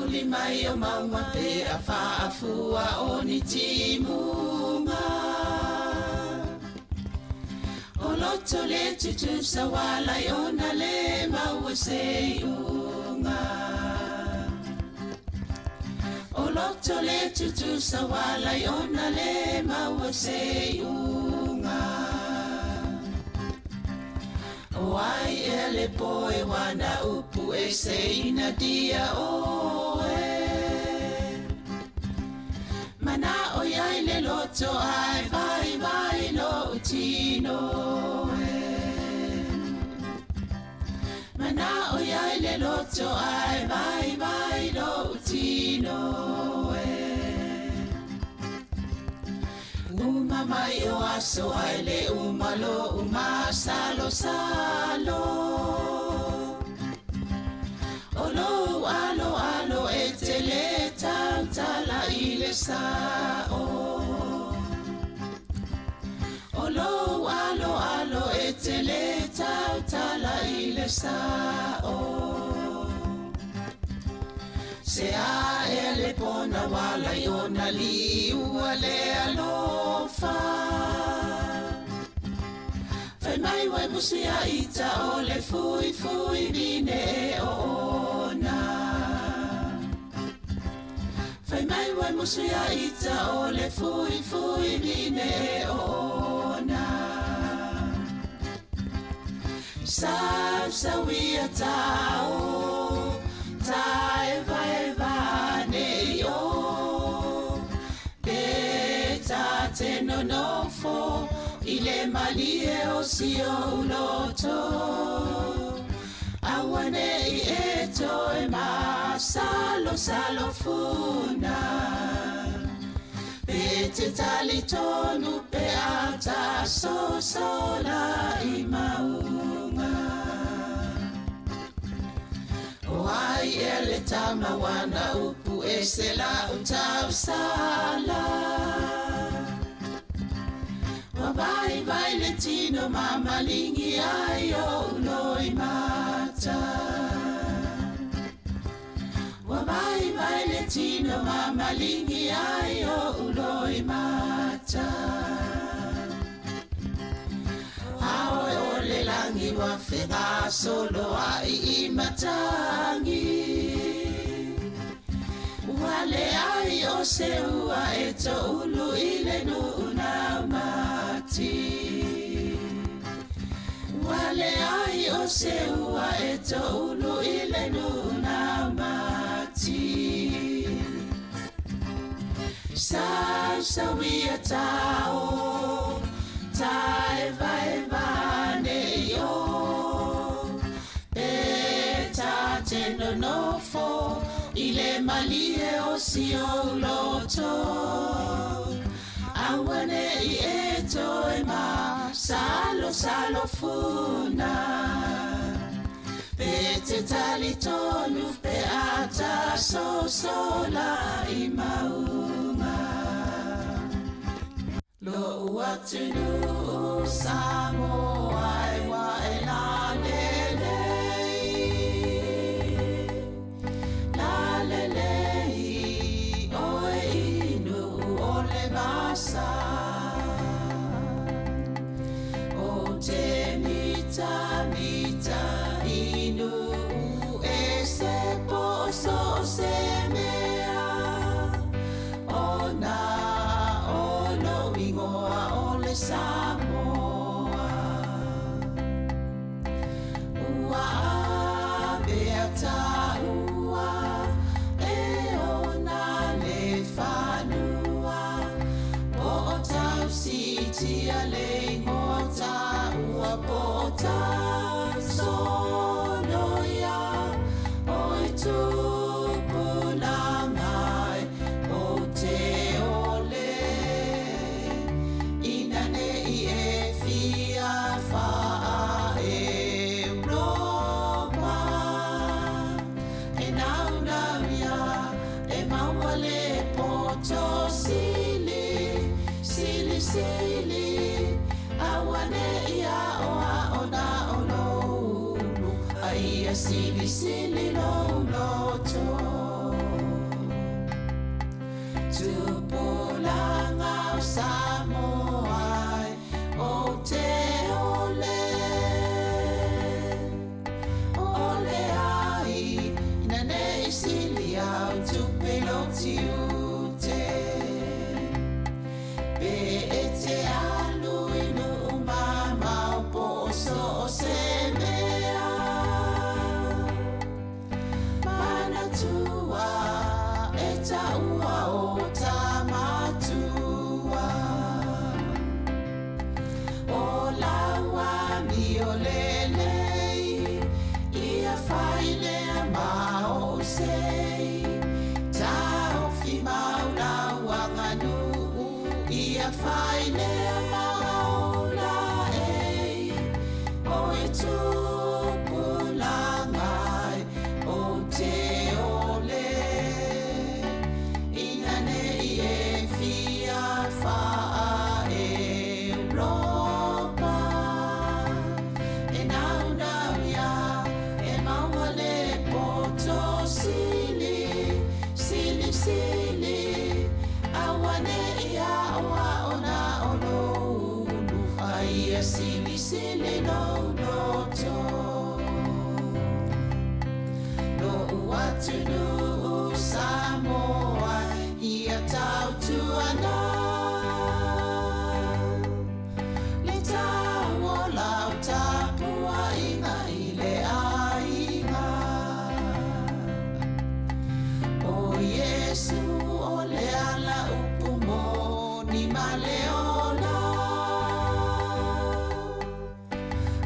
Mauli mai o maua pe a whaafua o ni timunga. O loto le tutu sa wala i ona le maua se unga. O loto le tutu sa wala i ona le maua se unga. O ai e le poe wana upu e se ina dia o e. Mana o iai le loto ai vai vai lo utino e. Mana o iai le loto ai vai vai lo utino e. Uma mai o aso ai le umalo uma salo salo. Olo alo alo e te le tala i le sao. Olo alo alo e te le tala i le sao. Se a e le pona wala i ona liua le alofa. Fai mai wai musi a ita o le fui fui vine e ona. Fai mai wai musi a ita o le fui fui vine e ona. Sa wia tau ta eva ne yo. Beta te no fo ile malie o si o loto. Awane I eto e ma salo funa. Bete tali tonu pe ata sola I maunga. Ai e le tama wana upu e se la utau sala. Wa vai le tino mama lingi ai o loi mata. Wa vai le tino mama lingi ai o loi mata. Le langi wa whenga solo ai I matangi. Wale ai o se ua e to ulu I le nuna mati. Wale ai o se ua e to ulu I le nuna mati. Sa wia tau ta eva ne yo. Beta te no fo ile malie o si o loto. Awane I eto e ma salo funa. Bete tali tonu pe ata sola I maunga. Lo uatunu Samoa e wa e la lelei o e inu o le vasa. O te mita inu e se poso se mea. O na ingoa o le Samoa. Ua avea ta ua e ona le whanua. Po o tau siti a le ngota ua po o tau sonoia. O I tupu na ngai o te ole. Sili lo loto. tupulanga o Samoa o te ole. Ole ai, ina ne isili au tupelo tiute. Pe e te alu inu umama o poso o se mea. Mana tua e ta ua o ta matua. O laua mi o lelei, ia whaile a mao sei. Ta o fi maula wanganu, ia whaile a maula ei. O e tupulangai o te ole. Ina nei e fia wha Europa. E nau nau ia, e maua le poto sili, sili sili. Awane ia oa ona ono unu, aia sili sili no noto. No uatunu u Samoa, ia tau tuana. Le tau o lau tapua inga i le ainga. O Yesu o le ala upu mo ni ma le ola.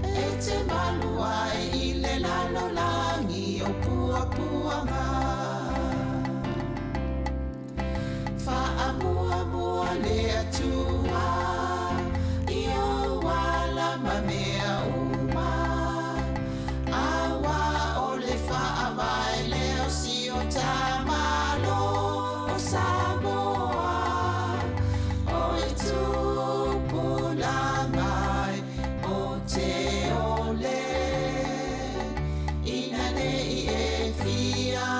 E te malua i le lalo langi o pua puanga. Wha mua mua le atua, i o wala ma mea uma. Awa o le wha awai leo si o tamalo o Samoa. O e tupulangai o te ole. Ina nei e fia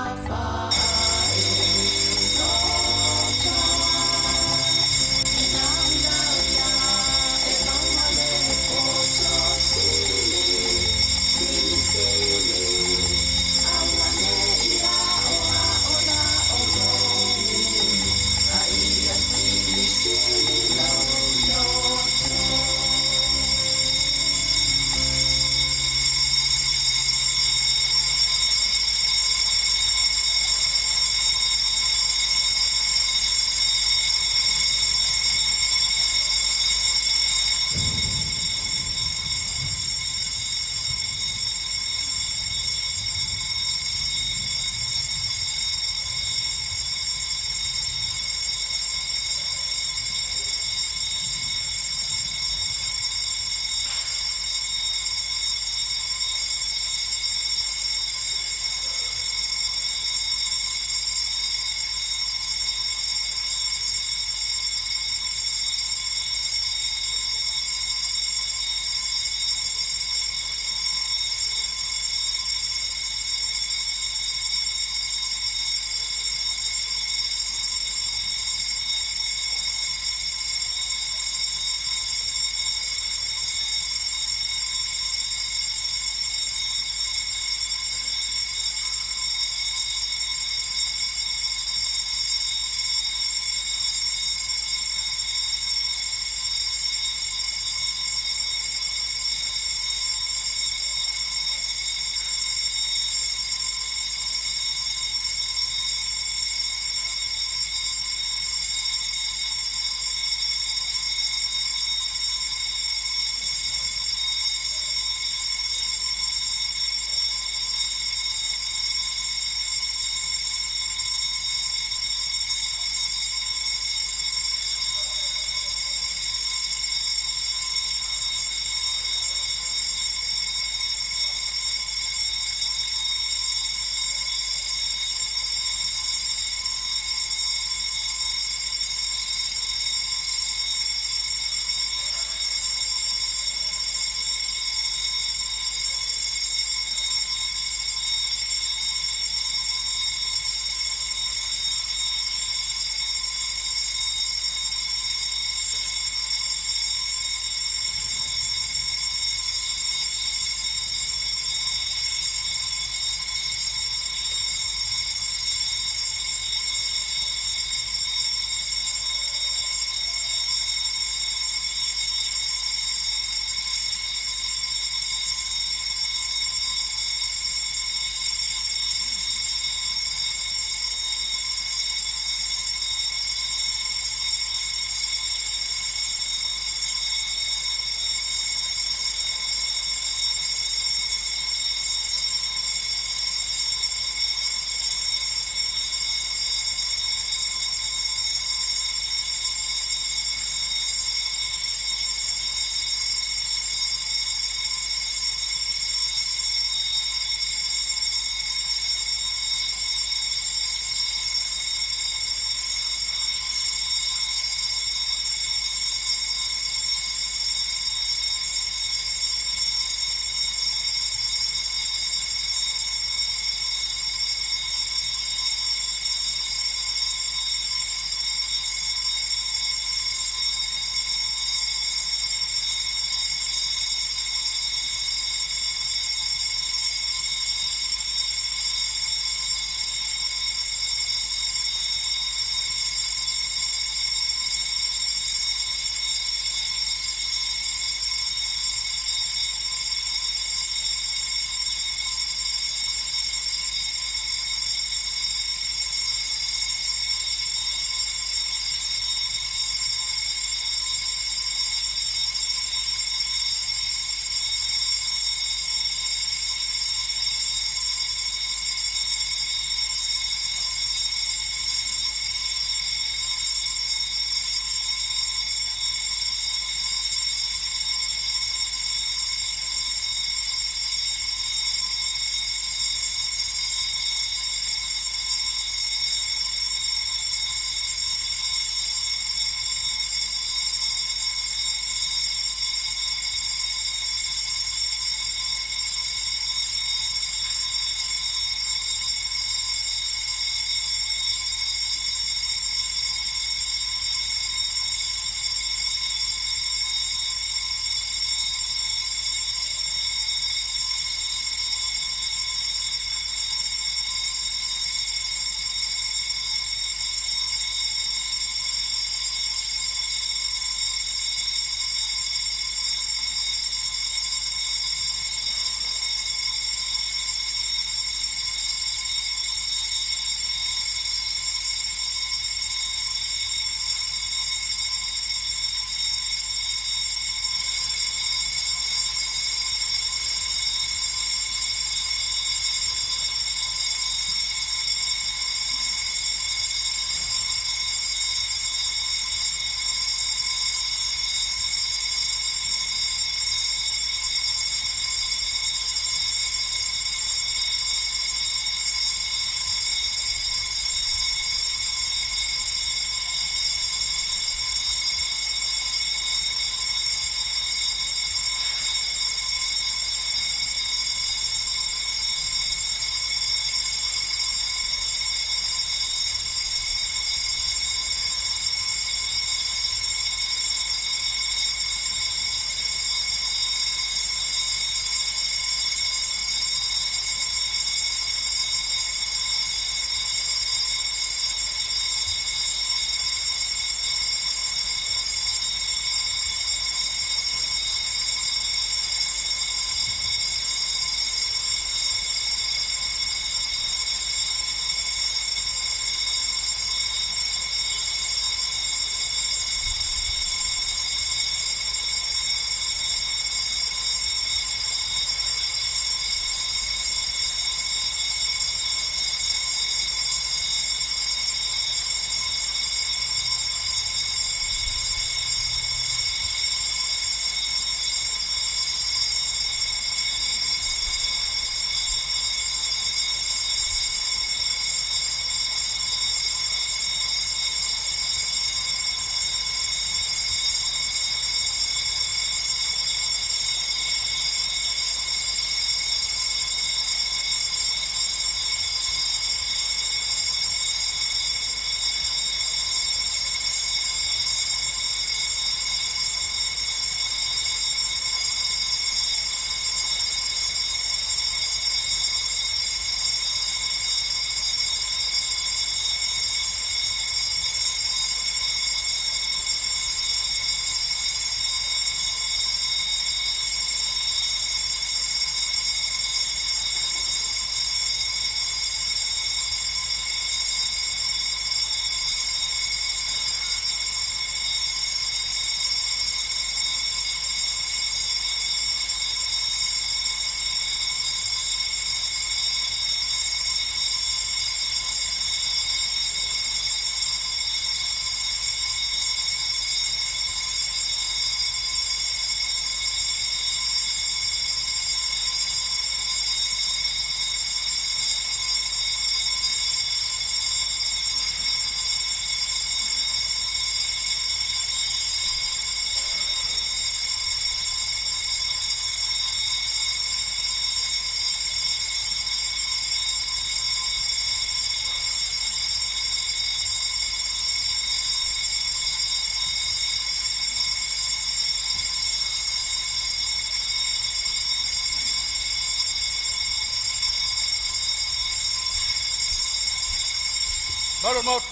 Malo mot.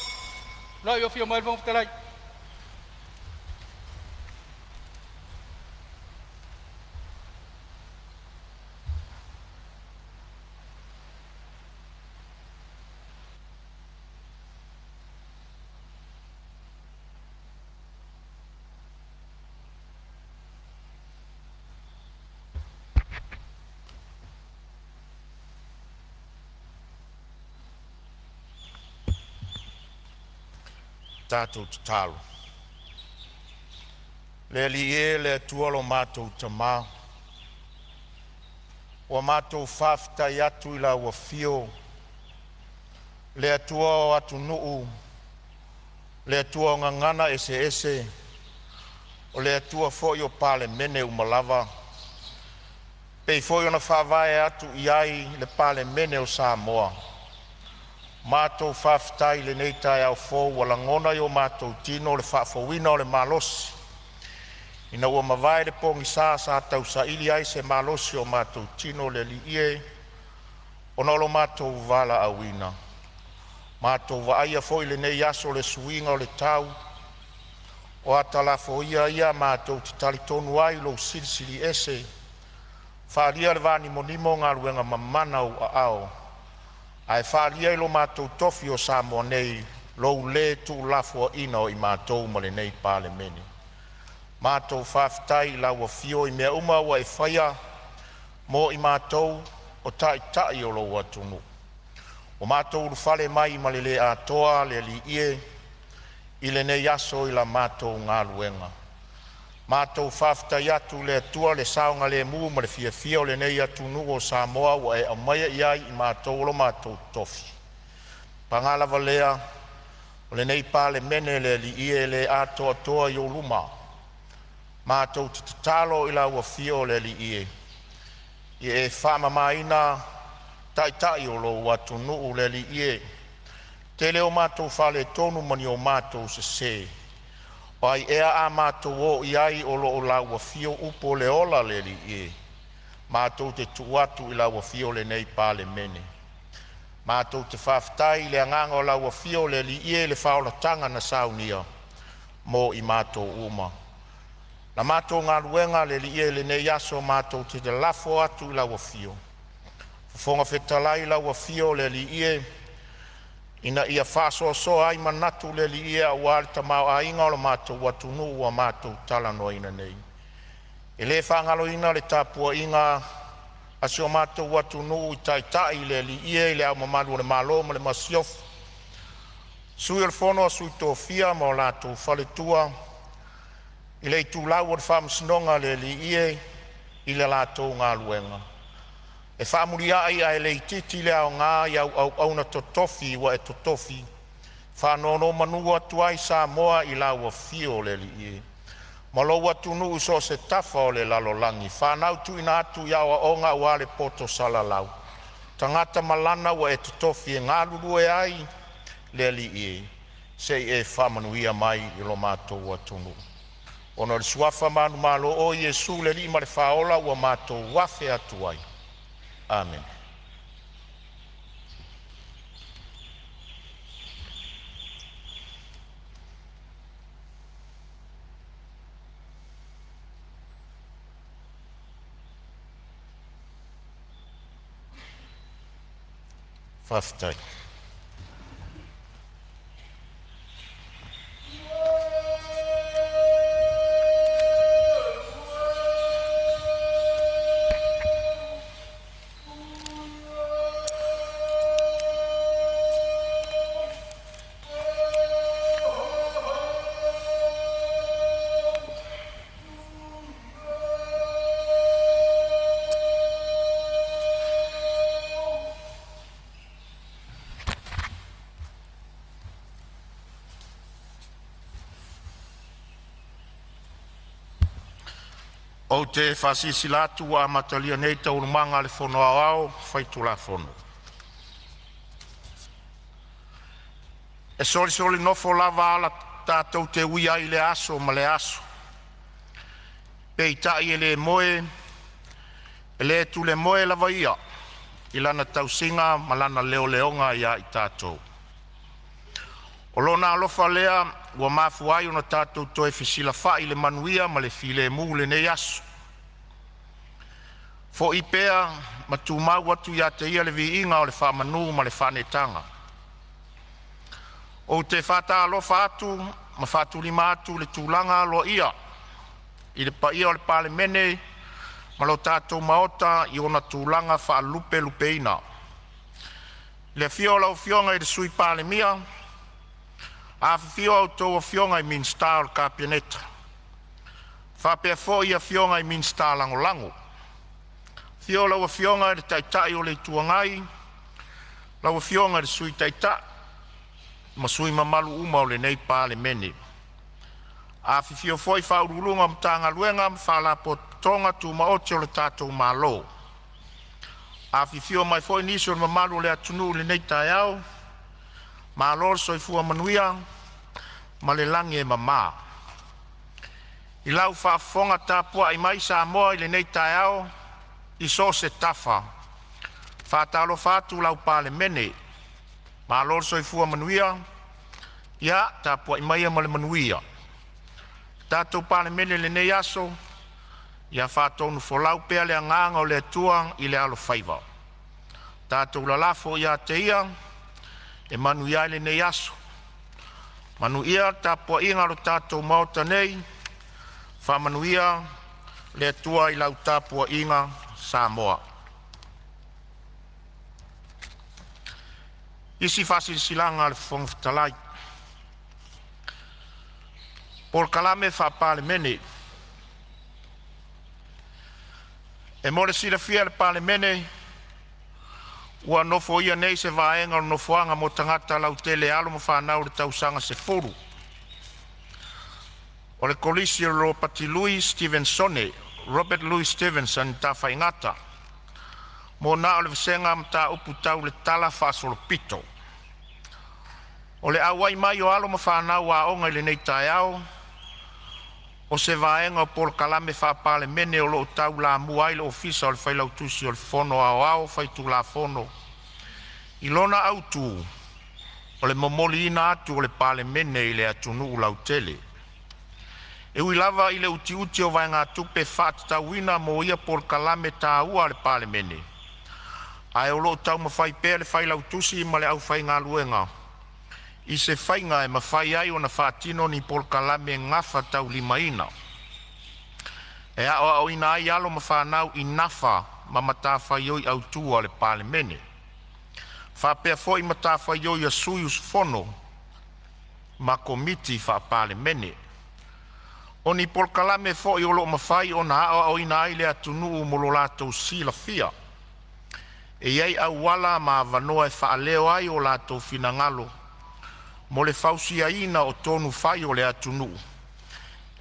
La yo fio mai vong telai. Tātou te talo. Le lie le tuolo mātou te mā. O mātou whāwhitai atu ila ua fio. Le atua o atu nuu. Le atua o ngangana ese ese. O le atua foi o pale mene umalawa. Pei foi ona whāwae atu iai le pale mene o Sāmoa. Mātou whawhitai le nei tai au fōu wala ngona i o mātou tino le whaafowina o le malosi. Ina ua mawai le pongi sā tau sa ili ai se malosi o mātou tino le li ie. Ona lo mātou wala awina. Mātou wa aia foi le nei aso le suinga o le tau. O atala fo ia mātou ti tali tonu ai lo silisili ese. Whaaria le vani monimo ngā ruenga mamana o a ao. Ai whaalia ilo mātou tofi o Samoa nei, lou le tu lafua ina o i mātou ma le nei pāle mene. Mātou whawhitai la ua fio i mea uma ua e whaia, mo i mātou o tai o lou atunu. O mātou urufale mai ma le atoa, le li ie, i le nei aso i la mātou ngā luenga. Mātou whawhitai atu le atua le saonga le mu ma le fia o le nei atunu o Samoa wa e amaya iai i mātou lo mātou tofi. Pangalawa lea, o le nei pāle mene le li ie le atoa toa i o luma. Mātou titalo i la ua fio le li ie. I e whama maina tai o lo atunu le li ie. Te leo mātou whale tonu mani o mātou se se. Pai ea a mātou o iai o lo o la ua fio upo le ola le li ie. Mātou te tuatu i la ua fio le nei pāle mene. Mātou te whawhitai le anganga o la ua fio le li ie le whaola tanga na saunia. Mo i mātou uma. Na mātou ngā ruenga le li ie le nei aso mātou te te lafo atu i la ua fio. Fonga whetalai la ua fio le li ie. Ina ia whaso so ai manatu le li ia wale tamau a inga o la mātou watunu ua mātou talano ina nei. E le whangalo ina le tāpua inga asio mātou watunu i tai le li ia i le au mamalu le malo ma le masiofu. Sui al fono sui tō fia ma o lātou whaletua. I le i tūlau o le whamasnonga le li ia i le lātou ngā luenga. E whaamuri ai a le titi le ao ngā i au na totofi wa e totofi. Whanono manua tuai Samoa i laua fio le li ie. Malo watu nu so se tafa o le lalolangi. Whanau tu ina atu i awa o ngā wale poto salalau. Tangata malana wa e totofi e ngā lulu e ai le li ie. Se e whamanuia mai i lo mātou watu nu. Ono le suafa manu malo o Yesu le li ma le whaola wa mātou wafe atu ai. Amen. Whawhitai. O te whasisilatu a matalia nei tau manga le fono au whaitula fono. E soli nofo lava ala tātou te uia i le aso ma le aso. Pei tai e le moe, e le tu le moe lava ia, i lana tausinga ma lana leo leonga ia i tātou. O lona alofa lea, ua mafuai ona tātou toe fisila fai le manuia ma le file mu le nei aso. Fo i pea, ma tūmau atu ia te ia le vi inga o le whamanu ma le whanetanga. O te whata alofa atu, ma whatu lima atu le tūlanga alo ia. I le pa ia o le pale mene, ma lo tātou maota i ona tūlanga wha lupe lupeina. Le fiola o fionga i le sui pale mia, a fio au tō fionga i min star ka pianeta. Whapea fo ia fionga i min star lango lango. Fio lau fionga i le taitai o le tuangai, lau fionga i le sui taita, ma sui mamalu uma o le nei pale mene. A fio foi whaurulunga mtanga luenga mwhala po tonga tu maote o le tātou malo. A fio mai foi nisi o le mamalu le atunu le nei tai au, ma lor soifua manuia, ma le langi e mama. I lau whaafonga tāpua i mai Sāmoa i le nei tai au, i so se tafa. Whātalo whātu lau pāle mene, ma lor soifua manuia, ia tāpua i mai ma le manuia. Tātou pāle mene le nei aso, ia whātonu wholau pēa le anganga o le atua i le alo whaiva. Tātou lalafo ia te ia, e manu ia le nei aso. Manu ia tāpua inga lo tātou maota nei, wha manu ia le atua i lau tāpua inga Sāmoa. Isi whasisilanga le whongwhitalai. Por kalame wha pāle mene. E more sira fia le pāle mene, ua nofo ia nei se vaenga o nofoanga mo tangata lau tele alo mo whanau le tausanga se furu. O le kolisi o pati Louis Stevensone, Robert Louis Stevenson ta whaingata. Mo na o le visenga mta upu tau le tala whasolo pito. O le awai mai o alo mo whanau a onga le nei tai au, o se vaenga o por kalame whapale mene o lo tau la muai le ofisa o le whailau tusi o le fono ao ao whaitu la fono. I lona autu o le momoli ina atu o le pale mene i le atunu lau tele. E ui lava i le uti uti o vaenga tupe whatatawina mo ia por kalame ta ua le pale mene. Ai o lo tau mawhai pēr le whailau tusi ma le au whainga luenga. I se whainga e mawhai ai o na whatino ni por kalame ngafa tau limaina. E a o ina ai alo mawhanau i nafa ma matawhai oi au tua le pale mene. Whapea foi matawhai oi a suius fono ma komiti wha pale mene. O ni por kalame foi o lo mawhai o na o ina ai le atunu mo lo lato sila fia. E iei au wala ma vanoa e whaaleo ai o lato finangalo. Mo le fausia ina o tonu whai o le atunu.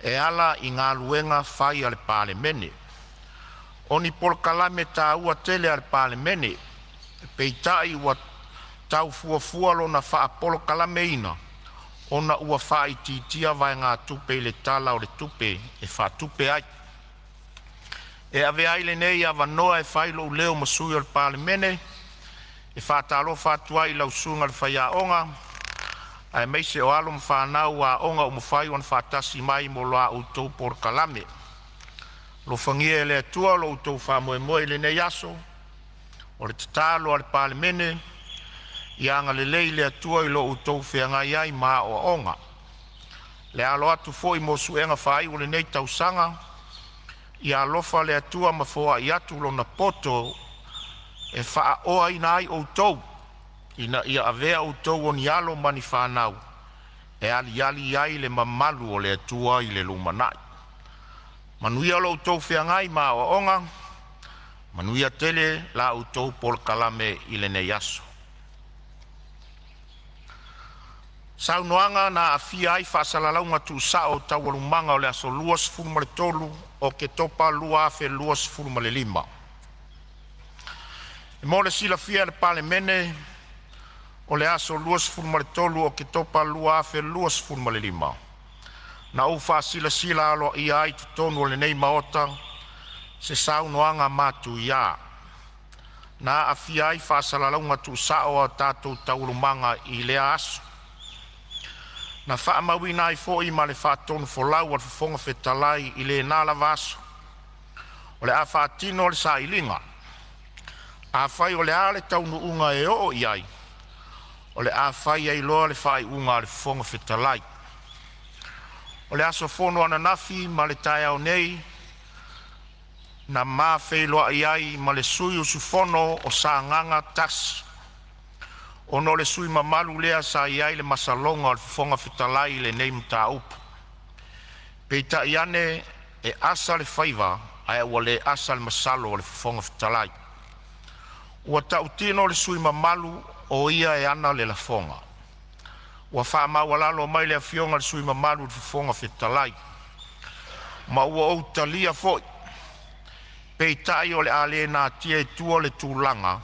E ala i ngā luenga whai ale pāle mene. O ni por kalame tā ua tele ale pāle mene. Peitai ua tau fuafua lo na wha apolo kalame ina. O na ua whai titia vai ngā tupe i le tala o le tupe e wha tupe ai. E ave ai le nei a vanoa e whai lo leo masui ale pāle mene. E wha talo whatua i lau sunga le whai a onga. Ai mai se o alo mwhanau a onga o mwhai wan whatasi mai mo loa utou por kalame. Lo whangia le atua lo utou whamoe moe le nei aso. O le tatalo ale pāle mene. I anga le lei le atua i lo utou whiangai ai maa o onga. Le alo atu foi mo suenga whai o le nei tausanga. I alofa le atua ma foa i atu lo na poto. E wha oa ina ai utou. Ina ia avea o tau o ni alo mani whanau. E ali ai le mamalu o le atua i le lumanai. Manuia lo tau whiangai ma o onga. Manuia tele la o tau por kalame i le nei aso. Saunoanga na afia ai whaasalaunga tu sao tau alumanga o le aso luas furuma le tolu o ke topa lua afe luas furuma le lima. E mo le sila fia le pale mene o le aso luas furuma le tolu o ke topa lua afe luas furuma le lima. Na ufa sila alo i ai tutonu o le nei maota se saunoanga matu ia. Na afia ai whaasalaunga tu sao a tātou taulumanga i le aso. Na whaamawina ai fo'i ma le whaatonu folau al whafonga whetalai i le nāla vaso. O le a whaatino o le sa ilinga. A whai o le ale taunu unga e o iai. O le a whai ai loa le whai unga al whafonga whetalai. O le aso fono ana nafi ma le tae au nei. Na mā wheiloa iai ma le sui usu fono o sa nganga tasi. Ono le sui mamalu lea sa iai le masalonga al whafonga whetalai le nei mta upu. Peita iane e asa le whaiva ai ua le asa le masalo o le whafonga whetalai. Ua tautino le sui mamalu o ia e ana le lafonga. Ua whaamau alalo mai le awhionga le sui mamalu le whafonga whetalai. Ma ua o talia foi. Peitai o le ale na tia e tua le tūlanga.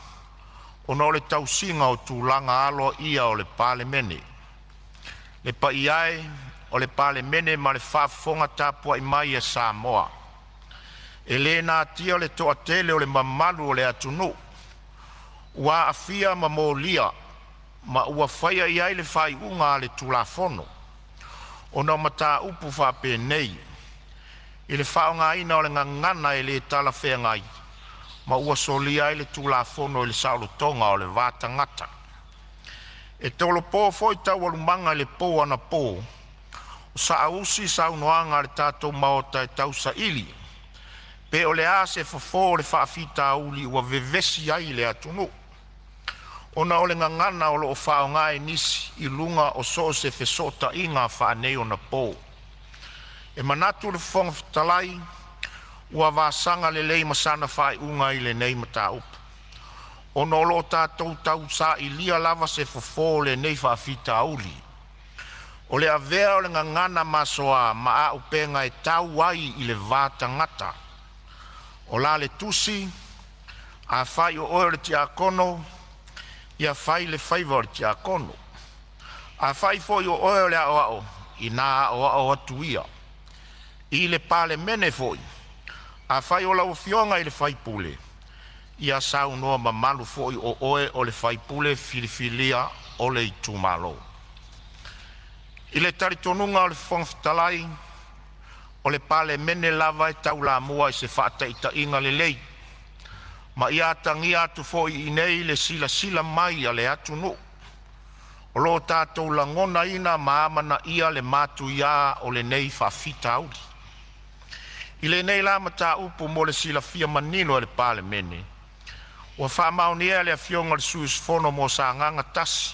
Ono le tausinga o tūlanga alo ia o le pale mene. Le pa iai o le pale mene ma le whafonga tapua i mai e Sāmoa. E le na tia le toa tele o le mamalu o le atunu. Ua afia ma molia. Ma ua whaia iai le whai unga le tūlafono. Ono mata upu whape nei. I le whaonga ina o le ngangana e le tala whea ngai. Ma ua solia e le tūlafono e le saulo tonga o le vata ngata. E tolo pō foi tau walumanga e le pō ana pō. O sa ausi saunoanga le tātou maota e tau sa ili. Pe o le ase fafo le whaafita auli ua vevesi ai le atunu. Ona o le ngangana o lo o whaonga e nisi i lunga o so se fesota inga whaanei ona pō. E manatu le whafonga whetalai, ua vāsanga le lei masana whai unga i le nei mata upu. Ono lo tātou tau sa i lia lava se fofo le nei whaafita auli. O le avea o le ngangana masoa maa upenga e tau ai i le vata ngata. O la le tusi, a whai o oe le tia kono, ia whai le whaiva o le tia kono. A whai foi o oe le ao ao, i nā ao ao atuia. I le pale mene foi, a whai o lau fionga i le whai pule. Ia sau noa mamalu foi o oe o le whai pule filifilia o le itumalo. I le taritonunga o le whongwhitalai, o le pale mene lava e tau la mua i se whaata ita inga le lei. Ma ia tangi atu foi i nei le sila sila mai a le atu no. O lo tātou langona ina maamana ia le matu ia o le nei whawhita auri. I le nei la mata upu mo le sila fia manino le pale mene. Ua whaamaunia le awhionga le suis fono mo sa nganga tasi.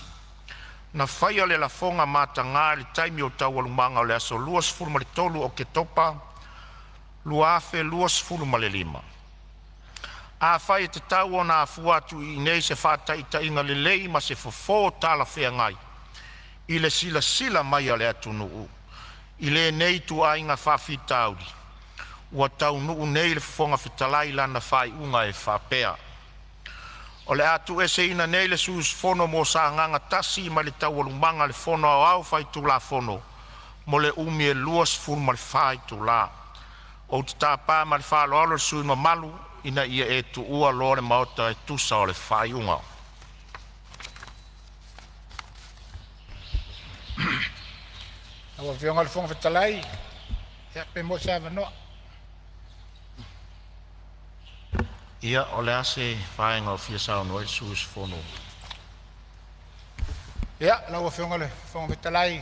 Na whaia le lafonga mata ngā le taimi o tau alumanga o le aso luas fulma le tolu o ke topa, luafe luas fulma le lima. A whaia te tau o nā fuatu i nei se whata ita inga le lei ma se fofo tala whea ngai. I le sila sila mai a le atunu u. I le nei tu a inga whawhita auri. Ua tau nuu nei le fonga whetalai lana whai unga e whapea. O le atu ese ina nei le sus fono mo sa nganga tasi ma le tau alumanga le fono au au whai tu la fono. Mo le umi e luas fun ma le whai tu la. O te tāpā ma le whalo alo le sui ma malu ina ia e tu ua lore maota e tusa o le whai unga. Awa fionga le fonga whetalai. Ia pe mo sa vanoa. Ia o le ase whaenga o fia sao noe sus fono. Ia, lawa fionga le fonga whetalai.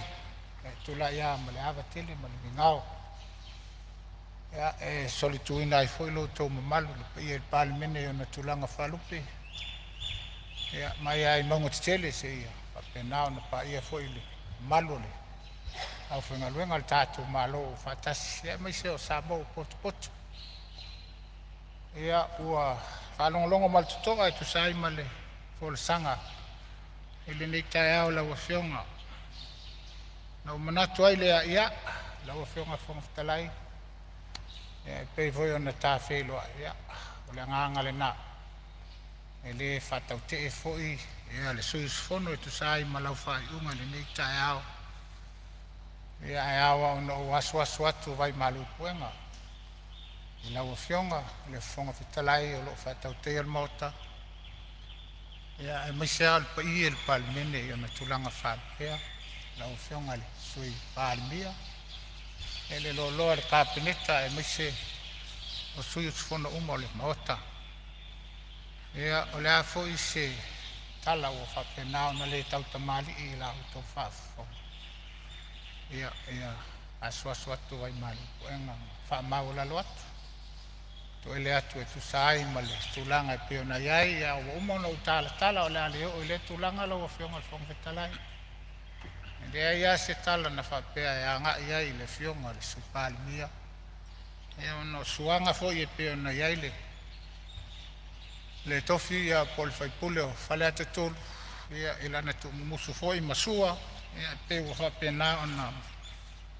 Tula ia ma le awa tele ma le ngao. Ia e solituina i foilo tau mamalu. Ia e pali mene o na tulanga whalupe. Ia mai ai maunga titele se ia. Papenao na pa ia foile malu le. Au whenga luenga le tātou malo whatasi. Ia mai se o Sāmoa potu potu. Ia ua whalongolongo maltutoa e tu sai male fo le sanga. Ele nei tae au la wafionga. Na umanatu ai lea ia la wafionga fonga whetalai. Ia pei voi ona tā wheloa ia. O le nganga le nā. E le whatau te e foi. Ia le suis fono e tu sai malau whai unga le nei tae au. Ia e awa ona o asu atu vai malu puenga. I lau fionga, le fonga whetalai o lo whatau te al mota. Ia e maise al pa i el pal mene i ona tulanga whapea. lau fionga le sui palmia ele lo lo le kapineta e mise o sui usfono uma le maota ia o le afo i se tala o whapenao na le tau tamali i la uto whafo ia asua tu ai mali poenga whamau la loatu to ele atu e tu sai male tulanga e peo na iai ia o uma no tala o le aleo o le tulanga lo fionga le fong vetalai Dia ia se tala na whapea e anga ia i le fionga le supali mia. E ono suanga fo i e peo na iai le tofi ia pol fai pule o whale ate tolu. Ia ilana tu musu fo i masua. Ia peo whapea na ona.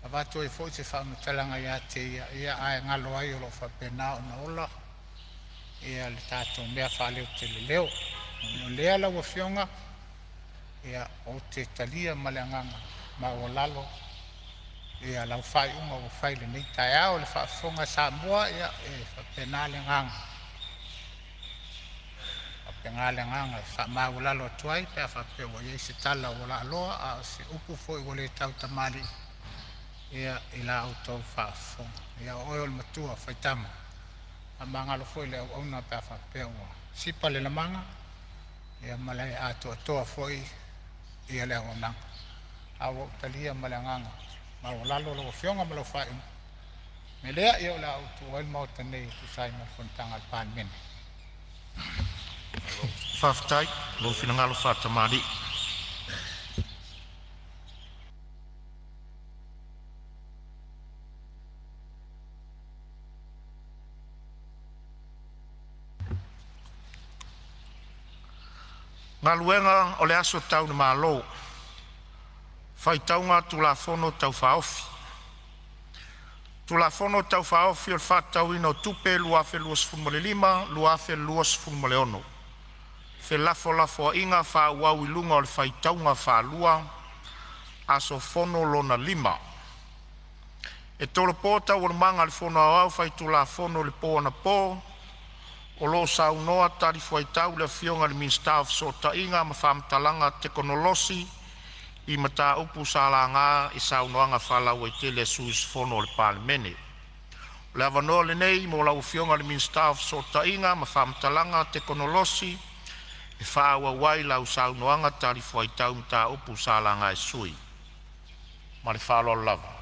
Avato e fo i te whaunu talanga ia te ia ae ngalo ai o lo whapea na ona ola. Ia le tato mea whale o te leo. O lea la wa fionga. Ia o te talia maleanganga ma o lalo ia lau fai unga o fai le nei tai ao le whaafonga Sāmoa ia e whapenale nganga whapenale nganga ma o lalo atuai pia whapeo ia se tala o la aloa a se upu foi o le tau tamali ia ila au tau whaafonga ia oe o le matua whaitama a mangalo foi le au auna pia whapeo sipa le lamanga ia malai ato atoa foi ia le ona awo talia malanganga ma lalo lo fionga malo fai me lea ia la auto al mauta nei tu sai ma fontanga al pan men Faftai lo finangalo fatamali Ngaluenga o le aso tau na malo. Fai taunga tu la fono tau faofi. Tu la fono tau faofi o fatau ino tupe luafe luas fulmole lima, luafe luas fulmole ono. Fe lafo inga fa wau ilunga o le fai taunga fa lua, aso fono lona lima. E tolo pota o manga le fono au fai tu la fono le po na po, o lo saunoa tari fuai tau le fionga le minstaf so ta inga ma whamtalanga teknolosi i mata upu salanga i saunoanga whalau e tele suis fono le palemene. Le avanoa le nei mo lau fionga le minstaf so ta inga ma whamtalanga teknolosi e whaawa wai lau saunoanga tari fuai tau mata upu salanga e sui. Ma le whaalo lava.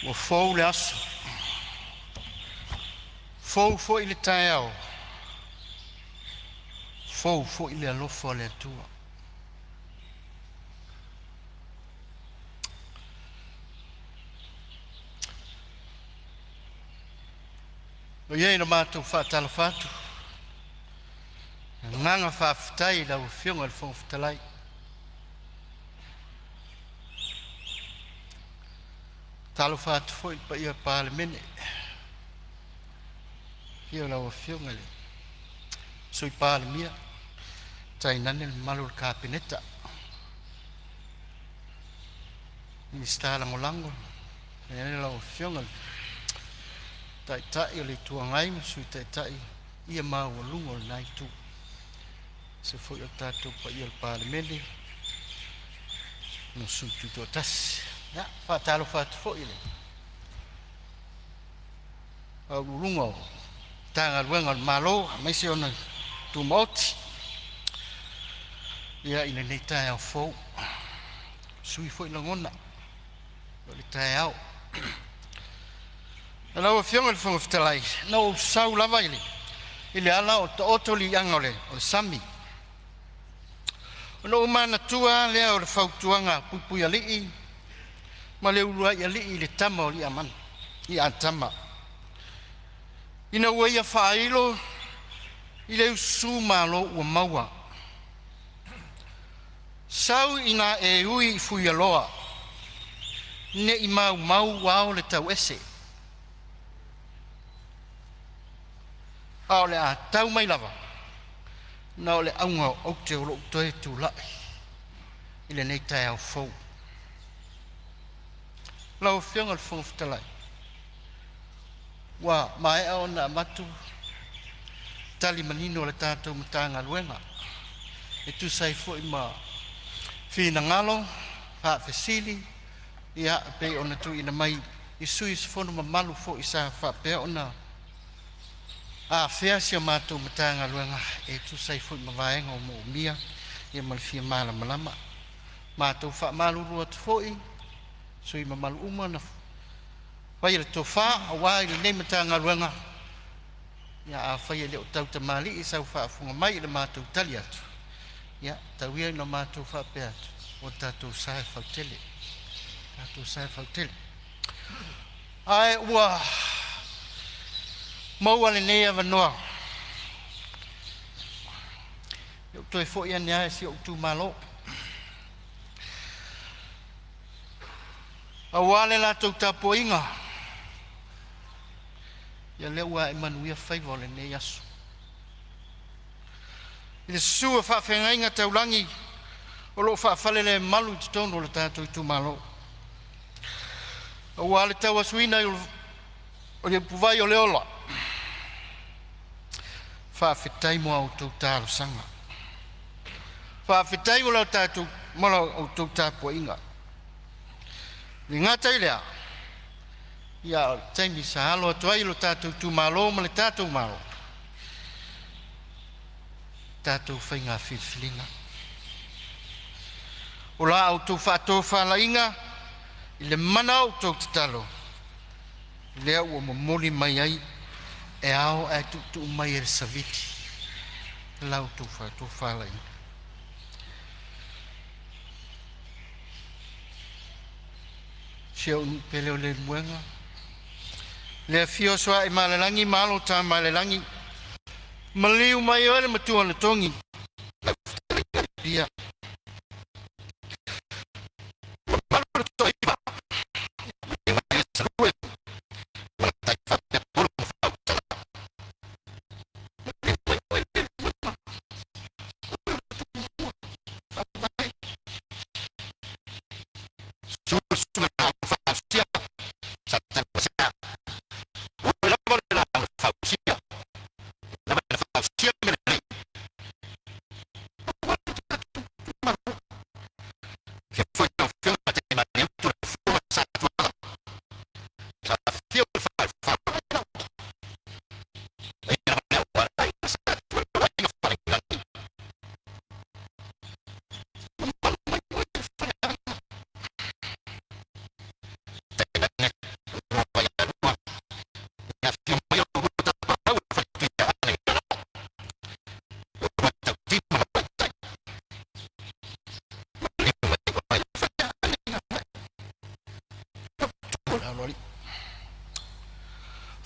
O fou le aso. Fou i le tae au. Fou i le alofo le atua. O iei na mātou whaatala whātu. Nganga whaafitai lau fionga le whongfitalai. Talo fatu foi pa ia palemene. Ia la fionga le. Sui palemia. Tai nane malur kapineta. Ni stala ngolango. Ia la fionga. Tai le tuangai sui tai ia ma o lungo nai tu. Se foi o tatu pa ia palemene. No sui tu tas. Ya, fatalo fatu fo ile. Au lungo. Tanga luenga malo, mesi ona tu moti. Ya ina nei tai au fo. Sui fo ila ngona. Oli tai au. Ala o fionga le fonga fitalai. No sau lava ile. Ile ala o otoli angole, o sami. No umana tua lea o le fautuanga pupui alii. Ma le urua ia li le tama o li aman, i antama. Ina ua ia whailo, i le usu malo ua maua. Sau ina e ui fui aloa, ne i mau wao le tau ese. Ao le a tau mai lava, na o le aunga o te olo toe tu lai, i le nei tai au fau. Lau fionga le whongfitalai. Wa mai au na matu. tali manino le tātou matanga luenga. E tu sai fo ima fina ngalo, pa fesili, ia pe ona tu ina mai i sui se fono mamalu fo isa fa pe ona a fea sia mātou matanga luenga e tu sai fo ima vaenga o mo mia ia malfia mala malama mātou fa malu rua tu fo i sui mamalu uma na vai le tofa awai le nei matanga luenga ia a fai le o tau tamali i sau fa funga mai le mātou tali atu ia tauia ina mātou fa pe atu o tātou sae fautele tātou sae fautele ai ua maua le nei avanoa eu toi fo ia nia si o tu malo awale la tau tapoinga ia le ua emanuia faiva le nei aso ile sua fa fengainga taulangi o lo fa fale le malu te tono le tātou tu malo awale tau asuina o le puvai o le ola fa fetai mo auto talo sanga fa fetai mo la tatu mo la auto tapo inga ni ngata ile ya taimi sa halo toi lo tatu tu malo mo le tatu malo tatu fainga filfilinga ola auto fa to fa la inga ile mana auto talo le o mo moli mai ai e ao e tu mai e saviti lau tu fa lai sia un pele le muenga le fio soa e malelangi malo ta malelangi maliu mai ole matua na tongi pia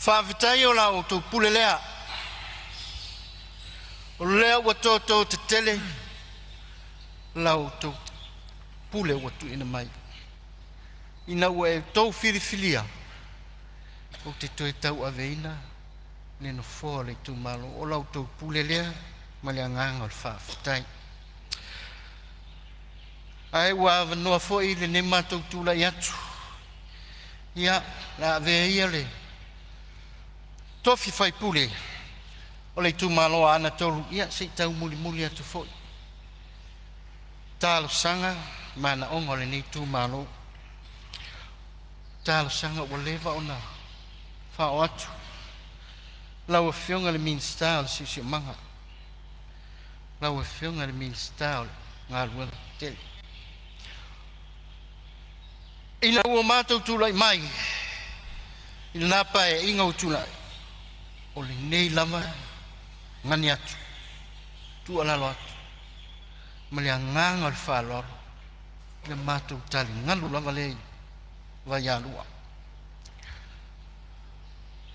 fa vitai o la o tu pule lea o lea wa toto te tele la o tu pule wa tu ina mai ina wa e tau filifilia o te toi tau aveina ne no fo le tu malo o la o tu pule lea ma le anganga o fa vitai ai wa no fo i le ne matou tu la yatu ia la veia le tofi fai pule o le tu malo ana tolu ia se tau muli muli atu foi talo sanga mana ongo le ni tu malo talo sanga o leva ona fa o atu lau fionga le min style si manga lau fionga le min style ngal wel tel ina o matou tu lai mai ina pa e inga o tu lai o le nei lama ngani atu tu ala lo atu ma le anganga o le whaloro le matou tali ngalu lava lei vai alua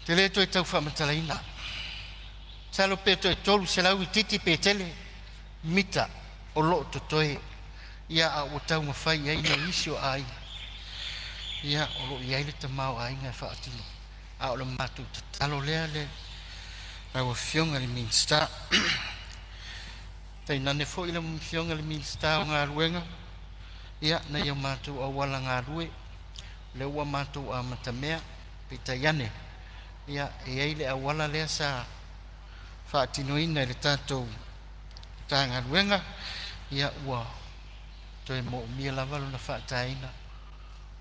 te le toi tau whamatalaina salo pe toi tolu se lau i titi pe tele mita o lo to toi ia a o tau mawhai ai na isi o ai ia o lo i aile ta mau ai ngai whaatino a o le matou tatalo lea le lau a fionga le minsta tai nane fo i le fionga le minsta o ngā ruenga ia na ia matou a wala ngā rue le ua matou a matamea pe tai ane ia e aile a wala lea sa whaatinoina le tātou tāngaruenga ia ua toi mo mia lava lona whaataina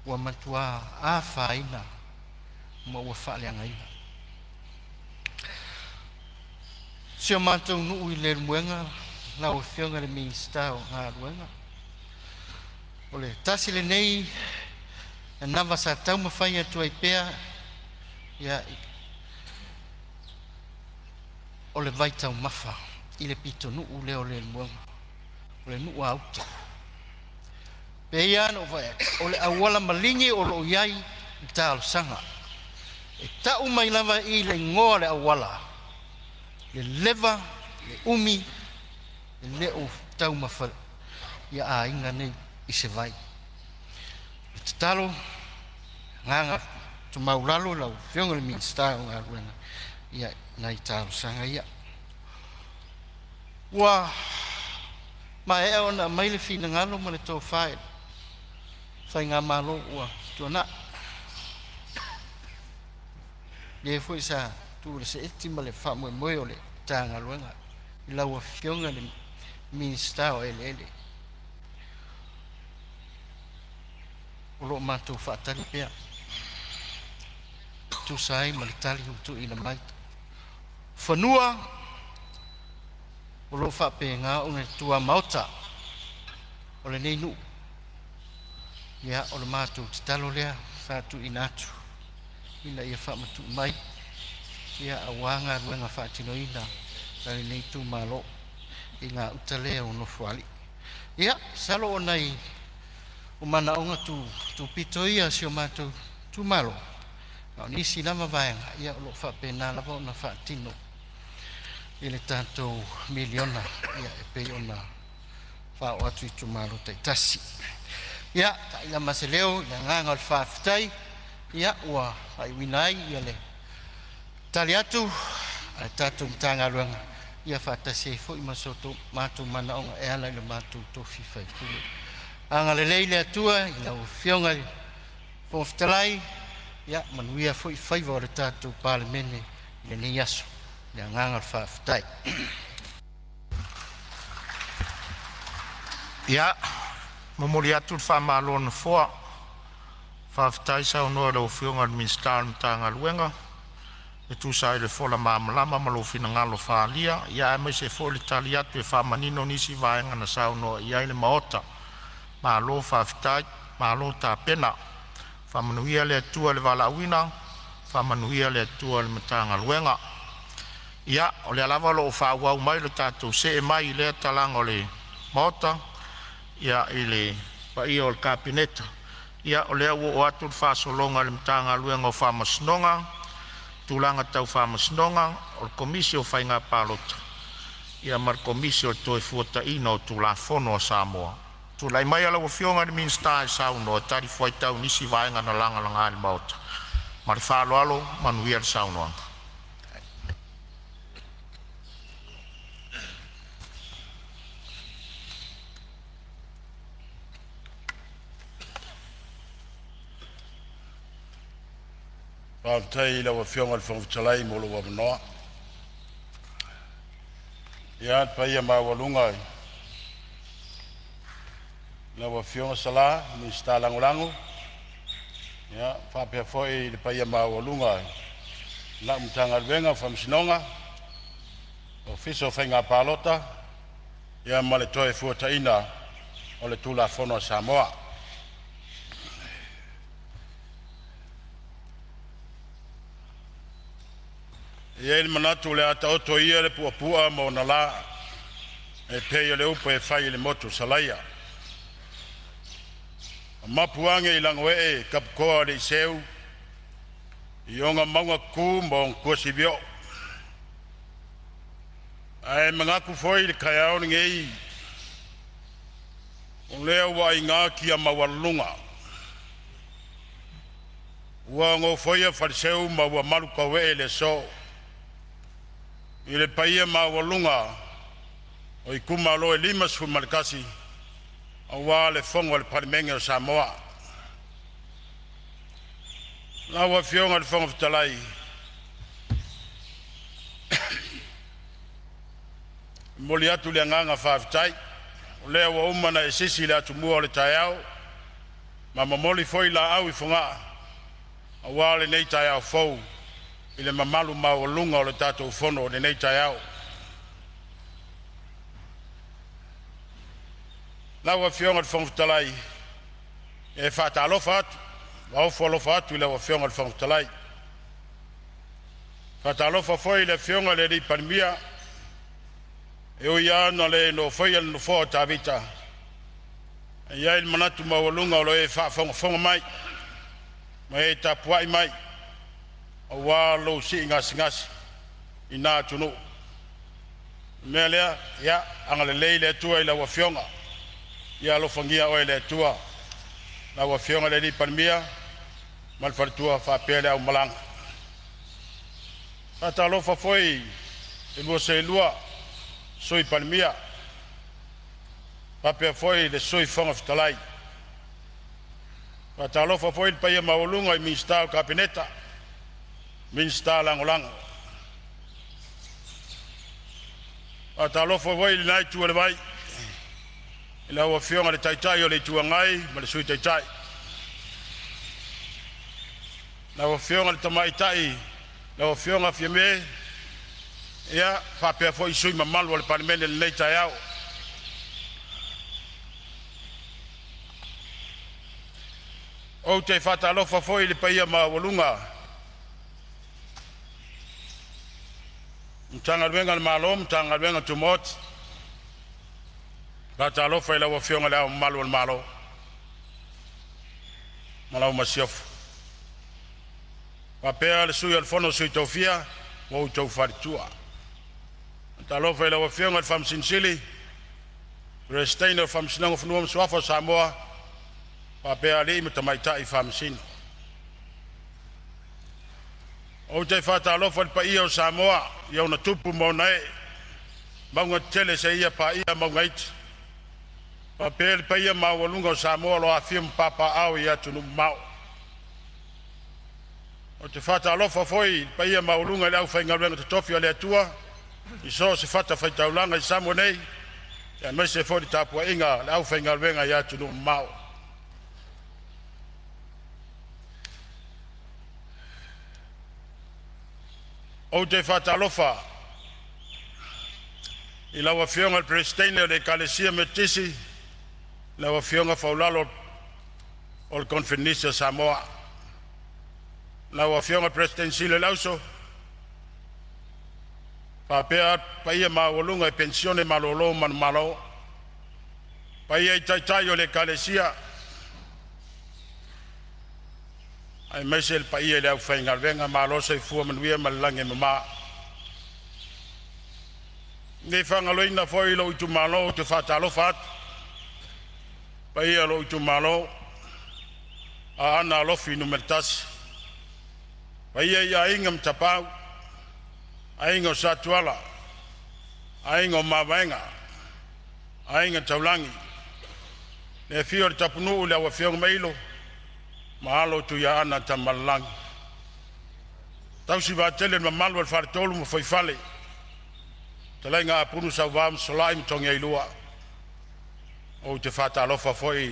ua matua a whaina ma ua whaaleangaina. Sio mātou nuu i le muenga la o whionga le minsta o ngā ruenga. O le tasi le nei e nawa sa tau mawhai atu ai pēa ia o le vaitau mawha i le pito nuu leo le muenga o le nuu auta. Pēia no vai o le awala malingi o lo iai i tālo sanga. E tau mai lava i le ngoa le awala. Le leva, le umi, le leo tau mawha ia a inga nei i se vai. E te talo, nganga tu maulalo lau whionga le minsta o ngā ruenga ia nei tālo sanga ia. Ua ma e ona mai le fina ngalo ma le tō whae. Whai ngā malo ua tuana. Le fwoi sa tu le se eti ma le wha moe moe o le tānga luenga. I lau a whionga le minsta o ele ele. O lo mātou whaatari pia. Tu sai ma le tali hutu ina maita. Whanua o lo whape ngā o ne tua mauta o le nei nuu. Ia o le mātou te talo lea whātu inatu. Ina ia whamatu mai. Ia a wanga ruenga whātino ina. Tari nei tū malo. I ngā utalea o no whali. Ia, salo o nei o mana onga tu pito ia si o mātou tū malo. Nau nisi lama vaenga. Ia o lo whape nā lava o na whātino. I le tātou miliona. Ia e pei o na whao atu i tū malo taitasi. Ia, ta ila maseleo, ia nganga o le whaafitai, ia ua ai winai, ia le tali atu, a tātou mtanga ruanga, ia whaatase fo i masoto, mātou mana onga e ala i le mātou tofi whai kuru. Anga le leile atua, i lau whionga i pōwhitalai, ia manuia fo i whaiva o le tātou pāle mene, i le nei aso, ia nganga o le whaafitai. Ia, mamori atu wha malo na fua. Whaafitai sa unua lau whionga ni minsta mtanga luenga. E tu sa ile fola maamalama malo fina ngalo whaalia. Ia e mai se fo le tali atu e whamanino nisi vaenga na sa unua ia ile maota. Malo whaafitai, malo ta pena. Whamanuia le atua le wala awina. Whamanuia le atua le mtanga luenga. Ia, o le alawa lo o whaawau mai le tātou se e mai i le talanga o le maota. Ia ile pa ia o le kapineta. Ia o lea o atu le whaasolonga le mtanga luenga o whamasnonga. Tūlanga tau whamasnonga o le komisi o whainga pālota. Ia mar komisi o toi fuata ina o tūla whono o Sāmoa. Tūlai mai ala o whionga ni minsta e sauno o tari fuai tau nisi vaenga na langa langa ali maota. Mari whaaloalo manuia le saunoa. Whaafitai ila wa whionga le whangwhitalai mo lo wa manoa. Ia pa ia mawalunga. La wa whionga sala, ni sta langolango. Ia, whapea foi le pa ia mawalunga. La mtanga luenga whamsinonga. O fiso whainga pālota. Ia ma le toe fuataina o le tūla whono Samoa. Ia il manatu le ata oto ia le puapua mo na la e pei le upo e whai le motu salaia. Mapuange i langoe e kapkoa le iseu i onga maunga ku mo nkuasi bio. Ai mangaku foi le kaiao ni ngei o leo wa inga ki a mawalunga. Ua ngo foi a fariseu ma ua maruka we le so. I le paia mawalunga o i kumalo e lima su marikasi a wā le whongo le parimenge o Samoa. Nā wa whionga le whongo fitalai moli atu le nganga whaafitai, o lea wa umana e sisi le atu mua o le tai au, ma mamoli foi la au I whunga, a wale nei tai au fau, I le mamalu mau lunga o le tatou whono o le nei tai au. Lawa fionga le whangfutalai, e whata alofa atu, wao whalofa atu I lawa fionga le whangfutalai. Whata alofa foi le fionga le ri panmia, e o iana le no foi al no fo tavita. E ia il manatu mawalunga o lo e whafonga mai, ma e tapuai mai, o walo si ngasi I nā tunu. Mea lea, ia, angale leile atua I lawa fionga. Ia lo fangia o le tua na wa fionga le panmia mal fartua fa pele au malanga ata lo fa foi e lo se lua soi panmia pa pe foi le soi fonga fitalai ata lo fa foi pa ia maulunga I minsta kabineta minsta langolang ata lo fa foi le nai tu le vai la wa fionga le taitai o le tuangai ma le sui taitai la wa fionga le tamaitai la wa fionga fieme ia fa pe foi sui mamalu le parlemento le tai au o te fata lo fa foi le paia ma walunga mtanga wenga malom mtanga wenga tumot Bata lo fa la wa fionga la malo malo. Malo masiof. Pa pe le sui al fono sui tofia, o to fartua. Ta lo fa la wa fionga al fam sinsili. Restainer fam sinang of nuam swafa Samoa. Pa pe ali mtamaita I fam sin. O te fata lo fa pa ia Samoa, ia una tupu mo nai. Manga tele se ia pa ia mangait. Papel paia mawalunga o Samoa lo afim papa au ia tunu mau. O te fata alofa foi paia mawalunga le au whainga renga te tofi o le atua. I so se fata whaitaulanga I Samoa nei. Ia mai se fori tapua inga le au whainga renga ia tunu mau. O te fata alofa. I lawa fionga el prestene le kalesia metisi. La wa fionga faulalo ol conferencia Samoa la wa fionga presidency le lauso pa pea pa ia ma wolunga pensione malolo man malo pa ia tai le kalesia ai mesel pa ia le fainga venga malo se fu man wi malange mama ne fanga loina foi lo tu malo te fatalo fat pa ia lo tu malo a ana lo fi numertas pa ia ingam tapau aingo satwala aingo mavenga aingo taulangi le fior tapunu le wa fior mailo mahalo tu ya ana tamalang tau si va tele mamalo al fartolo mo foi fale talenga punu sa vam solaim tonga ilua o te fata alofa foi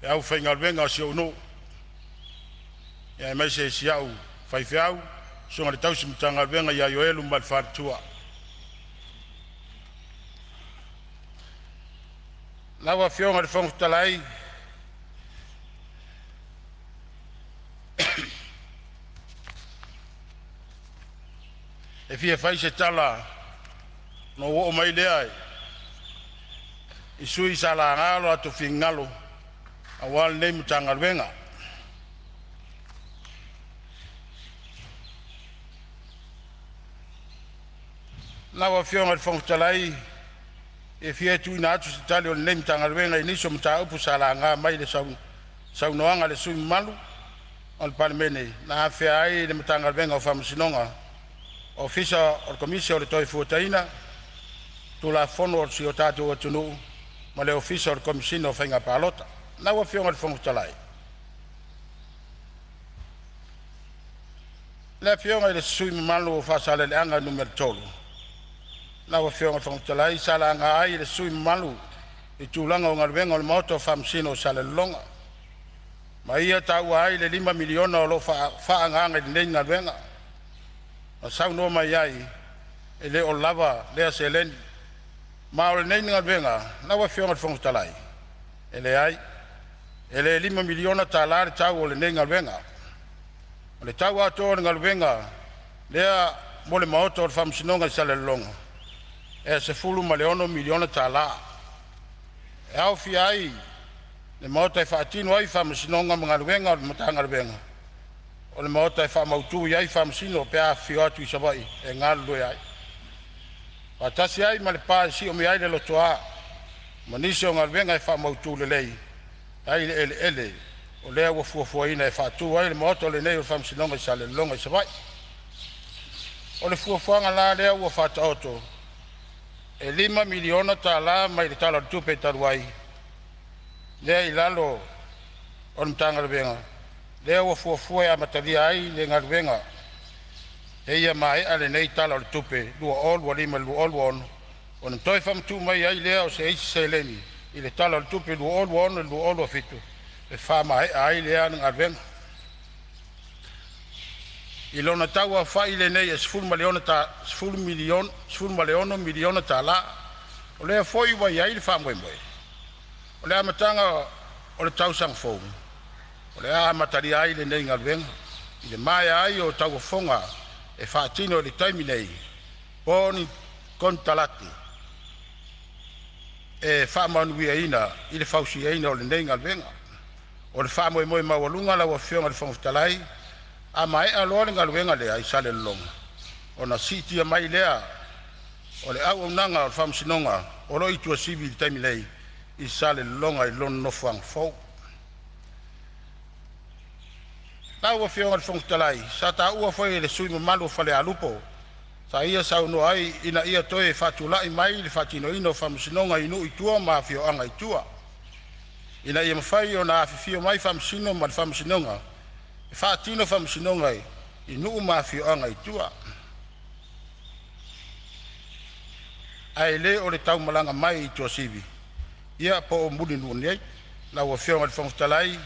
e au whainga venga si o no e mai se si au whai whiau songa le tausi mtanga venga ia yoelu mal fartua lawa fionga le whangtalai e fia whai se tala no o mai lea I sui sa la ngalo atu fingalo awal nei mtanga venga lawa fionga le whangtalai e fia tu ina atu se tali o nei mtanga venga iniso mta upu sa la ngā mai le sau noanga le sui malu al parmene na fia ai le mtanga venga o whamusinonga ofisa o komisia o le toi fuataina tu la fono o si o tatu o tunu ma le ofisa o komisina o whainga palota na wa fionga le whangtalai le fionga le sui malu o whasale le anga numero tolu na wa fionga whangtalai sala ngā ai le sui malu i tūlanga o ngarwenga o le maoto whamsino sa le longa. Ma ia tau ai le 5 miliona o lo whaanganga i nei ngarwenga. Ma sau no mai ai e le o lava lea se leni. Ma o le nei ngarwenga na wa fionga whangtalai. E le ai, e le 5 miliona ta lare tau o le nei ngarwenga. O le tau ato o le ngarwenga lea mo le maoto o le whamsinonga i sa le longa. E se fulu ma le 1 miliona ta la. E au fi ai, le maota e whaatino ai whamasinonga mga ruenga o le matanga ruenga. O le maota e whamautu i ai whamasino pe a whio atu i sawai e ngā lue ai. Watasi ai ma le pā si o mi ai le loto a, ma nisi o ngā ruenga e whamautu le lei. Ai le ele ele, o lea wa fuafua ina e whaatu ai le maota o le nei o whamasinonga i sa le longa i sawai. O le fuafuanga la lea ua whata oto, e 5 miliona ta la mai le tala tupe taruai. Lea i lalo o le mtanga ruenga. Lea ua fuafua e amatalia ai le ngā ruenga. E ia mai ale nei tala o le tupe, lua olu wa 5 lua olu ono. O le toi whamtu mai ai lea o se eisi se leni. I le tala o le tupe lua olu ono, lua olu a fitu. E wha mai ai lea ngā ruenga. I lona tau a whai le nei e 10 miliona ta la. O lea foi wa iai le whamoe moe. O lea matanga o le tau sang fōu. O lea matari ai le nei ngalwenga. I le mai ai o tau fonga e whaatino le taimi nei. Pōni kontalati. E whamanuia ina i le whausi eina o le nei ngalwenga. O le whamoe moe mawalunga la wa whionga le whangutalai. A mai a loa le ngaluenga lea i sale longa. O na siti a mai lea, o le au nanga o le whamsinonga, o roi tua sibi i taimi lei, i sale longa i lon no whang fau. Na ua whionga le whangtalai, sa ta ua whai le sui mamalu whale alupo, sa ia sau no ai ina ia toe whatulai mai le whatino ino whamsinonga inu i tua ma whioanga i tua. Ina ia mawhai o na awhiwhio mai whamsino ma le whamsinonga, e whaatino whamsinonga i nuu mawhioanga i tua. Ai le o le tau malanga mai i tua sivi. Ia po o muni nuu nei, la ua whionga le whamtalai.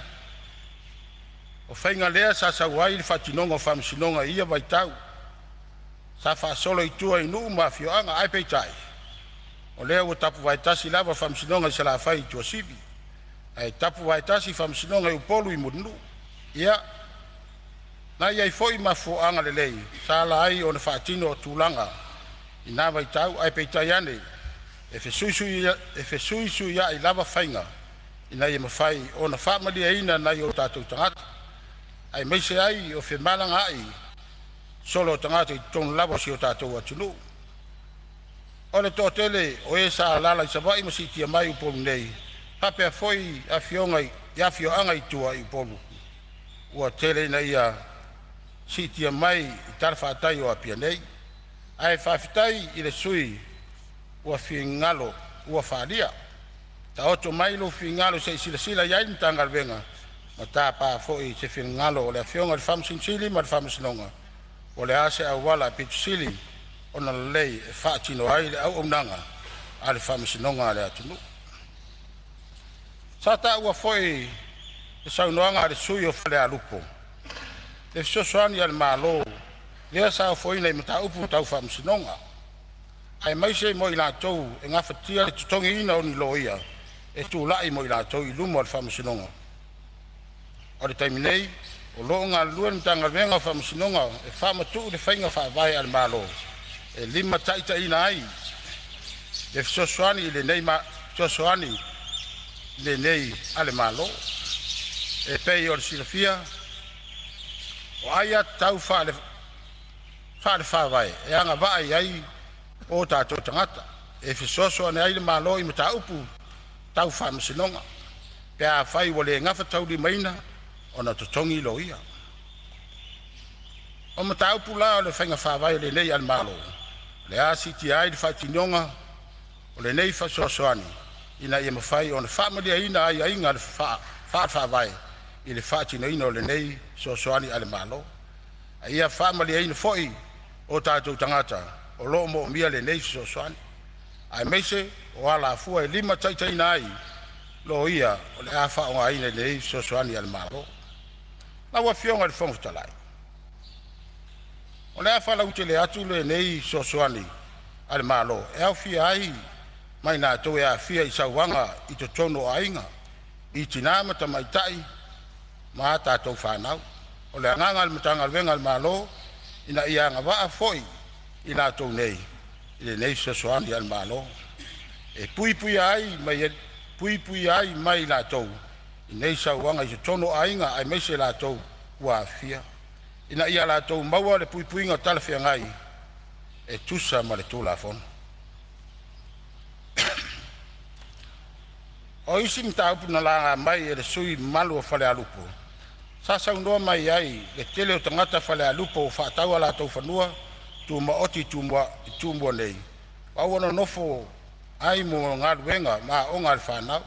O whainga lea sa sauai le whaatinonga o whamsinonga ia vai tau. Sa whaasolo i tua i nuu mawhioanga ai peitai. O lea ua tapu vai tasi lava whamsinonga i sa la whai i tua sivi. Ai tapu vai tasi whamsinonga i upolu i munu. Ia na iai foi mafuanga le lei, sa la ai o na whaatino o tūlanga, i nā vai tau, ai peitai ane, e whesuisu ia i lava whainga, i nai e mawhai o na whaamalia ina nai o tātou tangata. Ai meise ai o whemalanga ai, solo o tangata i tonu lava si o tātou atunu. O le tōtele o e sa lala i sawai masiti a mai upolu nei, hapea foi a whionga i whioanga i tua i upolu. Ua tele na ia sitia mai i tara whaatai o apia nei. Ai whawhitai i le sui ua whingalo ua whaaria. Ta oto mai lo whingalo se sila iai ni tangalwenga. Ma tā pā fōi se whingalo o le whionga le whamsinsili ma le whamsinonga. O le ase au wala pitu sili o na lei e whaatino ai le au unanga a le whamsinonga le atunu. Sa tā ua fōi e saunoanga le sui o whale alupo. Le fisosoani al malo, lea sa foi nei mata upu tau whamsinonga. Ai maise mo i lātou e ngā whatia le tutongi ina o ni loia, e tū lai mo i lātou i lumo al whamsinonga. O le taimi nei, o loo ngā luen tanga venga whamsinonga, e whamatu le whainga whaavai al malo, e 5 taita ina ai. Le fisosoani le nei fisosoani le nei ale malo, e pei o le silafia, o aia tau whaale whaavai, e anga vai ai o tātou tangata. E whisoso ane aile malo i mata upu tau whamsinonga. Pea whai wale ngawha tau di maina o na totongi lo ia. O mata upu la o le whainga whaavai le nei al malo. Le asiti ai le whaitinonga o le nei whisoso ane. Ina ia mawhai o na whaamalia ina ai ainga le whaavai. I le whaatino ina o le nei sosoani ale malo. A ia whaamalia ina foi o tātou tangata o lo mo mia le nei so soani ai meise o ala fu e lima tai nai lo ia o le afa o ai nei so soani al malo la wa fionga le fonga talai o le afa la utele atu le nei so soani al malo e au fi ai mai na to ya fi i sawanga i to tono ainga i tina mata mai tai ma ta to fa na o le nganga al matanga venga al malo ina ia nga va foi ina to nei ile nei so soani al malo e pui ai mai la to nei sawanga i to tono ainga ai mese la to wa fia ina ia la to maua le pui nga tala fia ngai e tusa ma le tula fon o isi mta na la mai e le sui malu fale alupo sa no mai ai le tele o tangata fale alupo fa tawa la to fanua tu ma oti tumbo nei wa wona nofo ai mo ngal wenga ma o ngal fana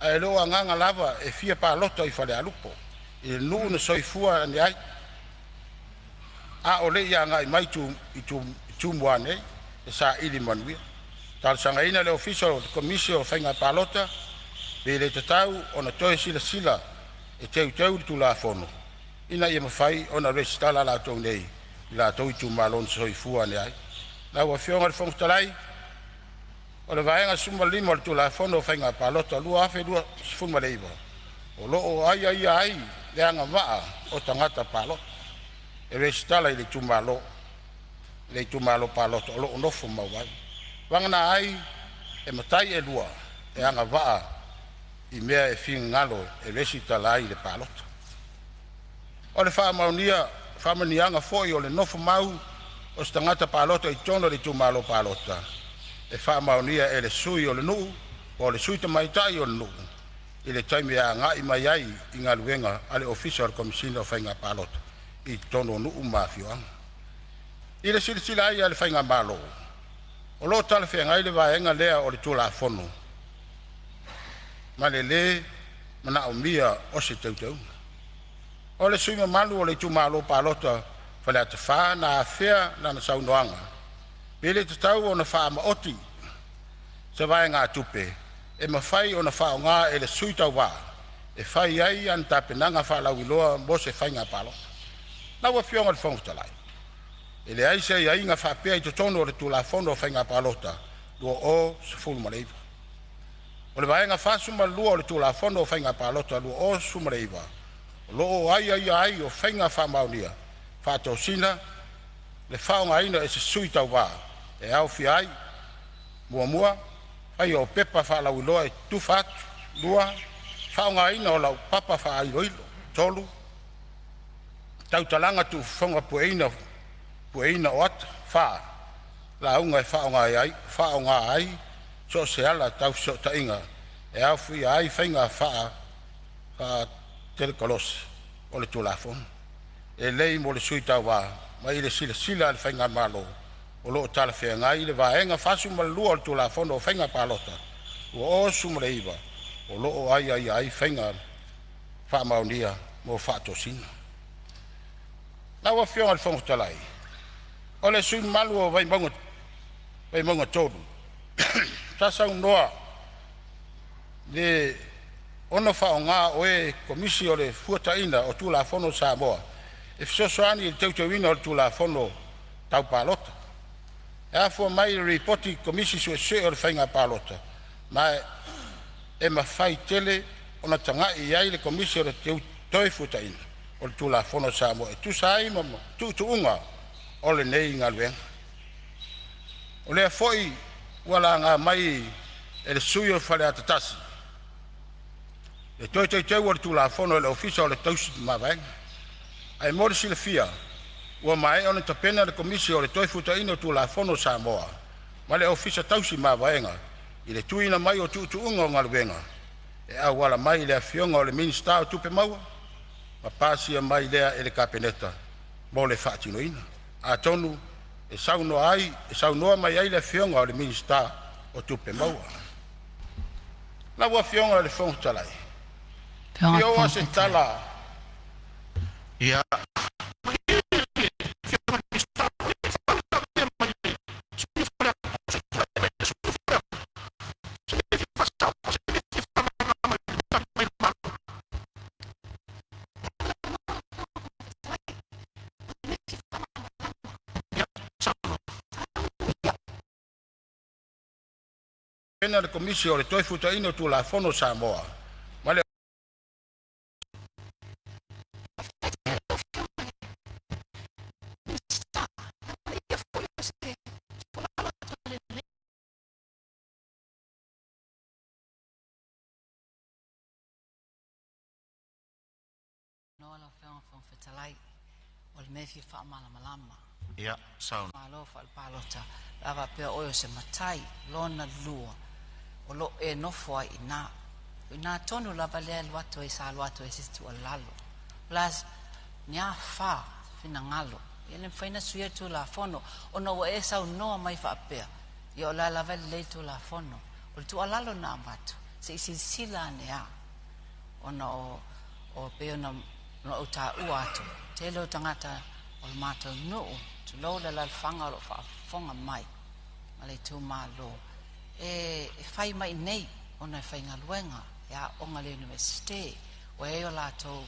ai lo nganga lava e fia pa lotto i fale alupo e nu no soifua ni ai a ole ia ngai mai tu moane e sa ili manui tal sanga ina le official commission fainga palota be le tatau ona toe sila e teu tu la fono ina ia mafai ona restala la to nei la to tu malon soifua ni ai la wa fionga fong talai ona vaenga suma lima tu la fono fainga palota lua afe lua fuma leiva o lo ai le anga va o tangata palota e restala ile tu malo palota o lo no fuma vai wangana ai e matai e lua e anga va i mea e fin ngalo e restala ai le palota o le fa manianga foi o le nofo mau o stangata palota i tono le tu malo palota e fa maunia e le sui o le nu o le sui te mai tai o le nu i le taimi a ngai mai ai i ngā luenga ale official commission o whainga palota i tono nu mafioanga i le sila ai ale whainga malo o lo tala whenga i le vaenga lea o le tula fono ma le mana o mia o se teuteu o le sui malu o le tu malo palota whale ata wha na whea na na saunoanga pele te tau o na wha ma oti se vai ngā tupe e ma whai o na wha o ngā e le sui tau wā e whai ai an ta penanga wha lau iloa mo se whai ngā palo na wa fionga le whongu talai e le ai se ai ngā wha pia i to tono o le tula fono o whai ngā palota lua o se fulu maleiva o le vai ngā wha suma lua o le tula fono o whai ngā palota lua o suma leiva lo o ai o whai ngā wha maunia wha to sina le whaonga ina e se sui tau wā e au fi ai mua ai o pepa wha lau iloa e tufat lua whaonga ina o lau papa wha ai loilo tolu tau talanga tu whonga pueina o ata wha la unga e whaonga ai so se ala tau so ta inga e au fi ai whainga wha telekolos o le tulafon e lei mo le sui tau wā mai le sila le whainga malo o lo tala whenga i le vaenga whasu malua o tula fono o whainga palota o sumreiva o lo ai whainga whamaunia mo whaatosina lawa whionga le whongu talai o le sui malu o vai maunga tolu sasau noa le ono whaonga o e komisi o le fuataina o tula fono Samoa e fisosoani il teuteuina o le tula fono tau palota e afua mai le reporti komisi se o le whainga palota ma e mawhai tele ona tangai ai le komisi o le toi fuataina o le tula fono Samoa e tusai mama tuunga o le nei ngā luenga o lea foi wala ngā mai e le sui o whale atatasi e toi o le tula fono le ofisa o le tausi mawaenga ai mori sila fia ua mai ona tapena le komisi o le toi fuataina o tula fono Samoa ma le ofisa tausi mawaenga i le tuina mai o tuunga o ngā luenga e au wala mai le afionga o le minista o tupe maua ma pasia mai lea e le kapeneta mo le whaatinoina a tonu e saunoa mai ai le afionga o le minista o tupe maua la ua afionga le whongu talai fioa se tala ia Pena le komisi o le toi futa ino tu la fono Samoa. Male no la fong fetalai ol mefi fa malama ia sauna malo fa palota lava pe o se matai lona lua o lo e no foi ina tonu lava le luato e sa luato e situ lalo plus nya fa fina ngalo ele faina suia tu la fono o no e sa no mai fa pe yo la lava le tu la fono o tu lalo na batu se sila ne a ono o pe no o ta uato te lo tangata o mato no tu lo la fanga lo fa fonga mai male tu malo e fai mai nei ona fai ngaluenga ya onga le university o e o la to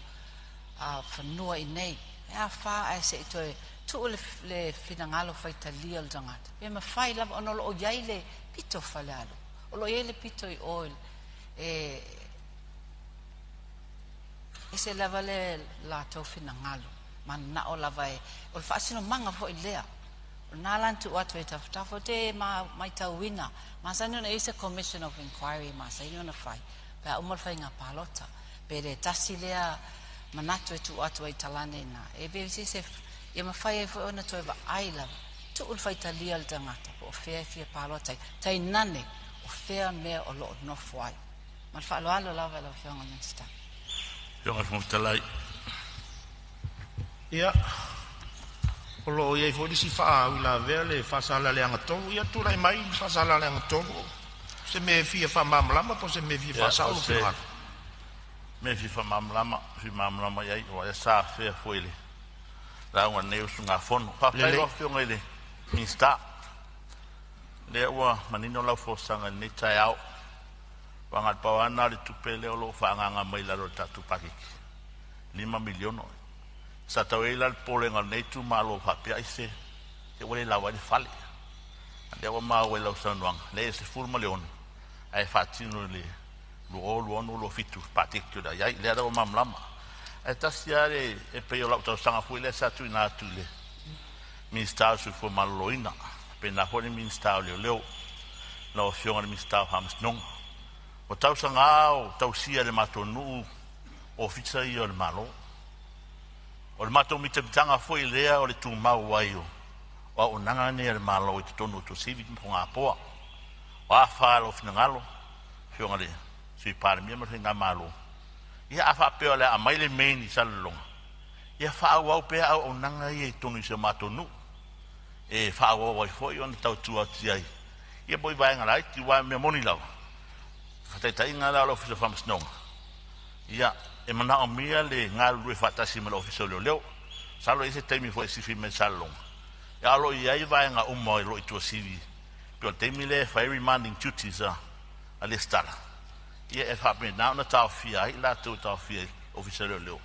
a fanua i nei ya fa ai se to tu le finangalo fai talia le tangata e ma fai la ono lo yaile pito falalo o lo yaile pito i oil ese lava le la to fina ngalo man na o lava o fasino manga fo ilea o nalan tu watu tafo te mai ta wina ma sano na ese commission of inquiry ma sano na fai pa umol fai nga palota pere tasilea manato tu watu italane na e be se e ma fai fo ona to ba aila tu ul fai talia al tangata o fe palota tai nane o fe me o lo no foi ma fa lo lava lo fianga nsta Jonga fumtalai. Ia. Olo ia fo disi fa ula vele fa sala le anga tolu ia tu lai mai fa sala le anga tolu. Se me fia fa mamlama po se me fia fa sala fa. Me fia fa mamlama ia o ia sa fe foile. La nga neu sunga fono. Pa pe lo fiong ele. Minsta. Le wa manino la fo sanga ni tai au. Wangat pawana le tupele o lo whaanganga mai laro tatu pakiki 5 miliono sa tau e lal pole ngal neitu malo whapea ise e wale lawa ni fale ande wa maa wela usanuang le se fulma leon ai whatino le luonu lo fitu pakiki da yai le ada wa mamlama e tasiare e peo lau tau sanga fuile sa tu ina atu le minstau su fu maloina pe na honi minstau leo na o fionga ni minstau hamas nonga o tau sangao, tau sia le matonu o fitsa i o le malo. O le mato mitamtanga foi lea o le tu mau waio. O unanga ne le malo i te tonu to sivi mponga apoa. O a whaalo finangalo, fionga le, sui pare mia mara hinga malo. Ia a wha peo le a maile meini salalonga. Ia wha au pea au unanga i e tonu i se matonu. E wha au wai foi o na tau tua tiai. Ia boi vaenga lai, ti wai mea moni lau. Fatai ngā la ofisa whamasnonga. Ia, e mana o mia le ngā lue whatasi ma la ofisa leo. Salo e se teimi fo e sifi me salonga. Ia alo i ai vai ngā umo e lo i tua sivi. Pio teimi le whai remanding duties a le stara. Ia e whape nao na tau fia, i la tau tau fia ofisa leo.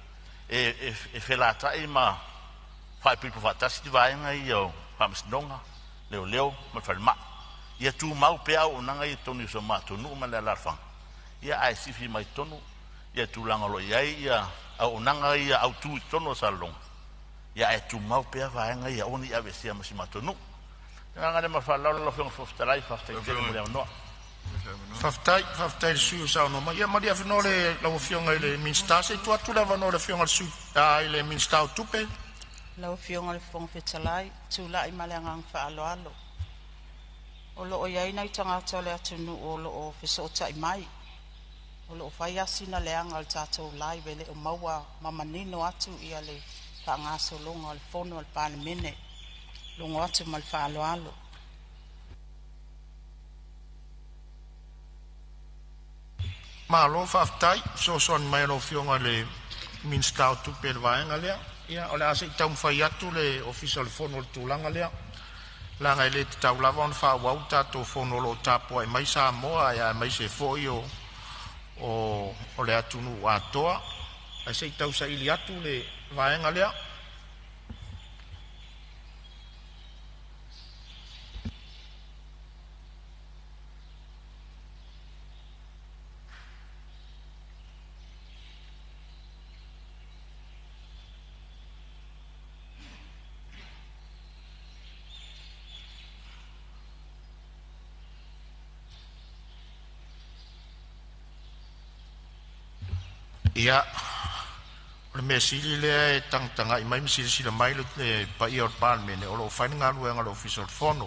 E whelata e ma whai pipo whatasi di vai ngā i au whamasnonga. Leo, ma whalma. Ia tu mau pea o nanga i tonu so matonu ma le larfang. Ia ai sifi mai tonu, ia tu langalo iai ia au nanga ia au tu tonu salong. Ia ai tu mau pea vaenga ia oni ave sia masi matonu. Nga de ma fa lo fiong foftalai faftai te mo le no. Faftai su sa no ma ia ma dia fino le lo fiong le minsta se tu atu la vano le fiong su ai le minsta tupe. lo fiong al fong fetalai tu la i malangang fa alo o lo ia ina tanga tole atunu o lo fiso tai mai o lo fai asina le anga al tato lai vele o maua mamanino atu ia le tanga so longa al fono al palemene longa atu mal fa alo ma lo faftai so son mai lo fionga le minstau tu per vaenga le ia o le ase tau fai atu le official fono tulanga le la ngai le tau lava on fa wauta to fono lo tapo ai mai Sāmoa ia mai se foi o le atunu atoa ai se tau sa ili atu le vaenga le Ia, o le mea sili lea e tanga i mai misili sila mai le pa i o parmene, o lo whaini ngā luenga lo official fono,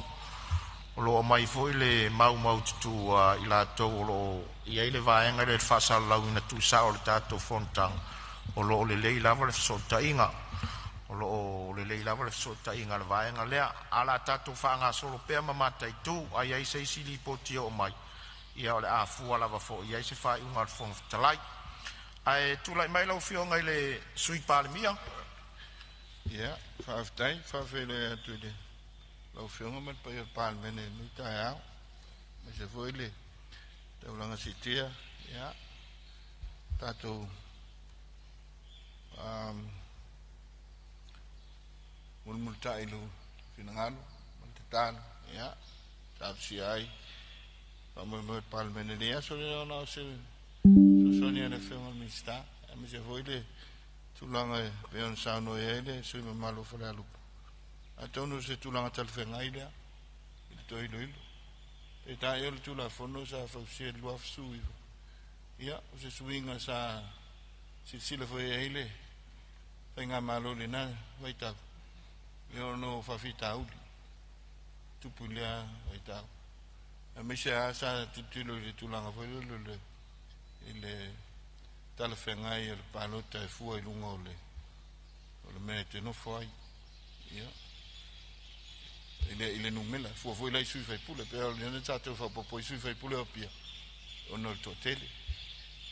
o lo mai fo i le mau tutu i la tau, o lo i ai le vaenga le whasala lau ina tu sa o le tātou fontang, o lo le lei lava le sota inga, o lo le lei lava le sota inga le vaenga lea, ala tātou whaanga solo pea mamata i tu, ai ai se sili poti o mai, ia o le a fua lava fo, i ai se whai unga le fono talai, ai tu lai mai lau fionga i le sui palemia. Ia, whaaftai, whaafele atu le lau fionga man pa i o palemene nui tae au, ma se foi le taulanga sitia, ia, tātou multa ilu finangalo, maltatalo, ia, tāpsi ai, whamoe palemene nia, so le ona o se sonia le fionga mista, ma se foi le tulanga e peon sauno e ele, sui mamalo fale alupa. A tonu se tulanga talwhenga ilea, i to ilo ilo. E ta eo le tula fono sa fausia lua fsui. Ia, o se suinga sa sila foi e ele, whainga malo le na, waitau. Eo no whawhita auli, tupu lea waitau. A mese a sa titilo le tulanga foi le ile tala whengai e palota e fua i lunga o le mea te no fai ia ile numela fua foi lai sui fai pule pe o le tātou whapopo i sui fai pule o pia o no to tele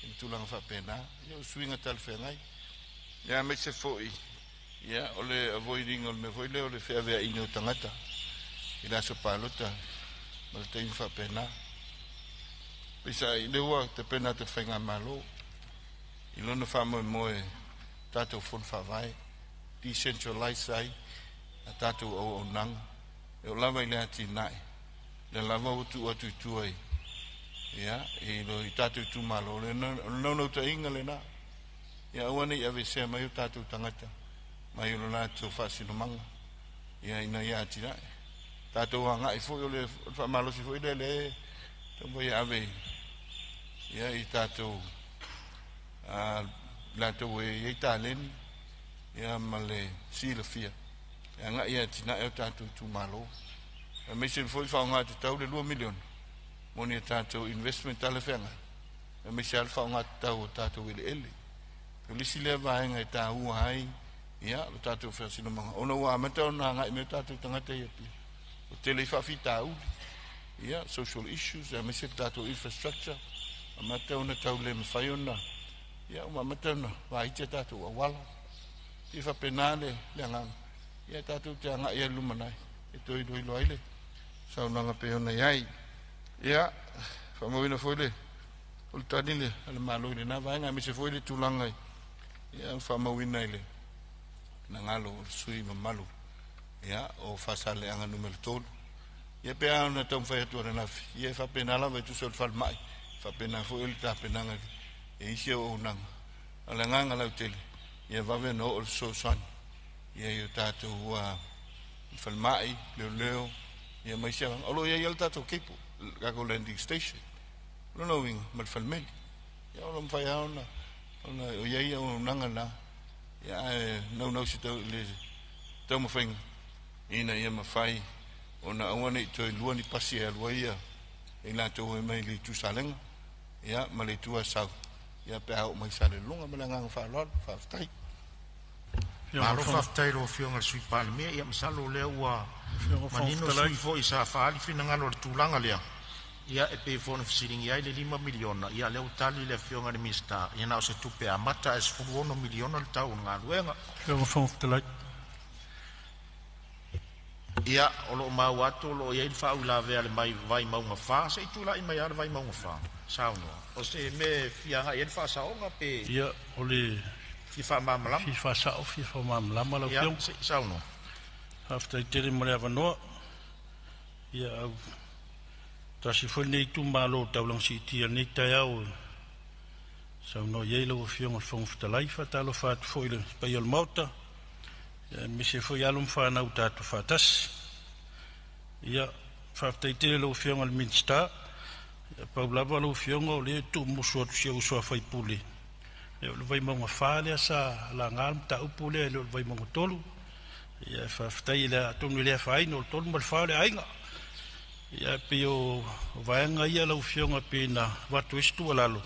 i tulanga whapena ia o suinga tala whengai ia me se foi ia o le avoiding o le me foi le o le whea ino o tangata i laso palota ma le tein whapena pisa i le ua te pena te whenga malo i lona whamoe moe tātou fon whawai decentralize ai a tātou au nang e o lava i lea ti nai le lava utu atu tuai ia i lo i tātou tu malo le nau ta inga le na ia awane i ave sea mai o tātou tangata mai o lona tō whasino manga ia ina ia ti nai tātou hanga i fo i le whamalo si fo i le tambo i ave ia i tātou tātou e i tāleni ia ma le sila fia ia nga ia tina e o tātou tu malo e me se foi whaonga te tau le 2 milion moni e tātou investment tala whenga e me se al whaonga te tau o tātou ele ele e lisi lea vahenga e tā ua hai ia o tātou whasino manga ona ua amata o nga ngai me o tātou tangata ia pia o tele i whawhi tā uli ia social issues e me se tātou infrastructure amata ona tau le mawhai ona ia uma matana wa ite tatu wala i fa penale le ngang ia tatu te nga ia lumanai e toi doi loile sa una nga pe ona yai ia fa mo ina foi le o tani le al malo le na va nga mi se foi le tulanga ia fa mo ina ile na ngalo sui mamalo ia o fa sale anga numero tol ia pe ana tom fa tu na ia fa penala va tu sol fal mai fa pena foi le ta penanga e isi o nang ala nganga lau tele ia vave no o so san ia yo tato wa falmai leo ia mai sia alo ia il tato kepo gago landing station no knowing mal falmel ia o fai ona o ia o nanga na ia no si to le to mo fing ina ia ma fai ona awane to luani pasi alwa ia ina to mai li tu saleng ia male tu sa ia pe au mai sale longa malanga fa lor fa tai Maro whaftai lo whionga sui pāle mea, ia masalo lea ua manino sui fo i sa whaali whinangalo le tūlanga lea. Ia e pe whona whasiringi ai le 5 miliona, ia leo tali le whionga le mista, ia nao se tupe a mata e 10 miliona le tau ngā luenga. Whionga whaftalai. Ia, o lo mau atu, o lo ia il whau la vea le mai vai maunga wha, se i tūla i mai ale vai maunga wha, saunoa. O se me whianga i el wha saonga pe... Ia, o le... Fifa mamlam. Fifa sao, fifa mamlam ala ia fiong. Ia, sauno. Hafta i tere mo le avanoa. Ia au. Tasi foi nei tu malo taulang si tia nei tai au. Sauno iei lau fiong al fong ftalai fa talo fa foi le pai al mauta. Ia mi se foi alum fa nau tatu fatas. Ia hafta i tere lau fiong al minsta. Ia paulava lau fiong o le tu musuatu sia usua fai puli. e o le vai monga whālea sa la ngāl mta upu le le vai monga tolu ia whaftai le atonu le whaino le tolu ma le whālea ainga ia pe o vaenga ia lau fionga pe na watu istu alalo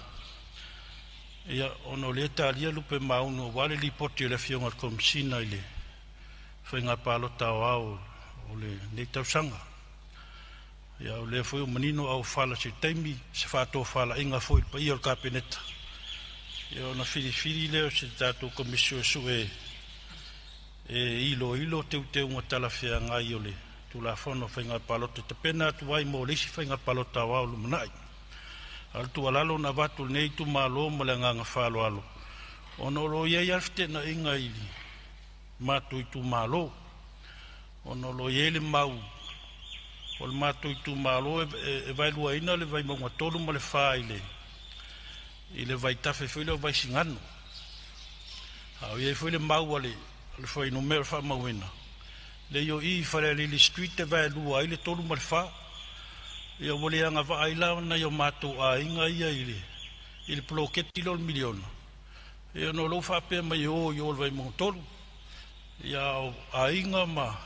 ia ono le talia lupe mauno wale li poti le fionga komsina ile whainga palota o au o le neitausanga ia o le foi o manino au fala se taimi se fato fala inga foi pa ia o kapeneta ia ona fili leo se tato komisio sue ilo te unga talafia ngai o le tu la fono whainga palota te pena tu wai mo lisi whainga palota wau lumanai al tu alalo na watu nei tu malo mo le nganga whalo alo ono lo ia iafte na inga ili matu i tu malo ono lo iele mau o le matu i tu malo e vai lua ina le vai maunga tolu mo le wha i le vai tafe fwile o vai singano au iei fwile mau ale le fwai numero wha mauina le yo i whare li street e vai lua i le tolu mo le wha ia wale anga wa aila na yo matu a inga ia i le ploketi lo miliona ia no lo wha pe mai o le vai maunga tolu ia a inga ma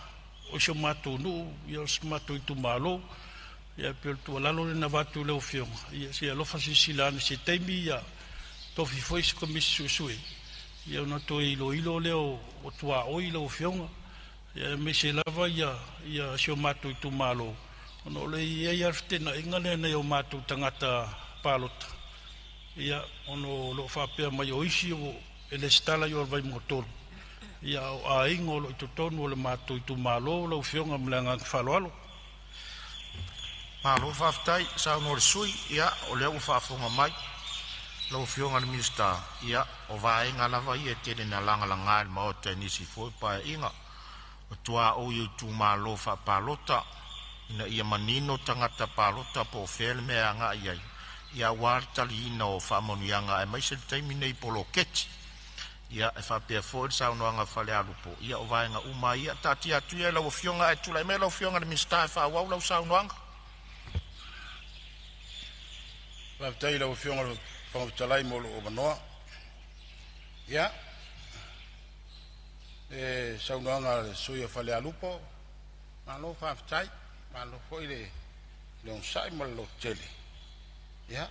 o se matu nu ia se matu i tu malo ia pe tu lalo le na watu le ofionga ia se alofa si silane se teimi ia tofi foi se komisio sue ia no to ilo le o tua o ilo ofionga ia me se lava ia se matu i tu malo ono le ia fte na inga le na o matu tangata palota ia ono lo fa pe mai o isi o ele stala yo vai motor ia a ingo lo to tonu le matu i tu malo lo ofionga mlanga faloalo Malo whaftai, sa no le sui, ia, o leo whaafonga mai, lau fionga le minista, ia, o vaenga lava ia tere na langa il maota nisi foi pa inga, o tua o iu tu malo whapalota, ina ia manino tangata palota po fele mea anga iai, ia wartali ina o whamonianga e maise le taimi nei polo keti, ia e whapea foi sa no anga whale alupo, ia o vaenga uma ia, tati atu ia lau fionga e tula e mea lau fionga le minista e whawau lau sa no anga. Whaftai lau fionga whangaptalai molo o manoa. Ia. E saunoanga suia whale alupo. Malo whaftai. Malo hoi le leon sai mal lo tele. Ia.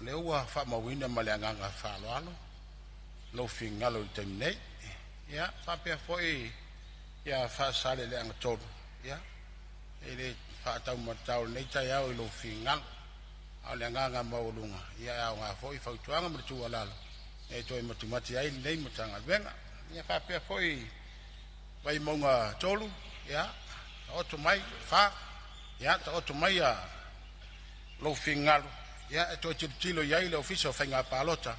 Le ua whamawina maleanganga whaloalo. Lo fingalo i taiminei. Ia. Whapea hoi ia whasale le angatoro. Ia. E le whaatau matau nei tai au i lo fingalo. Au le nganga maulunga ia au nga foi fautuanga mo tu alalo e toi matumati ai nei matanga venga ia fa pe foi vai monga tolu ia oto mai fa ia to oto mai a lo fingalo ia e toi tilo ia le officio fenga palota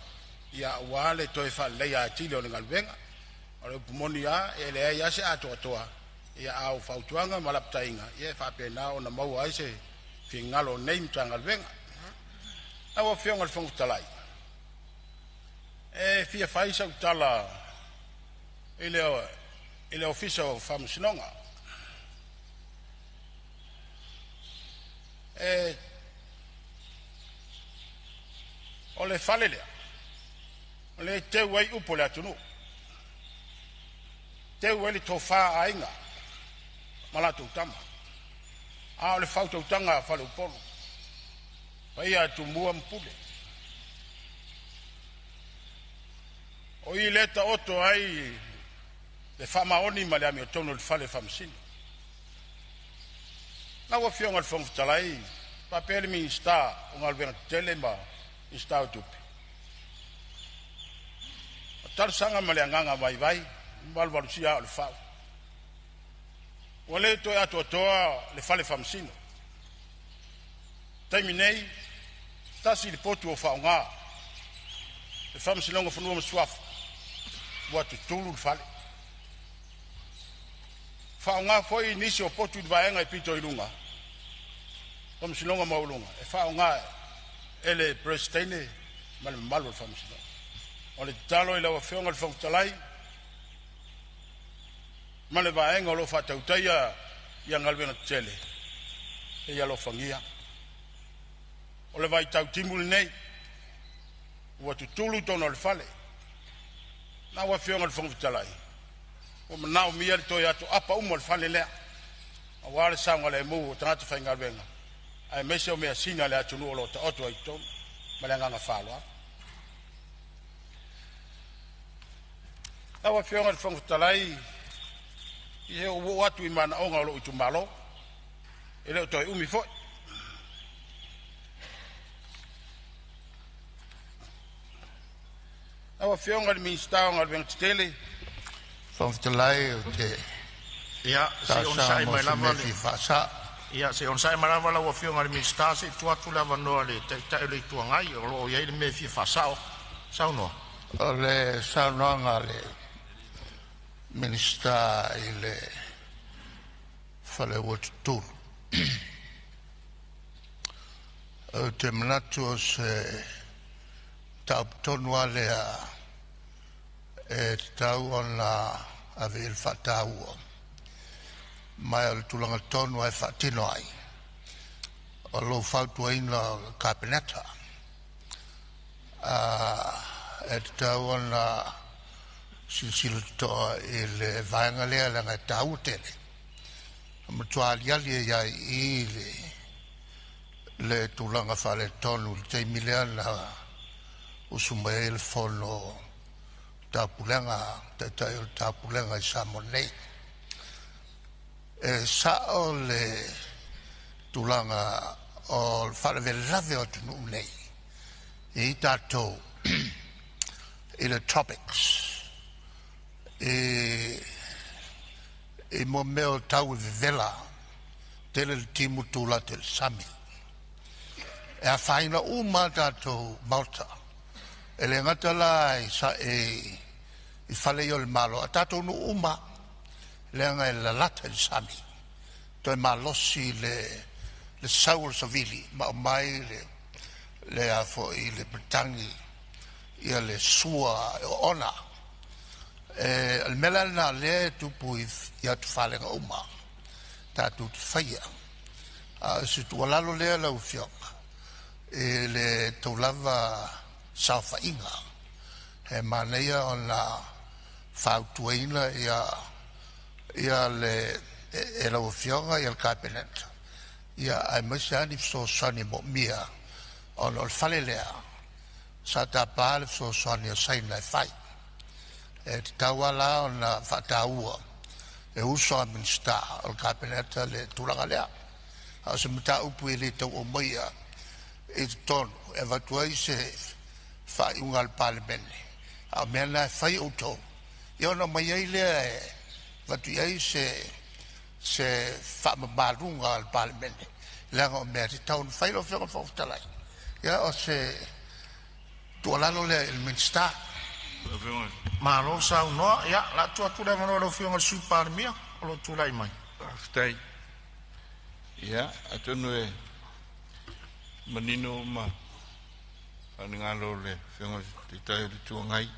ia wale toi fa le ia tilo le venga o pumoni ia e le ia se ato toa ia au fautuanga malaptainga ia fa pe na ona mau ai se fingalo nei matanga venga Awa fionga le fongu talai. E fia faisa utala ile officio famsinonga. E ole falelea. Ole te wai upo le atunu. Te wai le tofa ainga. Malatu utama. A ole fauta utanga fale upolo. Ia tumbua mpule. O i leta oto ai le whamaoni ma le ami o tono le whale whamsini. Na wa fionga le whamfutalai, pa pere mi insta o ngalwenga tele ma insta o tupi. O tarsanga ma le anganga vai, mbalwalusia o le whau. O le toi ato toa le whale whamsini. Taiminei, tasi le potu o whaonga. E whamsilonga whanua masuafu. Watu tulu le whale. Whaonga foi nisi o potu i vaenga i pito i lunga. Whamsilonga maulunga. E whaonga ele presteine ma le malu le whamsilonga. O le talo i lawa whionga le whamtalai. Ma le vaenga o lo whatautaia i angalwena tele. E ia lo whangia. O le vai tau timul nei. ua tutulu tonu le fale na ua fionga le fongitalai o manao mia le toi atu apa umo le fale lea a wale saunga le mu o tangata whainga venga ai mese o mea singa le atu nuolo ta otu ai tonu ma le nganga whaloa na ua fionga le fongitalai i he o atu i mana onga o lo itu malo e leo toi umi foi awa fionga le minstao ngal veng tele Fongitalai o te Ia, se on sai mai lava le fasa. Ia, se on sai mai lava la fionga le minsta se tuatu lava noa le te le tuangai o lo ia le me fi fasao sauno O le saunoanga le minista i le fale watu o te manatu o se tau tonua lea e tau ona ave il fatau mai o tulanga tonu ai fatino ai o lo fautu ina kabineta e tau ona silsilto il vaenga lea langa tau tele mtuali ali ya ile le tulanga fale tonu te miliana usumai il fono tapulenga tapulenga Sāmoan e sao le tulanga o fale velave o tunu nei e tato ile tropics e mo meo tau vela tele il timu tula tel sami e a faina uma tato Malta e le ngatala i fale yo il malo a tato nu uma le anga la lata il sami to e malosi le saul savili ma mai le afo i le britangi ia le sua ona il melana le tupu ia tu fale nga uma tatu tu faia si tu alalo le la ufionga e le taulava saufa inga he maneia ona fautuina ia le e la ufionga ia il cabinet ia ai masani so sani mo mia on il fale lea sa tapal so sani sai na fai e tawala ona fataua e uso a minsta il cabinet le tulanga lea a se mta upu le to o moia e ton e vatuai se fai un al parlamento a mena fai auto io no mai le vatuai se fa malunga al parlamento la go me town fai lo fo talai ya o se tu la lo le il minsta ma lo sau no ia la tu le mano lo fionga su parmia o lo tu lai mai stai ia atonu e manino ma aningalo le fionga te tai tu ngai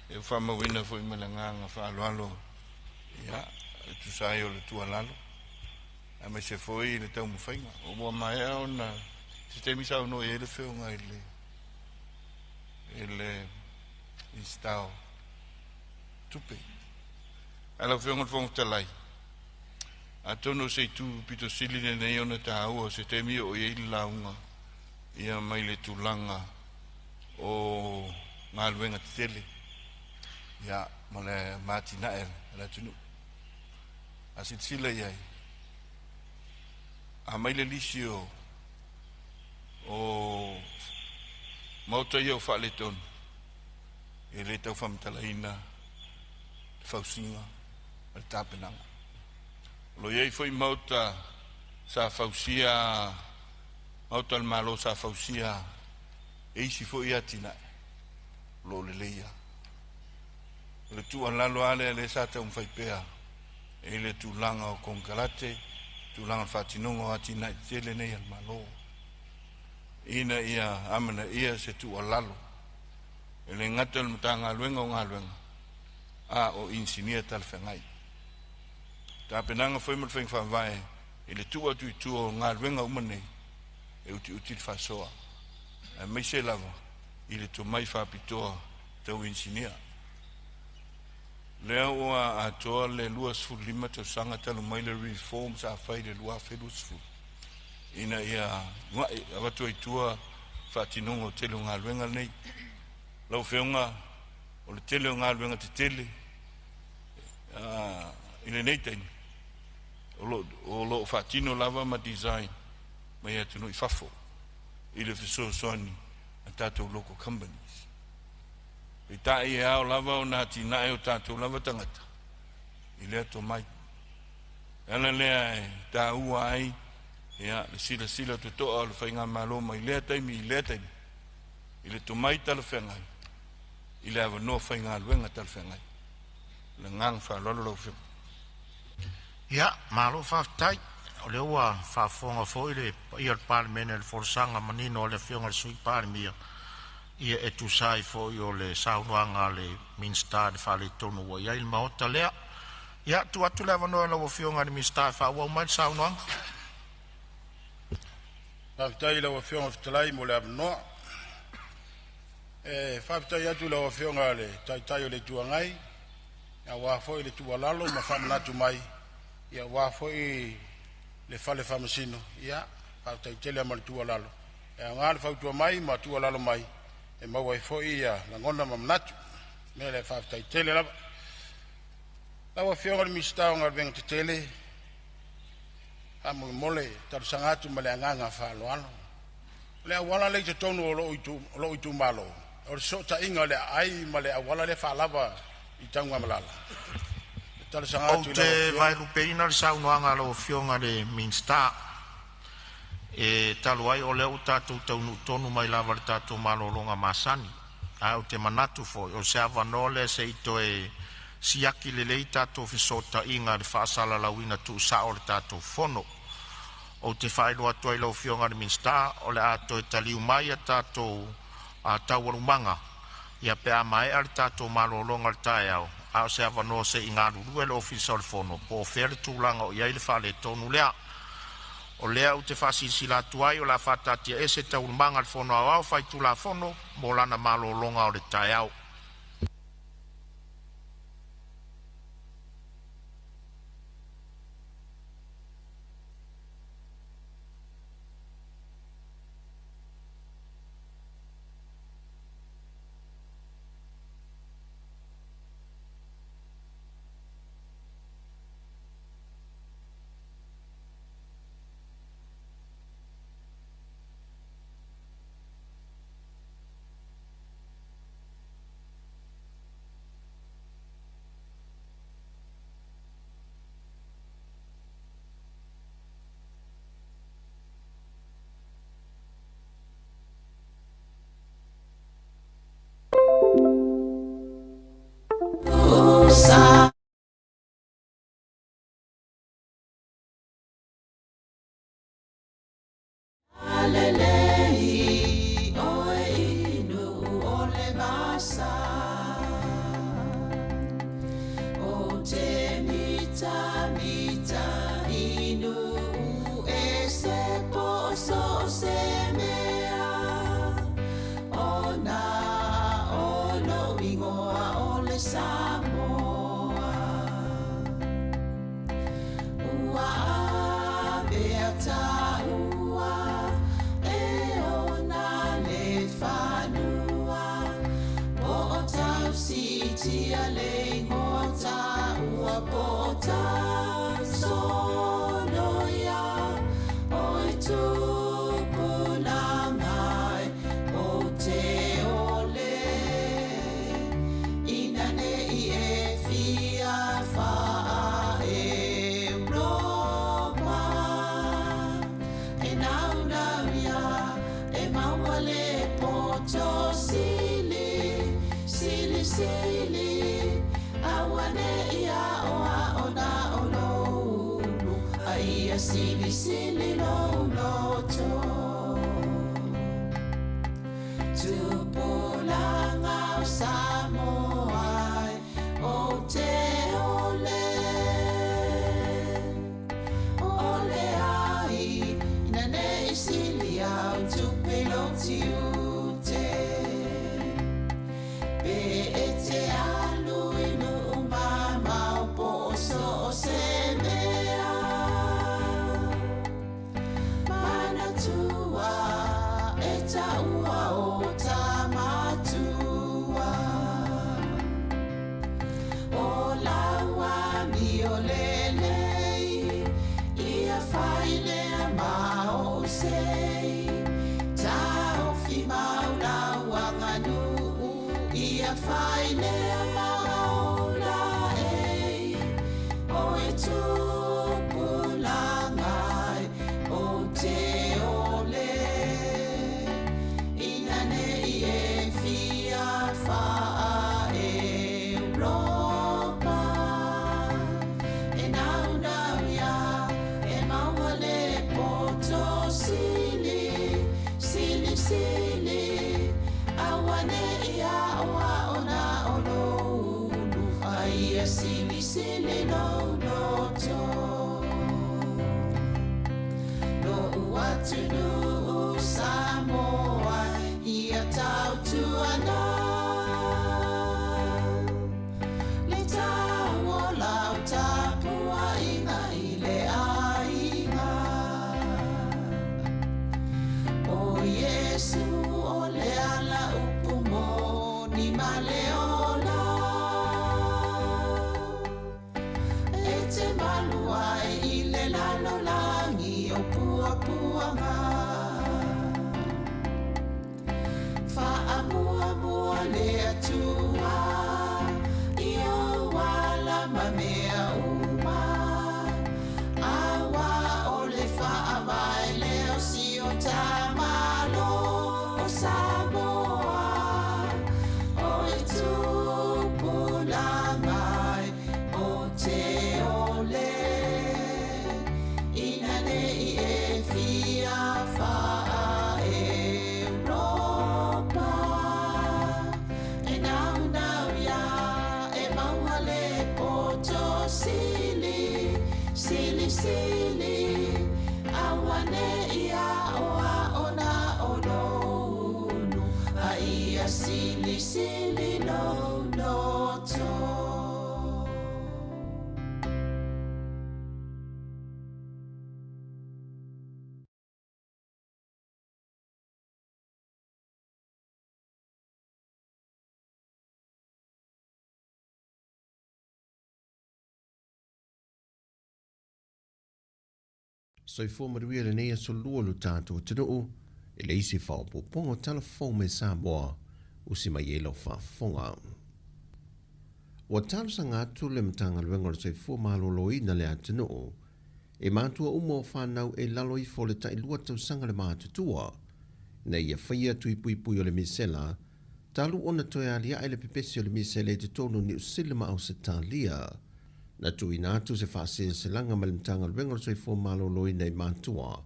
e fa ma wina foi malanga fa lo ia tu sai o le tu alalo a me se foi le tau mo fainga o mo mai ona sistemi sa no e le fionga ele istao tupe ala fionga fong talai atono se tu pito siline nei ona ta o se temi o e launga ia mai le tulanga o malwenga tele ia mole matina la tunu asit sila ia a mai le lisio o mauta ia fa le ton e le tau famtalaina fausinga al tapenanga lo ia foi mauta sa fausia mauta al malo sa fausia e si foi atina lo le leia le tu alalo ale le sa te un fai pea e le tu langa o konkalate tu langa fatinongo atina tele nei al malo ina ia amana ia se tu alalo e le ngata le mutanga luenga o ngaluenga a o insinia tal fengai ta penanga foi mo feng fa vai e le tu atu tu o ngaluenga o mane e uti fa soa e me se lava I le tomai whapitoa tau insinia. Lea ua atoa le 25 tausanga talo mai le reforms a whai le lua whedusfu. Ina ia awatu itua whatinongo tele ngā luenga nei. Lau whiunga o le tele ngā luenga te tele. Ile nei taini. O lo whatino lava ma design. Mai atunu I whafo. Ile whiso soani a tātou local companies. I tae e ao lava o nā tinae o tātou lava tangata. I lea to mai. Ala lea e tā ua ai. Ia, le sila to toa le whainga malo mai lea taimi I lea taimi. I le to mai tala whengai. I le awa noa whainga luenga tala whengai. Le ngang whalolo lau whenga. Ia, malo whaftai. O le ua whafonga fo I le ia le parlemene le forsanga manino o le whionga le sui parlemia. Ia e tu sai fo I o le saunoanga le minsta de whale tonu wa ia il maota lea. Ia, tu atu lewa noa la o whionga le minsta wha ua umai saunoanga. Whaftai la o whionga fitalai mo le avanoa. Whaftai atu la o whionga le taitai o le tuangai. Ia wafo I le tualalo ma whamanatu mai. Ia wafo I le fale whamasino. Ia, whaftai tele ama le tualalo. Ia ngā le whautua mai ma tualalo mai. E maua I fo ia la ngona mamnatu me le whaftai tele lava. Lawa whionga le mistao ngā venga te tele amu mole taru sangatu ma le anganga whaaloano. Le awala le te tonu o lo itu malo. O le sota inga le ai ma le awala le whaalava I taunga malala. Taru sangatu o te vai rupeina le saunoanga lo whionga le minsta. E talo ai o leo tātou tonu mai lava le tātou malolonga masani. Au te manatu fo, o se avanole se ito e siaki le lei tātou fisota inga le whaasala lauina tu sa o le tātou fono. O te whaelo atua I lau whionga le minsta, o le ato e taliu mai a tātou tauarumanga. Ia pe a mai a le tātou malolonga le tae au. Au se avanole se inga rurue le ofisa o le fono. Po fere tūlanga o iai le whale tonu lea. O lea u te whasisi la tuai o la whatatia e se taurumanga le fono au whai tu la fono mo lana malo longa o le tai au. Samoa, ua aberta ua e ona le whanua, po o tau sitia le ngota ua po o tau sonoia, oi tupuna mai o te ole. Sili, awane ia oa ona ono aia sili lo loto tupulanga o Samoa o te ole ai ina nei sili au tupelo tiute sei tau fi mauna wanganu ia fai lea mauna o e tupulangai o te ole ina nei e fia faa Europa e nau ia e maua le poto sili awane ia oa ona ono unu aia sili no to no uatunu Sāmoa ia tau tuana le tau o lau tapua inga i le ainga o Yesu o le ala upumo ni maleona e te maluai i le lalo langi o pua puanga mua le atua i o wala mamea uma awa o le whaamai leo si o tamalo o Samoa o e tupulangai o te ole ina nei e fia wha sili awane ia oa ona ononu a ia sili no to Soifua maruia le nei so lua lu tātou tunuu, e le isi whaopopongo telefon me Sāmoa, usi mai e lau whaafonga. Ua tālu sa ngātu le mtanga luenga le soifua maloloi na le atunuu, e mātua umo whanau e laloi fo le tai lua tau sanga le mātutua, na ia whaia tui pui pui o le misela, talu ona toi alia e le pepesi o le misela e te tonu ni usilima au se tālia, na tui nātu se whaasea se langa malimtanga luenga o soifua maloloi nei mātua,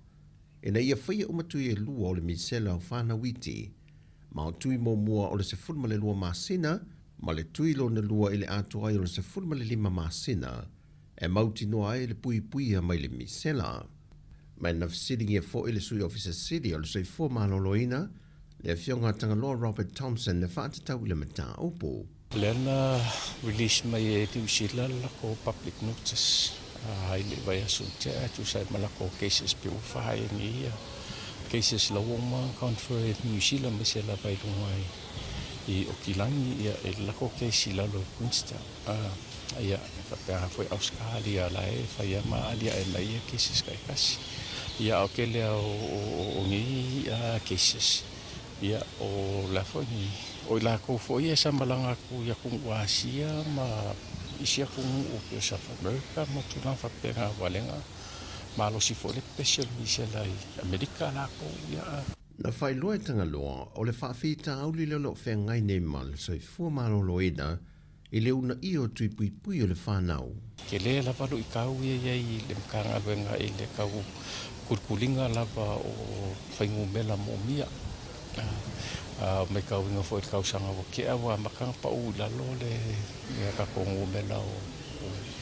e na ia whaia umatui e lua o le misela o whana witi, ma o tui mō mua o le se fulma le lua māsina, ma le tui lo na lua i le atu ai o le se fulma le lima māsina, e mauti noa ai le pui pui a mai le misela. Mai na fisiringi e fo i le sui officer city o le soifua maloloina, le fionga tangaloa Robert Thompson le whaatatau le mata upo. Lena release mai e tiusila lako public notice ai le vai asuntia tu sai malako cases pe ufai ni cases la woma confer New Zealand me se la vai dungai i okilangi ia e lako case la lo kunsta ia pa foi Australia la e fai ma alia e mai cases kai kas ia okele o ni cases ia o la foi o la ko foi esa malanga ku ya ku wasia ma isia ku o ke sa America mo tu na fa pega walenga ma lo si foi le special isia lai America la ko ya na fai loe tanga loa o le whaafita au li lelo whengai nei mal soifua maloloina i le una i o tui pui pui o le whanau. Ke le lava lo i kau ia i le mkanga luenga i le kau kurkulinga lava o whaingu mela mo mia. Mai kau inga fo i kau sanga o ke awa makanga pa u lalo le ka kongu mela o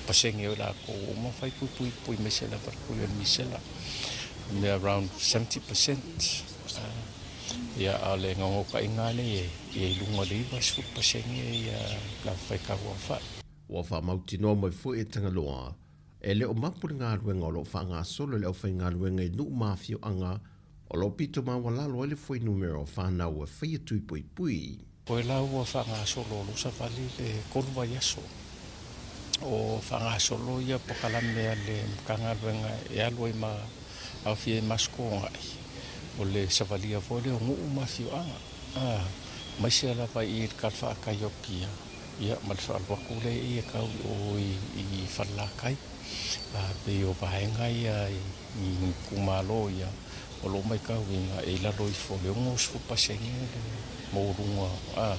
pasenge o la ko o ma whai pui pui pui mesela parkuli o misela. Me around 70%. Ia ale ngongo ka ingane e lunga liwa su pasenge ia la fai ka wa Wa fa mauti no mai fu e tanga loa. E le o mapuri ngā ruenga o lo fa ngā solo le o fai ngā ruenga i nu mafio anga o lo pito ma wala lo ele foi numero fa na o fai tui pui pui. Poe la ua fa ngā solo lo sa vali le kolua yaso. O fa ngā solo ia pokalame le mkanga ruenga e aloi ma au fie masko ngai o le savalia fo le ngu mafioanga mai se la vai I kalfa kayokia ia malfa wakule I kau o I falakai pe o vaenga ia I kumalo ia o lo mai kau inga e la roi fo le ngos fu pasenge mo runga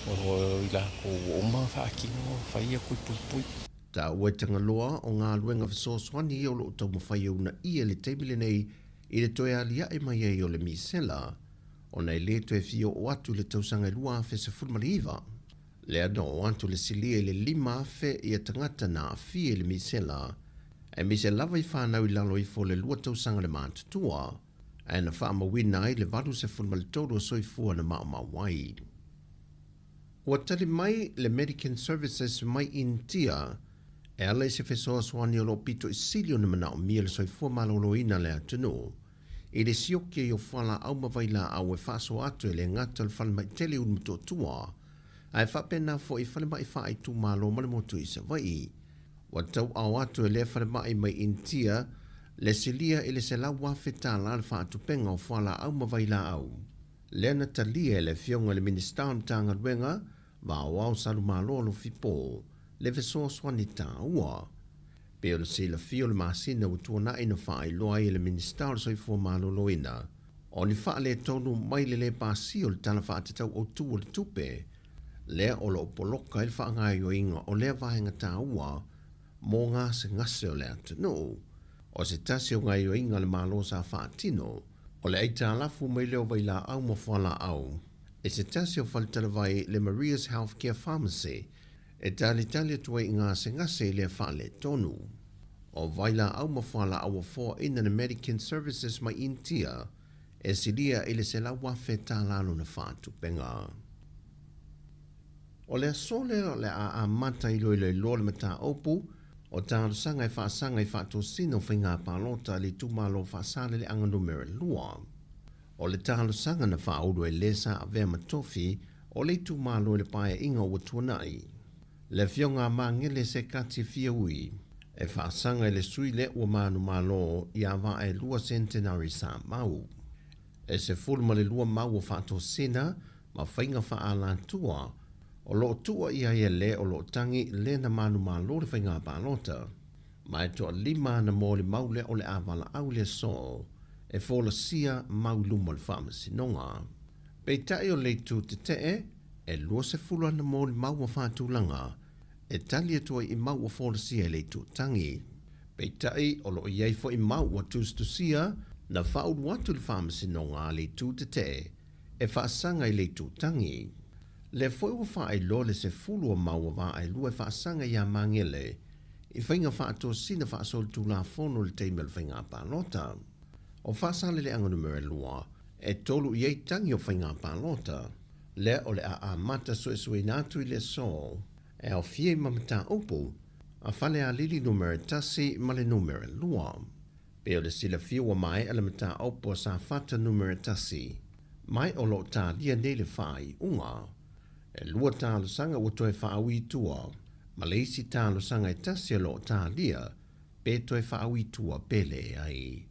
o ila ko o ma fa kino fa ia ku pui Ta ua tanga loa o ngā luenga whasoswani I o lo tau mawhai una I le teimile nei I le toe alia e mai e o le misela o nei le toe fio o atu le tausanga I lua fe se fulmaliva. Le ano o atu le silia I le 5 fe I a tangata na fie le misela e misela vai whanau I lalo I fo le lua tausanga le mātutua e na wha mawina I le varu se fulmalitoro soifua na maa wai. Ua tali mai le Medical Services mai intia e ala I se whesoa swani o lo pito I silio na mana o mia le soifua maloloina le atunu I le sioke I o whala au mawaila au e whaso atu e le ngata le whale mai tele unmuto tua a e whapena fo I whale mai wha I tu malo male motu I sa vai wa tau au atu e le whale mai mai intia le silia I le se lau wafeta la le wha atupenga o whala au mawaila au le na talia e le fionga le minister tanga ruenga wa wau salu malo lo fipo le veso swani ta ua pe o se la fio le masina o tuana ina fa I loa I le minister so I fo malo loina o ni fa le tonu mai le pasi o le tala fa atau o tu o le tupe le o lo poloka il fa ngai o inga o le vahenga ta ua mo nga se ngase o le atunu o se tasi o ngai o inga le malo sa fa atino o le eita alafu mai leo vaila au mo whala au e se tasi o whalitala vai le Maria's Healthcare Pharmacy e tali atua I ngā se ngase le whale tonu. O vaila au mawhala au a fō ina na Medical Services mai intia e silia I le se la wafe tā lalo na whātu penga. O le asole o le a mata I loi le lole mata opu o tāru sanga I whaasanga I whātu sino whainga pālota li tūmalo whaasale le anga numere lua. O le tāru sanga na whauru e lesa a vea matofi o le tūmalo le pae inga o tuanai. Le fionga mangele se kati fia ui, e whaasanga le sui le ua manu malo I awa e lua centenary sa mau. E se fulma le lua mau o whaato sena, ma whainga whaala tua, o lo tua ia e le o lo tangi le na manu malo le whainga pālota. Ma e toa 5 na mo le mau le o le awala au le so, e fola sia mau luma le whamasi nonga. Pei tai o le tu te e lua se fula na mo le mau o whaatulanga, e tali atua I mau o wholasia le tu tangi. Pei tai o lo iei fo I mau o tustusia na whauru watu le whamasi nonga le tu te e whaasanga I le tu tangi. Le foi o wha lo le se fulu o mau o wha lua e whaasanga I a mangele I whainga whaato sina whaasol tu la fono le teimel whainga pālota. O whaasale le angonu mere lua e tolu iei tangi o whainga pālota le o le a mata sue natu I le so e o fie mamata opo a whale a lili numere tasi ma le numere lua. Pe o le sila fiua mai ala mata opo sa fata numere tasi. Mai o lo ta lia nele whai unga. E lua tālo sanga o toe whaawi tua. Ma le isi tālo sanga e tasi lo ta lia pe toe whaawi tua pele ai.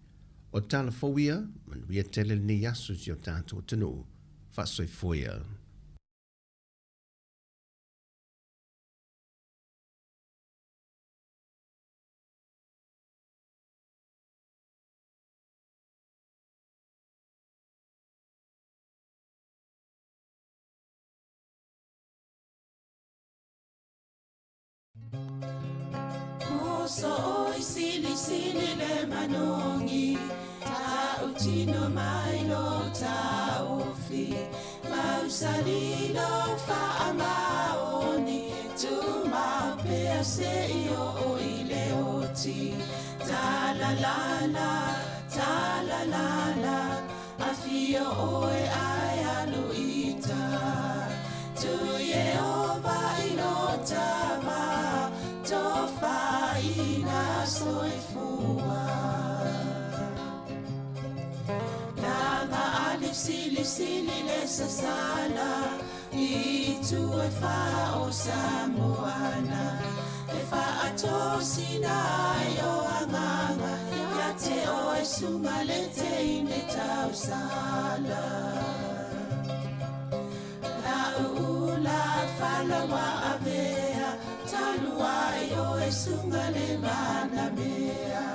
O tāla fawia man wia tele ni yasu si o tātua tanu. Whasoi foia. So sili sili le manongi ta utino mai lo ta ofi mausali lo fa amaoni tu ma pe se io o ile oti ta la la afio o e ai aluita tu ye o vai lo ta ma tofa ina soifua Langa alif sili le sasala I tu e fa o Samoana E fa ato sina yo anganga Ya te o e sunga le te ine tau sala. La ula fala wa avea, talua yo e sunga le mana mea.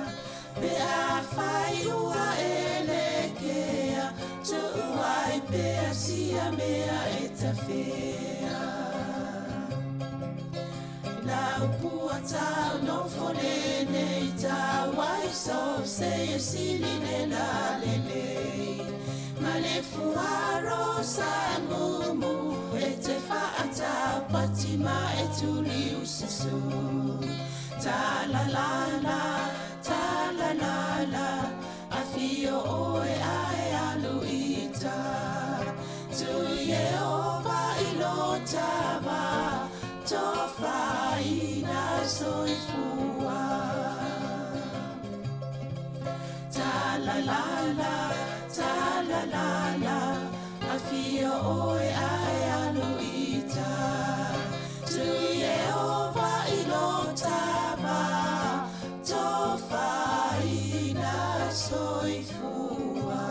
Pe a fai ua elekea, tu uai pe a sia mea e ta fea. La upua tau no fonene i tau ai so se e sili ne la lelei. Ma le fuaro sa mumu e te whaata patima e tuli usisu. Ta la la la, ta la la la, a fio oe ae aluita. Tu Yehova ilo tava, tofa ina soifua. Ta la la la, ta la la la, a fio oe ae aluita. Tu Yehova ilo tava, tofa ina soifua.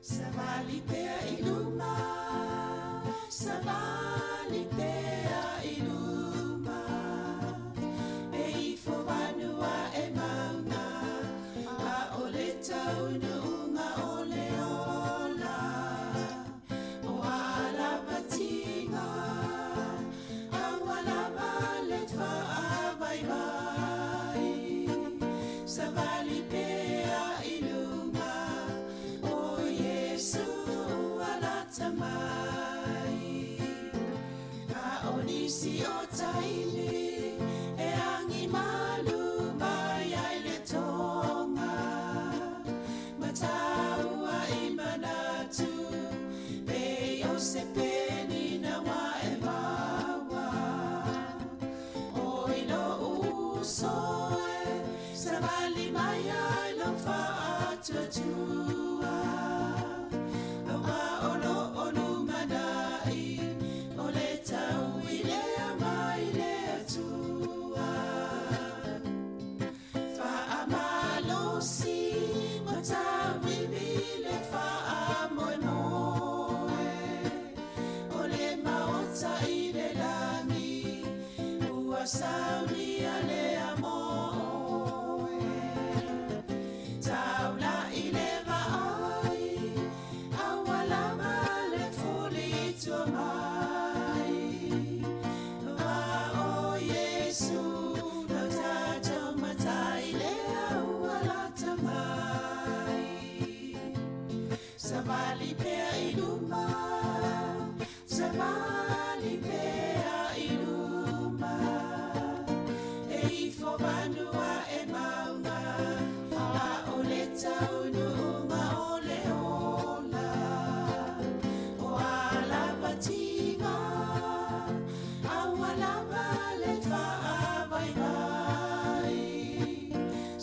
Savali pea iluma, savali pea iluma. E ifo vanua e maunga, a ole taunu unga ole ola. O ala batinga, a wala balet fa avai vai. Savali pea iluma, o Yesu ala tamai. A onisi o taini, e angi malu mai ai le tonga. Mataua i manatu, pe o se peni na wa e mawa. O ilo usoe, savali mai ai lo fa atua. Awa olo olu manai, o le tau i le amai le atua. Fa amalosi, matawi mi le fa amoe moe. O le maota i le langi, ua sauni a le amoe. Taula i le vaai, awala ma le fuli tua mai. Wa o Yesu, no tato matai le awala tamai. Savali pea iluma, savali pea iluma. E ifo vanua e maunga, a ole taunu unga ole ola. O ala batinga, a wala vale fa avai vai.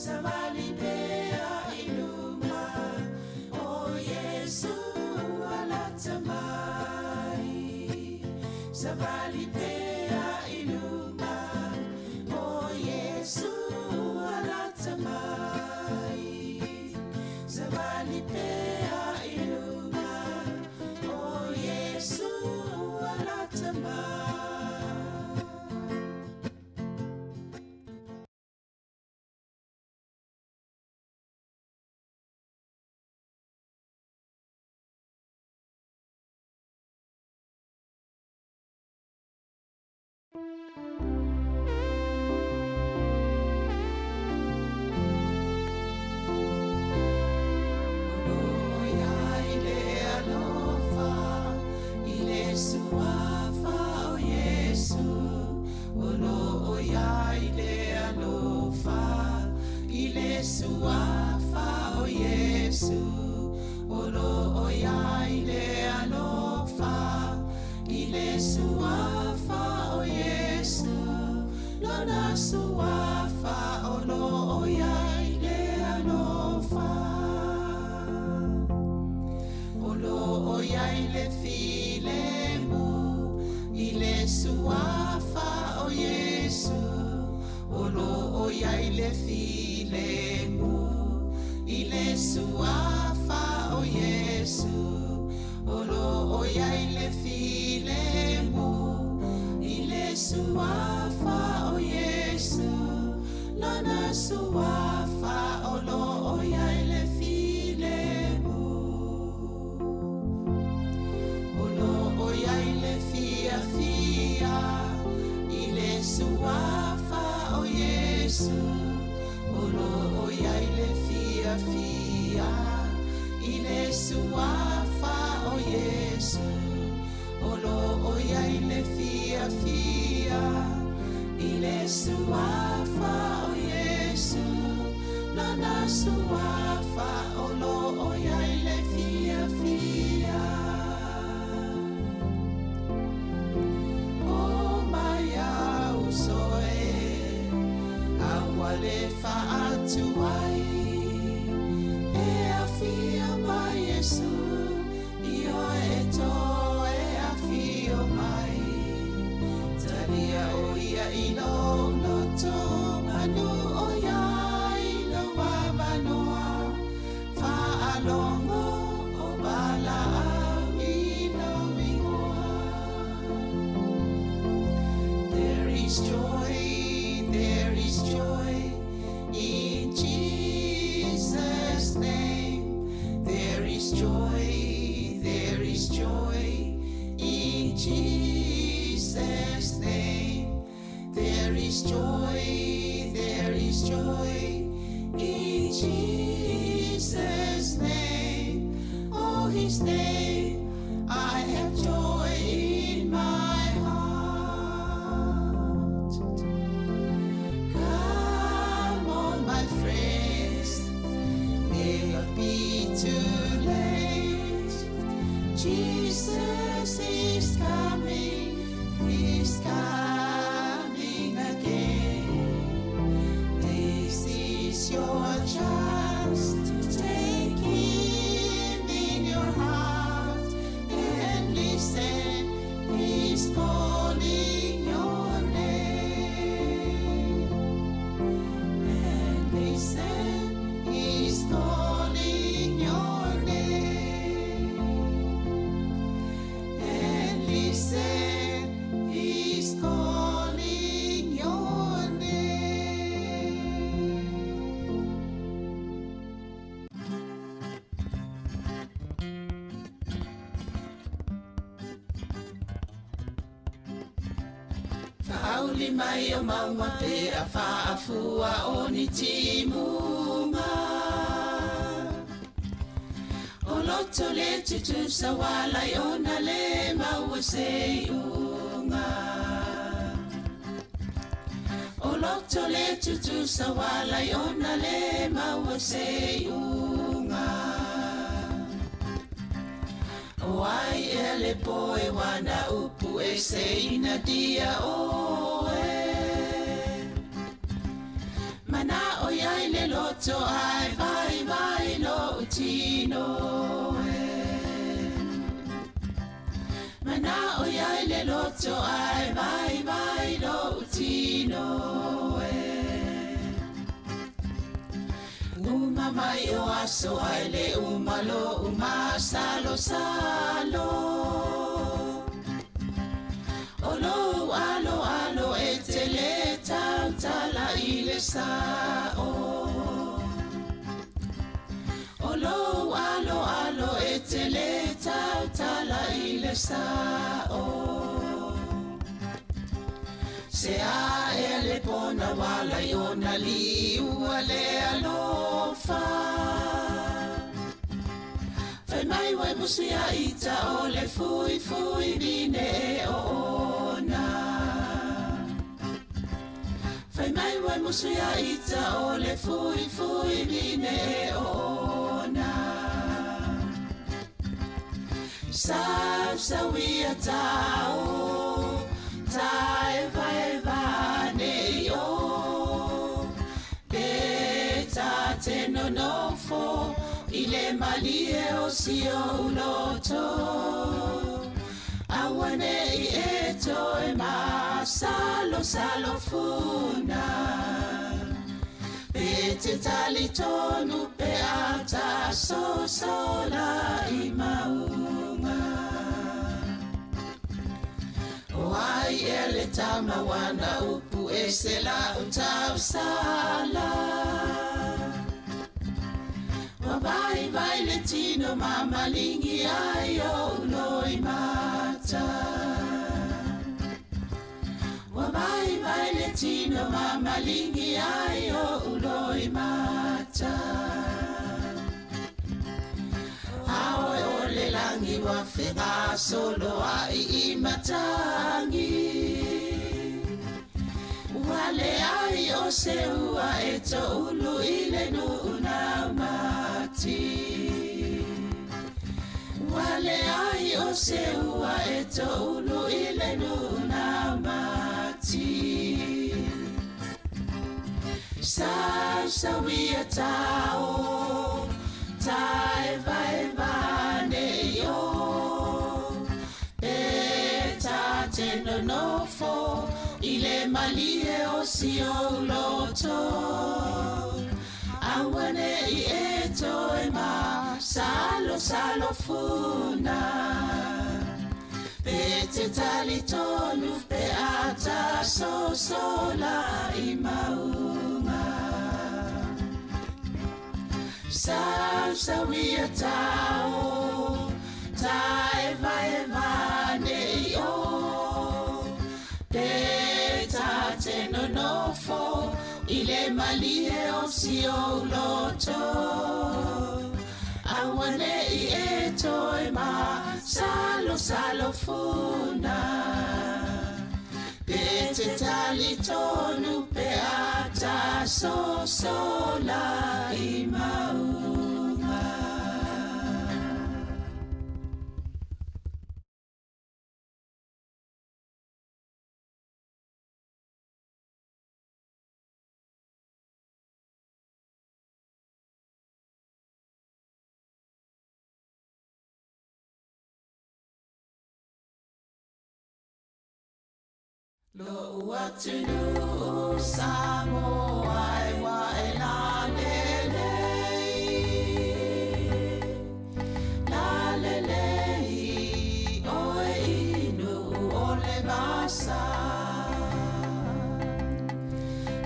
Savali pea iluma, o Yesu ala tamai. Savali pea iluma, o Yesu ala tamai. Savali pea iluma, o Yesu ala tamai. Suafa o Yesu, olo o ya ile alofa, ile suafa o Yesu, lona suafa olo o ya ile alofa. Yesu afa o Yesu olo oya ile filemu ile suafa o Yesu lona suafa olo oya ile filemu olo oya ile fia fia ile suafa o Yesu olo oya ile fia fia ile suafa o Yesu olo oya ile fia fia ile suafa o Yesu lona suafa olo oya ile fia fia o maya usoe awale fa atuai e afia ma Yesu io eto e afio mai talia oia ilo loto manu oia ilo wabanoa fa alongo o bala ilo wingoa. There is joy in Jesus' name. There is joy in Jesus' name. There is joy in Jesus' name. Oh, His name, I have joy in my heart. Come on, my friends, never be too late. Jesus is coming again. This is your chance to take Him in your heart and listen. He's calling your name. And listen, He's calling your name. And listen, He's calling your name. Fauli mai o maua pe a whaafua o ni timunga. O loto le tutu sawala i ona le maua se unga. O loto le tutu sawala i ona le maua se unga. O ai ele poe wana upu e se ina dia oe. Mana o iai le loto ai vai lo utino e. Mana o iai le loto ai vai lo utino e. Uma mai o aso ai le umalo uma salo. Olo alo etele tala ile sao. Olo alo etele tala ile sao. Se a ele pona wala yona liua le alofa. Fai mai wai musia ita o le fui vine e ona. Fai mai wai musia ita o le fui vine e ona. Sawia tao tae vai ne yo. Beta te no fo ile malie o sio loto. Awane I eto e ma salo funa. Bete tali tonu pe ata so sola I maunga. O ai ele tama wana upu e se la utau sala. Wabai vai le tino mama lingi ayo uloi mata. Wabai vai le tino mama lingi ayo uloi mata. Awe ole langi wa whenga solo ai I matangi. Wale ai o se ua e to ulu ile nu una mati. Wale ai o se ua e to ulu ile nu una mati. Sa wia tao, tae vai vane yo. Peta te no nofo, ile malie o si o loto. Awane I eto e ma, salo funa. Pete tali tonu pe ata so sola I maunga. Sa wia tao, tae vai vane yo. Peta te no nofo, ile malie o si o loto. Awane I eto e ma, salo funa. Pete tali tonu pe ata so sola I maunga. Lo uatunu Sāmoa e wa e la lelei o e inu o le vasa.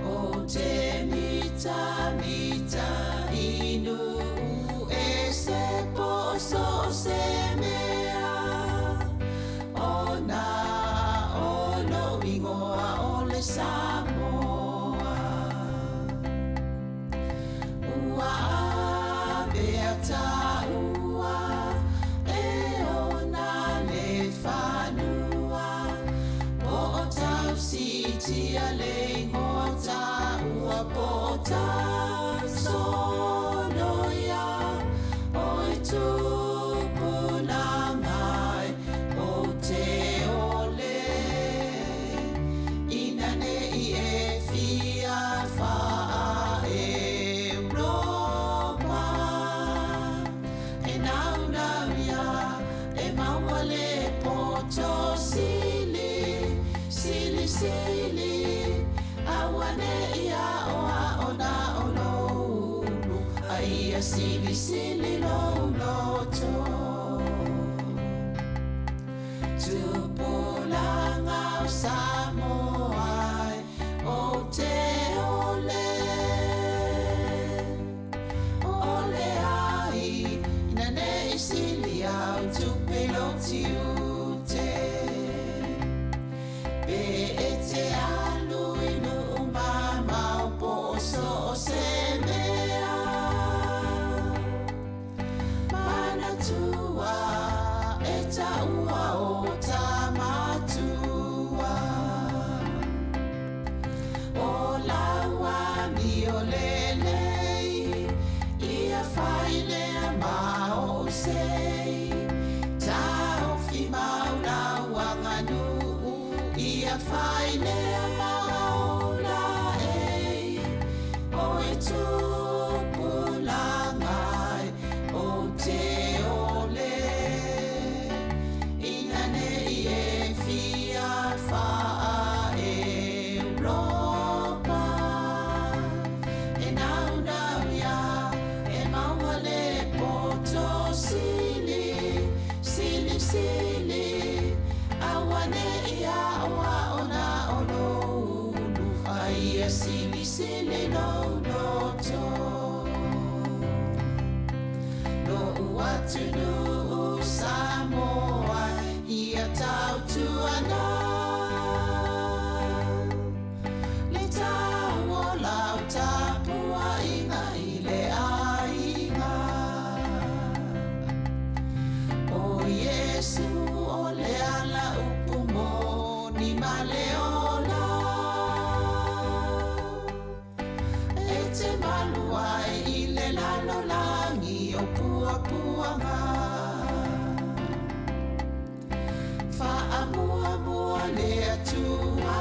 O te mita inu e se poso se mea. O na Samoa. Ua avea ua e ona le whanua. Po o tau sitia le ngota ua po o tau sonoia. O e tupu na ngai o te ole. Sili, awane ia oa ona ono ulu. Aia sili lo loto. Tupulanga o Samoa o te ole. Ole ai, inane sili au tupelo tiute. Te alu inu mama o poso se mea. Mana tua e taua o tamatua. O laua mi o lelei, ia whaile ma o sei. Tau fi mauna wanganu. Ia whaile maula ei, o e tupu langai o te ole. Ina nei e fia wha Europa. E nau ia, e mau tunu Samoa ia tau tuana. Le tau o lau tapua inga i le ainga. O Yesu o le ala upu mo ni maleona. E te maluai i le lalo langi o pua puanga. Fa'a mua mua le atua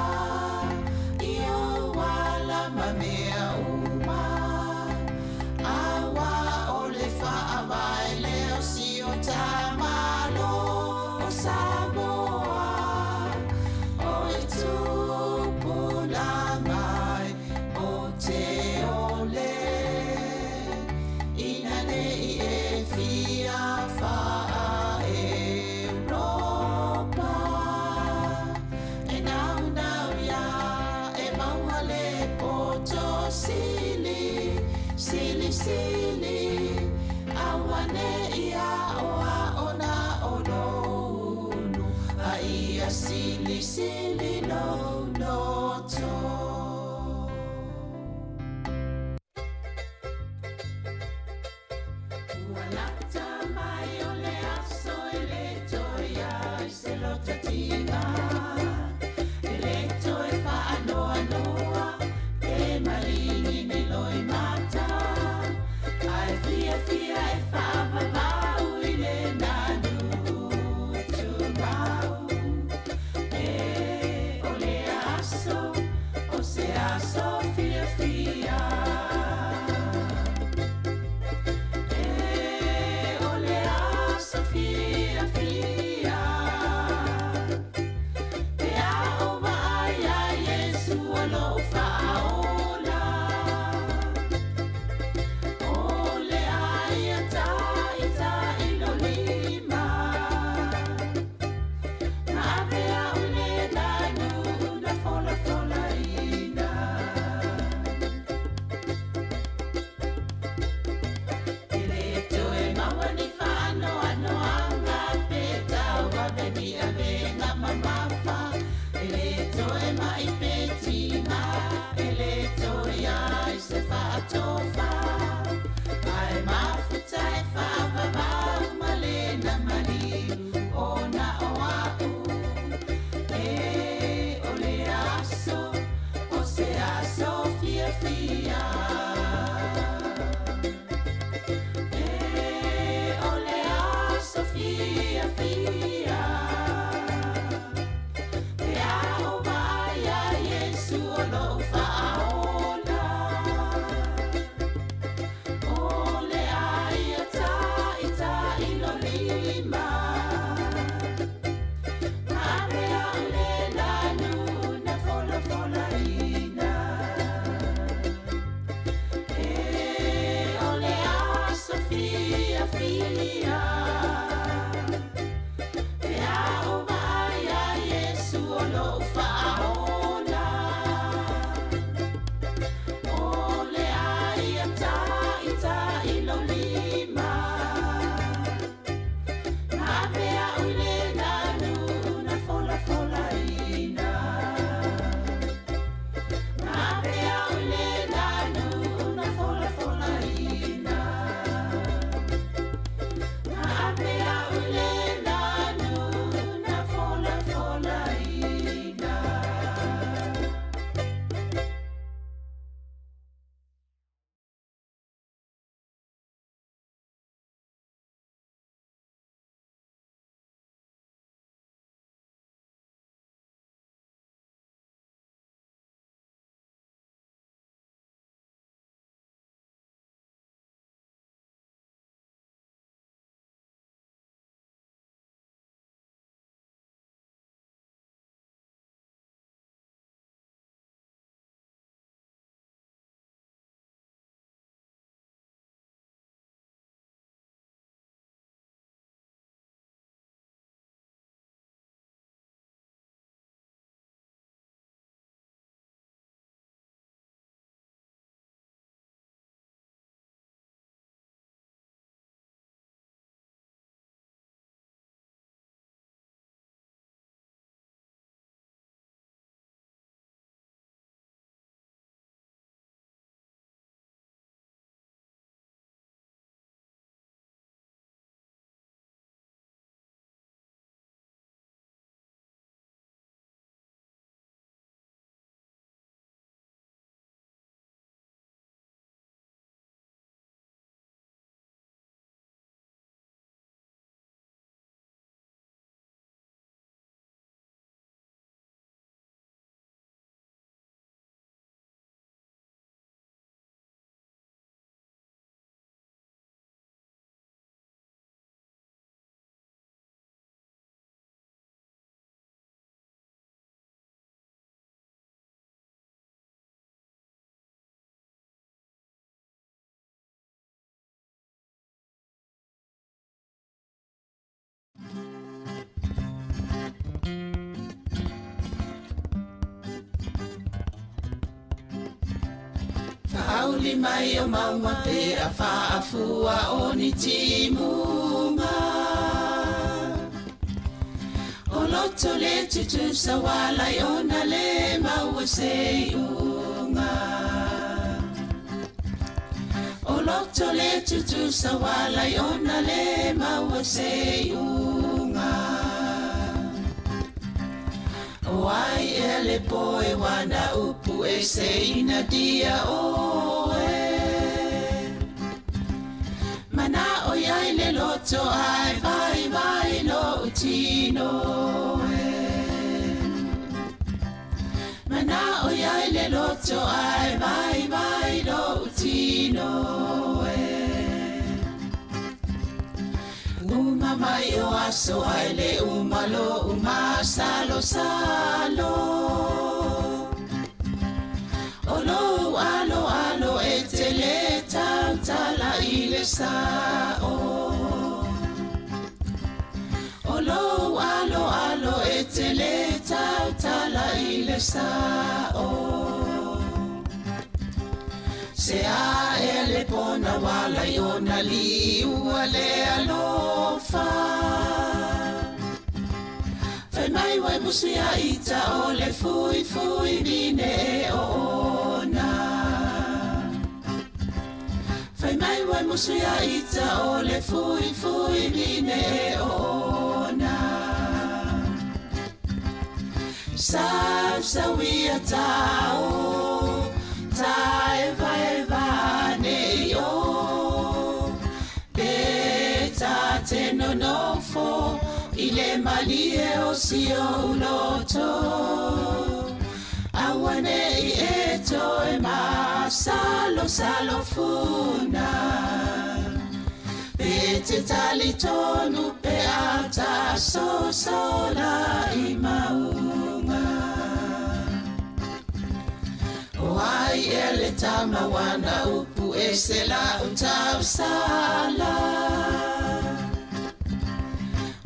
i o wala ma mea uma. Awa o le fa'a vai leo si o tamalo o Samoa. O e tupu langai o te ole. Ina nei e fia fa'a Europa. E nau nau ia e maua le poto sili, sili sili. Awane ia oa ona ono unu. A ia sili sili no noto. Ualata mai o le aso e le toia i se loto tinga. E le toe whaanoa noa e maringi ni loi mata. Ai fia fia e whaavavau i le nanu tūmau. E o le aso, o se aso fia fia. Fia, fia. Pe ao mai a Yesu alo fa'aola. O le aia ta ilo lima. Na avea ule nanu na fola fola ina. Ele toe mawani fa'ano ano anga pe taua veni ave na mamafa. Ele toe mai pe tina. Ele toe ai se fa'atofa. Ai mafuta e fa'avavau malena maliu ona o a'u. E o le aso, o se aso fia fia. Ole aso fia fia. Pe ao vai a Yesu o lo fa'aola. Ole aia ta ilo lima. Na avea ule nanu na fola fola ina. Ole aso fia fia. Pe ao vai a Yesu o lo fa'aola. Ole aia ta ilo lima. Na avea ule nanu na fola fola ina. Na avea ule nanu na fola fola ina. Na avea Mauli mai o maua pe a whaafua o ni timunga. O loto le tutu sa walai o na le maua se unga. O loto le tutu sa walai o na le maua se unga. O ai e le poe wana upu e se ina dia o e. Mana o iai le loto ai vai vai lo utino e. Mana o iai le loto ai vai vai lo utino e. Uma mai o aso ai le umalo uma salo salo. Olo alo alo e te le tau tala i le sao. Olo alo alo e te le tau tala i le sao. Se a e le pona wala i ona li ua le alofa. Fai mai wai musi a ita o le fui fui vine e ona. Fai mai wai musi a ita o le fui fui vine e ona. Sa wia tau ta eva ne yo beta te no fo ile malie o si o loto awane I eto e ma salo funa bete tali tonu pe ata so sola I maunga. Wai ele tama wana upu e se la untau sala.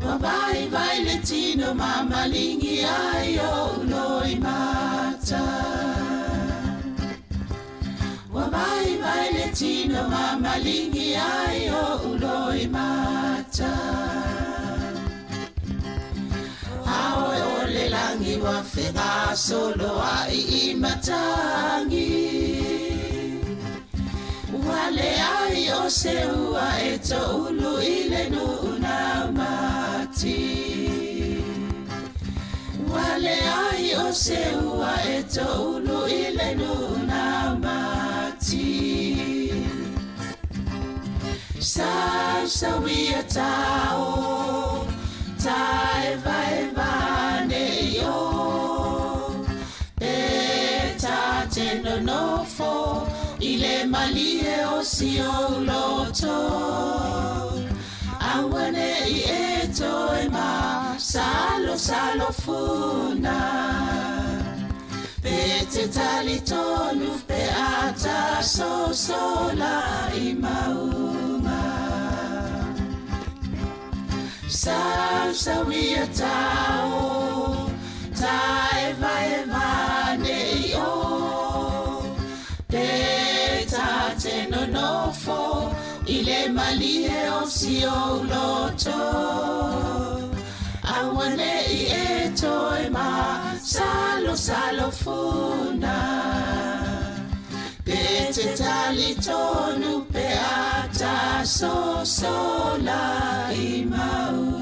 Wabai vai le tino mama lingi ai o uloi mata. Wabai vai le tino mama lingi ai o uloi mata. Aoe o le langi wa whenga solo ai I matangi. Wale ai o se ua e to ulu I le nuna mati. Wale ai o se ua e to ulu I le nuna mati. Sa wia tau ta eva ne yo beta te no fo ile malie o si o loto awane I eto e ma salo funa bete tali tonu pe ata so sola I maunga. Sa wia tau ta eva ne yo beta te no fo ile malie o si o loto awane I eto e ma salo funa bete tali tonu pe ata so sola I maunga.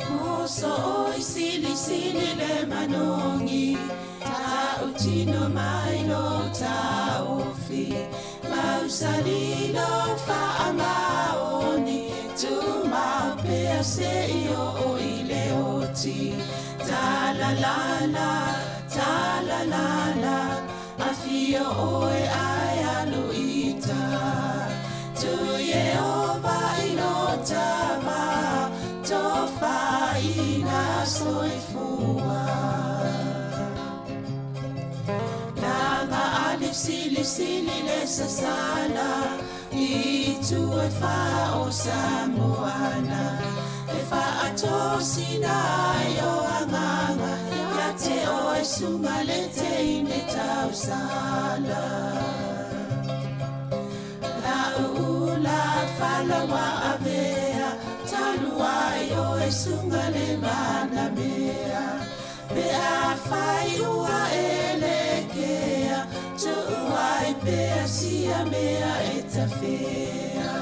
Moso I sili le manongi ta utino mai lo ta ofi mausali lo fa amaoni tu ma pe se io o ile oti ta la la la afio oe ai aluita. Tu Yehova inotava, tofa ina soifua. Langa sili le sasala, itu e fa o Samoana. E fa atosina yo anganga, ya te o e sunga le te ine tau sala. La ula fala wa avea, tanua yo e sunga le mana mea. Pe a fai ua elekea, tu ai pe a sia mea e ta fea.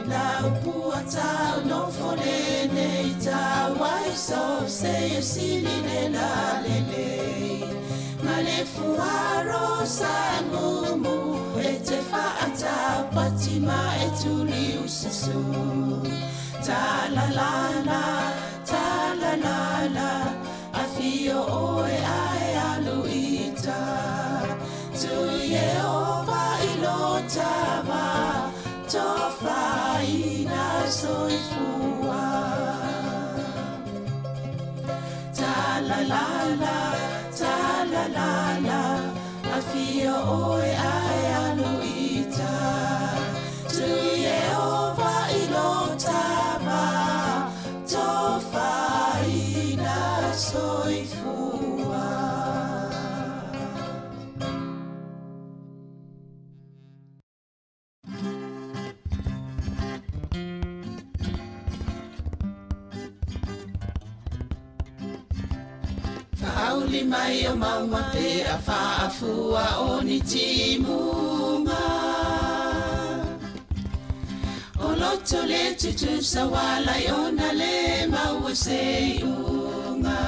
Na upua tau no fore nei tau ai so se e sili ne la lelei. Ma le fuaro sa mumu e te fa atau patima e tuli usisu. Ta la la la, ta la la la, afio oe ai aluita. Tu Yehova ilotava, tofa ina soifua. Ta la la la, ta la la la, afio oe ai aluita. Tu Yehova ilotava, tofa ina soifua. Fauli mai o mauma pe a faafua o ni timunga. O loto le tutu sawala yona le maua seiunga.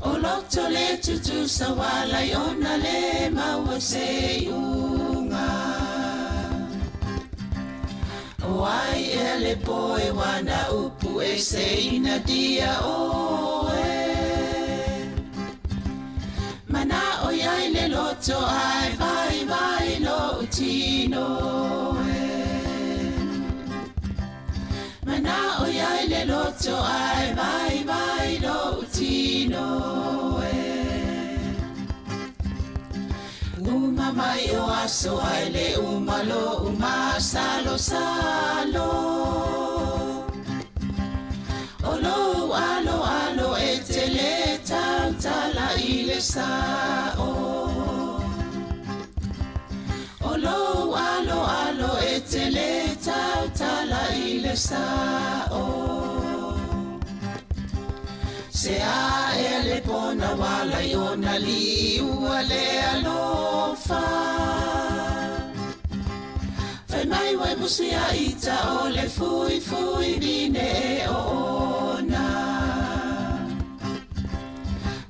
O loto le tutu sawala yona le maua seiunga. O ai ele poe wana upu e seina dia oe. Mana o iai le loto ai vai vai lo utino e. Mana o iai le loto ai vai vai lo utino e. Uma mai o aso ai le umalo uma salo salo. Olo alo alo e te le tala ile sao. Olo alo alo e te le tala ile sao. Se a ele pona wala yona li uale alofa. Fai mai wai musi a ita o le fui fui vine e ona.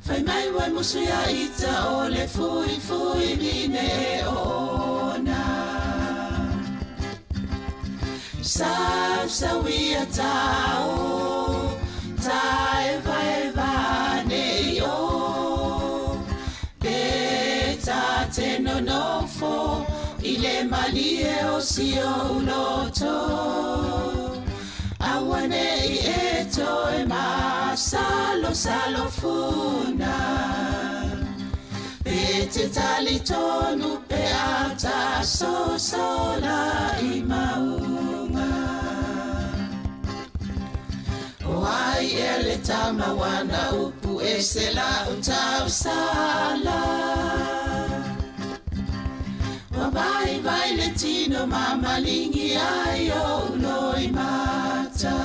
Fai mai wai musi a ita o le fui fui vine e ona. Sa wia tau, ta eva eva ne yo. Pe ta te no nofo, ile malie o sio uloto. Awane I eto e ma salo funa. Pe te tali tonu pe ata sola I maunga. O ai ele tama wana upu e se la utau sala. Vai vai le tino mama lingi ai o loi mata.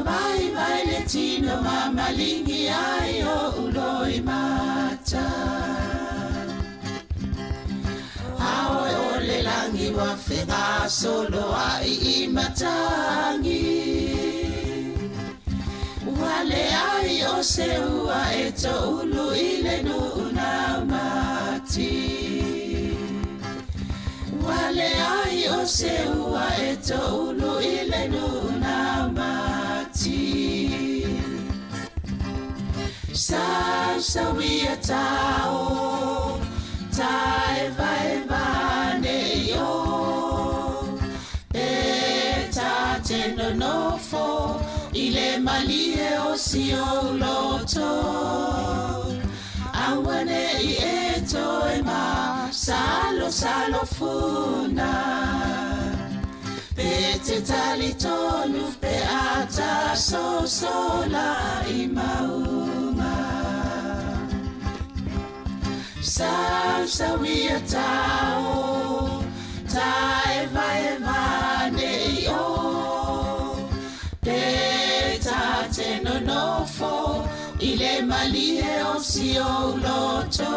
Vai vai le tino mama lingi ai o loi mata. Aoi o le langi wa whenga solo ai I matangi. Wale ai o se ua e to ulu I le nuna mati. Wale ai o se ua e to ulu I le nuna mati. Sāwia tau, tae vai vane yo. E tā te nonofo, i le malie o si o loto. Awane i e toi ma, salo funa. Pe te tali tonu, pe ata sola i mauma. Sāwia tau, tae vai vane yo. Pe tā te nonofo, i le malie o si o loto.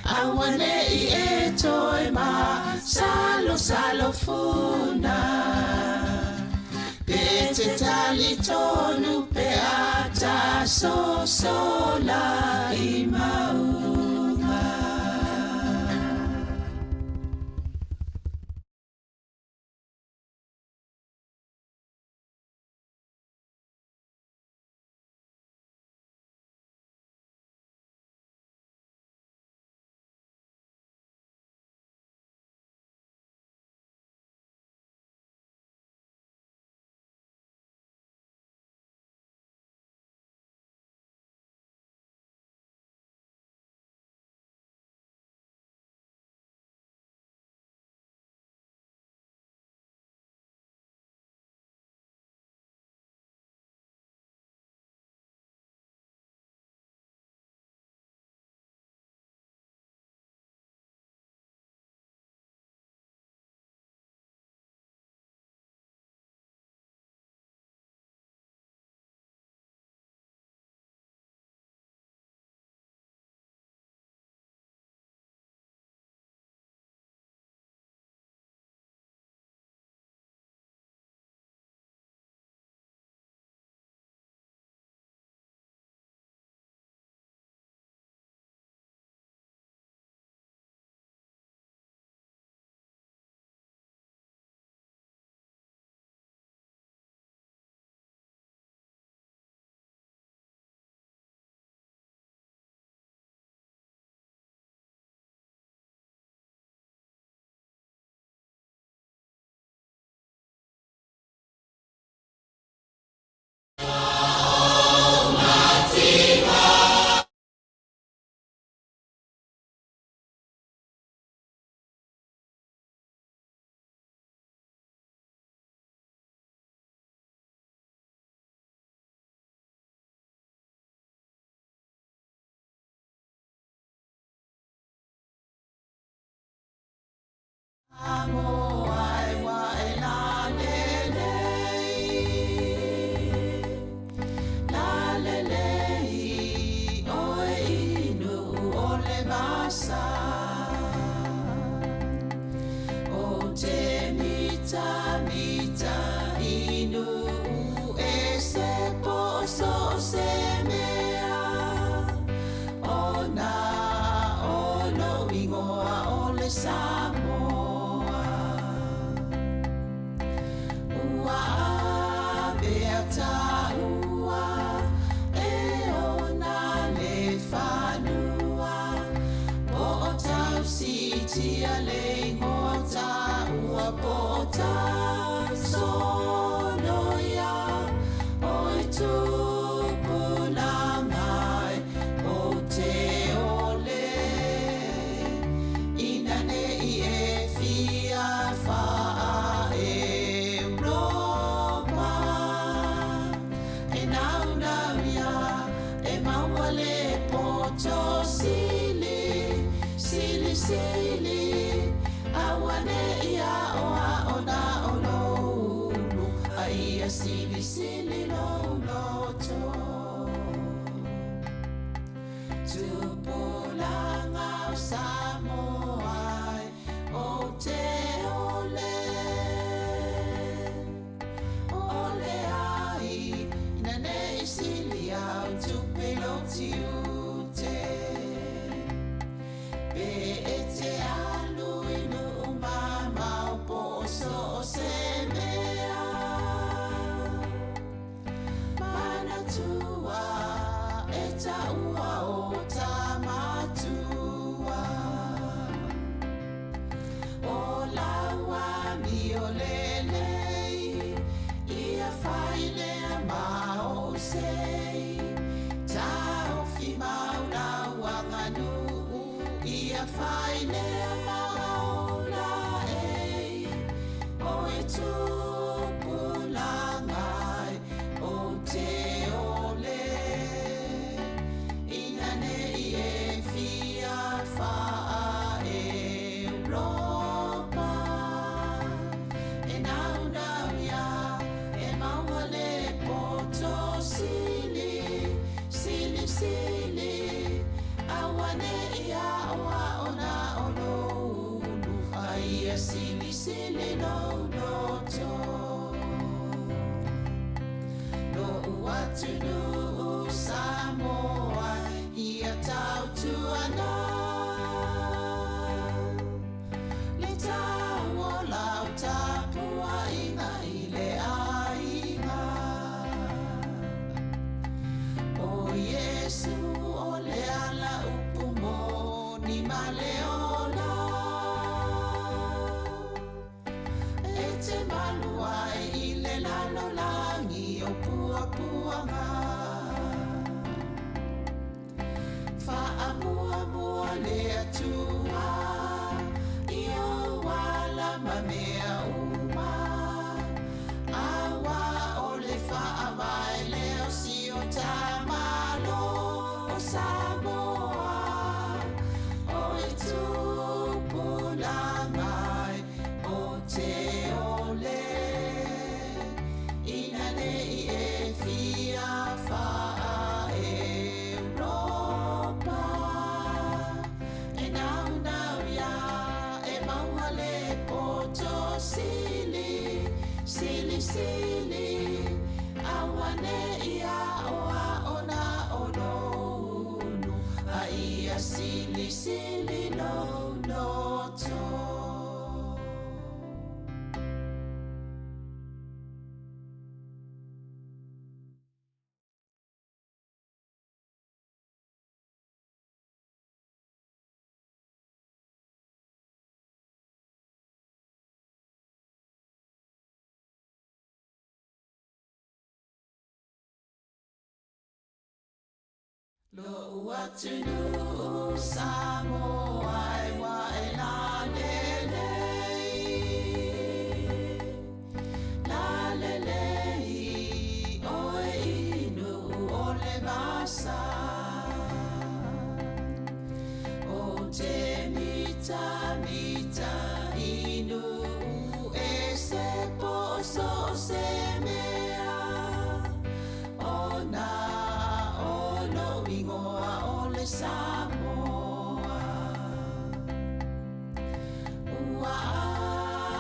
Awane i e toi ma, salo funa. Pe te tali tonu, pe ata sola i mauma. Samoa, ua avea ua e ona le whanua, po o tau sitia le ngota ua po o tau sonoia, oi tupuna mai o te ole. Sili, awane ia oa ona ono, aia sili no loto. Tupulanga o Samoa, o te ole ai, nane sili au tupeloti ute. Te alu inu mama o poso o se mea. Mana tua ia whai lea maola e o e tupulangai o te ole ina nei e fia wha Europa e nau nau ia e maua le poto sili sili sili awane ia oa ona ono ai sili sili no no to no watu no Samoa ia tau tuana le tau o lau tapua inga ile ainga o Yesu o le ala upumo ni maleola e te malua i le lalo langi o pua puanga fa amua mua le atua i o wala mamea uma awa o le fa avai leo si o tamalo o Samoa o e tupulangai o te ole ina nei e fia fa Europa e nau nau ia e maua le poto sili sili sili awane ia oa ona ononu a ia sili sili no no to lo watu no Samoa wa e la lelei o e inu o le vasa o te mita mita inu e se poso se mea o na o lo ingoa o le Samoa ua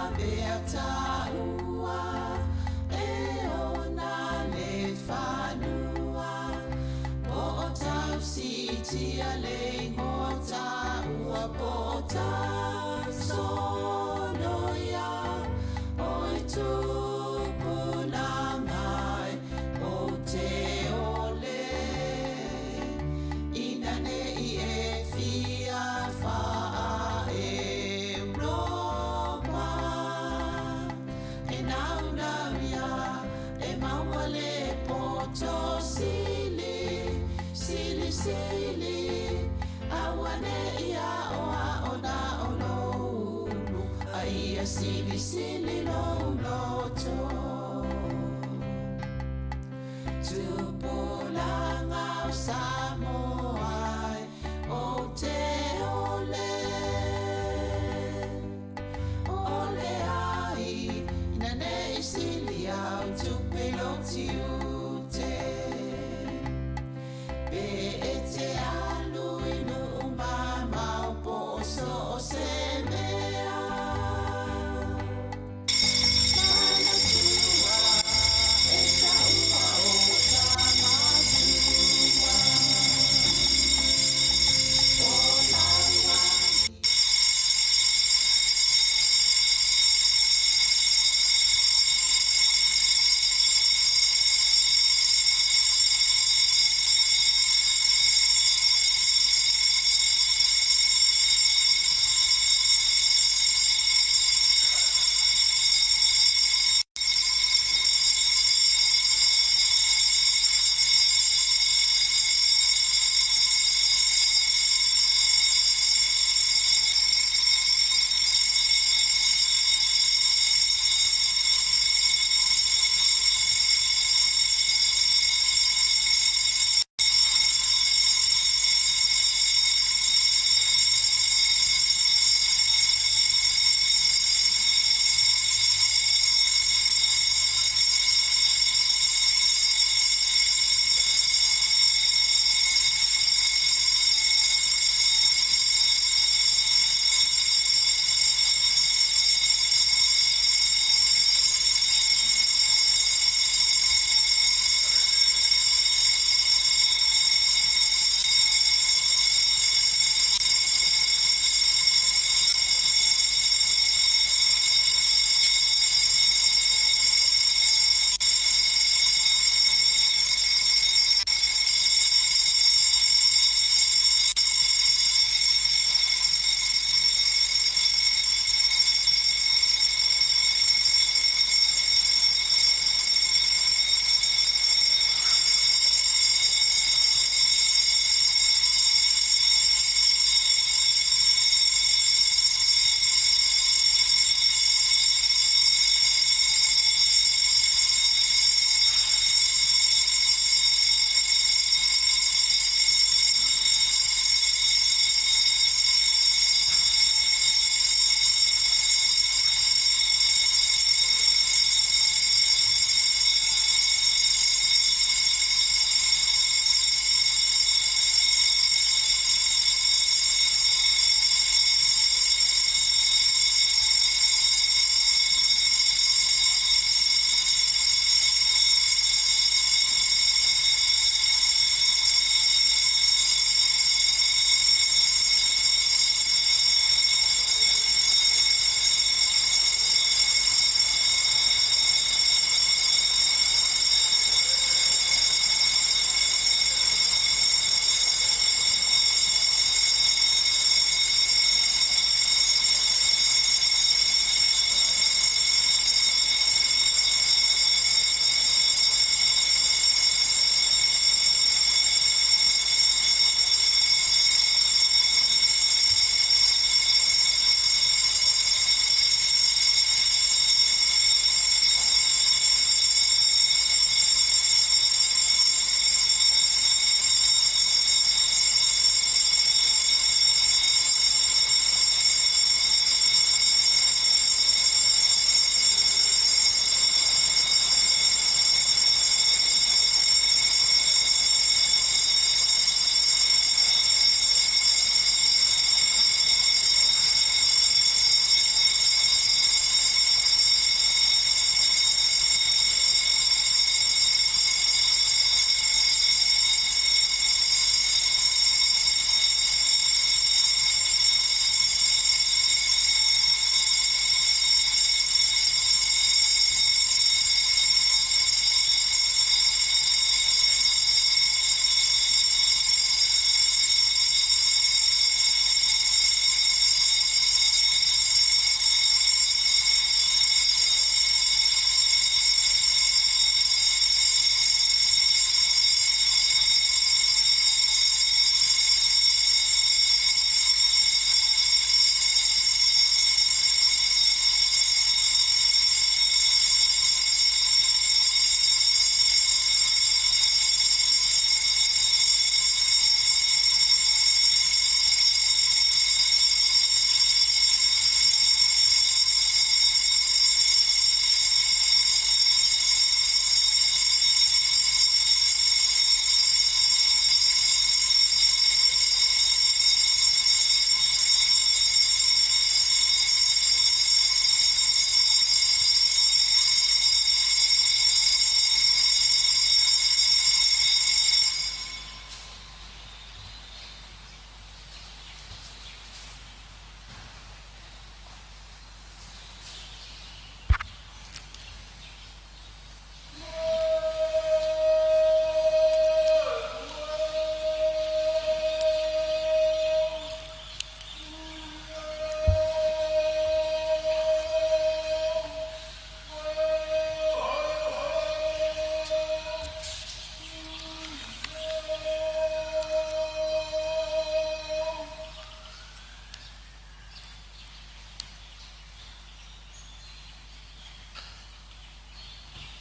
ave ata ua e ona le whanua po o tau sitia le ngota ua po o tau sonoia o e tupulangai o te ole ina nei e fia wha Europa e nau nau ia e maua le poto sili sili sili awane ia oa ona ononu a ia sili sili no no to tupulanga o Samoa o te ole ole ai ina nei sili au tupelo tiute pe e te alu inu mama o poso o se mea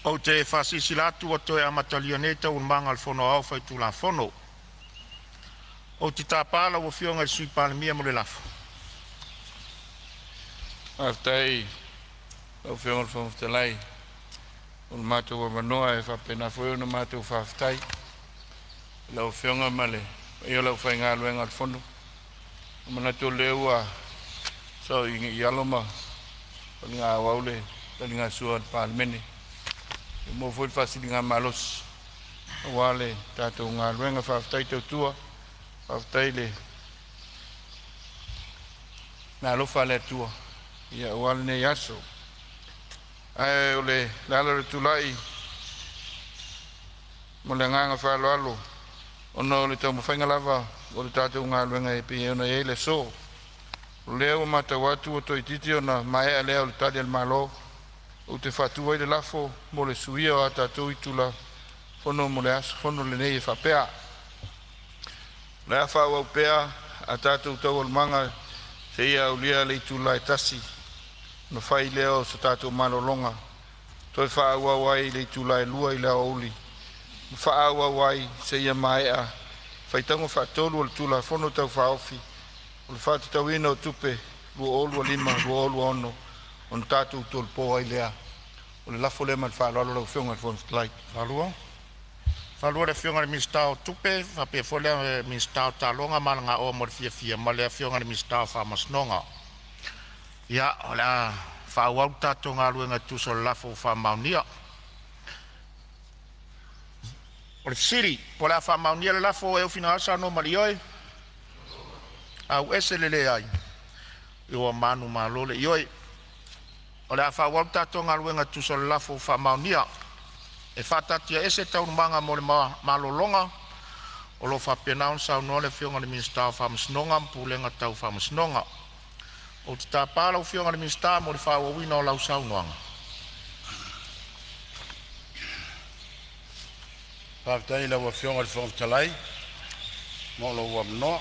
O te whasisi latu o toi amatalia nei tau manga al fono au whai tu la fono. O te tāpala o whionga sui palemia mo le lafo. Aftai, o whionga whonga te lai. O mātou o manoa e whapena whoi o mātou whaftai. Lau whionga male, e o lau whai ngā luenga al fono. O mana tō leua, so i aloma, o ngā waule, o ngā sua palemene. Mo foi fácil ngā malos. Wale tātou ngā ruenga whaftai tau tua. Whaftai le. Nā lofa le tua. Ia wale nei aso. Ai o le lalare tulai. Mo le nganga whaloalo. Ono le tau mawhainga lava. O le tātou ngā ruenga e pi ona e le so. O leo mata watu o toi titi ona maea leo le tali al malo. O te whatua i le lafo, mo le suia o a tātou i tula, whono mo le aso, whono le nei e whapea. Le a whau au pea, a tātou tau almanga, se ia au lia le i tula e tasi, no whai leo sa tātou malolonga. Toi whau au ai le i tula e lua i leo auli. Whau au ai, se ia maea, whaitango whaatolu o le tula, whono tau whaofi, o le whaatitau ina o tupe, lua olua lima, lua olua ono, on tātou tōl pō ai lea. O le lafo le man whālalo lau whionga le whonga tlai. Whalua. Whalua le whionga le mistao tupe, whapea wholea le mistao tālonga malanga o mo le fia ma le whionga le mistao whamasnonga. Ia, o le a whauau tātou ngā luenga tūso le lafo whamaunia. O le siri, po le a whamaunia le lafo e uwhina asa no malioi. Au ese le ai. Iwa manu malole ioi. O le a whawau tātou ngā luenga tūso le lafo whamaunia. E whatatia ese taunu manga mo le malolonga. O lo whapenaun sau no le whionga le minstao whamasnonga mpulenga tau whamasnonga. O te tāpala o whionga le minstao mo le whawawina o lau sau noanga. Whaftai lau a whionga le whongtalai. Mo lo wamnoa.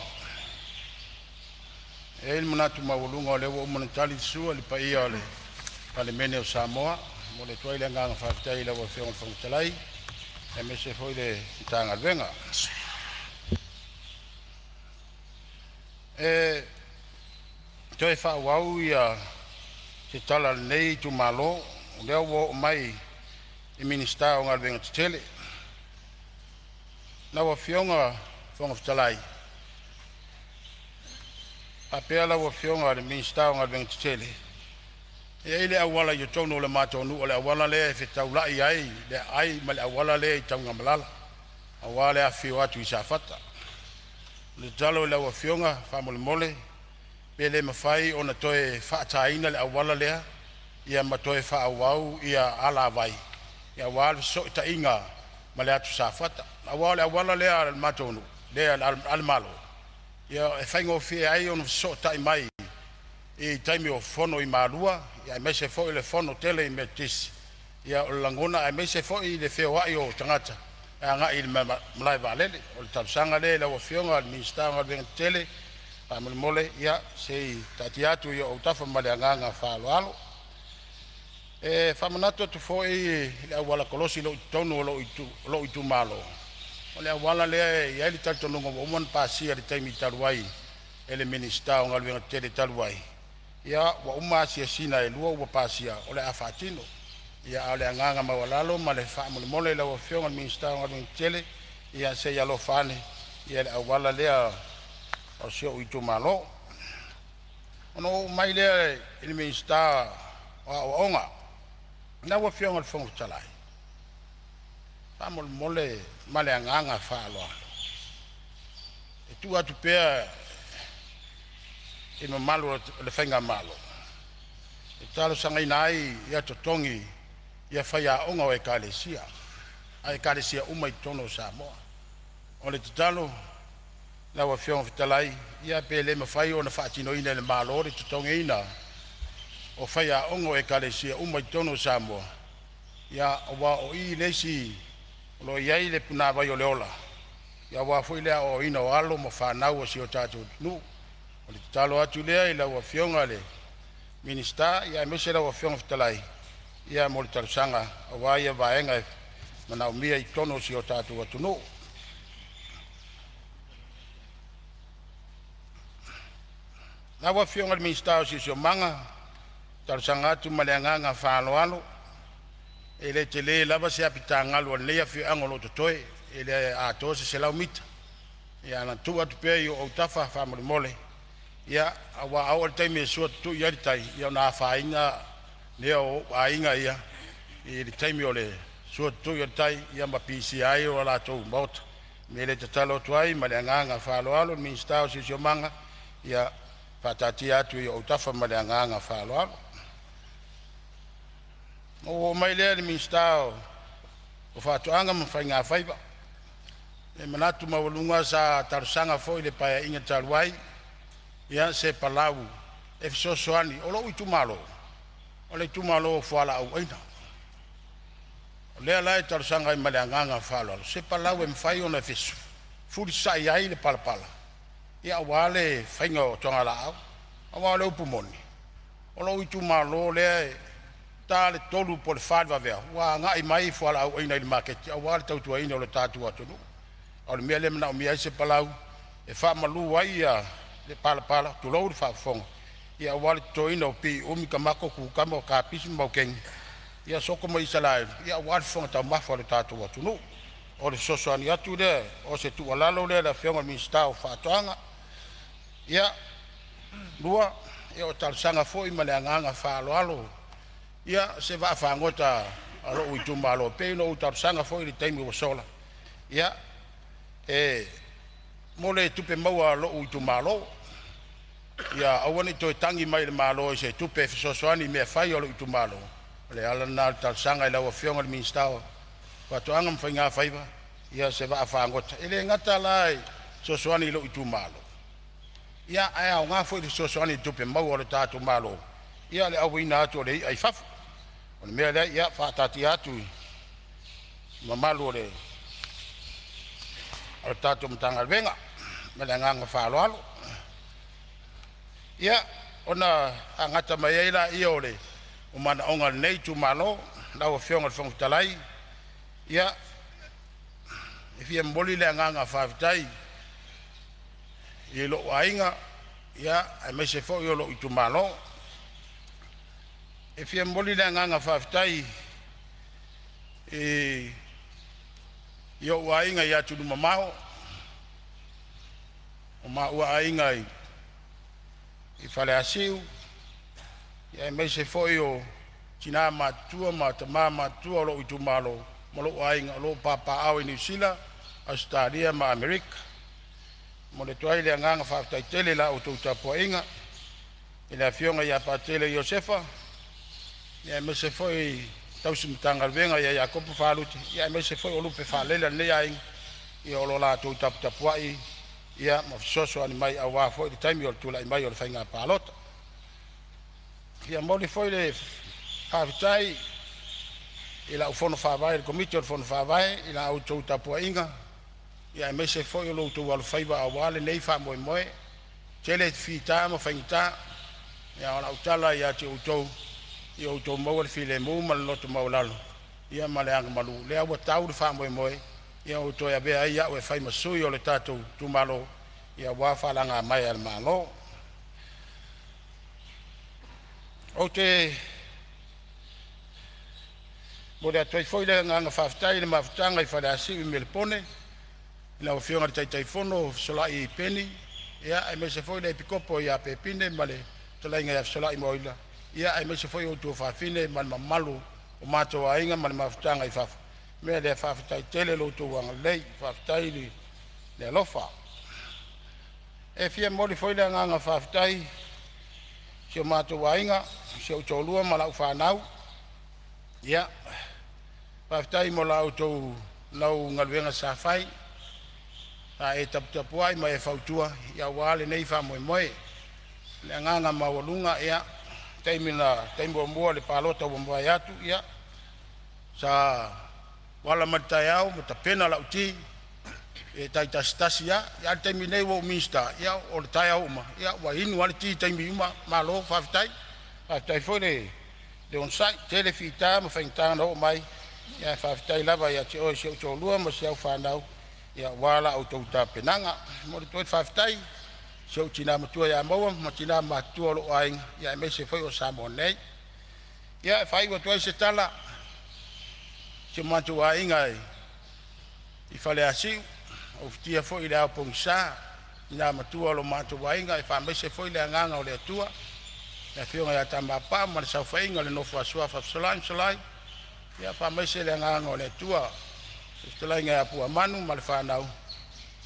E il manatu mawulunga o le wa umanatali sua li paia o le Palemene o Samoa, mo le tuai le nganga whaftai lau a whionga le whongtalai. E me se foi le tanga alwenga. E toi whauau ia te tala nei tu malo, leo wo mai i minista o ngalwenga te tele. Lau a whionga whongtalai. A pea lau a whionga le minista o ngalwenga te tele. E ele awala yo tono le matonu ole awala le fe taulai ai le ai ma le awala le i taunga malala awale a fio atu i sa fata le talo le wa fionga fa mole mole pe le mafai ona toe fa taina le awala le ia ma toe fa awau ia ala vai ia wal so ta inga ma le atu sa fata awala le al matonu le al malo ia e faingo fi ai ona so ta mai e taimi o fono i malua ia me se foi le fono tele i metis ia o langona e me se foi le feo ai o tangata nga i malai valele o le tapsanga le o fionga al minista nga ben tele pa mole ia sei tatiatu ia o tafa male nganga falo e famanato tu foi le wala kolosi lo tonu lo itu malo o le wala le ia le tanto no mo mon pasia le taimi taruai ele minista nga ben tele taruai ia wa uma sia sina e lua wa pasia o le afatino ia ale nganga mawalalo ma le fa mole la wa fionga minista nga ben tele ia se ya lo fane ia le wala le o sio itu malo ono mai le il minista o onga na wa fionga fong talai fa mole ma le nganga fa lo e tu atu pe e no malo le fenga malo e talo sanga inai ia totongi ia faia onga o ekalesia ai ekalesia uma i tono Samoa o le talo la wa fiong fitalai ia pele ma fai ona fatino ina le malo le totongi ina o faia onga o ekalesia uma i tono Samoa ia wa o i lesi lo ia le puna vai o leola ia wa foi le o ina o alo mo fa na o si o tatu nu o le talo atu lea i lau a fionga le minista ia me se lau a fionga fitalai ia mo le talusanga awa ia vaenga mana umia I tono si o tātou atunu. Na wa fionga le minister si o manga talusanga atu maleanganga whaaloalo e le te le lava se apitangalo le ia fi angolo totoe e le ato se lau mita ia na tu atu pe o tafa family mole ia awa awal taimi so tu ia tai ia na fainga le o ainga ia i le taimi ole so tu ia tai ia ma PCI o la tu mot me le tatalo tuai maleanganga whaaloalo minister si o manga ia fatati atu i o tafa maleanganga whaaloalo. O mai lea ni minister o whātuanga ma whainga whaiva. E manatu mawalunga sa tarusanga foi le paia inga taruai. Ia se palau e fisosoani. O lo i tumalo. O le tumalo o whala au aina. O lea lai tarusanga I maleanganga whalalo. Se palau e mwhai ona fisu. Furi sai ai le palapala. Ia wale whainga o tonga la au. Awale upumoni. O lo i tumalo lea tale tolu po le fadva vea wa nga I mai fo ala ina I market wa le tautu ina o le tatu atunu o le mele na o mia se palau e fa malu wa ia le pala tu lo fa fong ia wa le to ina o pi o mi kamako ku kamo ka pisi mo ken ia soko mo isala ia wa fong ta ma fo le tatu atunu o le soso ani atu de o se tu ala lo le la fionga mi sta fa toanga ia lua ia o tal sanga fo I maleanga fa alo ia se va fangota alo uituma alo pe no utasanga foi le taimi o sola ia mole tupe maua alo uituma alo ia awani to tangi mai le malo se tupe fisosoani me fai alo uituma alo le ala na tasanga ila o fionga le minister wa to anga mfinga faiva ia se va fangota ele ngata lai sosoani lo uituma alo ia ai nga foi fisosoani tupe maua le tatu malo ia le awina to le ai fafu o le mea lea ia whaatati atu mamalu le o tātou mtanga venga me le nganga whaaloalo ia ona angata mai eila ia o le o mana onga nei tu malo lau o fionga le whangutalai ia e fia mboli le nganga whaavitai i lo ainga ia ai mai se fo i o lo i tu malo e fia mboli le nganga whaavitai i o ainga i atu numa mao o ma ua ainga I whale asiu ia mai se foi o tina matua ma tama matua o lo I tu malo mo lo ainga o lo papa au I New Zealand Australia ma Amerika mo le tuai le nganga whaavitai tele la o tauta poinga i le fionga ia patele Josefa ia me se foi tausimtanga venga ia Jacob faluti ia me se foi o lupe falela le ai ia o lo la tu tapuai ia ma soso ani mai awa foi time yo tu la mai o fainga palota ia mo le foi le favitai ila o fono favai il comité o fono favai ila o tu tapuinga ia me se foi o lo tu al faiva awale nei fa mo tele fita mo fainta ia ona utala ia te utou ia o mau le file mo mal loto maulalo ia maleanga malu le au tau de fa mo ia o to ia be ia o fai masui o le tatou tu malo ia wa fa langa mai al malo o te mo le toi foi le nganga faftai le maftanga I fa da si me le pone la o fionga tai fono sola I peni ia ai me se foi le pikopo ia pepine male tolenga ia sola I moila ia ai me se foi o tu fa fine man malu o mato ainga man maftanga I fa me le fa tai tele lo tu wanga lei fa tai le lofa e fia mo le foi le nganga fa tai se mato ainga se o tolua mala fa nau ia fa tai mo la auto lau ngalwenga sa fai a e tapuai mai e fautua ia wale nei fa moe le nganga mawalunga ia taimbo mua le palota o mua atu ia sa wala matayau mata pena la uti e taitastasi ia taimi nei wo minsta ia o tayau ma ia wa inu wale ti taimi uma malo fafitai foi le on sai tele fita ma fainta no mai ia whawhitai lava ia te oe siau tō lua ma siau whanau ia wala au tau tā penanga mo le toi whawhitai siau tina matua ia maua ma tina matua lo aing ia me se whai o Sāmoa nei ia whai wa toi se tala se mantu ainga i whale asiu o fitia fo i le au pongisa ina matua lo mantu ainga i wha me se fo i le anganga o le atua ia whionga ia tamapa ma le sau whainga le nofu asua whafsalai ia pa mai se le nganga o le tua stela inga pua manu ma le whanau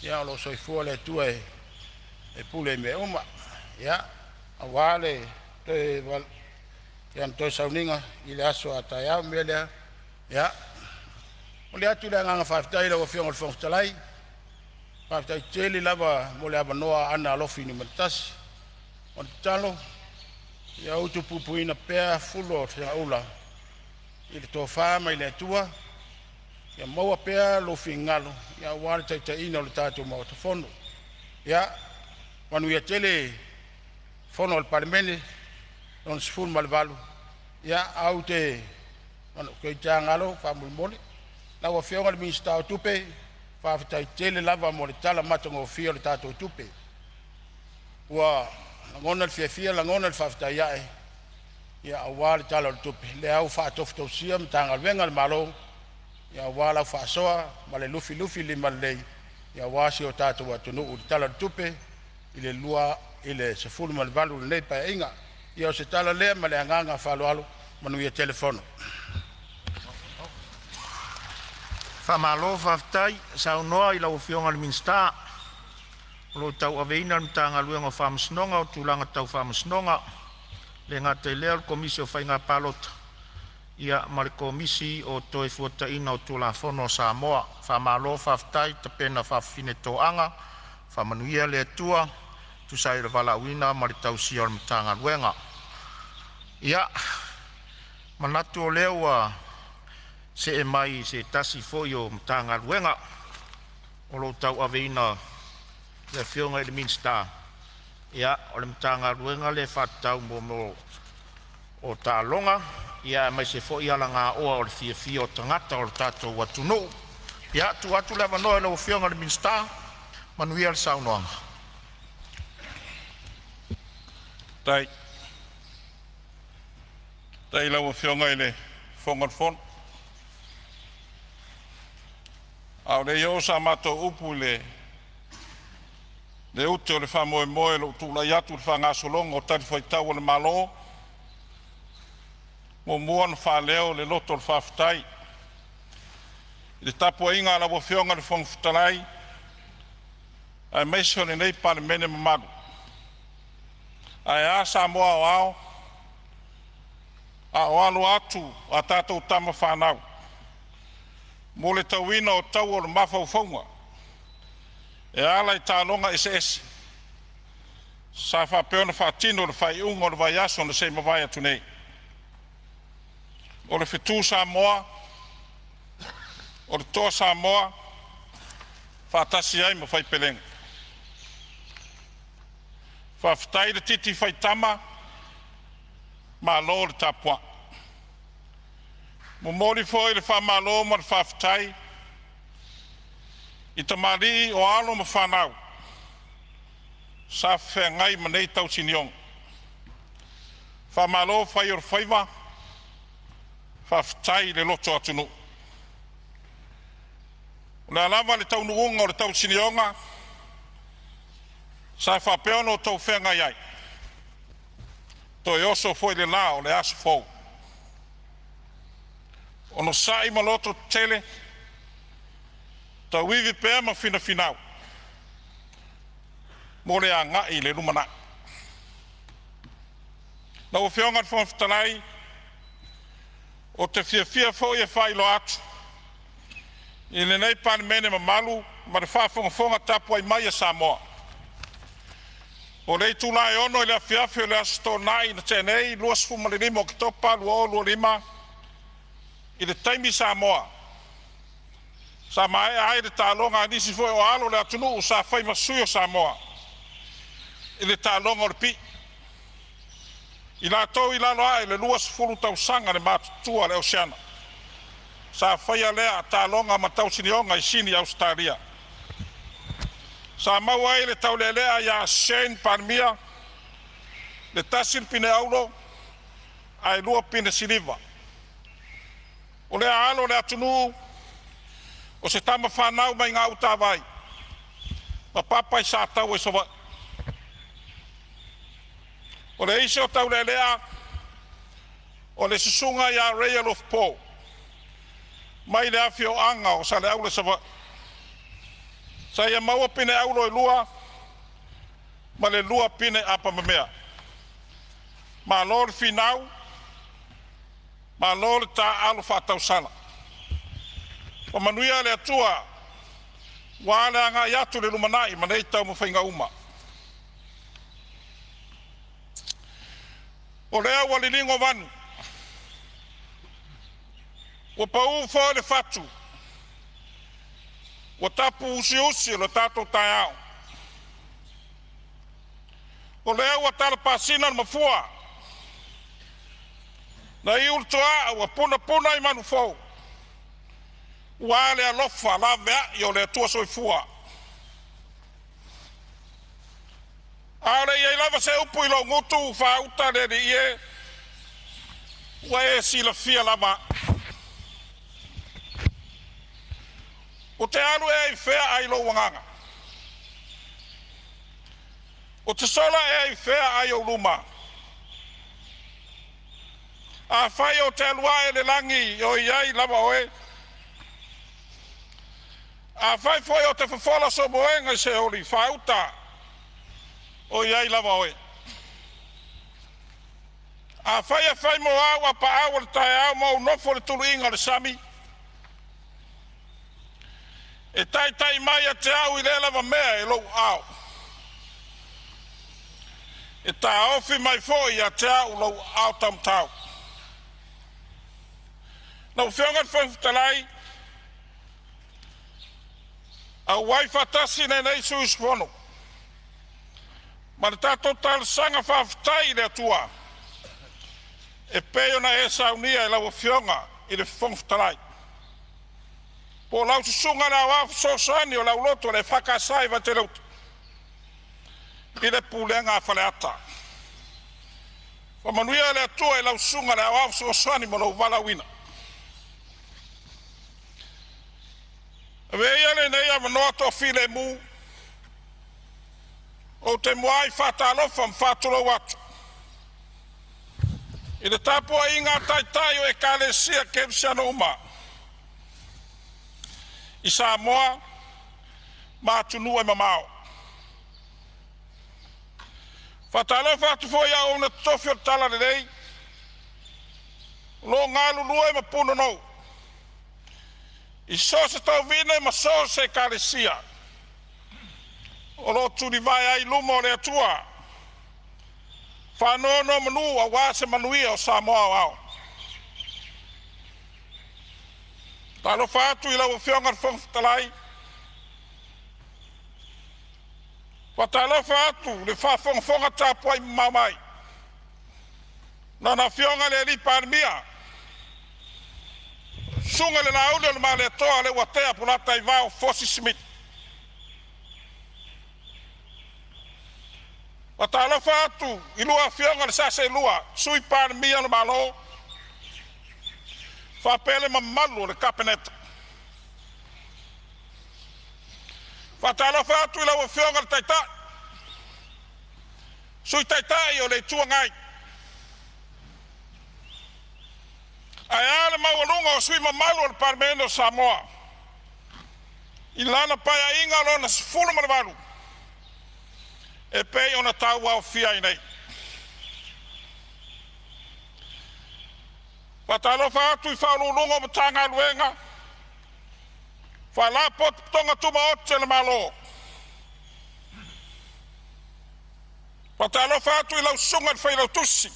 ia lo soifua le tua e pule me uma ia awale te wal ia to sauninga i le aso ata ia me le ia o le atu le nganga whaftai le wafionga le whaftalai whaftai tele lava mo le abanoa ana alofi ni matasi o talo ia utu pupuina pea fulo o ula i le tōwha mai le atua, ia maua pea lo whingalo, ia wāre taitaina o le tātou maua ta whono. Ia, wanu ia tele whono al parimene, non sifun malvalu. Ia, au te, wanu kei tā ngalo, whamulimole, la wa whionga le minsta o tupe, whawhitai tele lava mo le tala matonga o whio le tātou tupe. Ua, langona le whiawhia, langona le whawhitai iae, ia awale tala le tupe le au whaatofu tausia mtanga wenga le malo ia wala whaasoa ma le lufi le malei ia wasi o tātou atunu u tala le tupe i le lua i le sefulu ma le valu le nei pa inga ia o se tala lea ma le anganga whaloalo manu ia telefono Whamalo whaftai saunoa i lau whionga le minsta lo tau aveina le mtanga luenga whamasnonga o tūlanga tau whamasnonga le ngata i lea komisi o whainga palota ia ma le komisi o toi fuataina o tulafono Sāmoa whamalo whaftai ta pena whawhine toanga whamanuia le atua tusai le walauina ma le tausia o le mtanga luenga ia manatu o leua se e mai se tasi foi o mtanga luenga o lo tau aveina le whionga i le minsta ia o le mtanga luenga le whatau mo o tālonga ia mai se foi ala ngā oa o le fia o tangata o le tātou watunu ia tu atu le wanoa le o whionga le minsta manuia le saunoanga Tai lau o whionga i le whongarwhon au le iau sa mato upu le ute o le whamoe lo tūlai atu le whangasolonga o tari whaitau o le malo mo mua na whaleo le loto le whawhitai i le tapua inga la wawhionga le whangwhitalai ai meisio le nei pale mene mamaru ai a Sāmoa o ao alo atu a tātou tama whanau mo le tauina o tau o le mawhauwhaunga e ala i tālonga ese sa whapeona whaatino le whai unga o le vai aso le sei mawai atu nei o le whetū Sāmoa o le toa Sāmoa whaatasi ai ma whai pelenga whawhitai le titi whai tama ma lo le tapua mo mori foi le whamalo ma le whawhitai i tamari o alo ma whanau sa whengai ma nei tau siniong whamalo whai o whaiva whawhitai le loto atunu o le alawa le tau nuunga o le tau sinionga sa whapeono o tau whengai ai to e oso foi le la o le aso fau ono sai ma loto tele tau wivi pēr ma fina finau mo le a ngai le rumana na o whionga whawhitalai o te fia fo e whailo atu i le nei pane mene ma malu ma le whawhonga tapu ai mai a Sāmoa o lei tūlai ono i le awhiawhi o le asto nai na tēnei lua sfuma le lima o ki topa lua lima i le taimi Sāmoa sa mai ai le tālonga nisi foi o alo le atunu sa fai masui o Sāmoa i le tālonga o le pi I lātou I laloa e le 2 tausaga le matutua le Oceana. Sa whaia lea tālonga ma tausinionga I sini Australia. Sa maua e le taulelea ia Shane Palmia, le tasin pine aulo, ai lua pine siliva. O le alo le atunu, o se tama whanau mai ngā utawai. Ma papa I sa tau e sowa. O le ise o taulelea, o le susunga ia Royal of Paul. Mai le afio anga o sa le aule sawa. Sa ia maua pine aulo e lua, ma le lua pine apa mamea. Ma lo le finau, ma lo le ta alu whatau sana. O manuia le atua, wa le anga iatu le lumanai, ma nei tau mawhainga uma. O lea walilingo wanu, o pau fo le fatu, o tapu usi lo tato taiao. O lea ua tala pasina na mafua, na iul toa ua puna I manu fau. Ua le alofa la vea I o le atua soifua. Ale ia lava se upu I lo ngutu whauta le di ie, ua e sila fia lama. O te alu e I whea ai lo wanganga. O te sola e ai whea ai o luma. A whai o te alua e le langi o iai lama oe. A whai foi o te whawhala so moenga se ori whauta o iai lama oe. A whai mo au a pa au le tae au mo nofo le tulu inga le sami. E tai mai a te au I le lava mea e lou au. E ta ofi mai foi a te au lou au tam tau. Nau whiongat whawhitalai, a wai whatasi nei suis whono. Ma le tātou tāle sanga whawhitai le atua. E peo na e saunia e lau whionga I le whawhitalai. Po lau susunga na wafu sosani o lau loto le whakasai wa te lauta. I le pulenga whale ata. Wa manuia le atua e lau sunga le wafu sosani mo lau wala wina. Veia le nei a manoa to file mu. O te muai whatalofa mwhatolo watu. I le tapo a inga tai o e kalesia kerusiano uma. I Sāmoa, mātunu e mamao. Whatalofa atu fo ia o na tofi o tala le rei. Lo ngālu lua e mapuna nou. I so se tau vina ma so se kalesia. O lo turi vai ai lumo le atua. Whanono manu a wase manuia o Samoa au. Talo fatu I lau whiongar whawhitalai. Watalo fatu le whawhonga tāpua I mamai. Nana whionga le li parmia. Sunga le naule le male toa le watea pulata I vau Fosi Smith. Watalo fatu I lua whionga le sase lua. Sui parmia le malo. Whapele mamalu le kapeneta. Whatalo whatu I lau whionga le taita. Sui taitai o le tuangai. Ai ale mawalunga o sui mamalu le parmeno Samoa. I lana pai inga lo na sifuru manawalu. E pei ona tau au fia I nei. Patalo fatu I whaululunga o tanga luenga. Whala pot tonga tuma ote le malo. Patalo fatu I lau sunga whai lau tusi.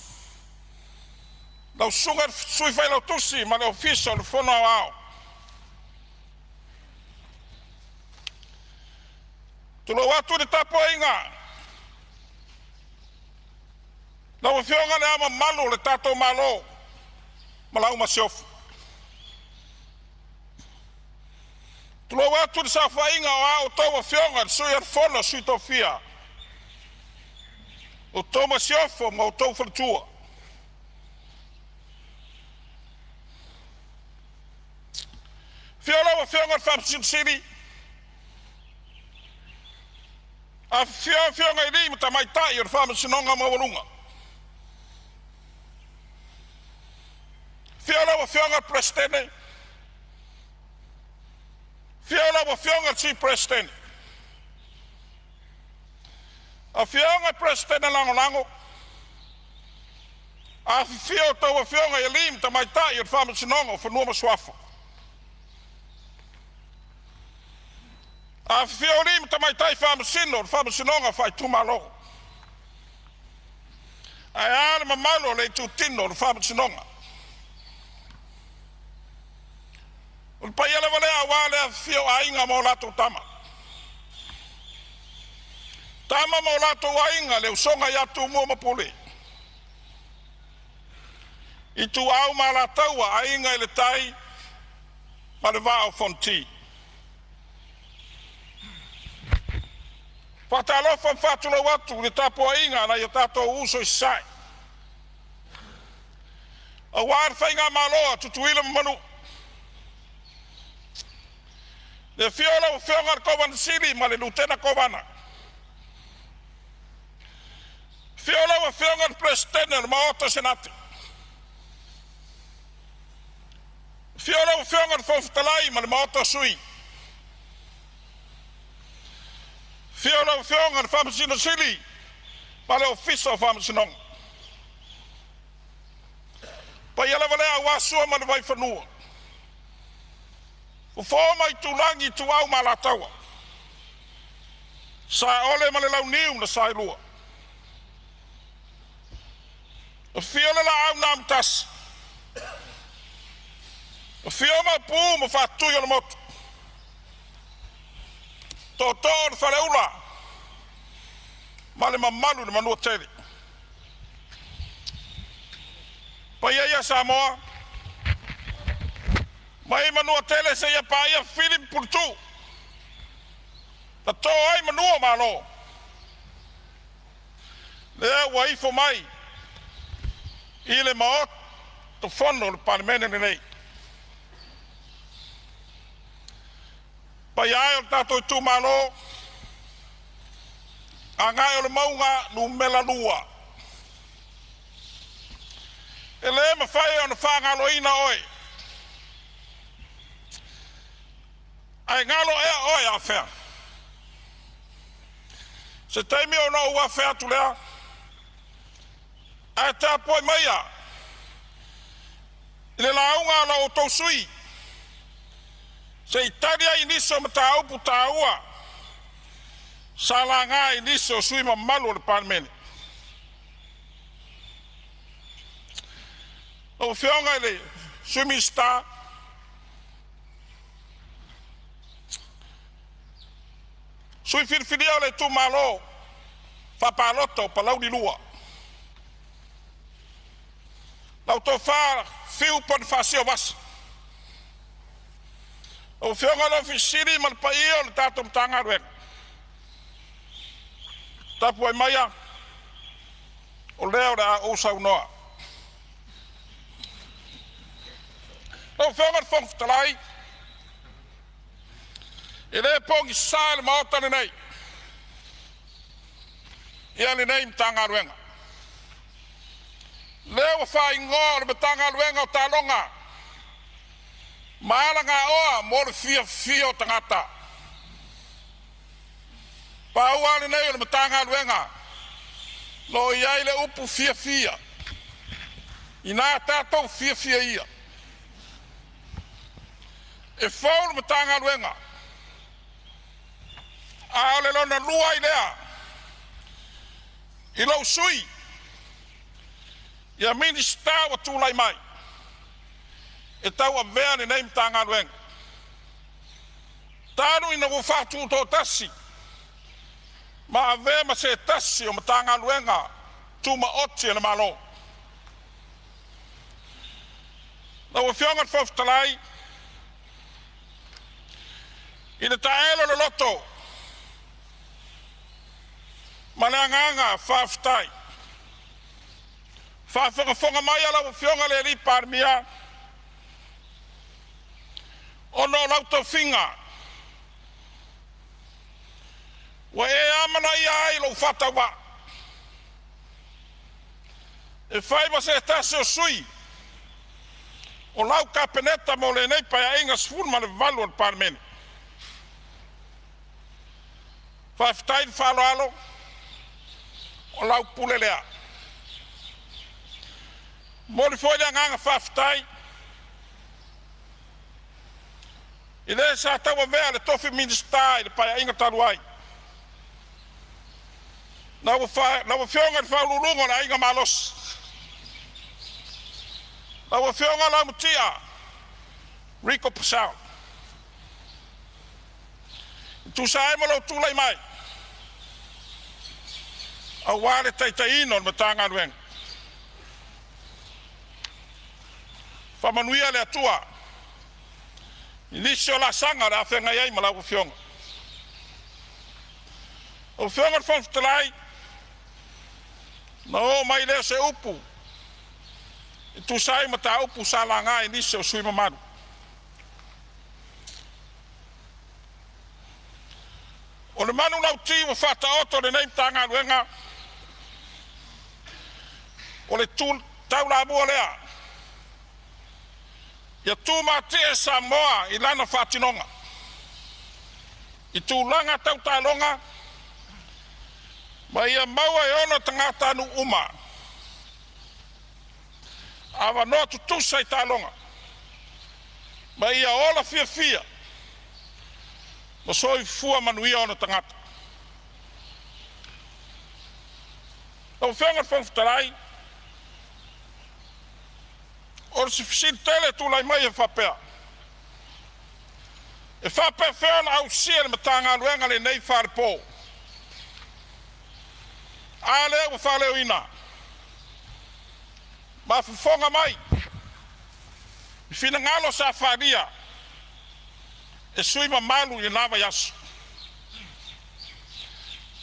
Lau sunga sui whai lau tusi ma le ofisa le whono au. Tulo watu le tapo inga. Lau Lo fionga le ama malu le tato malo. Malau masiofu. Tulo watu di safainga wa otowa fionga suya fono suitofia. Otowa masiofu ma otowa faltua. Fiola wa fionga famsin siri. A fionga ili mtamaita yor famsin nonga mawalunga. Fiola wa fionga presidente. Fiola wa fionga si presidente. A fionga presidente lango. A fio wa fionga ili mtamaita yor famsin nonga for noma swafu. A fiolim tamaitai famasinonga fai tumalo. Ai ma malo le tutino famasinonga. Ul paiela vale awale fio ainga mo lato tama. Tama mo lato ainga le usonga ya tu mo mapule. Itu au malatawa ainga ile tai malva fonti. Fatalo fan fatulo watu le tapo inga na yatato uso sai. A war fainga malo tutuila manu. Le fiola fionga kovan siri male lutena kovana. Fiola fionga presidente maota senati. Fiola fionga foftalai male maota sui. Fiola fionga famsino sili male officer famsinong. Pa yala vale awasua male vai fanua. O forma itulangi tuau malatawa. Sa ole male lau niu na sai lua. O fiola la au nam tas. O fioma pu mo fatu yala motu. Totor faleula. Male mamalu de manu tele. Paya Samoa. Mai manu tele se ya paya film purtu. Ta to ai manu malo. Le wai fo mai. Ile maot to fondo le parlamento nei. Paya o tato tu malo. Angai o le maunga nu mela lua. Ele me fai o na whanga loina oi. Ai ngalo e oi a whea. Se teimi o na ua whea tu lea. Ai te apoi maia. Ile launga la o tau sui. Se itaria iniso ma ta upu ta ua. Salanga iniso sui ma malu le parmeni. O fionga ile sumi sta. Sui firfiria le tu malo. Papaloto palau di lua. Lau to fa fiu pon fasio was. O fionga lo fisiri mal paio le tatom tanga rek. Tapu ai maia. O leo da o saunoa. O fionga fong talai. Ele pongi sal maota le nei. Ia le nei tanga ruenga. Leo fai ngor be tanga ruenga o talonga. Malanga oa mor fio tangata. Paua le nei o tanga ruenga. Lo ia ile upu fia. Ina tato fia ia. E fau le tanga ruenga. A le lona lua i lea. I lau sui. Ia minista wa tūlai mai. E tau a vea ni neim tanga luenga. Tānu ina wafatu tō tasi. Ma a vea ma se tasi o ma tanga luenga. tuma oti le malo. Na o fionga foftalai ina taelo le loto. Malanganga faftai. Fonga mai ala o fionga le ri parmia. Ono lauto finga. Wa e amana ia i lo fata wa. E fai ma se tasse o sui. O lau kapeneta mo le nei pa ia inga sfun ma le valu al parmeni. Faftai falo alo. O lau pule lea. Mori foi le nganga faftai. Ile sa tawa vea le tofi ministai le pa ia inga taruai. Na o fionga le faululunga na inga malos. Na o fionga la mutia. Rico Pasau. Tu sai malo tu lai mai. A wale taitaino me tanga wen. Famanuia le atua. Inisio la sanga la fenga yai mala o fionga. O fionga fonftalai. No mai le se upu. Tu sai mata upu salanga inisio sui mamadu. O le manu lau ti wa fata oto le nei tanga luenga. O le tau la bua lea. Ia tu mati e Samoa i lana fatinonga. I tu langa tau talonga. Ma ia maua e ono tangata anu uma. Awa no tutusa i talonga. Ma ia ola fia. Ma soi fua manuia ono tangata. O whenga whangtarai. O si fisin tele tu lai mai e whapea. E whapea whiona au sia le matanga luenga le nei whare pō. Ale o whaleo ina. Ma whonga mai. I whina ngalo sa wharia. E sui ma malu i nawa yasu.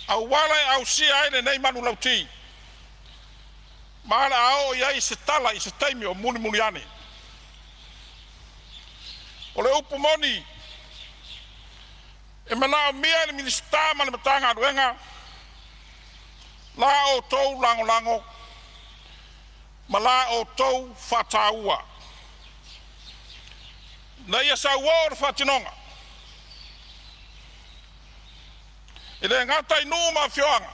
Au wale au sia aile nei manu lauti. Mana ao ia i se tala i se taimi o muni ane. O le upu moni. E mana o mia ni minista ma le matanga aduenga. La o tou lango. Ma la o tou whataua. Na ia sa ua o whatinonga. I le ngata i numa fioanga.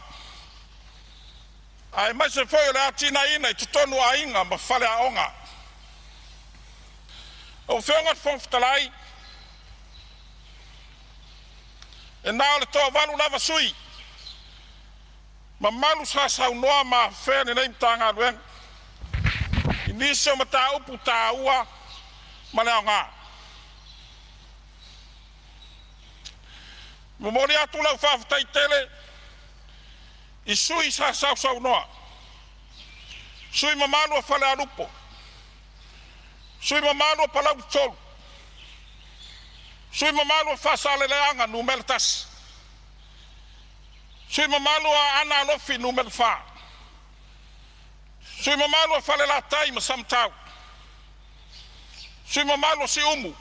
Ai mai se foi le atina ina i tutonu a inga ma fale a onga. O fionga fonftalai. E nao le toa walu lava sui. Ma malu sa sau noa ma fene nei mtanga adueng. I nisio ma ta upu ta ua ma le onga. Momori atu lau whawhatai tele. I sui sa sau noa. Sui mamalu a whale alupo. Sui mamalu a palau tolu. Sui mamalu a whasale leanga numel tas. Sui mamalu a ana alofi numel wha. Sui mamalu a whale la tai ma samtau. Sui mamalu a si umu.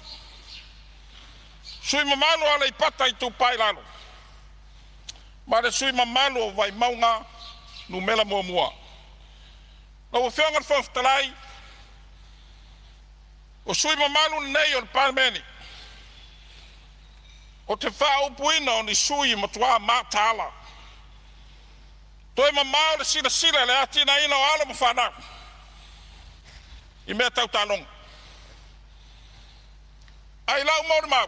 Sui mamalu a leipata i tu pai lalo. Ma le sui mamalu o vai maunga numela mua. Na o whionga whaftalai. O sui mamalu nei o parmeni. O te wha upuina o ni sui matua mātala. Toi mamau le sila le atina ina o ala mawhanau. I mea tau talong. Ai lau mauri mau.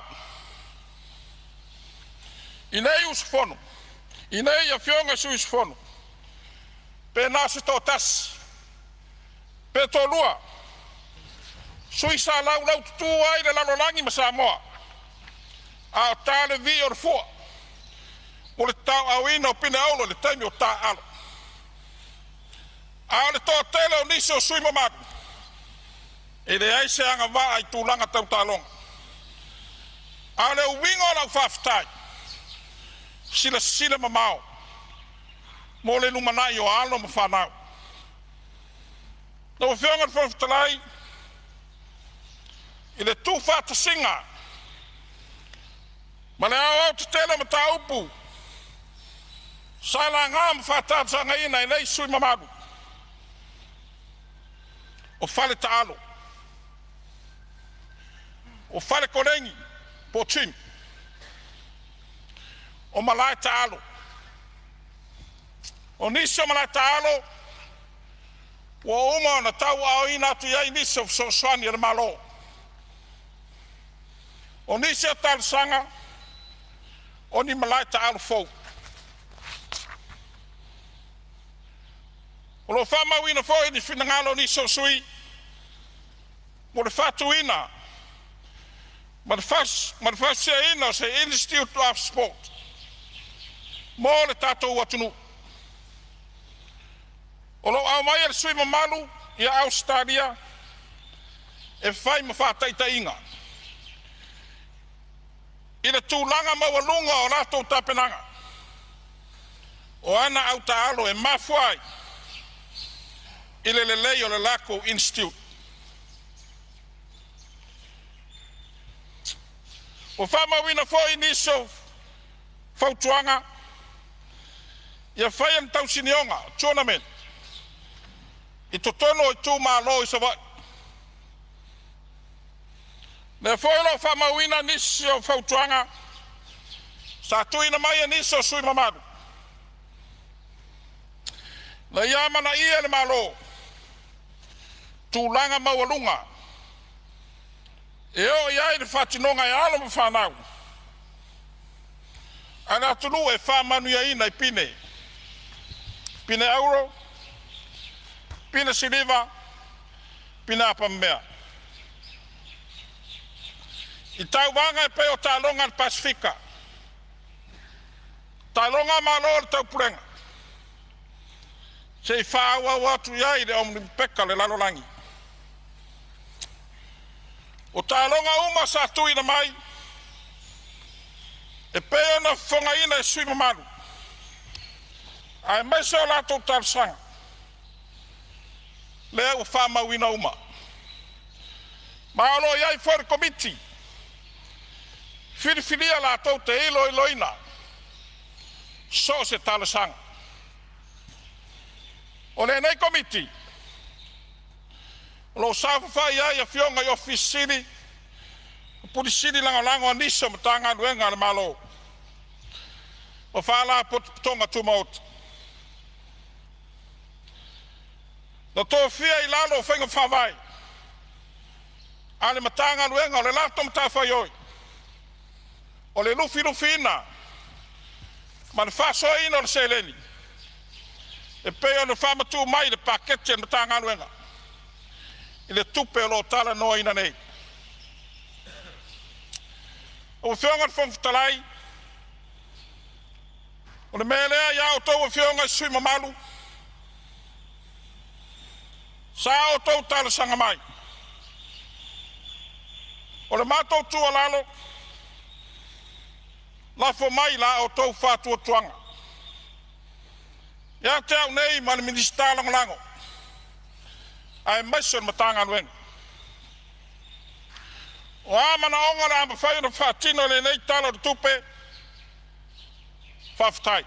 I nei usfono. I nei a whionga sui usfono. Pe nasi tō tas. Pe tō lua. Sui sa lau tutu ai le lalolangi ma Sāmoa. A tāle vi o rfua. O le tau au ina o pina aulo le taimi o tā ala. A le tō tele o nisi o sui mamadu. E le aise anga waa ai tūlanga tau tālonga. A le uwingo lau whawhitai. Sila mamao. Mo le numanai o alo ma whanau. Na whionga te whawhitalai. I le tū whātasinga. Ma le au te tele ma tā upu. Sala ngā ma whātātanga ina i nei sui mamadu. O whale ta alo. O whale korengi, po tim. O malai ta alo. O nisi o malai ta alo. O uma na tau ao ina atu iai nisi o soani e malo. O nisi o talusanga. O ni malai ta alo fou. O lo wha mawina fo ni whinangalo ni so sui. Mo le whatuina. Ma le whasia ina se Institute of Sport. Mo le tātou atunu. O lo au mai le sui mamalu i Australia. E whai ma whataita inga. I le tūlanga mawalunga o rātou tāpenanga. O ana Aotearoa e mafuai. I le lei o le Lako Institute. O whamawina fōi niso whautuanga. Ia whai an tau sinionga, tournament. I to tono i tū mālo i sawai. Le fōi lo whamawina niso whautuanga. Sa tuina mai niso sui mamadu. Na iamana ia le mālo. Tūlanga mawalunga. E o iai le whatinonga e alo ma whanau. Ana tunu e whamanu ia ina i pine. Pine euro, pine siliva, pine apamea. I tau wanga e peo tālonga le Pasifika. Tālonga malo le tau purenga. Se i whaawa watu iai le omni peka le lalolangi. O tālonga uma sa tuina mai. E peo na whonga ina e sui mamaru. Ai mai se o lātou tālsanga. Lea o whamauina uma. Maalo iai for komiti. Whiriwhiria lātou te ilo iloina. So se tālsanga. O le nei komiti. Lo sāwhawhai ai a whionga i office city. Puri city lango anisa matanga nuenga na malo. O whala tonga tumaut. Na tō whia i lalo o whainga whawai. Ale matanga nuenga o le lato matawhai oi. O le lufi ina. Ma le whaso ina o le seleni. E peo na whamatu mai le pakete matanga nuenga. I le tupe lo tala noa ina nei. O whionga whawhitalai. O le melea ia o tau whionga sui mamalu. Sa o tau tala sanga mai. O le mātou tua lalo. Lafo mai la o tau whātua tuanga. Ia te au nei ma le minister lango. Ai maison matanga nuenga. O amana onga la amba whai na whatino le nei talo de tupe. Whawhitai.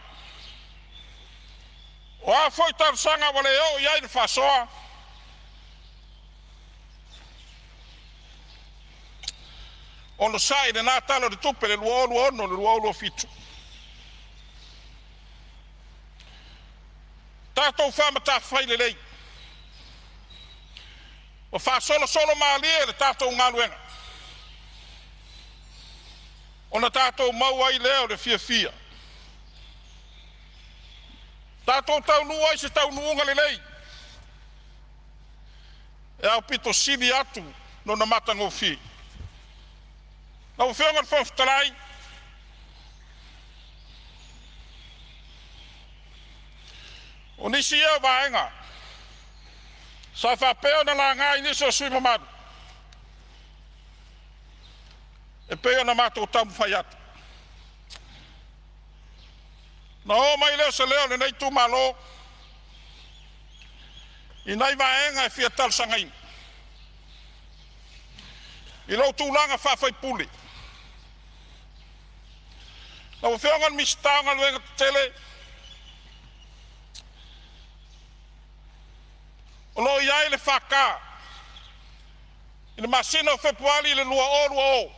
O a whoi taro sanga wale o iai de whasoa. O no sai de nā talo de tupe le luolu ono le luolu fitu. Tātou whamata whai le lei. O whasolo maalia le tātou ngaluenga. O na tātou mauai leo le fia. Tātou tau nuai se tau nuunga le lei. E au pito sini atu no na matango fi. Na o whionga whawhitalai. O nisi ea vaenga. Sa whapeo na la ngai ni so sui mamadu. E peo na mātou tamu whai atu. Na o mai leo se leo le nei tu malo. I nei vaenga e fia tal sangain. I lau tūlanga whawhai puli. Na o whiongan mistaonga luenga tele. O lo iai le whaka. I le masina o whepuali le lua o.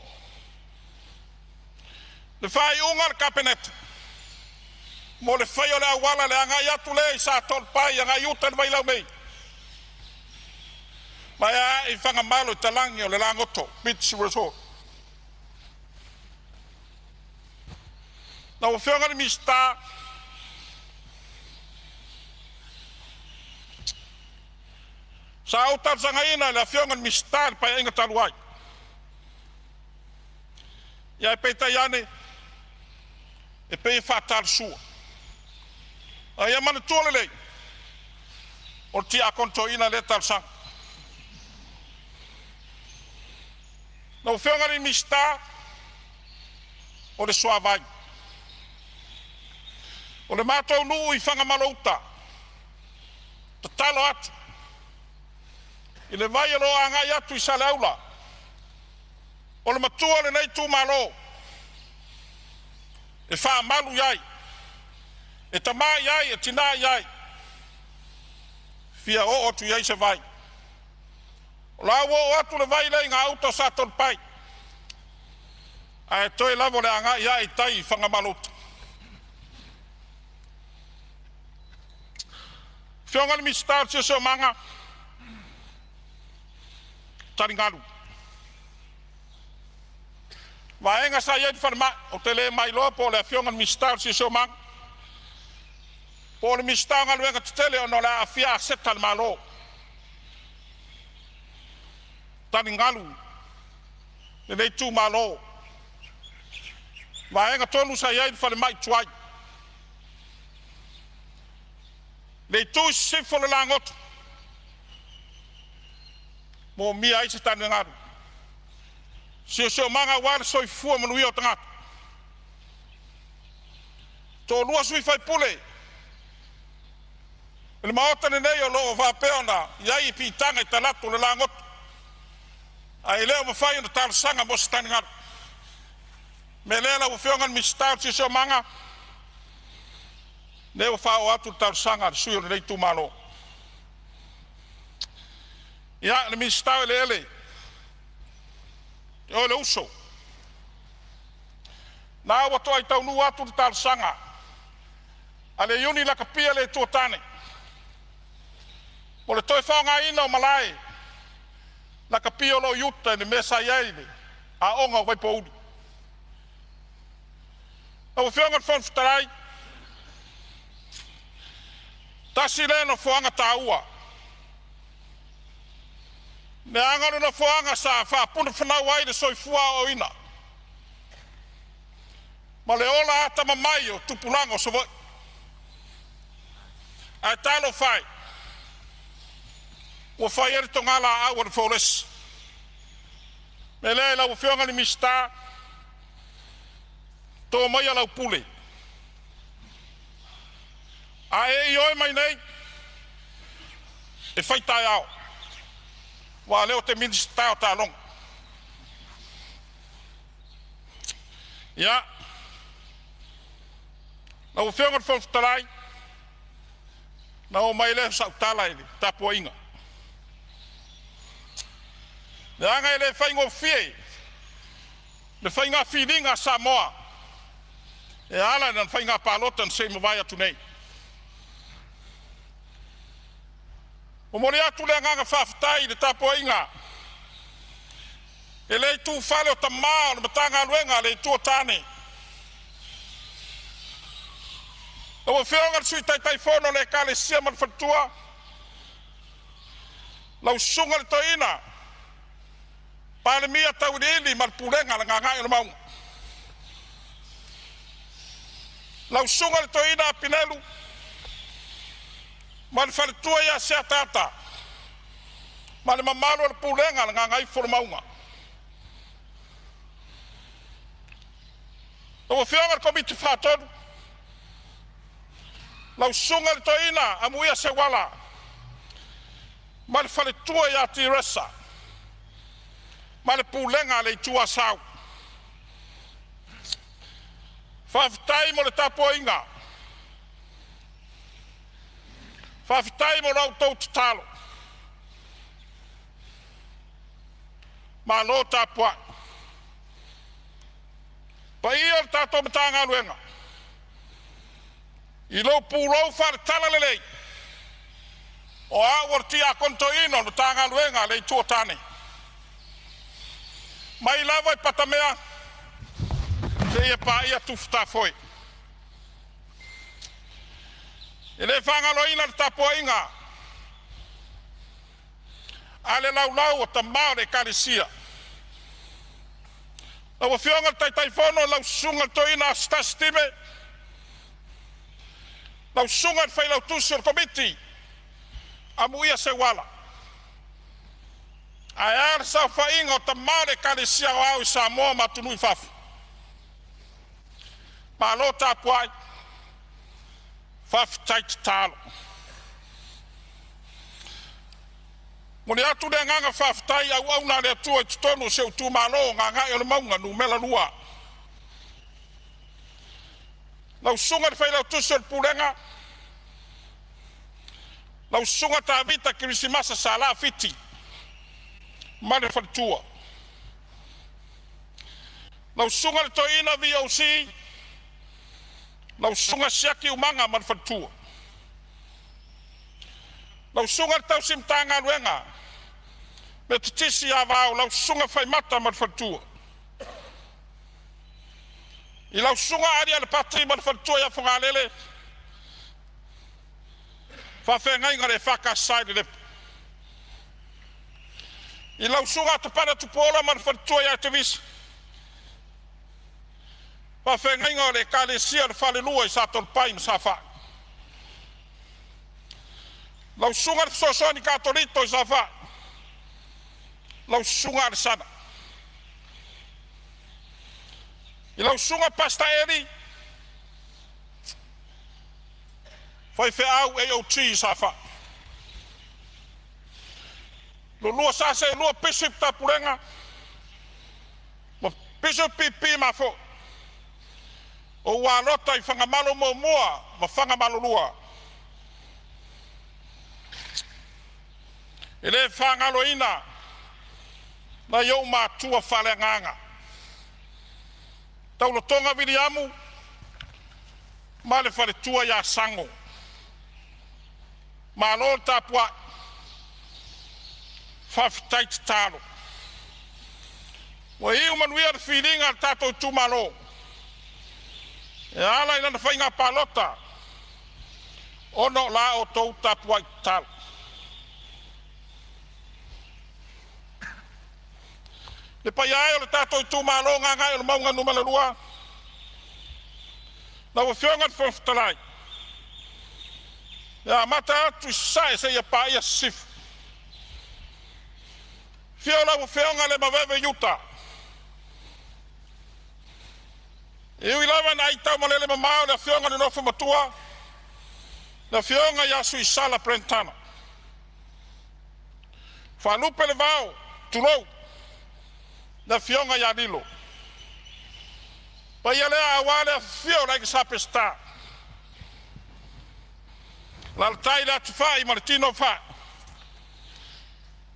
Le whai unga le kapeneta. Mo le whai o le awala le angai atu le i sa tolpai angai uta le vailau mei. Mai a i whanga malo i talangi o le langoto, Beach Resort. Na o whionga le mista. Sa au tarsanga ina le whionga le mista le pai inga taluai. Ia e peita iane, e pei whatar sua. A ia mana tuale lei, o tia konto ina le tarsanga. Na o whionga le mista, o le soa vai. O le mātou nuu i whanga malouta. Ta talo atu. I le vai alo angai atu i sale aula. O le matua le nei tū malo. E wha malu iai. E tamā iai, e tina iai. Fia o tu iai se vai. O la o atu le vai le ngā auto sa tolpai. A e toi lavo le angai iai tai i whanga malouta. Whionga ni mistar si o manga. Taringalu. Vaenga sa iei whanama o te le mai loa po le whionga ni mistar si o manga. Po le mistar ngā luenga te tele o no le a fia seta le malo. Taringalu. Le nei tū malo. Vaenga tonu sa iei whanama i tuai. Le tu sifo le langoto. Mo mia i se tane ngaru. Si o manga wale soi fua manui o tangata. Tō lua sui fai pule. Le maota ne nei o loo whapeona. Iai i pitanga i talatu le langoto. A i leo mawhai na tala sanga mo se tane ngaru. Me lea la uwhiongan mistau si o manga. Neo whao atu tarsanga sui o nei tu malo. Ia, le mistau ele ele. O le uso. Nā wato ai tau nu atu tarsanga. Ale yuni la kapia le tuatane. Mo le toi whao ngā ina o malai. La kapia lo yuta ni mesa iaile. A onga wai po uri. Na wawhiongan whanfutarai. Tasi le no fuanga taua. Ne angano no fuanga sa fa puna whanau ai le soifua o ina. Ma le ola ata mamai o tupulango so voi. Ai talo fai. Ua fai eri tongala awa le fōles. Me le la ufionga ni mista. Tō mai ala upule. A e i oi mai nei, e whaitai au. Wa leo te minister o tālong. Ia. Na o whiongan whawhtarai, na o mai leo sa utala ili, tapua inga. Ne anga ele whaingo fie, ne whainga whiringa Samoa. E ala na whainga pālotan se mawai atu nei. O mori atu le nganga whawhtai le tapua inga. E lei tū whale o tamā o le matanga luenga le tū o tāne. O whionga sui tai whono le ka le sia man whatua. Lau sunga le toina. Pāle mia tau ili man pulenga le ngangai o maunga. Lau sunga le toina pinelu. Man whaletua ia sea tata. Ma le mamalo le pulenga nga ngai formaunga. O fionga komiti fatonu. Lau sunga le toina amuia se wala. Ma le fale tua ya tiresa. Ma le pulenga le tua sau. Fafitai mo le tapoinga. Fafitai mo rau tau talo. Ma lo tapoa. Pa ia le tato matanga luenga. I lo pulou far tala lelei. O awarti a kontoino no tanga luenga le tuotane. Mai lava I patamea. Se ia pa ia tufta foi. Ele fanga loina le tapoinga. Ale lau o tamau le kalisia. Lau fionga tai fono lau sunga toina stastime. Lau sunga fai lau tusur komiti. Amuia se wala. Ayar sa fainga o tamau le kalisia o au Samoa matunui fafu. Ma lo tapuai. Fafu tait talo. Mone atu le nganga fafitai au na le tua tonu se tu malo nganga e le maunga nu mela lua. Lau sunga fai lau tusur pulenga. Lau sunga ta vita Krismasa sala fiti. Mane fatua. Lau sunga le toina VOC. Lau sunga siaki umanga man fatua. Lau sunga tau simtanga luenga. Me titisi avao lau sunga fai mata man fatua. I lau sunga ari al patri man fatua ya fungalele. Fa fengai ngare faka side le. I lau sunga te para tu pola man fatua ya te vis. Fa fengai ngare kale sia fale lua I sa ton pai msafa. Lau sunga sosoni katolito I safa. Lau sunga sana. I lau sunga pasta eri. Fai fe au e o chi safa. Lo lua sase lua pisip tapurenga. Mo pisip pipi ma fo. O walota I fanga malo mo mua. Ma fanga malo lua. Ele fanga lo ina. Na yo matua fale nganga. Tau lo tonga viriamu. Male fale tua ya sango. Malo tapua. Fafitait talo. Wa iu manuia feeling al tato tu malo. E ala ina fainga palota. Ono la o tou tapua talo. Le paiai o le tato tu malo nganga o le maunga numala lua. Na wa fionga foftalai. Ya mata tu sai se ya pa ya sif. Fiola wa fionga le maveve yuta. Eu ilava na ita malele mamao na fionga no nofu matua. Na fionga ya suisala prentana. Fa lupe le vao tulou. Na fionga ya lilo. Pa yale awale fio like sapesta. L'altai la tfa I Martino fa.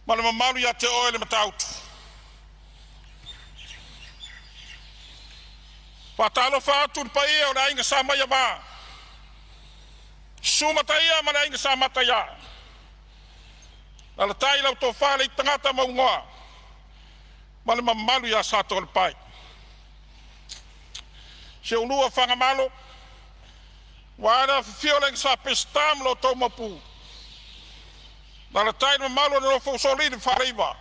Ma le mamalu ya te oele matautu. Pa talo fa tu pa ia o la inga sama ya ba. Suma ta ia ma la inga sama ta ya. L'altai la to fa le tangata maungoa. Ma le mamalu ya sato le pai. Se unua fanga malo. Wala fioleng sa pestam lo to mapu. Na la tai mamalu no fo solid fariva.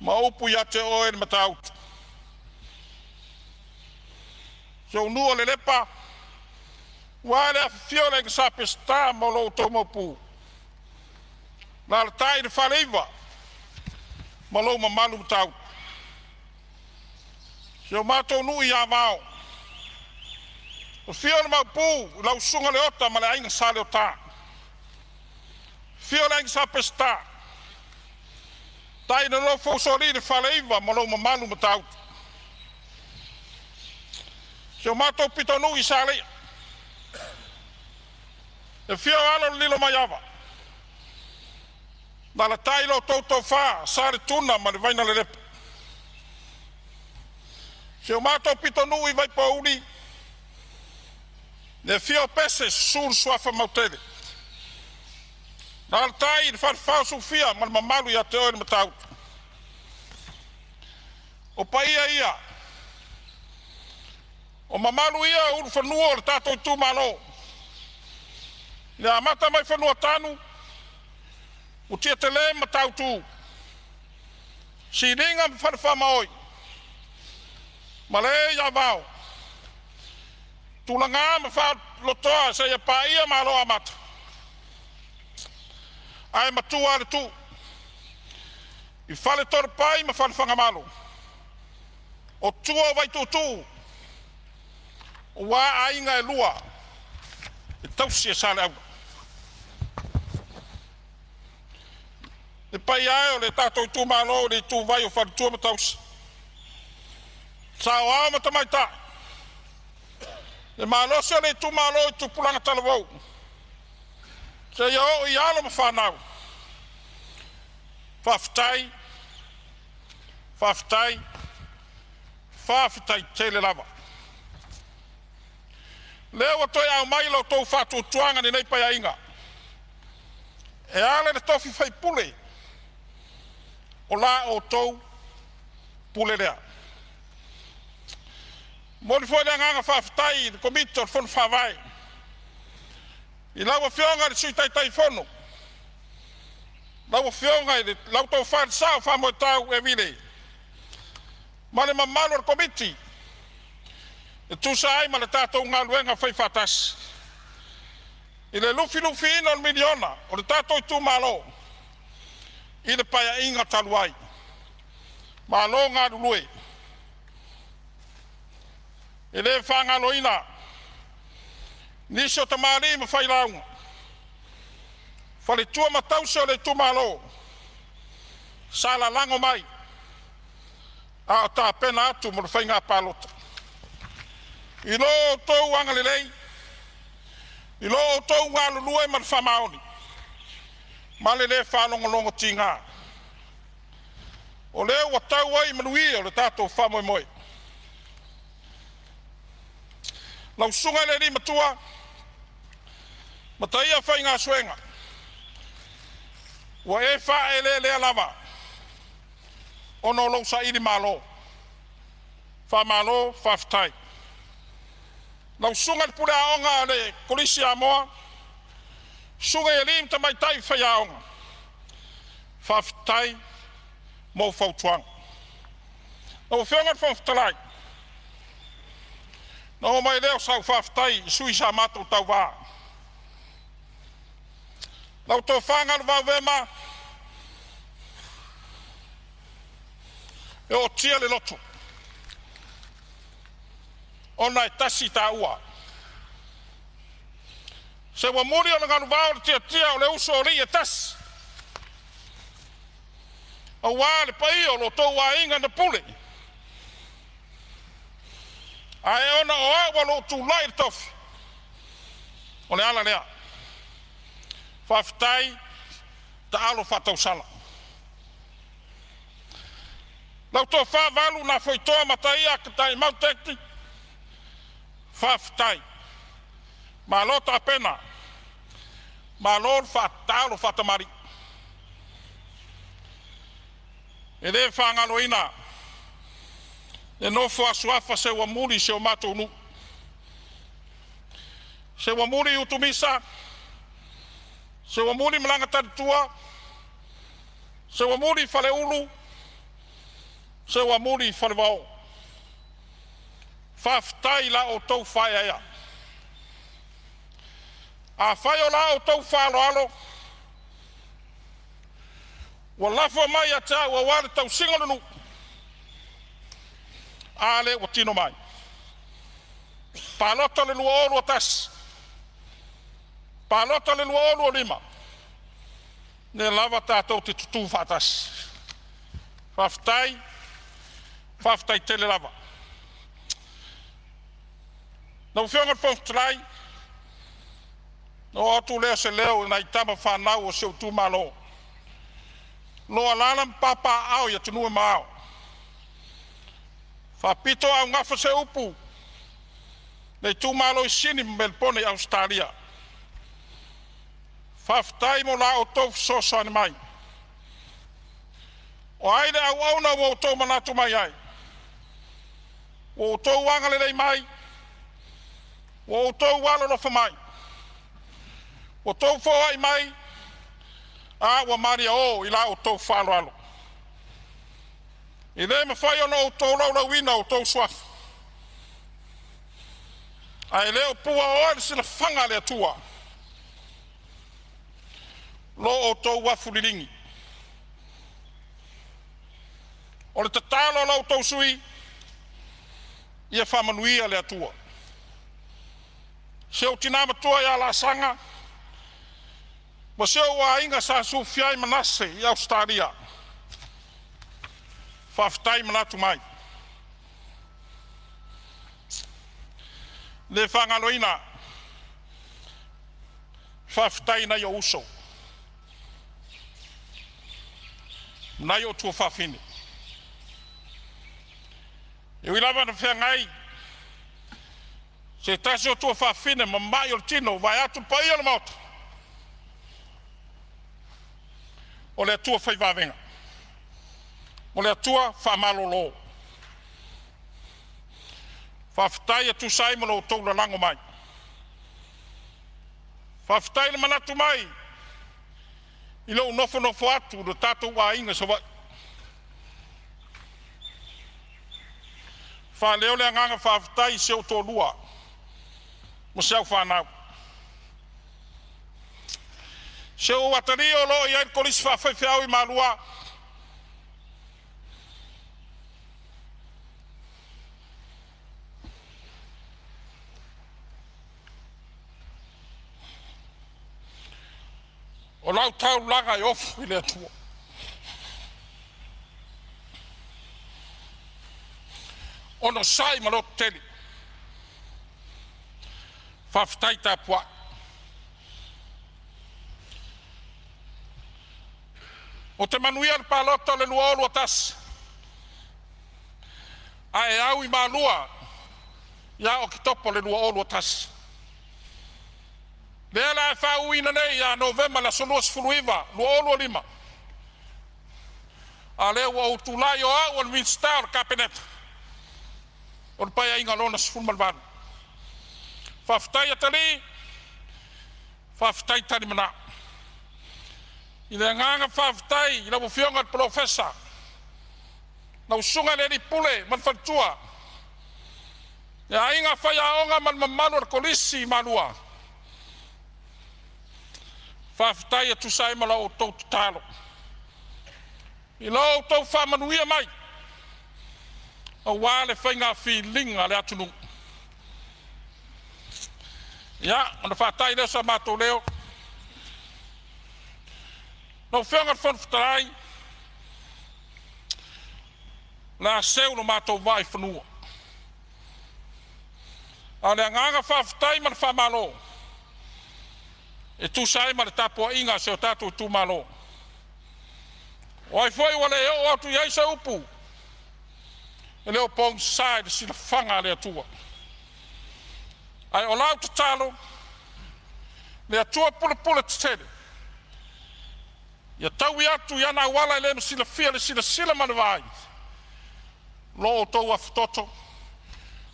Ma upu ya te oe ni mataut. Se unua le lepa. Wala fioleng sa pestam lo to mapu. Na le tai le whaleiva. Ma lo ma malu tau. Se o mātou nui a vāo. O fio na mau pū, lau sunga le ota ma le ainga sa le ota. Fio le ainga sa pesta. Tai na lo fōsori le whaleiva ma lo ma malu ma tau. Se o mātou pito nui sa lea. E fio alo lilo mai awa. Na la tai lo tautou wha, sa le tuna ma le vaina le lepa. Se o mātou pito nui vai pa uni, ne fio pese sur suafa mautele. Na la tai le whawhau su fia ma le mamalu ia te oere matau. O pa ia. O mamalu ia uru whanua o le tātou tū malo. Le amata mai whanua tānu, o tia te le matau tū. Si ringa me whanawha maoi. Ma le ia vau. Tūlanga ma wha lotoa se ia pā ia malo amata. Ai matua le tū. I whale tore pai ma whanawhanga malo. O tua vai tū. O wā ainga e lua. E tausi e sale au. E pai ai o le tātou tū malo le tū vai o wharutua ma tausi. Sao au ma tamai tae. E malo se le tū malo i tū pulanga talavou. Se iau i alo ma whanau. Whawhitai tele lava. Leo a toi au mai lo tōu whātua tuanga ni nei pai a inga. E ale le tofi whai pule. O la o tōu pule rea. Mori fwoi le nganga whawhitai le komito le whonu whawai. I lau a whionga le sui tai whonu. Lau a whionga i le lau tōu whāri sao whamoe tau e vile. Ma le mamalo le komiti. E tusa ai ma le tātou ngā luenga whai whātasi. I le lufi ina o le miliona o le tātou i tū malo. I le paia inga taluai. Malo ngā lulue. I le whangalo ina. Nisi o tamari ma whai launga. Whale tua matause o le tū malo. Sala lango mai. A o tā pena atu mo le whai ngā pālota. I lo tōu anga lelei. I lo tōu ngā lulue ma le whamaoni. Ma le whalongolongo ti ngā. O leo wa tau ai manui o le tātou whamoe moe. Lau sunga le ri matua. Mataia whai ngā suenga. Wa e wha e le lava. Ono lau sa iri malo. Wha malo, whawhitai. Lau sunga le pule aonga le kolisi a moa. Sunga e lim tamai tai whai aonga. Whawhitai mo whautuanga. Nau whionga whawhitalai. Nau mai leo sau whawhitai sui sa mātou tau wā. Lau tō whanga le wāwema. E o tia le loto. Ona e tasi tā ua. Se wa muri o nganu wāo le tia o le uso o ri e tasi. O wā le pai o lo tō wā inga na pule. Ai ona o awa lo tū lai tofi. O le ala lea. Whawhitai ta alo whatau sala. Lau tō whāwalu na whaitoa mataia ka tai mautekti. Whawhitai. Ma lo ta pena. Ma lo whatalo whatamari. E le whangalo ina. E no whaasuafa se wa muri se o mātou nu. Se wa muri utumisa. Se wa muri malanga taritua. Se wa muri whale ulu. Se wa muri whale wao. Whawhitai la o tau whai aia. A whai o la o tau whalo alo. Ua lafo mai a tā ua wale tau singa nanu. Ale ua tino mai. Palota le lua olu o tas. Palota le lua olu o lima. Ne lava tātou te tutu whatas. Whaftai tele lava. Nau whiongat pōwhtrai. No atu leo se leo na itama whanau o seu tūmalo. Loa lalam papa au ya tunua maao. Whapito au ngafa se upu. Nei tūmalo I sini Melbourne Australia. Whaftai mo la o tau soso ane mai. O aile au auna o tau manatu mai ai. O tau wangale rei mai. O tau walo lofa mai. O tau fōai mai. A wa maria o ila o tau whalo alo. I le me whai ono o tau lau wina o tau swafu. Ai leo pua o ale sila whanga lea tua. Lo o tau wafu liringi. O le tatalo lau tau sui. Ia whamanuia lea tua. Seo tinama tua ia la sanga. Ma seo wa inga sa su fiai manase I Australia. Whaftai manatu mai. Le whangaloina. Whaftai na yo uso. Na yo tua whawhine. E wilawa na whengai. Se tasi o tua whawhine ma mai o tino vai atu pai o na mauta. O le tua whaivavenga. O le tua whamalolo. Whaftai atu saimolo o tau la lango mai. Whaftai le manatu mai. I lau nofo atu le tātou wa inga sa wai. Whaleo le anganga whaftai seo tō lua. Mo seo whanau. Seo watari o lo I ai kolisi whawhaiwhiau I malua. O lau tau laga I ofu I le atua. Ono sai malo teli. Whaftai tā pua. O te manuia le palota le lua olu atas. A e au I malua. Ia o ki topo le lua olu atas. Lea la e whau ina nei a November la solua sifuluiva, lua olu o lima. A lea ua utulai o au al Winster Cabinet. O le pai a inga lona sifulumalvanu. Whaftai atali, whaftai tani mana. I le nganga whaftai, I la wafionga al profesa. Na usunga le ni pule, man whantua. Ia inga whai a onga man mamalu al kolisi I malua. Whaftai atu saimala o tau tutalo. I lau tau whamanuia mai. A wale whainga whilinga le atunu. Ia, ona whatai leo sa mātou leo. Nau whionga whanwhatarai. La seu no mātou vai whanua. A le nganga whawhatai man whamalo. E tu sai ma le tapo inga se o tātou tu malo. O ai foi wale o atu iai sa upu. E leo pong sai de sila whanga le atua. Ai o lau te talo. Le atua pula te tere. Ia tau I atu I ana wala le sila fia le sila manawai. Lo o tau afu toto.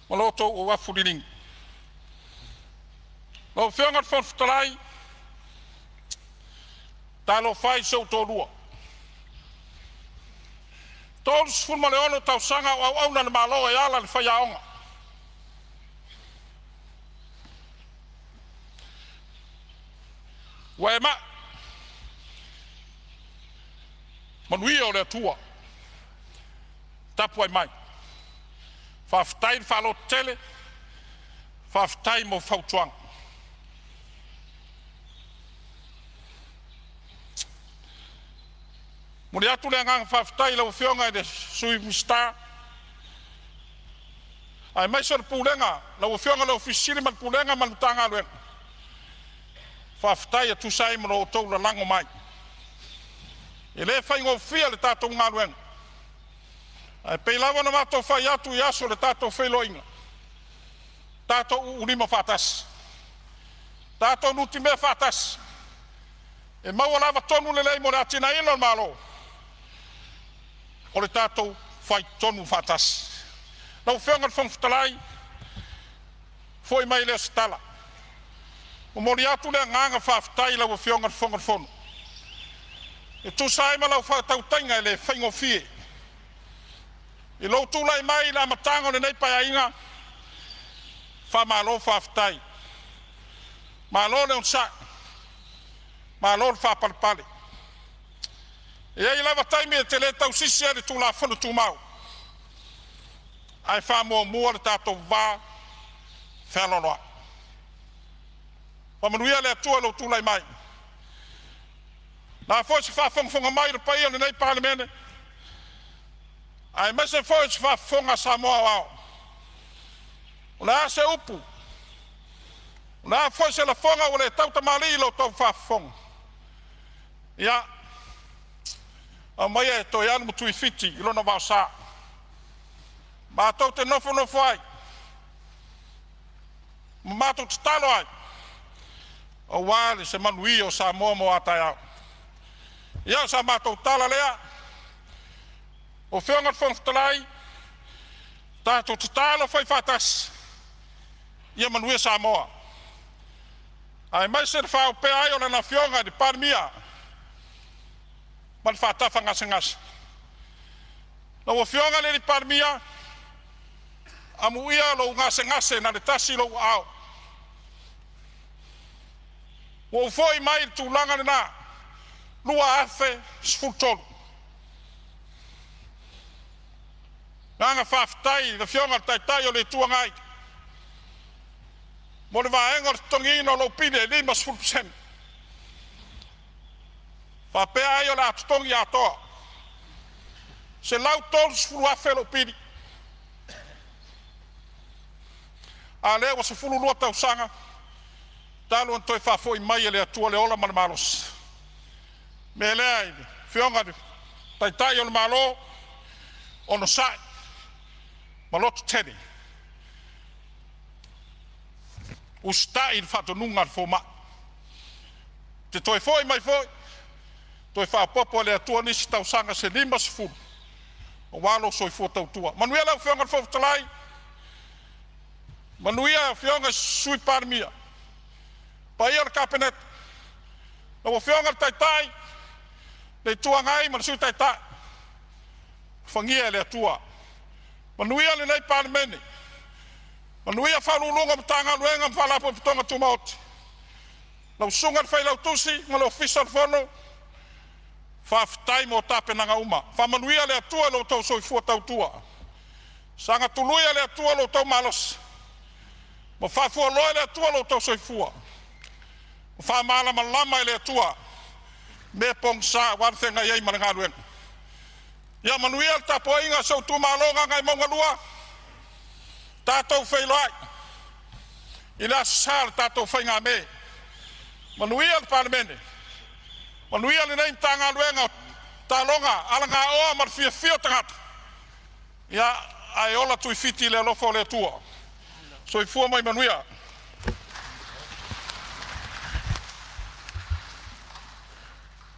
Ma lo o tau o afu liring. Lo whiongat whanwhatarai. Talo fai seu tō lua. Tōru sifurma le ono tau sanga o auna le malo E ala le whai aonga. Wa e ma. manuia o le atua tapu ai mai whawhtai whalo tele whawhtai mo whautuanga Mori atu le ngang whawhtai lau whionga i le sui mista ai mai sor pulenga lau whionga lau fisiri man pulenga man tanga luen whawhtai atu sai mano o tau la lango mai e le whaingo fia le tātou ngā luen ai pei lawa na mato whai atu i aso le tātou whailoinga tātou unima whatas tātou nuti mea whatas e maua lava tonu le lei mo le atina ino malo o le tātou whai tonu whatas lau whionga whangwhitalai foi mai leo stala o mori atu lea nganga whawhtai lau whionga whonga e tu saima lau whautautainga e le whaingo fie e lau tūlai mai la matango le nei pai ainga whamalo whawhtai malo le unsa malo le whapalpale e ai lava taimi e te le tau sisi e le tūla whanu tūmau ai wha mua le tātou wā wheloloa whamanuia le atua lau tūlai mai nā fwoi se whawhonga mai le pai ane nei parlemene ai mese fwoi se whawhonga Samoa wao o le ase upu o le a fwoi se la whonga o le tauta mali lau tau whawhonga ia a mai e toi anu mutu i fiti i lona wao sā mātou te nofo ai mātou te talo ai o wāle se manui o Sāmoa mo Aotearoa ia sa mātou tala lea o whionga whangwhitalai tātou te talo whai whatas ia manui Samoa ai mai se whao pe ai o lana whionga di parmia man whatafa ngasa na o whionga le di parmia amu ia lo ngase na le tasi lo au o foi mai tūlanga na lua afe sfutolu nanga whawhtai le whionga taitai o le tuangai mo le vaenga le tongino lo pine 5% whapea ai o le atutongi atoa se lau tolu sfulu afe lo pini a lea wa se fulu lua tausanga talo an toi whafoi mai e le atua le ola mana malos me lea i whionga di taitai o le malo ono sai maloto teni ustai il whatonunga le fōma te toi foi mai foi toi whapopo le atua nisi tausanga se 5 o walo soi fua tautua manuia lau whionga le whawtalai manuia whionga sui parmia paia le kapenet na o whionga le taitai le tuangai ma le sui taitai whangia le atua manuia le nei parlemene manuia whalulunga matanga luenga mwhalapo pitonga tumaoti lau sunga le whai lau tusi ma le ofisa le whono whawhtai mo tapenanga uma whamanuia le atua lo tau soi fua tautua sanga tuluia le atua lo tau malos ma whafua loe le atua lo tau soifua. Ma whamala malama le atua me pong sa warthenga iei marangaruen. Ia manuia le tapo inga sau tu malonga ngai maunga lua. Tātou whailoai. Ina sār tātou whainga me. Manuia le parlemene. Manuia le nei tanga luenga talonga alanga oa marfia fio tangata. Ia ai ola tui fiti le lofo le atua. So ifua mai manuia.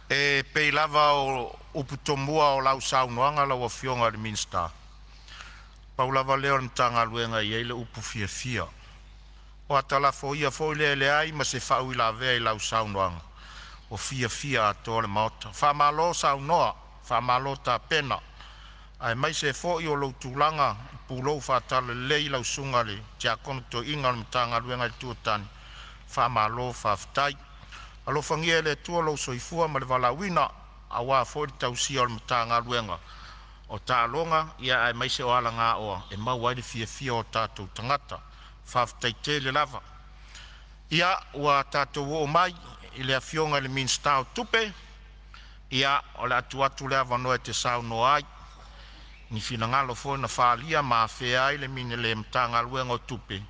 E pei lava o uputomua o lau saunoanga lau a fionga le minsta. Pau lava leo na tanga luenga i eile upu fia fia. O atala fo ia fo le ai ma se fau i la vea i lau saunoanga. O fia fia ato le maota. Fa malo saunoa, fa malo ta pena. Ai mai se fo i o lau tūlanga pulou fa tala lei lau sunga le tia kono to inga le tanga luenga i tuatani. Fa malo fa ftai. Alo fangia le tua lau soifua ma le walawina awa fo tausia o matanga luenga o tālonga ia ai mai se o ala ngā oa e mau ai fia o tātou tangata whaftaite le lava ia ua tātou o mai i le afionga le minsta o tupe ia o le atu le avanoa te sau no ai ni fina ngalo fo na whaalia ma whea ai le mine le matanga luenga o tupe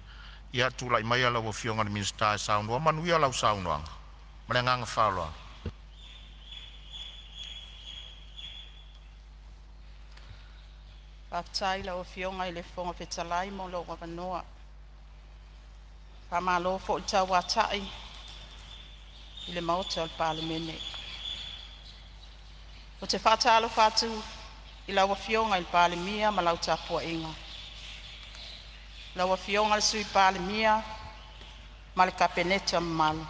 ia tūlai mai ala o afionga le minsta e sau noa manuia lau sau noanga ma le nganga whaloa. Patai la o fionga i le fonga fetalai mo lo wavanoa. Whamalo fo i tau watai i le mauta o palemene. O te whatalo whatu i la o fionga i palemia ma lau tapua inga. La o fionga le sui palemia ma le kapeneta malu.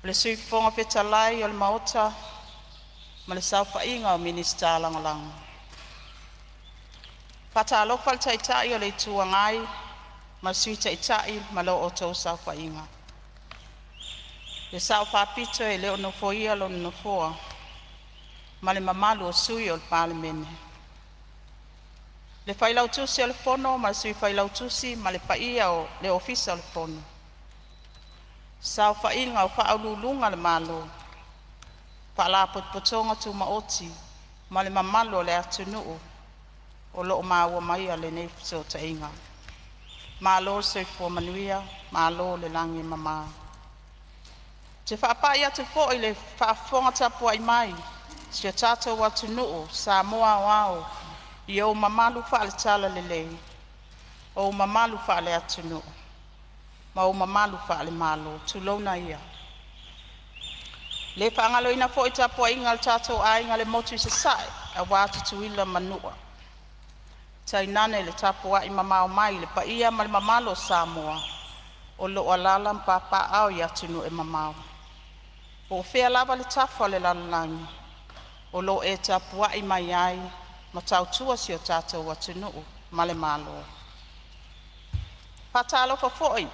Le sui fonga fetalai o le mauta ma le saufa inga o minista langalanga. Patalo fal taitai o le tuangai ma sui taitai ma lo o tau saufa inga. Le saufa pito e le ono foia lo no foa ma le mamalu o sui o le palemene. Le failau tusi o le fono ma le sui failau tusi ma le paia o le ofisa o le fono. Saufa inga o whaaululunga le malo. Whaala potpotonga tu maoti ma le mamalu o le atunuu. O lo maua mai ale nei so ta inga. Malo se fo manuia, malo le langi mama. Te whaapa ia te fo i le whaafonga tapu ai mai. Se tato watu nuu, Sāmoa wao. I o mamalu wha le tala le lei. O mamalu wha le atu nuu. Ma o mamalu wha le malo, tulona ia. Le whaangalo ina fo i tapu ai inga le tato a inga le motu i se sai. A watu tuila manua. Tai nane le tapua i mamao mai le paia ma le mamalo Samoa o lo alala mpapa au i atunu e mamao. O fea lava le tafa le lalangi o lo e tapua i mai ai ma tautua si o tātou atunu ma le malo. Patalo fafoi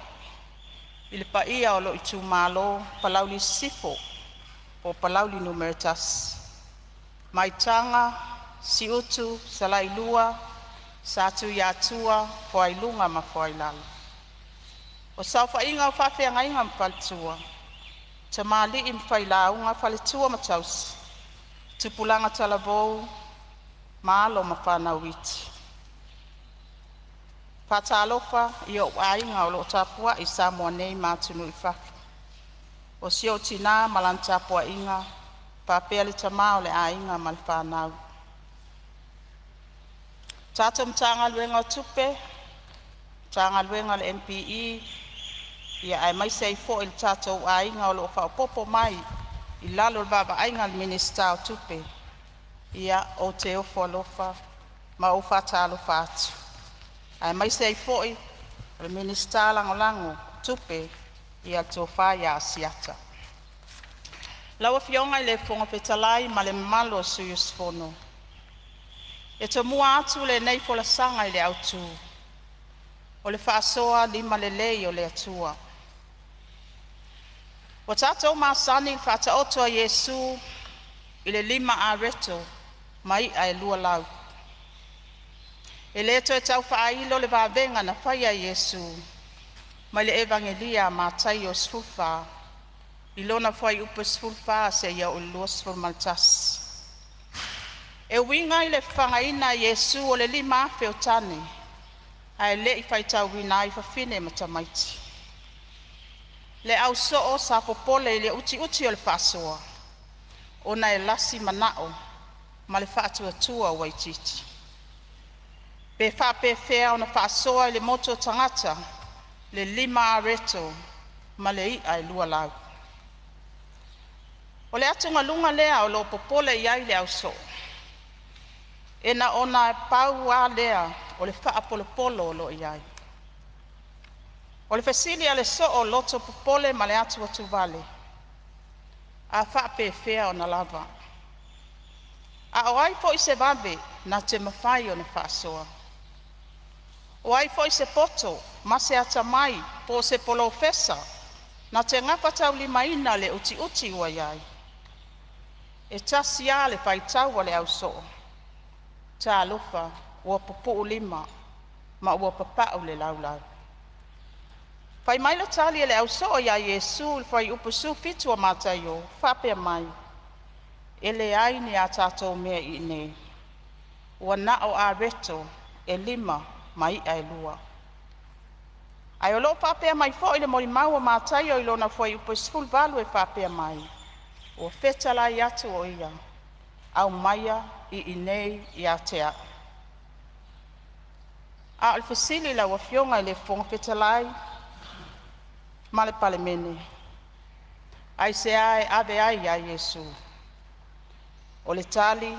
i le paia o lo i tu malo palauli sifo o palauli numeritas. Maitanga, si utu, salailua, Satu yatua foi lunga ma foi lala. O saufa inga o whawhea ngai ngam whaltua. Te mali im whailaunga whaletua ma tausi. Tupulanga talavou, maalo ma whanau iti. Patalofa i o ainga o lo tapua i Samoa nei mātunu i whawhi. O sio tina malantapua inga, papea le tamao le ainga ma le whanau. Tato mtanga luenga o tupe, tanga luenga le MPE, ia ai mai sei fo il tato ainga o lo whaopopo mai, i lalo baba ainga le minista o tupe, ia o te ofo alofa, ma o whatalo whatu. Ai mai sei fo i le minista langolango tupe, ia to whaia asiata. Lawa fionga i le fonga petalai ma le malo suyus fono. E to mua atu le nei fola sanga i le autu. O le whaasoa lima le lei o le atua. O tātou māsani whata otoa Yesu i le lima a reto mai ai lua lau. E le to e tau whaailo le vāvenga na whaia Yesu mai le evangelia mātai o sfulfa. I lona whai upe sfulfa se ia o lua sfulmaltas. E winga i le whangaina Yesu o le lima afe o tane, ai le i whaitau wina i whawhine matamaiti. Le au soo sa popole i le uti o le whasoa, o na e lasi manao, ma le whaatuatua waititi. Pe whape whea o na whasoa i le moto tangata, le lima areto, ma le i ai lua lau. O le atunga lunga lea o lo popole i ai le au soo. E na ona e pau a lea o le whaapolopolo o lo iai. O le fesili a le so o loto popole ma le atu atu vale. A whaape whea o na lava. A o ai fo i se vabe na te mawhai o na whaasoa. O ai fo i se poto ma se ata mai po se polo fesa na te ngapatau lima ina le uti uti ua iai. e tasia le faitau o le au so. Ta alofa ua pupu lima ma ua papau le laulau. Fai mai le tali le au so ia Yesu fai upusu fitu o matayo, whapea mai. Ele ai ni a tātou mea i nei. Ua nao a reto e lima mai ai lua. Ai o lo whapea mai fo i le mori mau o matayo i lona fai upusu valu e whapea mai. Ua whetala i atu o ia. Au maia i nei i Aotearoa. A le fasili la ua fionga i le fonga whetalai ma le pale mene. Ai se ai ave ai a Yesu. O le tali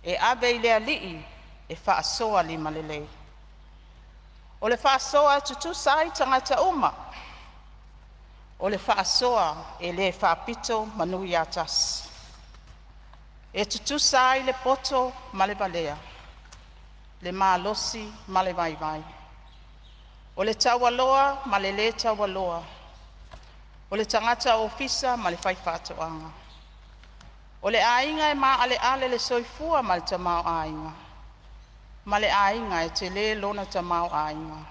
e ave i le alii e whaasoa li malelei. O le whaasoa tutu sai tangata uma. O le whaasoa e le whaapito manui atas. E tutu sai le poto ma le balea. Le maalosi ma le vai. O le taualoa ma le taualoa. O le tangata ofisa ma le whaifatoanga. O le ainga e maa ale le soifua ma le tamau ainga. Ma le ainga e te le lona tamau ainga.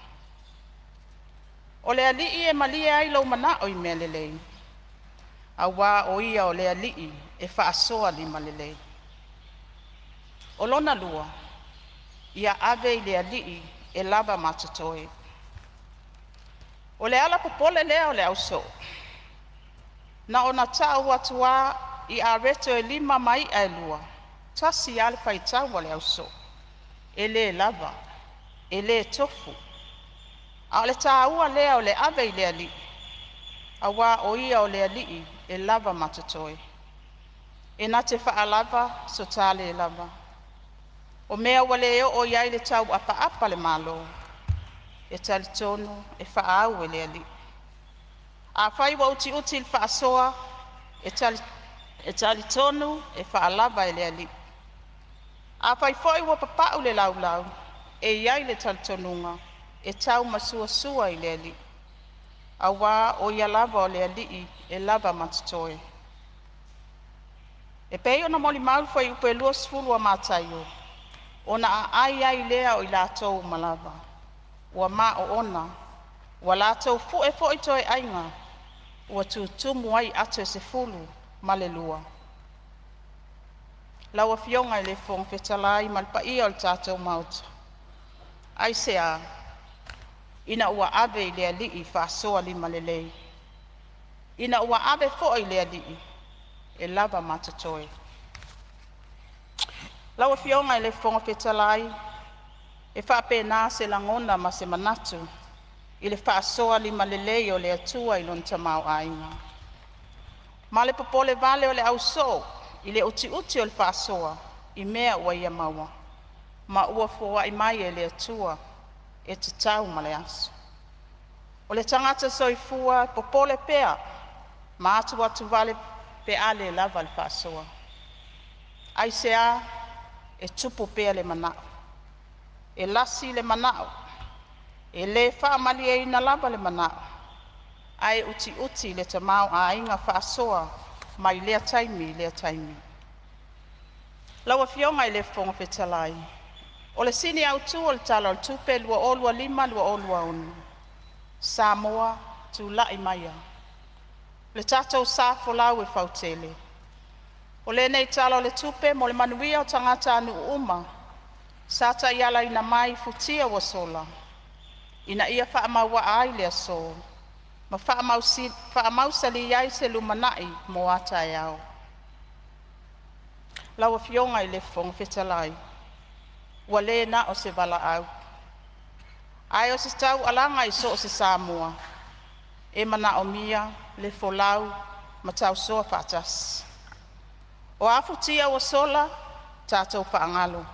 O le alii e malia ai lau manao i mea lelei. A wā o ia o le alii e whaasoa li ma lelei. O lona lua, ia ave i le alii e lava matatoe. O le ala popole lea o le au so. Na ona tau atua i a reto e lima mai ai lua. Tasi ale paitau o le au so. E le lava. E le tofu. A o le tāua lea o le ave i le ali. A wā o ia o le ali e lava matatoe. E na te wha lava so tale e lava. O mea wale o iai le tau apa le malo. E tali tonu e wha au e le ali. A whai wa uti il wha asoa e tali tonu e wha lava e le ali. A whai foi wa papau le laulau e iai le tali tonunga e tau masua sua i le ali. A wā o ia lava o le ali e lava matatoe. E pei ona moli maul foi upe lua sfulu a matayo. Ona a ai lea o i lātou malava. Ua ma o ona. Ua lātou fu e toi ainga. Ua tutumu ai ato e se fulu ma le lua. Laua fionga i le fong whetalai malpa ia o le tātou mauta. Ai se a. Ina ua ave i le alii whaasoa li malelei. Ina ua ave fo i le alii e lava matatoe. Laua fionga i le fonga whetalai e whapena se langona ma se manatu i le whaasoa li malelei o le atua i lon tamau ainga. Ma le popole vale o le au so i le uti o le whaasoa i mea ua ia maua. Ma ua fua i mai e le atua e te tau ma le aso. O le tangata soifua popole pea, ma atu vale pe ale lava le whaasoa. Ai sea e tupu pea le manao. E lasi le manao. E le whaamali e ina lava le manao. Ai uti le tamau a inga whaasoa mai lea taimi. Laua fionga i le fonga whetalai. O le sini au tu o le tala o le tupe lua olua lima lua olua onu. Sāmoa tu lai maia. Le tātou sāfo lau e fautele. O le nei tala o le tupe mo le manuia o tangata anu uma. Sata iala ina mai futia wa sola. Ina ia whaamaua ai lea so. Ma whaamausali iai se lumanai mo ata e au. Laua fionga i le fonga whetalai. Ua le na o se vala au. Ai o se tau alanga i so o se Sāmoa. E mana o mia, le folau, ma tau soa whaatas. O afutia o sola, tātou whaangalo.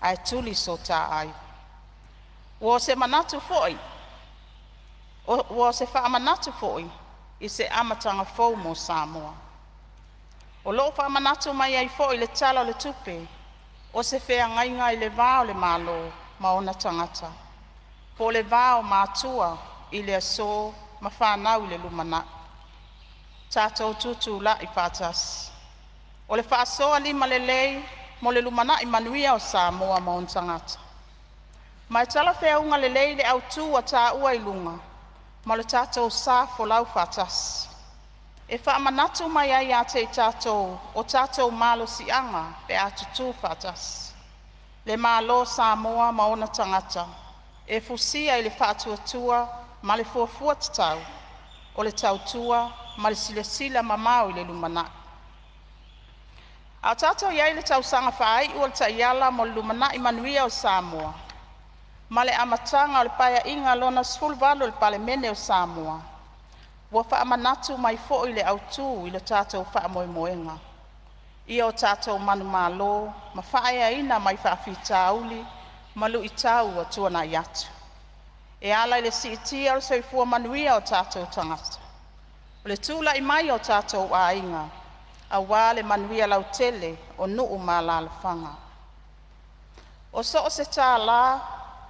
Ai tuli so tā ai. Ua se manatu foi. Ua se whaamanatu foi. I se amatanga fau mo Sāmoa. O lo whaamanatu mai ai foi le tala o le tupe. O se whea ngainga i le vāo le malo ma ona tangata. Po le vāo mātua i le aso ma whānau i le lumana. Tātou tutu la i pātas. O le whaasoa lima lelei mo le lumana i manuia o Sāmoa ma on tangata. Mai tala whiaunga lelei le au tū a tā ua i lunga, ma le tātou sā folau whatas. E whaamanatu mai ai a te tātou o tātou malo sianga pe atu tū whatas. Le malo Sāmoa ma ona tangata, e fusia i le whaatuatua ma le fuafua tatau, o le tautua ma le sila mamau i le lumana. A tātou iai le tausanga whaai ua le taiala mo le lumana i manuia o Sāmoa. Ma le amatanga o le paia inga lona sfulvalo le pale mene o Sāmoa. Ua whaamanatu mai fo i le autū i le tātou whaamoemoenga. Ia o tātou manu mālo, ma whaia ina mai whaafitauli, ma lu i tau a tuana i atu. E ala i le siitia o soifua manuia o tātou tangata. O le tūla i mai o tātou a inga, a wale manuia lau tele o nuu mālalafanga. O so o se tā la,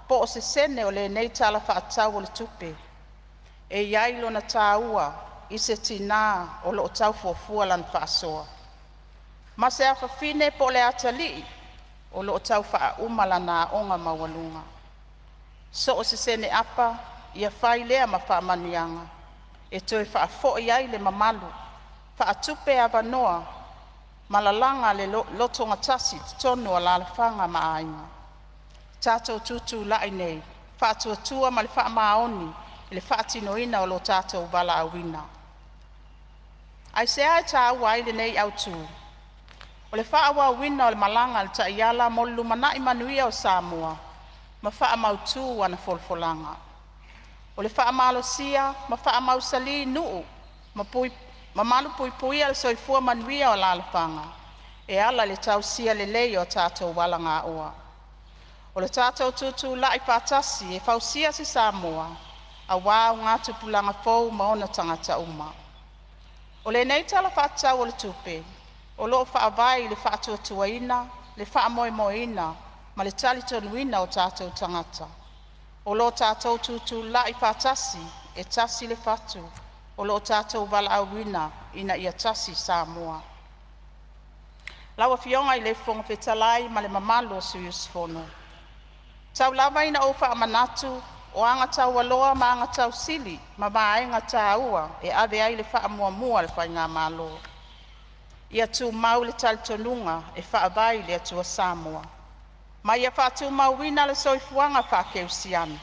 po o se sene o le nei tala whaatau o le tupe. E iailo na tāua i se tina o lo o tau fuafua lan whaasoa. Ma se awhawhine po le atali o lo o tau whaumala na onga mawalunga. So o se sene apa, ia whai lea ma whaamanianga. E toi whaafo iai le mamalu, whaatupe a wanoa, malalanga le lotonga tasi tonu a lalafanga ma ainga. Tātou tutu lai nei, whaatuatua ma le whaamaoni, le whaatinoina o lo tātou wala awina. Ai se ai tā wai le nei au tū. O le whaawa awina o le malanga le taiala mo lumana i manuia o Sāmoa, ma whaamautu ana folfolanga. O le whaamalosia, ma whaamausali nuu, ma malu pui al soifua manuia o lalafanga, e ala le tausia le lei o tātou wala ngā oa. O le tātou tutu lai pātasi e fausia si Sāmoa, a wāu ngā tupulanga fōu maona tangata uma. O le nei tala whātau o le tupe, o loo whaavai le whaatuatuaina, le whaamoemoeina, ma le talitonuina o tātou tangata. O loo tātou tutu lai pātasi e tasi le whatu, o loo tātou wala awina ina ia tasi Sāmoa. Lawa fionga i le fonga petalai ma le mamalo suyus fono. Tau lava ina o whaamanatu, o anga tau waloa ma anga tau sili, ma maenga tāua, e ave ai le wha mua mua le whai ngā malo. Ia tū mau le talitonunga, e whaavai le atua Sāmoa. Ma ia whātū mau wina le soifuanga whakeu sianu.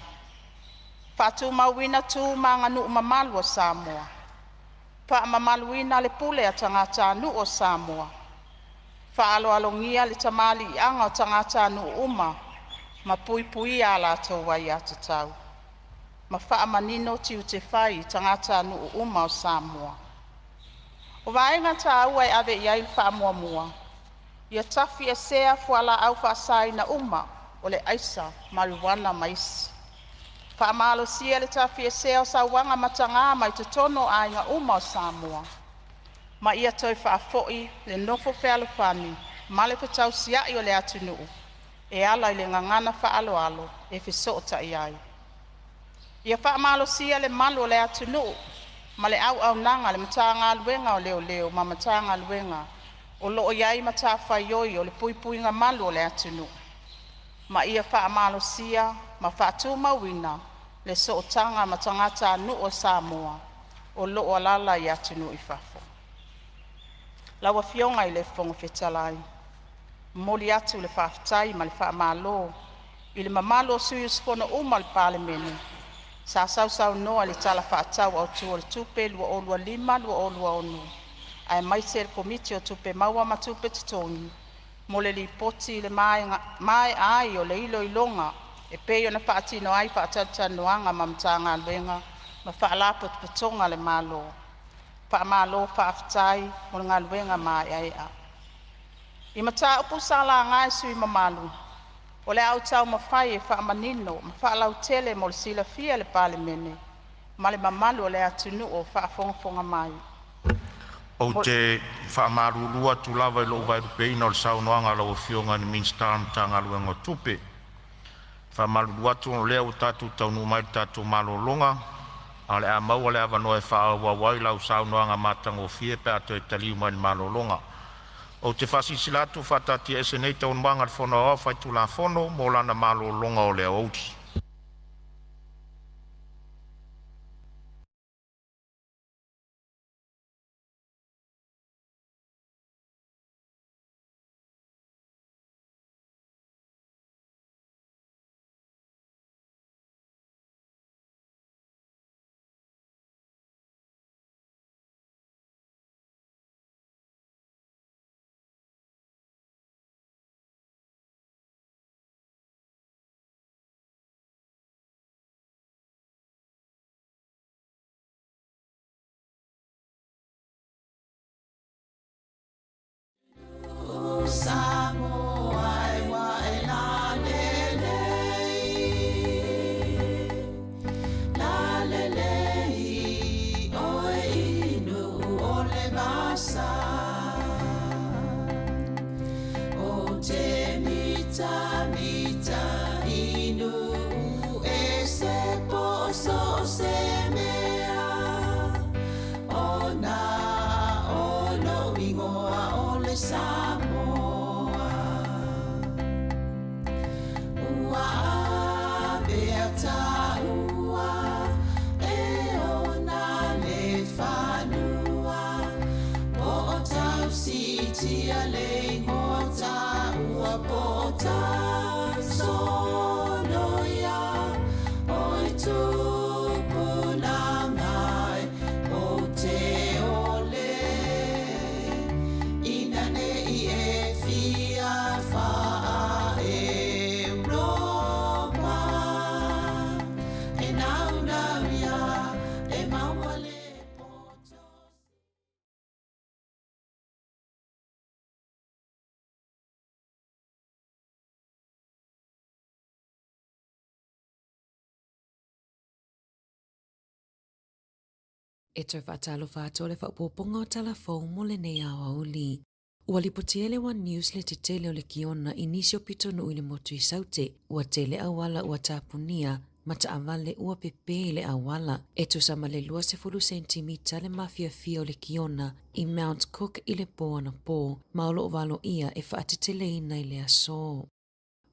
Whātū mau wina tū ma nganu mamalu o Sāmoa. Wha mamalu wina le pule a tangata anu o Sāmoa. Whaalo alongia le tamali i anga o tangata anu uma, ma pui ala tau wai ata tau. Ma wha manino tiu te whai tangata anu uma o Sāmoa. O vaenga tā ua e ave iai le wha mua mua. Ia tafi e sea fuala au whaasai na uma o le aisa marijuana maisi. Wha malo sia le tafi e sea o sa wanga matanga mai te tono a inga uma o Sāmoa. Ma ia toi wha foi le nofo whealufani, ma le petau siai o le atunuu. E ala i le ngangana wha alo alo e whisota iai. Ia wha malo sia le malu o le atunuu, ma le au nanga le matanga luenga o leo ma matanga luenga o loo iai mata whaioi o le pui ngā malu o le atunu. Ma ia wha malo sia ma wha mawina le sootanga ma tangata anu o Sāmoa o loo alala i atunu i whafo. Lawa fionga i le fonga whetalai. Moli atu le whaftai ma le wha malo i le mamalo suyus fono uma le pale mene. Sa sau noa le tala whaatau au tu o le tupe lua o lua lima lua o lua onu. Ai mai se le komiti o tupe maua ma tupe tutongi. Mo le li poti le mai ai o le ilo ilonga. E peo na whaatino ai whaatanoanga ma mtanga luenga. Ma whaalapo tupetonga le malo. Whaamalo whaafitai mo ngā luenga mai ai a. I mata upu sala ngai sui mamalu. O le au tau mawhai e whaamanino, ma whaalau tele mo le sila fia le pale mene. Ma le mamalu o le atunu o whaafonga mai. O te whaamarurua tu lava i loo vairupeina o le saunoanga lau fionga ni Minstown tanga luenga tupe. Whaamarurua tu o lea o tatu taunu mai tatu malolonga. A le a maua le avanoa e whaawawai lau saunoanga matango fie pe ato e taliu mai malolonga. O te whasisilatu whatatia ese nei taun manga whono au whai tu la whono mo lana malo longa o lea outi. Samoa wa la lele o inu o le basa o te mita inu e se poso se mea o na o lo ingoa o le Samoa Tia le ngota ua pota sono ya oi tupu langai o te ole ina nei e fia fa Europa e nau ya e mawale E toi whaatalo whātua le whaupoponga o telefon mo le nei awa uli. Ua li potiele wan news le te tele o le kiona inisio pito no ile motu i saute. Ua tele awala ua tapunia mata avale ua pepe le awala. E tu sama le 20 sentimita le mafia fia o le kiona i Mount Cook i le po ana po. Maolo o valo ia e whaatetele ina i le aso.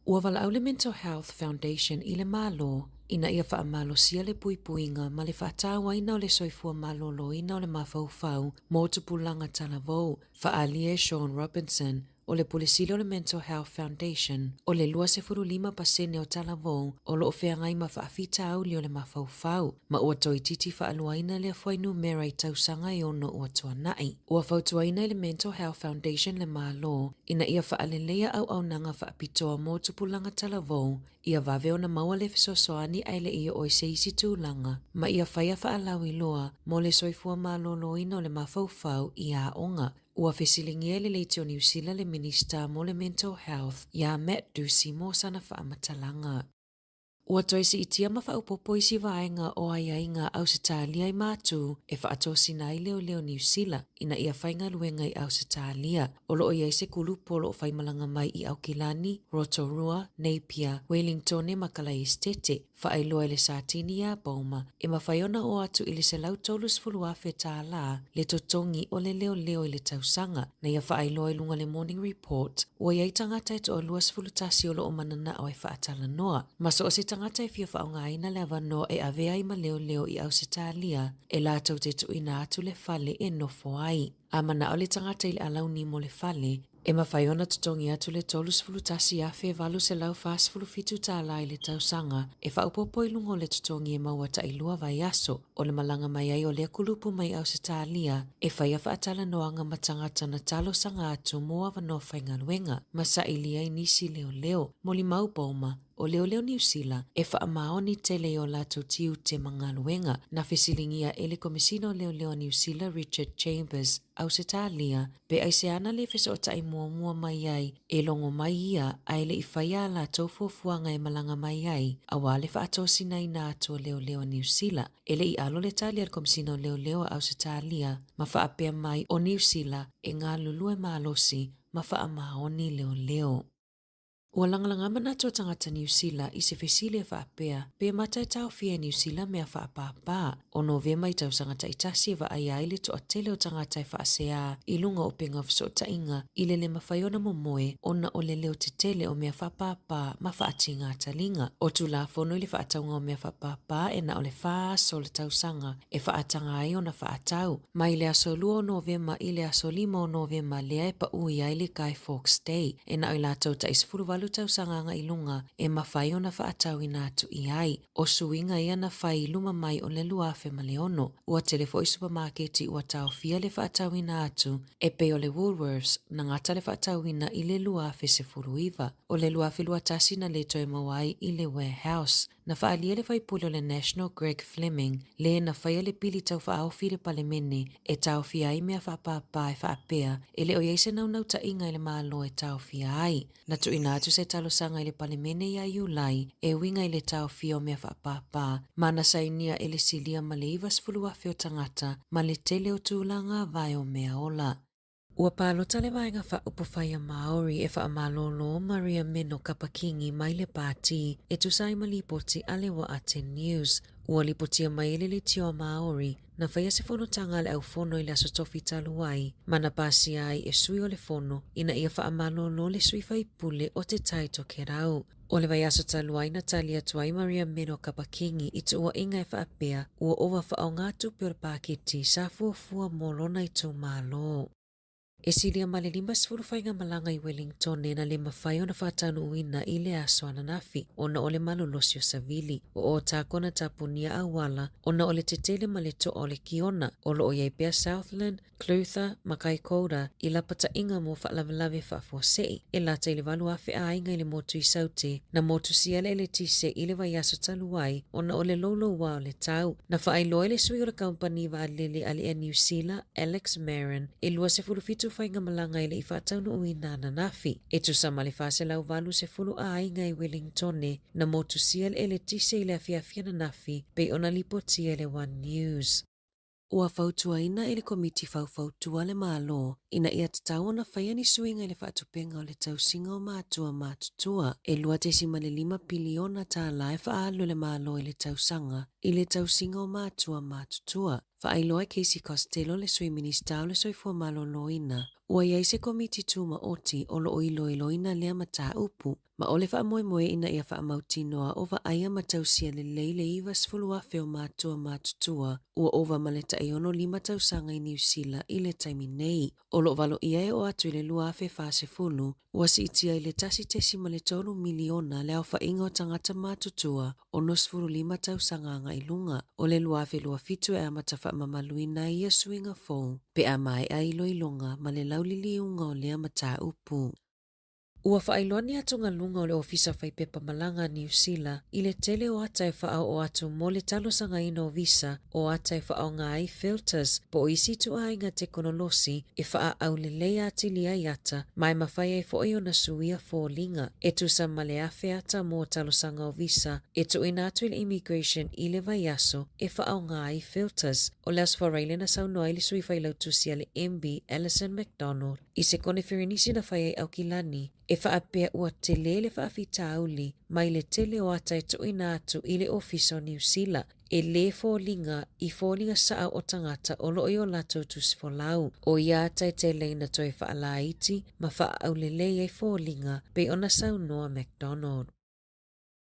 Ua wala au le Mental Health Foundation i le malo. Ina ia wha malo sia le puipuinga ma le whaatawa ina o le soifua malo lo ina o le mawhauwhau mo tupulanga talavou. Wha alie Sean Robinson o le pulisilo le Mental Health Foundation o le 25% o talavou o lo ofeangai ma whaafita au li o le mawhauwhau. Ma ua toi titi wha aluaina le whainu mera i tausanga i ono ua tuanai. Ua whautuaina i le Mental Health Foundation le malo ina ia wha alelea au nanga wha apitoa mo tupulanga talavou. Ia vave ona maua le fisosoani ai le ia o se isi tūlanga, ma ia whaia wha alau i loa mo le soifua malolo ina o le mawhauwhau i a onga. Ua fesilingia le leitio New Zealand le minister mo le mental health, ia Matt Ducey mo sana wha amatalanga. Ua toisi i tia ma whaupopo isi vaenga o aiainga au se tālia i mātu e whaatosi nai leo New Zealand ina ia whainga luenga i au se tālia. Olo o iai se kulupo lo o whaimalanga mai i Aukilani, Rotorua, Napier, Wellington e Makalai Estete, whaailoa le Sātini a Bauma, e mawhaiona o atu ili se lau tolus fuluafe tā la le totongi o le leo i le tausanga, na ia whaailoa i lunga le Morning Report, o iai tangata e to o luas fulutasi o lo o manana au e whaatala noa. Maso o se tangata e fia whaongaina le avano e avea i ma leo i au se tālia, e lātau te tuina atu le fale e nofo ai. A mana o le tangata i le alauni mo le fale, e mawhaiona tutongi atu le tolus fulutasi a fe valu se lau fas fulufitu tā la i le tausanga, e whaupopo i lungo le tutongi e maua ta ilua vai aso, o le malanga mai ai o le kulupu mai au se tālia, e whaia whaatala noanga matangata na talo sanga atu mo avano whainga luenga, masa ilia i nisi leo, mo li mau Bauma, o leo New Zealand e whaamaoni tele o lato tiu te mangaluenga na fesilingia ele komisino leo New Zealand Richard Chambers au se tālia pe ai se ana le feso tai mua mai ai e longo mai ia aile i whaia la tofuafuanga e malanga mai ai a wale whaatosi nai na ato leo New Zealand ele i alo le tālia komisino leo au se tālia ma whaapea mai o New Zealand e ngā lulu e maalosi ma whaamaoni leo. Ua langalanga mana tua tangata New Zealand i se fesile whaapea, pe matai tau fia New Zealand mea whaapapa. O Novema i tau sangata i tasi wa ai le to atele o tangata i whaasea, i lunga o penga fiso tainga, i le mawhaiona momoe, ona o le leo te tele o mea whaapapa, ma whaatinga talinga. O tu la fono i le whaataunga o mea whaapapa, e na o le whaas o le tau sanga, e whaatanga ai o na whaatau. Ma i le aso lua o Novema, i le aso lima o Novema, lea e pa ui ai le Guy Fawkes Day, e na o la tau ta isfuru walu tau sanganga i lunga, e mawhai o na whaatau i nātu i ai. O suinga ia na whai luma mai o le luafe ma le ono. Ua telefo i supermarketi ua tau fia le whaatau i nātu, e pe o le Woolworths, na ngata le whaatau ina i le luafe se furuiva. O le luafe luatasi na le toi mawai i le warehouse. Na whaalia le whaipule o le National Greg Fleming, le na whaia le pili tau whaaufi le palemene, e tau fia ai mea whaapapa e whaapea, e le o yeise nau ta inga i le maalo e tau fia ai. Na tu inatu se talo sanga i le palemene ia iulai, e winga i le tau fia o mea whaapapa, mana sainia e le silia ma le ivas fuluafe o tangata, ma le tele o tūlanga vai o mea ola. Ua pālota le vaenga whaupawhaia Māori e whaamalolo Maria Meno Kapakingi mai le pāti e tusai malipoti ale wa Ate News. Ua lipotia mai le tio Māori na whaia se fono tanga le au fono i le asotofi taluai, mana pasi ai e sui o le fono ina ia whaamalolo le sui whaipule o te taito ke rau. O le vai aso taluai na talia tuai Maria Meno Kapakingi i tu ua inga e whaapea ua owa whaau ngātu pe o le pākiti sa fuafua molona i tu mālo. E silia ma le 5 whainga malanga i Wellington e na le mawhai o na whātanu uina i le aso ananafi o na ole malolosi o Savili o tākona tapunia awala o na ole tetele ma le to ole kiona o lo o iai Southland, Clutha, Makaikoura i la pata inga mo whaalawalawe whaafuasei e lata i le walu afe a inga i le motu i saute na motu siale le tise i le vai aso taluai o na ole lolo wa o le tau na whaailoa le sui o le kampani wa alele ali e New Zealand Alex Marin e lua se fulufitu whainga malanga i le i whaataunu uina na nafi. E tu sama le whaase lau walu se fulu a inga i Wellington na motu siale e le tise i le afiafia na nafi pe ona lipotia le One News. Ua fautua ina i le komiti fautua le malo, ina ia tatau na whaia ni suinga i le whaatupenga o le tausinga o mātua mātutua, e lua te sima le 5 piliona tā lai whaalu le malo i le tausanga, i le tausinga o mātua mātutua. Whaailoa Casey Costello le sui ministau le soifua malo loina, ua iai se komiti tuma oti o lo iloina lea mata upu, ma ole wha moe ina ia wha mautinoa ova aia matausia le leile iwa sfulua feo mātua mātutua, ua ova maleta e ono 5 tausanga i New Zealand i le taimi nei. O lo valo ia e o atu i le luafe fase fulu, ua si itia i le tasi tesi ma le tonu miliona le au wha inga o tangata mātutua o no sfuru 5 tausanga anga i lunga, o le luafe lua fitu e amata wha mamaluina ia suinga fōu, pe a mai a ilo ilonga ma le laulili unga o lea mata upu. Ua whaailoani atu ngā lunga o le ofisa whaipepa malanga New Zealand i le tele o atai whaau o atu mo le talosanga ina o visa o atai whaau ngā ai filters po isi tu ai ngā teknolosi e wha au le leia atili ai ata mai mawhai ai fo na suia fōlinga e tu sa male afe ata mo talosanga o visa e tu ina atu il immigration i le vai aso e whaau ngā ai filters o le asfareile na saunoa i le sui whailau tusia le MB Alison McDonald i se kone whirinisi na whai ai au kilani e whaapea ua te lele whaafita auli mai le tele o atai tu ina atu i le ofisa o New Zealand e le fōlinga i fōlinga saa o tangata o loi o lato tusfolau o ia atai te leina toi whaalaiti ma whaaulelei e fōlinga pe ona saunoa McDonald.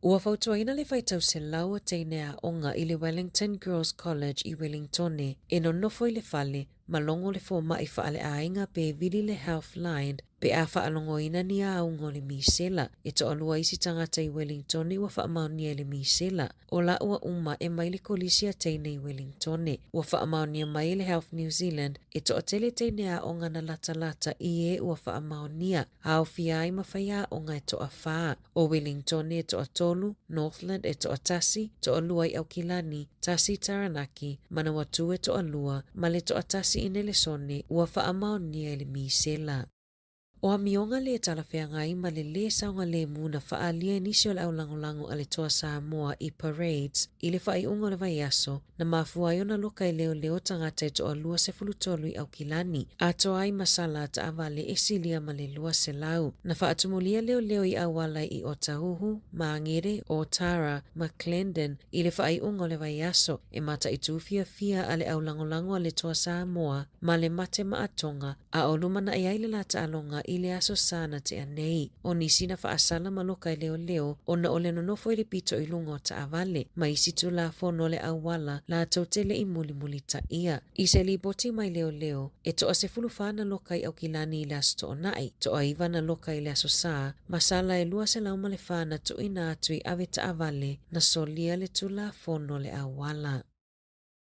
Ua fautuaina le whaitau se lau a teine a onga i le Wellington Girls College i Wellington e no nofo i le fale ma longo le fō mai whaale ainga pe vili le Healthline pe a whaalongo ina ni a ungo le misela e to alua isi tangata i Wellington ua whaamaunia le misela o la ua uma e mai le kolisia teine i Wellington ua whaamaunia mai le Health New Zealand e to atele teine a onga na lata i e ua whaamaunia a o fiai mawhaia onga e to a whaa o Wellington e to a tolu, Northland e to a tasi, to a lua i Aukilani, tasi Taranaki, Manawatu e to a lua, ma le to a tasi inele sone ua whaamaunia le misela. O amionga le talafea ngai ma le saunga le muna faalia nisio le au lango ale toa Samoa I parades I le fai unga le vaiaso na mafuayo na loka I leo tangata to alua se fulutolu I au kilani. Ato ai masala ta avale esilia ma le lua se lau. Na faatumulia leo I awala I Otahuhu, Maangere, Otara, McClendon I le fai unga le vaiaso e mata I tufia ale au lango ale toa Samoa ma le mate maatonga a oluma na iaile la ta alonga ile aso sana te anei. O nisi na faasala maloka I leo o na ole nonofo I le pito I lungo ta avale ma isi tu la fono le awala la tautele I muli ta ia. Ise li boti mai leo e to ase fulufana loka I au kilani ile aso to onai to aiva na loka ile aso saa masala e lua se lauma le fana to ina atui ave ta avale na solia le tu la fono le awala.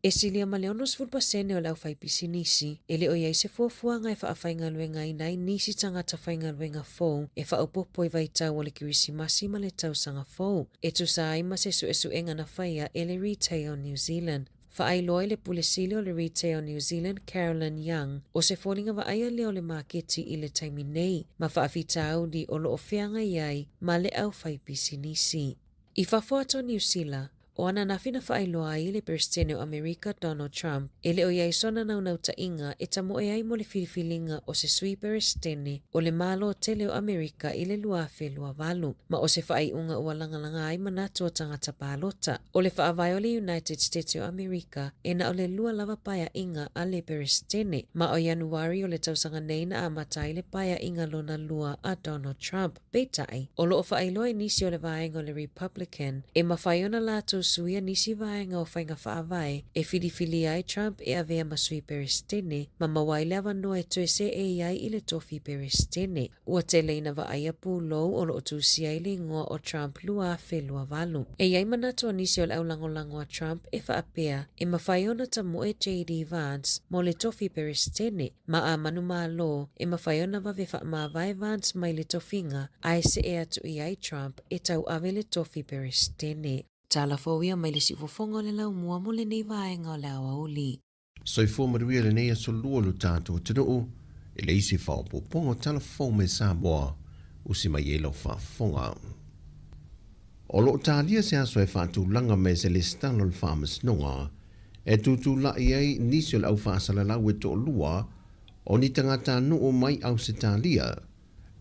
E silia maleonos fulpasene o lau faipisi nisi, ele o iai se fuafuanga e whaafainga luenga I nai nisi tangata whainga luenga fōu, e whaupopo I vaitau o le kirisimasi ma le tau sanga fōu, e tu sa aima se su enga na whaia e le Retail New Zealand. Whaailoi le pulesili o le Retail New Zealand Carolyn Young, o se fōlinga waaia leo le maketi I le taimi nei, ma whaafitau di o lo ofeanga iai ma le au faipisi nisi. I whafuato New Zealand, o ana nafina whaailoa I le Presidente o Amerika Donald Trump, ele o iai sona nau ta inga e tamo e ai mo le filifilinga o se sui Presidente o le malo tele o Amerika I le luafe luavalu, ma o se whaaiunga ua langalanga ai manatua tangata palota, o le whaavai o le United States o Amerika e na o le lua lava paya inga a le Presidente, ma o Januari o le tausanga neina a matai le paya inga lona lua a Donald Trump, beitai, o lo o whaailoa nisi o le vaenga o le Republican, e mawhaiona lato suia nisi vaenga o whainga whaavai e filifili ai Trump e avea masui Presidente ma mawaile avanoa e tuese e iai I le tofi Presidente. Ua te leina vaaia pūlou o lo o tusia I le ingoa o Trump lua fe lua valu. E iai manatua nisi o le au lango a Trump e whaapea e mawhaiona tamo e J.D. Vance mo le tofi Presidente ma a manu maa lo e mawhaiona vave whaamawai Vance mai le tofinga ai se e atu iai Trump e tau ave le tofi Presidente. Tala fōia mai le sifofonga le lau mua mo le nei vaenga o le awauli. Soifua maruia le nei aso lua lo tātou tinuu, e le isi whaopopongo tala fōu me Samoa, usi mai e lau whaafonga. O lo tālia se aso e whaatūlanga me se le stalo le whaamasnonga, e tūtū lai ai nisi o le au whaasala lau e to lua, o ni tangata nuu mai au se tālia,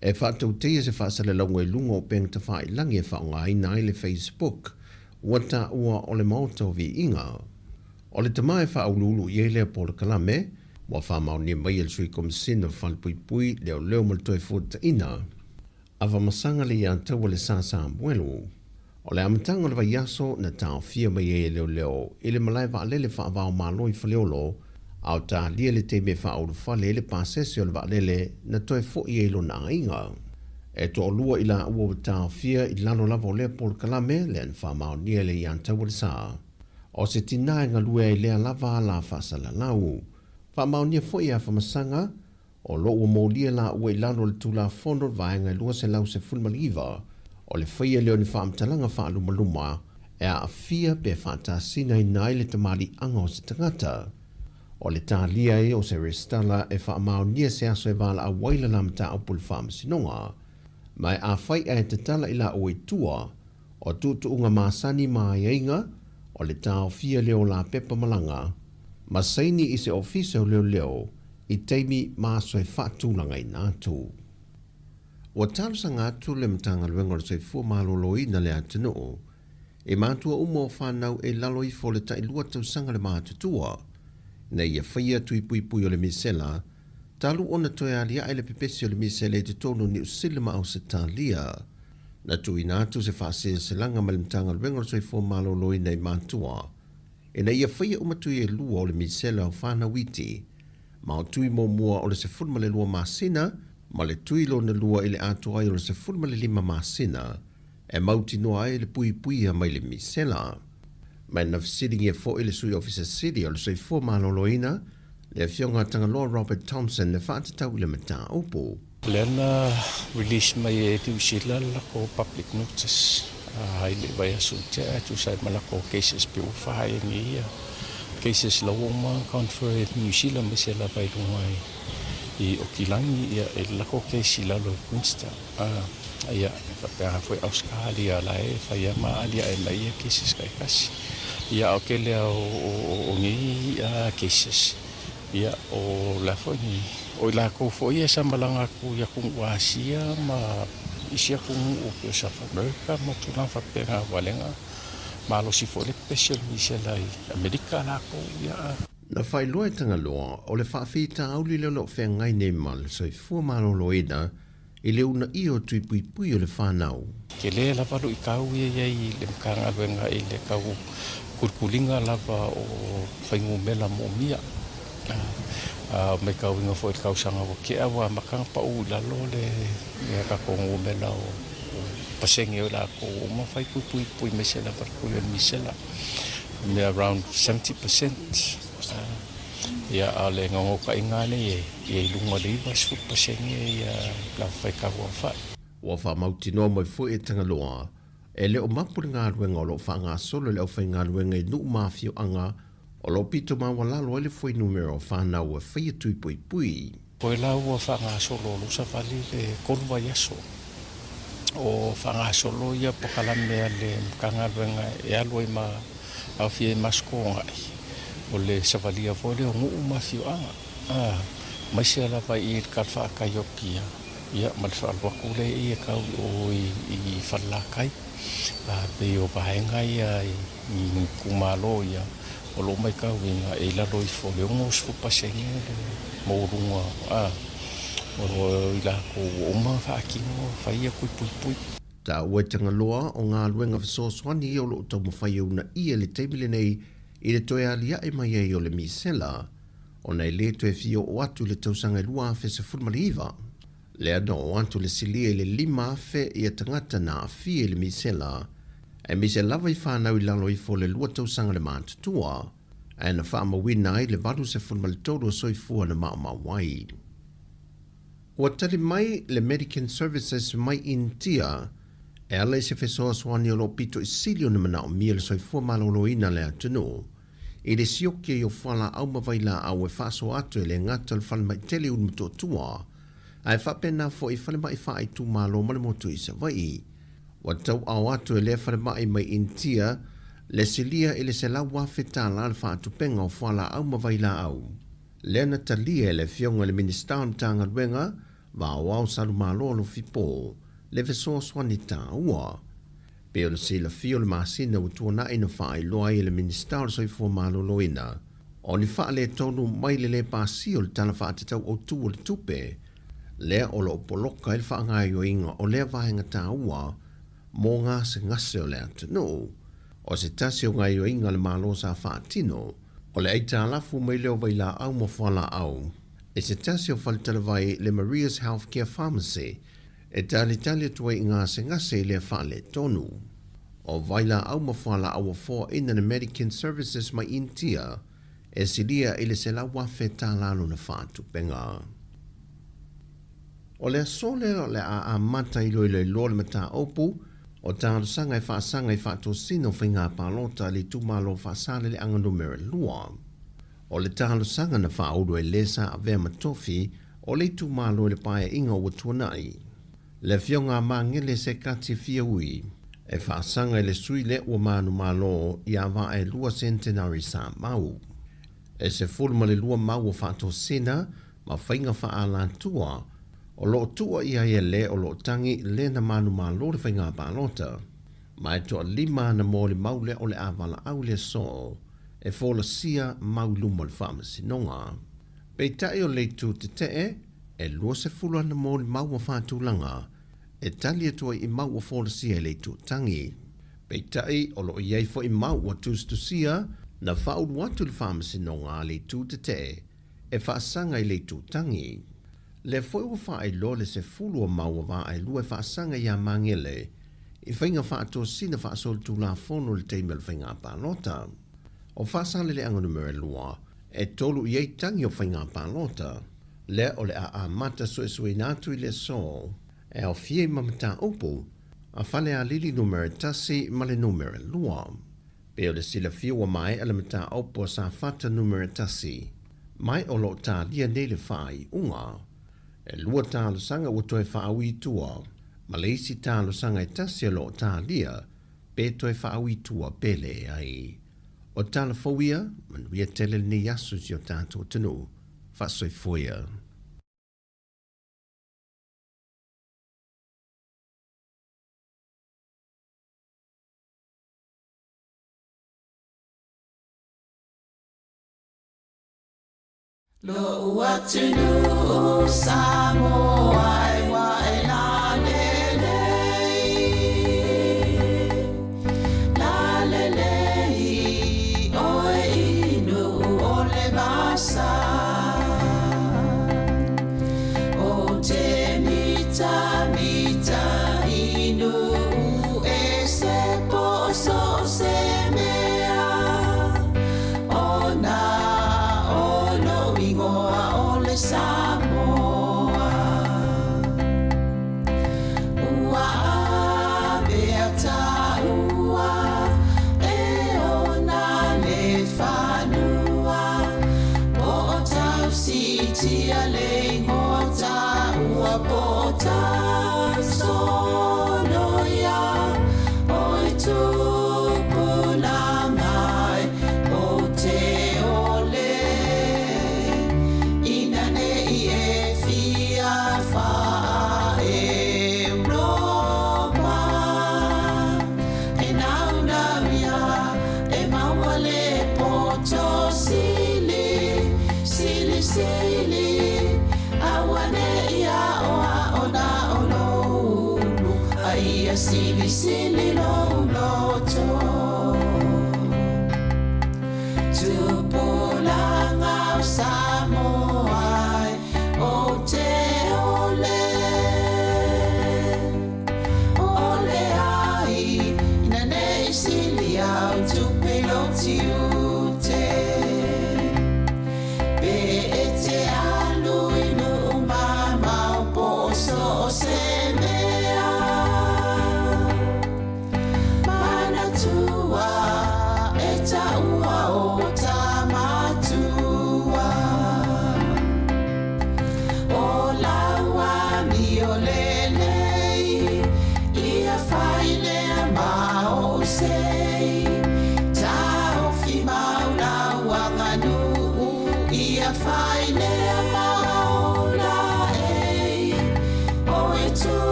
e whaatau teia se whaasala lau ngai lunga o peng ta whaai langi e whaonga ina ai le Facebook, wata ua o le maoto vi inga. O le tamae whaaululu I lea po le kalame, wa whamau ni mai el sui kom sino whalpuipui leo maltoe futa ina. Awa masanga le ia taua le sasa mwelu. O le amatanga le vaiaso na tau fia mai e leo I le malai vaalele whaavao maloi whaleolo, au ta lia le te me whaulu whale le pasesi o le vaalele na toe fo I elo na inga. E to lua I la ua tau fia I lalo lava o lea po le kalame le an whamau nia le ian taua le saa. O se tinae ngā lua I lea lava la whasala lau. Whamau nia fo I a whamasanga, o lo ua maulia la ua I lalo le tula fono vaenga lua se lau se fulmaliva, o le whaia leo ni whaamtalanga whaalumaluma, e a fia pe whaatasina I nai le tamali anga o se tangata. O le tālia e o se restala e whaamau nia se aso e wala a waila lam ta upul whaamasinonga, mai a whai e te tala I la ue tua, o tutu unga maasani maa inga, o le tau fia leo la pepa malanga, ma saini I se ofisa o leo I teimi maaso e whaatūlanga I nātu. O talusa ngātu le mtanga luenga le soifua maloloi na le atinoo, e mātua umo o whanau e laloi fo le tailua tausanga le mātutua, na ia whaia tuipuipui o le misela, talu ona toe alia ele pepesi o le misele te tonu ni usilima au se talia. Na tui nātu se whaasea se langa ma le mtanga luenga le soifua maloloi nei mātua, e na ia whaia umatui e lua o le misela o whana witi, ma o tui mo mua o le se fulma le lua masina, ma le tui lo na lua I le atua o le se fulma le lima masina, e mauti noa e le pui mai le misela. Mai na fisiringi e fo I le sui officer city o le soifua maloloina, le fionga tangaloa Robert Thompson le whaatatau le mata upo. Lena release mai e tiusila lako public notice. Hai le vai asuntia tu sai malako cases pe ufai ni cases la woma confer New Zealand me se la vai lungai. I o kilangi ia e lako keisi lalo e Queenstown. Ia whapea foi Australia la e whaia maalia e la ia cases kai kasi. Ia o ke lea o ngi cases. Ia o la foi ni o la ko foi e sambalanga ku ia kung wasia ma isia kung o ke South America ma tuna whapea walenga. Malo si foi le special isia lai Amerika la ko ia. Na whai loa tanga loa, o le whaafita au li lelo whea ngai ne mal, so i fua malo loina, i le una i o tui pui pui o le whanau. Ke le lava i kau ia i le mkanga luenga i le kau kurkulinga lava o whaingu mela mo mia. Me kau inga fo i kau sanga o ke awa makanga pa u lalo le ka kongu mela o pasenge o la ko ma whai pui pui mesela par pui o misela. Me around 70%. Ia ale ngongo ka ingane e lunga le was fu pasenge ia la fai ka wa fa. Wa fa mauti no mai fu e tanga loa. E le o mapuri ngā ruenga o lo wha ngā solo le au whai ngā ruenga i nu mafio anga o lo pito ma wala lo ele fui numero o whana ua whai tui pui pui. Koe la ua wha ngā solo lusa whali le kolua yaso. O wha ngā solo ia pokalamea le mkanga ruenga e aloi ma au fie masko ngai. O le savalia foi le ngu mafio anga. Mai se la vai I kalfa kayokia. Ia mal fa alwa kule I ka o I falla kai. Pe o vaenga ia I kumalo ia. O lo mai ka winga e la roi fo le ngu sfu pasenge mo runga. O ila ko o ma fa kino fa ia pui. Ta ua tanga loa o ngā luenga whasoswani I o lo tau mawhai una I le teimile nei I le toe alia e mai e o le misela, o nei le toe fio o atu le tausanga lua afe se fulmariva. Le ano o atu le silia le 5 afe I a tangata na afi e le misela, e misela vai whanau I lalo I fo le lua tausanga le mātutua, e na whaama wina I le varu se fulmaritoro soifua na maamawai. Ua tali mai le Medical Services mai intia, e ala se fesoa swani o lo pito I silio na mana o mia le soifua maloloina le atunu. I le sioke I o whala au mawaila au e whaso atu e le ngata le whala mai tele unu totua. Ai whapena fo I whala mai wha I tu malo male motu I Savai. Wa tau au atu e le whala mai mai intia, le silia I le se lau wafetala le wha atu penga o whala au mawaila au. Le na talia le fionga le minister mtanga ruenga, wa au salu malo lo fipo. Le veso swani ta ua. Pe o le sila fio le masina u tuana ina whae loa I le minister soi fua malo loina. O ni wha le tonu mai le pasi o le tana wha atatau o tu o le tupe. Le o lo poloka il wha ngai o inga o le vahenga ta ua. Mō ngā se ngase o le atanu. O se tasi o ngai o inga le malo sa wha tino. O le eita alafu mai leo waila au mo whala au. E se tasi o whalitalawai le Maria's Healthcare Pharmacy. E tali tua I ngā se ngase le whale tonu. O vaila au mawhala au fo ina na Medical Services mai intia, e silia I le se la wafe tā lalo na whātu penga. O le sole o le a mata I loi le lole mata opu, o tāru sanga I whaasanga I whātu sino whainga pālota li tūmalo whaasale le anga numere lua. O le tāru sanga na whaouro e lesa a vea matofi, o le tūmalo le pae inga o tuanai. Le fionga mangele se kati fia ui, e whaasanga le sui le ua manu malo I a wa e lua centenary sa mau. E se fulma le lua mau o whāto sena, ma whainga whaala tua, o lo tua I a le o lo tangi le na manu malo le whainga pālota. Ma e toa 5 na mo le mau le o le awala au le so, e fola sia mau luma le whamasi nonga. Pei tai o le tu te e lua se fulu ana mo le mau o whātulanga, e tali atua I mau o wholasia le tu tangi. Pei tai o lo iei fo I mau o tustusia, na whauru atu le whamasi nonga le tu te e whaasanga I le tu tangi. Le foi o whae lo le se fulu o mau o wa e lua e whaasanga I a mangele, I whainga whaato sina whaasol tu la fono le teimel whainga pālota. O whaasale le anga numere lua, e tolu iei tangi o whainga pālota. Le o le a mata sue natu I le so, e o fie mamata opo, a whale a lili numere tasi ma le numere lua. Pe o le sila fie wa mai ala mata opo sa fata numere tasi, mai o lo tā lia nei le whai unga, e lua tā lo sanga o toi whaawi tua, ma le isi tā lo sanga e tasi lo tā lia, pe toi whaawi tua pele ai. O tā la fawia, manuia tele ni yasu si o tātou tanu, whasoi foia. Lo uatunu Samoa wa elalele lalele oe inu ole vasa o te mita mita inu e se poso se mea ona Samoa ua avea ua e ona le whanua po o tau sitia le ngota ua po o tau sonoia o i tupulangai o te ole Sili sili lo loto Tupulanga Samoa o te ole Ole ai Ina nei sili au tupiloti ute Pe e te alu inu mama o poso o se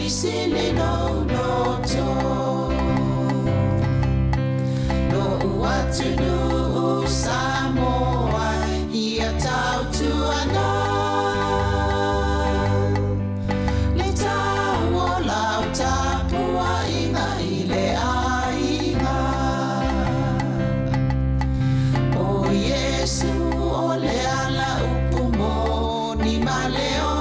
Sili no loto Lo uatunu Samoa Ia tau tuana Le tau o lau tapua inga ile ainga O Yesu o le ala upumo ni maleo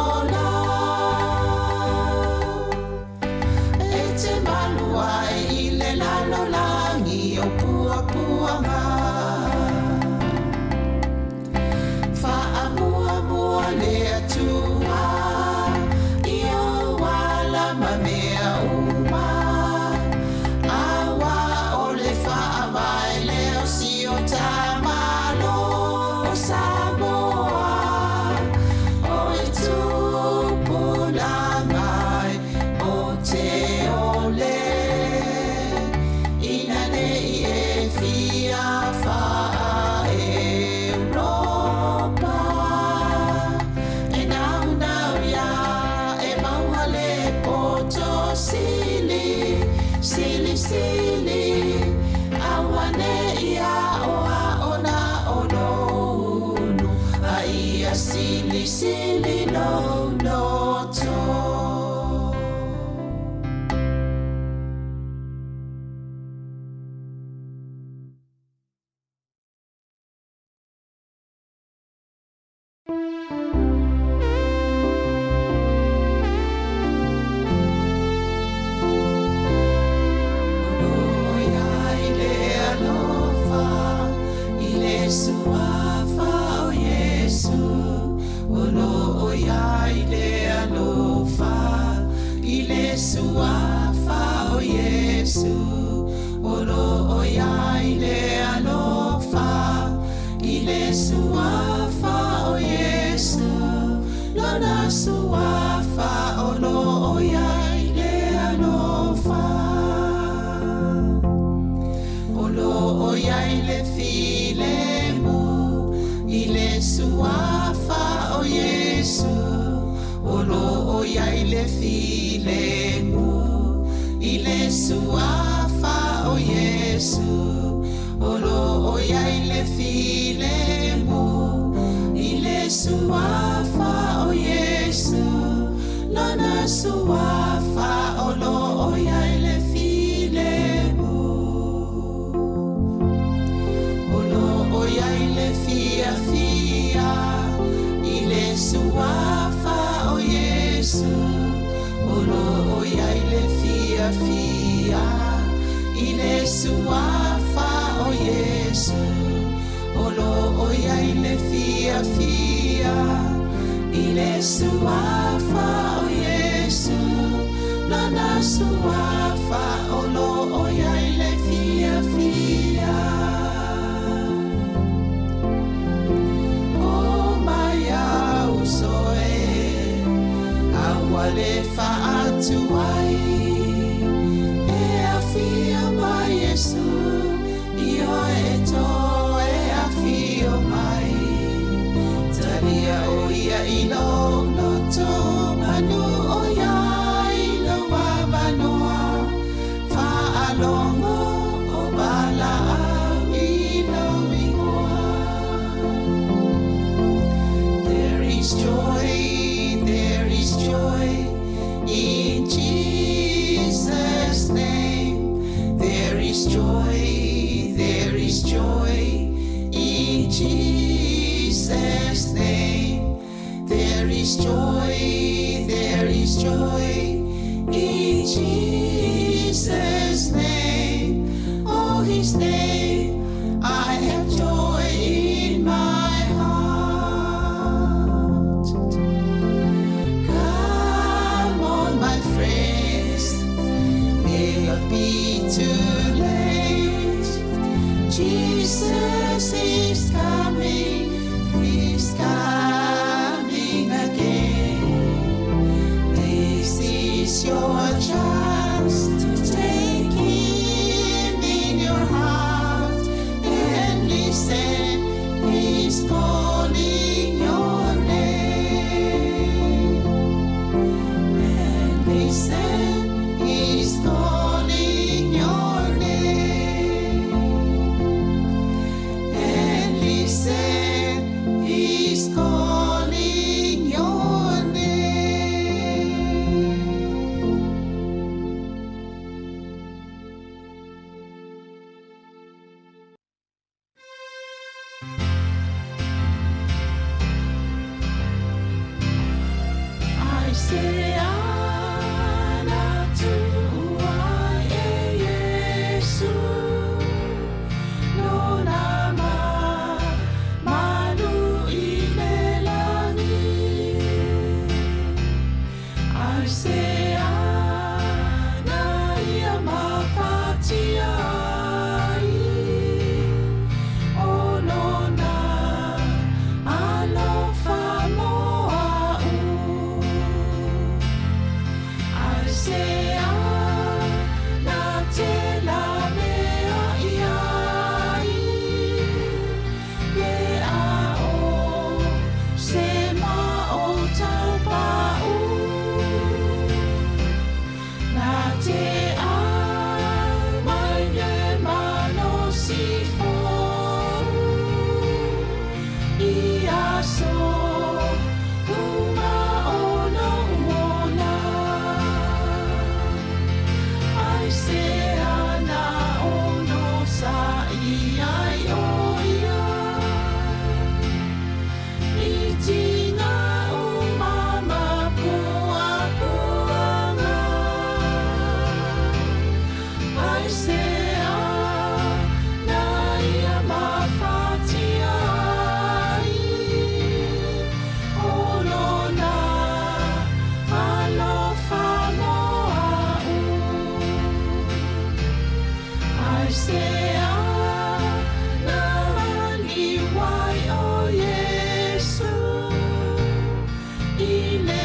Sili no loto suafa olo oia ile anofa. Olo oia ile filemu ile suafa o Yesu. Olo oia ile filemu ile suafa o Yesu. Olo oia ile filemu ile suafa o Yesu. Lana suafa olo oia ile filemu. Olo oia ile fia fia ile suafa o Yesu. Olo oia ile fia fia ile suafa o Yesu. Olo oia ile fia fia ile suafa o Yesu. Lana suafa olo oia ile fia fia. O maya usoe awale faatuai e afia ma Yesu io eto e afio mai talia o ia ilo loto manu o ia ilo wabanoa fa alongo o bala au ilo ingoa. There is joy in Jesus' name. There is joy in Jesus' name. There is joy in Jesus' name. Oh, his name, I have joy in my heart. Come on, my friends, never be too late. Jesus is coming, he's coming again. This is your chance to take him in your heart and listen, he's calling your name. And listen, he's calling your name. And listen, he's calling your name. I say ana tua e Yesu no nama manu ilelangi. I say ana ia mafatiai olona alofa moa'u. I say ana te la mea iai pe a o se ma o tau pa'u. Na te mai le mano si fo'u I aso uma ona uona. I say ana ono sa iai oia I tina umama puanga. I say ana ia mafatiai olona alofa moa'u. I say ana liwai o Yesu I le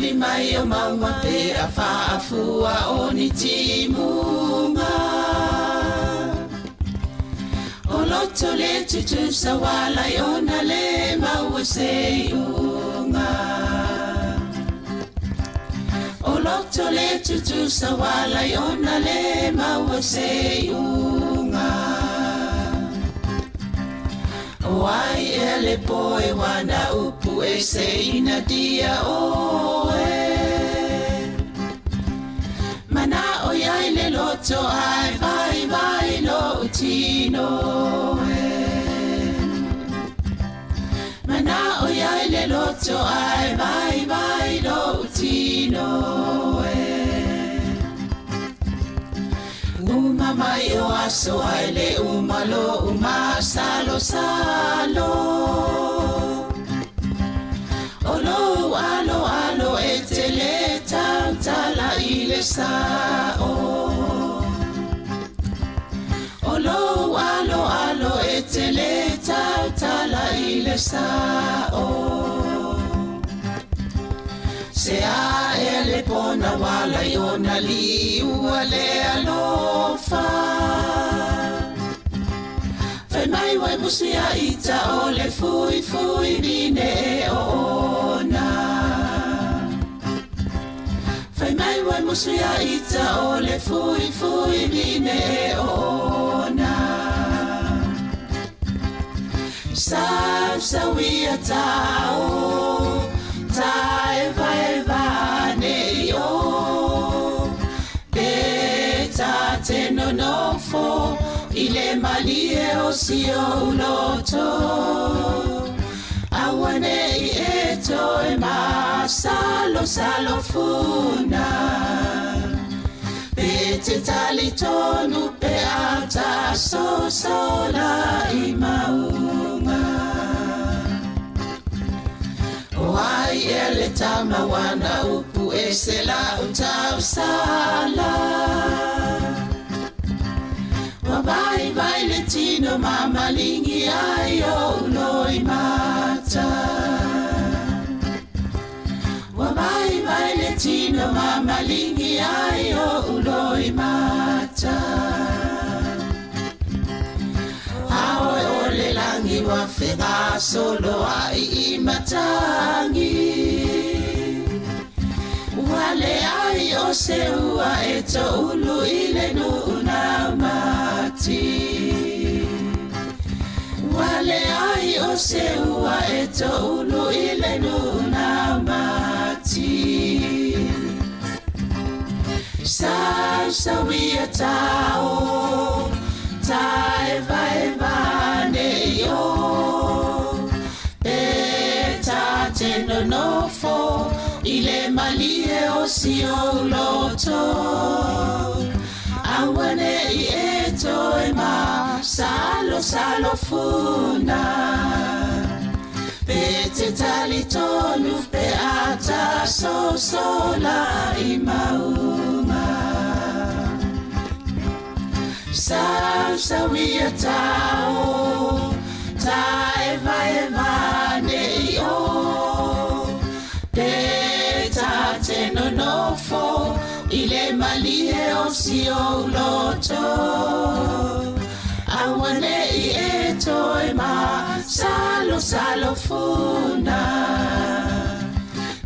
Mauri mai o maunga pe a whaafua o ni timunga. O loto le tutu sa wala i ona le maua se unga. O loto le tutu sa wala i ona le maua se unga. O ai e le poe wana upu e se ina dia o e. Mana o iai le loto ai vai vai lo utino e. Mana o iai le loto ai vai vai lo utino e. Uma mai o aso ai le umalo uma salo salo. Olo alo alo e te le tala i le sao. Olo alo alo e te le tala i le sao. Se a e le pona wala i ona li ua le alofa. Fai mai wai musi a ita o le fui fui vine e ona. Fai mai wai musi a ita o le fui fui vine e ona. Sa wia tao. Ta eva ne o Beta te no nofo Ile malie o si o loto Awane I eto e ma Salo funa Bete tali tonu pe ata So sola I maunga Wai ele tama wana upu e se la utau sala. Wabai vai le tino mama lingi ai o uloi mata. Wabai vai le tino mama lingi ai o uloi mata. Aoe ole langi wa whenga solo ai I matangi. Wale ai o se ua e to ulu I le nuna mati. Wale ai o se ua e to ulu I le nuna mati. Sa wia tao. Ta eva ne yo Beta te no nofo Ile malie o si o loto Awane I eto e ma Salo funa Bete tali tonu pe ata so sola I maunga Sa wia tao Ta eva ne yo Beta te no nofo Ile malie o si o loto Awane I eto e ma Salo funa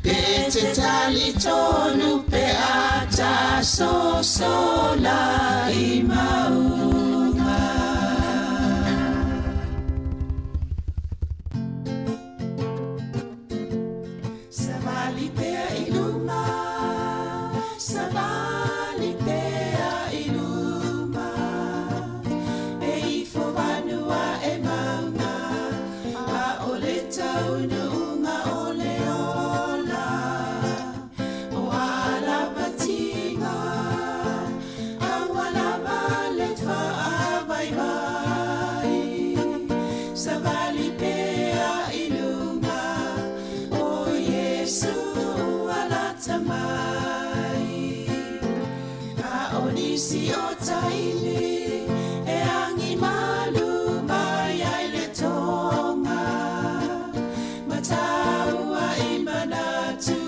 Bete tali tonu pe ata so sola I maunga. Savali pea I luma, savali pea I luma. E I fo vanua e maunga, a ole taunu unga ole ola. O ala batinga, a wala vale fa a vai vai. Savali pea I luma, o Yesu ala tamai. A onisi o taini, e angi malu mai ai le tonga. Mataua I manatu,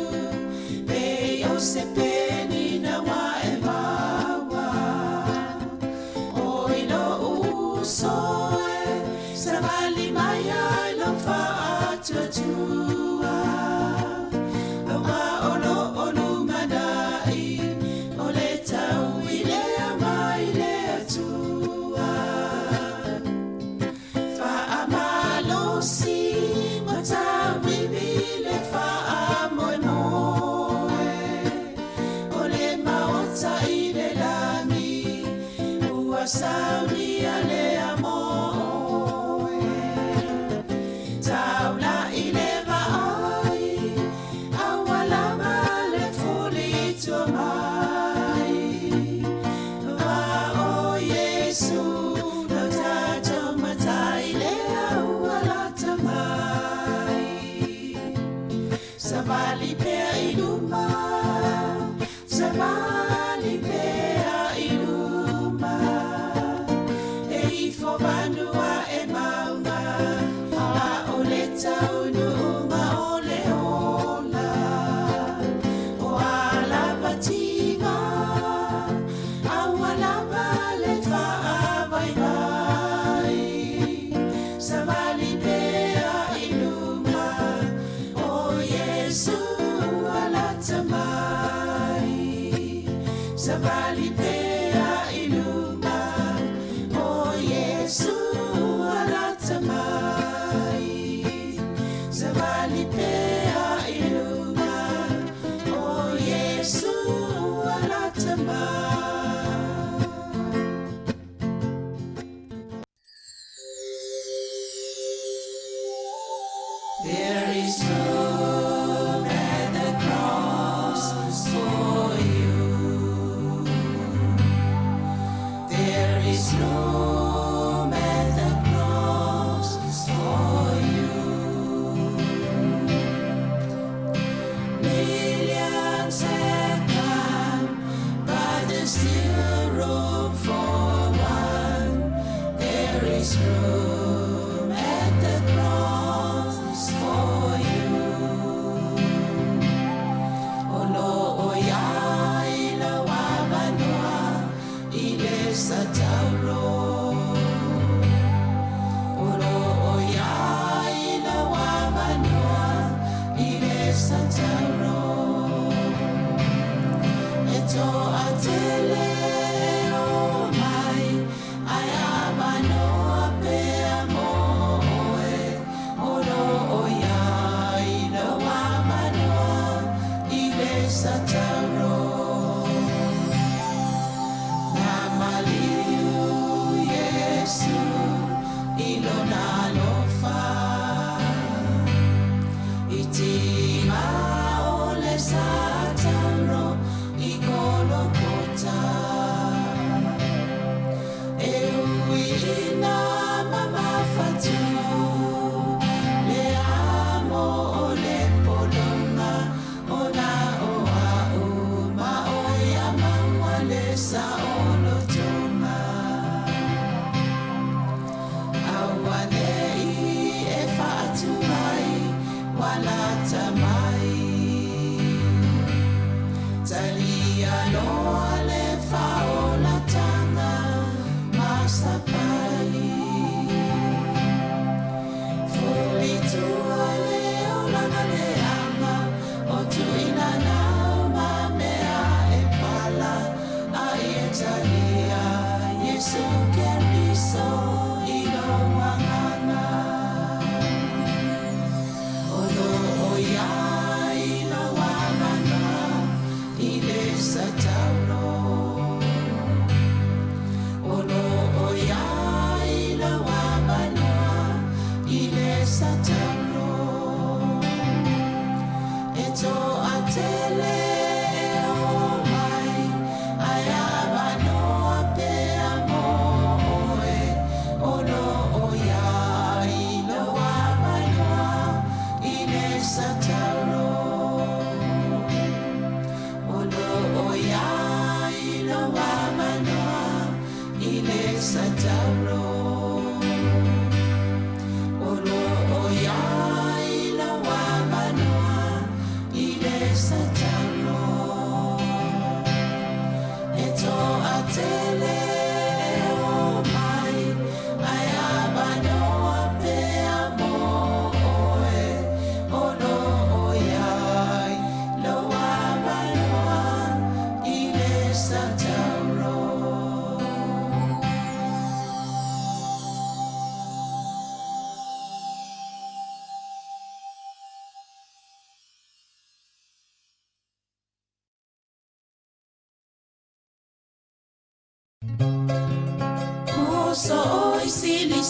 so I sili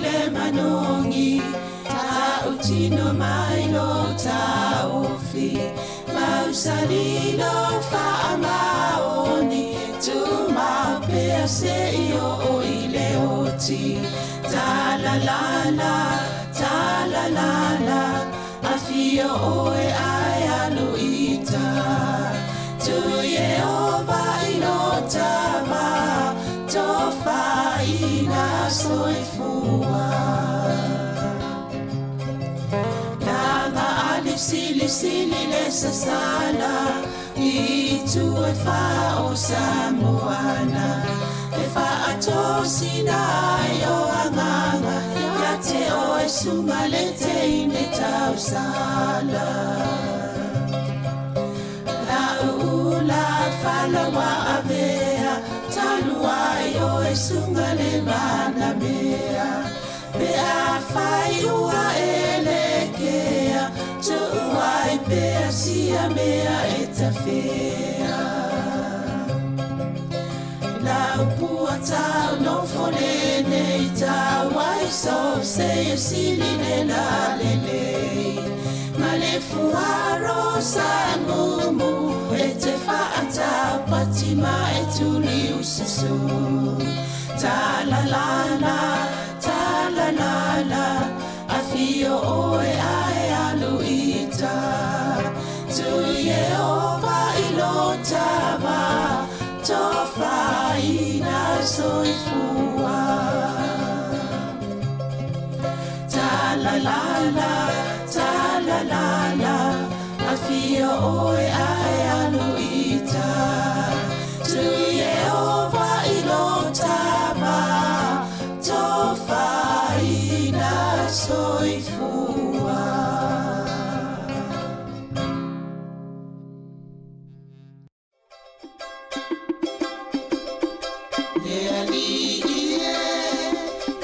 le manongi ta utino mai lo ta ofi mausalino fa amaoni tu ma pe se io o ile oti ta la la afio o e ai aluita tu Yehova ilotama tofa ina soifua lama alif sili le sasana itu e fa o Samoana e fa atosina yo anganga yate o e sumalete ine tausala la fala wa avea talua yo e sungale mana mea pe a fai ua elekea tu ai pe sia mea etafea la puata no fonene ita wai so se siline la lele male fuaro sangumu ete faata patima etuli ususu ta la la afio oe ai aluita tu Yehova ilotama tofa ina soifua ta la la afio oe ai aluita tu Yehova ilotama tofa ina soifua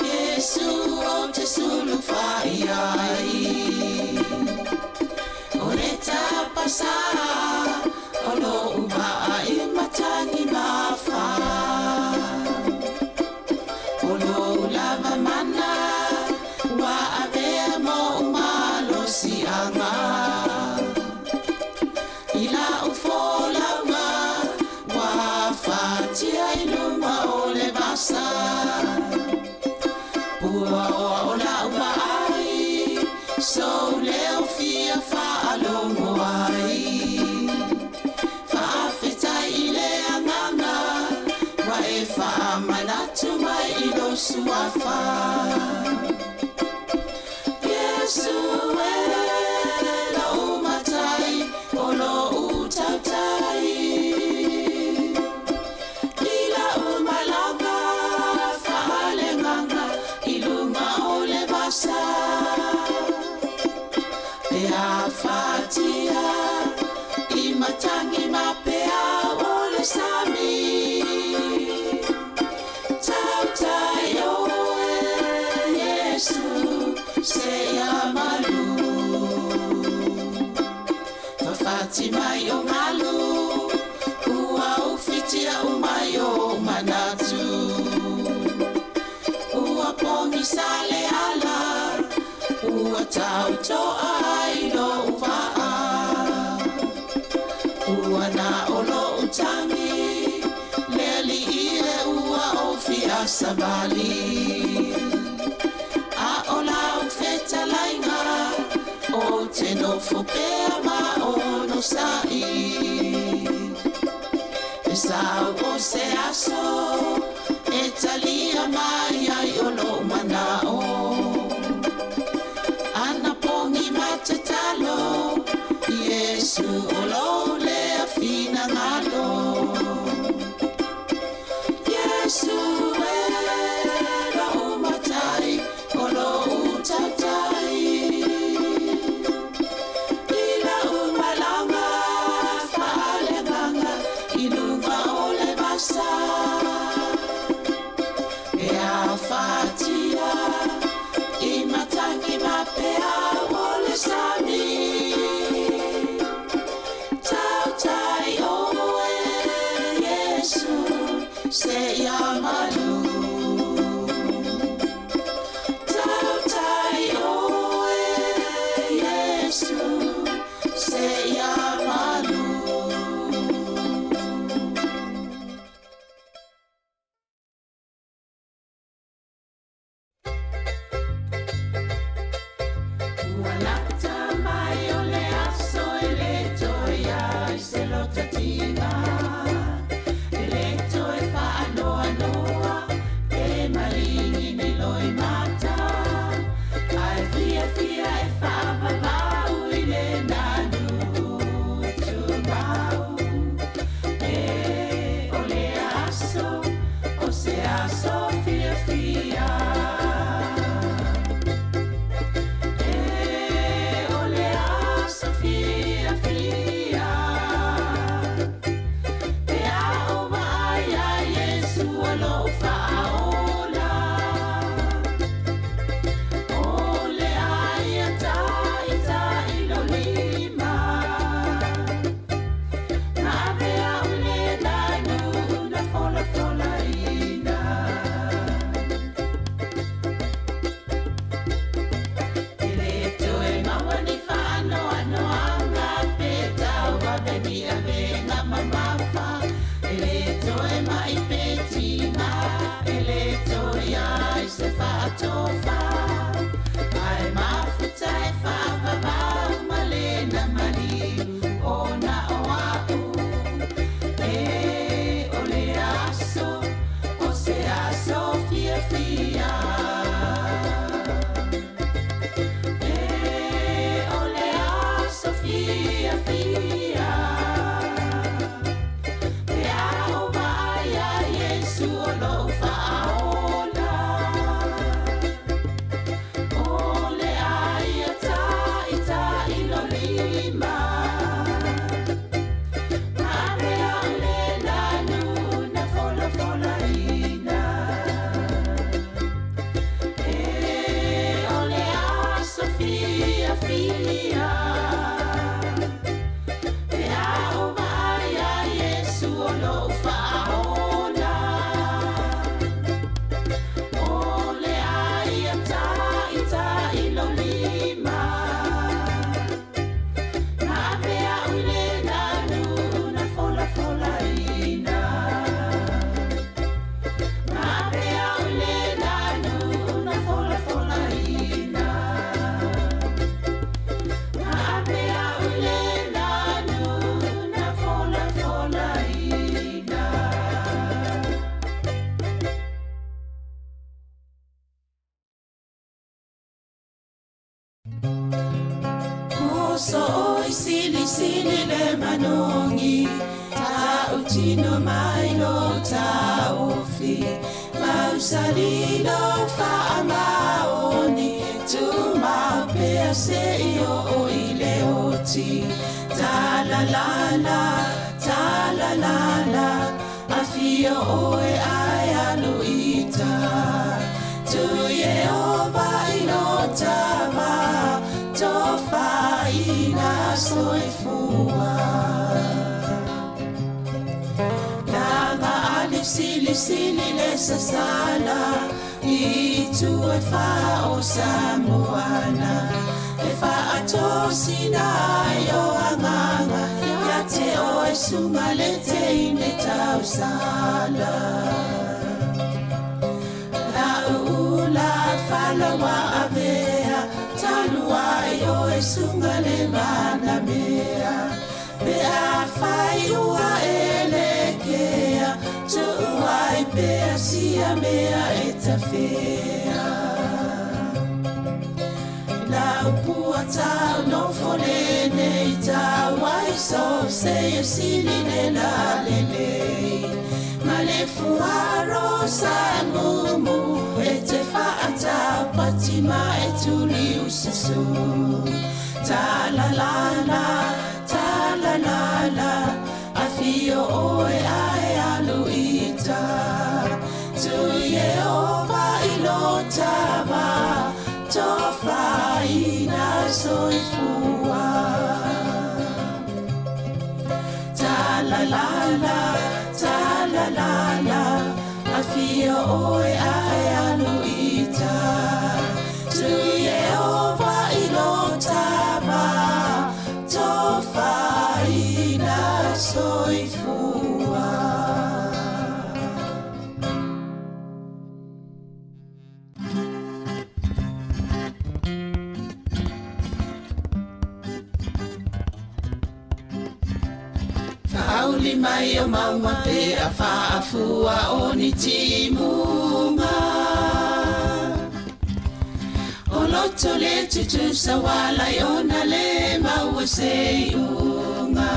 Yesu o te sulu fai pasara olo uva I matangi mafa olo lava mana wa avea mo umalo si anga ila ufola wa fatia iluma ole basa pua ola uva ai so leo fia fa alongo ai fa feta ile anganga wa e fa manatu mai ilo suafa Yesu la umatai olo utautai ila umalanga fa alenganga iluma ole basa fatia imatangi mapea ole sami tautayo Yesu se amalu fafatima yo malu ua ufitia umayo manatu ua pongi sale ala ua tautoa ilo uvaa ua na olo utangi leli ile ua ofi asabali a ola ufeta lainga o te no fopea ma ono sai Esau o se aso etalia mai ai olo manao matatalo Yesu olole afina ngalo Yesu ela umatai olo utatai ila umalanga faleganga ilunga ole basa ea fatia imatangi mapea Sami tautai oe Yesu se amalu so I sili le manongi ta utino mai lo ta ofi mausalino fa amaoni tu ma pe se io o ile oti ta la la afio o e ai aluita tu Yehova inotama tofa ina soifua lama alif sili le sasala itu e fa o Samoana e fa atosina yo amanga ya te o e sumalete ine tau sala la ula fala wa avea talua yo e sungale mana mea pe a fai ua elekea tu ai pe sia mea etafea la upua tau no folene tau ai so se sili le la lele male fuaro samumu ete faata patima etuli usisu ta la la afio oe ai aluita tu Yehova ilotava tofa ina soifua ta la la afio oe ai aluita tu Yehova ilotava tofa ina soifua Auli mai o mauma pe a whaafua o ni timunga O loto le tutu sa wala i ona le maua se unga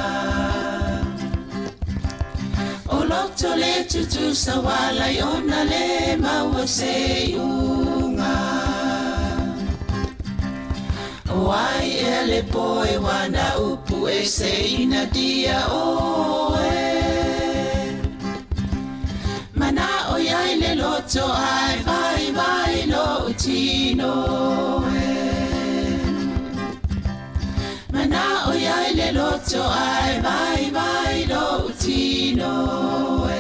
O loto le tutu sa wala i ona le maua se unga Wai ele poe wana upu e se ina dia oe Mana o yai le loto ai vai lo utino e Mana o yai le loto ai vai lo utino e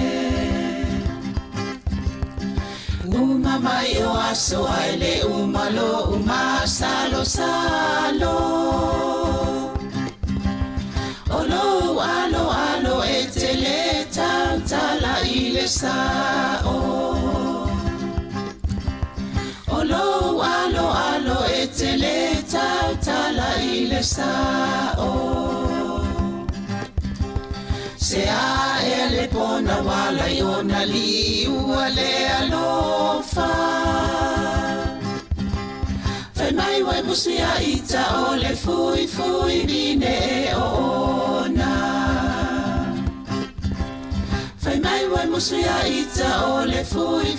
Uma mai o aso ai le umalo uma salo Olo alo etele tala ile sao Olo alo etele tala ile sao Se a ele pona wala yona li uale alofa Fai mai wai musi a ita ole fui vine e ona Fai mai wai musi a ita ole fui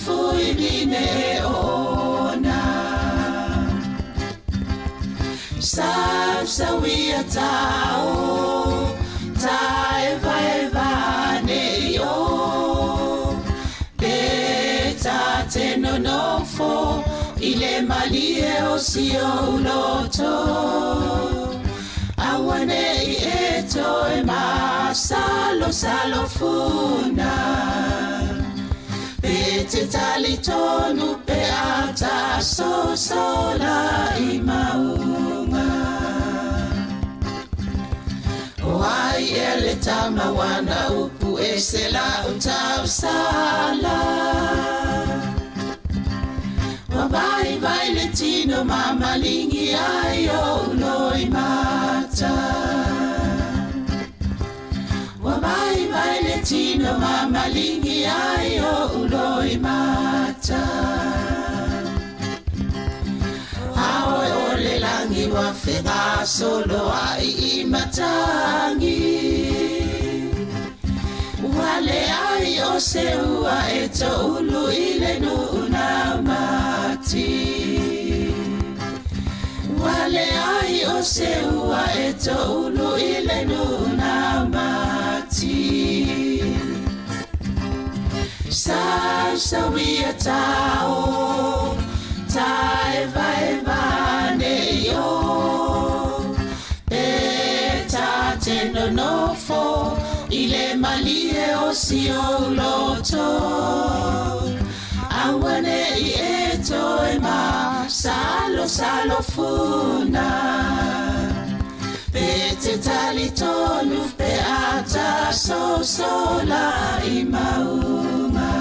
vine e ona Sa wia tao Eva ne yo Beta te no fo Ile malie o sio uloto Awane I eto e ma salo funa Bete talitonu pe ata sola I maunga Wai ele tama wana upu e se la utau sala Vai le tino mama lingi ayo loi mata Vai le tino mama lingi ayo loi mata Awe ole langi wa fega solo ai matangi wale ai o se ua e to ulu ile nuna mati wale ai o se ua e to ulu ile nuna mati sa wia tao tai vai vane yo peta teno no fo ile malie o si o loto awane I eto e ma salo funa pete talitonu pe ata so sola I mauma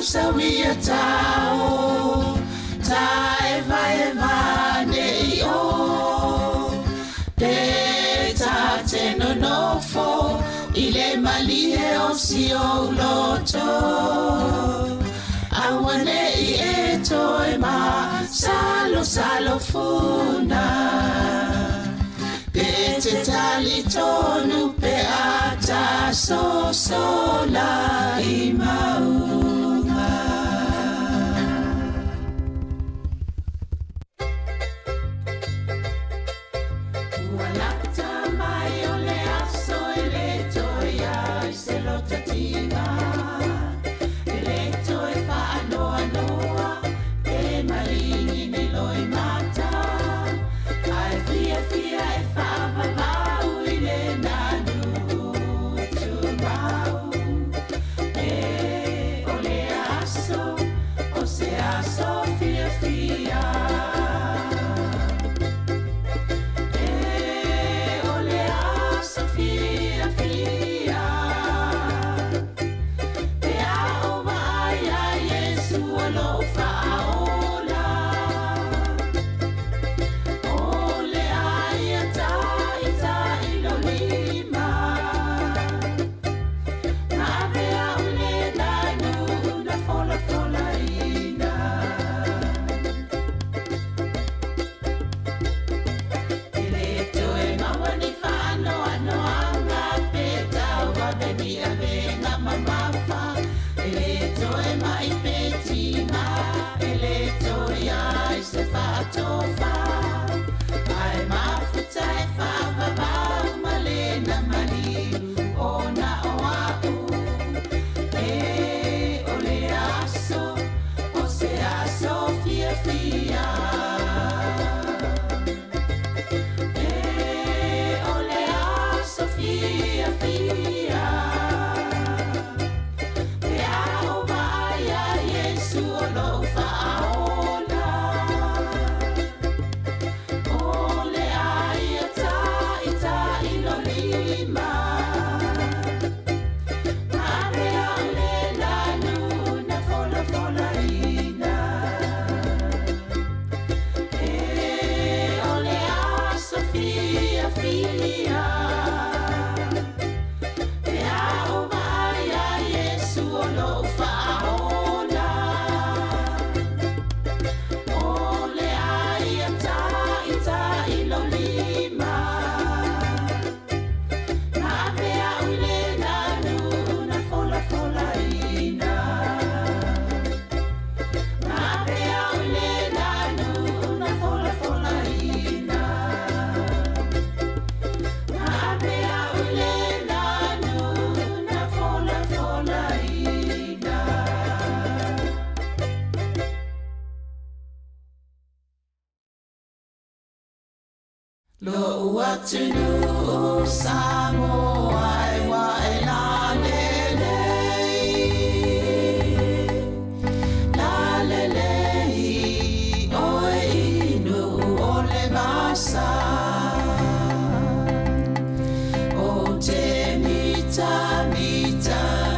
sa wia tao tai vai vane yo peta teno no fo ile malie o si o loto awane I eto e ma salo funa pete talitonu pe ata so sola I mauma walata mai o le aso ele toia I se lo tatinga ele toi fa anoa e marini ni loi mata ai fia e fa vavau I le nanu tu mau e o le aso o se aso fia Lo uatunu Sāmoa wa la lele oi inu o le vasa o te mita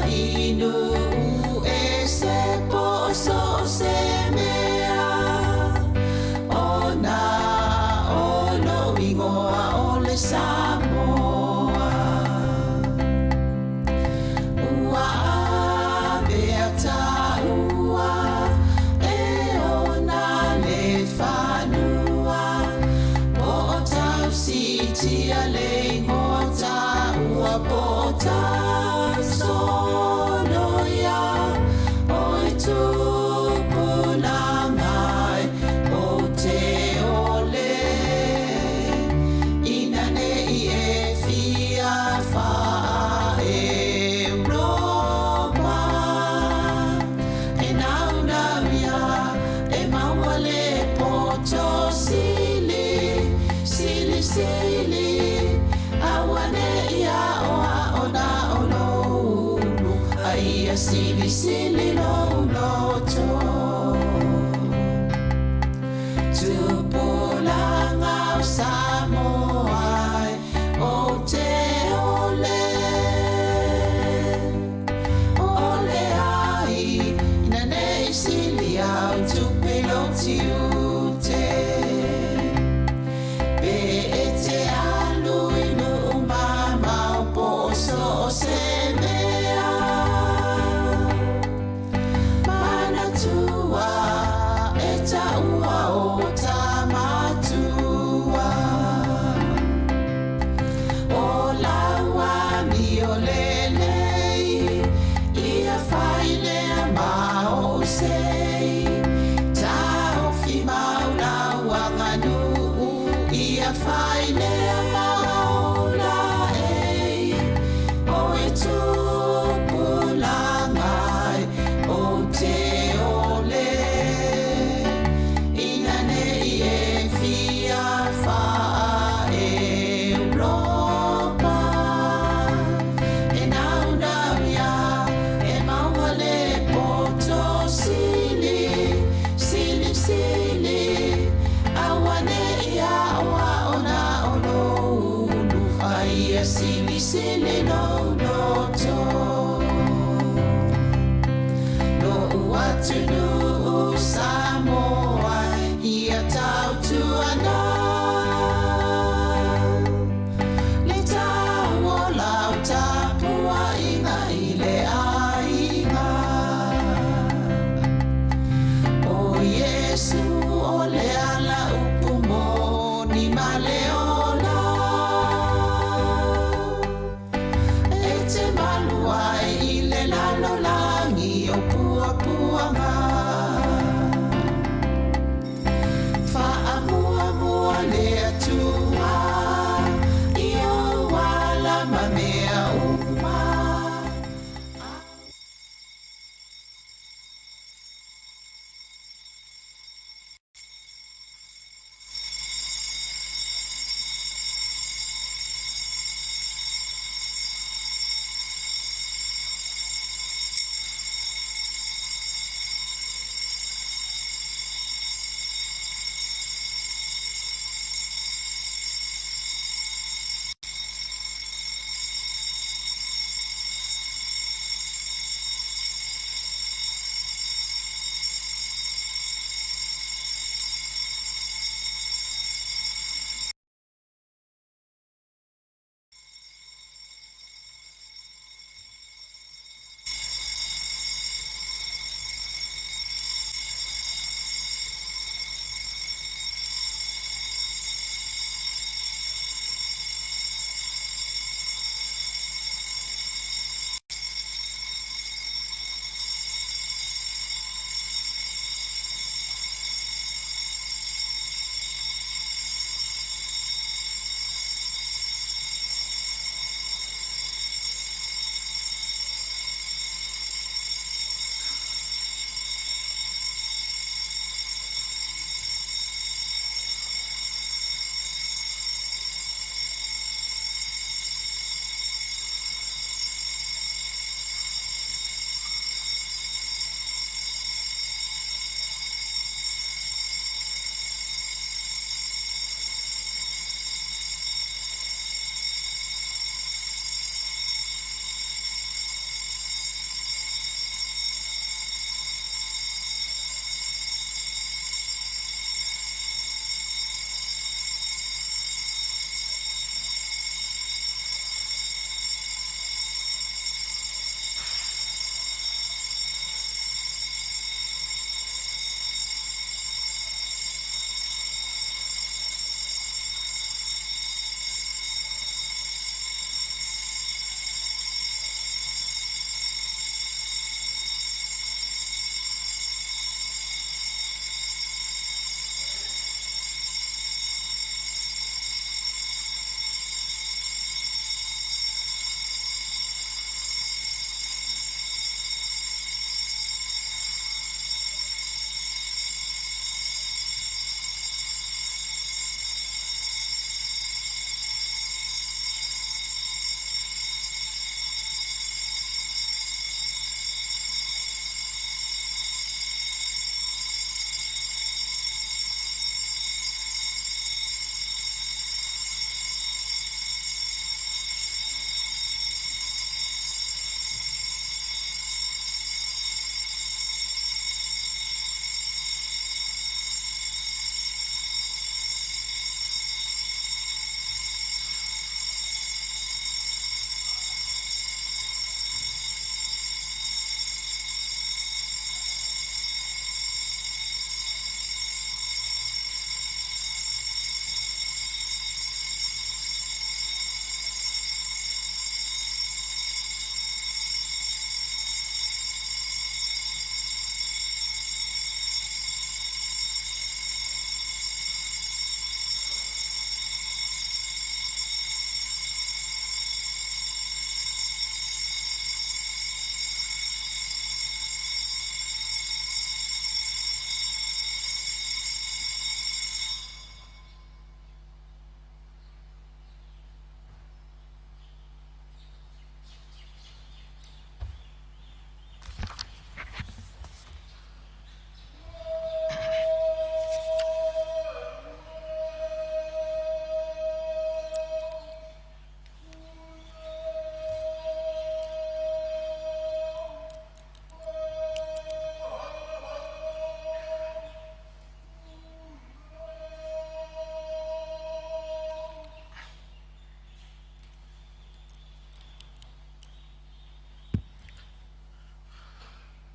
inu e se poso se mea ona Samoa sili sili lo loto tupulanga o Samoa Aotearoa ole ai ina nei sili au tupelo tiute pe ete alu inu mama o poso se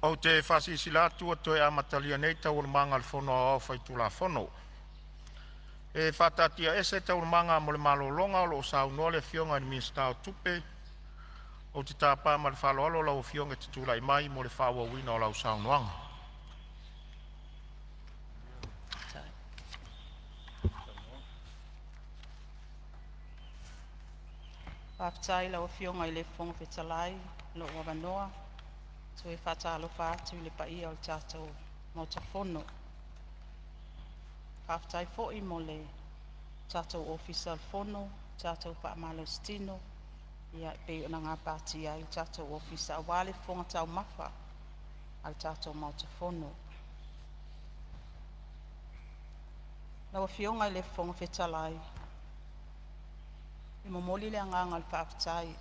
O te whasisila tua toi amatalia nei tau manga whono o whaitula whono. E whatatia ese tau manga mo le malolonga o lo saunoa le fionga ni minsta o tupe. O te tāpā ma le whaloalo lau fionga te tūlai mai mo le whaua wina o lau saunoanga. Whaftai lau fionga I le whonga whetalai, lo wawanoa, tu e whatalo whātu le paia o le tātou mo ta whono. Whaftai fōi mo le tātou ofisa whono, tātou whaamalo stino, ia pe o nga pāti ai tātou ofisa wale whonga tau mawha, al tātou mo ta whono. Lau fionga I le whonga whetalai, I momoli le anganga le whaapatai.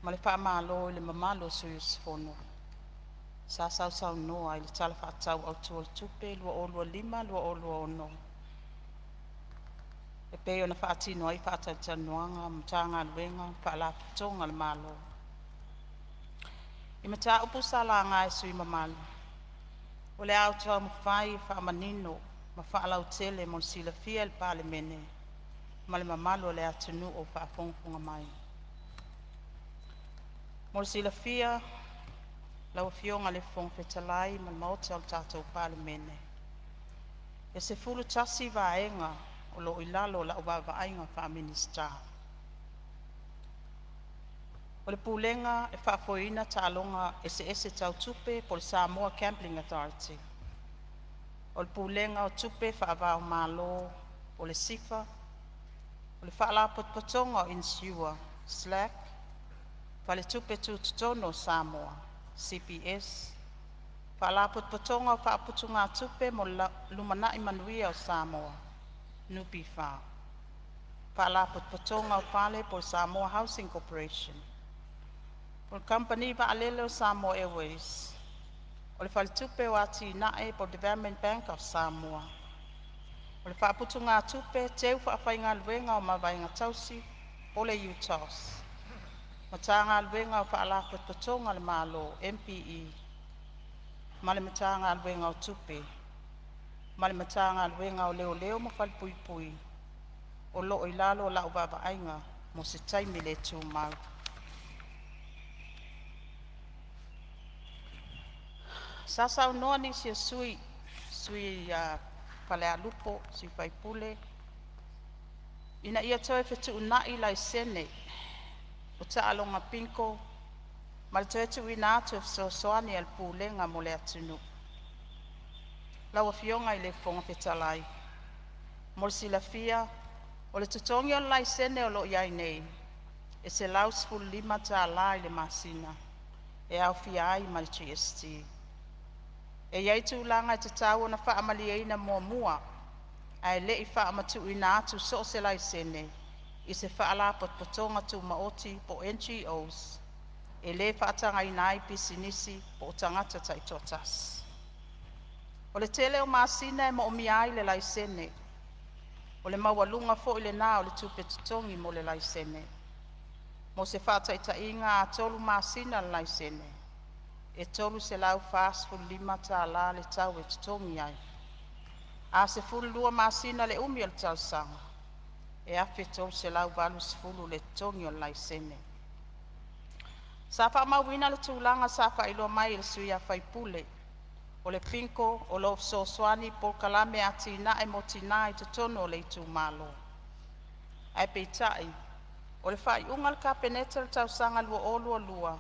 Ma le whaamalo I le mamalo sui usfono. Sa sau noa I le tala whaatau au tua le tupe, lua o lua lima, lua o lua ono. E peo na whaatino ai whaatai tanuanga, mtanga luenga, whaala putonga le malo. I mata upu sala ngai sui mamalo. O le au tua mawhai whaamanino, ma whaala utele mon sila fia le pale mene. Ma le mamalo le atunu o whaafonga mai. Mo le sila fia, lau fionga le fong whetalai ma le maota o tātou pale mene. E se fulu tasi vaenga o lo ilalo la uwa vaenga wha minista. O le pulenga e whaafoina tālonga ese tau tupe po le Sāmoa Capital Authority. O le pulenga o tupe whaavao malo o le sifa, o le whaala potpotonga o insua, slack, wha le tupe tutono Samoa, CPS, whaala potpotonga o whaaputunga tupe mo lumanai manuia o Samoa, nupi wha. Whaala potpotonga o whale po Samoa Housing Corporation, o le company whaalele o Samoa Airways, o le whale tupe o ati nae po Development Bank of Samoa, o le whaaputunga tupe teu whaawhainga luenga o mawainga tausi o le UTOS. Matanga luenga o whaala potpotonga le malo MPE. Ma le matanga luenga o tupe. Ma le matanga luenga o leo ma whal pui pui. O lo ilalo la ubaba ainga mo se taimi le tu mau. Sasa unoa ni si sui pale alupo si fai pule. Ina ia toe fetu unai lai sene. O ta alonga pinko. Ma le toe tu ina atu so soani al pulenga mo le atunu. Lau fionga I le fonga fetalai. Mo le silafia. O le tutongi o lai sene o lo iai nei. E se laus ful lima ta lai le masina. E au fia ai ma le GST. E iai tūlanga te tau na wha amalieina mua. Ai le I wha amatu ina atu so se lai sene. I se wha ala potpotonga tu maoti po NGOs. E le wha atanga inai pisinisi po tangata tai totas. O le tele o masina e mo omiai le lai sene. O le mawalunga fo ile na o le tupe tutongi mo le lai sene. Mo se wha taita inga a tolu masina le lai sene. E tolu se lau fast full lima ta la le tau e tutongi ai. A se full lua masina le umi o le tau sanga. E afe tolu se lau valu se fulu le tutongi o lai sene. Sa wha mawina le tūlanga sa wha ilo mai le sui a whai pule. O le pinko o lo so swani po kalame ati na e motina I tutono le tu malo. Ai peitai. O le whai ungal ka peneta le tau sanga lua lua.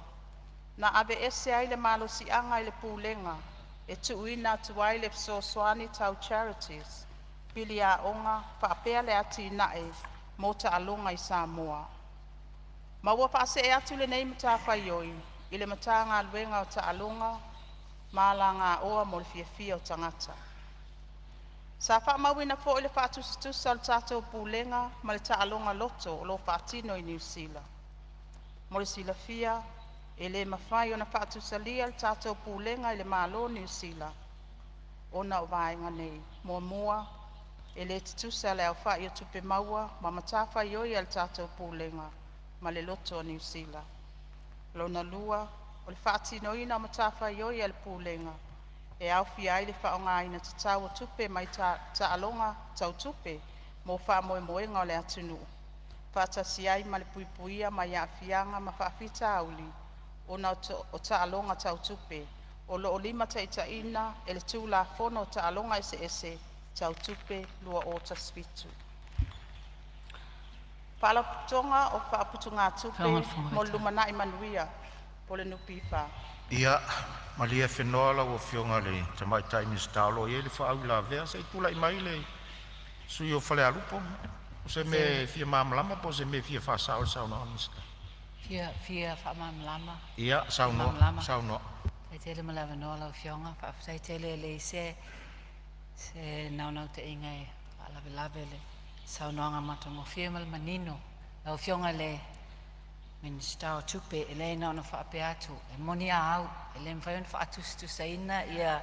Na ave ese ai le malo si anga I le pulenga, e tuina tuai le so swani tau charities, pili a onga, whaapea le ati nae, mota alonga I Samoa. Ma ua paase e atu le nei mata whaioi, I le matanga luenga o ta alonga, malanga oa mo le fia o tangata. Sa wha mawina fo I le whaatustusa o le tatou pulenga, ma le ta alonga loto o lo whaatino I New Zealand. Mo le sila fia, e le mawhai o na whaatusalia le tātou pulenga I le malo New Zealand. Ona o vaenga nei, mua, e le titusa le au whai o tupe maua, ma matawhai oi al tātou pulenga, ma le loto o New Zealand. Lona lua, o le whaatinoina ma tāwhaioi e le pūlenga. E au fia ai le whaongaina te tau tupe mai ta alonga tau tupe mo wha moe moenga o le atunu. Whaatasi ai ma le puipuia mai a fianga ma whaafita auli ona o ta alonga tau tupe. O lo o lima ta ina e le tūla fono ta alonga ese tau tupe lua o ta spitu. Palaputonga o whaaputunga tupe mo lumana i manuia po le nupifa. Ia, malia whenoa la o whionga le te mai taimi stalo i le whaau la vea se tula i mai le sui o whale alupo. O se me fia mamlama po se me fia whaasao sauna honesta. Fia whamamlama. Ia, sauno. Ai tele malawa noa lau whionga, whaaftai tele le se naunau te inga e lawe le saunoanga matongo fia mal manino. Lau whionga le min stau tupe e le nauna whaape atu. E moni a au, e le mwhaion whaatus saina ia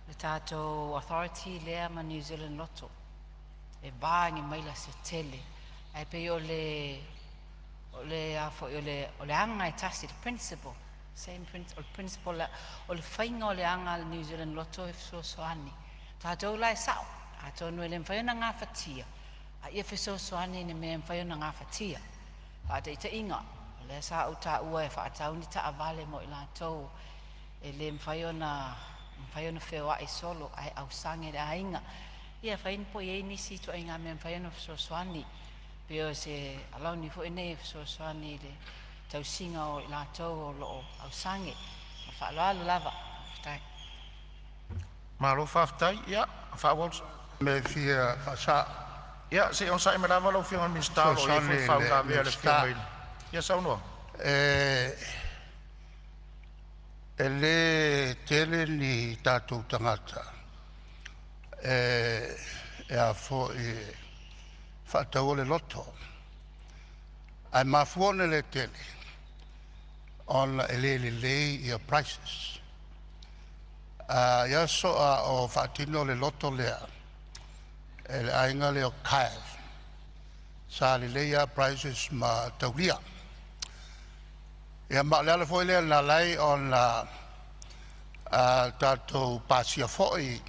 le tātou authority lea ma New Zealand Lotto. E bāngi maila se tele. Ai pe o le anga e tasi, the principle. Same principle, o le whainga o le anga le New Zealand Lotto e soani. Tātou lai sao, a tonu e le mwhaiona ngā whatia. A ia soani ne mea mwhaiona ngā whatia. A te ita inga, o le sa au tā ua e whaatauni ta avale mo i lātou. E le mwhaiona whewaa e solo, ai au sange le a inga. Ia whain po i nisi to inga mea mwhaiona soani. Pio se alauni fo ene soani le tau singa o i lātou o loo au sange. Ma whaaloalo lava, whtai. Malo whaftai, ia, whaawals. Me fia whasa. Ia, se on sai me lava lau whionga min stalo i fo whau ka mea le whionga ili. Ia, saunoa. E le tele ni tātou tangata. E a fo i whaatau le loto. Ai mafuone le tele. On e le ia prices. Ia soa o whaatino le loto lea. E le ainga leo kael. Sa le ia prices ma taulia. Ia ma leala foi lea na lai on la tātou pasia foi.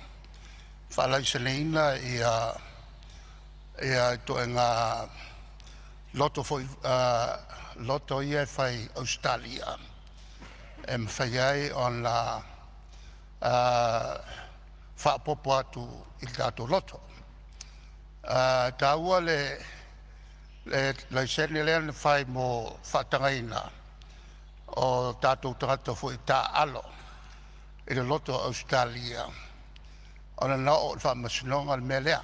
Whalai seneina ia to e ngā loto foi loto ia fai Australia. E mwhai ai on la whaapopo atu i tātou loto. Tā ua le sene lea ne whai mo whaatangaina o tātou tangata foi tā alo i le loto Australia. Ona na o whaamasinonga le mea lea.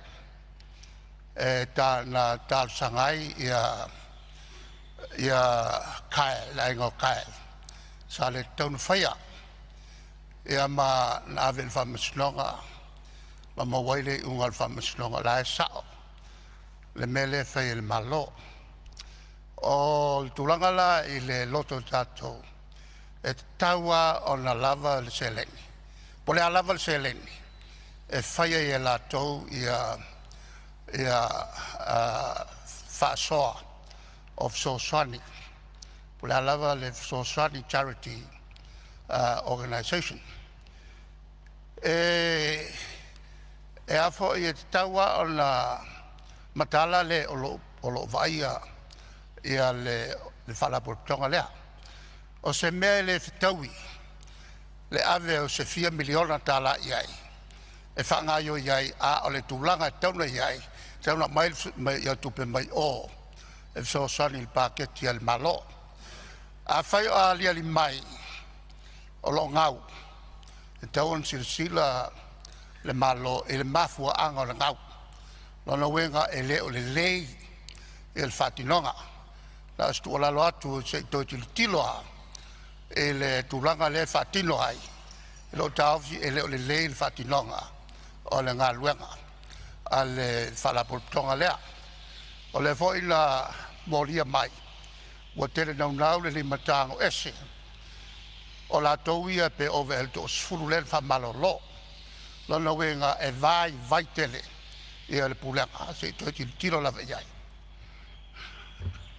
Tā na tāl sangai ia kael, la ingo kael. Sa le taunu whaia. Ia ma na ave le whaamasinonga, ma mawaile unga le whaamasinonga la e sao. Le mele whai le malo. O le tūlanga la i le loto tātou. E taua o na lava le seleni. Po le a lava le seleni. E whaia i la tau ia whaasoa of Sōswani. Po le a lava le Sōswani Charity Organisation. E afo i te taua o na matala le o lo vaia ia le whalapotonga lea. O se mea le whitaui, le ave o se 4 miliona tala iai. E whangaio iai a o le tūlanga tauna iai, tauna mai ia tupe mai o, e Sōswani il paketi al malo. A whai o a lia li mai, o lo ngau, e tauan sila le malo, e le mafua anga o le ngau. Lona wenga e le o le lei, e le whatinonga. La stu o lalo atu se toi tiloa, e le tūlanga le whatino ai. E lo tauwhi e le o le lei le whatinonga, o le ngā luenga, a le whalapotonga lea. O le foi la moria mai, ua tele nau le matango ese. O la tauia pe ove el to sfuru le whamalo lo. Lona wenga e vai tele, e le pulenga, se toi tilo la veiai.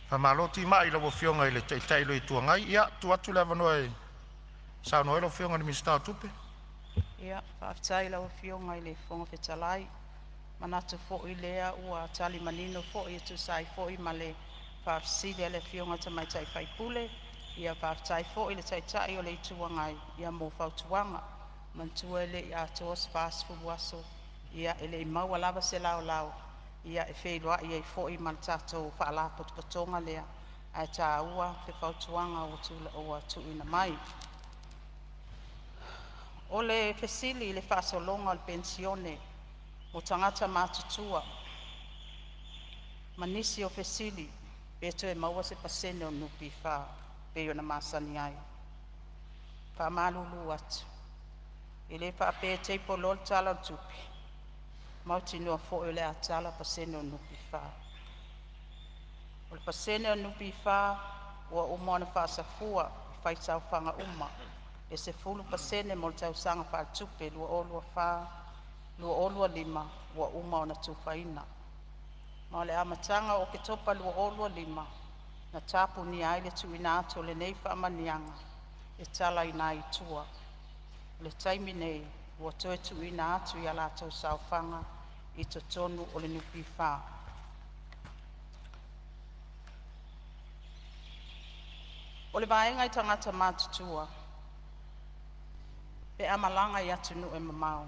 Whamaloti mai la wafionga i le teitailo i tuangai, ia, tu atu lewa noe Sa no elo fionga ni mista tupe. Ia, whaaftai lau whionga i le whonga whetalai. Manatu fo i lea ua tali manino fo i tu sai fo i male whaafsile le whionga ta mai tai whaipule. Ia whaaftai fo i le tai tai o le ituangai. Ia mō whautuanga. Mantua ele i atos fast food waso. Ia ele i maua lava se lao lao. Ia e wheilua ia i fo i maltato whaala potopatonga lea. Ai tā ua te whautuanga o atu ina mai. O le fesili le whaasolonga o le pensione o tangata mātutua. Manisi o fesili pe to e maua se pasene o nupi wha pe o na masani ai. Wha malulu atu. I le wha pe teipo lol tala tupi. Mauti noa fo o le atala pasene o nupi wha. O le pasene o nupi wha ua umona wha safua whaitau whanga uma. E se fulu pasene mo le tausanga wha tupe lua olua wha, lua olua lima, ua uma o na tuwhaina. Ma le amatanga o ke topa lua olua lima, na tapu ni aile tu ina ato le nei wha amanianga, e tala ina i tua. Le taimi nei, ua toe tu ina atu i ala tau sauwhanga, i to tonu o le nupi wha. O le vaenga i tangata mātutua, pe amalanga i atunu e mamau.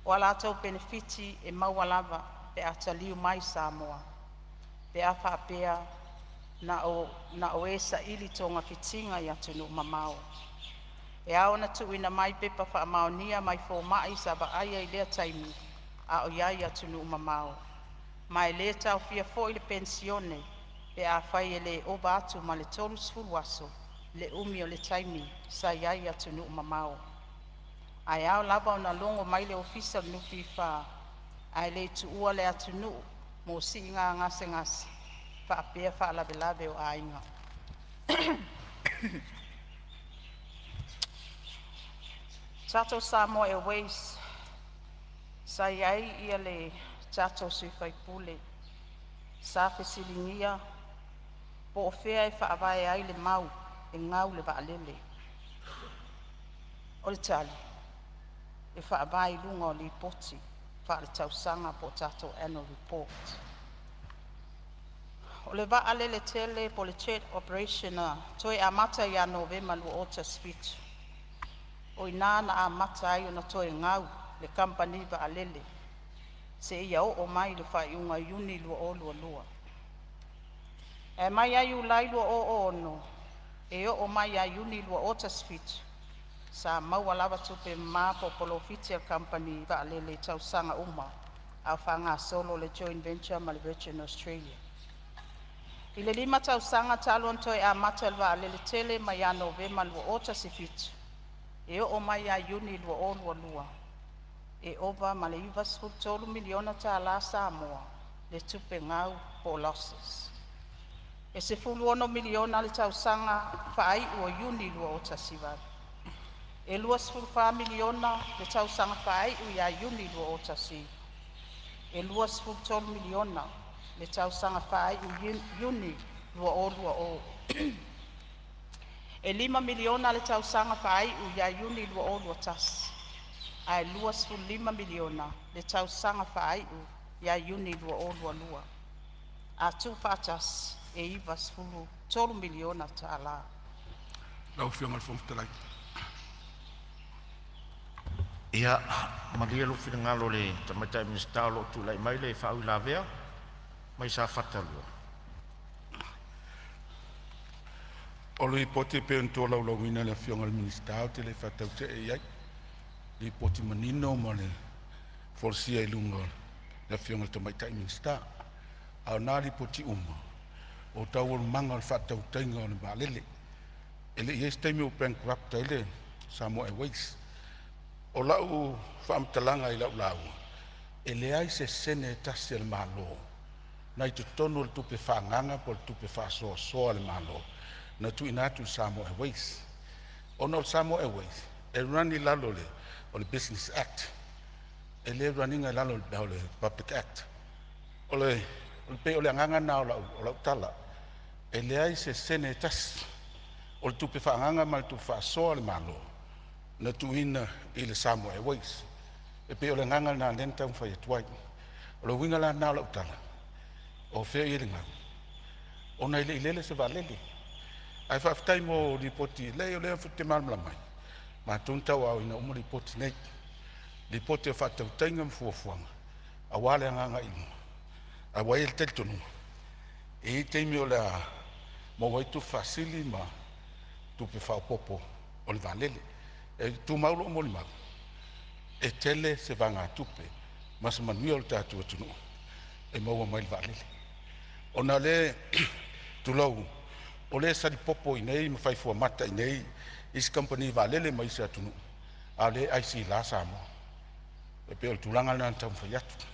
O ala tau benefiti e maualava pe ataliu mai Sāmoa. Pe a whaapea na o esa ili tonga fitinga i atunu mamau. E ao na tu ina mai pepa whaamaonia mai fō mai sa ba aia i lea taimi a o iai atunu mamau. Mai lea tau fia fō i le pensione pe a whai e le oba atu ma le tolu sfuru aso. Le umi o le taimi sa iai atunu mamau. Ai au lava o na longo mai le ofisa nupi wha. Ai le tu ua le atunu mo si inga ngase ngase. Whaapea wha lawe lawe o ainga. Tato Samoa Airways. Sa iai ia le tato sui whaipule. Sa fesilingia. Po o fea e whaavai ai le mau. E ngau le waalele. O le tali, e whaavai lunga o li poti, wha le tausanga po tato annual report. O le waalele tele po le chat operationa, toi a mata i a Novema lua ota spitu. O ina na a mata ai o na toi ngau, le company waalele. Se ia o mai le whaiunga iuni lua o lua. E mai ai u lai lua o ono, e o mai a iuni lua ota spitu. Sa maua lava tupe mapo polo official company va lele tausanga uma au whanga solo le joint venture ma le Virgin Australia. I le 5 tausanga taluan toi a matal va lele tele mai a Novema lua ota sifitu. E o mai a iuni lua o lua. E ova ma le ivas futolu miliona ta la Samoa le tupe ngau po losses. E se fulu ono miliona le tausanga whaai ua iuni lua ota sivari. E luas fulfa miliona le tausanga whaai u ia iuni lua o tasi. E luas fultol miliona le tausanga whaai u iuni lua o. E 5 miliona le tausanga whaai u ia iuni lua o tas. Ai luas ful 5 miliona le tausanga whaai u ia iuni lua o lua. A tu fatas e ivas fulu 12 miliona ta ala. Lau whionga le whomtalai. Ia, maria lo fina ngalo le tamatai minsta lo tu lai mai le whau la vea, mai sa whatalua. O lui poti pe unto lau lau ina le whionga le minsta o te le whatau te e iai. Lui poti manino ma le forsia i lunga le whionga le tamatai minsta. Au nā li poti uma. O tau o manga le whatau tainga o le maalele. Ele ies taimi o bankrupt ele Sāmoa Airways. O lau whaamtalanga i lau lau. E le ai se sene tasi al malo. Na i tonu le tupe whaanganga po le tupe whaasoa soa le malo. Na tu inatu Sāmoa Airways. O no Sāmoa Airways. E rani lalo le o le Business Act. E le raninga lalo le Public Act. O le pe o le anganga na o lau tala. E le ai se sene tasi. o le tupe whaanganga ma le tupe whaasoa le malo na tuina i le Samoa Airways e pe o le nganga na lenta un whai atuai o le winga la nao la utala o whea i le ngau o na ile ilele se valele ai whaftai mo ripoti leo leo fute malmla mai ma tuntau au ina umo ripoti nei ripoti o whatau tainga mfuafuanga a wale nganga inu a wai el teltonu e teimi o la mo waitu fasili ma tupe whaopopo o le valele e tu maulo mo le mau e tele se vanga tupe ma se manuia o le tatu atunu e maua mai le valele o na le tulau o le sari popo i nei ma fai fua mata i nei isi company valele ma isi atunu a le aisi la Samoa e pe o le tulanga na tau fai atu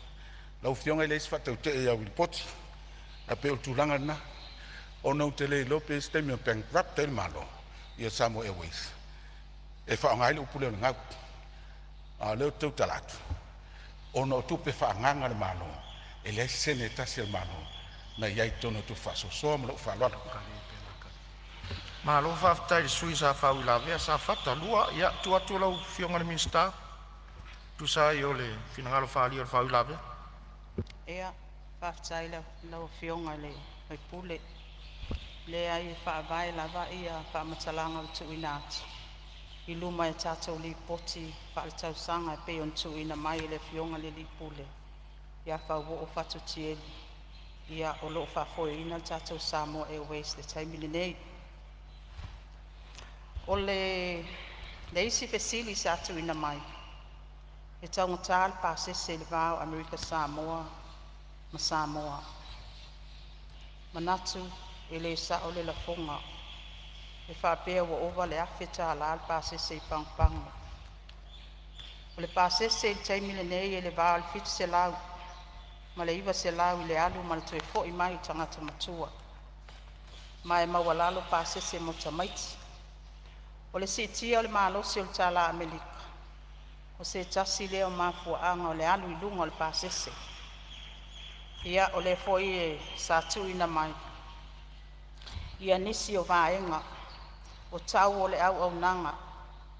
lau fionga i le isi fatau te e au ripoti a pe o le tulanga na o nau te le lope stemi o bankrupt te malo i a Samoa Airways e whaongai le upule o le ngau a leo tau talatu o no tupe whaanganga le malo e le sene tasi le malo na iai tono tu whasosoa ma lo whalwana Ma lo whaftai le sui sa whau la vea sa whata lua ia tu atu lau fionga le minsta tu sa i o le finangalo whaali o le whau la vea Ea, whaftai lau fionga le mai pule. Le ai whaavai lava ia whaamatalanga o tuina atu. I luma e tātou li poti whaaletau sanga e pe on tuina mai le fionga le li pule. Ia whauwo o whatu tieli. Ia o lo whafoe ina tātou Samoa Airways le taimini nei. O le isi fesili sa tuina mai. E taungatal pasese le vau Amerika Samoa ma Samoa. Manatu e le sa o le lafonga e whapea wa owa le awhita ala al pasese i pangpanga. O le pasese i taimile nei e le vā al fitu se lau ma le iwa se lau i le alu ma le toe fo i mai tangata matua. Ma e mawalalo pasese mo tamaiti. O le sitia o le malosi o le tala Amerika. O se tasi leo mafuaanga o le alu i lunga o le pasese. Ia o le foi e sa tuina mai. Ia nisi o vaenga o tau o le au nanga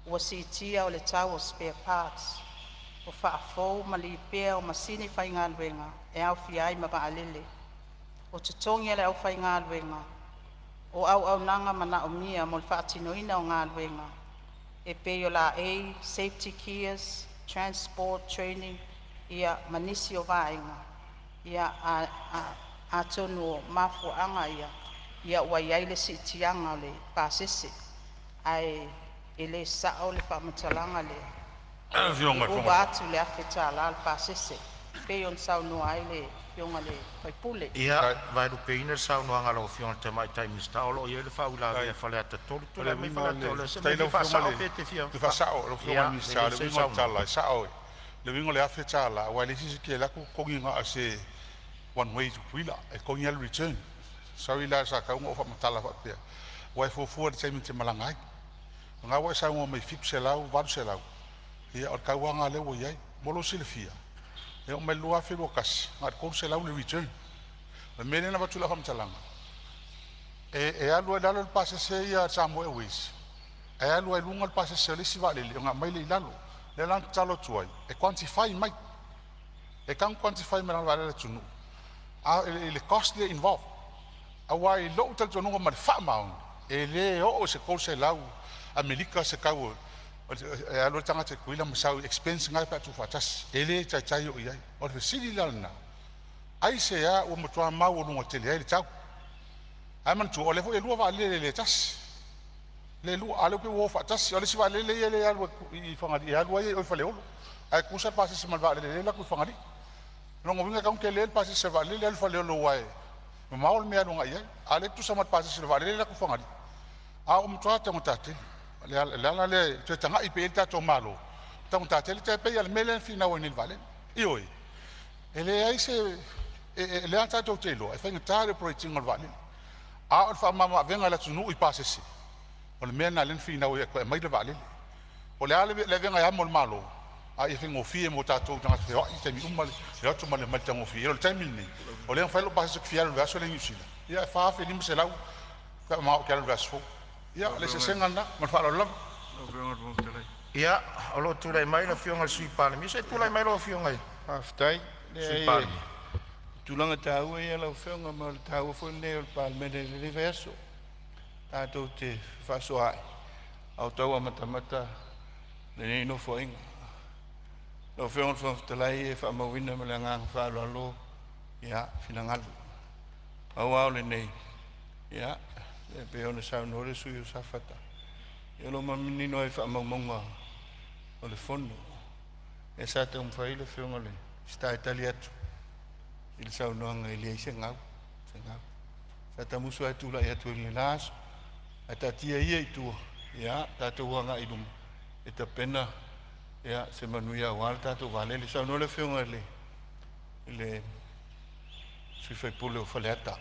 o sitia o le tau o spare parts o whaafou ma li pēr o masini whainga luenga e au fiai ma vaalele o tutongi le au whainga luenga o au nanga mana o mia mo le whaatinoina o ngā luenga e peo la safety gears, transport, training ia manisi o vaenga ia a tonu o mafuanga ia ua iai le siitianga o le pasese ai e le sao le whamatalanga le ua atu le awhita la le pasese pe on sao noa ai le fionga le paipule ia vai rupe ina sao noa ngalo fionga te mai taimi sta olo ia le whaula vea whale ata tolu tole me whale tole se me whasao pete fia tu whasao lo fionga mi sa le wingo tala sao le wingo le awhita la wa le sisi ke laku konginga a se one way to wila e konginga return Sawi la sa ka ngo fa matala fa pe. Wa fo fo de me te malangai. Nga wa sa ngo me fip se lau, va se lau. Ia o ka wa nga le wo yai, bolo silfia. E o me lua fe bokas, ma ko se lau le return. Me mene na batula fa matalanga. E alu e lalo le pase se ia Samoa Airways. E alu e lunga le pase se le si va le nga mai le lalo. Le lan talo tuai. E quantify mai. E kan quantify me na va le tunu. A le cost le involved. Awai lo tal tonu ma fa maun e le o se ko se lau Amerika se kau e alo tanga te kuila ma sau expense ngai pa tu fatas e le tai tai o ia o le sili lana ai se ya o motua mau no tele ai tau ai man tu o le fo e lu va le tas le lu alo pe wo fatas o le si va le alo i fanga di alo ai o fa le o ai kusa pase se mal va le la ku fanga di no ngovinga ka ke le pase se va le fa le lo wai Maul me anu ngai ale tu sama pase se vale la ku fangari a mtua te mutate le te tanga i pe ta to malo ta mutate le te pe al melen fina o ni vale ioi ele ai se le ata to telo e fanga tare proiting al vale a fa mama venga la tunu i pase se o le mena len fina o e mai le vale o le ale le venga ya mol malo a e fingo fie mo tatou tanga te o i te mi umale e atu male mai tango fie o le taimini o le fai lo pase se fia le vaso le nyusila ia fa fe lim se lau ka ma o ka le vaso Ia, le se senga na, ma whalo lam. Ia, o lo tūlai mai la whionga sui pāle. Mi se tūlai mai lo whionga i. Aftai. Sui pāle. Tulanga tāua ia lau whionga ma le tāua whune o le pālemene le veso. Tātou te whasoai. Au taua matamata le nei no whainga. Lau whionga whamawhitalai e whamawina ma le ngang whalalo. Ia, whinangalu. Au au le nei. Ia, le peona saunore sui o safata. Ia lo maminino e whamaumonga o le whono. E sa te umwhaile whionga le. Stai tali atu. Il saunoanga ili se ngau. Sa ta musu atu la atu le las. Ata tia ia itu. Ya, tatu wanga idum. Eta pena ya se manuia wal tatu vale le sauno le whionga le. Le sui fai pule o faleta.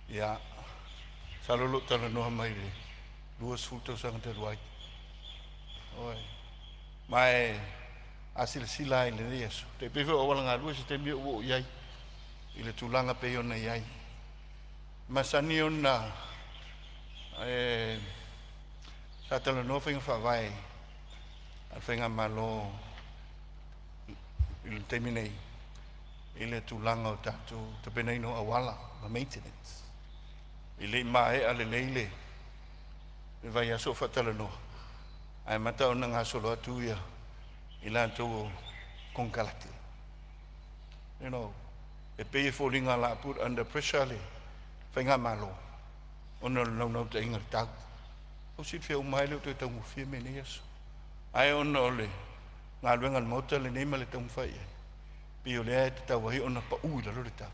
Ya. Salolo tala noa mai le. Luas futo sang te ruai. Oi. Mai asil sila ile yeso. Te pewe o wala ngā luas te mio o iai. Ile tulanga pe ona iai. Masani ona sa tala no whainga whawai. Al whainga malo ile te minei. Ile tulanga o tatu. Te penei no awala. Ma maintenance. Ile mae ale leile. Vai aso fatala no. Ai mata ona nga solo atu ia. Ila to konkalate. You know, e pay falling ala put under pressure le. Whainga malo. Ona no te inga tau. O si fia umai leo te tau mufia me ne aso. Ai ona ole. Ngā luenga le mota le neima le tau mwhai. Pio lea te tau wahi ona pa ui la lore tau.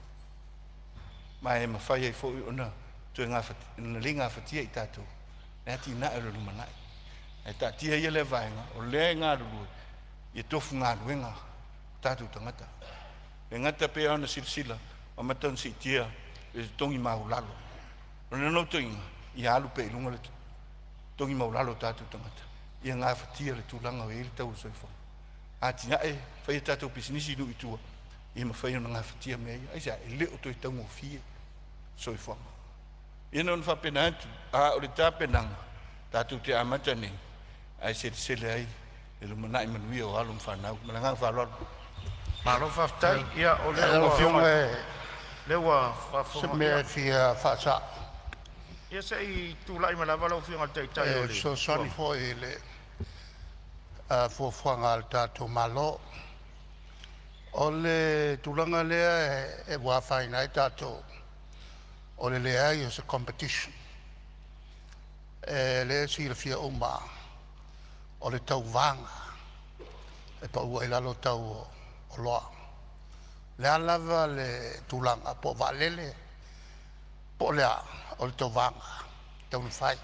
Mai e mawhai ai fo ona. Tu ngā linga fatia i tātou. Nā ti nā ero lumanai. E tā tia ia le vaenga, o le ngā ruru, i tofu ngā ruenga, tātou tangata. Le ngata pe ana silsila, o matan si tia, e tongi maulalo. O le no toinga, i alu pe ilunga le tongi maulalo tātou tangata. Ia ngā fatia le tūlanga o eri tau soifo. A ti nā e, whai tātou pisinisi nu i tua, i ma whai ana ngā fatia mea ia, aisa e leo toi tango fie soifo. Ia non fa pena atu, a o le tāpenanga, tātou te amata nei, ai se sele ai, e lo manai manuia o alum whanau, malangang whalolo. Malo whaftai, ia o leo whionga e, leo Se mea fia whasa. ia se i tūlai malawa lau whionga tei tai o le. So soni fo e le fuafuanga al tātou malo. O le tūlanga lea e wawhaina i tātou. O le lea i o se competition. E le si le fia uma. O le tau vanga. E pa ua ilalo tau o loa. Le alava le tūlanga po valele. Po lea o le tau vanga. Tau ni whai.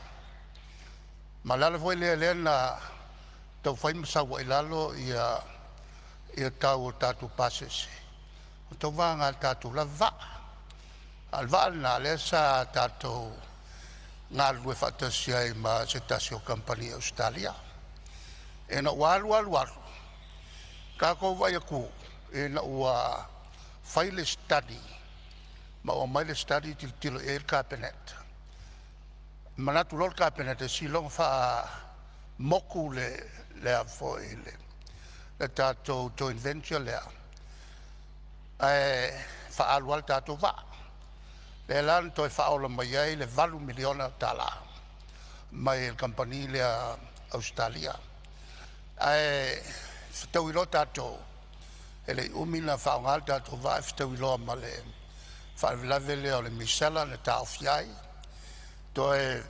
Ma lala foi lea na tau whai masawa ilalo ia tau o tātou pasese. O tau vanga tātou la vaa. Al na le sa tātou ngā lue whatasi ai ma se tasio company Australia. E na walu. Ka kou vai aku, e na ua whaile study, ma o maile study tilo e cabinet. Manatu lor cabinet e silong wha moku lea fo e le tātou joint venture lea. E wha alual tātou vaa. Le lan toi whaola mai ai le 8 miliona tala mai il company le Australia. Ai ftau ilo tātou e le umina whaongal tātou vai ftau ilo ma le whailave le o le misela le tāo fiai. Toi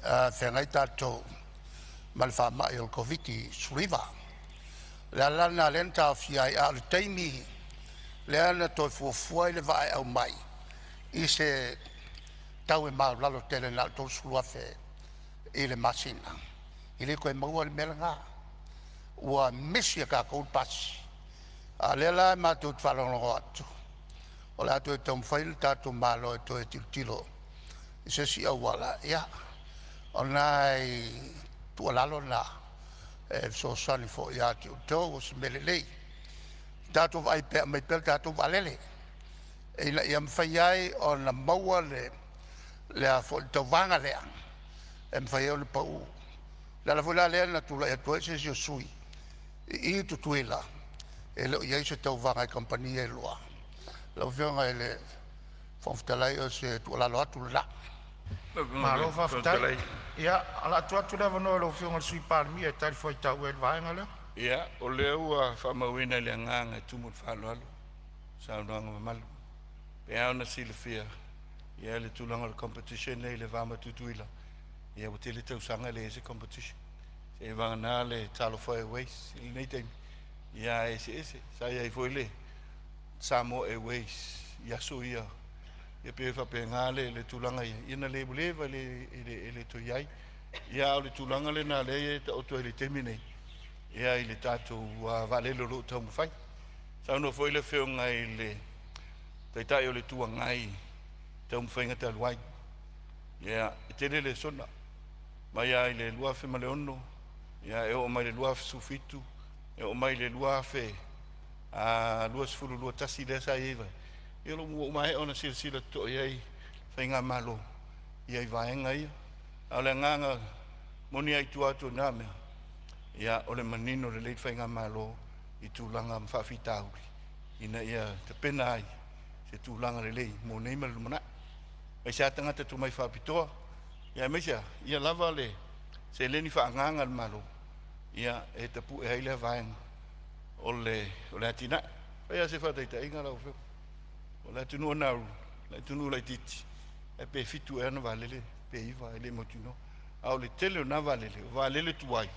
whengai tātou ma le whamai o koviti suriva. Le lana len tāo fiai a le teimi le ana toi fuafuai le vai au mai. I se tau e mau lalo tele nal tol suluafe i le masina. I le koe maua le mele ngā. Ua misia ka koul pasi. A le la e mātou t'whalongo atu. O le atu e tau mwhaile tātou malo e toi tilo. I se si au wala. Ia. O nai tua lalo na. E so sani fo i ati o tau o se mele lei. Tātou vai pe mai pel tātou valele. E la ia mwhai ai o na maua le a fo tau vanga lea. mwhai o le pau. La foi la lea na tula e toi se sui. I tu tuila. E le iai se tau vanga e kompania e loa. La fionga e le fonftalai o se tu la loa tu la. Malo fonftalai. Ia, ala tu le vano lo fionga sui palmi e tali foi tau e vaenga le. Ia, o leo whamawina le nganga tumut whaloalo. Saunoanga mamalu. Pe au na silafia. Ia le tulanga le competition nei le vama tutuila. Ia o tele tau sanga le ese competition. Se vanga na le talo foi ways il nei tem. Ia ese sa ia foi le Samoa Airways. Ia so ia. Ia pe fa pe ngale le tulanga ia. Ia na le buleva le to iai. Ia o le tulanga le na le ta o to le temine. Ia ile tatu vale lo tau fai. Sa no foi le feonga ile tai o le tua ngai tau mwhainga te aluai. Ia, te le sona. Mai ai le lua fe ma le ono. Ia, e o mai le lua fe sufitu. E o mai le lua fe lua sifuru lua tasi le sa iwa. E lo mua mai ona sila to iai whainga malo. Ia i vaenga ia. A le nganga moni ai tu atu nā mea. Ia, o le manino le leit whainga malo i tūlanga mwhawhitauri. Ina ia te pena ai. Se tūlanga le lei, mō neima le lumana. Ai se atangata tu mai whapitoa. Ia mesia, ia lava le, se leni whaanganga le malo. Ia e tapu e haile vaenga. O le atina. Ia se whataita inga rau whio. O le atunu anau, le atunu lai titi. E pe fitu e ana valele, pe iwa e le motuno. Au le tele o na valele, o valele tuai.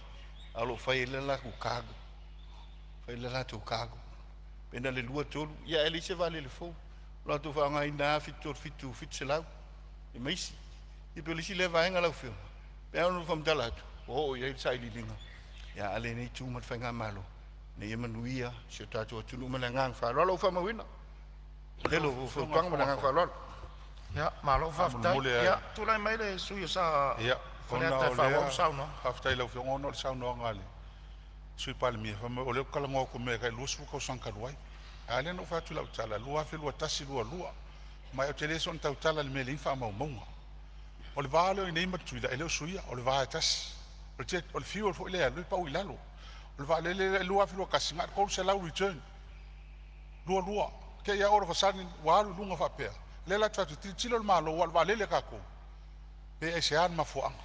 Au lo whaile la ku kago. Whaile la tu kago. Pena le lua tolu, ia e li se valele fau. La tu whaanga ina fitu se lau. E maisi. I pe lisi le vaenga lau whio. Pe anu whamtalatu. O ia i sai li linga. Ia ale nei tūmat whainga malo. Nei emanuia, se tātua tunu mana ngang whāloa. Lau whamawina. Helo, whanga mana ngang whāloa. Ia, malo whaftai. Ia, tūlai mai le sui sa... Ia, whanea tai whawau sauno. Whaftai lau whio ngono le sauno ngale. Sui pali mia. O leo kalangoa ko mea kai luasu kau sankaruai. Ale no fatu lau tala, lua fe lua tasi lua. Mai o te leso ni tau tala le mele infa mau maunga. O le vāleo i neima tuila, e leo suia, o le vāe tasi. O le fiu o fo ilea, lui pau ilalo. O le vāle le lua fe lua kasi, ngā kou se lau return. Lua. Ke ia ora fasani, waru lunga whapea. Lela tuatu, tilo le malo, wal vāle le kako. Pe e se an mafuanga.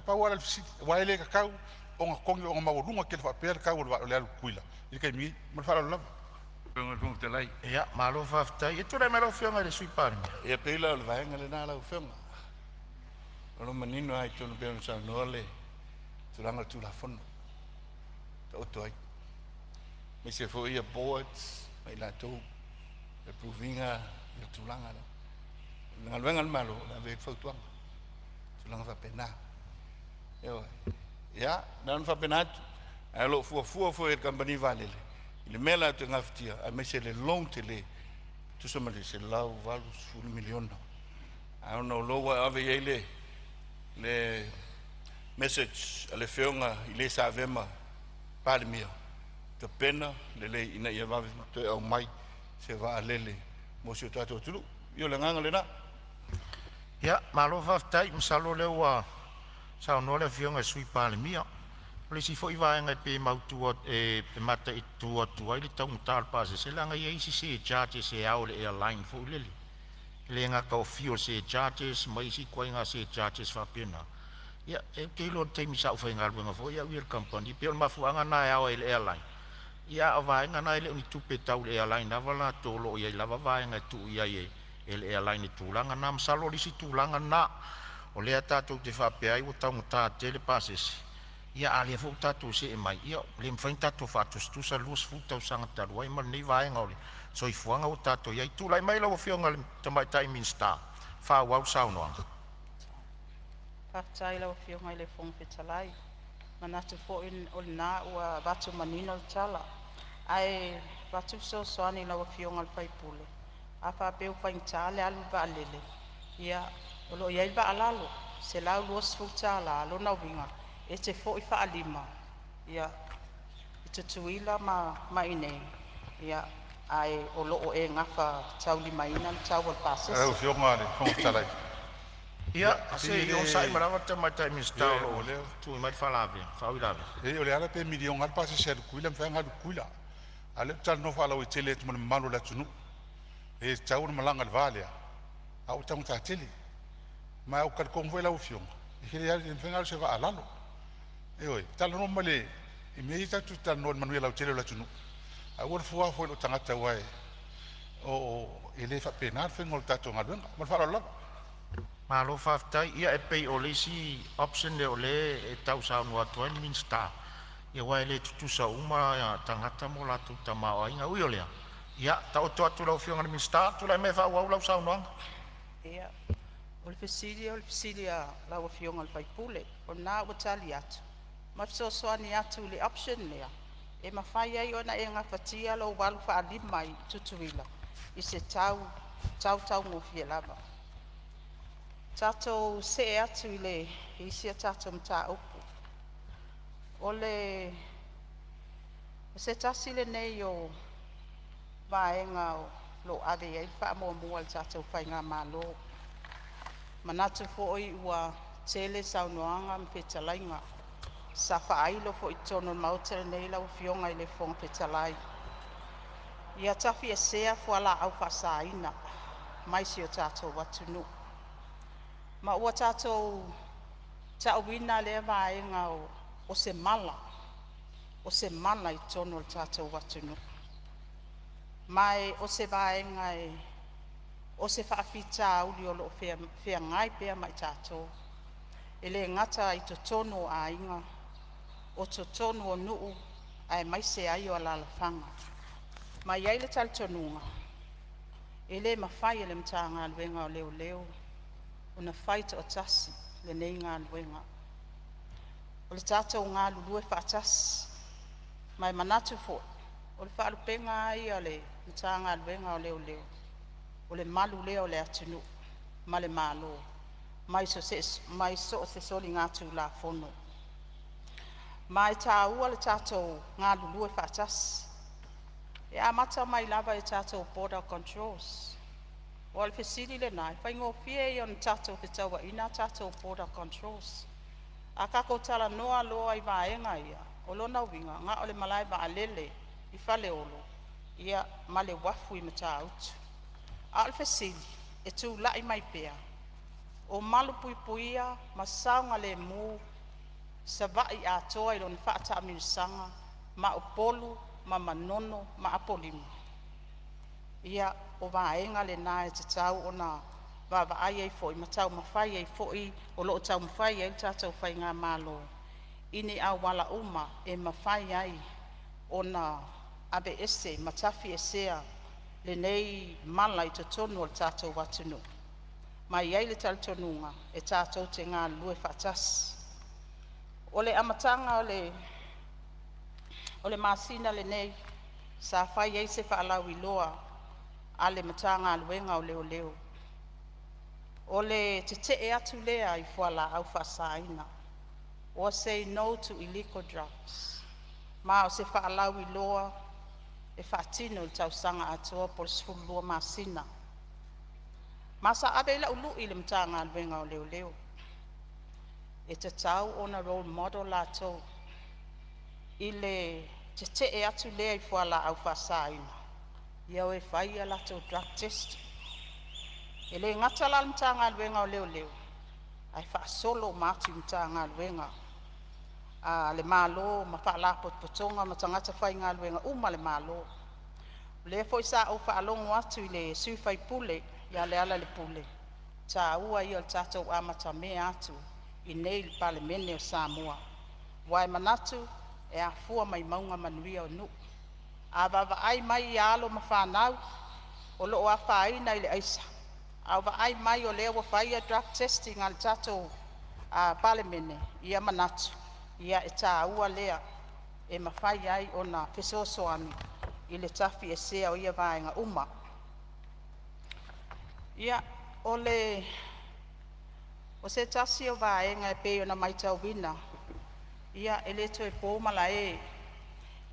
Pau wala le fisiki, waele kakau, o ngā kongi o ngā maurunga ke le whapea le kau o le alu kuila. I kai mi, ma le whara lava. Ia, malo whaftai. E tūrei mai lau whionga le sui pāri. Ia peila o le vaenga le nā lau whionga. Olo manino ai tonu peonu sa noa le tūranga tūla whono. Ta oto ai. Me se fo ia boards, mai la tō, le pruvinga, ia tūlanga la. Nga luenga le malo, la vei whautuanga. Tūlanga whapena. Ia, nānu whapena atu. Ai lo fua fo e company valele. Le mela te ngaftia, a me se le long te le. Tu sama le se lau valu sulu miliona. Ai no lowa ave ele le message ale feonga ile sa vema palmia. Te pena le ina ia va te au mai se va alele mo se tato tulu. Yo le nganga le na. Ia, malo whaftai, msalo lewa sa no le feonga sui palmia. Le si fo iwa nga pe mautua e pe mata i tua i le tau mutal pase se langa ia isi se charges se au le airline fo lele le nga ka fuel se charges mai si ko nga se charges fa pena ia e ke lo te mi sa fa nga nga fo ia wir company pe ma fu nga na au le airline ia ava nga na le ni tu pe tau le airline na vala to lo ia lava va nga tu ia e le airline tu langa na msalo li si tu langa na o le ata tu te fa pe ai o tau muta tele passes. Ia ale fo tatu se mai ia le mfain tatu fatu stu sa lus fu tau sanga taru ai man nei vai ngole so i fuanga o tatu ia tu lai mai lo fionga te mai tai min sta fa wau sauno pa tai lo fionga le fong petalai manatu fo in olna o batu manino chala ai batu so soani lo fionga al pai pule apa pe fa in chale alu balele ia lo ia ba alalo se la lus fu chala lo na winga e te fo i whaalima, ia, i te tuila ma ine, ia, ai o loo e ngawha tau lima ina, tau al pases. Au whionga ne, kongu talai. Ia, se i o sai maranga te mai tai minsta o le tu mai falawe, fawi lawe. E o le ala pe milion al pa se ser kuila mfanga du kuila. Ale tal no fala o tele tu manu la tunu. E tau malanga le vale. Au tau ta tele. Ma o kar kon voela o fiong. E ke ya mfanga se va alalo. E oi, tal no male e me ta tu tal no manuela o tele la tunu. A o fua foi o tangata wai. O ele fa penar fengol tato ngadunga. Ma fala la. Ma lo faftai ia e pei o le si option le o le e tau Sāmoa tua ni minsta. Ia wai le tutu sa uma ya tangata mo la tu tamao inga ui o lea. Ia ta o toa tu lau fionga ni minsta tu lai me fa wau lau Sāmoa. Ia, o le fesili a lau fionga le paipule, o nā ua tali atu. Ma fisosoani atu le option lea. E mawhai ai ona e ngā whatia lo walu wha alima i tutuila. I se tau ngofie lava. Tato se atu i le isia tato mta upu. O se tasi le nei o vaenga o lo ade e wha mua mua le tato whai ngā malo. Manatu fo'i ua tele saunoanga mpetalainga. Sa whaailo fo'i tono mautere nei lau fionga i le fonga petalai. Ia tafi e sea fuala au whasaina. Maisi o tato watunu. Ma ua tātou tauina le vaenga o se mala. O se mala i tono le tātou watunu. Mai o se vaenga o se whaafita auli o loo whea ngai pea mai tātou. E le ngata i to tono a inga. O to tono o nuu ai mai se ai o alalafanga. Mai ai le tal tonunga. E le mawhai e le mtanga luenga o leo leo. Una fight o tasi le nei ngā luenga. O le tātou ngā lulue whaatasi. Mai manatu fo. O le whaalupenga ai o le mta ngā luenga o leo leo. O le malu leo le atunu. Ma le malo. Mai so se soli ngā tū la fono. Mai tā ua le tātou ngā lulue whaatasi. E amata mai lava e tātou border controls. O le fesili le nai, whai ngō fie i on tātou te taua ina tātou border controls. A kako tala noa loa i vaenga ia, o lona winga, ngā o le malai va alele i whale olo, ia male wafu i mata autu. A le fesili, e tū lai mai pea, o malu puipuia, ma saunga le mū, sa vai a toa i lona whaata aminusanga, ma o polu, ma manono, ma apolimu. Ia o vaenga le nā e te tau o nā vavaai ei fo'i, ma tau mawhai ei fo'i, o loo tau mawhai ei tātou whai ngā mālo. Ini au wala uma e mawhai ai o nā abe ese, ma tafi esea, le nei mala i te tonu o le tātou watunu. Mai ei le tal tonunga e tātou te ngā lue whaatasi. O le amatanga o le masina le nei, sa whai ei se whaalau i loa, a le matanga aluenga o leo leo. O le te e atu lea i fuala au whasaina. O say no to illegal drugs. Ma o se whaalau i loa e whaatino i tau sanga atoa por sfulua masina. Ma sa abela ulu i le matanga aluenga o leo leo. E te tau ona role model lato. I le te e atu lea i fuala au whasaina. Ia o e whai a lato drug test. E le ngata la mtanga luenga o leo leo. Ai wha solo mati mtanga luenga. Le malo, ma wha la potpotonga, ma tangata whai ngā luenga uma le malo. Le fo isa o wha alongo atu i le sui whai pule, ia le ala le pule. Tā ua i o tātou amata me atu i nei le pale mene o Sāmoa. Wai manatu e a fua mai maunga manuia o nu. A vava ai mai i alo ma whanau, o loo a whaina i le aisa. A va ai mai o leo wa whaia drug testing al tato a palemene, ia manatu, ia e tā ua lea, e ma whai ai o na pesosoani, i le tafi e sea o ia vaenga uma. Ia, o se tasi o vaenga e peo na maitau wina, ia e leto e pōmala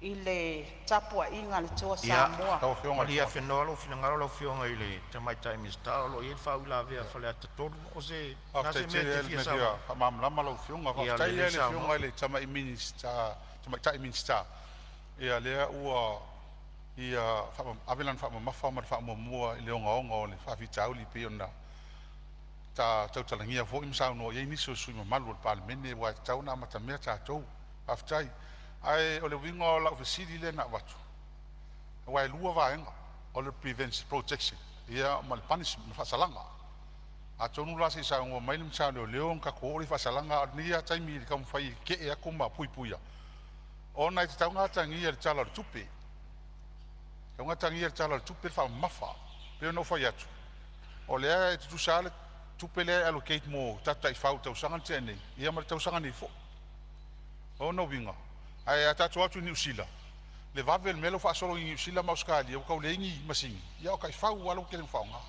i le tapua inga le toa Ia, Samoa. tau whionga lia whenua lo whinangaro lo whionga i le te mai tai Mr. Lo i e whau la vea whale a tatonu o se nase me te fia sawa. Whamamlama lo whionga, whaftai le whionga i le tamai minista, tamai tai minista. Ia lea ua ia awelan whamamafa ma whamamua i le onga o le whawhitau li peona. Ta tautalangia fo imsau no ye niso sui malu al parlemene wa tauna mata mea tatou aftai ai o le winga o la ofisiri le na watu wa lua vaenga o le prevention protection ia mal punishment fa salanga a tonu la se sa ngo mai msa le leon ka ko ri fa salanga ni ya tai mi ka fai ke e ko ma pui puia ona te taunga tangi e tala tupe taunga tangi e tala tupe fa mafa pe no fa yatu o le tu sale tupele allocate mo tata I fau tau sanga tene ia mar tau sanga ni fo o no winga ai ata tu New Zealand le vavel melo fa solo New Zealand ma Australia o ka lengi masing ia o ka fau walo ke fa nga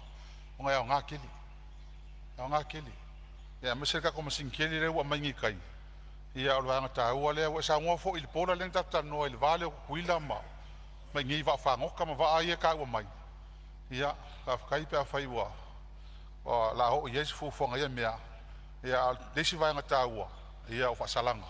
o nga keli ia mesel ka ko masing keli le wa mangi kai ia o nga ta o le sa ngo fo il pola le tata no il vale o kuila ma mangi va fa ngo ka ma va ia ka o mai ia ka kai pe fa iwa o la ho yes fu fonga ia mea ia desi vai ngata ua ia o fasalanga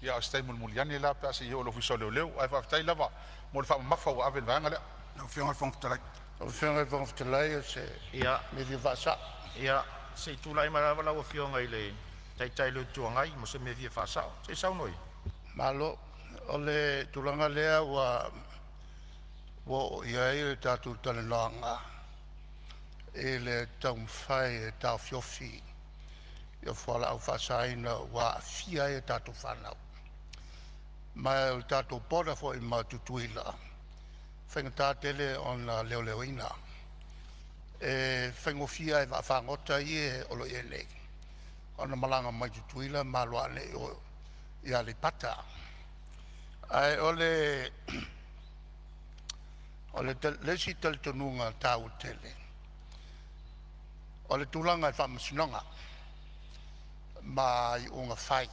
ia o stai muliani la pa se o lo fiso leo ai fa tai lava mo fa mafa o aven vanga le No whionga fong talai. O whionga fong talai se Ia me vi vasa ia se tu lai mara wala o whionga i le tai le tuangai mo se me vi fasa se sau noi malo o le tulanga lea wa wo ia e tatu talenanga e le tau whai e tau whiofi ia whala au whasaina wa fia e tatu whanau mai o tatu poda fo i matutuila whenga tātele on leo leoina e whengo fia e whangota i e olo i e nei ona malanga matutuila malua ne o ia le pata ai ole lesi tele tonunga tau tele o le tulanga e whamasinonga mai o ngā whai.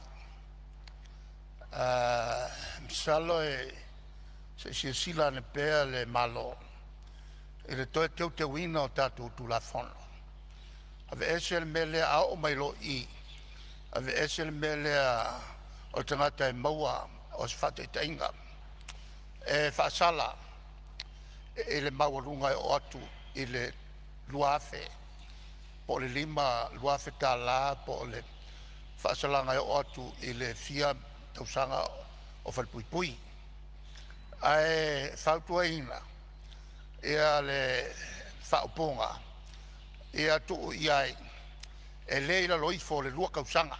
Misalo e se sila ne pēa le malo e le toe teu te wina o tātou tula whono. Ave ese le mele a o mai lo I. Ave ese le mele a o tangata e maua o se whate te inga. E whaasala e le maua runga e o atu I le luafe. Po le lima luafe tā la po le whaasalanga e o atu I le fia tausanga o whalpuipui. Ai whautua ina ia le whauponga ia tuu iai e leila loifo le lua kausanga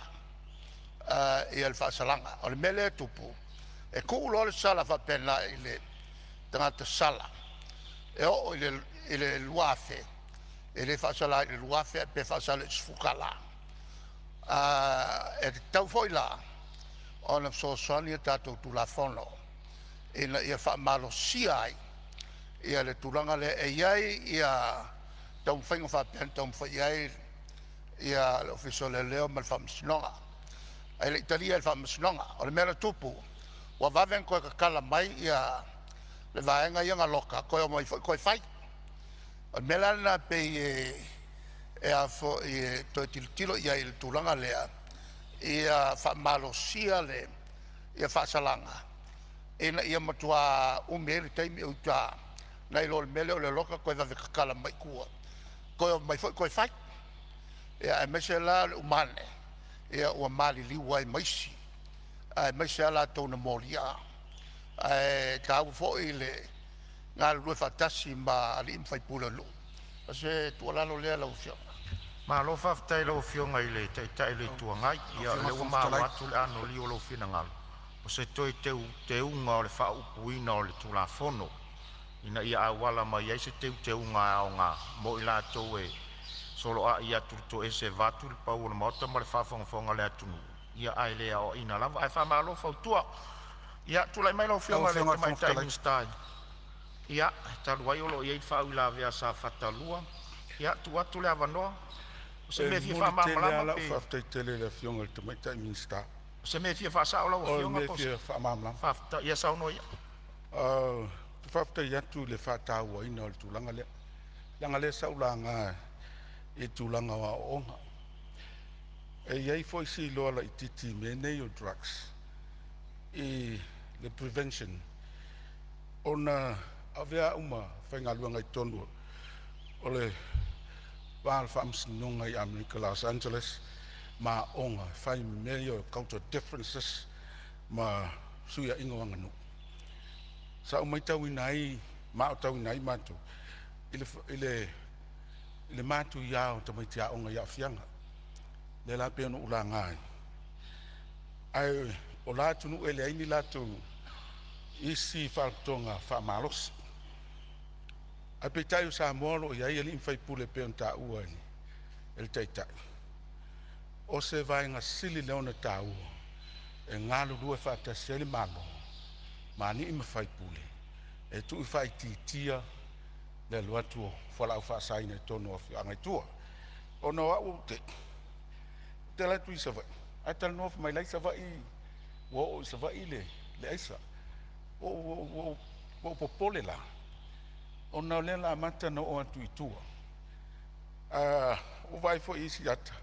ia le whaasalanga o le mele tupu e kuulo le sala whapena I le tangata sala e o I le luafe e le whaasala I le luafe e pe whaasala I sfukala e te tau foi la o na sosoni e tātou tula whono e na ia whaamalo siai ia le tulanga le e iai ia tau whainga whapen tau mwha iai ia le ofiso le leo ma le whaamasinonga e le Italia le whaamasinonga o le mera tupu wa waven koe kakala mai ia le vaenga ia ngā loka koe o mai koe whai o le mera na pe e a fo i toi tilo ia I le tulanga lea ia whaamalo sia le ia whaasalanga e na ia matua umeri taimi o ta nei lo mele o le loka koe vave kakala mai kua koe mai foi koe fai ia e mese la umane ia ua mali liwa I maisi e mese la tona moria e tau foi le ngā lue fatasi ma ali imfai pula lu se tualalo lea lau fio ma lo whaftai lo whionga I le tai le tuangai ia le ua maa watu le ano li o lo whina ngalo o se toi te unga o le whaupuina o le tula whono ina ia awala mai ai se te unga o ngā mo I la tau e solo a ia turto e se vatu le pau o le maota ma le whawhonga le atunu ia ai lea o ina lava ai wha malo whautua ia tulai mai lo whionga le te mai tai stai ia talu ai olo iei whau la vea sa whatalua ia tu atu le avanoa o se me fia whamalama pe whaftai tele le whionga le te mai tai minsta se me fia whaasao lau o whionga me fia whaamamlama whafta ia sauno ia Te whaftai atu le whātāua ina o le tūlanga lea. Langa le saulanga e tūlanga wa onga. E iei foi si loa la i titi me nei o drugs. I le prevention. Ona avea uma whaingaluanga i tonu. O le wāal whaamsinonga i Amerika, Los Angeles. Ma onga, whai mea o cultural differences. Ma suia ingo wanga nu. Sa umai tau inai, ma o tau inai matu. Ile matu iao tamai tia onga ia fianga. Le la pēno ula ngai. Ai, o la tunu ele aini la tu isi whaaltonga whaamalos. Ai pe tai o Sāmoa lo iai ali mwhai pule pēno tā ua ni. El teitai. O se vainga sili leona tā ua. E ngalu rua whaatasieli malo. Ma ni ima whai pule. E tu i whai titia le luatua whalau whaasaina e tono a whiangai tua. O no au te. Te lai tui sa vai. Ai tala noa mai lai sa vai. Wo sa vai le aisa. O popole la. O na le la mata no o atu i tua. O vai fo isi ata.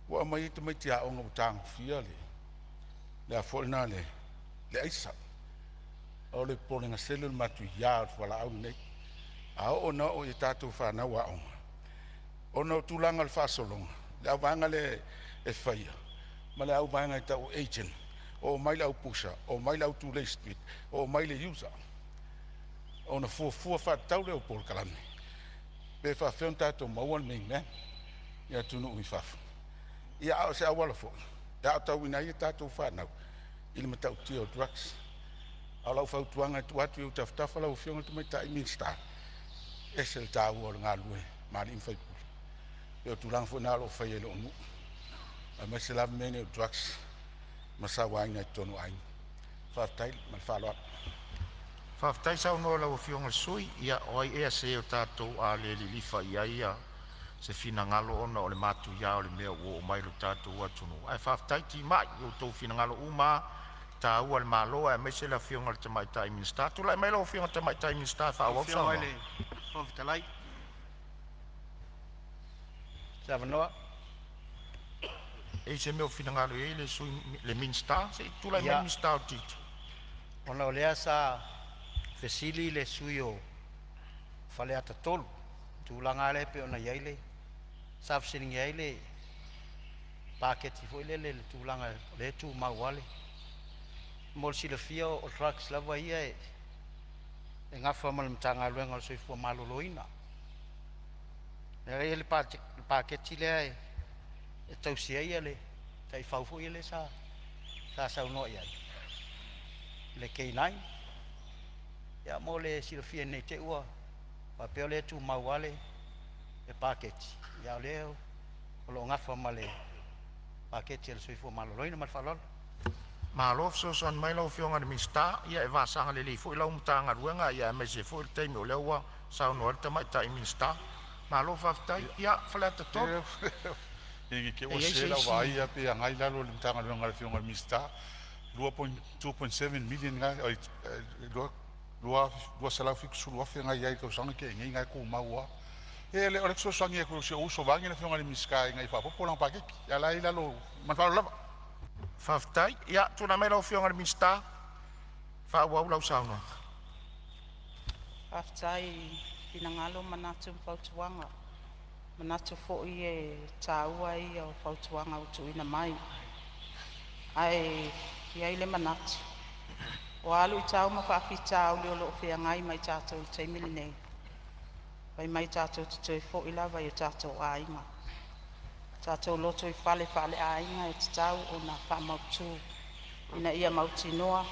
Wo mai te mai tia o ngau fia le. Le a folna le aisa. O le polenga selul matu ia wala au nei. A o na o i tātou whanau a onga. O na o tūlanga le whasolonga. Le au vanga le e whaia. Ma le au vanga i tau agent. O mai le au pusha. O mai le au tūlei street. O mai le user. O na fua whatau le o pol kalame. Pe whawhion tātou mauan mei mea. Ia tunu ui whafu. Ia au se awala fo. Ia au tau ina i tātou whanau. Ili matau tia o drugs. Au lau whautuanga tu atu i utaftafa lau whionga tu mai ta i minsta. Esel tā ua ngā lue, maari in whaipura. Peo tūranga fo nā lo whai e lo onu. A mai se lawa mene o drugs. Masa wainga i tonu aini. Whaftai, man whaloa. Whaftai sau noa lau whionga sui, ia oi ea se o tātou a le lilifa ia se fina ngalo ona o le matu ia o le mea o mai lo tātou atunu. Ai whaftai ti mai o tau fina ngalo uma, tā ua le māloa e mai se la whionga le tamai tai minsta. Tu lai mai lau whionga tamai tai minsta whaawau sama. Whawhitalai. Sa wanoa. E se meo fina ngalo e le sui le minsta, se tu lai mai minsta o tito. Ona o lea sa fesili le sui o whale ata tolu. Tūlanga le pe ona iaile. Sa fsiling iaile. Paketi fo ile le tūlanga le tū mauale. Mol si le fia o trucks lava ia e ngafa mal mtanga luenga o soifua maloloina. E le paketi le e tausia ia le tai faufu ia le sa sauno ia. Le K9 ia mo le si le fia nei te ua pa peo le tu mauale e paketi. Ia le o lo ngafa mal le paketi le soifua maloloina mal falolo. Malof so son mai lau whionga ni minsta, ia e vasanga le lifo, ilau mtanga ruenga, ia e mese fo il teimi o leua, sao noa te mai tai minsta. Malof aftai, ia whalata tō. Igi ke o se la wai ia pe angai lalo le mtanga ruenga le whionga ni minsta. 2.7 million ngai, lua salau fiku suru afi ngai iai kau sanga ke ngai ko maua. E le orek so sangi e kuru se uso vangi le whionga ni minsta, ngai whapopolang pakeki, ia lai lalo manfalo lava. Whaftai, ia, tūna mai lau whionga ni minsta, whaawau lau sauna. Whaftai, pina ngalo manatu whautuanga. Manatu fōi e tāua i o whautuanga o tuina mai. Ai, ia ile manatu. O alu I tāu ma whawhita au leo loo whea ngai mai tātou I teimili nei. Vai mai tātou tutoi fōi lava I tātou ainga. Tātou loto I whale ainga e tatau o nā whamautu. Ina ia mauti noa.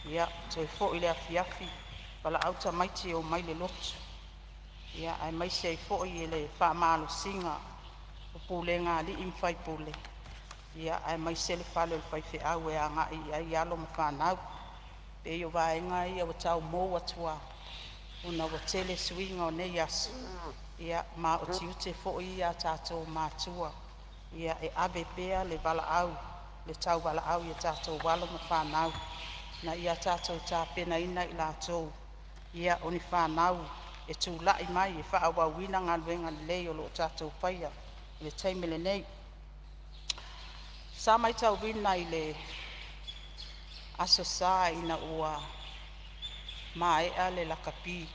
Ia, toi fo I lea fiafi. Wala auta maiti o mai le loto. Ia, ai mai sei fo I le whamalo singa. O pule ngā li imwhai pule. Ia, ai mai se le whale o whaiwhi au e anga I ai alo ma whanau. Pe I o vaenga I o tau mō atua. O na wa tele swinga o nei asu. Ia ma o tiute fo ia tātou mātua. Ia e abe pea le wala au. Le tau wala au ia tātou walo ma whanau. na ia tātou tāpena ina I lātou. Ia o ni whānau e tūlai mai e whaawawina ngā luenga lei o lo tātou whaia I le taimele nei. Sa mai tau wina I le aso sā ina ua mai ale la kapi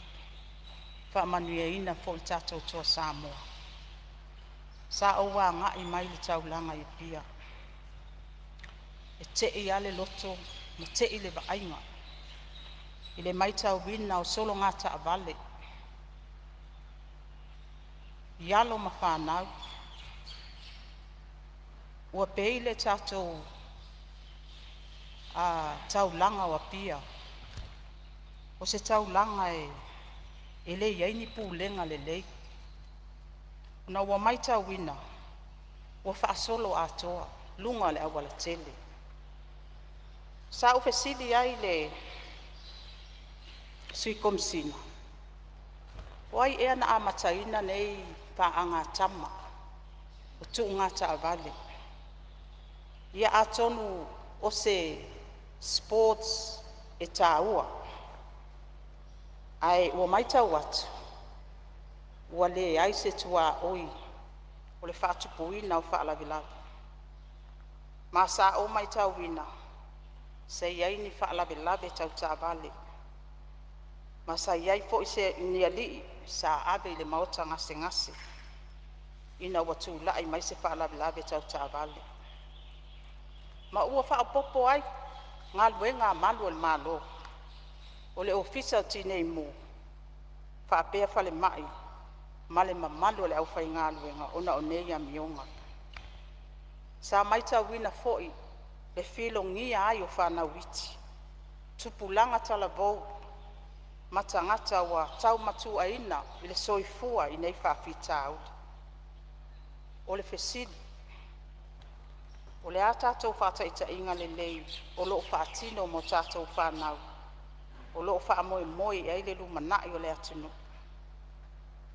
whaamanuia ina fo tātou toa Sāmoa. Sa o wā ngai mai le taulanga I pia. E te I ale loto, ma te I le vaainga. I le mai tau wina o solo ngā ta avale. Ialo ma whanau. Ua pei le tātou taulanga wa pia. O se taulanga e le iaini pūlenga le lei. Na ua mai tau wina, ua whaasolo atoa, lunga le awala tele. Sa ufe sili ai le sui komsina. Wai ea na amataina nei paanga tama, o tu ngata avale. Ia atonu o se sports e tāua. Ai ua mai tau atu. Ua le ai se tua oi, o le whaatupuina o whaalavilavi. Ma sa o mai tau wina, se iai ni whaalavilavi tau tāvale. Ma sa iai fo I se niali sa abe le maota ngase ngase. Ina ua tūlai mai se whaalavilavi tau tāvale. Ma ua whaapopo ai, ngā luenga malu le malo. O le ofisa tine I mo, whaapea whale mai. Male mamalu le au whai ngā luenga, ona o nei a mionga. Sa mai tau wina foi, le whilongia ai o whanau witi. Tupulanga tala vau, matangata wa tau matu aina, I le soifua I nei whawhita au. O le whesili, o le a tātou whataita inga le lei, o loo whaatino mo tātou whanau. O loo whaamoe moe ai le lumanai o le atunu.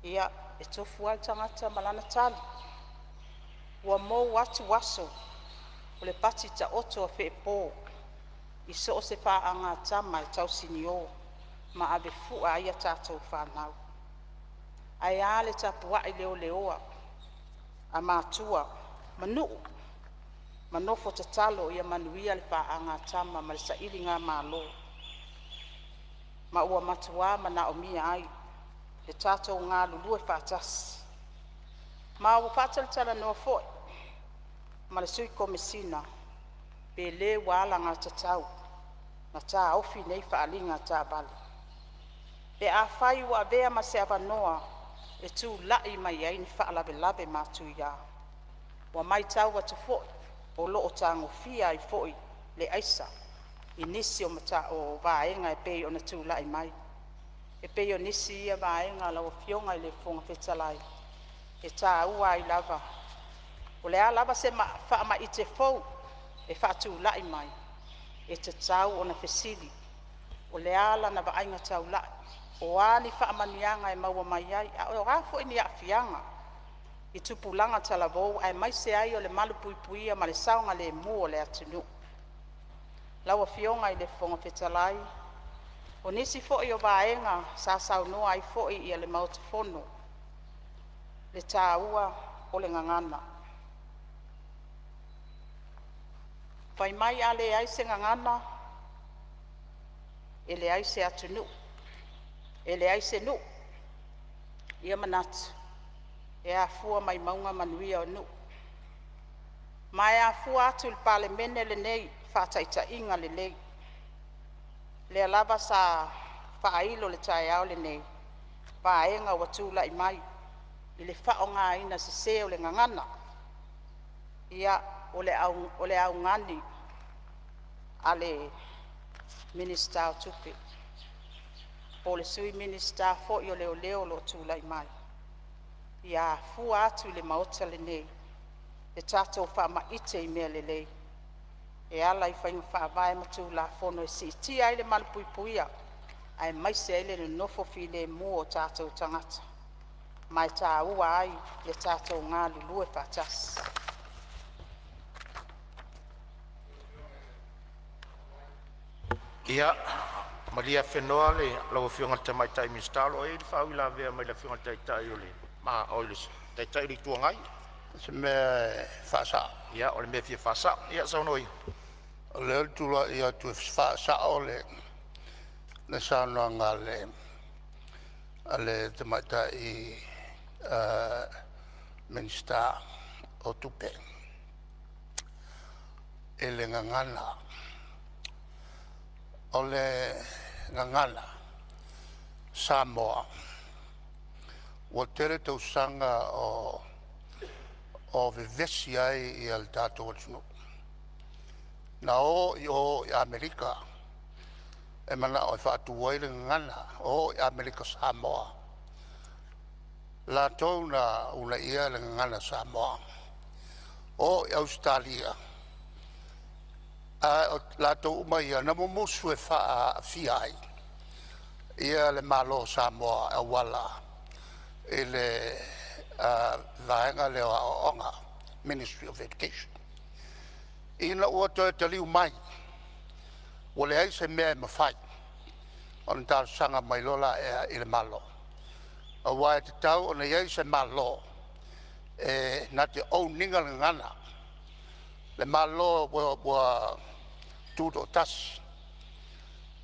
Ia e tofu al tangata malana tali. Ua mou atu waso, o le pati ta oto a wheepo. I so o se whaanga tama e tau sinio, ma abe fua ai a tātou whanau. Ai a le tapua I leo leoa, a mātua, manuu. Manofo te talo ia manuia le whaanga tama ma le saili ngā mālo. Ma ua matua mana o mia ai, le tātou ngā lulu e whātasi. Ma ua whātalitala noa foi, ma le sui komisina, pe le wala ngā tatau, na tā ofi nei whaalinga tā bali. Pe a whai ua vea ma se awanoa, e tū lai mai ai ni whaalabe mātu ia. Ua mai tau atu foi, o loo tango fia I foi, le aisa, I nisi o mata o vaenga e pei o na tū lai mai. E pei o nisi ia vaenga la o fionga I le fonga whetalai. E tā ua I lava. O le a lava se whaama I te fau, e whaatu lai mai. E te tau o na whesili. O le ala na vaenga tau lai. O ani whaamanianga e maua mai ai. O rafo I ni a fianga. I tupulanga talavou, ai mai se ai o le malu puipuia ma le saunga le mua o le atunu. Laua fionga I le fonga whetalai. O nisi fo'i o vaenga, sa saunoa ai fo'i I le mautafono. Le tāua o le ngangana. Whai mai a le ai se ngangana, e le ai se atunu. E le ai se nu. Ia manatu. E a fua mai maunga manuia o nu. Mai a fua atu il pale mene le nei, whataita inga le lei. Le alava sa whailo le tae au le nei, vaenga watula I mai, I le whaonga ina se seo le ngangana. Ia o le au ngani, a le minister o tupe. O le sui minister fo I o leo lo tula I mai. Ia fua atu I le maota le nei, le tātou whaama ite I mea le lei. E ala I whainga whaavae matu la fono e si tia ai le malupuipuia, ai mai se ele no nofo fi le mua o tātou tangata. Mai tā ua ai le tātou ngā lulu e whātasi. Ia, malia whenua le, lau whiunga tamai tai minstalo, e whau I la vea mai la whiunga tai tai o le, ma oilis, tai tai li tuangai. Se me whaasa. Ia, o le me fia whaasa, ia saunoi. O le tula ia tu whaasa o le, le saunua ngā le tamai tai minsta o tupe. E le ngangana. O le ngangana Sāmoa. Wa tere tausanga o vivesi ai I al tātou atunu. Na o I Amerika, e mana o I whaatu le ngangana, o I Amerika Sāmoa. La tau na una ia le ngangana Sāmoa. O I Australia. La tau mai na musu e fiai. Ia le malo Samoa a wala. E le vaenga le onga Ministry of Education. Ina ua toi te liu mai. Wale ai se mea mawhai. On tā sanga mai lola e le malo. A wai te tau ona iai se malo. E na te au ninga le ngana. Le malo wa tuto tas.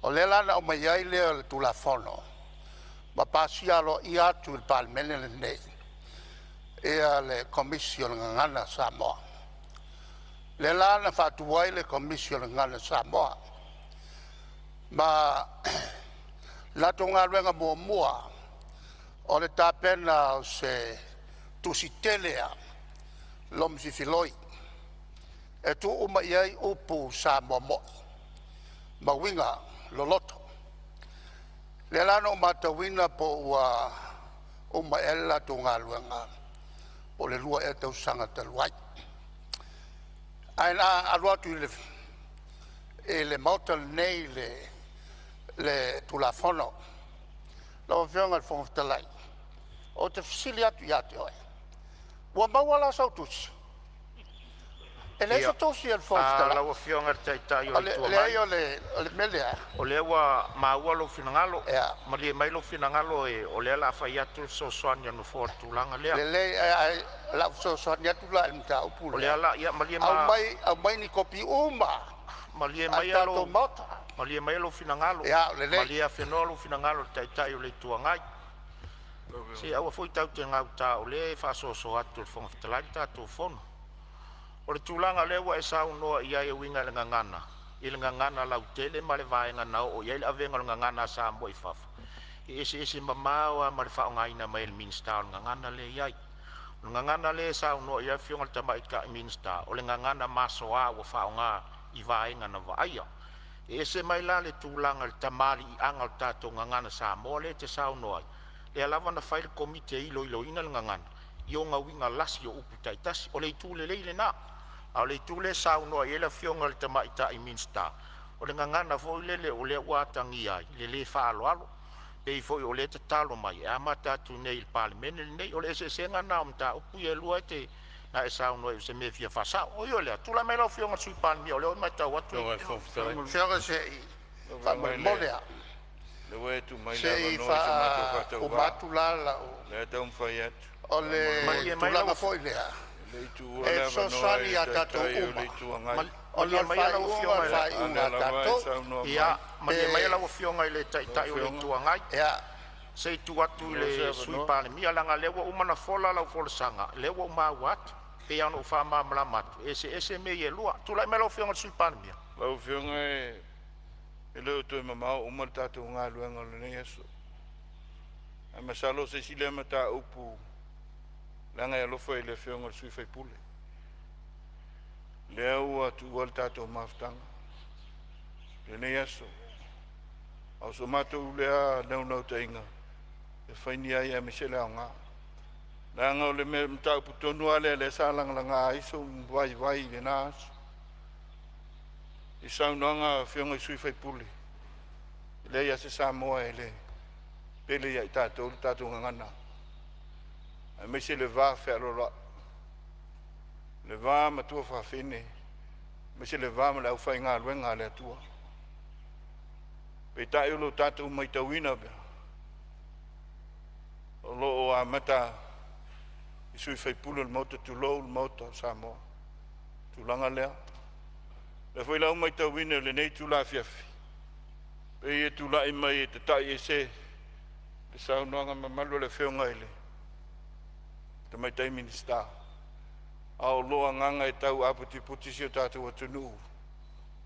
O le lana o mai ai lea le tula fono. Ma pasia lo I atu il palmene le nei. Ea le commission ngana Samoa. Le lana fatuai le commission ngana Samoa. Ma la tonga renga mua. O le tapena se tusitelea. Lom si filoi. E tu uma iai upu Samoa mo. Ma winga loloto. Le lana o mata wina po ua uma ela tu ngā luenga. O le lua e tau sanga te luai. Aina aruatu e le mauta nei le tulafono. Lau whionga le whongaftalai. O te fisili atu I ate oe. Ua mauala sautusi. E le so tosi al fofta la whiunga tai tai o tu mai. O le melea. O le wa maua lo finangalo. Ma le mai lo finangalo e o le la fa atu so soania no fortu langa le. Le la so soania tu la mta o pula. O le la ia ma le ma. Au mai ni kopi uma. Ma le mai lo. Ma le mai lo finangalo. Ma le a fenolo finangalo tai tai o le tuangai. Si au foi tau te ngau ta o le fa so atu fong ftalanta to fono. O le tūlanga lewa e sau noa ia e winga le ngangana. I le ngangana lau tele ma le vaenga nao o ia le avenga le ngangana sa mo I fafa. I ese mamawa ma le whaongaina mai le minsta o le ngangana le iai. O le ngangana le sau noa ia whionga le tamaika I minsta. O le ngangana masoa o whaonga I vaenga na vaia. I ese mai la le tūlanga le tamali I anga o tato ngangana sa mo le te sau noa. Le alawa na whaile komite ilo ina le ngangana. I o ngā winga lasi o upu taitasi. O le tūle leile na. A le tule sau noa I le whionga le tamaita I minsta. O le ngangana fo lele o le watangi ai, le whaaloalo. Pei fo o le te talo mai, e amata tu nei il palimene nei, o le se senga na mta upu e lua te na e sau noa I se me fia whasa. O yo le, tula me lau whionga sui palmi, o le o mai tau watu. Whionga se I whamolea. Le wea tu mai se I umatu lala o. Le tau mwhai atu. O le tulanga fo I lea. E so sani a tato uma. O le whai uma whai una tato. Ia, ma le mai lau whionga I le tai o le tuangai. Ia. Se I tu atu I le sui pale. Mia langa lewa umana fola lau fola sanga. Lewa uma watu. Pe anu whama mlamatu. Ese me ye lua. Tu lai me lau whionga sui pale mia. Lau whionga e leo toi mamao umar tato ngā luenga le nei aso. A masalo se sile mata upu. Langa e lofo I le whionga sui whai pule. Lea ua tu wal tato maftanga. Le nei aso. Au so mato lea nau ta inga. E whaini ai a mesele au ngā. Langa o le me mtau putonua le salang langa iso vai le nā aso. I saunanga whionga sui whai pule. Le ia se Samoa e le. Pele ia I tato ngangana. A me se le va whearola. Le va matua whawhine. Me se le va ma lau whai ngā luenga le atua. Pe tai ulo tātou mai tauina bea. O lo o a mata i sui whaipulu le mauta tu lou le mauta Sāmoa. Tu langa lea. Le whai lau mai tauina le nei tu la fiafi. Pe e tu la i mai e te tai e se. Le saunoanga mamalu le whionga ele. Te mai tai minista. Ao loa nganga e tau aputi putisi o tātou atunu.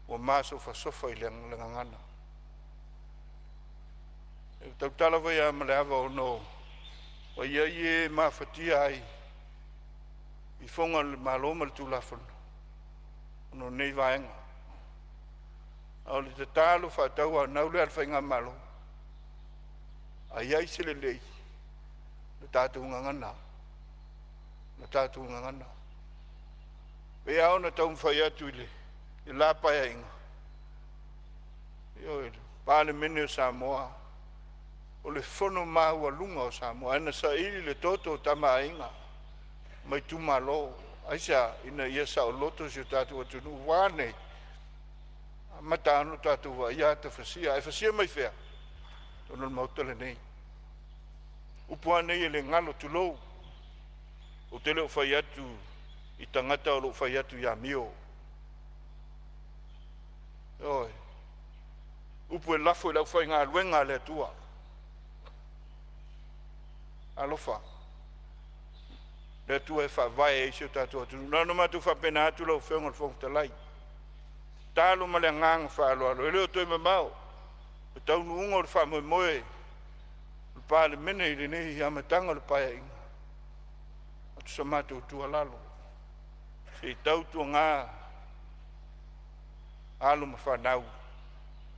O maso whasofa i le ngangana. E tau tala vai a maleava o no. Wa ia e mawhatia ai. I whonga le maloma le tūlawhanu. No nei vaenga. Au le te tālu whatau a naule al whainga malo. A iai se le lei. Le tātou ngangana. Le tātou ngangana. Pe au na tau mwhai atu i le. I la paia inga. Io pāle mene o Samoa. O le whono mahua lunga o Samoa. Ana sa ili le toto tama inga. Mai tu malo. Aisa ina ia sa o loto si o tātou atunu. Wāne. Mata anu tātou wa ia te whasia. E whasia mai whea. Tono le mautale nei. Upua nei e le ngalo tu lou. O te leo whai atu. I tangata o lo whai atu ia mio. Oi. Upu e lafo e lau whai ngā luenga le atua. Alofa. Le atua e whawai e isi o tātua atu. Nano matu whapena atu lau whionga le whonga talai. Tālo ma le nganga whaalo alo. E leo toi mamao. E taunu unga o le whamoe moe. Le pāle mene i le nehi i amatanga le paia inga. Atu sa mātou tua lalo. Se i tautua ngā alo ma whanau.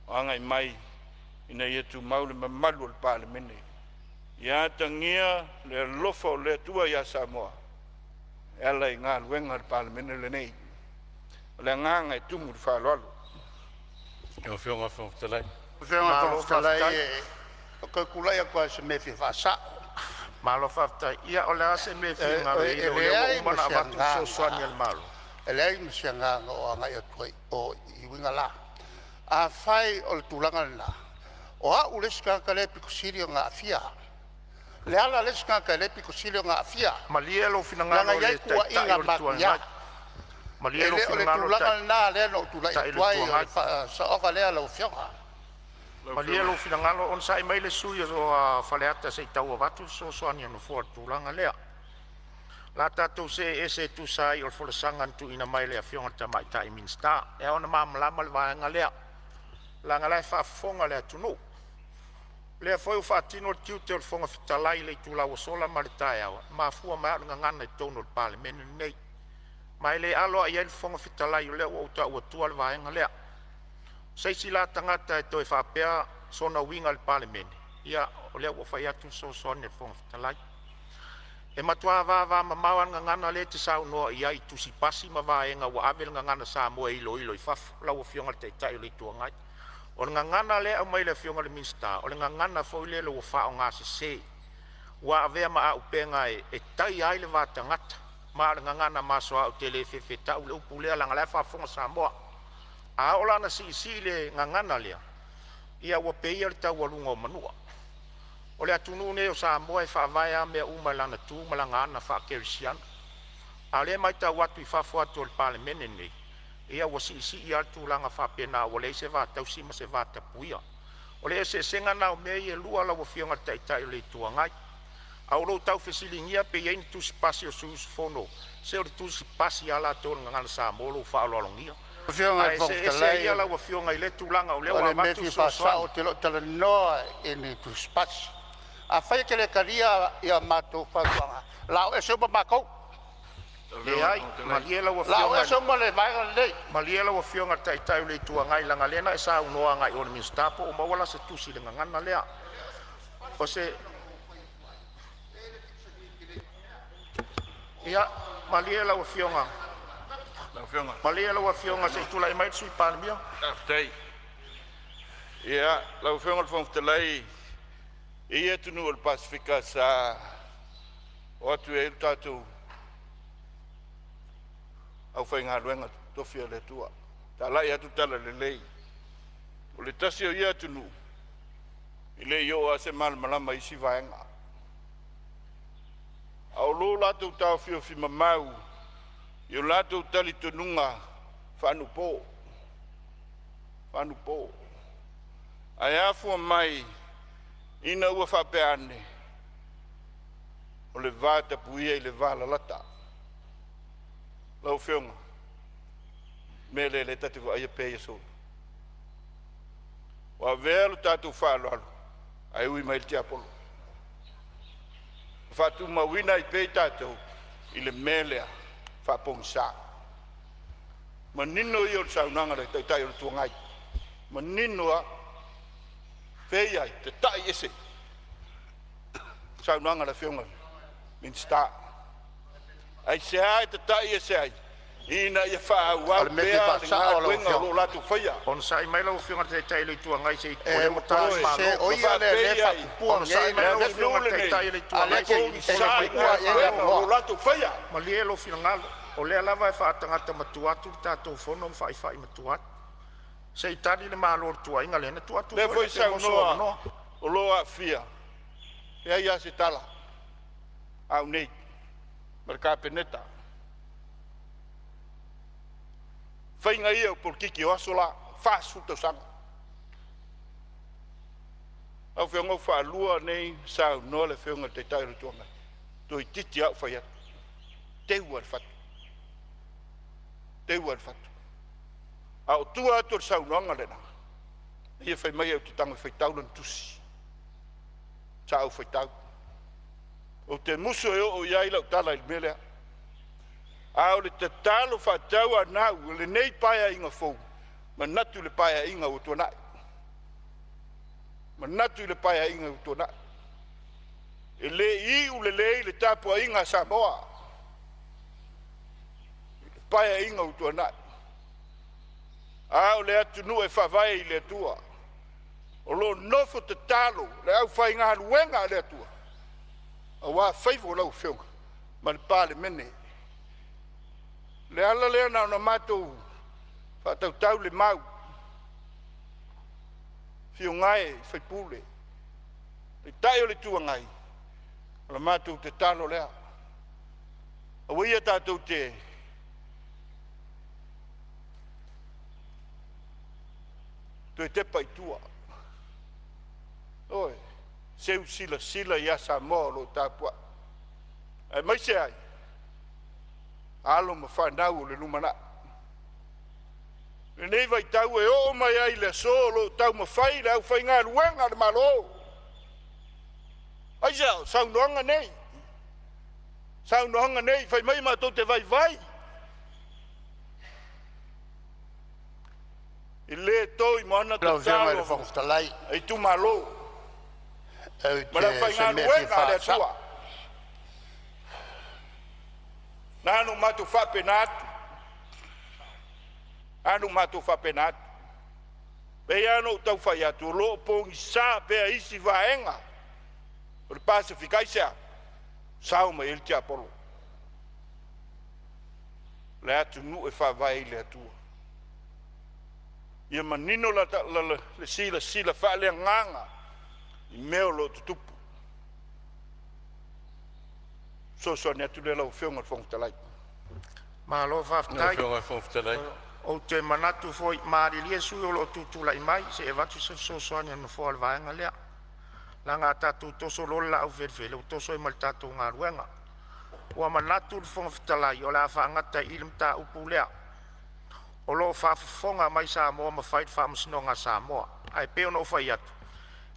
O angai mai. Ina ia tu maule ma malu le pāle mene. Ia tangia le lofa o le tua ia Samoa. Ela i ngā luenga le pāle mene le nei. Le nganga e tumu le whaaloalo. Eo whionga whongatalai. Whionga whongatalai e o ka kulai a kua se mefi whasa. Malo whaftai. Ia o lea se mefi ngā rei o lea umana watu so soani al malo. E lea i msia ngā o anga i atuai o i winga la. A whai o le tūlanga na. O a uleska ka le pikusiri o ngā fia. Le ala leska ka le pikusiri o ngā fia. Malia lo finangalo le tai o le tuanga. Malia lo finangalo le tūlanga na le no tūlai atuai sa oka lea lau whionga. Malia lo finangalo on sai mai le sui o whaleata se tau o watu so soani anu fua tūlanga lea. La tātou se e se tu sai o le wholesangan tu ina mai lea whionga tamai tai minsta. E ona mamalama le vaenga lea. La ngalai whaafonga lea tunu. Lea whai u whaatino le tiu te o le whonga whitalai le tūla o sola ma le tae awa. Ma fua mai anu ngana i tono le pale menu nei. Mai le aloa i le whonga whitalai o lea o uta ua tua le vaenga lea. Seisi la tangata e toi whapea sona winga le pale menu. Ia o lea ua whai atu so sone le whonga whitalai. E matua vava mamawan ngana le te sau noa ia i tusi pasi ma vaenga ua avel ngana Samoa ilo ilo i fafu. Lau o whionga le teitai o le tuangai. O le ngana le au mai le whionga le minsta. O le ngana fo le lo wha o ngā se. Wa avea ma a upenga e tai ai le vata ngata. Ma le ngana masoa o te le whewheta u le upu lea langa le whafonga Samoa. A ola na si le ngana lea. Ia ua peia le tau alunga o manua. O le atunu ne o Samoa e whaavaya mea umalana tu malanga ana whaakerisiana. A le mai tau watu i whafo atu o le pale mene nei. Ia ua si i altu langa whapena o le se vātau si ma se vātapuia. O le se senga nao mea i e lua la whionga taitai o le tuangai. A o lo tau whesilingia pe ien tusi pasi o suus fono. Se o le tusi pasi ala tōna ngana Samoa lo whaalolongia. Whionga e se ia la whionga i le tūlanga o le wa matu so soa. O te lo tala noa e ne tusi pasi. A whai ke le karia i a mātou whauanga. Lao e seuma mākou. Le ai, maliela wa Lao e whionga. seuma le vaiga nei. Maliela wa whionga taitai o le tuangai langa lena e sa unoa ngai o le minstapo o mawala se tusi le ngana lea. O se... Ia, maliela wa whionga. Maliela wa whionga se tula i mai sui palmia. Aftei. Ia, lau whionga le whongtalai. Ia tunu o le Pasifika sa o atu e tātou au whai ngā ruenga tofia le tua. Tā lai atu tala le lei. O le tasi o ia tunu I le yo a se malmalama isi vaenga. Au lo latu tau fio fi mamau. Yo latu tali tonunga whanupo. Whanupo. Ai afua mai ina ua whapeane. O le vata puia i le vala lata. Lau whionga. Mele le tatu wa aia peia so. Wa velu tatu whaalo alu. Ai ui mai te apolo. Whatu mawina i pei tatu i le melea whapong sa. Manino i o saunanga le taitai o le tuangai. Manino a pei ai te tai ese. Saunanga le whionga. Min sta. Ai se ai te tai ese ai. Ina ia whaau pea ngā kuenga lo latu whaia. On sai mai lau whiunga te teilu tua ngai se i E se oia le lefa kupua on sai mai lau whiunga te teilu tua ngai se i sai lo latu whaia. Ma lie lo whiunga ngalo. O lea lava e whaatangata matuatu tātou whono whai matuatu. Se i tari le malo tua inga lena tuatu. Le foi sau noa o loa fia. Ea ia se tala. Au nei. Marka peneta. Whainga ia o porkiki o asola, whaas futa sanga. Au whionga whaalua nei, sau noa le whionga te tairu tuanga. Toi titi au whai atu. Teu ar whatu. Teu ar whatu. Au tua atu ar sau noanga lena. Ia whai mai au te tanga whai taulan tusi. Sa au whai tau. O te muso e o iai lau tala il melea. Au le te talo whatau anau, le nei paia inga fau. Ma natu le paia inga o tō nai. Ma natu le paia inga o tō nai. E le iu le lei le tapua inga Samoa. Paia inga o tō nai. Au le atu nu e whawai le tua. O lo nofo te talo, le au whai ngā luenga le tua. A wā whaifo lau whionga. Ma le pāle mene. Le ala lea na ona mātou whatau tau le mau. Whio ngai, whaipule. Le tai o le tua ngai. La mātou te talo lea. A wia tātou te te pai tua. Oi, seu sila ia Samoa lo tāpua. Ai mai se ai. Alo ma whanau le lumana. E nei vai tau e o mai ai le solo tau ma whai le au whai ngā ruenga le malo. Ai sao, sau noanga nei. Sau noanga nei, whai mai mātou te vai vai. I le toi mana te talo. Ai tu malo. Ma le whai ngā ruenga le tua. Nanu matu whapenatu. Anu matu whapenatu. Pea anu tau whai atu. Lo pongi sā pea isi vaenga. O le Pasifikaisia. Sau ma il te apolo. Le atu nu e whawai le atua. Ia manino le sila whale nganga. I meo lo tutupu. So ne tu le lau whionga whongtalai. Ma lo whaftai. Whionga whongtalai. O te manatu foi maari lia sui o lo tutulai mai. Se e watu se so ane no whoal vaenga lea. La ngā tātou toso lola au wherwhele. O toso e mal tātou ngā ruenga. Ua manatu le whongtalai. O la whaangata ilim tā upu lea. O lo whafonga mai Samoa ma whait whamasino ngā Samoa. Ai peo no whai atu.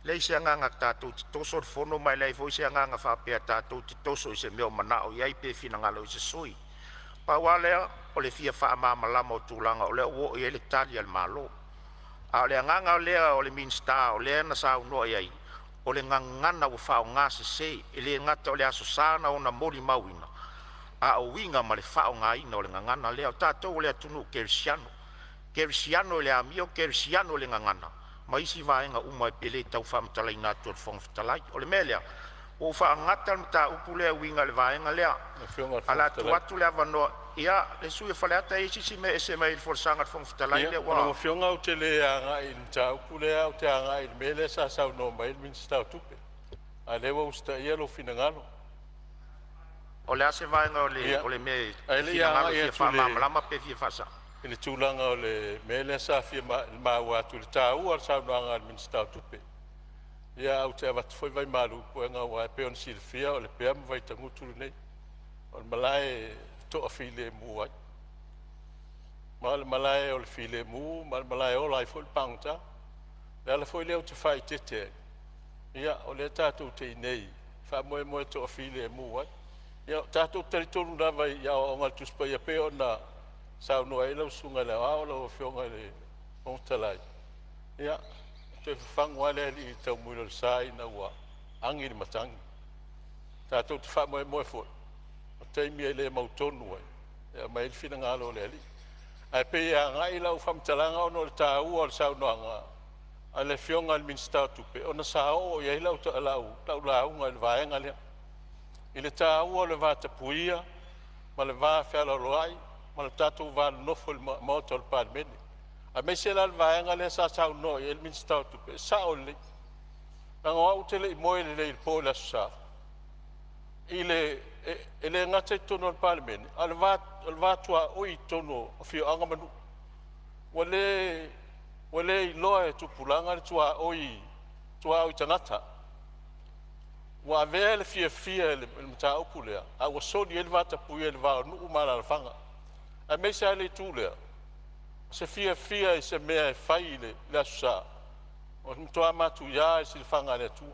Lei se nganga tātou te toso le whono mai lei foi se nganga whapea tātou te toso i se meo manao iai pe whina ngalo i se sui. Paua lea o le fia whaamama lama o tūlanga o lea uo i ele tali al malo. A o lea nganga o lea o le minsta o lea na sa unoa iai. O le ngangana o whao ngā se se e le ngata o le aso sana o na mori mauina. A o winga ma le whao ngā ina o le ngangana lea o tātou o lea tunu kerisiano. Kerisiano le amio, kerisiano le ngangana. Ma isi vaenga umai pele tau whamtalai nātua le whongwhitalai. O le melea, o whaangata mta upule winga le vaenga lea. Ala tuatu lea vanoa. Ia, le sui whaleata e sisi me ese mai for sangat whangfutalai le wa. Ona whionga o te le anga i mta upule au te anga i mele sa sau no mai min stau tupe. A lewa usta ia lo finangalo. O le ase vaenga o le me finangalo fia whamamlama pe fia whasa. Ile tūlanga o le mele sa fia maua tu le tāu ar sau no anga min stau tupe. Ia au te awat foi vai malu poenga wa pe on silfia o le pe am vai tangutu nei. O malai to afile mu ai. Malai o le file mu, malai o lai foi pangta. Le foi le o te fai tete. Ia o le tatu te nei. Fa mo to afile mu ai. Ia tatu teritoriu na vai ia o ngal tuspa ia pe ona sau no ai lo sunga le o lo fionga le o talai. Ia te whangwa le li tau mui le sai na ua angi ni matangi. Tātou te wha moe fo. O teimi e le mautonu ai. Ea mai le whina ngalo le ali. Ai pe ia ngai lau whamtalanga ono le tā ua le sau noanga. A le fionga le minsta tupe. Ona sa o ia lau ta lau. Lau lau ngai le vaenga lea. I le tā ua le vata puia. Ma le vā whiala loai. Ma le tātou vā nofo le maota le pāmene. A me se la vaenga le sa sau no el min sta tu pe sa o le na o te le mo le po la sa ile ele ngata tono al parlement al va tua o i tono fi anga manu wale lo e tu pulanga tua o i tangata wa vel fi le mta o pulea a o so di el va ta pu el va no mala al fanga a me se le tu le se fia e se mea e whaile le asusa. O mtoa matu ia e si whanga le tu.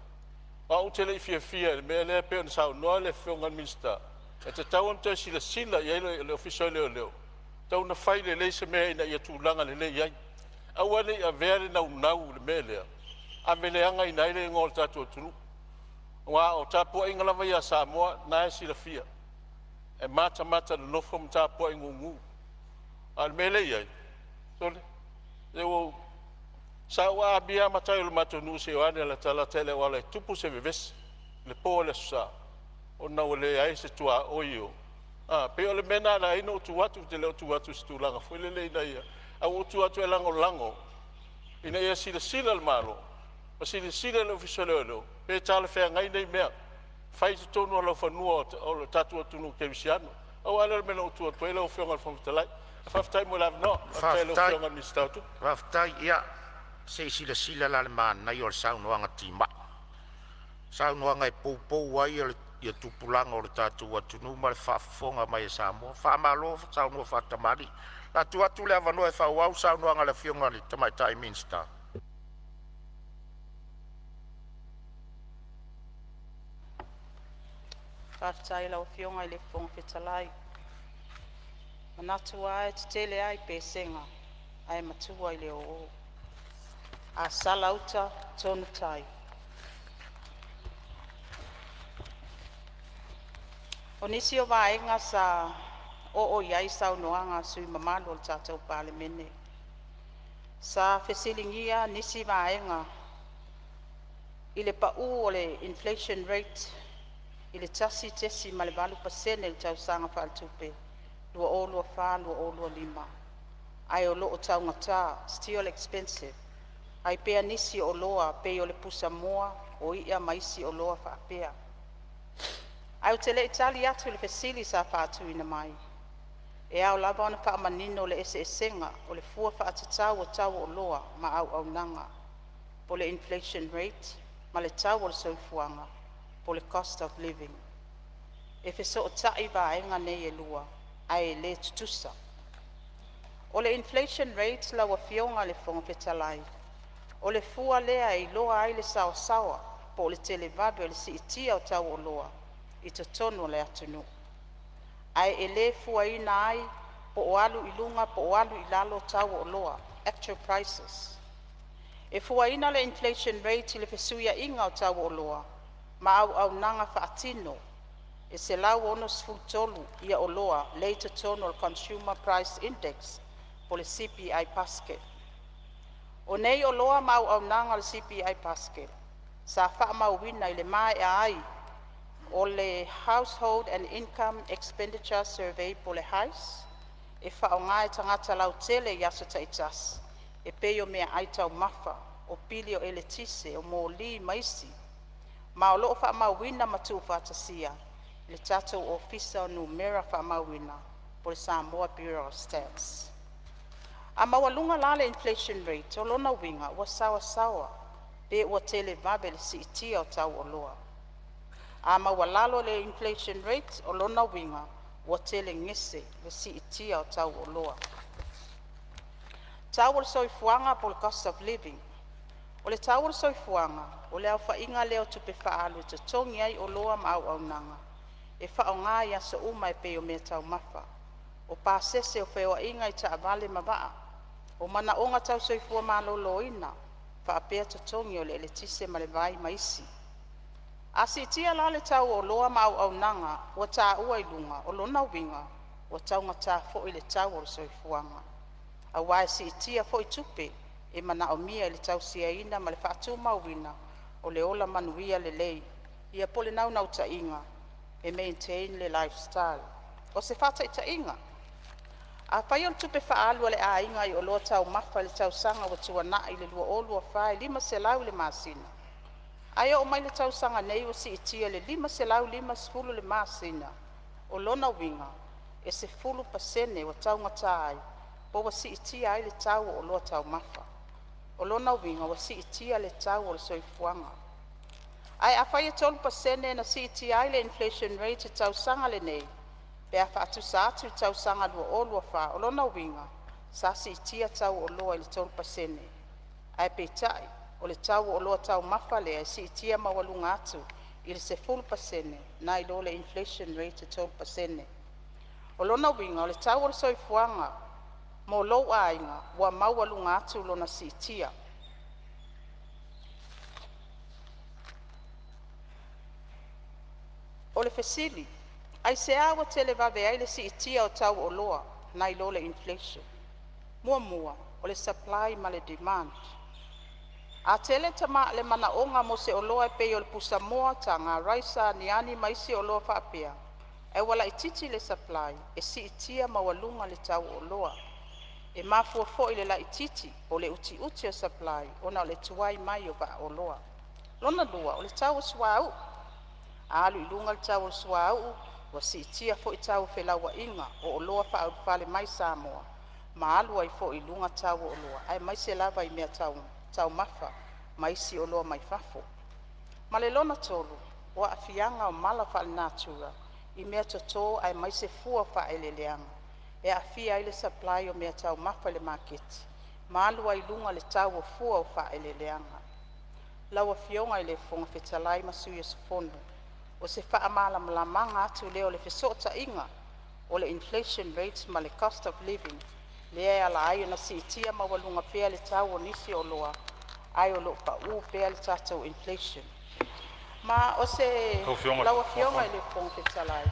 O au te le fia e mea le peo na sao noa le whionga minsta. E te tau am te sila i le ofisoi leo. Tau na whaile le se mea ina ia tūlanga le iai. Au ane a vere nau le mea lea. A mele anga ina ile ngol tatu o tunu. Wa o tapua inga lava ia Sāmoa na e sila fia. E mata le nofo mtapua ingungu. Al mele iai. Le o sa wa bia matai le matonu se wana la tala tele wala tupu se veves le po le sa ona ole ai se tua oio pe ole mena la ino tu watu te le tu watu stu langa foi le ia a o tu watu lango ina ia sila le malo o sila le ofisole pe tala fe ngai nei mea fai tu tonu ala fanua o tatu tunu ke visiano o ala le mena tu watu ele o fionga fontalai Faftai mo lav no, faftai lo mi statu. Faftai ia se sila la man na yor sau no anga tima. Sau no anga pou ai ia tupulanga o tatu watu no mal fafonga mai Sāmoa. Fa malo sau no fatamari. La tu le avano e fa wau sau no anga le fionga ni tamai tai minsta. Faftai la fionga le fong fetalai. Manatu ai te tele ai pe senga ai matua i leo o. A salauta tonu tai. O nisi o vaenga sa o iai sau noanga sui mamalo o tātou palemene. Sa fesilingia nisi vaenga i le pau o le inflation rate i le tasi ma le 8% i tau sanga whaaltupe. Lua o lua wha, lua o lua lima. Ai o loo tau ngata, still expensive. Ai pea nisi o loa, pe o le pusa moa, o ia maisi o loa wha pea. Ai o te le itali atu le fesili sa whaatu ina mai. E au lava ona wha manino le esenga, o le fua wha atatau o tau o loa, ma au nanga. Po le inflation rate, ma le tau o le soifuanga, po le cost of living. E feso o tai vaenga nei e lua. Ai le tutusa. O le inflation rate la wafionga le fonga fetalai. O le fua lea i loa ai le sawa, po le televabe le si itia o tau o loa, i to tono le atunu. Ai e le fua ina ai, po o alu ilunga, po o alu ilalo tau o loa, actual prices. E fua ina le inflation rate le fesuia inga o tau o loa, ma au nanga faatino, e se lau ono sfutolu ia o loa later tonal consumer price index po le CPI basket. O nei o loa mau au nanga le CPI basket. Sa wha mau wina i le mai ai o le Household and Income Expenditure Survey po le HICE, e whaonga e tangata lau tele i aso taitasi, e peo mea aitau mafa, o pili o ele tise, o mō li maisi, ma o loo wha mawina matu whatasia, le tatou ofisa o numera wha mawina, po le Sāmoa Bureau of Stats. A mawalunga la le inflation rate, o lona winga, wa sawa, pe ua tele vabe le si itia o tau o loa. A mawalalo le inflation rate, o lona winga, wa tele ngese le si itia o tau o loa. Tau o soifuanga po le cost of living. O le tau o soifuanga, o le au whainga leo tupe whaalu te tongi ai o loa ma au nanga. E whaonga ia sa uma e peo mea tau mafa. O pāsese o whewa inga i ta avale mawaa. O mana onga tau soifua malo loina, whaapea te tongi o le tise ma le vai maisi. Asi tia la le tau o loa ma au nanga, o ta ua ilunga, o lona winga, o tau ngata fo i le tau o soifuanga. A wae si tia fo i tupe, e mana o mia i le tau sia ina ma le whaatu mawina, o le ola manuia le lei, ia pole nau ta inga, e maintain le lifestyle. O se whata i ta inga. A whai on tupe whaalua le a inga i o loa tau mafa le tau sanga wa tua na i le lua olua whai lima se lau le masina. Aia o mai le tau sanga nei o si itia le lima se lau lima sefulu le masina. O lona winga, e se fulu pasene wa tau ngatai, po wa si itia ai le tau o loa tau mafa. O lona winga wa si itia le tau o le soifuanga. Ai a whai e tolu pasene na si itia ai le inflation rate e tau sanga le nei. Pe a whaatu sa atu tau sanga lua olua wha o lona winga, sa si itia tau o loa i le tolu pasene. Ai pe tai, o le tau o loa tau mafa lea e si itia mawalunga atu i le se fulu pasene na i lo le inflation rate e tolu pasene. O lona winga o le tau o le soifuanga, mo lou ainga wa mawalunga atu lona si itia. O le fesili, ai se awa tele vawe ai le si itia o tau o loa na i lo le inflation. Mua, o le supply ma le demand. A tele tama le mana onga mo se o loa e pei o le pusa moa ta ngā raisa ni ani maisi o loa whaapea. E wala i titi le supply, e si itia mawalunga le tau o loa. E mafua fo i le la i titi o le uti o supply, ona o le tuai mai o va o loa. Lona lua, o le tau o suau. A alu ilunga le tau o suau, wa si itia fo i tau whelaua inga o loa wha au whale mai Sāmoa. Ma alu ai fo i lunga tau o loa, ai mai se lava i mea tau mafa, mai si o loa mai fafo. Ma le lona tolu, wa a fianga o mala whale natura, i mea toto ai mai se fua wha ele leanga. E a fia ile supply o mea tau mafa le market. Ma alu ai lunga le tau o fua o wha ele leanga. Laua fionga i le fonga fetalai masui o sifono. O se wha amala malamanga atu leo le fesota inga o le inflation rates ma le cost of living. Lea ala ai na si itia mawalunga pea le tau o nisi o loa. Ai o lo pa u pea le tatou inflation. Ma o se laua fionga i le fonga fetalai.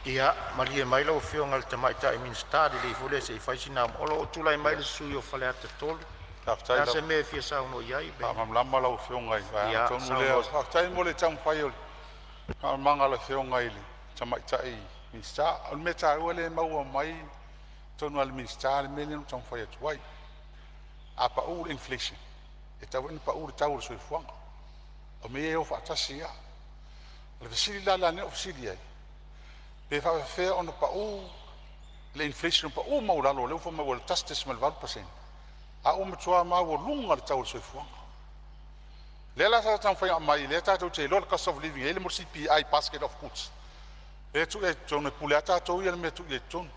Ia, malie mai lau fionga le tamaita i minstari le fule se i faisina olo o tulai mai le sui o fale ata tolu. Ia se me fia sa uno iai. Mamlama lau fionga i. Ia, sa uno. Haktai mo le tau whai o manga le fionga i le tamaita i minstari. Al me tāua le maua mai tonu al minstari me le tau whai atu wai. A pa u inflation. E tau ina pa u le tau le sui fuanga. O me e o whaatasi ia. Le vasili la la ne o vasili ai. Pe fa fe ona pa u le inflation pa u maulalo le fa maul tastes mal 20%. A u mtua ma wo lunga le tau soifuanga. Le la sa tan fa mai le ta to te lo cost of living ele mo CPI basket of goods. E tu e tone puleata to ia me tu e ton.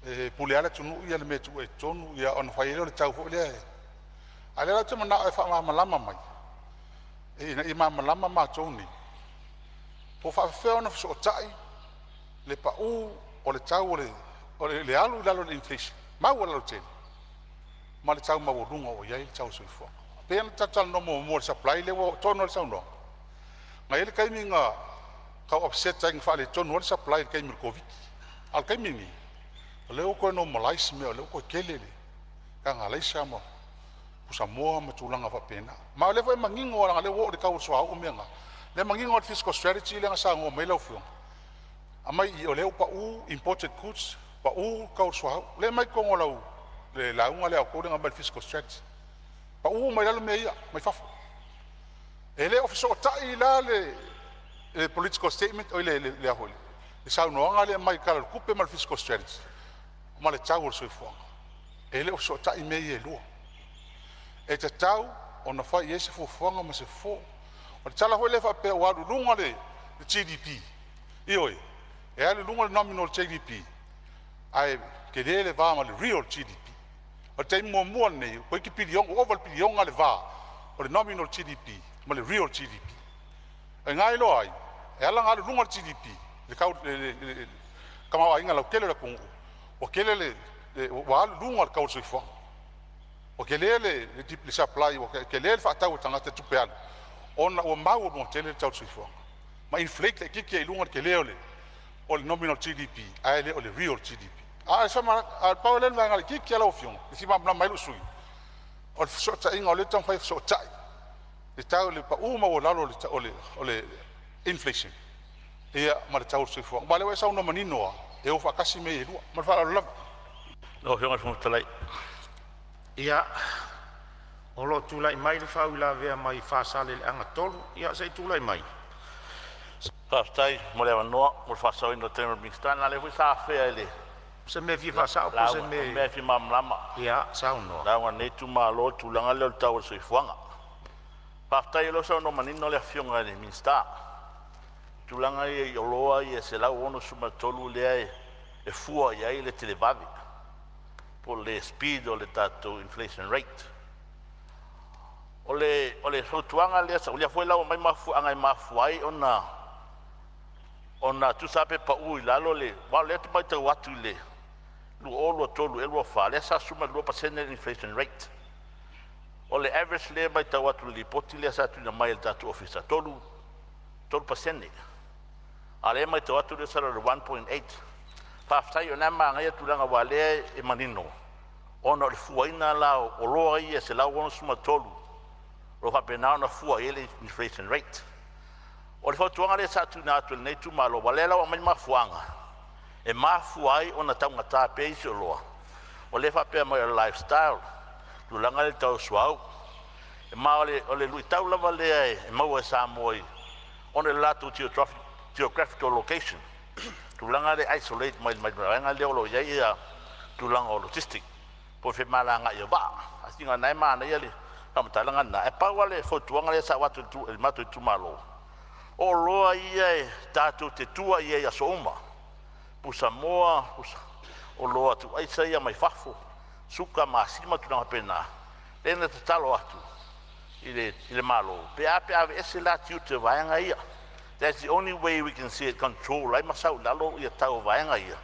E puleala tu ia me tu e ton ia on fa ile le tau fo le. Ale la tu mana e fa ma lama mai. E na ima malama ma toni. Po fa fe ona so tai le pa u o le tau o le alu lalo le inflation. Ma wala lo tele. Ma le tau ma wo runga o ia le tau so fo. Pe na tatal no mo supply le wo tono le sauno. Ma ele kai minga ka offset tang fa le tono le supply kai mi covid. Al kai mingi. Le o ko no malais me le o ko kelele. Ka ngalai Samoa. Samoa matulanga fa pena. Ma le foi mangingo ora le wo de ka so au menga. Le manginga o fiscal strategy le ngasa ngo mela fu. Amai I o le pa u imported goods, pa u ka swa. Le mai ko ngolau. Le la unga le ko nga fiscal strategy. Pa u mai le meia, mai fa. Ele officer tai la le political statement o le ahole. Le sa no nga le mai ka kupe mal fiscal strategy. Ma le tau so fu. Ele officer tai meia lo. E te tau ona fai ese fu fonga ma se fo. O tala ho le fa pe wa lunga le GDP. Ioi. E ale lunga le nominal GDP. Ai ke le va ma le real GDP. O te mo mo ne ko ki pilion over pilion ale va. O le nominal GDP ma le real GDP. E ngai lo ai. E ala nga lunga le GDP. Le ka kama wa inga la kele la kungu. O kele le wa lunga le ka so fo. O ke le supply o ke le fa tau tanga te tupeana ona o mau mo tele tau sifo ma inflate ke lunga ke le o le nominal GDP ai le o le real GDP so ma al paulen va ngal ke la ofion si ma mai lu sui o so ta inga le tan fa so tai le tau le pa uma o lalo o le inflation e ma le tau sifo ma le wa sa no manino e o fa kasi me lu ma fa la no fiona fu talai. Ia o lo tula I mai le fau la vea mai fasale le anga tolu ia sei tula I mai Pastai mo le no mo fasau no tema mixtan la le fu sa fe ele se me vi fasau po se me fi mamlama ia sa no la wa ne tu ma lo tu langa le tau so fuanga Pastai lo so no manino le fionga le minsta tu langa I loa I se la ono suma tolu le e fua ia ile televavi por le speed o le tato inflation rate. O le sotuanga le sa ulia foi la mai mafu anga mafu ai ona tu sabe pa ui lalo le wa le te mai te watu le lu olo tolu elo fa le sa suma 2% inflation rate. O le average le mai te watu le poti le sa tu na mai le tato officer tolu 12%. Ale mai te watu le sa 1.8. Pastai ona manga ia tulanga wale e manino. Ona le fuaina la o loa ia se la wono suma tolu. Lo fa pena na fua ele inflation rate. O le fatuanga le sa tu na tu nei tu malo wale la o mai mafuanga. E mafuai ona tanga ta pe iso loa. O le fa pe mai lifestyle. Tulanga le tau swau. E ma o le lui tau la vale e mau e Sāmoa. Ona le latu geographical location. Tulanga le isolate mai nga le lo ya ia tulanga o logistic po fe malanga ia ba asinga nai mana ia le kam talanga na e pa wale fo tuanga le sa watu tu el matu tu malo o lo ia tatu te tua ia soma pu Samoa o lo atu ai sai ia mai fafo suka masima tu na pena ena te talo atu ile malo pe a ese la tu te vai nga ia. That's the only way we can see it control. Lai masau lalo ia tau vaenga ia.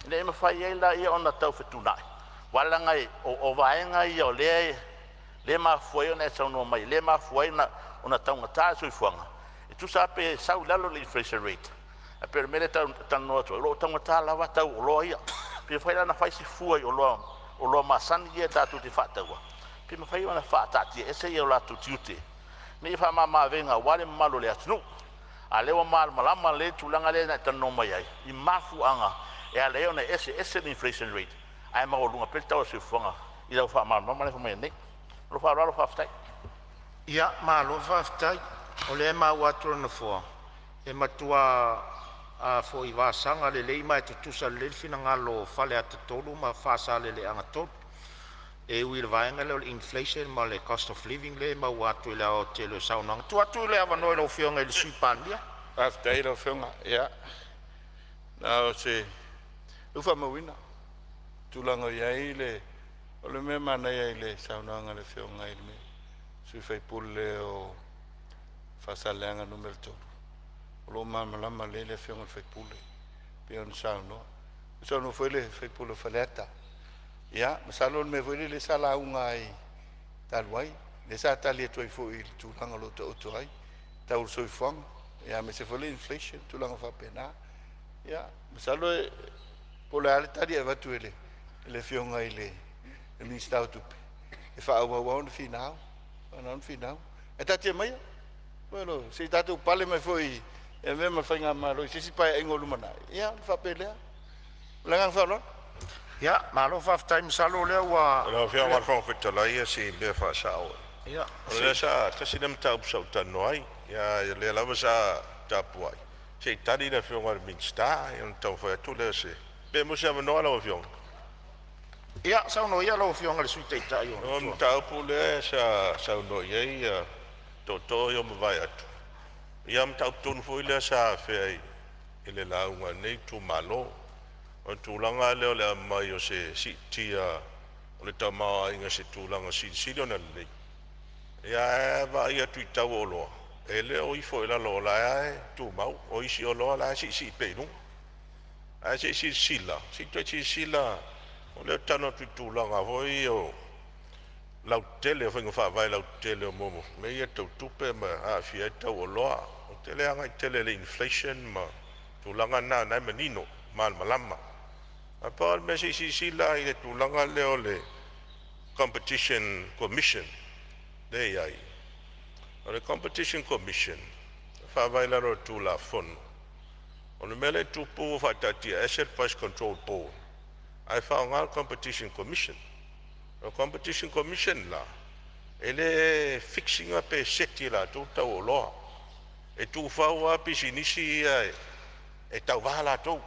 Nei ma fai ia la ia ona tau fetunai. Wala ngai o vaenga ia o le ma foi ona sa no mai le ma foi na ona tau ngata so fuanga. E tu sape sau lalo le inflation rate. A per mele tan no to lo tau ngata la tau lo ia. Pe fai na fai si fuai o lo ma san ia tatu te fatawa. Pe ma fai ona fata ti ese ia la tu tiute. Me fa mama venga wale malo le atnu. Alewa malama le tulanga le na tano mai ai I mafu anga e ale ona ese inflation rate ai ma olunga pelta o se fonga I la fa mama le mai nei lo fa ftai ia ma lo fa ftai o le ma watu na fo e matua a fo I va sanga le mai te tusa le fina ngalo fale at tolu ma fa sa le anga tot e will vaenga le inflation ma le cost of living le ma watu le o te lo sauna tu atu le ava no lo fionga le supandia after lo fionga ya na se ufa mawina tulanga ya ile o le me mana ya ile sauna nga le fionga ile me su fai pulle o fasalanga numero to lo mama lama le fionga fai pulle pe on sauna so no foi le fai pulle faleta. Ya, salon me vole le sala ungai talwai, le sa tali to fo il tu langa lo to ai. Ta urso fong, ya me se vole inflation tu langa fa pena. Ya, salo pola ale tali va tu le fionga ile. Mi sta tu. E fa wa on final. Non final. E ta te mai. Bueno, si tatu pale mai foi e me ma fainga malo si pai e ngolu mana. Ia fa pele. Langang fa lo. Ia, malo fa time salo le wa. Lo fia war fa fitala ia si be fa sao. Ia. Le sa kasi nem tau sau tanoi. Ia le lava sa tapuai. Se tadi le fia war minsta e un tau fa tu le se. Be mo se no ala fia. Ia, sa no ia lo fia ngal sui te tai yo. Un tau pu le sa no ia to yo mo vai atu. Ia m tau tonu foi le sa fe ele la unga nei tu malo. O tūlanga leo le mai o se si tia o le tamā inga se tūlanga si ona lei. Ia va ia tui tau o loa. E leo i fo ila loa la e tū mau. O isi o loa la si peinu. A si sila. Si tui si sila. O leo tano tui tūlanga foi o lau tele o whinga whaavai lau tele o momo. Me ia tau tupe ma a fia tau o loa. O tele anga i tele le inflation ma tūlanga na nai manino. Mal malama. Apa me si sila i le tūlanga leo le competition commission. Dei ai. O le competition commission. Whaavai laro tūla fono. O le mele tūpū whaitatia asset price control board. Ai whaonga competition commission. O competition commission la. Ele fixing up e seti la tūta o loa. E tū whaua pisinisi e tau wahala tōu.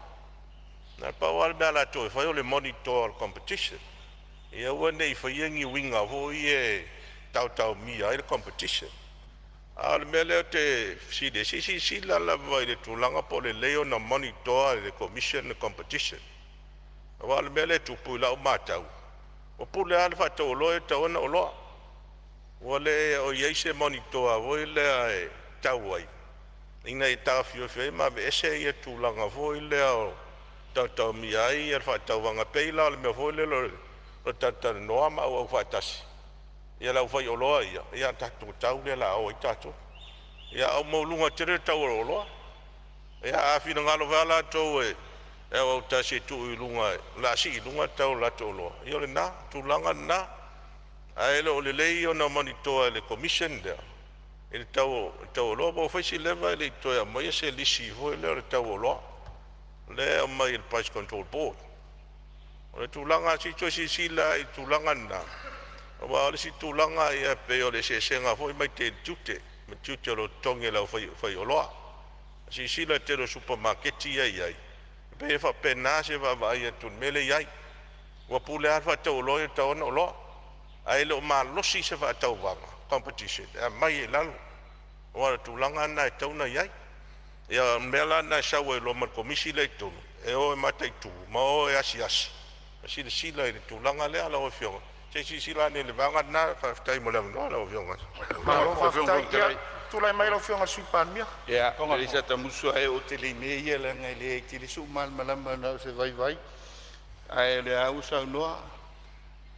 Na pawal bala to fa yo le monitor competition. Ia wane I fa yengi winga ho ie tau mi ai competition. Al mele te si la vai le tulanga po le leo na monitor le commission le competition. Wal mele tu pula o matau. O pula al fa to lo e to na lo. Wale o ye se monitor o le tau ai. Ina I ta fio ma be ese ye tulanga ho le o tau mi ai e fa tau wanga peila le me fole lo tata noa ma o fa tasi ia la fa yo lo ia tatu tau le la o tatu ia o mo lunga tere tau lo ia a fina ngalo vala to e o tasi tu lunga la si lunga tau la to lo ia le na tu langa na ai lo le le na monitor le commission there il tau lo bo fa si leva le to ya mo se lisi ho le tau lo le mai il price control board. O le tūlanga si sila I tūlanga na. O wa le si tūlanga ia pe o le se senga foi mai te tute. Me tute lo tonge la fai o loa. Si sila te lo supermarket ia. Pe fa pena se va ia tun mele ia. Wa pule alfa te o loa te ona o loa. Ai lo ma losi se va tau wanga. Competition. Mai e lalu. O le tūlanga na e tauna ia. Ia mela na sawe lo man komisi le tonu e o matai tu ma o e asi si sila I tūlanga le ala o fionga si sila ne le vanga na fa tai mo le no ala o fionga ma lo fa tai tu lai mai lo fionga sui pan mia ia le sa ta musu ai o tele me ia la ngai le tele su mal malama na se vai ai le au sa no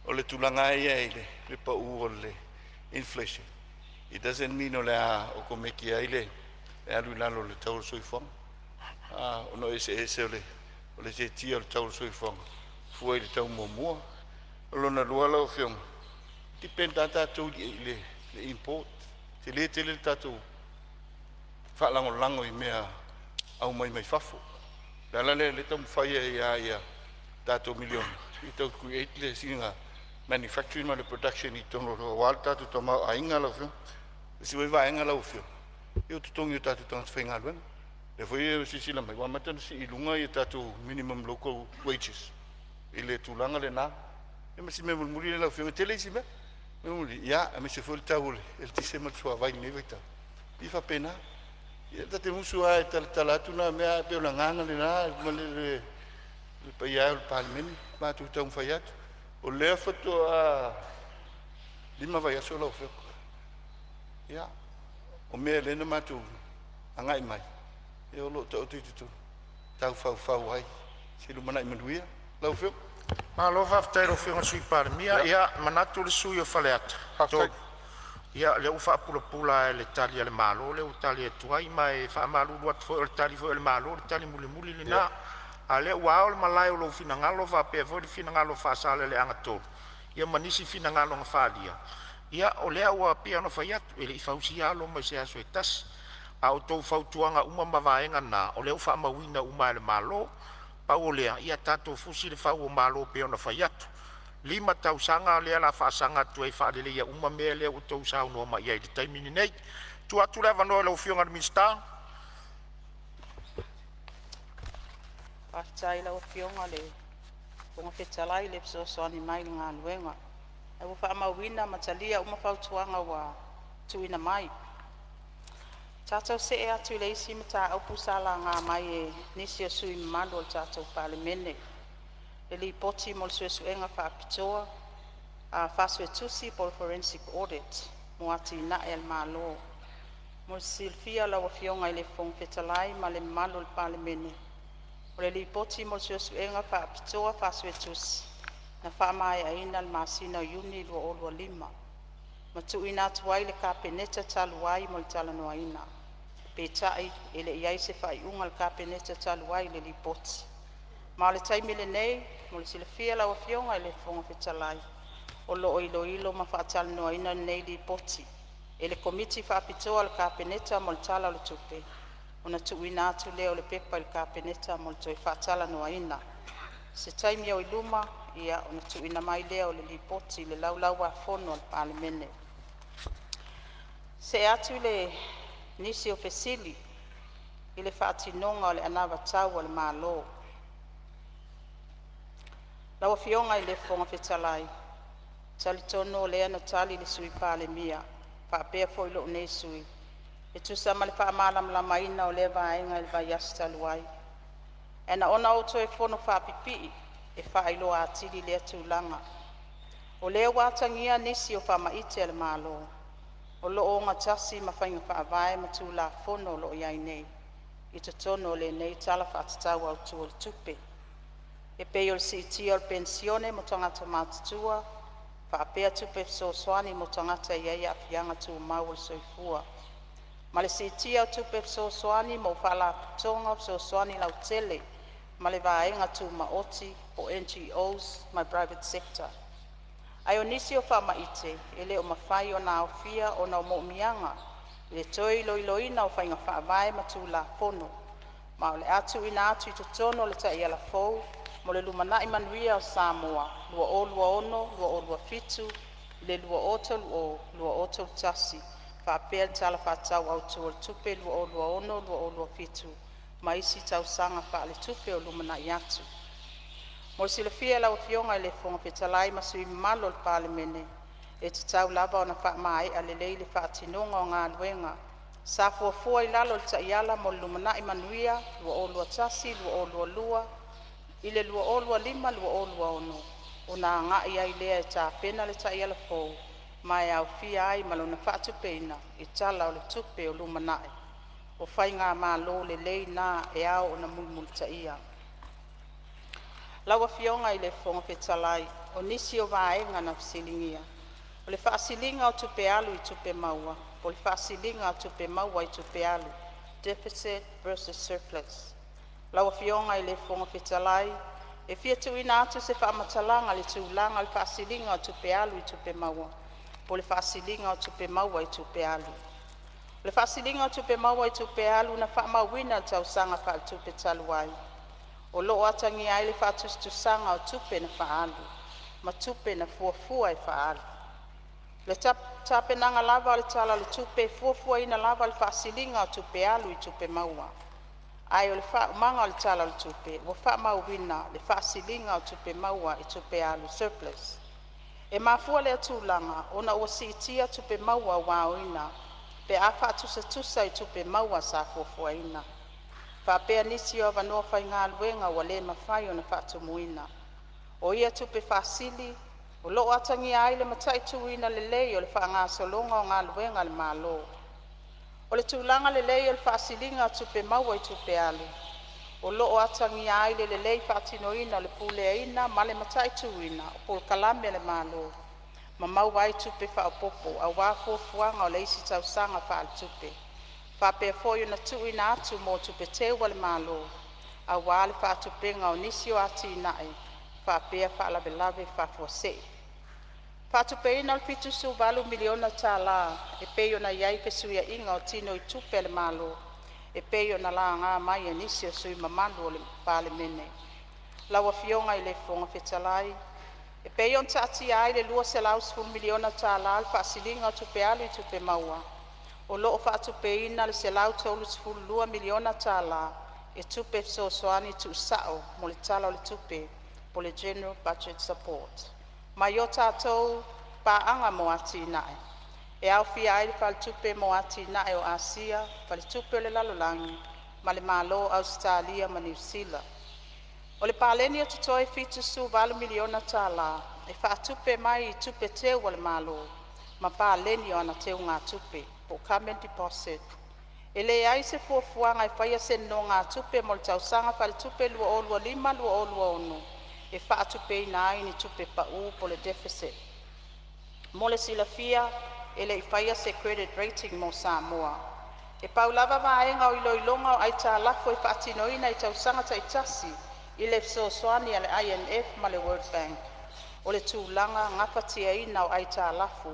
o le tūlanga ia le pa u o le inflation it doesn't mean o le o komeki ai le e alu lalo le tau soifong o no ese o le se tia le tau soifong fuai le tau momua o lona lua lau fiong dipenda tatou le import te le tatou whaalango I mea au mai fafo le tau mwhaia ia tatou milion I tau create le singa manufacturing ma le production I tono wal tatou tau ainga lau fiong si waiwa ainga lau fiong eu tutongi o tatu transferinga luan. Le foi si sila mai wa matan si ilunga I tatu minimum local wages. Ile tulanga le na. E ma si me mulmuli le la fiona tele si me. Me mulmuli ya, me se foi taule. El tise mal sua vai ne vita. I fa pena. Ia tate musu ai talatu na mea pe la nganga le na le paia o parliament ma tu tau faiat. O le foto a lima vai aso lo fe. Ia. O mea lena matu angai mai. E o lo tau tutu. Tau fau ai. Si lu mana I manuia. Lau fio. Ma lo fa ftai lo fio sui par mia ia manatu le sui o faleata. Ia le ufa pula le tali le malo le tali tuai mai fa malu wat fo le tali fo le malo le tali muli le na. Ale wa o malai lo fina ngalo fa pe fo fina ngalo fa sale le anga to. Ia manisi fina ngalo nga fadia. Ia o lea ua pia no fai atu, ele i fausia alo mai se aso e tasi. A o tau fautuanga uma mavaenga na, o lea ufa mawina uma ele malo, pau o lea, ia tato fusi le fau o malo pia no fai atu. 5 tausanga lea la faasanga tu e faadele ia uma mea lea o tau sao no ma ia i te taimini nei. Tu atu lea vanoa le ufionga le minsta. Paftai la ufionga le, konga fetalai le pso soani mai ngā luenga. E ufa mawina matalia uma fautuanga wa tuina mai. Tātou se e atu le isi mata au pusala ngā mai e nisi o sui mamando o tātou palemene. E li poti mo le suesuenga whaapitoa a whasue tusi po forensic audit mo ati na el malo. Mo silfia la wafionga i le fong fetalai ma le mamando le palemene. O le li poti mo le suesuenga whaapitoa whasue tusi. Na whaamai a ina le masina uni lua o lua 5. Ma tuina atu ai le kapeneta taluai mo le talanoa ina. Petai ele iai se whaiunga le kapeneta taluai le li poti. Ma le taimile nei, mo le silafia la wafionga i le fonga fetalai. O lo ilo ma whaatalanoa ina nei li poti. E le komiti whaapitoa le kapeneta mo le tala o le tupe. O na tuina atu leo le pepa le kapeneta mo le toi whaatalanoa ina. Se taimi au iluma, ia o na tuina mai leo le li poti le laulau a fono al palemene. Se atu le nisi o fesili, i le whaatinonga o le anawa tau o le malo. Lawa fionga i le fonga fetalai. Tali tono o lea na tali le sui pale mia. Whaapea fo ilo nei sui. E tu sama le whaamalam la maina o le vaenga i le vaiasi taluai. E na ona auto e fono whaapipi e whailo a atili lea tūlanga. O lea watangia nisi o whaamaite le malo. O lo o ngatasi ma whainga whaavae ma tūla fono lo iai nei. I te tono le nei tala whaatatau au tu o le tupe. E pei o le sitia o le pensione mo tangata mātutua, whaapea tupe so soani mo tangata iai a fianga tu mau le soifua. Ma le sitia o tupe so soani mo whala putonga so soani lau tele, ma le vaenga tu maoti o NGOs, my private sector. Ai o nisi o whamaite, ele o mawhai o nā ofia o nā mo'mianga, le toi loiloina o whainga whaavae ma tu la fono. Ma o le atu ina atu i tutono le ta iala fou, mo le lumanai manuia o Sāmoa, lua o lua ono, lua o lua fitu, le lua oto lua oto tasi, whaapea le tala whaatau au tu o le tupe lua o ono, lua o lua fitu, ma isi tau sanga wha le tupe o lumanai atu. Mo le silafia lau fionga i le fonga fetalai ma sui malo le palemene, e te tau lava o na wha mai a le leile whaatinonga o ngā luenga, sa fuafua i lalo le ta iala mo le lumanai manuia, lua o lua tasi, lua o lua lua, i le lua o lua 5, lua o lua ono. O nā ngā ia i lea e tā pena le ta iala fou, mai au fia ai malo na whaatupeina, i tala o le tupe o lumanai. O whai ngā mālo le lei nā e au o na mulmul ta ia. Laua fionga i le fonga fetalai, o nisi o vaenga na fisilingia. O le whaasilinga o tupe alu i tupe maua, o le whaasilinga o tupe maua i tupe alu, deficit versus surplus. Laua fionga i le fonga fetalai, e fia tuina atu se whaamatalanga le tūlanga le whaasilinga o tupe alu i tupe maua, o le whaasilinga o tupe maua i tupe alu. Le whaasilinga o tupe maua i tupe alu na whaamawina tau sanga wha tupe taluai. O loo atangi ai le whaatustusanga o tupe na whaalu, ma tupe na fuafua e whaalu. Le tapenanga lava le tala le tupe fuafua ina lava le whaasilinga o tupe alu i tupe maua. Ai o le whaumanga o le tala le tupe, o whaamawina le whaasilinga o tupe maua i tupe alu surplus. E mafua le atulanga, ona ua siitia tupe maua waoina, pe a whaatusa i tupe maua sa fuafua ina. Whapea nisi o wanoa whai ngā luenga wa le mawhai o na whaatumuina. O ia tupe whaasili, o loo atangi ai le matai tuina le lei o le whaanga solonga o ngā luenga le malo. O le tūlanga le lei o le whaasilinga o tupe maua i tupe alu. O loo atangi ai le lei whaatinoina le puleaina ma le matai tuina o pol kalame le malo. Ma maua ai tupe whaapopo a wafuafuanga o le isi tausanga wha al tupe. Whapea foi na tuina atu mo tupe teua le malo. A wale whaatupenga o nisi o ati nae. Whapea whaalawelawe whafuase. Whaatupeina o fitu su valu miliona tāla, e peio na iai ke suia inga o tino i tupe le malo, e peio na la ngā mai e nisi o sui mamalu o le pāle mene. Laua fionga i le fonga fetalai, e peio ntaati ai le lua se lau sfuru miliona tāla al whaasilinga o tupe alu i tupe maua. O loo whaatupeina le se lau tolu sfuru lua miliona tāla, e tupe so soani tu sao mo le tala o le tupe, po le general budget support. Mai o tātou pāanga mo ati nae. E au fia ai le tupe mo ati nae o Asia, pa le tupe o le lalolangi, ma le malo Australia ma New Zealand. O le pāleni o tutoe fitu su valu miliona tāla, e whaatupe mai i tupe teu o le malo, ma pāleni o ana teu ngā tupe, po comment deposit. E le ai se fuafuanga e whaia se no ngā tupe mo le tausanga pa le tupe lua o lua lima lua o lua ono. E whaatupe ina ai ni tupe pau po le deficit. Mo le silafia, e le whaia se credit rating mo Samoa. E paulava vaenga o iloilonga o aita lafo e whaatinoina i tausanga taitasi, i le sosoani ale IMF ma le World Bank. O le tūlanga ngafatia ina o aita lafu,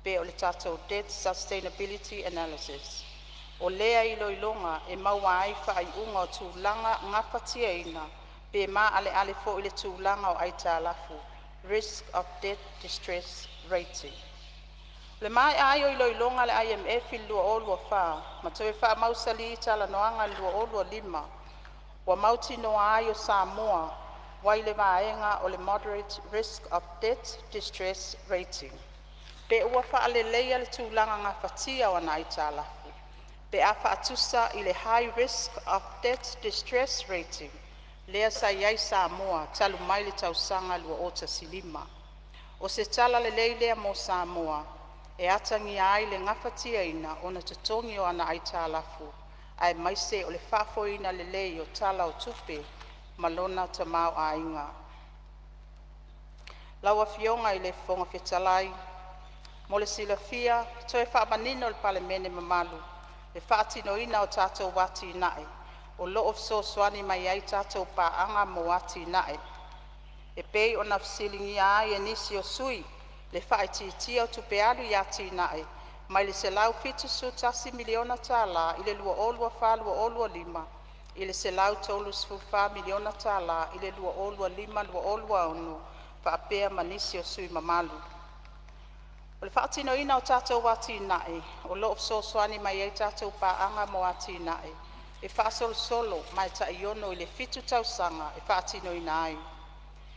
pe o le tātou debt sustainability analysis. O lea iloilonga e maua ai whaaiunga o tūlanga ngafatia ina, pe ma ale fo i le tūlanga o aita lafu, risk of debt distress rating. Le mai ai o iloilonga le IMF i lua o lua wha, ma toe wha mausali i tala noanga lua o lua lima, wa mauti noa ai o Samoa, wai le vaenga o le moderate risk of debt distress rating. Pe ua wha ale leia le tūlanga ngā whatia o ana aita lafu, pe a wha atusa i le high risk of debt distress rating, lea sa iai Samoa talu mai le tausanga lua o tasilima. O se tala le leilea mo Samoa, e atangi ai le ngafatia ina o na tutongi o ana aita lafu, ai maise o le whafoina le lei o tala o tupe, malona tamau a inga. Laua fionga i le fonga fetalai, mo le silafia, toe whaamanino le palemene mamalu, le whaatino ina o tātou wati nae, o loo sosoani mai ai tātou pāanga mo ati nae. E pei o na fsilingi ai e nisi o sui, le whaititia o tupe alu i ati nae, mai le se lau fitu su tasi miliona tāla, i le lua olua wha lua olua lima, i le se lau tolu sfufa miliona tāla, i le lua olua lima lua olua ono, whaapea manisi o sui mamalu. O le whaatino ina o tātou wati nae, o loo sosoani mai ai tātou pāanga mo ati nae, e whaasolo solo mai ta iono i le fitu tausanga e whaatino ina ai.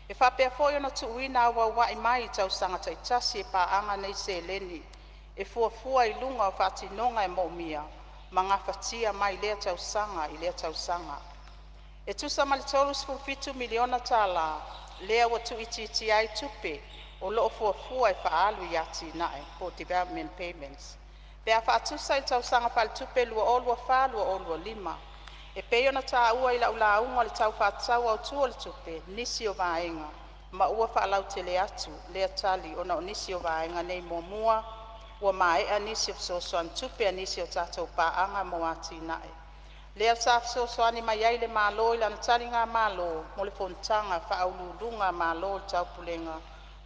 E whapea foi ona tuuina awa wai mai tausanga taitasi e pāanga nei se leni, e fuafua i lunga o whaatinonga e maumia, ma ngā whatia mai lea tausanga i lea tausanga. E tusa mali tolus fitu miliona tāla, lea watu iti ai tupe, o loo fuafua e whaalu i ati nae, for development payments. Pea whaatusa i tausanga whale tupe lua olua wha lua olua lima. E peo na tā ua i la unga le tau whaatau au tua le tupe, nisi o vaenga, ma ua whaalau tele atu, lea tali o na o nisi o vaenga nei mua, ua mae nisi o sosoan tupe a nisi o tātou pāanga mo ati nae. Lea sa sosoani mai ai le mālo i lana tali ngā mālo, mo le fontanga whaaululunga mālo le tau pulenga,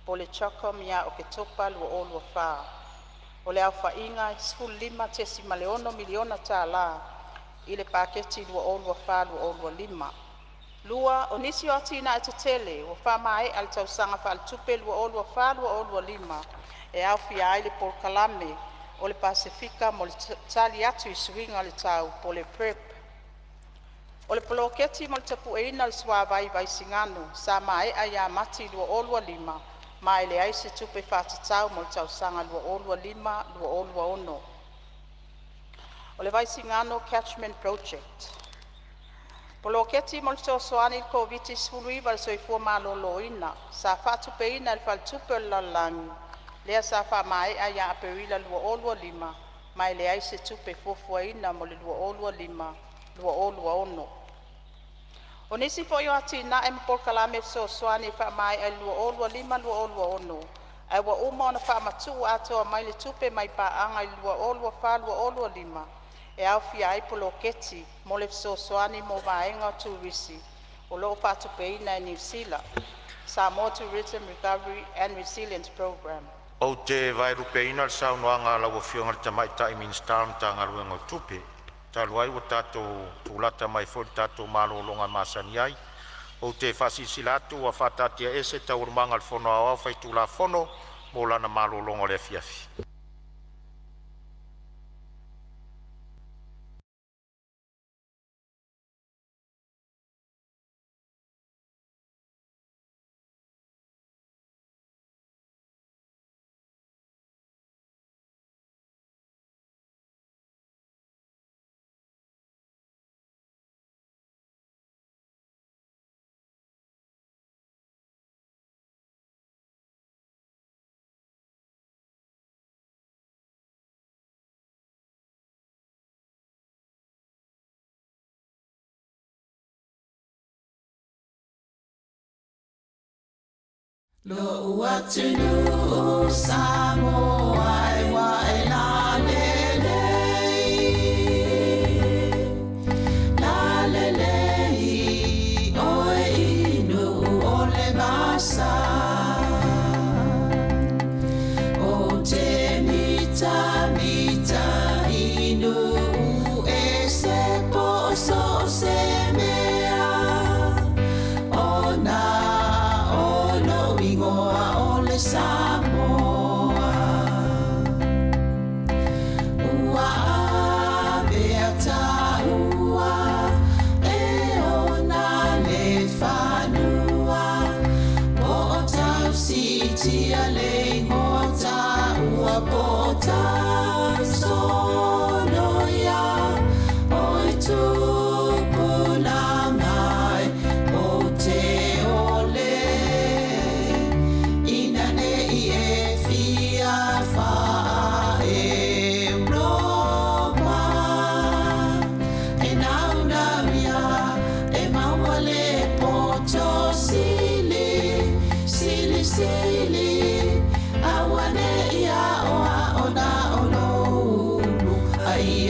po le chokom ia o ke topa lua olua wha. O le au whainga i sfulu lima tesi maleono miliona tāla, i le paketi lua olua wha lua olua lima. Lua, o nisi o atina e te tele, o wha mai al tausanga wha al tupe lua olua wha lua olua lima, e au fia ai le polkalame, o le Pasifika mo le tali atu i suinga le tau, po le prep. O le poloketi mo le tapu e ina le suawai vai singano, sa mai ai a mati lua olua lima, mai le aise tupe whatatau mo le tausanga lua olua lima, lua olua ono. O le vai singano catchment project. Poloketi mo le sosoani il COVID sfuluiva le soifua malolo ina, sa whatupe ina le whaltupe o lalangi, lea sa wha mai ai a aperila lua olua lima, mai le aise tupe fufua ina mo le lua olua lima, lua olua ono. O nisi fo yo ati na e mpolkalame sosoani wha mai ai lua olua lima, lua olua ono. Ai wa uma ona wha matua atoa mai le tupe mai paanga i lua olua wha lua olua lima, e au fia ai poloketi mo le sosoani mo vaenga turisi, o loo whatupe ina e New Zealand. Samoa Tourism Recovery and Resilience Program. O te vai rupeina le saunoanga la wafionga le tamaitai minister ta ngaruenga tupe. Taluai o tātou tūlata mai fōi tātou mālolonga māsani ai. O te whasisilatu wa whatatia ese taurumanga le whono au whai tūla whono mō lana mālolonga le fiafi. Lo uatunu Samoa wa elalele lalele oe inu ole masa o te mita mita inu e se poso se mea ona ingoa ole Samoa ua avea taua e ona le whanua po o tau sitia le ingoa taua po o tau sonoia oi tupu langai o te ole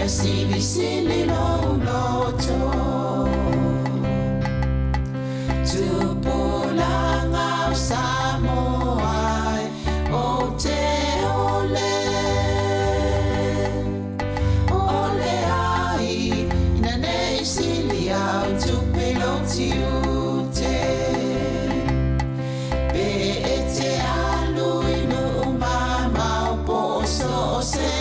Sili sili lo loto Tupulanga Samoa o te ole Ole ai ina nei sili au tupelo tiute Pe e te alu inu mama o poso se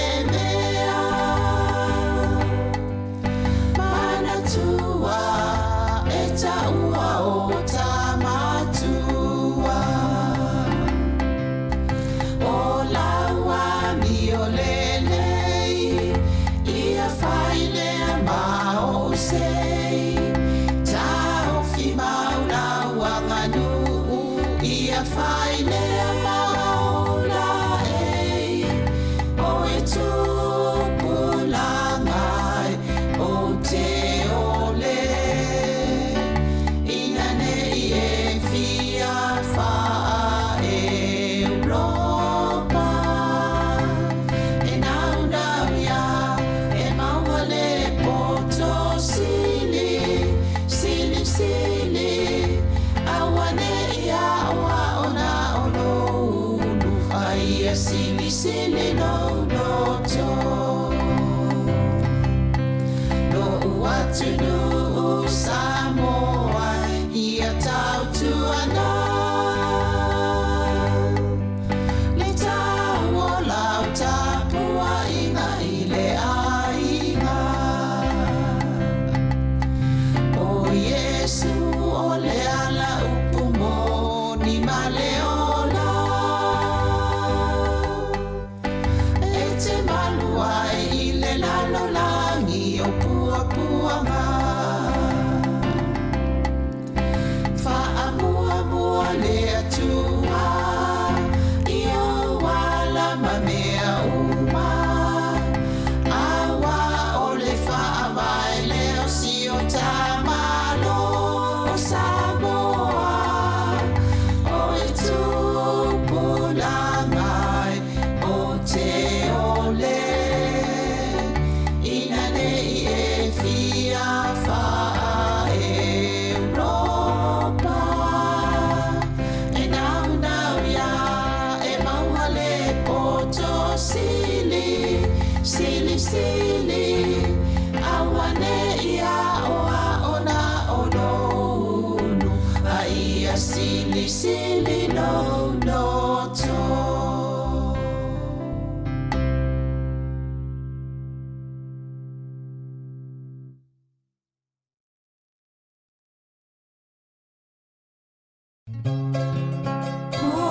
Sili no loto Lo uatunu Samoa ia tau tuana Le tau o lau tapua inga ile ainga O Yesu ole ala upumo ni maleo sili sili awane ia oa ona olonu a ia sili sili no no to.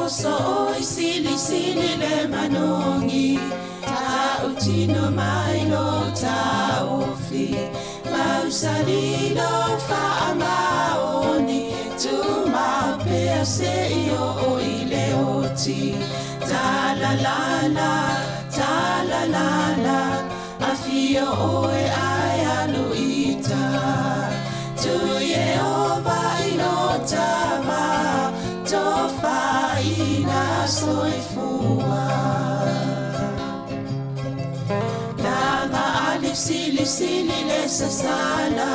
So oi sili sili le manongi ta utino mai lo ta ofi mausali lo fa maoni tu ma pe se io o ile oti ta la la afio oi ai aluita tu ye o vai lo tama tofa ina soifua Langa alif sili sili le sasala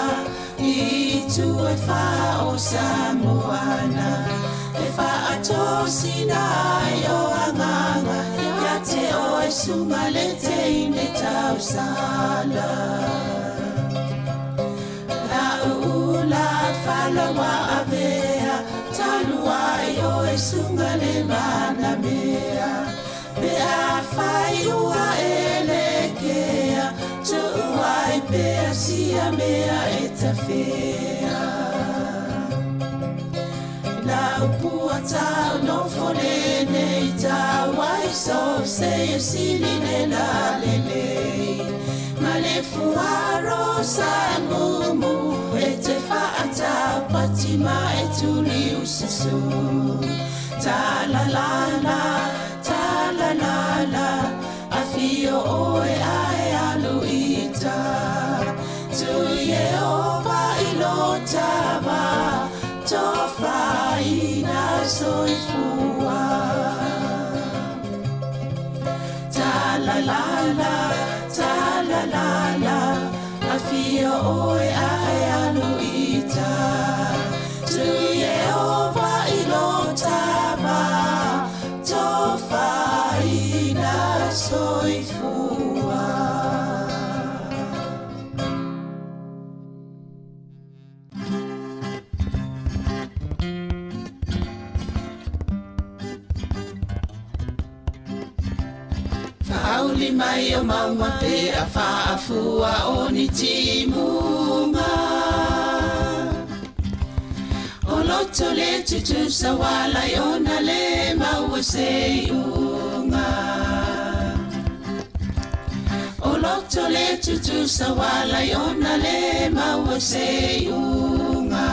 Itu e fa o Samoana E fa atosina yo anganga Ya te o e sunga le te ine tau sala La ula fala wa avea Talua yo e sunga le mana mea Pe a fai ua elekea Tu ai pe a sia mea e ta fea La upua tau no fore nei tau Wai so se e sili ne la lelei Ma le fuaro sa mumu E te whaata patima e tuli usisu Ta la la A fio oe ae aluita Tu ye ova ilotava Tofa ina soifua Ta la la A fio oe ae aluita Tu ye ova ilotava Tofa ina soifua Fauli mai o maua pe a whaafua o ni timunga O loto le tutu sa wala i ona le maua se unga O loto le tutu sa wala i ona le maua se unga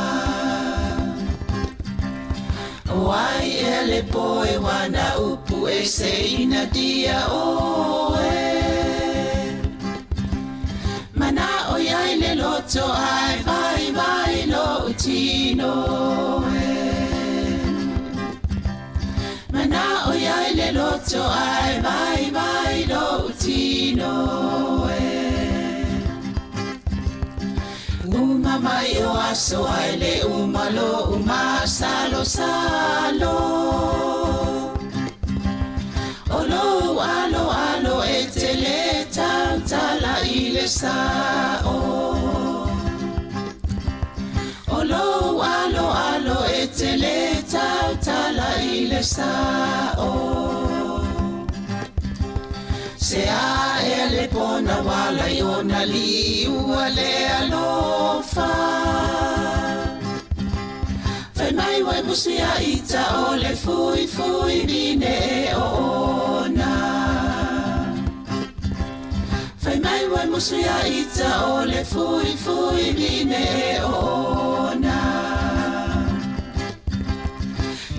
O ai ele poe wana upu e se ina dia oe Mana o iai le loto ai vai lo utino Mana o iai le loto ai vai lo utino Uma mai o aso ai le umalo salo Olo alo e te le tala ile sao Olo alo e te le tala ile sao Se a ele pona wala iona li ua le alofa Fai mai wai musia ita o le fui bine e ona Fai mai wai musia ita o le fui bine e ona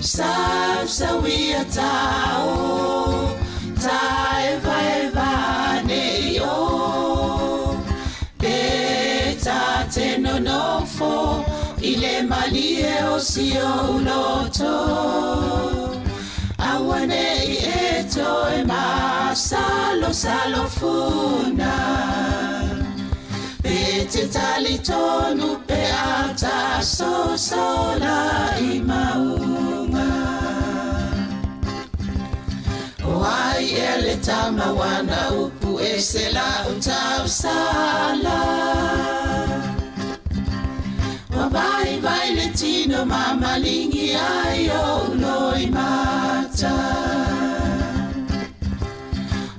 Sausawi tao Tai vai nei o Beta te no fo Ile malie o sio loto Awane I eto e ma salo funa Bete tali tonu pe ata sola I maunga O Wai ele tama wana upu e se la utau sala. Wai vai le tino mama lingi ayo uloi mata.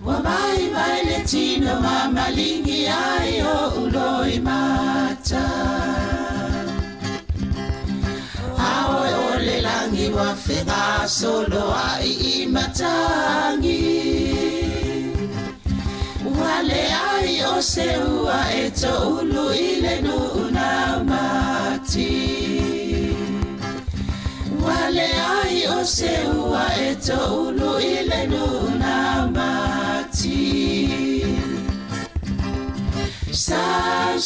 Wai vai le tino mama lingi ayo uloi mata. Awe ole langi wa fega solo ai imatangi. Wale ai o se ua e to ulu ile nu una mati. Wale ai o se ua e to ulu ile nu una mati.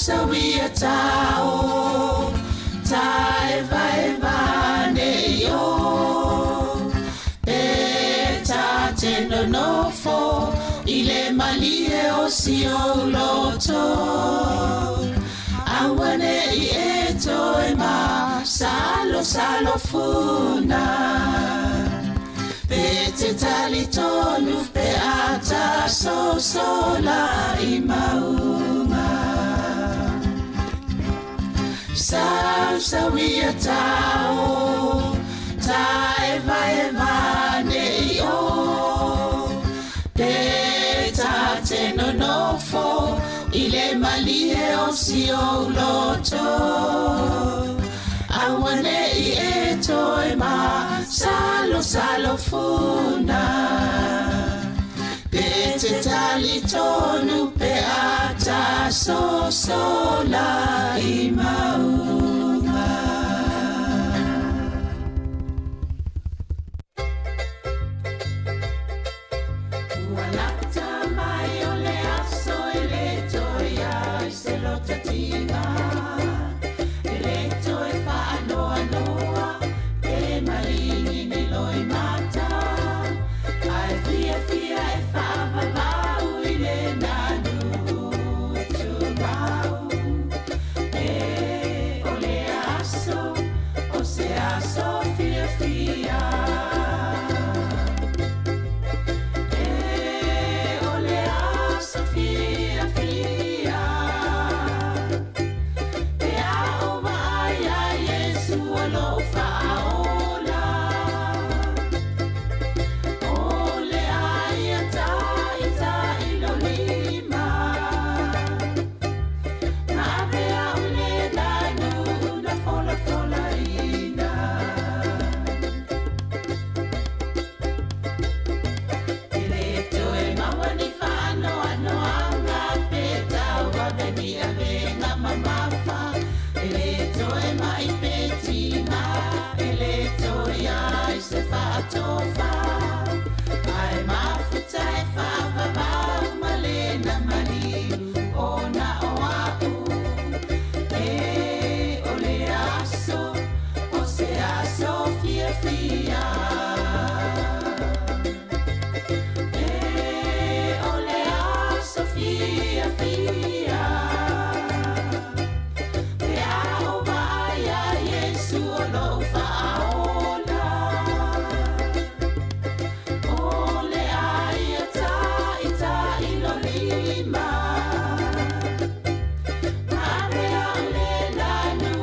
Sa wia tao ta eva ne yo. Peta tendo no fo ile malie o si o loto. Awane I eto e ma salo funa. Pete tali tonu pe ata so sola I mauma. Sa wia tao ta eva ne yo. Peta teno no fo ile malie o si o loto. Awane I eto e ma salo funa. Pete tali tonu pe ata so sola I maunga. Walata mai ole aso ele toia I se lo tatinga. Ele toi fa anoa e marini ni loi mata. Ai fia e fa vavau ile nanu tubau. E ole aso o se aso fia. E ole aso fia. E a o mai a Yesu alo faola. Ole ai ata ilo lima. Na vea ule nanu na fola ina. Eleto e mawani fano ano anga peta wa veni avenga mamafa. Eleto e mai petina. Eleto ya se fa tofa. Ai mafuta e fa babau malena mariru ona oau. E ole aso o se aso fia. E ole aso fia. E a o vai a Yesu o lo faola. Ole ai ata ilo lima. Marea ole nanu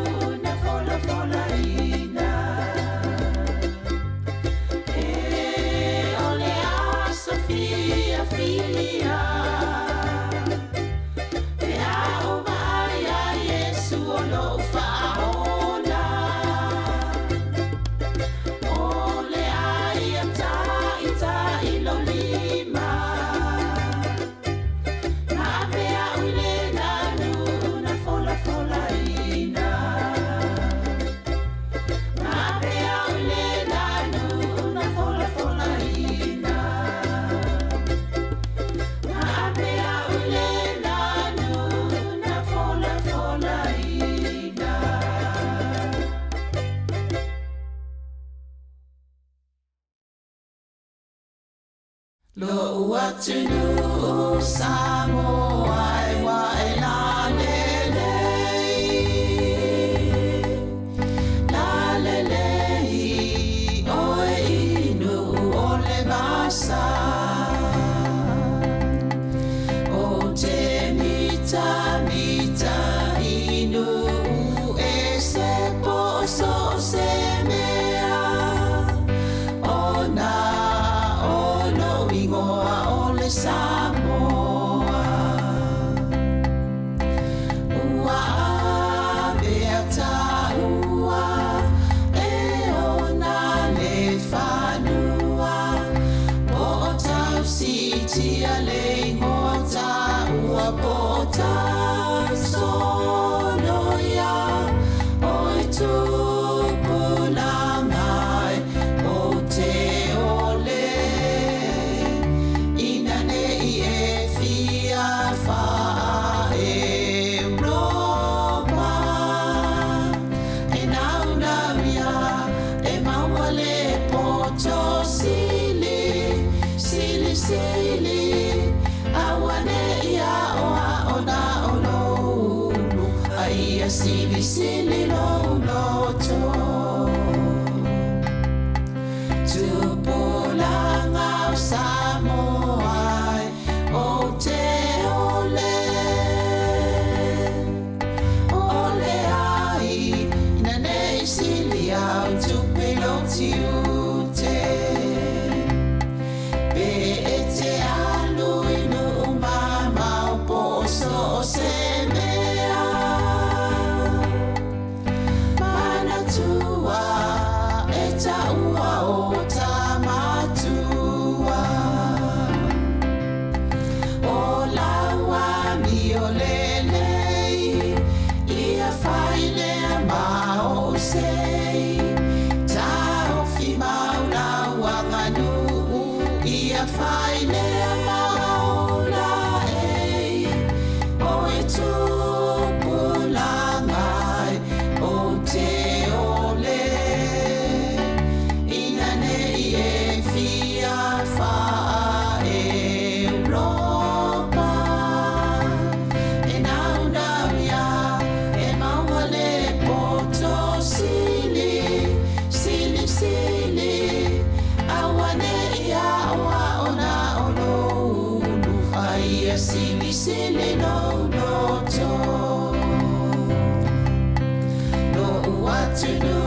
na fola ina. E ole aso fia. E a o vai a Yesu o lo faola. Ole ai ata ilo lima. Marea ole nanu na fola ina. Marea ole nanu na fola ina. Marea ole nanu na fola ina. Lo uatunu Sāmoa e wa e la lelei. O e inu o le vasa. Samoa. Ua avea taua e ona le whanua. Po o tau sitia le ngota ua po o tau sonoia. Oi tupuna ngai o te ole. Ina nei e fia wha Europa. E nau ia e maua le poto sili. Sili sili. Awane ia oa ona ono unu. Aia sili sili lo loto. Tupulanga o Samoa o te ole. Ole ai, ina nei sili au tupelo tiute. Pe e te alu inu umama o poso o se mea. Mana tua e taua o tamatua. O laua mi o lelei, ia whailea ma o sei. Tau fi mauna wanganu, ia whailea ma o la ei. O e tupulangai o te ole. Ina nei e fia wha Europa. E nau ia e maua le poto sili. Sili sili. Awane ia oa ona ono unu. Aia sili sili no loto. No uatunu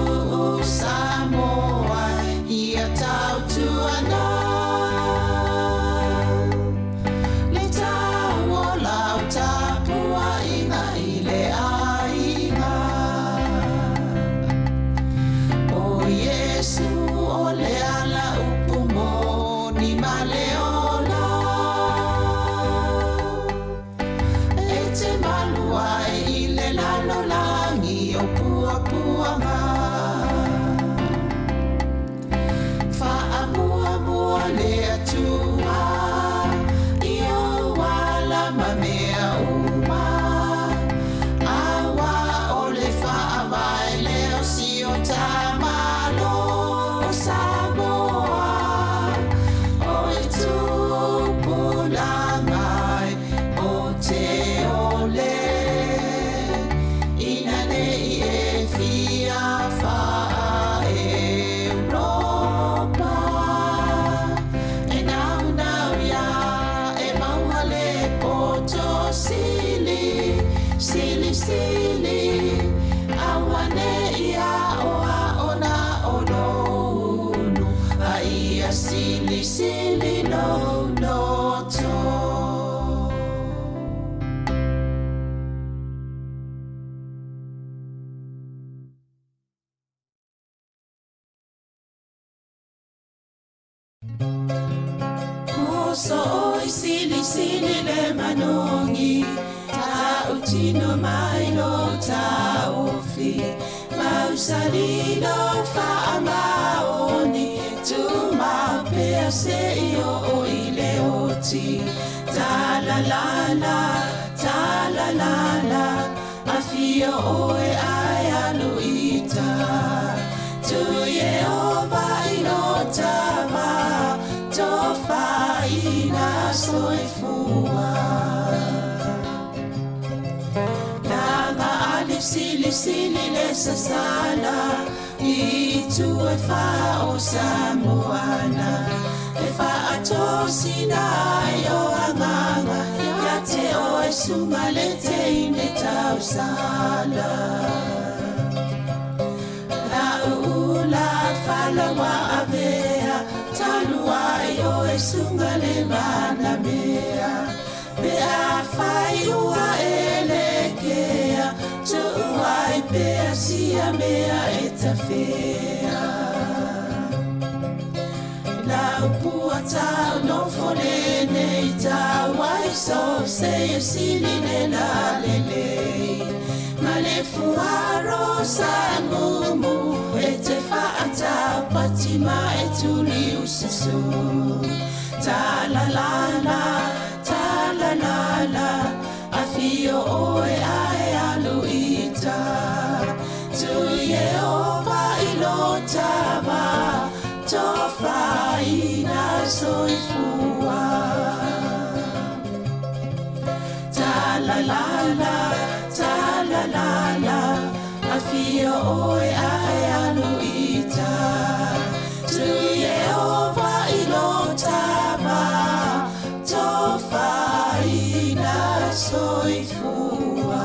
Samoa ia tautuana. Le tau o lau tapua inga i le ainga. O Yesu o le ala upumo ni maleona. E te maluai i le lalo langi o pua puanga. Whaamua le atua i o wala mamea uma. Awa o le whaamai leo si o tamalo o Samoa. O e tupulangai o te ole. Ina nei e fia wha Europa. E nau ia e maua le poto sili. Sili sili. Awane ia oa ona ono unu. Aia sili sili no loto. Moso oi sili sili le manongi. Ta utino mai lo ta ofi. Mausalino fa amaoni. Tu ma pea se io o ile oti. Ta la la la, ta la la la. Afio oe ai aluita. Tu ye o vai no tama. Tofa ina soifua. Nanga ali sili sili le sasala. I tu e fa o Samoana. E fa ato sinai o anganga. Ya te o e sunga le te ine tau sala. La ula fala wa avea. Talu ai o e sunga le mana mea pe a fai ua e le kea tu ai pe a sia mea e ta fea na upua tau no fore nei tau ai so se e sili le la le ma le fuaro sa mumu e te whaata pati ma e tuli usisu ta la la a fio oe ae alu ita tu ye ova ilo tava to faina soifua ta la la a fio oe ae alu ita tu ye ova ilo tava to faina soifua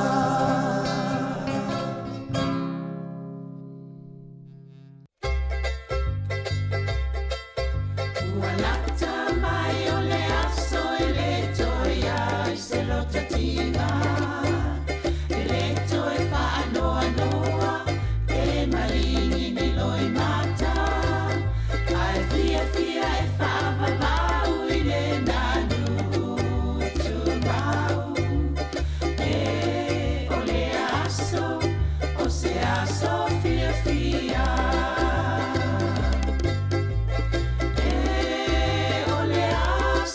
Ualata mai o le aso e le toia I se lo tatinga e le toe whaanoa noa e maringi ni loi mata ai fia e whaavavau I le nanu tūmau e o le aso o se aso fia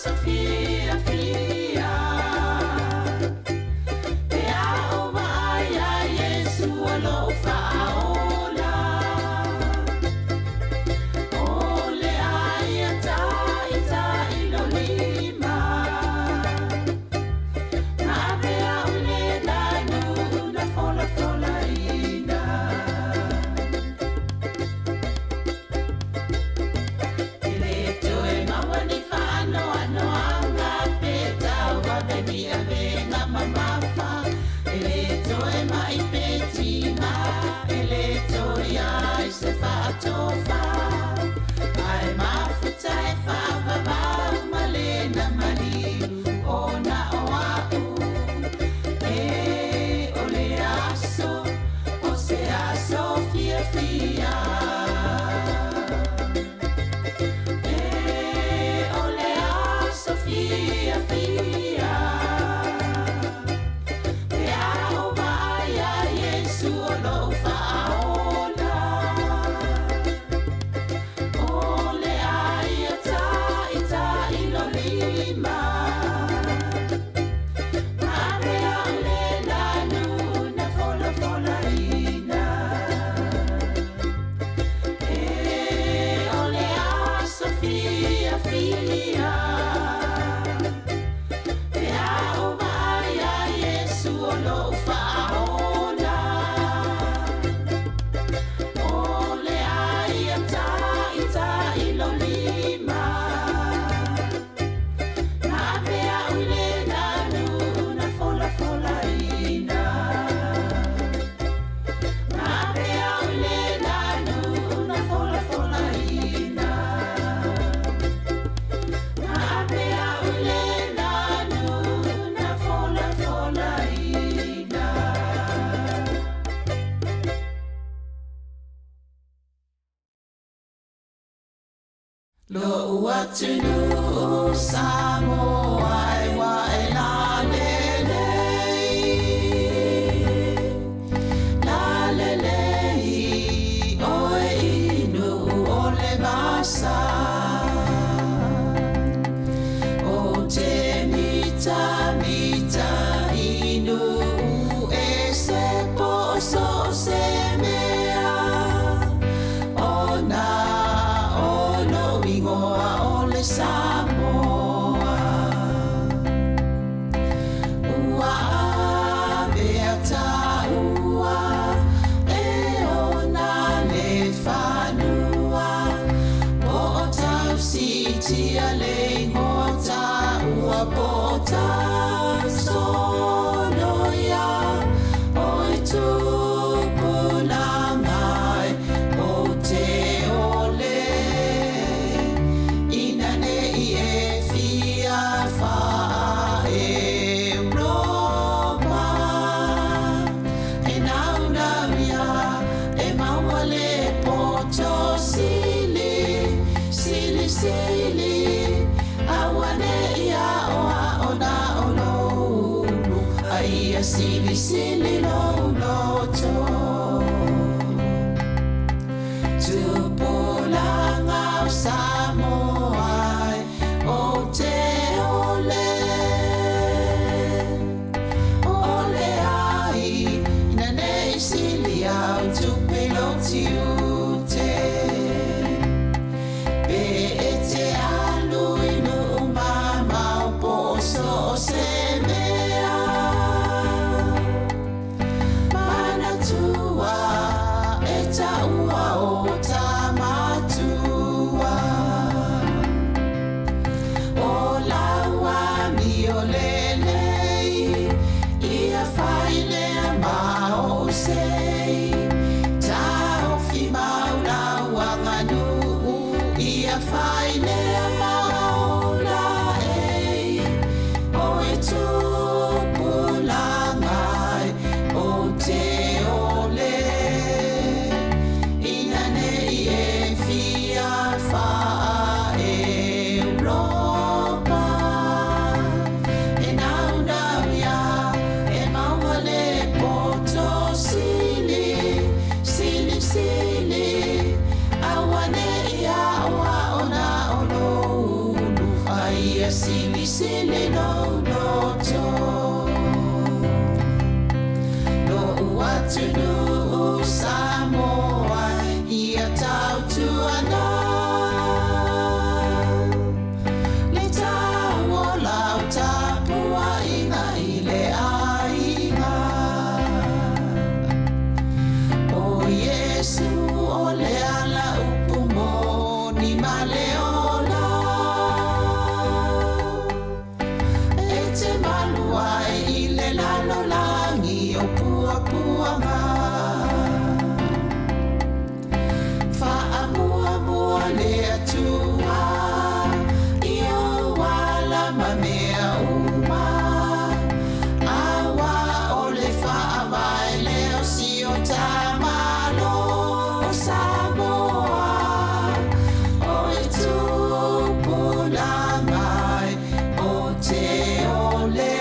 Sofia, Fia, pe a o mai a Yesu alo faola, o le ai ita ilo lima, na vea ule nanu na fola ina. Ele toe mawani fano ano anga peta wa baby avena mamafa ele toe mai petima ele toe ai se fa tofa ai mafuta e fa baba malena maliru ona oau e ole aso o se aso fia Sofia, Fia, pe a o mai a Yesu o lo faola, o le ai ita ilo lima, ma rea le nanu na fola ina, e o le a Sofia, Fia. Lo uatunu Sāmoa e wa e la lelei oe inu o le vasa o te mita inu e se poso se mea ona o le Sāmoa ua avea taua e ona le whanua po o tau sitia le ngota ua po o tau sonoia o i tupuna mai o te ole ina ne i e ia sili sili no loto Tupulanga o Samoa Aotearoa Ole ai ina nei sili au tupilo tiute Pe ete alu inu mama o poso se mea Mana tua eta ua o tamatua O laua mi o lelei Ia whailea mao sei Tau fi mauna wanganu Ia whailea mauna ei O e tupulangai o te ole Ina nei e fia wha Europa E nau nau ia e maua le poto sili Sili sili Awane ia oa ona ono unu Aia sili sili no noto No uatunu Samoa Ia tautuana Le tau o lau tapua inga ile ainga O Yesu o le ala upumo ni maleola E te maluai i le lalo langi o pua puanga Fa mua mua le atua I o wala mamea uma Awa o le fa vai leo si o tamalo o Samoa O e tupulangai o te ole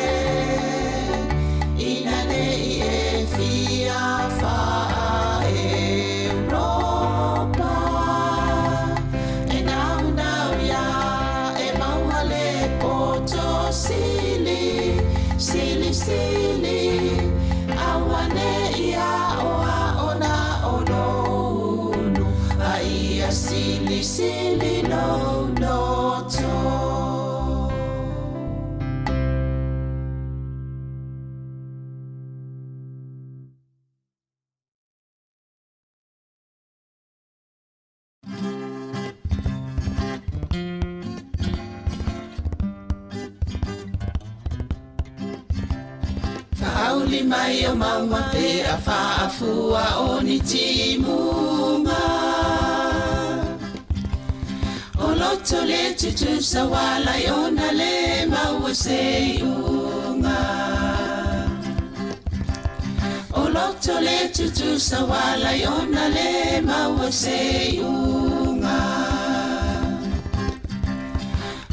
Ina nei e fia fa Europa E nau nau ia e maua le poto sili Sili sili Awane ia oa ona ono unu A ia sili sili no noto Fauli mai o maua pe a whaafua o ni timunga O loto le tutu sa wala i ona le maua se unga O loto le tutu sa wala i ona le maua se unga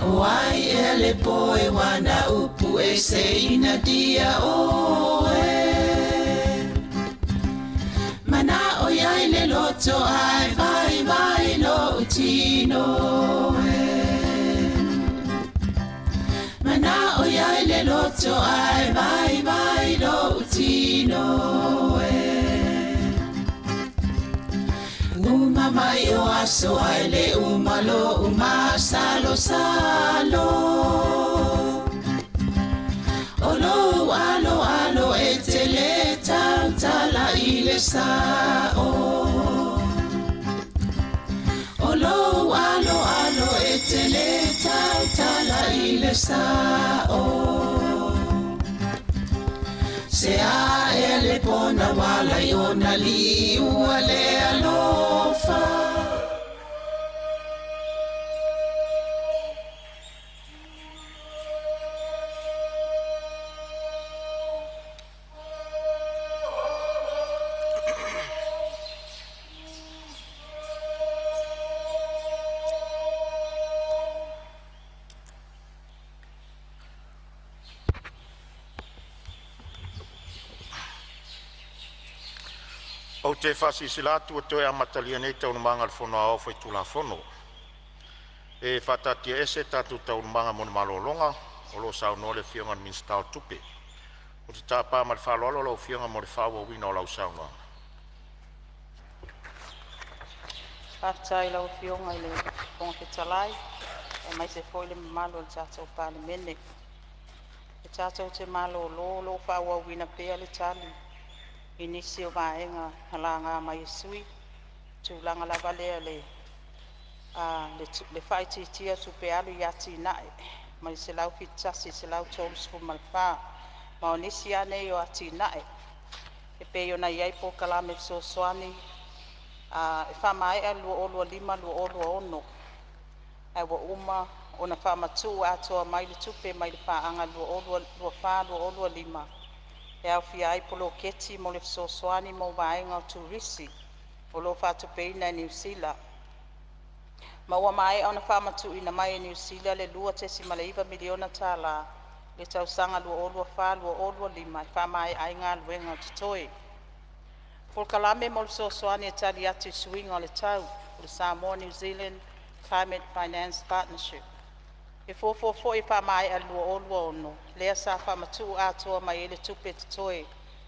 O ai e le poe wana upu e se ina dia oe Mana o iai le loto ai vai vai lo utino e Mana o iai le loto ai vai vai lo utino e Uma mai o aso ai le umalo uma salo salo Olo alo alo e te le tau tala i le sao Olo alo alo e te le tau tala i le sao Se a e le pona wala i ona li ua le alofa Au te whasisila tua toe amatalia nei tau manga le whono au whai tula whono. E whatatia ese tatu tau manga mona malolonga, o lo sau no le whionga minstau tupe. O te tāpā ma le whalolo lau whionga mo le whaua wina o lau sau noa. Whātai lau whionga i le ponga te talai, e mai se fwoi le malo le tātou pāle mene. E tātou te malo lo whaua wina pēa le tali. Inisi o maenga halanga mai sui, tūlanga lava lea le whaititia tupe alu yati nae, mai se lau pitasi, se lau tōlusfu malwha, ma o nisi ane o ati nae. E peo na iai po kalame so soani, e whamae a lua olua lima, lua olua ono. E wa uma, o na whamatu atoa mai le tupe, mai le whaanga lua wha, lua olua lima. E au fia ai polo keti mo le soani mo vaenga o turisi, o lo whatu peina e New Zealand. Ma ua mai au na whamatu ina mai e New Zealand le lua tesi maleiva miliona tala, le tausanga lua olua wha, lua olua lima, e whamai ai ngā luenga o tutoe. Polkalame mo le soani e tali atu suinga o le tau, o le Samoa New Zealand Climate Finance Partnership. E fōfōfō e whamai a lua olua ono, lea sa whamatu atoa mai ele tupe tutoe,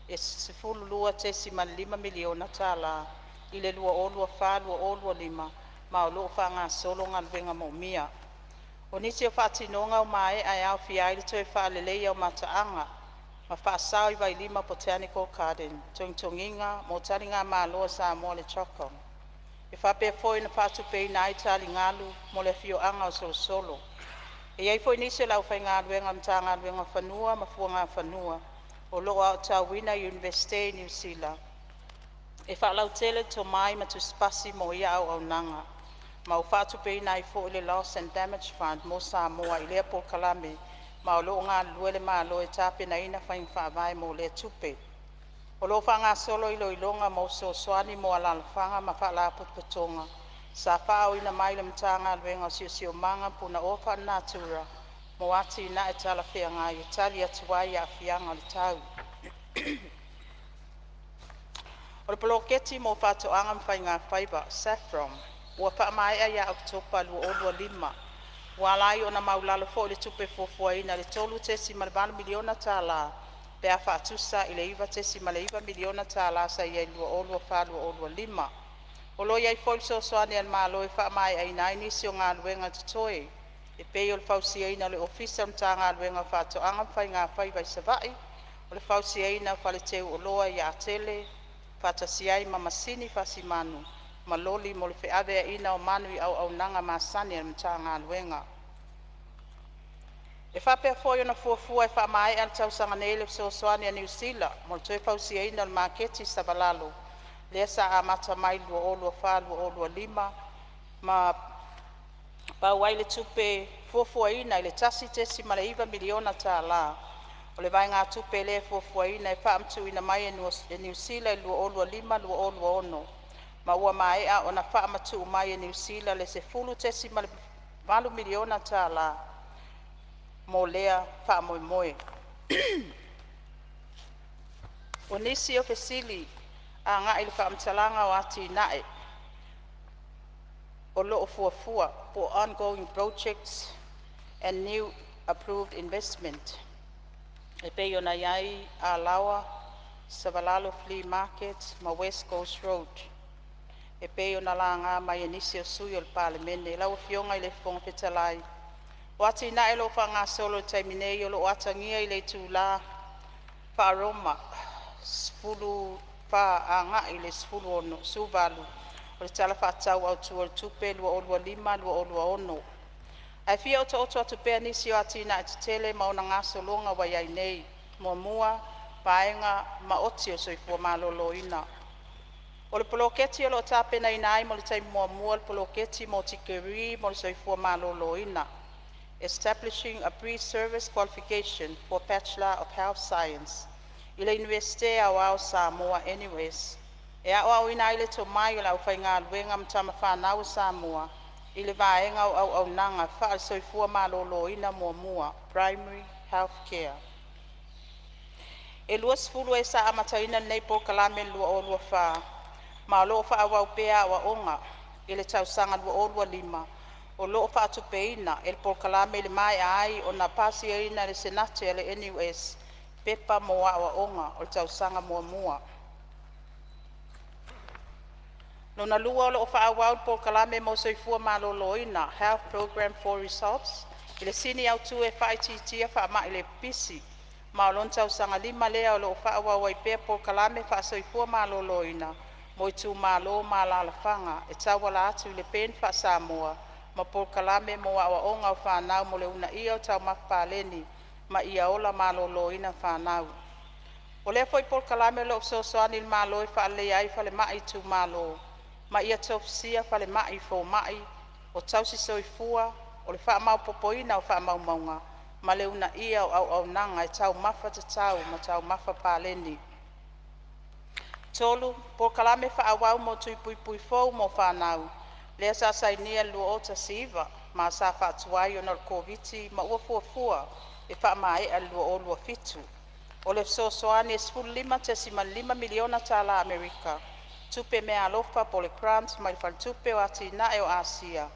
e sifulu lua tesi man 5 miliona tala, i le lua olua wha, lua olua lima, ma o loo whanga solo ngā luenga mo mia. O nisi o whatinonga o mai ai au whiai le toe whaalelei au mataanga, ma whaasau i vai 5 Botanical Garden, tonginga mo taringa māloa Sāmoa le chokong. E whapea fōi na whatupei na itali ngalu mo le fio anga o solo. E iai fo inisi lau whai ngā luenga mta ngā luenga whanua, ma fua ngā whanua, o loo au Tawina University New Zealand. E whalau tele to mai ma tu spasi mo ia au nanga. Ma o whatu pei nai fo ile Loss and Damage Fund mo Samoa i lea po kalame, ma o loo ngā luele ma lo e tape na ina whain whaavai mo lea tupe. O loo whanga solo ilo ilonga mo so soani mo alala whanga ma whala putputonga. Sa whao ina maile mtanga luenga o sio manga puna opa natura mo ati na e tala whea ngā i tali atuai a whianga le tau. O le poloketi mo whato anga mwhai ngā whaiba, saffron, ua wha mai a ia oktopa lua olua lima. Ua lai o na maulalo fo le tupe fofua ina le tolu tesi ma le 1 miliona tala, pe a whaatusa i le iwa tesi ma le 1 miliona tala sa ia lua olua wha lua olua lima. O lo iai fol so soani an malo e wha mai ai nai nisi o ngā luenga tutoe. E pei o le whausia ina le ofisa mta ngā luenga whato anga mwhai ngā whaiba i savai. O le whausia ina whale teu o loa i a tele, whatasiai ma masini whasimanu. Ma loli mo le whiawea ina o manu i au nanga masani an mta ngā luenga. E whapea fōi o na fuafua e wha mai an tausanga nele so soani a New Zealand. Mo le toe whausia ina le maketi sabalalo. Lea sa amata mai lua olua wha, lua olua lima, ma pau ai le tupe fuafua ina i le tasi tesi ma le 1 miliona tā la. O le vai ngā tupe le fuafua ina e whaamtu ina mai e New Zealand lua olua lima, lua olua ono. Ma ua mai a o na whaamatu mai e New Zealand le se fulu tesi ma le 4 miliona tā la. Mo lea whaamoemoe. O nisi o fesili, a ngā ilu whaamtalanga o ati nae o loo fuafua for ongoing projects and new approved investment. E pei o na iai a lawa Savalalo Flea Market ma West Coast Road. E pei o na la ngā mai nisi o sui o le palemene, lau fionga i le whonga petalai. O ati nae lo whanga solo taiminei o lo atangia i le tūla whaaroma, sfulu wha a ngā i le sfulu ono, suvalu, o le tala whaatau au tua le tupe, lua olua lima, lua olua ono. Ai fia o to atu pēr nisi o ati na te tele ma ona ngā solonga wa iai nei, mua, paenga, ma oti o soifua malolo ina. O le poloketi o lo tāpena inai mo le tai mua le poloketi mo tikeri mo le soifua malolo ina. Establishing a pre-service qualification for Bachelor of Health Science. I le Universite au Samoa anyways. E au ina ile to mai o lau whai ngā luenga mtama whanau Samoa. I le vaenga au nanga wha soifua malolo ina mua, primary health care. E lua sfulu e sa amataina nei po kalame lua o lua wha. ma lo fa wa pea wa onga ile tau sanga wa lima o lo fa tu peina el por kalame le mai ai o na pasi ina le senate ele NUS pepa mo wa onga o tau sanga mua no na lua lo fa wa por kalame mo se fu ma lo loina health program for results ile sini au tu e FITT fa ma ile pisi ma lon tau sanga lima le o lo fa wa pe por kalame fa se fu ma lo loina mo tu ma lo ma la fanga e tau la atu le pen fa Samoa ma por kalame mo wa onga fa na mo le una ia tau ma paleni ma ia ola ma lo loina fa na o le foi por kalame lo so ani ma lo fa le ai fa le mai tu ma lo ma ia tofsia fa le mai fo mai o tau si soifua o le fa mau popoina o fa mau maunga ma le una ia au nanga e tau mafa te tau ma tau mafa paleni tolu por kalame fa awau mo tui pui fo mo fa nau le sa sainia lu o ta siva ma sa fa tuai o na COVID ma ua fua e fa mai a lu o lu fitu o le soani es full 5 miliona tala Amerika tupe me alofa po le grant mai fa tupe o atina e o Asia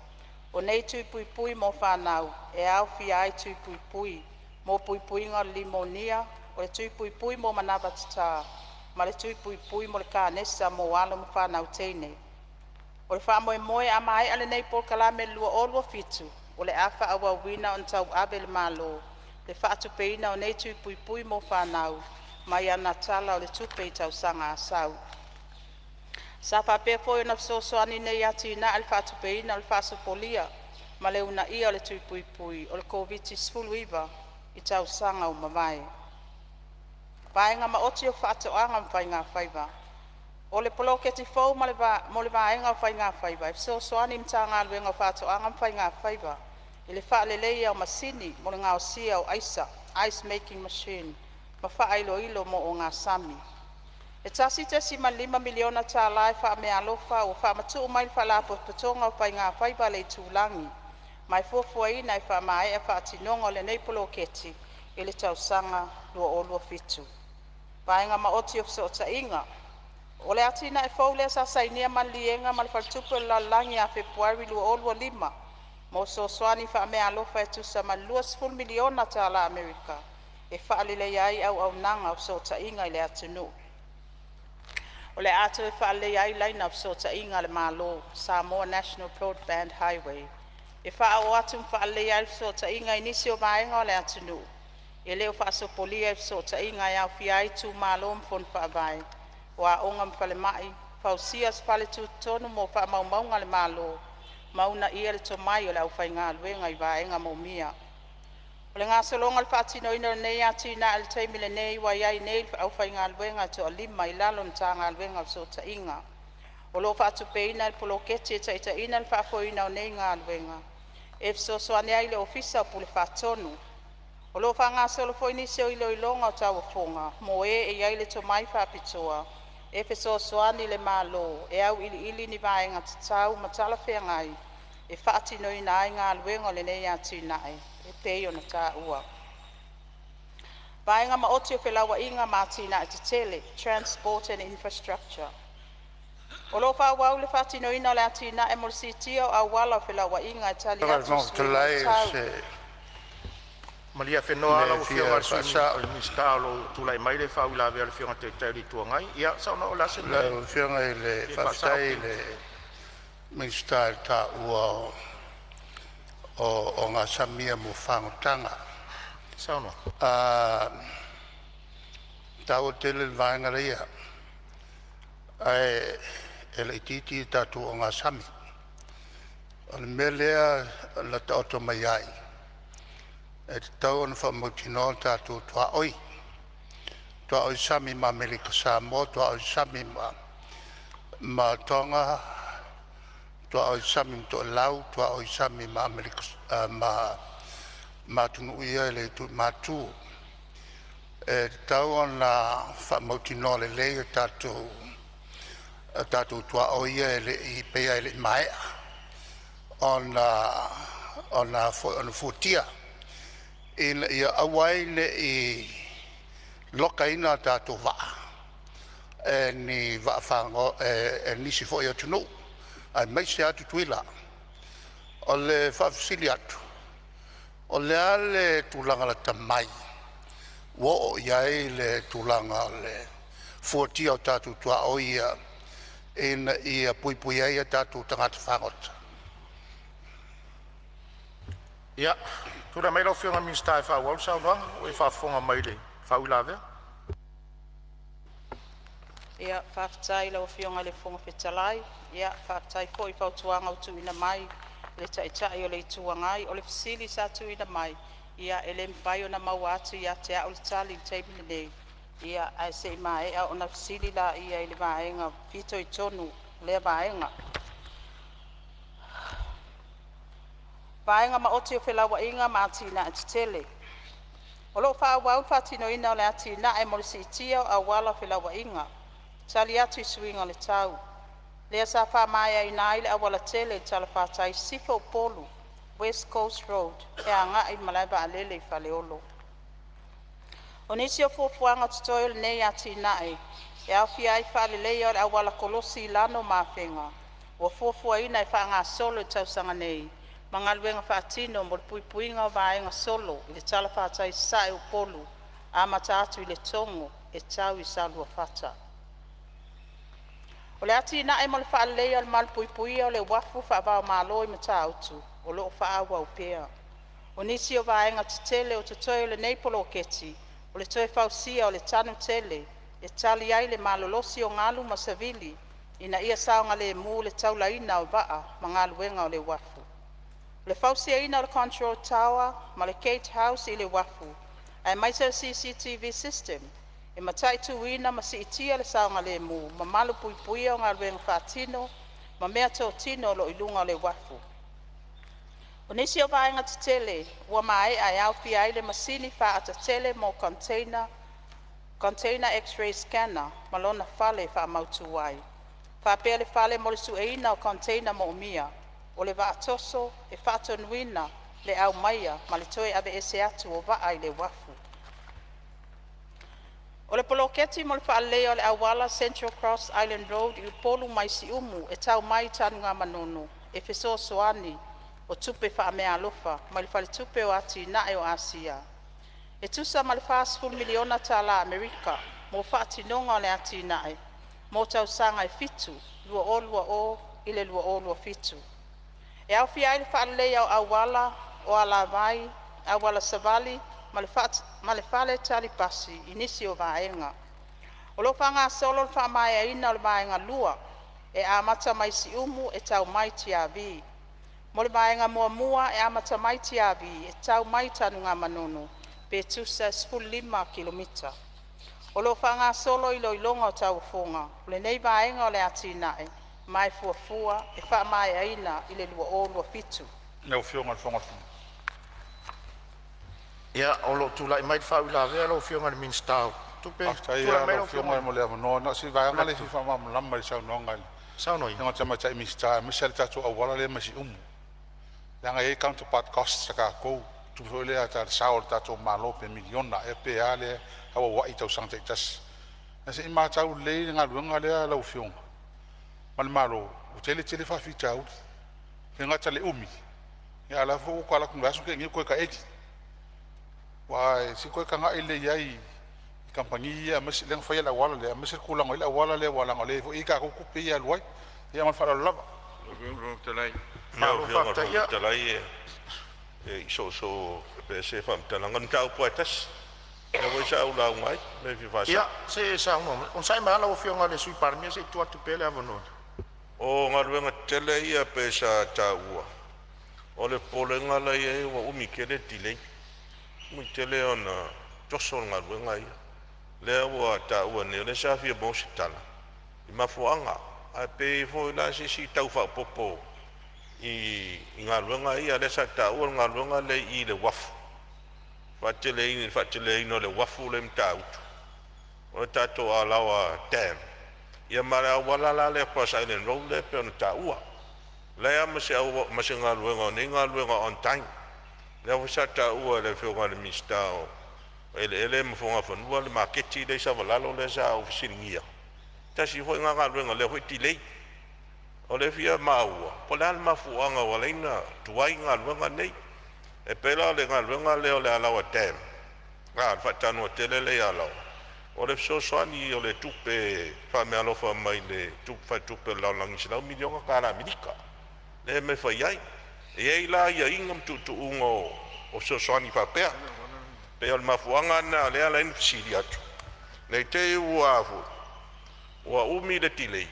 o nei tui pui mo fa nau e au fi ai tui pui mo pui nga limonia o le tui pui mo manava tata ma le tui pui mo le kanesa mo ala mo fa nau teine o le fa moe a mai ale nei por kalame lua o lua fitu o le afa awa wina on tau abel malo le fa atu peina o nei tui pui mo fa nau mai ana tala o le tupe tau sanga asau sa fa pe fo na so ani nei ati na al fa atu peina al fa so polia ma le una ia o le tui pui o le COVID is full wiva i tau sanga o mamae paenga ma oti o fa atu anga mfainga faiva o le polo ke ti fo mo le vaenga whainga whaiva. E so ani mtanga alwenga whato anga whainga whaiva. I le wha le leia o masini mo le ngao sia o ice making machine. Ma wha ilo mo o ngā sami. E tasi te si ma 5 miliona tā lai wha me alofa o wha matu o mai wha la potonga o whainga whaiva le tūlangi. Mai fofua ina i wha mai e wha tinongo le nei polo ke ti i le tau sanga lua o lua fitu. Vaenga ma oti o ta inga. O le atina e fau le sa sainia malienga ma le faltupu la langi a Februari lua o lua 5. Mo soani wha mea alofa e tusa ma 2 miliona ta la Amerika. E wha le iai au nanga o so ta inga i le atunu. O le ato e wha le iai laina o so ta inga le malo Samoa National Broadband Highway. E wha o atu wha le iai so ta inga inisi o maenga o le atunu. E leo wha so polia so ta inga iau fiai tu malo mfon wha vai. Wa onga mfale mai, fausia spale tu tonu mo fa maunga le malo, mauna ia le tomai o le au whainga alwenga i vaenga mo mia. O le ngā solonga le whaatino ina nei ati na le taimile nei wa iai nei au whainga alwenga to alima i lalon tanga alwenga o so ta inga. O lo whaatu peina le polo kete ta ina le whaafo ina o nei ngā alwenga. E so ane ai le ofisa o pule whaatonu. O lo wha ngā solo fo inisi o ilo ilonga o tawa fonga, mo e iai le tomai whaapitoa. E fe soani le malo, e au ili ni vaenga tatau matala whea ngai, e whaati no ina ai ngā luengo le nei atu nai, e pei o na tā ua. Vaenga ma oti o whelawa inga māti na e te tele, transport and infrastructure. O lo wha wau le whaati no ina le atu na e molisi tio au wala whelawa inga e tali atu tau. Malia whenua ala o whionga sa o mista lo tulai mai le whau la vea le whionga te tauri tua ngai. Ia, sao na o lase le? Le whionga i le whaftai le mista i ta ua o ngā samia mo whangotanga. Sao na? Tau te le vaenga rea. Ai, e le ititi tatu o ngā sami. O le melea la ta oto mai ai. E te tau ana whamutino tātou tua oi. Tua oi sami ma Amerika Samoa, tua oi sami ma Tonga, tua oi sami to Lau, tua oi sami ma Amerika ma Tunuia le tu matu. E te tau ana whamutino le leo tātou tua oi i pea le maea. Ona futia. Ia awai ne i loka ina tātou waa. ni wa'afango nisi fo i tunu ai mai se atu tuila o le whawhisili atu o le ale tūlanga la tamai wo o iai le tūlanga le fuatia o tātou tua o ia ia pui pui ia tātou tangata whangota. Ia, tūra mai lau whionga minsta e whawau saunoanga o e whawhonga mai le whawilawea. Ia, whawtai lau whionga le whonga whetalai. Ia, whawtai po i whautuanga o tuina mai. Le tai o le tuangai o le fisili sa tuina mai. Ia, ele mwhai o na mau atu ia te au le tali teimina nei. Ia, ai se mai o na fisili la ia ili maenga fito i tonu le maenga. Maenga ma oti o whelawa inga ma atina atitele. O lo whawau whatino ina o le atina e molisi itia o awala whelawa inga. Tali atu i suinga le tau. Lea sa wha maia i naile awala tele tala whatai sifa o polu, West Coast Road, e a ngā i malaiba a lele i whaleolo. O nisi o fuafuanga tutoio le nei ati nae, e au fia i whale leo le awala kolosi lano mawhenga, o fuafua ina i wha ngā solo i tausanga nei, mangaluenga whaatino mo le puipuinga o vaenga solo i le tala whatai sae o polu, a mata atu i le tongo e tau i salua whata. O le ati nae mo le whaale leo le mal puipuia o le wafu whaavao malo i mata autu, o loo whaawa upea. O nisi o vaenga titele o tutoio le nei polo keti, o le toe fausia o le tanu tele, e tali ai le malolosi o ngalu masavili, ina ia saonga le mu le taulaina o vaa, mangaluenga o le wafu. Le fausia ina o le control tower, ma le Kate House i le wafu, ai maisa CCTV system, e matai tuina ma si itia le saonga le mu, ma malu puipuia o ngaluenga whaatino, ma mea tō tino lo ilunga o le wafu. O nisi o vaenga titele, ua mai ai au fia ai le masini wha ata tele mo container x-ray scanner, malona fale wha mautu wai. Wha pea le fale mo le sueina o container mo umia, o le wa atoso e wha nuina le au maia, ma le toe ave ese atu o wa ai le wafu. O le poloketi mo le wha leo le awala Central Cross Island Road i polu mai si umu e tau mai tanu ngā manono, e feso soani, o tupe wha mea alofa, ma le whale tupe o ati nae o Asia. E tusa ma le fast full miliona ta la Amerika, mo whaati nonga o le ati nae, mo tau sanga e fitu, lua o ile lua o lua fitu. E au fia ile whaale lea o awala, o ala vai, awala savali, ma le whale tali pasi, inisi o vaenga. O lo whanga solo le wha mai ina o le vaenga lua, e amata mai si umu e tau mai tiavi. Mo le vaenga mua e amata mai tiavi, e tau mai tanu ngā manono, pe tusa 15 kilomita. O lo whanga solo i lo ilonga o tau whonga, o le nei vaenga o le ati nae, mai fuafua, e wha mai aina i le lua o lua fitu. Nau whionga le whonga. Ia, o lo tūlai mai te whawila vea lo whionga le minstau. Tupe, tūlai mai lo whionga le mo le avanoa, na si vaenga le si whamama lama le saunonga. Saunoi. Nga tama tai minstau, misa le tatu awala le masi umu. Langa e counterpart costs saka kou, tupo le ata sao le tatu malo pe miliona, e pe ale hawa wa itau sangta itas. Nasa i mātau le ngā ruanga lea lau whionga. Mali malo, o tele whawhitau, ke ngata le umi. Ia ala fo ko ala kungaso ke ngi ko ka edi. Wa si ko ka nga ile yai kampania mas leng fa la wala le mas ko la ngila wala le wala ngale fo ika ko ku pe ya loi. Ia man fa la lava. Ro telai. No fa telai e so pe se fam talangan ka po tas. E voi sa ula mai le fi fa. Ia se sa no. On sai mala o fionga le sui parmia se tu atu pele avano. O ngaruenga tele ia pe sa taua. O le polenga la ia o umi kele tile. Mu tele ona toso ngaruenga ia. Le o taua ne le sa fi bon sitala. I mafuanga a pe fo la si tau fa popo. I ngaruenga ia le sa taua ngaruenga le i le wafu. Fa tele ino le wafu le mtautu. O tato alawa tem. Ia mara wala la le Cross Island Road le pe ona taua. Lea masi ngā luenga, ni ngā luenga on time. Lea wasa taua le whionga le mistao. Ele mawhonga whanua le maketi le sa walalo le sa ofisingia. tasi hoi ngā ruenga le hoi tilei. O le fia maua, po le alma fuanga wa leina tuai ngā ruenga nei. E pela le ngā ruenga leo le alawa tem. Ngā whatanua tele le alawa. O le soani o le tupe wha me alofa mai le tupe laulangi sinau milionga kāra Amerika. Le me whai ai. E ei la ia ingam tu ungo o soani whapea. Pe o le mafuanga na lea la infisiri atu. Nei te uafu. Ua umi le tilei.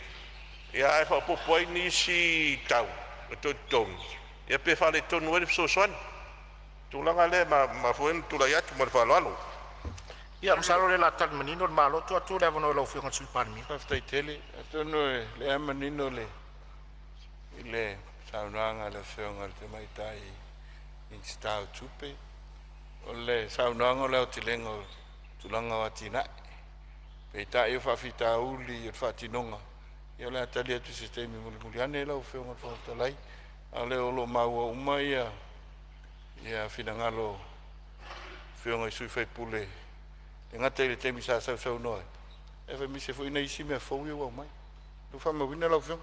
Ia e whapopuai nisi tau. E toi tonu. Ia pe whale tonu e le soani. Tūlanga le mafuenu tūlai atu mo le whaloalo. Ia msalo le la tal menino le malo tu le vono lo fianga sui parmi. Paftai tele, atono le menino le saunanga le fianga le maitai in stau tupe. O le saunanga le otilengo tulanga watina. Pe tai fa fita uli e fatinonga. Ia le atali atu sistemi muliane la fianga fatalai. Ale olo maua umaia. Ia finangalo fianga sui fai pule. Ngata le temi sa noe. E fa mi se foi nei si me fo yo mai. Lu fa mo wina la fiong.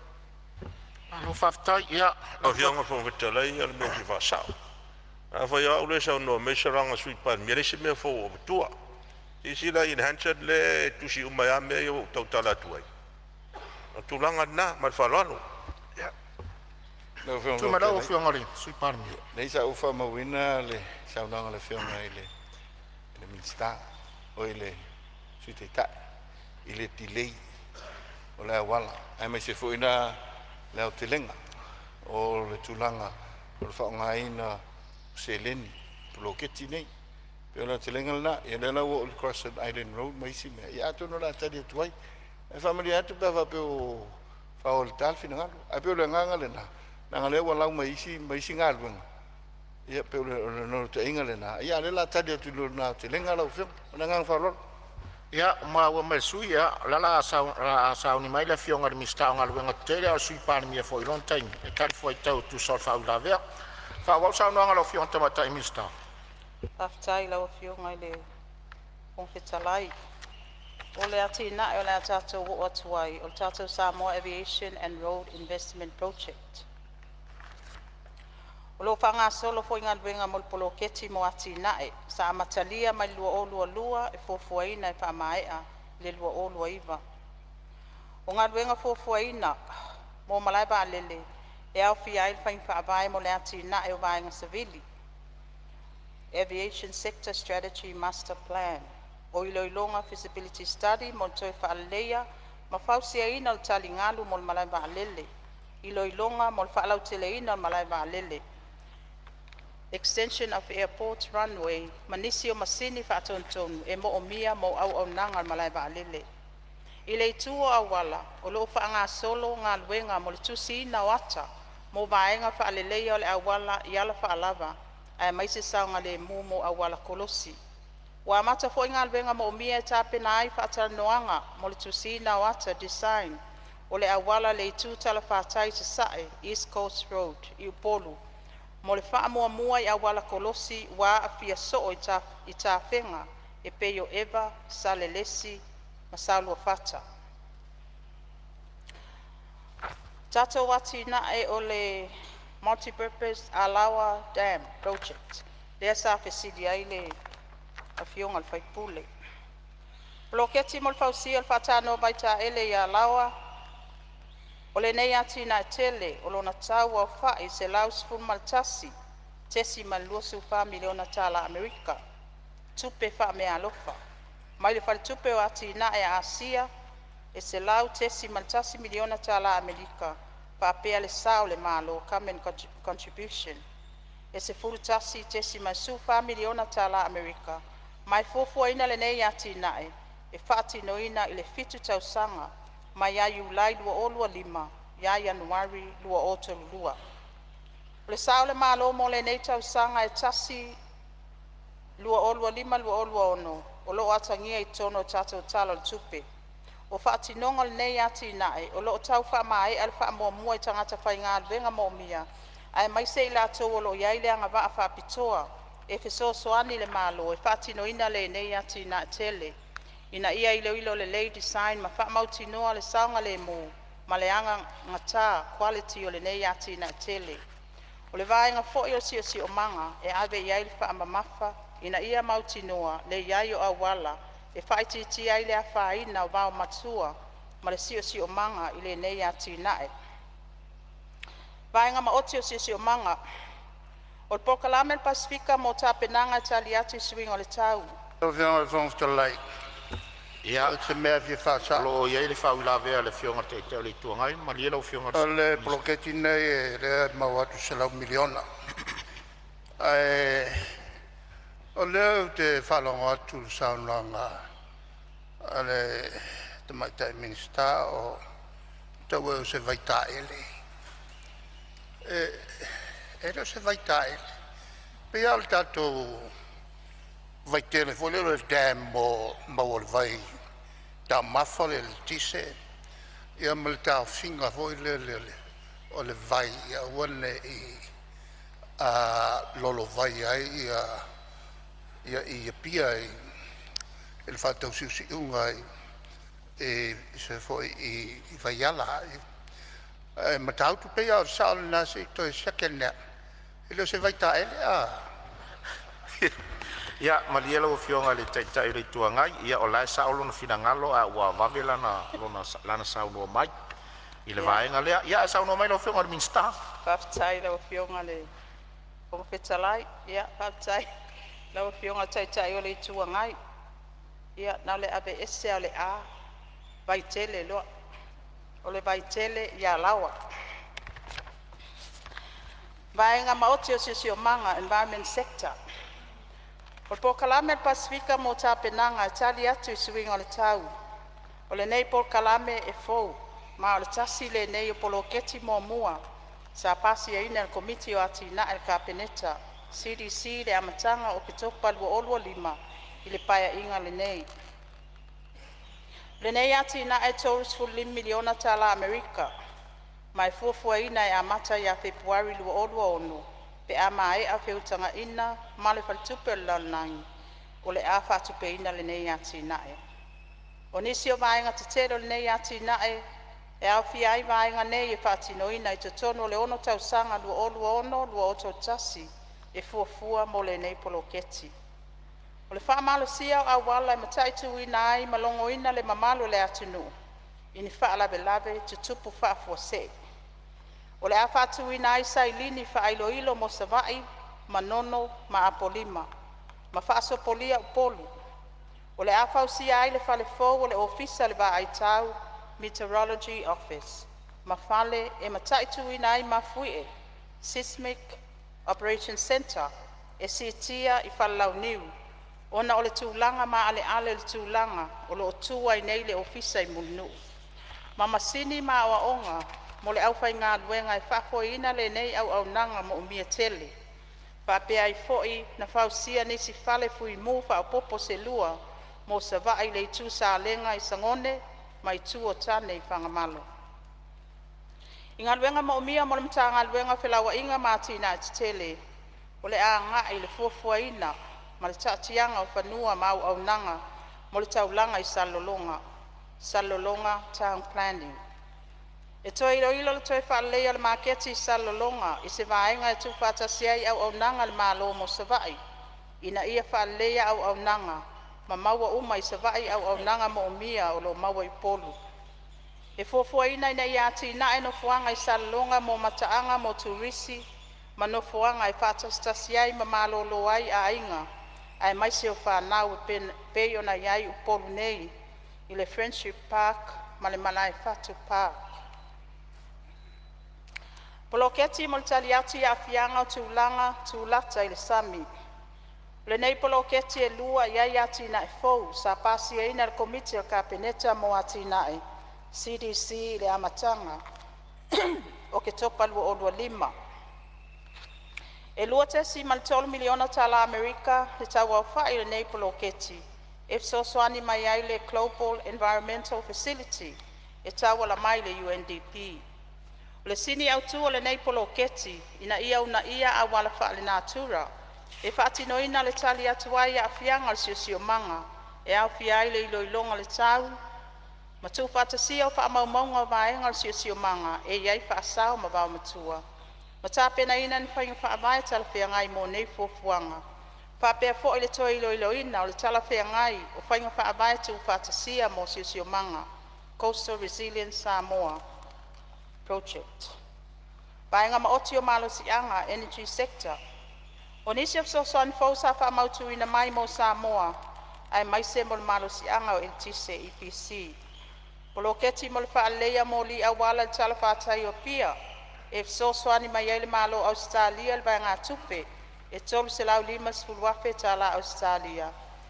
Lo faftai ia. O fianga fo vetala ia le me fa sa. A fa ia ule sa no me seranga sui pa mi le si me fo o tua. Si la in handset le tu si umaya me yo totala tuai. Tu langa na ma fa lano. Ia. No fiong. Tu ma la fiong ali sui pa mi. Nei sa u fa mo wina le sa nanga le fiong ai le. Le minsta. O ile sui te tae, ile tilei, o lea wala. Ai mai se fuina leo te lenga, o le tulanga, o le whaonga ina se leni, pulo keti nei. Peo leo te lenga lana, ia lena o le Crescent Island Road, mai si mea. Ia atono la tari atuai. E whamari atu pewa peo whao le talfina ngalo. Ai peo le nganga lena, nanga leo walau mai si ngaluenga. Ia pe le no te inga le na ia le la tadi tu na te lenga la fiong na ngang falor ia ma wa me sui ia la sa ni mai le fiong ar mista nga le nga te le sui pa mi fo long time e tal foi tau tu sol fa la ver fa wa sa no nga le fiong tamata i mista aftai la fiong ai le on fetalai o le atina o le atato o tuai o tato Sāmoa Aviation and Road Investment Project. O lo whanga solo fo inga luenga mo polo keti mo ati nae. Sa amatalia mai lua o lua e fofuaina e whamaea le lua o lua iwa. O ngā luenga fofuaina mo malaiba alele e au fi ail whain whaavai mo le ati nae o vaenga savili. Aviation Sector Strategy Master Plan. O ilo ilonga feasibility study mo toi whaaleia ma fausia ina o tali ngalu mo malaiba alele. Ilo ilonga mo whaalau tele ina o malaiba alele. Extension of airport runway, manisio masini whaatontonu, e mo o mia mo au nanga malai ba alele. Ile tua awala, o loo whaanga solo ngā luenga mo le tusi ina wata, mo vaenga whaalelea o le awala i ala whaalava, ai maise saunga le mo awala kolosi. Wa mata fo ngā luenga mo o mia e tāpena ai whaatara noanga, mo le tusi ina wata design, o le awala le itu tala whaatai te sae, East Coast Road, i upolu. Mo le wha mua i awala kolosi wa a fia so i tā whenga e peyo eva sa le lesi ma salua whata. Tato wati na e o le Multipurpose Alawa Dam Project. Lea sa whesidi ai le a fionga le whaipule. Bloketi mo le whausia le whatano mai tā ele i Alawa. O le nei ati na tele o lona tau au whai se laus fu maltasi tesi malua su wha miliona tala Amerika. Tupe wha mea alofa. Mai le whale tupe o ati na e Asia e se lau tesi maltasi miliona tala Amerika pa pea le sao le malo common contribution. E se fulu tasi tesi masu wha miliona tala Amerika. Mai fofua ina le nei ati na e whaati noina i le fitu tau sanga. Mai ia Iulai lua o lua lima, ia Januari lua o tolu lua. Le sao le malo mo le nei tau sanga e tasi lua o lua lima lua o lua ono, o loo atangia i tono tatou talo le tupe. O whaatinonga le nei ati nae, o loo tau wha mai al wha mua i tangata whai ngā luenga mo mia, ai mai se i la tau o lo iai le anga waa wha pitoa, e feso soani le malo, e whaatino ina le nei ati nae tele. Ina ia ilo le lei design ma whaamauti noa le saunga le mo, ma le anga ngata quality o le nei ati na tele. O le vaenga fo'i o si o manga e ave iai le whaamamafa, ina ia mauti noa le iai o awala, e whaititi ai le a whaina o vao matua, ma le si o manga i le nei ati nae. Vaenga ma oti o si o manga, o le pokalame le Pasifika mo tapenanga tali ati swing o le tau. O whianga whonga to lai. Ia. O te mea fia whaasa. Lo iai le whawila vea le whionga te teo le tuangai, ma lia lau whionga. O le poloketi nei e rea mawatu se lau miliona. O leo te whalonga atu saunanga ale te maitai minista o tau e se vaitaele. E reo se vaitaele. Pea al tato vaitele fo leo le dam o maua le vai ta mafa le tise. Ia ma le tau finga fo o le vai ia wane i lolo vai ai ia pia il fatto si unga e se foi i vai ala ma tau tu pe al sal na se to sekena ele se vai ta ia ma lia lau whionga le tai le tuangai, ia o lai saolo na finangalo a ua wawela na lana sauno mai. I le vaenga lea, ia sauno mai lau whionga le minsta. Whaftai lau whionga le Pongwhetalai, ia whaftai. Lau whionga tai o le tuangai. Ia nau le abe ese o le a. Vaitele loa. O le vaitele ia lawa. Vaenga maoti o si o manga environment sector. O le pokalame le Pasifika mo tapenanga e tali atu i suinga o le tau. O le nei pokalame e fou, ma o le tasi le nei o poloketi mo mua. Sa pasi e ina le komiti o ati na el kapeneta, CDC le amatanga o kitopa lua olua lima i le paia inga le nei. Le nei ati na e tourist full lim miliona tala Amerika, ma e fuafua ina e amata ia Februari lua olua ono, pe ama e a feutanga ina ma le faltupe lanai o le a fatupe ina le nei ati na e. O nisi o vaenga te tero le nei ati na e au fia ai vaenga nei e whaatino ina i te tono le ono tausanga lua ono lua oto tasi e fuafua mo le nei poloketi. O le whaamalo sia au wala e mataitu ina ai malongo ina le mamalo le atinu. Ini whaalabe lave te tupu whaafua se. O le a whaatu ina ai sailini whaailo ilo mo savai, manono, ma apolima. Ma whaaso polia upolu. O le a whausia ai le whale fōu o le ofisa le va ai tau, Meteorology Office. Mafale e mataitu ina ai mafuie, Seismic Operations Center, e sitia i whalau niu. Ona o le tūlanga ma ale le tūlanga, o le otua i nei le ofisa i munu. Mamasini ma awa onga, mo le awhai ngā luenga e whafo ina le nei au nanga mo umia tele. Whapea i foi na whausia nisi whale fui mu whaopopo se lua, mo sa vai le tu sa lenga i sangone, mai tu o tane i whangamalo. I ngā luenga mo umia mo le mta ngā luenga whilawa inga mātina i tele, o le a ngā i le fuafua ina, ma le taatianga o whanua mau au nanga, mo le taulanga i Salolonga Town Planning. E toi ilo le toi whaalea le maketi i Salolonga, i se vaenga e tu whatasiai au nanga le malo mo savai, ina ia whaalea au nanga, ma maua uma i savai au nanga mo umia o lo maua i polu. E fuafua ina ia ati ina e no fuanga i Salolonga mo mataanga mo turisi, ma no fuanga i whatastasiai ma malo lo ai a inga, ai mai se o whanau e peo na iai u polu nei, i le Friendship Park, ma le Malai Fatu Park. Poloketi mo le taliati a fianga o tūlanga tūlata i le Sami. Le nei poloketi e lua iai ati na e fou, sa pasi e ina le komiti o kapeneta mo ati na e CDC le amatanga o ke topa lua olua lima. E lua tesi ma le 12 miliona tala Amerika le tau au whai le nei poloketi. E soani mai ai le Global Environmental Facility e tau ala mai le UNDP. Le sini au tu le nei poloketi ina ia una ia a wala wha le natura. E whaatino ina le tali atuai a fianga le siosio manga e au fia i le iloilonga le tau, ma tu whatasia o whaamaumaunga vaenga o sio manga, e iai whaasau ma vau matua. Ma tāpena ina ni whainga whaamai tala whea ngai mō nei fuafuanga. Whapea fo i le toi iloiloina o le tala whea ngai o whainga whaamai tu whatasia mō sio manga, Coastal Resilience Samoa Project. Vaenga ma oti o malo sianga, energy sector. O nisi o sosoani fausa whaamautu ina mai mō Samoa, ai mai se mo le malo sianga o LTC EPC. Polo keti mo le whaaleia mo li awala le tala whaatai o pia, e sosoani mai ele malo Australia le vaenga tupe, e tolu se lau limas fulwafe tala Australia.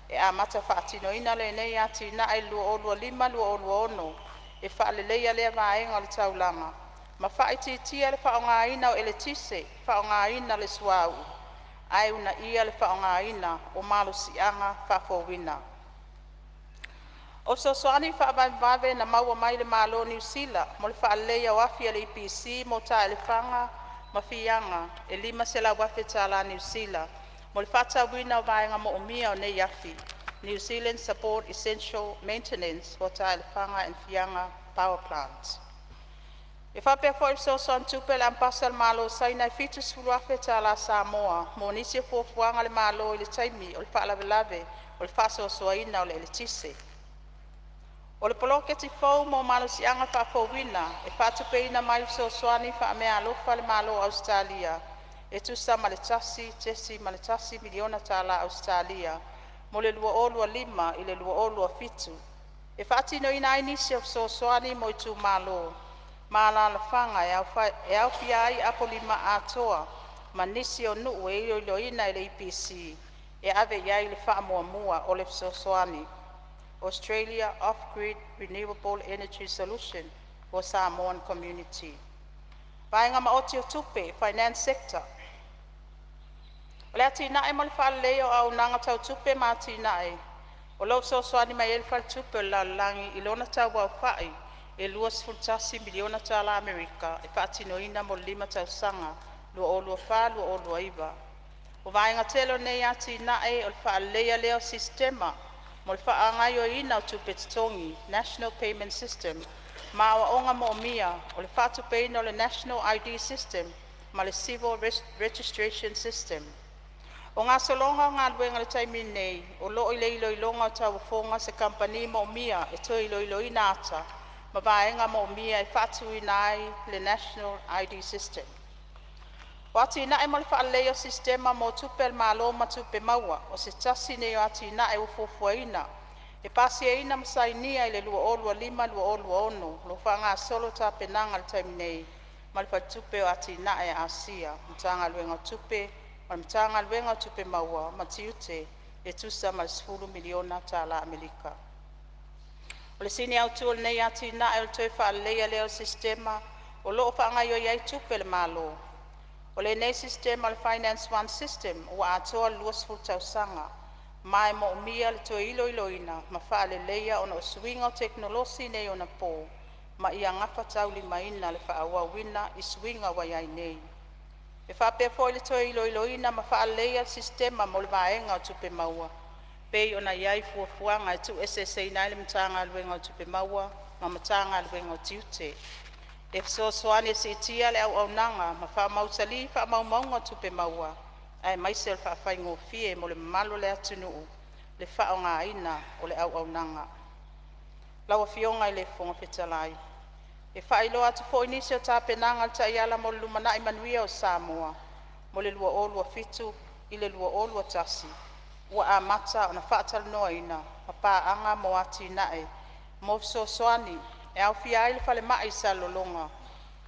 E a mata whaatino ina le nei ati na ai lua olua lima lua olua ono, e whaaleleia lea vaenga o le taulanga. Ma whaititia le whaonga ina o LTC, whaonga ina le suau. Ai una ia le whaonga ina o malo sianga whafowina. O sosoani whaabavave na maua mai le malo New Zealand, mo le whaaleia o afia le EPC, mo ta elefanga, ma fianga, e lima se la wafe tala New Zealand, mo le whatawina o vaenga mo umia o nei afi, New Zealand Support Essential Maintenance, o ta elefanga and fianga power plants. E whapea fo i sosoan tupe le ampasa le malo saina i fitus fuluafe tala Samoa, mo nisi e fuafuanga le malo i le taimi o le whaalawelave o le whasoasoaina o le elitise. O le poloketi fau mo malo sianga whafowina e whatupeina mai sosoani whaamea alofa le malo Australia e tusa maletasi tesi maletasi miliona tala Australia mo le lua olua lima i le lua olua fitu. E whaatino ina inisi o sosoani mo i tu malo. Mala la fanga e au fia ai apo lima atoa, ma nisi o nuu e iloina i le EPC, e ave iai le whaamuamua o le sosoani. Australia Off-Grid Renewable Energy Solution for Samoan Community. Vaenga maoti o tupe, finance sector. O le ati nae mo le whaaleo au nanga tau tupe ma ati nae. O lau sosoani mai el whal tupe la langi ilona tau wau whai, e luas fultasi miliona tala Amerika, e whaatinoina mo lima tau sanga, lua o lua wha, lua o lua iwa. O vaenga telo nei ati nae o le whaalea leo sistema, mo le whaangai o ina o tupetongi, National Payment System, ma o onga mo mia, o le whatupeina o le National ID System, ma le Civil Registration System. O ngā solonga o ngā luenga le taimi nei, o loo i le iloilonga o tau whafonga se kampani mo mia, e toi iloiloina ata, ma vaenga mo mia e whatuina ai le National ID System. O ati na e mo le whaaleo sistema mo tupe malo ma tupe maua, o se tasi nei o ati na e ufufuaina, e pasi e ina masainia i le lua olua lima, lua olua ono, lo whanga solo ta penanga le taimi nei, ma le whatupe o ati na e Asia, mtanga luenga tupe, ma mtanga luenga tupe maua, ma tiute, e tusa ma le 10 miliona tala Amerika. O le sini au tuol nei ati na e o toi whaalea leo sistema, o loo whanga i o iai tupe le malo. O le nei sistema le Finance One System ua atoa luas fultau sanga, mai mo umia le toi iloiloina, ma whaale leia ona o swinga o teknolosi nei ona pō, ma ia ngapa tau lima ina le whaawa wina i swinga wa iai nei. E whapea fo le toi iloiloina ma whaale leia sistema mo le vaenga o tupe maua, pei ona iai fuafuanga e tu SSA nai le mtanga luenga o tupe maua, ma mtanga luenga o tiute. E soani se tia le au nanga, ma wha mautali, wha maumaunga tupe maua, ai maise le wha whaingo fie mo le malo le atunuu, le wha o ngā ina o le au nanga. Laua fionga i le fonga petalai. E wha ilo atu fo inisi o tā penanga le taiala mo le lumana i manuia o Samoa, mo le lua olua fitu i le lua olua tasi. Ua a mata o na wha atalanoa ina, ma pā anga mo ati nae, mo soani, e au fia ai le whale mai sa lolonga.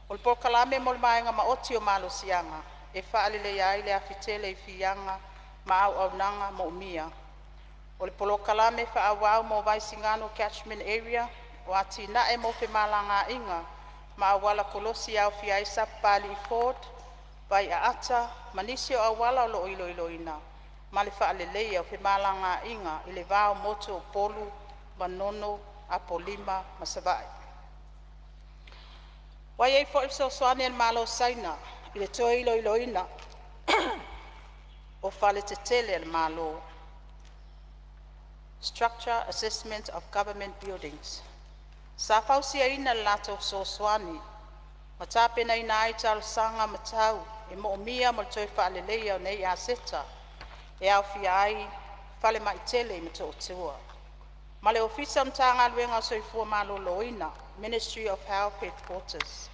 O le pokalame mo le maenga ma oti o malo sianga, e whaalele ai le afitele i fianga ma au nanga mo umia. O le polokalame wha awau mo Vaisingano catchment area, o ati nae mo pe malanga inga, ma awala kolosi au fia ai sapali i Ford, vai a ata, manisi o awala o lo iloiloina, ma le whaalele o pe malanga inga, i le vao moto o polu, manono, apolima, masavai. Wai ei fo so soane el malo saina, i le toi iloiloina, o fale te tele el malo. Structure Assessment of Government Buildings. Sa fausia ina lato so swani. Matapena ina ai sanga matau. E mo mia mo toi whaalelea o nei a seta. E au fia ai whale maitele i mato tua. Male ofisa mtanga luenga soifua malo loina. Ministry of Health Headquarters.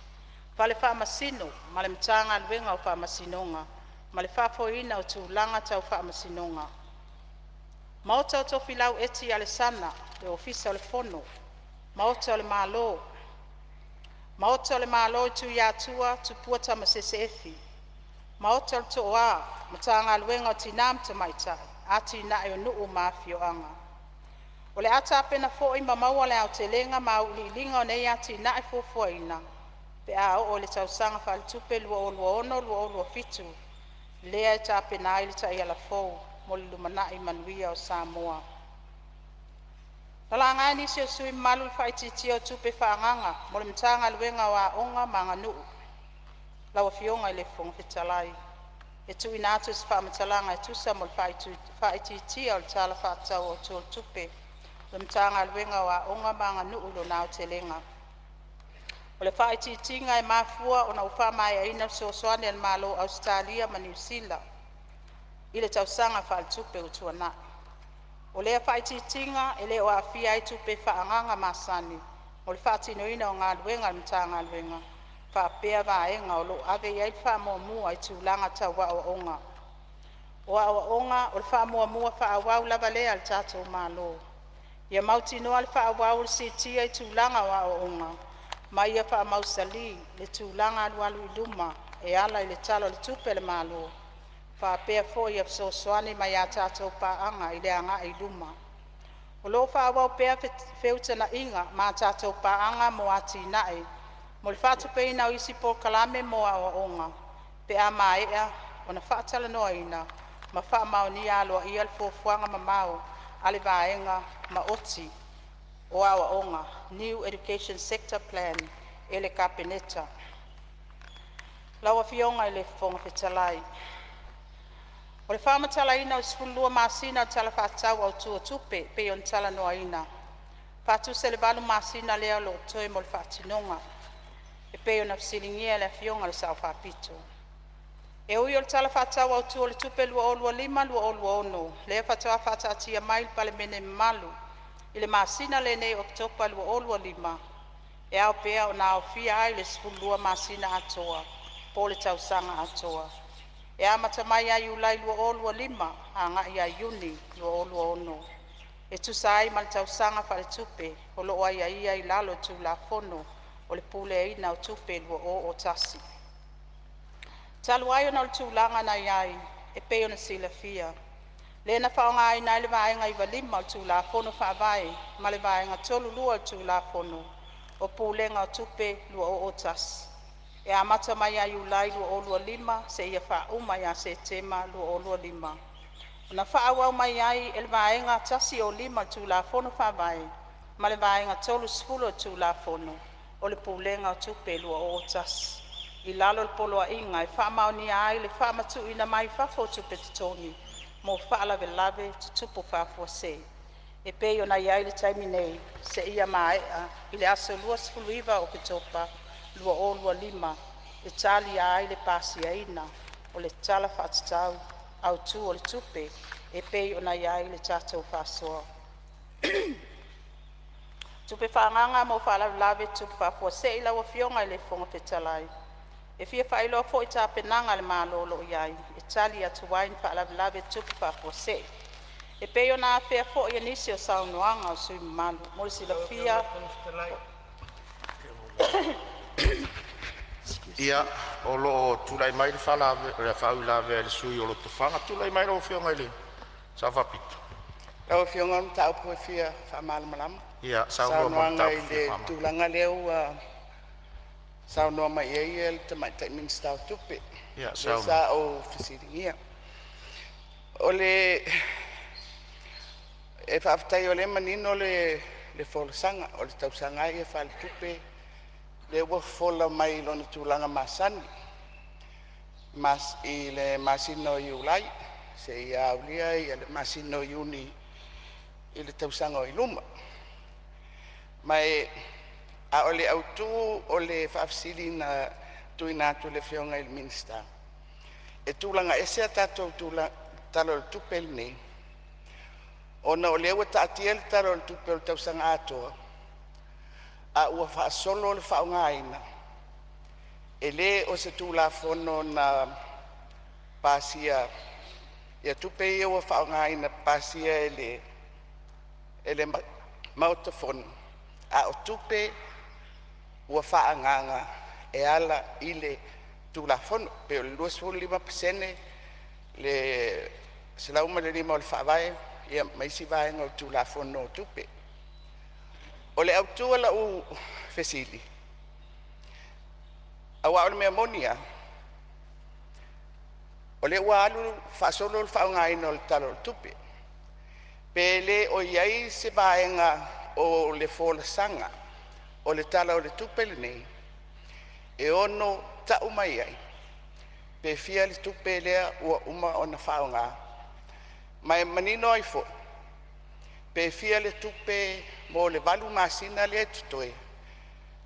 Whale whaamasino. Male mtanga luenga o whaamasinonga. Male whaafoina o tūlanga tau whaamasinonga. Maota o tofi lau eti ale sana, le ofisa o le fono. Maota o le malo. Maota o le malo i tu iatua, tu puata ma seseefi. Maota o le toa, matanga luenga o tinam te maitai, ati na e o nuu mafio anga. O le ata apena fo i mamaua le au te lenga ma uli linga o nei ati na e fofua ina. Pe a o le tausanga whale tupe lua o lua ono, lua o lua fitu. Lea e ta apena ai le ta i ala fou. Mo le lumanai manuia o Sāmoa. Nala ngai nisi o sui malu le whaititia o tupe whaanganga, mo le mtanga luenga wa onga manga nuu. Lawa fionga i le fonga fitalai. E tu inatu is whaamatalanga e tusa mo le whaititia o le tala whaatau o tu tupe. Le mtanga luenga wa onga manga nuu lo nao te lenga. O le whaititinga e mafua o na ufamai a ina so soane al malo Australia ma New Zealand. Ile tausanga whaal tupe o tuana. O lea whaititinga e leo a fia i tupe whaanganga masani. O le whaatinoina o ngā luenga mtanga luenga. Whaapea vaenga o lo ave iai wha mua mua i tūlanga tau wa o onga. O a o onga o le wha mua mua wha awau lava lea al tātou mālo. Ia mauti noa le wha awau le sitia i tūlanga wa o onga. Ma ia wha mausali le tūlanga alualu i luma e ala i le talo le tupe le mālo. Whaapea fo i so soane mai a tātou pāanga i le anga i luma. O lo whaawau pea whiutana inga ma tātou pāanga mo ati nae. Mo le whaatupe ina o isi po kalame mo a o onga. Pe a maea o na whaatala noa ina. Ma wha mao ni aloa i al fuafuanga ma mao. Ale vaenga ma oti o a o onga. New Education Sector Plan e le kapeneta. Lawa fionga i le fonga fitalai. O le whaamatala ina o sifulua masina o tala whaatau au tua tupe pe on tala noa ina. Whaatu se le balu masina lea lo toe mo le whaatinonga. E pe on afsilingia le fionga le sao whaapito. E ui o le tala whaatau au tua le tupe lua o lua lima lua o lua ono. Lea whaatoa whaatatia mail pale mene malu. I le masina le nei oktopa lua o lua lima. E au pea o na au fia ai le sifulua masina atoa. Po le tausanga atoa. E amata mai ai ulai lua o lua lima, hanga i ai uni lua o lua ono. E tu sai mal tausanga whale tupe, o lo ai ai ai lalo tu la fono, o le pule ai na o tupe lua o tasi. Talu ai ona o le tūlanga na ai, e pe ona sila fia. Le na whaonga ai na le vaenga i walima o tu la fono whaavai, ma le vaenga tolu lua o tu la fono, o pulenga o tupe lua o tasi. E amata mai ai ulai lua o lua lima, se ia wha uma ia se tema lua o lua lima. Na wha awau mai ai e le vaenga tasi o lima tu la fono whawai, ma le vaenga tolu sfulo tu la fono, o le pulenga o tupe lua o tasi. I lalo le poloa inga, e wha maoni ai le wha matu ina mai whafo tupe tutoni, mo wha lave lave tutupo whafo se. E pei ona iai le taimi nei, se ia maea, i le aso lua sfulu iwa o kitopa, lua o lua lima, le tali ai le pasi aina, o le tala whaatitau, au tu o le tupe, e pei ona iai le tātou whasoa. Tupe whaanganga mo whaalawe tupe whafua se ila wa fionga i le fonga petalai. E fia whailo fo i tāpenanga le mālolo iai, e tali atu wain whaalawe tupe whafua se. E pei ona awhea fo i anisi o saunoanga o sui malu, mo le sila fia. Ia, o lo tulai mai le whalave, le whau lawe le sui o lo tufanga, tulai mai lo whionga ili, sa whapito. Lo whionga mta upo e fia whamalamalam. Ia, saunoa mta upo fia whamalamalam. Tulanga leo, saunoa mai e le tamai taiming stau tupe. Ia, saunoa. Sa o fisiringia. O le, e whaafitai o le manino le wholesanga, o le tausanga e whale tupe, le ua fola mai lona tūlanga masani. Mas i le masino i ulai, se i aulia i le masino i uni i le tausaga o i luma. Mai a o le autu o le faafesili na tuina atu le feoga i le minista. E tulaga ese a tatou talo le tupe lenei. Ona o le ua taatia le talo le tupe o le tausaga atoa. A ua faasolo le faaogāina. E lē o se tulafono na pasia ia tupe ia ua faaogāina pasia e le mautafono. A o tupe ua faagaga e ala i le tulafono pe o le 25% le selauma le 5 o le faavae ia maisi vaega o tulafono o tupe. O le autua lau fesili aua o le mea monia o le ua alu faasolo le faaogāina o le talo o le tupe pe lē o iai se vaega o le folasaga o le tala o le tupe lenei e ono ta'u mai ai pe fia le tupe lea ua uma ona faaogā mai manino ai fo'i pe fia le tupe mo le valu masina lea tutoe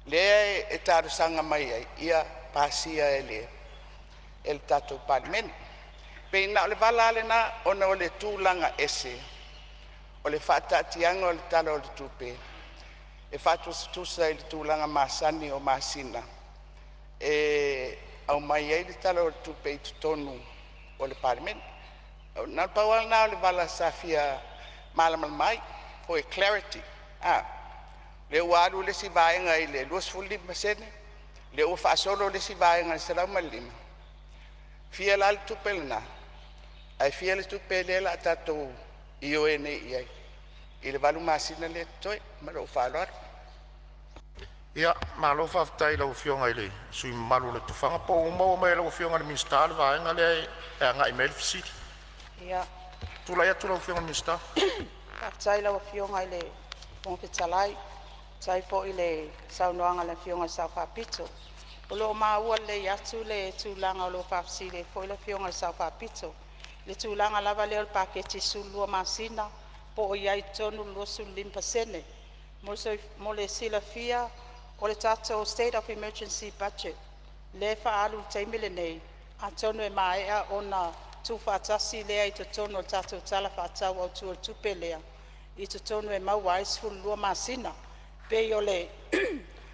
lea e talosaga mai ai ia pasia e le tatou palemene pe ina o le vala lena ona o le tulaga ese o le faataʻatiaga o le tala o le tupe e faatusa i le tulaga masani o masina e au mai ai le tala o le tupe i totonu o le palemene na le pauala na o le vala safia malamalama o e clarity le ua alu lesi vaega i le 25% le ua faasolo lesi vaega i le 35 fia la le tupe lena ae fia le tupe lea la tatou i o e nei ai i le valu masina le toe ma lou faaloalo. Ia, malo faafetai lau fionga i le sui malu le tufaga po uma mai lau fionga le minista le vaega lea e agaʻi mai le fesili. Ia. Tula ia tula fionga le minista. Faafetai lau fionga i le fogapetalai tai foʻi le saunoaga le fionga i Sāoa o loo maua lei atu le tulaga o loo faafesili foʻi le fionga i Sāoa le tulaga lava lea o le paketi sulua masina po o iai tonu 25% mo le silafia o le tatou State of Emergency Budget le faalu le taimi lenei atonu e maeʻa ona tufaatasi lea i totonu o le tatou tala faatau autu o le tupe lea i totonu e maua ai 12 masina pei o le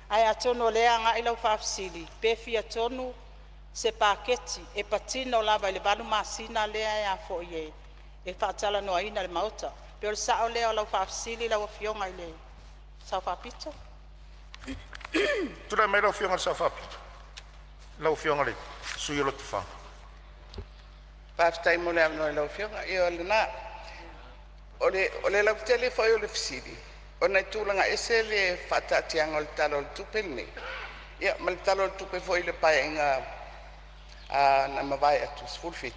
ae atonu o lea agaʻi lau faafesili pe fia tonu se paketi e patina o lava i le valu masina lea ea foʻi e faatalanoaina le maota pe o le saʻo lea o lau faafesili lau afioga i le Sāoa Tula mai lau fionga le Sāoa lau fionga le sui o lo tufaga. Faafetai mo le avanoa i lau fionga ia o lenā o le lautele foʻi o le fesili ona i tulaga ese le faataʻatiaga o le talo o le tupe lenei ia ma le talo o le tupe foʻi le paeaiga na mavae atu 17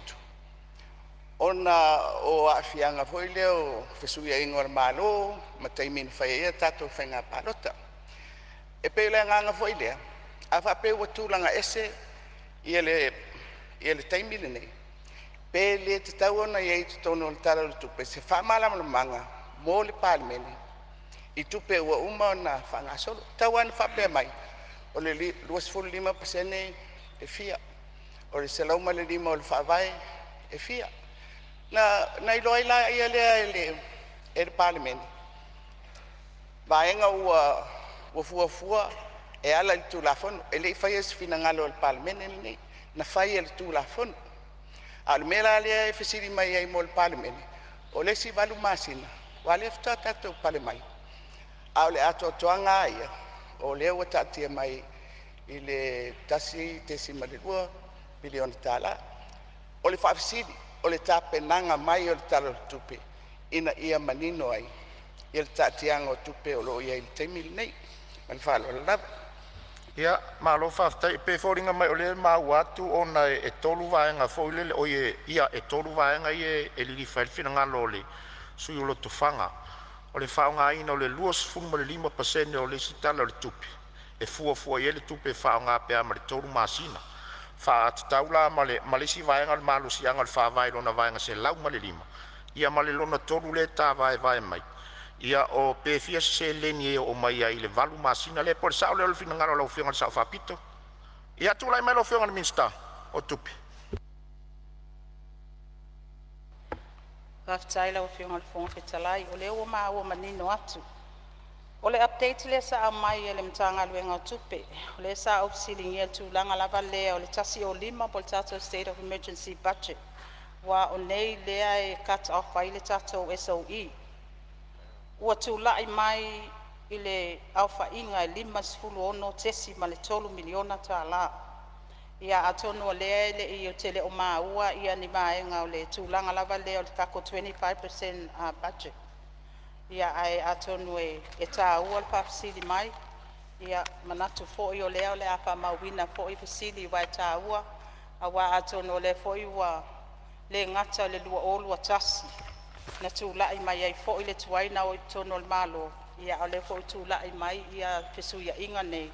ona o aafiaga foʻi lea o fesuiaiga o le mālō ma taimina faia ia tatou faigā palota e pei le agaga foʻi lea a faapea ua tulaga ese ia le taimi lenei pe le tatau ona iai totonu o le tala o le tupe se faamalamalamaga mo le palemene i tupe ua uma ona faagasolo tau ana faapea mai o le 25% e fia o le selauma le 5 o le faavae e fia na iloa ai la ia lea e le palemene vaega ua fuafua e ala i le tulafono e leʻi faia se finagalo o le palemene lenei na faia le tulafono a o le mea la lea e fesili mai ai mo le palemene o lesi valu masina ua lea fetoa tatou pale mai a o le atoatoaga ia o lea ua taatia mai i le tasi 92 miliona tala o le faafesili o le tapenaga mai o le talo o le tupe ina ia manino ai ia le taatiaga o tupe o loo ia i le taimi lenei ma le faaloala lava Ia, malo faafetai pe foliga mai o le mau atu ona e tolu vaega foʻi lele o ia e tolu vaega ia e lilifa i le finagalo o le sui o lo tofaga o le faaogāina o le 25% o le isi tala o le tupe e fuafua ia le tupe e faaogā pea ma le tolu masina faatatau la ma le isi vaega o le malosiaga o le faavae lona vaega selau ma le 5 ia ma le lona tolu le tavaevae mai Ia o pefia se leni o mai ai le valu masina le por sa le fina ngaro lo fionga sa fapito. Ia tu lai mai lo fionga minsta o tupi. Raftai la o fionga le fonga fetalai o le o ma o manino atu. O le update le sa mai e le mtanga luenga o tupe. O le sa ofisiling ia tu langa lava lea o le tasi o lima po le tato State of Emergency Budget. Wa o nei lea e cut off ai le tato SOE. Ua tu lai mai i le alfa inga e lima sifulu ono tesi ma le 12 miliona ta la. Ia atonu o lea ele i o tele o maa ua ia ni maenga o le tu langa lava lea o le kako 25% budget. Ia ai atonu e tā ua le whawhisili mai. Ia manatu fōi o lea o le awha mawina fōi whisili wai tā ua. Awa atonu o le fōi ua le ngata le lua o lua tasi. Na tū lai mai ai fōi le tuaina o tono le malo. Ia o le fōi tū lai mai ia fisu ia inga nei.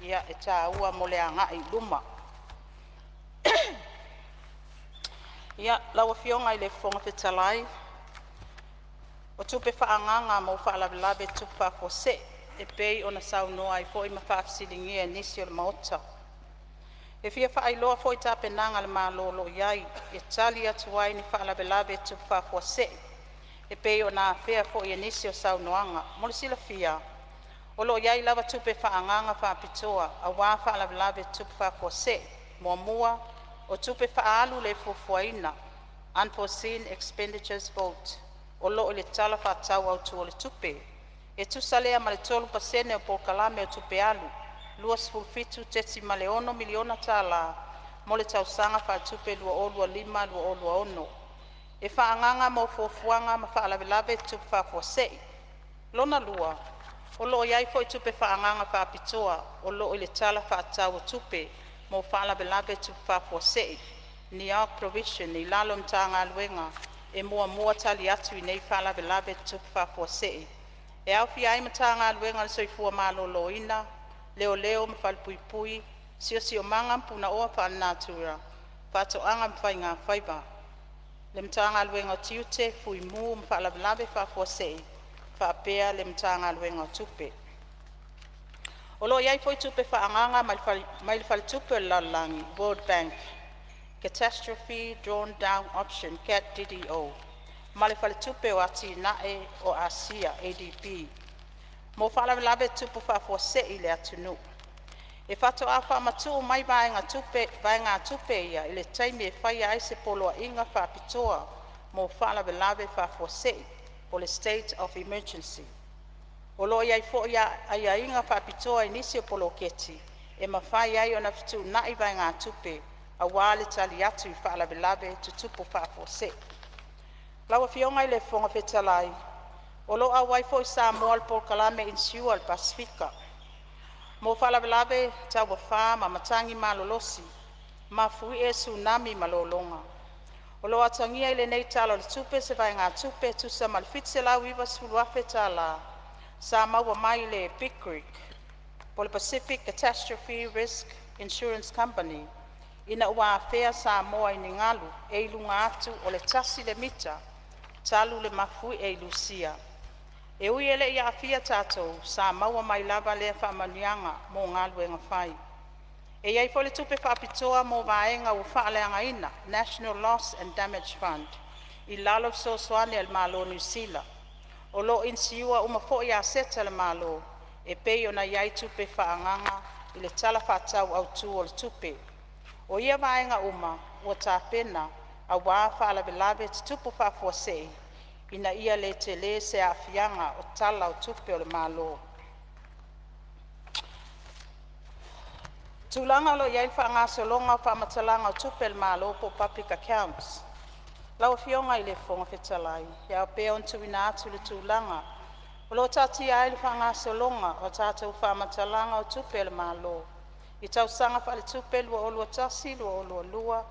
Ia e tā ua mo le angai luma. Ia lawa fionga i le fonga fetalai. O tupe whaanganga mo whaalawelawe tupa ko se e pei o na saunoa i fōi ma whaafisilingia nisi o le maota. E fia whaailoa fōi tāpenanga le mālolo iai e tali atu ai ni whaalawelawe tupa ko se e pei o nā whea fōi e nisi o saunoanga. Mole sila fia. O lo iai lawa tupe whaanganga whaapitoa a wā whaalawelawe tupa ko se mua mua o tupe whaalu le fufuaina unforeseen expenditures vote. O lo le tala whātau au tu o le tupe. E tu salea ma le 12% o pokalame o tupe alu. Luas fulfitu teti ma le 1 miliona tala. Mo le tausanga whātupe lua olua 5, lua olua 1. E whaanganga mo fufuanga ma whaalawelawe tupe whafuasei. Lona lua. O lo iai fo i tupe whaanganga whāpitoa. O lo le tala whātau o tupe. Mo whaalawelawe tupe whafuasei. Ni au provision i lalo mtanga aluenga. E mua tali atu i nei whaalawelawe tupu whafuasei. E au fi ai matanga aluenga le soifua malolo ina, leo ma whalpuipui, sio manga mpuna oa whaanatura, whatoanga mwhai ngā whaiva. Le matanga aluenga o tiute, fui mu ma whaalawelawe whafuasei, whaapea le matanga aluenga o tupe. O lo iai foi tupe whaanganga mai le whalitupe o lalangi, World Bank. Catastrophe Drawn Down Option, CAT-DDO. Male whale tupe o ati nae o Asia, ADP. Mo whalawelawe tupu whafose i le atunu. E whato a whamatu mai vaenga tupe ia, i le taimi e whaia ai se poloa inga whapitoa mo whalawelawe whafose o le State of Emergency. O lo iai fo ia ai inga whapitoa i nisi o polo keti, e ma whai ai o na fitu nai vaenga tupe, a wale tali atu i whaalawelawe tutupu whaafose. Lawa fionga i le fonga fetalai. O lo a waifo i Sāmoa al Polkalame Insua al Pasifika. Mo whalawelawe tawa wha ma matangi malolosi, ma fui e tsunami malolonga. O lo atangia i le nei talo le tupe se vai ngā tupe tusa malfitse lau iwa sfuluafe tala. Sāmoa mai le Big Creek, po le Pacific Catastrophe Risk Insurance Company. Ina ua afea Sāmoa i ningalu e ilunga atu o le tasi le mita, talu le mafui e ilusia. E ui ele i afia tātou, Sāmoa mai lava lea whamanianga mō ngalu e ngawhai. E iai fo le tupe whapitoa mō vaenga u whaaleanga ina, National Loss and Damage Fund, i lalo so soane al malo New Zealand. O lo insiua uma fo i aseta le malo, e pei ona iai tupe whaanganga i le tala whatau au tu o le tupe. O ia vaenga uma, o tā pena, a wā whaalawelawe te tupu whafuasei, ina ia le te le se a fianga o tala o tupe o le malo. Tūlanga lo iai whaanga solonga whaamatalanga o tupe le malo po public accounts. Lau fionga i le fonga fetalai, ia o pea on tuina atu le tūlanga. O lo tati ai le whaanga solonga o tātou whaamatalanga o tupe le malo. I tau sanga whale tupe lua olua tasi, lua olua lua,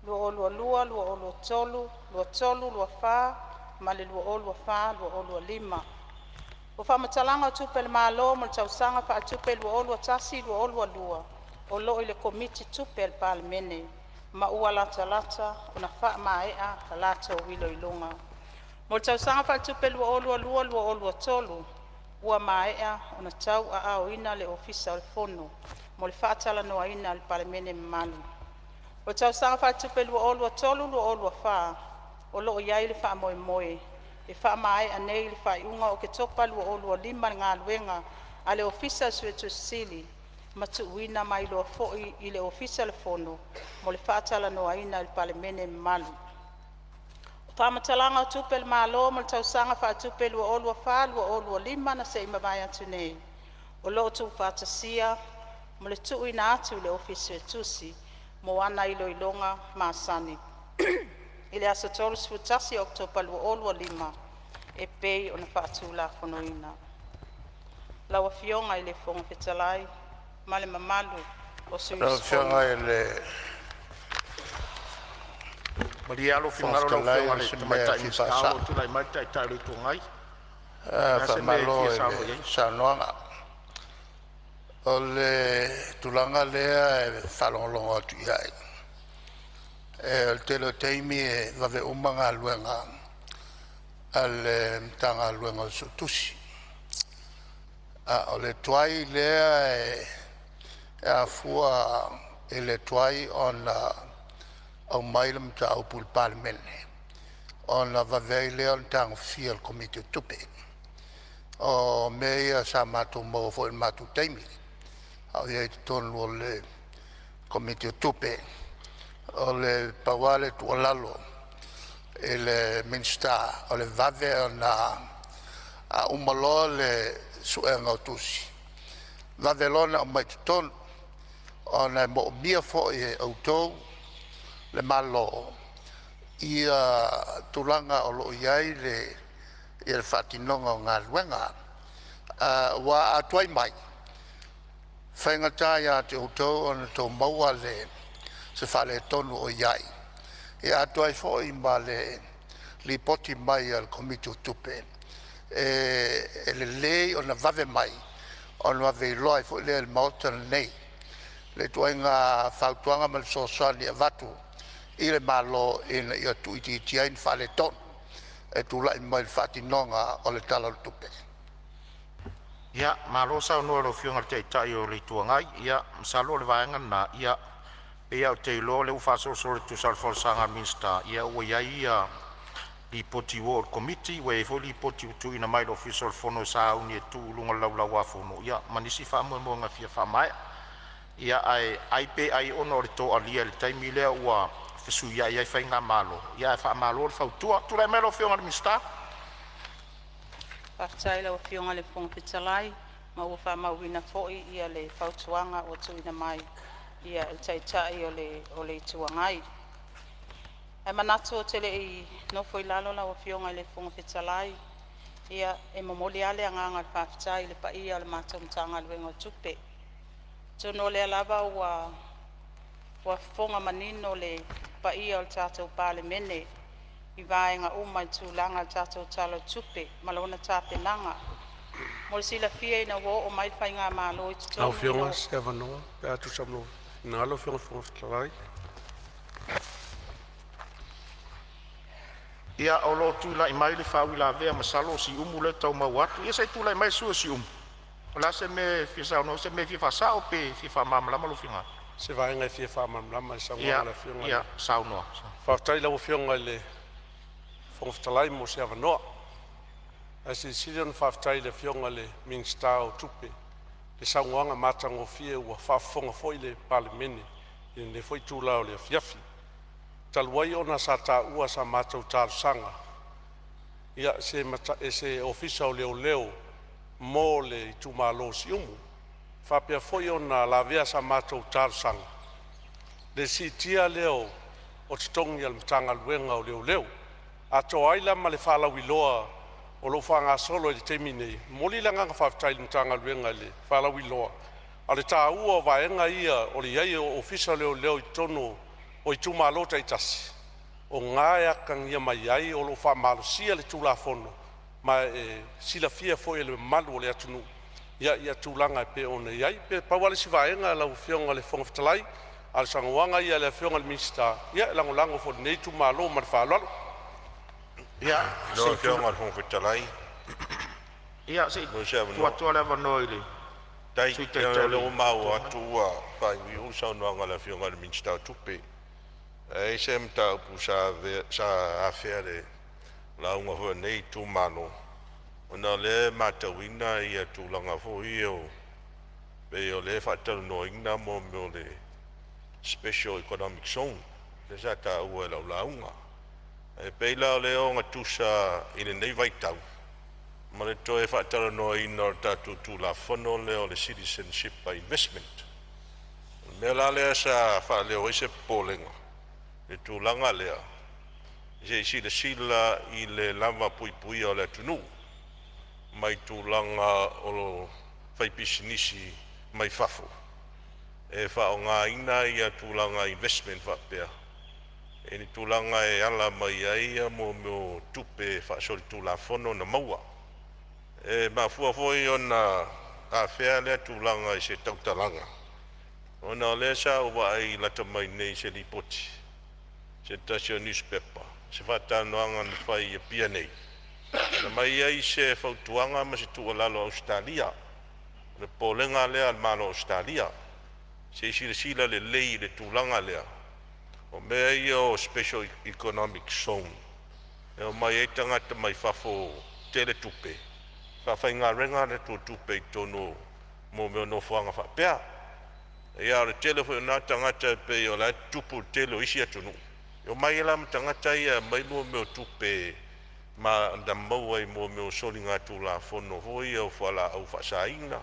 lua olua lua, lua olua tolu, lua wha, ma le lua olua wha, lua olua 5. O whamatalanga o tupe le malo, mo le tau sanga whale tupe lua olua tasi, lua olua lua, o lo i le komiti tupe le palemene, ma ua lata, o na wha maea, ka lata o wilo ilunga. Mo tau sanga fa tupe lua olua tolu. Ua maea ona tau a aoina le ofisa o le fono. Mo le whaatala noa ina le palemene malu. O tau sanga fa tupe lua olua wha. O loo iai le wha moe moe. E wha maea nei le wha iunga o ke topa lua lima ngā luenga a le ofisa suetu sili. Matu uina mai loa fo'i i le ofisa le fono. Mo le whaatala noa ina le palemene malu. Whamatalanga o tupe le malo mo le tausanga wha tupe lua olua lima na se ima mai atu nei. O loo tu whatasia mo le tu ina atu le ofisa e tusi mo ana ilo ilonga maasani. Ile asa tolu sfutasi oktopa lua lima e pei o na whaatula whanoina. Lawa fionga i le fonga fetalai ma le mamalu o sui Lawa fionga i le Marialo fingaro lo fionga le tamaita i stao tu lai maita i tari tu ngai. Whamalo e Sanoanga. O le tulanga lea e whalongalonga atu iai. E o telo teimi e wawe umanga luenga al mtanga luenga o sotusi. O le tuai lea e a fua e le tuai on au maile mta au pul parlemene. On wawe lea on tanga fia al komite tupe. O mea sa matu mo fo il matu teimi. Au iai tonu o le komite tupe. O le pawale tu olalo e le minsta o le vave ona a umalo le suenga o tusi. Vave lona o mai tutonu ona mo mia fo e autou le malo ia tulanga o lo iai le ia whatinonga o ngā luenga wa atuai mai. Whaingata ia te autou ona tō maua le se fale tonu o iai. E atuai fo i ma le li poti mai al komite tupe. E le lei o na vave mai, o na vave loai fo le al mautana nei. Le tuainga whautuanga ma le sosani a vatu, i le malo ina i atu iti iti ain fale tonu. E tu lai mai le whatinonga o le tala o tupe. Ia, malo sa unua lo fionga te itai o le tuangai, ia, msalo le vaenga na, ia, Pea o te ilo le ufaso sore tu salfosanga minsta ia ua iai ia li poti wo komiti we fo li poti tu ina mai official fono sa uni e tu lunga lau fono ia manisi fa mo nga fia fa mai ia ai pe ai ono le to alia le taimi le ua fesu ia fa nga malo ia fa malo fa tu le melo fionga minsta Partai la fionga le fong pitalai ma ua fa mawina foi ia le fautuanga o tu ina mai ia el taitai o le tuangai. E manatu o tele i nofo i lalo la o fionga i le fonga fetalai. Ia e momoli ale anganga le whaftai le pa ia le matau mtanga luenga o tupe. Tono le alava ua fonga manino le pa ia o le tātou pāle mene. I vaenga umai tūlanga le tātou talo tupe. Malona tāpenanga. Mo le sila fia ina wo o mai whainga malo i tutonu. Au fionga se avanoa, pe atu samlo. Nalo fionga fetalai. Ia o lo tu la i mai le whau la vea masalo si umu le tau mau atu. Ia sai tu la i mai sua si umu. O la se me fisa no se me fifa sao pe fifa mamlama lo finga. Se vaenga i fifa mamlama i Samoa la fionga. Ia sao noa. Whaftai la o fionga i le fonga fetalai mo se avanoa. A se sirion whaftai le fionga le minsta o tupe. Le saungoanga matango fie ua whafonga foi le palemene i le foi tūlao le afiafi. Taluai ona sa tā ua sa matau tārsanga. Ia se ofisa o leo mō le tūmālo si umu. Whapea foi ona la vea sa matau tārsanga. Le si tia leo o titongi al mtanga luenga o leo. Ato aila ma le whalawiloa o lo whanga solo i te minei. Moli langa whaftai mtanga luenga le whalawiloa. A le tā ua vaenga ia o le iai o ofisa leo i tono o i tūmālota i tasi. O ngāia kang ia mai ai o lo whamalo sia le tūlafono. Ma sila fia foi le malu o le atunu. Ia tūlanga e pe ona iai. Pe pawale si vaenga lau fionga le fonga fitalai. A le sangoanga ia le fionga le minsta. Ia lango fo nei tūmālo ma le whalalo. Ia, No fionga fong fitalai. Ia, si tua le vanoi le. Tai le mau atua pai wi usa no ngala fionga le minsta tupe. E sem ta pusa sa afere la unga ho nei tu mano. Ona le mata wina ia tu langa fo io. Be o le fatal no ina mo le special economic zone. Le sa ta ua la unga. E peila le o ngatusa ile nei vai tau. Ma le toe whaatara noa ina o tātou tū la whono leo le citizenship by investment. Mea la lea sa wha leo ese pōlenga. Le tū langa lea. Ise isi le sila i le lama pui pui o le tunu. Mai tū langa o lo whaipisinisi mai whafo. E wha o ngā ina ia tū langa investment whapea. E ni tū langa e ala mai aia mo meo tupe wha sori tū la whono na maua. E ma fua foi ona a fea lea tūlanga i se tautalanga. Ona lea sa ua ai lata mai nei se lipoti. Se tasio newspaper. Se whatanoanga ni whai e pia nei. Na mai ai se whautuanga ma se tua lalo Australia. Le pōlenga lea al malo Australia. Se isi le sila le lei le tūlanga lea. O mea i o special economic zone. E o mai e tangata mai whafo tele tupe. Whawhai ngā renga le tō tupe tono mō meo no whanga whapea. E a re telefo nā tangata pe o la tupu telo isi atunu. E o mai la ma tangata ia mai mō meo tupe ma da maua i mō meo soli ngā tū la whono hoi au whala au whasaina.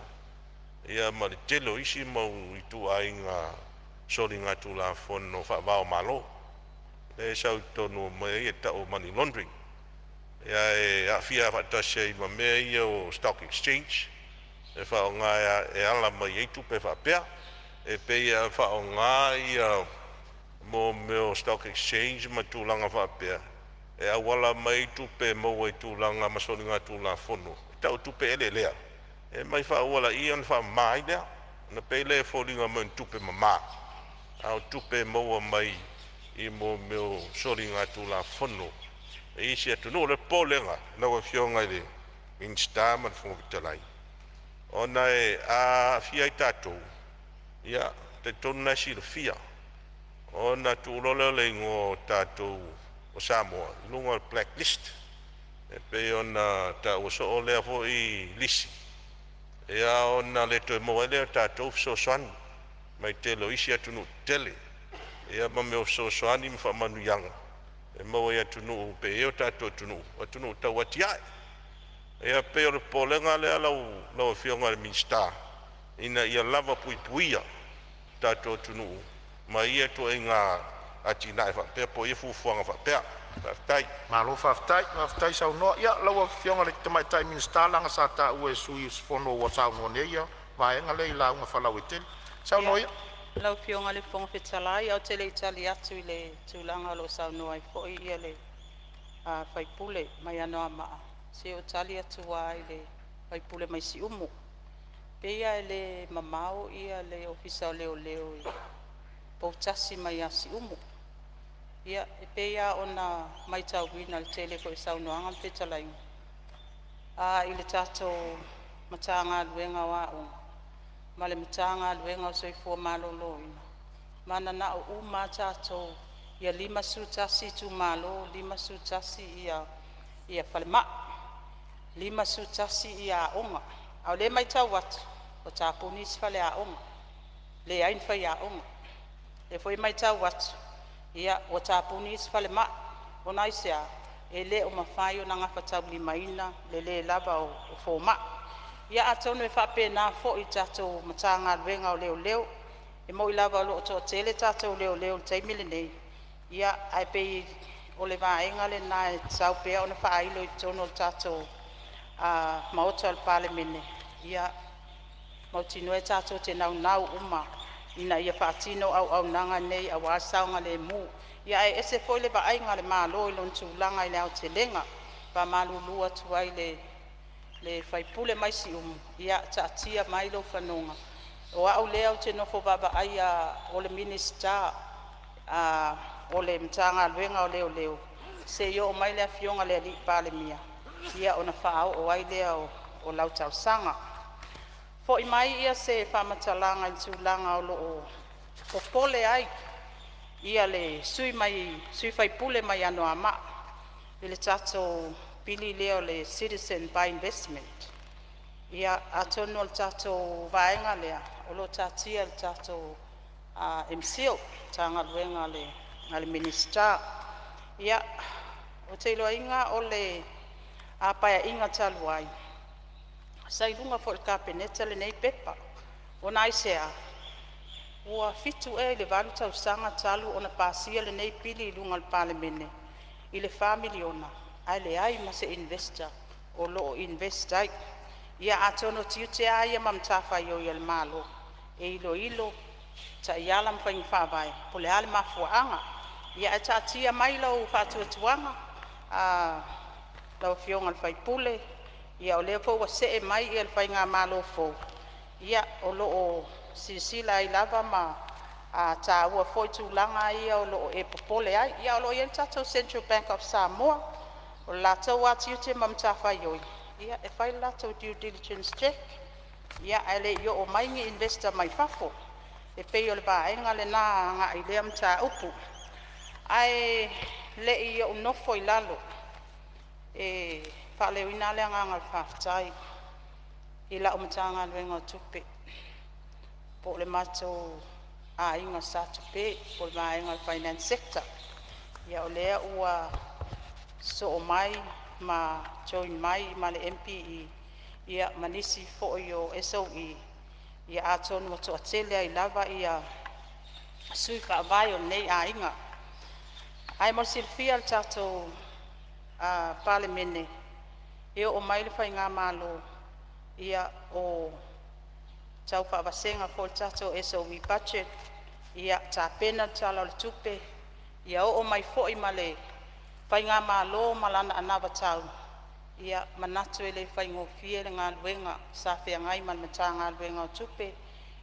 E a ma le telo isi mau i tū ai ngā soli ngā tū la whono whawao malo. E sau tono mai e tau money laundering. Ia e a fia whatase i ma mea ia o stock exchange. E wha o ngā e ala mai eitu pe whapea. E pe ia wha o ngā ia mō meo stock exchange ma tūlanga whapea. E a wala mai eitu pe mau e tūlanga ma soli ngā tūlanga whono. E tau tupe ele lea. E mai wha wala ian wha mai lea. Na pe le wholinga mai tupe ma maa. Au tupe maua mai i mō meo soli ngā tūlanga whono. E isi atu no le pōlenga na wa fionga le insta man fonga vitalai. Ona e a fia i tātou. Ia, te tona si le fia. Ona tu lole le ngō tātou o Sāmoa. Lunga blacklist. E pe ona ta o so o lea fo i lisi. Ia ona le toi moa lea tātou so soani. Mai telo isi atu no tele. Ia ma meo so soani mwha manu yanga. E maua ia tunu pe eo tātou tunu. O tunu tau ati ai. Ea pe o le pōlenga lea lau whionga le minsta. Ina ia lava pui puia tātou tunu. Ma ia to e ngā ati nai whapea po ia fufuanga whapea. Whaftai. Malo whaftai sau noa. Ia lau whionga le tamai tai minsta langa sa tā ue sui whono wa sau noa neia. Vaenga le i launga whalau i tele. Sau noa ia. Lau fionga le fonga whetalai, au te le itali atu i le tūlanga lo sau noa i fōi ia le whaipule mai anoa maa. Se o tali atu wā i le whaipule mai si umu. Pe ia le mamao ia le ofisa o leo leo i pautasi mai a si umu. Ia e pe ia ona mai tau wina le tele ko i sau noanga le whetalai. I le tātou matanga luenga wā o. Ma le mitanga luenga o soifua malolo ina. Mana na o uma tātou ia 5 sutasi tu malo, 5 sutasi ia whalema, 5 sutasi ia onga. Au le mai tau watu, o tāponis whale a onga. Le ain whai a onga. Le foi mai tau watu, ia o tāponis whale ma, o naisea, e le o mawhai o nanga whatau limaina, le lava o fōma. Ia atonu e whape nā fo i tātou matanga luenga o leo leo. E mo i lava o to tele tātou leo leo taimile nei. Ia ai pei o le vaenga le nā e sau pea o na whaailo i tono tātou maota al pale mene. Ia mautino e tātou te nau uma. Ina ia whaatino au nanga nei a wāsaunga le mū. Ia e ese foi le vaenga le mālo i lon tūlanga i leo te lenga. Pa malulua tuai le whaipule mai si ia taatia mai lo whanonga. O au leo te nofo baba ai o le minista o le mtanga luenga o leo leo. se yo mai le fionga le li pale mia ia ona fa o ai le o lau tau sanga fo i mai ia se fa matalanga i tulanga o lo o pole ai ia le sui fai pule mai ano ama ile tato pili leo le citizen by investment ia atono le tato vaenga lea o lo tatia le tato MCO tanga luenga le minister ia o te iloa inga o le apaya inga taluai sai lunga fo le kapeneta le nei pepa o nai sea ua fitu le valu tausanga talu ona pasia le nei pili lunga le palemene i le family ona ai le ai ma se investor o lo invest ai ia atono tiute ai ma mtafai o le malo e ilo ta iala mfaingi whawai po le ale mafuanga ia e tatia mai lau whatuatuanga lau fionga le whaipule ia o leo po wa se e mai ia le whainga malo fo ia o lo o sisila i lava ma ta ua foi tūlanga ia o lo e popole ai ia o lo i tato Central Bank of Samoa o lato wati ute mamtawhai oi ia e whai lato due diligence check ia ele yo o maingi investor mai fafo e pei o le vaenga le nā ngā i lea mta upu ai le i o nofo i lalo e whale wina lea ngā whaftai i la o mtanga luenga tupe po le mato a inga sa tupe po le vaenga le finance sector ia o lea ua so o mai ma join mai ma le MPE ia manisi fo yo SOE ia atonu o toa tele ai lava ia sui whaavai o nei a inga. Ai mo silfia le tatou palemene e o mai le whainga malo ia o tau whaavasenga fo le tatou SOE budget ia ta pena tala le tupe ia o mai fo i male whainga malo malana anawa tau ia manatu ele whaingo fie le ngā luenga sa whea ngai man mata ngā luenga o tupe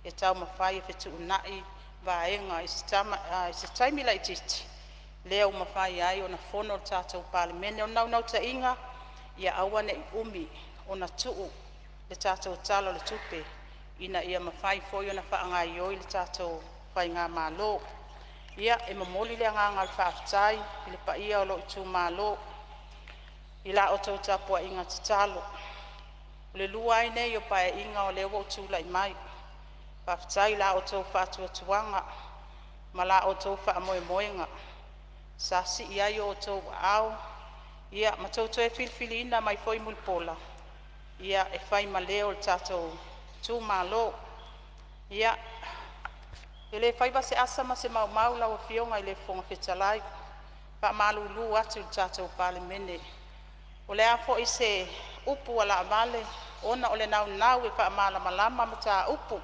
e tau mawhai e whetu unai vaenga i se taimila i titi leo mawhai ai o na whono le tātou palemene o nau ta inga ia awane i umi o na tuu le tātou talo le tupe ina ia mawhai foi o na whaangai oi le tātou whainga malo ia e mamoli le ngā le whaafitai i le pa ia o lo i tū malo i la o tau tapua inga te talo. Le lua ai nei o pae inga o lewa o tūla i mai. Whaftai la o tau whātua tuanga, ma la o tau wha moe moenga. Sa si i ai o tau au, ia ma tau toe filfili ina mai foi mulpola. Ia e whai ma leo le tātou tū malo. Ia, e le whai ba se asa ma se mau mau lau fionga i le whonga whetalai. Pa malu lu atu le tātou palemene. O le afo i se upu ala amale, ona o le nau e wha amala malama mata upu.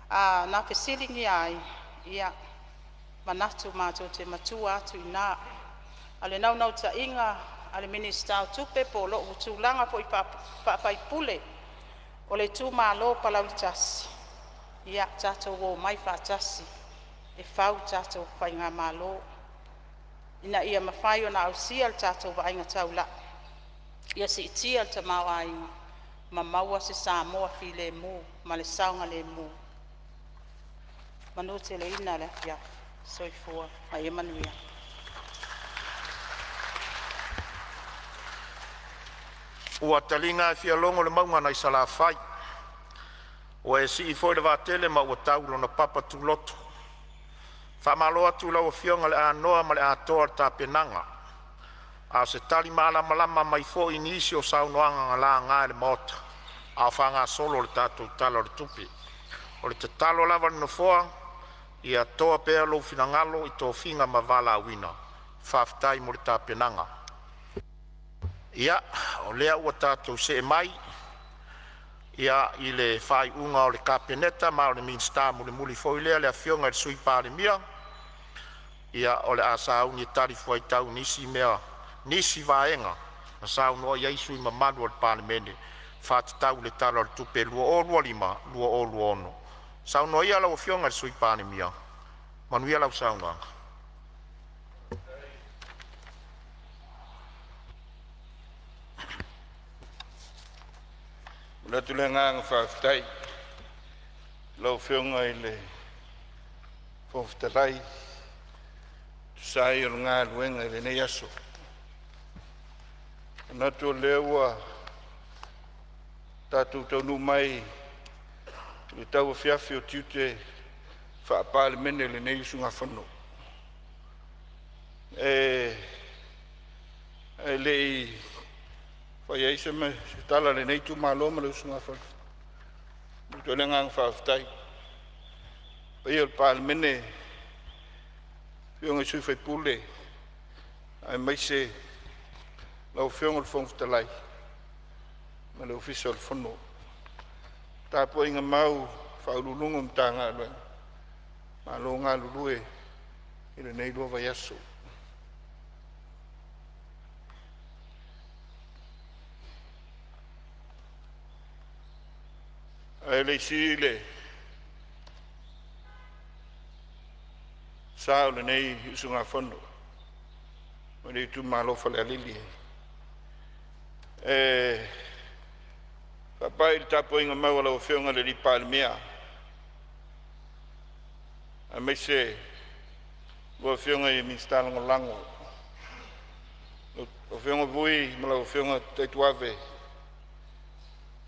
Na whesilingi ai, ia manatu mātou te matua atu i nā. A le nau ta inga, a le minister tupe po lo utulanga po i whai pule. O le tū mālo palau tasi. Ia tātou o mai whātasi. E whau tātou whai ngā mālo. Ina ia mawhai o na ausia le tātou wa inga tau la. Ia si itia te maua inga, ma maua se Sāmoa fi le mū, ma le saunga le mū. Manu te le ina le, ia, soifua, ma Emanuia. Ua talinga e fia longo le maunga na i sala fai. Ua e si i foi le vātele ma ua taulo na papa tu loto. Whamaloa tu lau fionga le anoa ma le atoa le tāpenanga. A se tali malama mai fo inisi o saunoanga la ngā le mota. A whanga solo le tātou talo le tupi. O le te talo lava no foa, ia toa pēr lo finangalo i tō finga ma wala wina. Whaftai mo le tāpenanga. Ia, o lea ua tātou se mai, ia i le whai unga o le kapeneta, ma o le minsta mo le muli foi lea le a fionga le sui pāre mia. Ia o le asa ungi tari fuai tau nisi mea, nisi vaenga, na sao noa iaisu i mamanu o le palemene, whātatau le tala le tupe lua o lua lima, lua o lua ono. Sao noa ia lau fionga le sui pāne mia, manu ia lau sao nganga. Le tu le ngang whaftai. Lau whionga i le whaftarai. Tu sai o ngā luenga i le nei aso. Nā tu lewa tātou taunu mai le tau fiafi o tiute whaapale mene le nei sunga whano. E lei whai eise me tala le nei tu maloma le sunga whano. Muto le ngang whaaftai. Pai o pale mene whionga sui whai pule. Ai mai se lau whionga le whongwhtalai. Ma le ofisa o le whano. Tā po inga mau whaululunga mta ngā lue. Ma lo ngā lulue i le nei lua vai aso. Ai le si le sao le nei isu ngā whano. Ma le tu malo whale alili. Papai le tapo inga maua lau whionga le ripa le mea. A me se ua whionga i minstalanga lango. O whionga vui ma lau whionga teituave.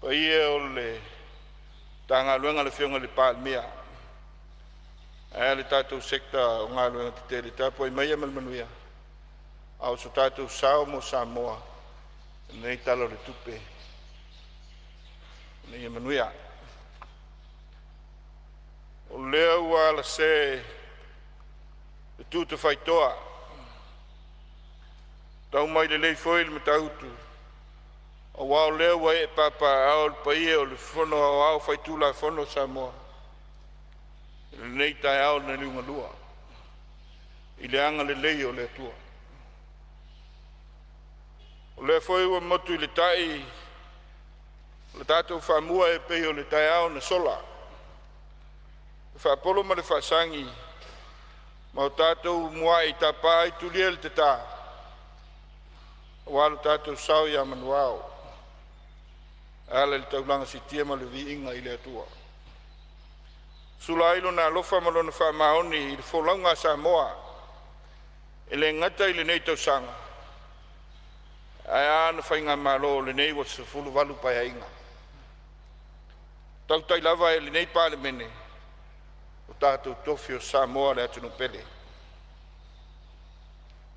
Pa ia o le tanga luenga le whionga le pa le mea. A le tātou sekta o ngā luenga te te le tapo i maia malmanuia. Au so tātou sao mo Sāmoa. Nei talo le tupe. Nei manuia. O lea ua la se le tūta whaitoa. Tau mai le lei foil me tautu. O wao lea ua e papa ao le paia o le whono o ao whaitula whono Samoa. Le nei tai ao na liunga lua. I le anga le lei o le atua. O lea foi ua motu i le tai le tātou whamua e pei o le tai ao na sola. Le whapolo ma le whasangi. Ma o tātou mua i tapa i tulia le te tā. O walo tātou sao i amanuao. Ale le taulanga si tia ma le vi inga i le atua. Sula ilo na lofa ma lona whamaoni i le wholaunga Samoa. E le ngata i le nei tau sanga. Ai ana whainga malo le nei wa se fulu walu pai ainga. Tau tai lava e le nei pale mene. O tātou tofi o Samoa le atunu pele.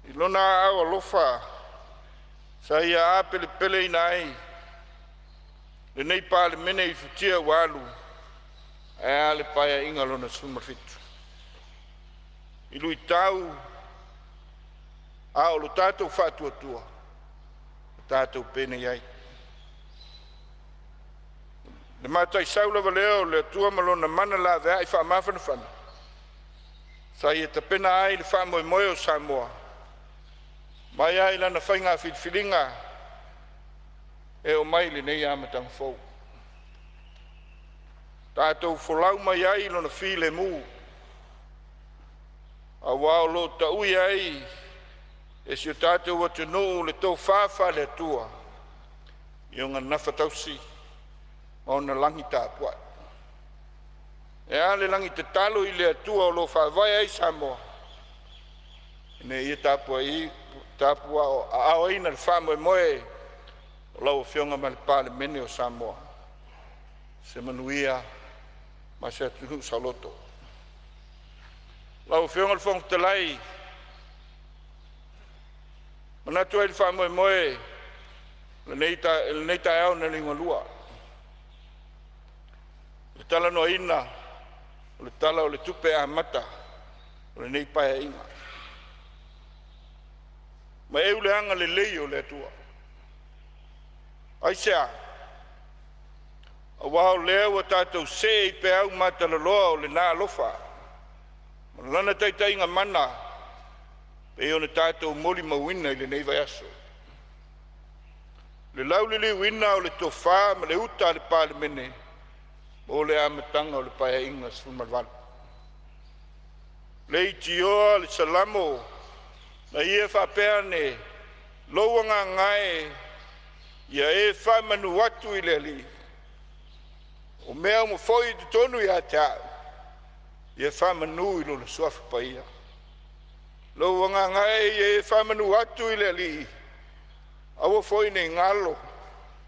I lona awa lofa. Sa ia apele pele ina ai. Le nei pale mene i futia walu. Ai ale pai inga lona sumafitu. I lui tau. Ao lo tātou whatua tua. Tātou pene iai. Le mātai saulawa leo le tua malona mana la vea i wha mawhana whana. Sa i e ta pena ai le wha moe moe o Samoa. Mai ai lana whainga whilwhilinga e o mai le nei amatang fau. Tātou wholau mai ai lona while mu. A wao lo ta ui ai e si o tātou atu nuu le tau whawha le atua. I o ngā nawhatausi, ma o na langi tāpua. E a le langi te talo i le atua o lo whawai ai Samoa. Ne ia tāpua i, tāpua o ao ina le whamoe moe o lau whionga ma le pāle mene o Samoa. Se manuia, ma se atu saloto. Lau whionga le whongtalai, mana tu ai fa moe moe le neita au na lingua lua. Le tala no ina, le tala o le tupe a mata, le nei pai inga. Ma eu le anga le leio le atua. Ai sea, a wao leo a tātou se i pe au mata le loa o le nā lofa. Ma lana taitai inga mana, pe ona tātou moli mawina i le nei vai aso. Le lauli le wina o le tofa ma le uta le pāle mene, o le amatanga o le paia inga sfumalwalu. Le itioa le salamo, na ia whapea ne louanga ngai, ia e whamanu watu i le ali, O mea mo foi te tonu ia te au. Ia whamanu i lona suafu pa ia. Lo wanga ngai e whamanu atu i le li. Awa foi nei ngalo.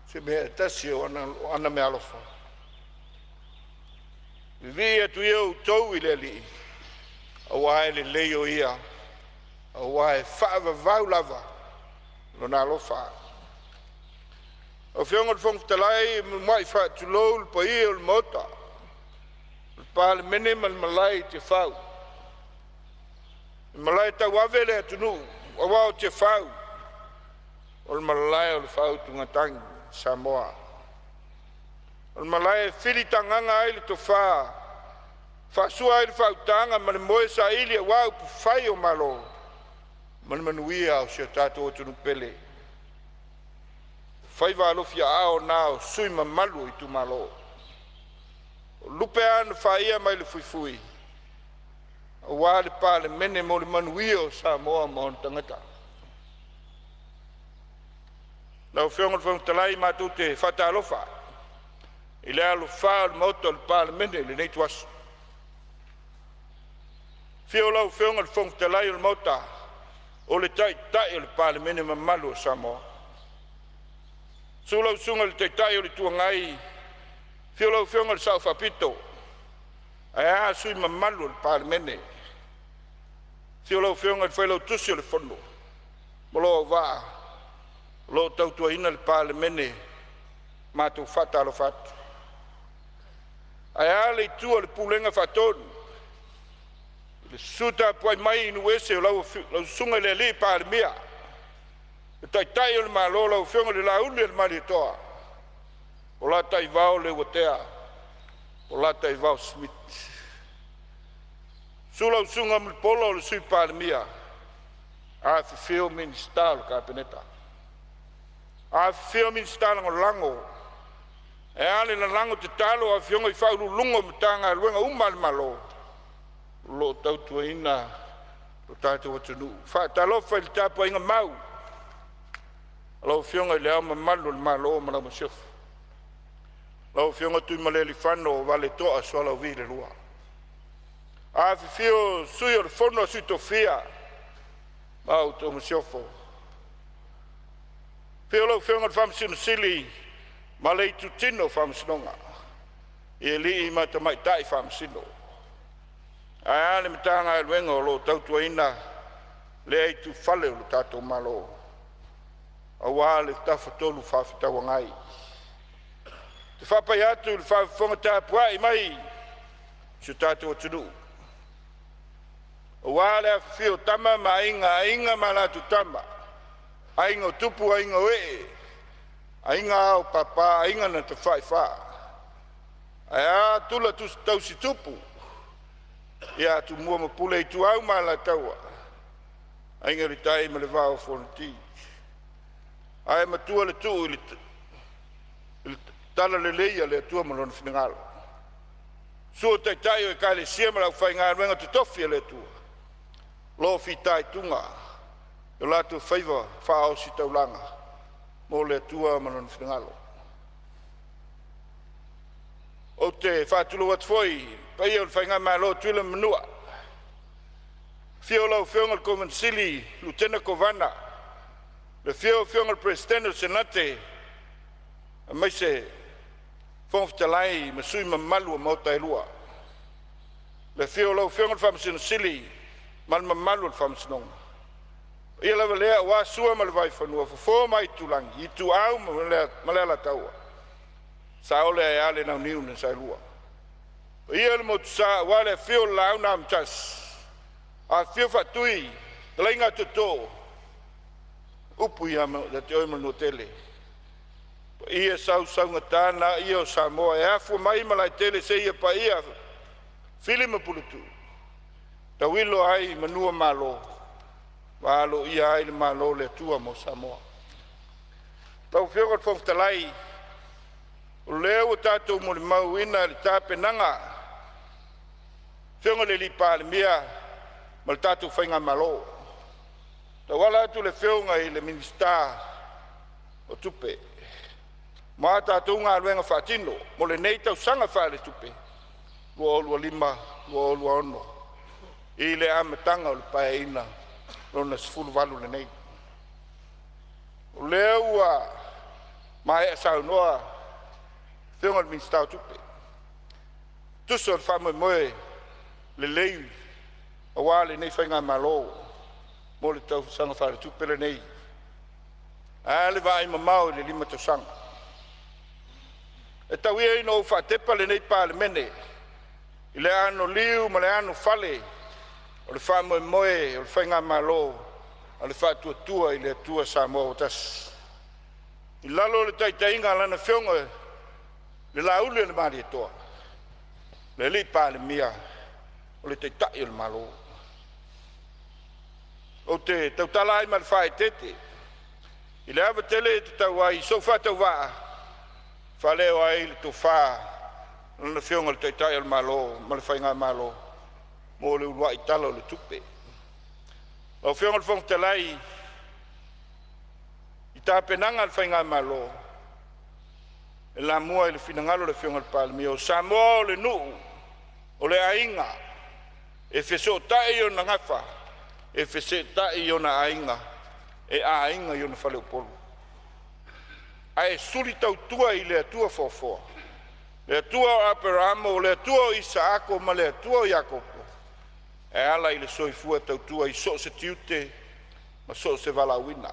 Se mea tasi o ana me alofa. Vivi atu ia u tau i le li. Awa e le leo ia. Awa e whaava vau lava. Lona alofa. O whionga le whong talai mai whaatu lou le pa ia o le mota. Le pāle mene ma le malai te whau. Le malai tau ave le atunu. Awa o te whau. O le malai o le whau tungatangi. Samoa. O le malai whili tanganga ai le to wha. Whaasua ai le whautanga ma le moe sa ili a wau pu whai o malo. Ma le manuia o sia tātou o tunu pele. Whai wālofia ao nao sui ma malu i tu malo. O lupe anu whaia mai le fuifui. O wāle pāle mene mo le manuia o Sāmoa ma on tangata. Lau whionga le whonga talai mātou te whata alofa. I le alo whaa le mauta le pāle mene le nei tuasu. Whio lau whionga le whonga talai le mauta. O le tai o le pāle mene ma malu o Samoa. Sulau sunga le tai o le tuangai. Whio lau whionga le sau whapito. Ai sui ma malu le pāle mene. Whio lau whionga le whailau tusi o le whono. Molo waa. Lo tautua ina le pāle mene. Mātou whata alo whatu. Ai ale i tua le pūlenga whatonu. Le suta puai mai inu ese o lau sunga le li pāle mea. Le tai o le malo lau whionga le laule le mari toa. O la tai vau le watea. O la tai vau Smith. Sulau sunga mle polo le sui pāle mea. A whiwhio min stalo ka peneta. A whiwhio min stalo ngō lango. E ale na lango te talo a whionga i whauru lungo mtanga luenga umale malo. Lo tautua ina lo tātou atunu. Whaatalofa i le tāpua inga mau. Lau whionga i le au malu le malo o malau masiofu. Lau whionga tui male li whano o wale toa soa lau vi le lua. A whiwhio sui o le whono sui to whia. Mau tō masiofo. Whio lau whionga le whamsino sili. Male i tu tino whamsinonga. I li i mata mai tai whamsino. Ai ale mitanga e luenga o lo tautua ina le ai tu whale o lo tātou malo. A wale tafa tolu whawhitawa ngai. Te whapai atu le whawhonga tāpua i mai si tātou atunu. A wale a whio tama ma inga ma latu tama. A inga o tupu, a inga o e. A inga au papa, a inga na te whaiwha. A tula tu tausi tupu. Ia tu mua ma pule i tu au ma la taua. A inga ritai ma le vau whonati. Ai ma tua le tu i tala le leia le tua ma lona whinangalo. Sua tai o e kai le sia ma lau whai ngā ruenga te tofia le tua. Lo fitai tunga. E la tu whaiva whao si taulanga. Mo le tua ma lona whinangalo. O te whātulu wat foi. Pai o whainga mai lo tuila manua. Whio lau whionga le Convensili, Lieutenant Kovana. Le whionga le Presidente o Senate. A mai se whongwhitalai ma sui ma malu a mauta e lua. Le whio lau whionga le whamasino sili. Mal ma malu le whamasinonga. Ia lawa lea wā sua ma le vai whanua. Fo mai tulangi. I tu au ma lea la taua. Sa ole e ale nau niu na sa lua. Ia le motu sa wale whio lau na amtas. A whio whatui, lainga tuto. Upu ia da te oima no tele. Ia sau ngatana, ia o Samoa. E afu mai malai tele se ia pa ia. Filima pulutu. Ta wilo ai manua malo. Walo ia ai le malo le tua mo Samoa. Tau whio kat whongtalai. O leo tātou mo le mau ina le tāpenanga. Whionga le li pāle mea, ma le tātou whainga malo. Ta wala atu le whionga i le minista o tupe. Ma tātou ngā ruenga whaatino, mo le nei tau sanga whaare tupe. Lua olua lima, lua olua ono. I le amatanga o le pae ina, lona sifuru walu le nei. O lea ua, ma ea saunoa, whiunga le minstau tupe. Tuso le whamoe moe, le lei, a wale nei whainga malo, mo le tau sanga whaare tupe le nei. A le vai mamau le lima tau sanga. E tau ia ino whaatepa le nei pāle mene, i le ano liu ma le ano fale, o le whamoe moe, o le whainga malo, o le whaatua tua i le atua Sāmoa o tas. I lalo le taitainga lana whiunga, le laule le maari atoa. Le li pāle mia, o le taitai o le malo. O te tautala ai ma le whae tete, i le awa tele te tau ai, so whatau waa, whaleo ai le tō whaa, lana whiunga le taitai o le malo, ma le whainga malo, mo le urua i talo le tupe. O whiunga le whongtalai, i tā penanga le whainga malo, e la mua i le whinangalo le whiunga le pālemi, o Samoa o le nuu, o le ainga, e wheso tai o na ngafa, e whese tai o na ainga, e ainga i o na whale upolu. Ai suri tau tua i le atua fofoa. Le atua o Aperamo, le atua o Isaako, ma le atua o Iakopo. E ala i le soifua tau tua i so se tiute, ma so se valauina.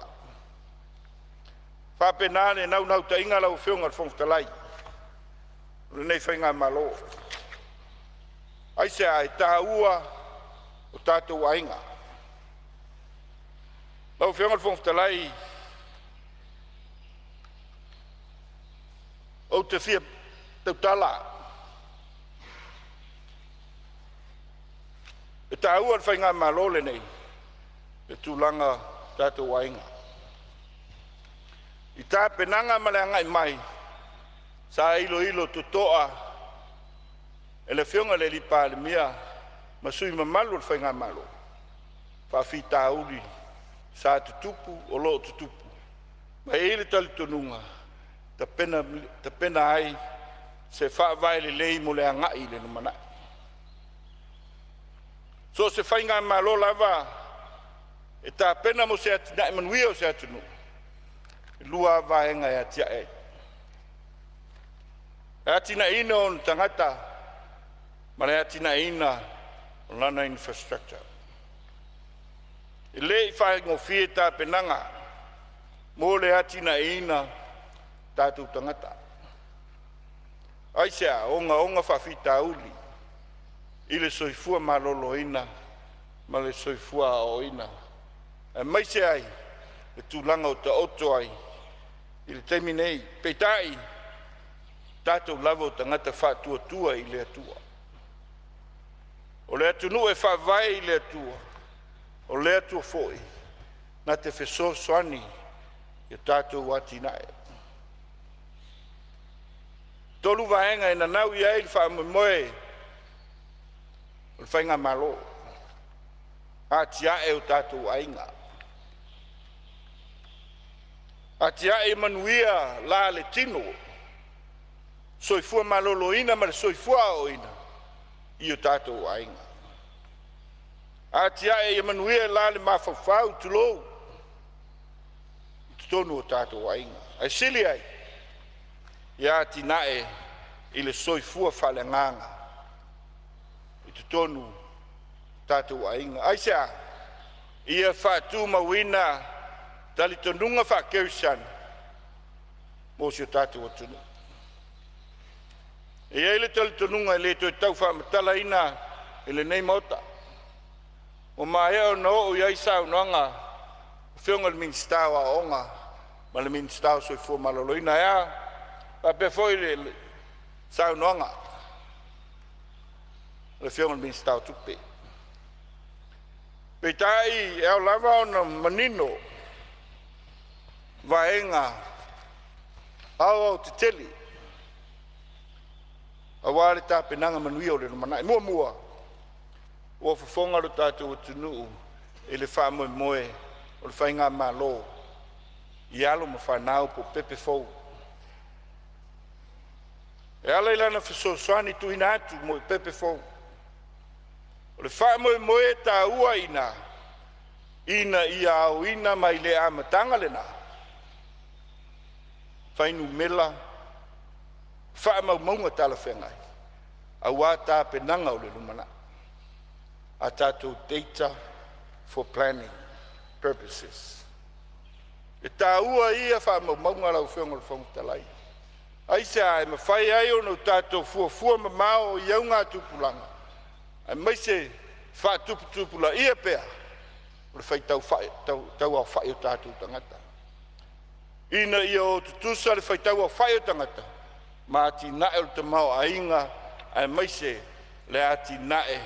Whapenane nau ta inga lau whiunga whongtalai. Le nei whainga malo. Ai se ai tā ua o tātou ainga. Lau whiunga whongtalai, o te whia tautala. E tā ua whainga malo le nei, e tūlanga tātou ainga. I tā penanga maleanga i mai, sa ilo tutoa, e le whiunga le li pāle mia, ma sui mamalu le whainga malo. Whawhi tā uri, sa tutupu o lo tutupu. Ma e le tali tonunga, ta pena ai, se whaavai le lei mo le angai le numanai. So se whainga malo lava, e tā pena mo se atina e manuia o se atunu. Lua vaenga e atia e. E atina ina o tangata, ma le atina ina o lana infrastructure. E le i whaingo fie tā penanga, mo le atina ina tātou tangata. Aisea, onga whawhita uli, i le soifua malolo ina, ma le soifua o ina. E maise ai, le tūlanga o ta oto ai, i le teimi nei, peitai, tātou lavo tangata whātua tua i le atua. O le atunu e whawai i le atua, o le atua foi, na te wheso soani, i tātou wati nae. Tolu vaenga ina nau i ai le moe, o le whainga malo, a tia e o tātou ainga. A tia e manuia la le tino, soifua malolo ina ma le soifua o ina, i o tātou ainga. A tia e manuia la le mawhawhau tulou, tonu o tātou ainga. Ai sili ai, ia tinae i le soifua whalenganga, i te tonu tātou ainga. Ai sea, ia whātu mawina, tali tonunga whakeusan, mo si o tātou o tunu. E ele tali tonunga e le toi tau whamatala ina, e le nei mauta. O maea o no o iai sao noanga, whiunga le minstau a onga, ma le minstau soifua maloloina ea, pa pe foi le sao noanga, le whiunga le minstau tupe. Peitai e au lava o na manino, vaenga, au te teli, a wale tā penanga manuia o le manai, mua, o whafonga ro tātou o tunuu, e le whamoe moe, o le whainga malo, i alo ma whanau po pepe fau, E ala ilana fesoasoani tuina atu mo i pepe fou. O le whaamoe tā ua ina ia au ina mai le amatanga lena. Whainu mela, whaamau tala whengai. A wā tā penanga o le lumana. A tātou data for planning purposes. E tā ua ia whaamau lau whenga le whangutalai. Aise ai ma whai ai o no tātou fua mamao i au ngā tupulanga. Ai maise wha tupula ia pea. O le whai tau au whai o tātou tangata. Ina ia o tutusa le whai tau au whai o tangata. Ma ati nae o le tamao a inga ai maise le ati nae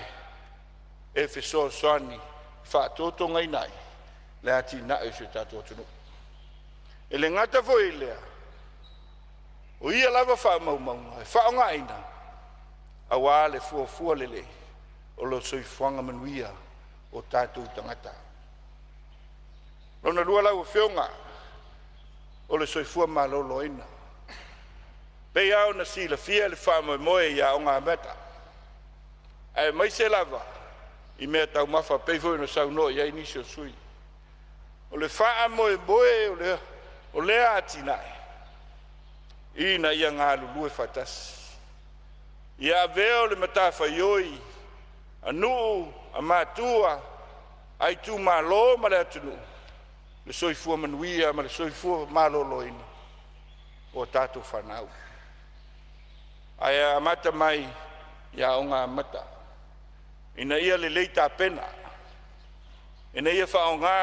e whesoa soani wha toto ngai nai. Le ati nae o se tātou tunu. E le ngata foi lea. O ia lava wha maunga, e wha ngā ina, a wā le fua lele, o lo soifuanga manuia o tātou tangata. Rona lua lau whionga, o le soifua malolo ina. Pei au na si la fia le wha moe ia o ngā meta. E mai se lava, i mea tau mawha peifoi no sau no ia inisio sui. O le wha moe o lea ati nae. Ina ia ngā lulue whatas. Ia veo le matafa ioi, anu, a mātua, ai tū mālo ma le atunu. Le soifua manuia ma le soifua mālolo ina. O tātou whanau. Ai a mata mai, ia o ngā mata. Ina ia le leita pena. Ina ia wha o ngā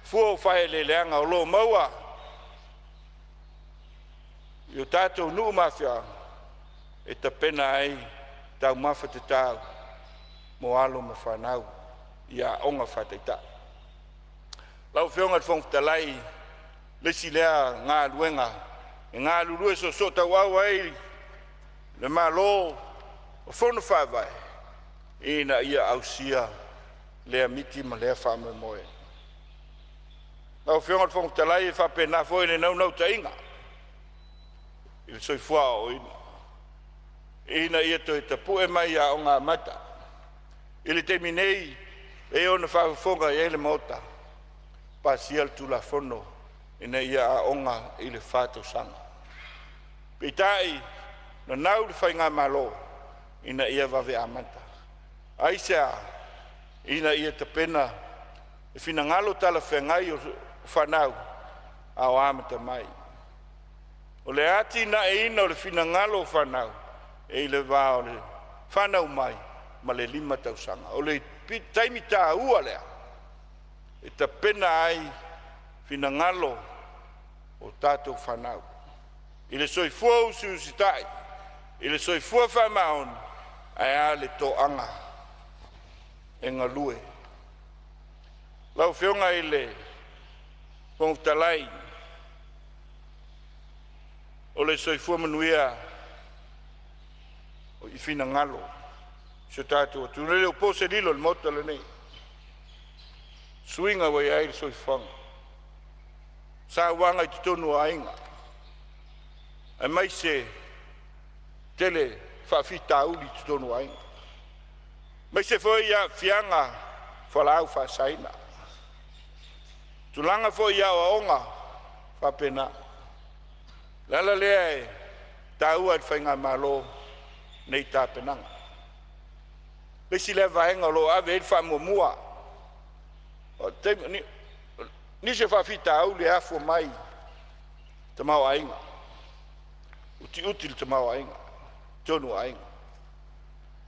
fua o whae le leanga o lo maua. I o tātou nuu mawhia, e ta pena ai, tau mawha te tāu, mo alo ma whanau, i a onga whateita. Lau whionga te whongtalai, lesi lea ngā luenga, e ngā lulue so tau au ai, le malo, o whono whawai, ina ia au sia, lea miti ma lea whamoe moe. Lau whionga te whongtalai, e whapena fo ene nau ta inga. I soifua o ina. Ina ia to te pue mai a o ngā mata. I le temi nei, e ona whawhonga i ele mota. Pasial tu la fono, ina ia a onga i le whātou sanga. Peitai, na nau le whai ngā malo, ina ia wawe a mata. Aisea, ina ia te pena, e whina ngalo tala whengai o whanau, a o amata mai. O le ati na e ina o le whina ngalo whanau, e le wā o le whanau mai, ma le 5 tausanga. O le taimi tā ua lea, e ta pena ai whina ngalo o tātou whanau. I le soifua usi tai, i le soifua whamaon, ai a le toanga, e ngā lue. Lau whionga i le pongtalai, o le soifua manuia o i whina ngalo se tātou atu. Nere o pose lilo le mota le nei. Suinga wai ai le soifanga. Sa wanga i tutonu a inga. Ai mai se tele whawhita uli tutonu a inga. Mai se foi ia fianga whalau whasaina. Tulanga foi ia o onga whapena. Lala lea e tāua te whainga malo nei tā penanga. Lesi lea vahenga lo ave e wha mua. Ni se whawhita au le afo mai te mau ainga. Uti te mau ainga. Tonu ainga.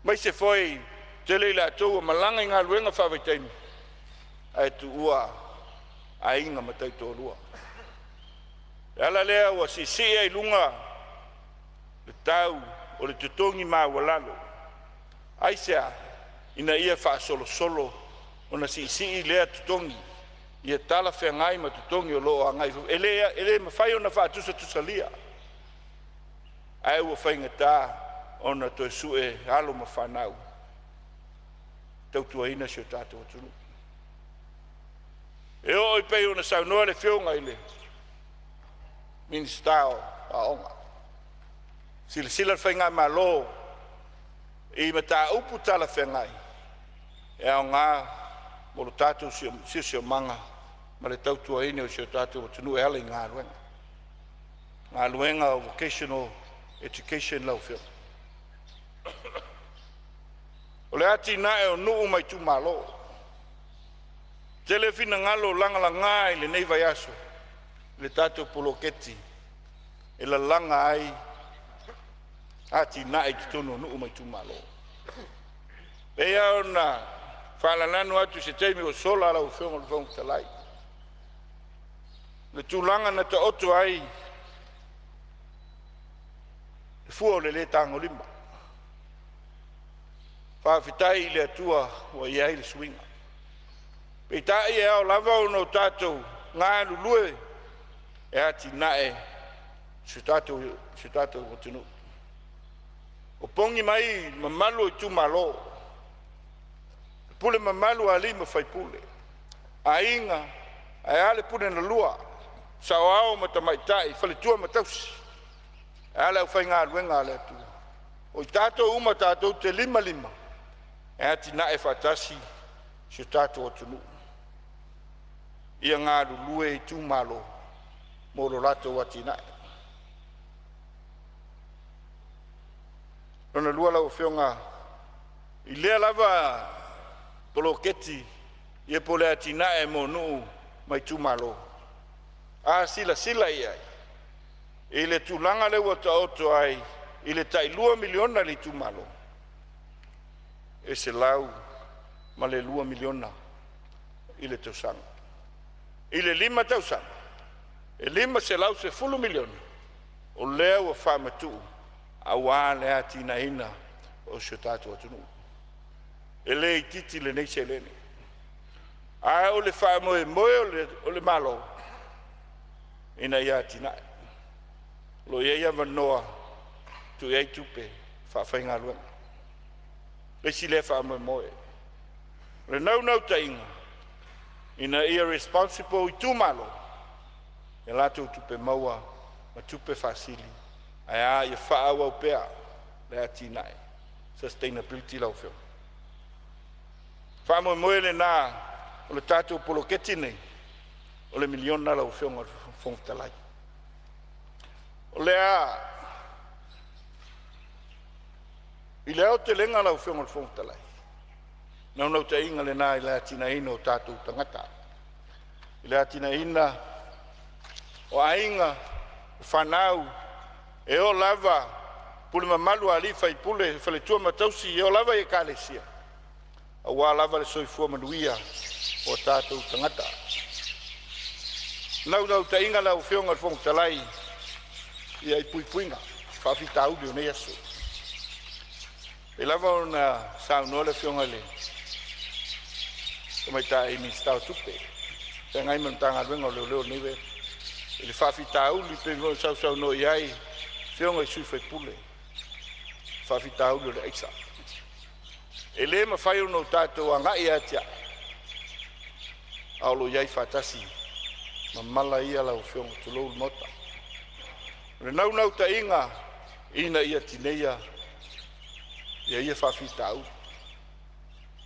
Mai se foi te leila tau malanga i ngā luenga whawhitainu. Ai tu ua ainga matai tō lua. Ala lea wa si ai lunga le tau o le tutongi mawalalo. Aisea ina ia wha solo o na si lea tutongi. Ia tala whengai ma tutongi o loa ngai. Ele ma whai o na wha tusa lia. Ai ua whainga tā o na toi sue halo ma whanau. Tautua ina sio tātou atunu. E o i pei o na saunoa le whionga ile. Ministao a onga. Sila whainga malo I mata upu tala whengai. E au ngā moro tātou sio manga ma le tautua ine o sio tātou o tunu ele ngā luenga. Ngā luenga o vocational education lau whio. O le ati na e o nuu mai tu malo. Tele fina ngalo langala ngā I le nei vai aso. Le tātou poloketi. E la langa ai ati na e tutono nuu mai tu malo. Pea ona whalananu atu se teimi o sola lau whionga le whaunga talai. Le tūlanga na ta oto ai le fua o le tango lima. Whawhitai le atua wa iai le swinga. Peitai e au lava o no tātou ngā lulue e ati nae se tātou o tunu. O pongi mai mamalu I tu malo. Pule mamalu ali ma fai pule. A inga, a ale pule na lua. Sao ao ma tamaitai, faletua ma tausi. A ale au fai ngā ruenga ale atu. O I tātou uma tātou te lima. E ati na e fatasi se tātou o tunu. Ia ngā lulue I tu malo. Moro rato wati nae. Rona lua lau whionga I lea lava poloketi I e pole atina e mo nuu mai tu malo. A sila iai. I le tūlanga leu ata oto ai I le tai 2 miliona li tu malo. E se lau ma le 2 miliona I le tausanga. I le 5 tausanga. E 5 se lau se 10 miliona. O lea ua whamatu. Awa le ati na ina o sio tātou atunu. E le I titi le nei se lene. A o le wha moe o le malo. Ina ia ati nae. Lo ia wanoa tu iei tupe whawhainga luenga. Le si le wha moe. Le nau ta inga. Ina ia responsible I tu malo. E lato tupe maua ma tupe whasili. Aia ia whaawa o pea le ati nae. Sustainability lau whio. Whaamoe moe le nā o le tātou poloketi nei o le miliona lau whionga whongtalai. O le a I le au te lenga lau whionga whongtalai. Nau te inga le nā I le ati na ina o tātou tangata. I le ati na ina o ainga whanau e o lava pule mamalu ali fai pule fale tua matausi e o lava e kalesia. A wā lava le soifua manuia o tātou tangata. Nau ta inga lau whionga whong talai I ai puipuinga whawhita auli o nei aso. E lava o na saunoa le whionga le. Kamai ta e ministau tupe. Te ngai mantanga ruenga o leo niwe. E le whawhita auli pe sau no iai. Whionga I sui whai pule. Whawhita auli o le eisa. E le ma whai no tātou a ngai atia. Aolo iai whatasi. Ma mala ia lau whionga tulou mota. Le nau ta inga. Ina ia tineia. Ia ia whawhita auli.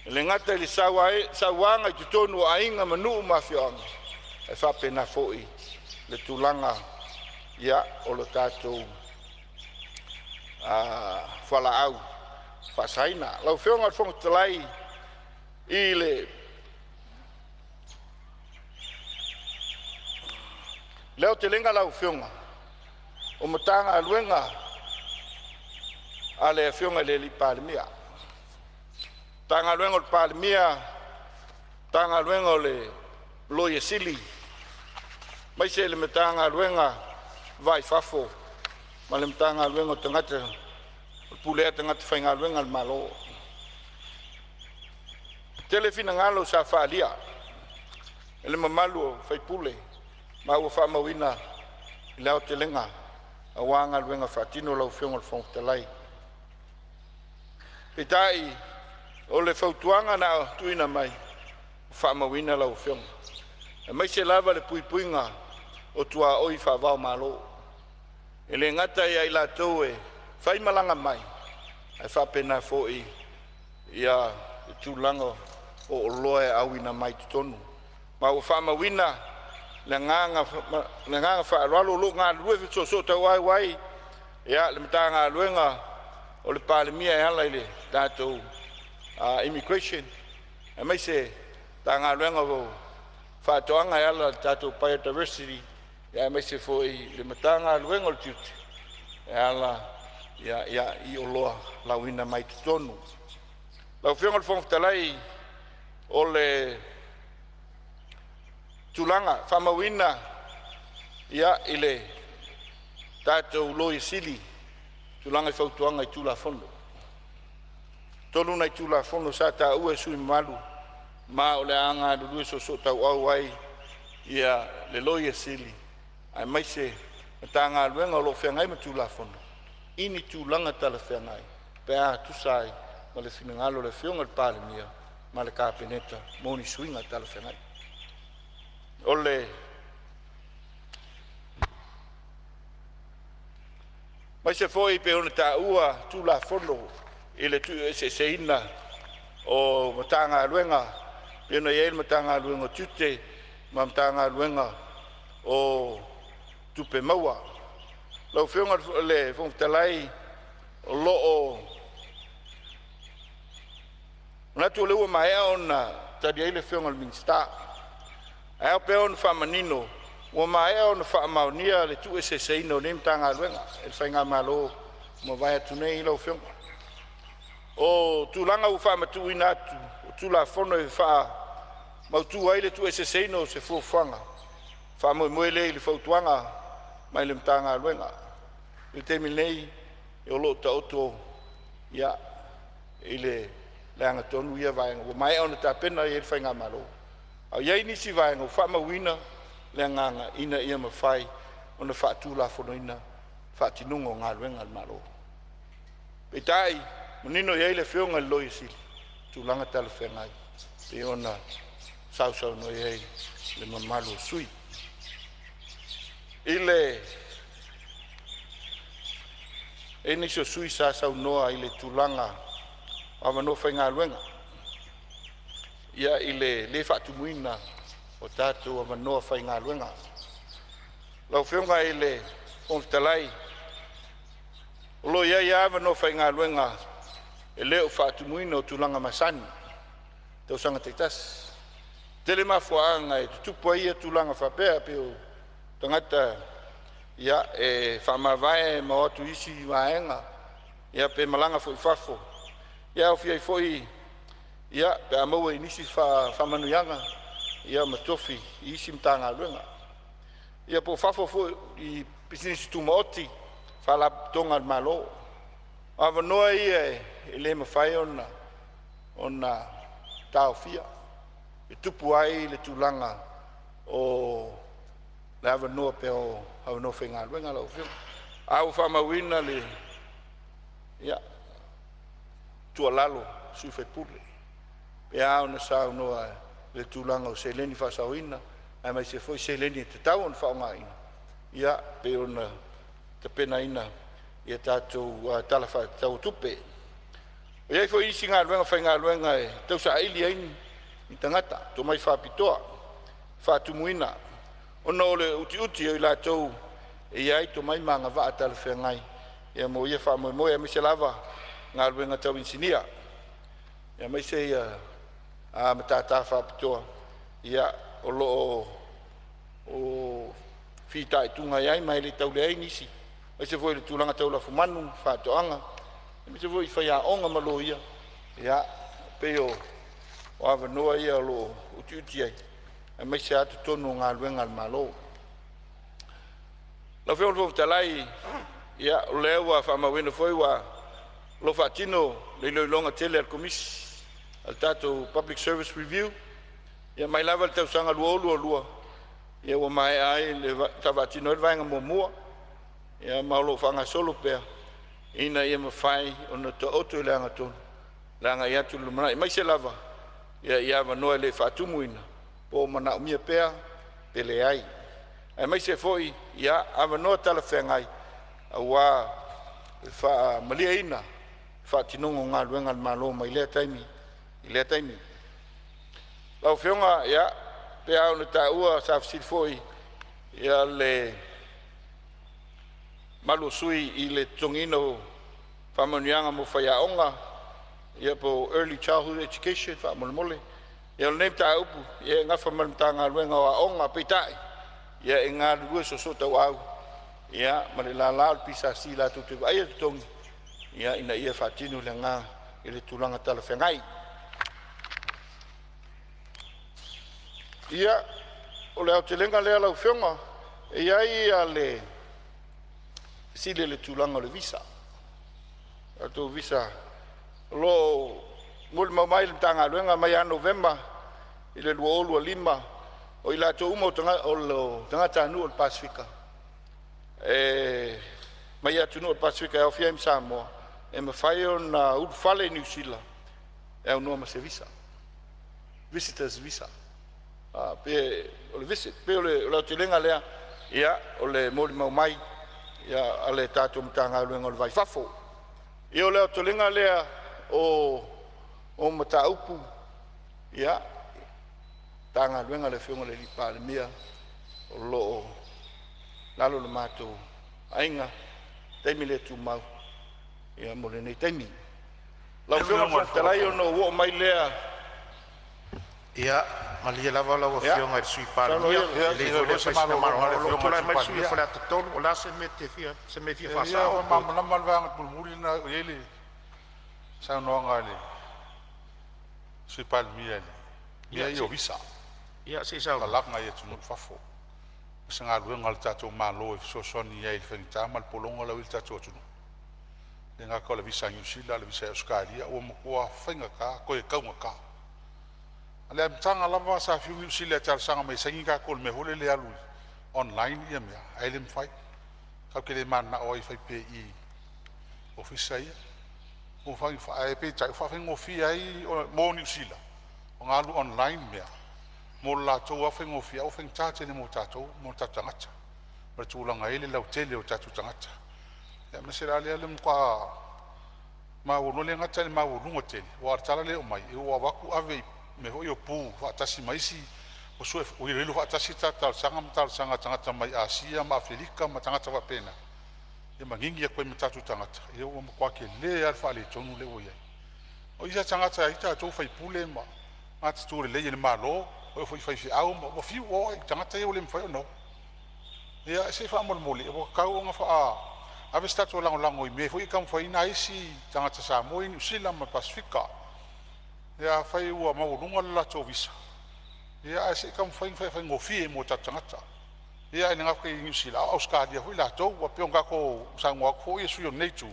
E le ngata li sauanga I tutonu a inga manu ma whionga. E whapena foi. Le tulanga. Ia o le tātou. Whala au whasaina lau whionga whonga talai I le leo te lenga lau whionga o matanga aluenga a le whionga le li palimia tanga aluenga o palimia tanga aluenga o le loie sili mai se le matanga aluenga vai fafo ma le mtanga luenga tangata pulea tangata whainga luenga malo. Telefina ngalo sa whaalia. Ele mamalu o whai pule. Ma ua whaamawina I leo te lenga. A wanga luenga whaatino lau whionga le whongtalai. Petai o le whautuanga na tuina mai. Whaamawina lau whionga. E mai se lava le puipuinga o tua oi whaavao malo. E le ngata ia I lātou e fai malanga mai ai fa pena fo ia tūlanga o loe awina mai tonu ma o fa mawina le nganga fa ralo lo nga lue so ta wai ia le mtanga luenga o le palemia e ala ile tatou immigration e mai se tanga luenga vo fa toanga e ala tatou biodiversity ia mai se foi le mtanga luenga o tuti e ala ia i o loa lawina mai tonu lau fionga le fonga o le tulanga famawina ia ile tatou loi sili tulanga fautuanga i tula fondo tolu na tula fondo sa ta ue sui malu ma o le anga lulu so tau au ai ia le loi sili ai mai se tanga luenga lo fengai ma tula fondo ini tulanga tala fengai pe a tu sai ma le finangalo le fionga le palemia ma le kapeneta moni suinga tala fengai ole mai se foi pe ona ta ua tu la fondo ile tu se ina o matanga luenga pe ona ye matanga luenga tute matanga luenga o tupe maua lo fionga le fong talai o lo o na tu le mai ona ta dia ile fionga minsta ai pe on famanino o mai on fa maunia le tu se ino nem tanga luenga el fainga malo mo vai tu nei lo fiong o tu langa u fa matu ina tu la fono e fa ma tu ai le tu se ino se fu fanga fa mo le fautuanga mai le tanga luenga il temi nei e o lo ta oto ya ile langa tonu ia vai o mai on ta pena e fainga malo au ia ni si vai no fa mawina le nganga ina ia mafai ona fa tu la fono ina fa tinungo ngaluenga malo petai menino ia le fionga loisi tu langa tal fengai e ona sau no ia le mamalo sui ile eni so sui sa sau noa ile tu langa ava no fenga luenga ia ile le fa tu muina o tatou avanoa faigaluega lau feoga i le fonfitalai o lo ia ia avanoa faigaluega e lē o faatumuina o tulaga masani tausaga taitasi tele mafuaaga e tutupu ai ia tulaga faapea pe o tagata ia e faamavae ma o atu isi vaega ia pe malaga foʻi fafo ia ofia ai foʻi ia pe a maua i nisi faamanuiaga ia matofi i isi matagaluega ia po fafo foʻi i pisinisi tumaoti faalapotoga le malo avanoa ia e lē mafai ona taofia e tupu ai le tulaga o le avanoa pe o avanoa faigaluega lau fioga au faamauina le ia tualalo sui faipule pea ona saunoa le tulaga o seleni faasauina ae mai se foi seleni e tatau ona faaogāina ia pe ona tapenaina ia tatou tala faatau tupe o iai foi isi galuega faigaluega e tausaʻaili ai i tagata tomai faapitoa faatumuina ona o le utiuti o i latou e iai tomai magavaa talafeagai ia mo ia faamoemoe a mai se lava galuega tauinsinia ia mai se ia matata faapitoa ia o loo o fitaʻituga iai mai le tauleai nisi mai se foi le tulaga taulafumanu faatoʻaga mai se foi faiaʻoga ma lo ia ia pei o avanoa ia o loo utiuti ai e mai se atu tonu o galuega le malo lau fea o le fofitalai ia o le ua faamauina foi ua lo faatino le iloiloga tele a le komisi al tatou public service review ia mai lava le tausaga luaulua ia ua mae ai le tavaatino ai le vaega muamua ia ma o loo faagasolo pea ina ia mafai ona taoto i le agatonu le agai atu le manaʻi mai se lava ia avanoa i le faatumuina po manaʻomia pea pe leai ae mai se foʻi ia avanoa talafeagai auā fa maliaina fa tinongo ngā luenga malo mai le taimi le taimi lau fionga ya pe au na ta ua sa foi ya le malu sui i le tongino fa manianga mo fa ya onga ya po early childhood education fa mole ya le ta upu ya nga fa man tanga luenga wa onga pitai ya inga lu so tau au ya malila pisa sila tu ai tong ya ina ia fatinu le nga ile tulanga tala fengai ia o le telenga le ala fionga ia ia le sile le tulanga le visa ato visa lo mul mai le tanga luenga mai a November ile luo lima o ila to umo tanga o lo tanga tanu o Pasifika mai atu no Pasifika e ofia Samoa e me fai ona fale New Zealand e o nome se visa visitors visa pe o le visit pe o le telenga lea ia o le moli mai ia ale tatu mtanga luenga o le vai fafo ia o le telenga lea o mata upu ia tanga luenga le fionga le lipa le mia o lo lalo le mato ainga taimi le tu mau ia mo le nei taimi lau fionga talai o no wo mai lea ia malia lava la fionga e sui pa ia le se ma lo tula mai sui fa la ton o la se mette fia se me fia fa sa o mamma na malvanga pulmuri na ele sa no ngale sui pa mia ia io visa ia se sa la nga ia tu fafo sanga luenga le tatou malo e sosoni ai le mal polonga la wilta tatu le nga ko le visa New Zealand le visa Australia o mo ko fainga ka ko e kaunga ka ale tanga lava sa fiu New Zealand tar sanga mai sangi ka ko me hole le alu online ia me ai le fai ka ke le man na oi fai pe i office ia o fai ai pe tai fa fengo fi ai mo New Zealand o ngalu online me mo la to wa fengo fi au feng tate ne mo tato mo tatangata per tu langa ele la hotel o tatu tangata ya me sera le mo kwa ma o no le ngata ma o no hotel wa tala le o mai e wa waku ave me ho yo pu fa tasi mai si o so o ile lo fa tasi tal sanga tangata mai Asia ma Afrika ma tangata wa pena e mangingi ko me tatu tangata e o mo kwa ke le alfa le tonu le o ye o isa tangata ita to fa pule ma mat tu le ye ma lo o foi au mo fiu o tangata e o le mfai no ia se fa mo moli o ka o nga fa ave stato lango i me foi kam foi na isi tangata Samoa New Zealand ma Pasifika ia fai ua mo lunga la to visa ia se kam foi ngo fi mo tangata ia ina ka New Zealand Australia foi la to wa pe nga ko Sāmoa ko ia su yo netu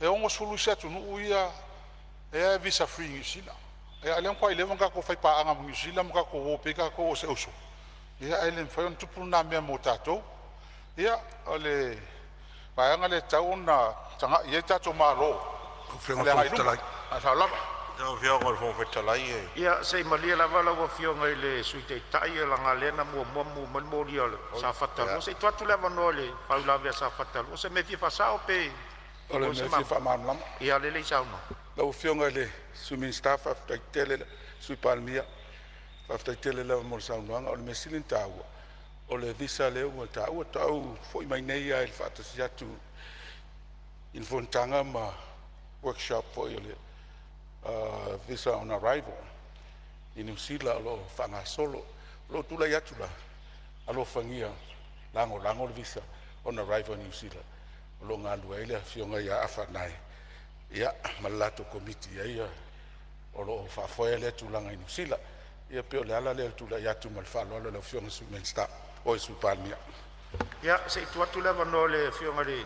e o ngo sulu se tu no ia e visa free New Zealand e ale ko ile nga ko fai pa anga New Zealand ka ko o pe ka ko se uso ia ele fai on tupu na me mo tato ia ole vai anga le tau na tanga ia tato malo fionga foftalai asa la o fionga foftalai ia se malia lava la fionga ile suite tai la ngalena mo lia sa fatalo se tu leva no le fa la via sa fatalo se me fi fa sa o pe ole me fi fa mam ia le sa no la fionga le swimming staff after tele sui palmia after tele la mo sa no ole me silin taua ole visa le o taua tau foi mai nei ai fa ta tu in fontanga ma workshop for ole visa on arrival in New Zealand lo fanga solo lo tula ya tula alo fangia lango le visa on arrival in New Zealand lo ngalu ele fionga ya afanai ya malato committee ya o fa foi le tula ngai New Zealand ia pe le ala le tula ya tu mal fa lo fionga su mensta o su palmia ya se tu leva no le fionga le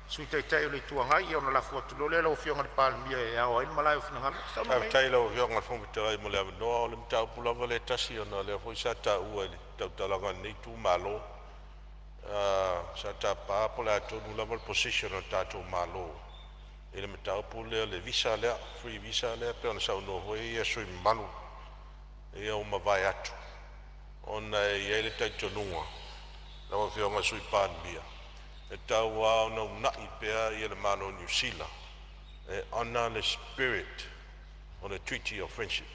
suite tai le tuanga ia ona la foto lo le fionga le palmia e ao in malai fina hala sa tai lo fionga fo tai mo le no le tau pula le tasi ona le foi sa ta u le tau talanga nei tu malo sa ta pa pola to nu level position o ta to malo ele me tau pula le visa le free visa le pe ona sa no hoi e sui manu e o ma vai atu ona e le tai to nua la fionga sui palmia e tau au no nai pea i le malo New Zealand e honor the spirit on the treaty of friendship.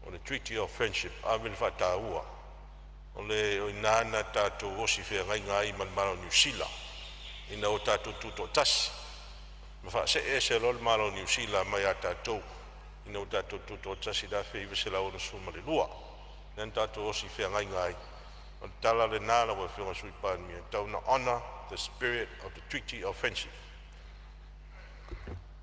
On the treaty of friendship, avil fataua. O le o inana tātou osi whea ngai man malo New Zealand. Ina o tātou tuto tasi. Ma wha se se lol malo New Zealand mai a tātou. Ina o tātou tuto tasi da whea iwa se lau na sumare lua. Nen tātou osi whea ngai. O tala le nāna wa whea sui pān mia. Tau na honor the spirit of the treaty of friendship.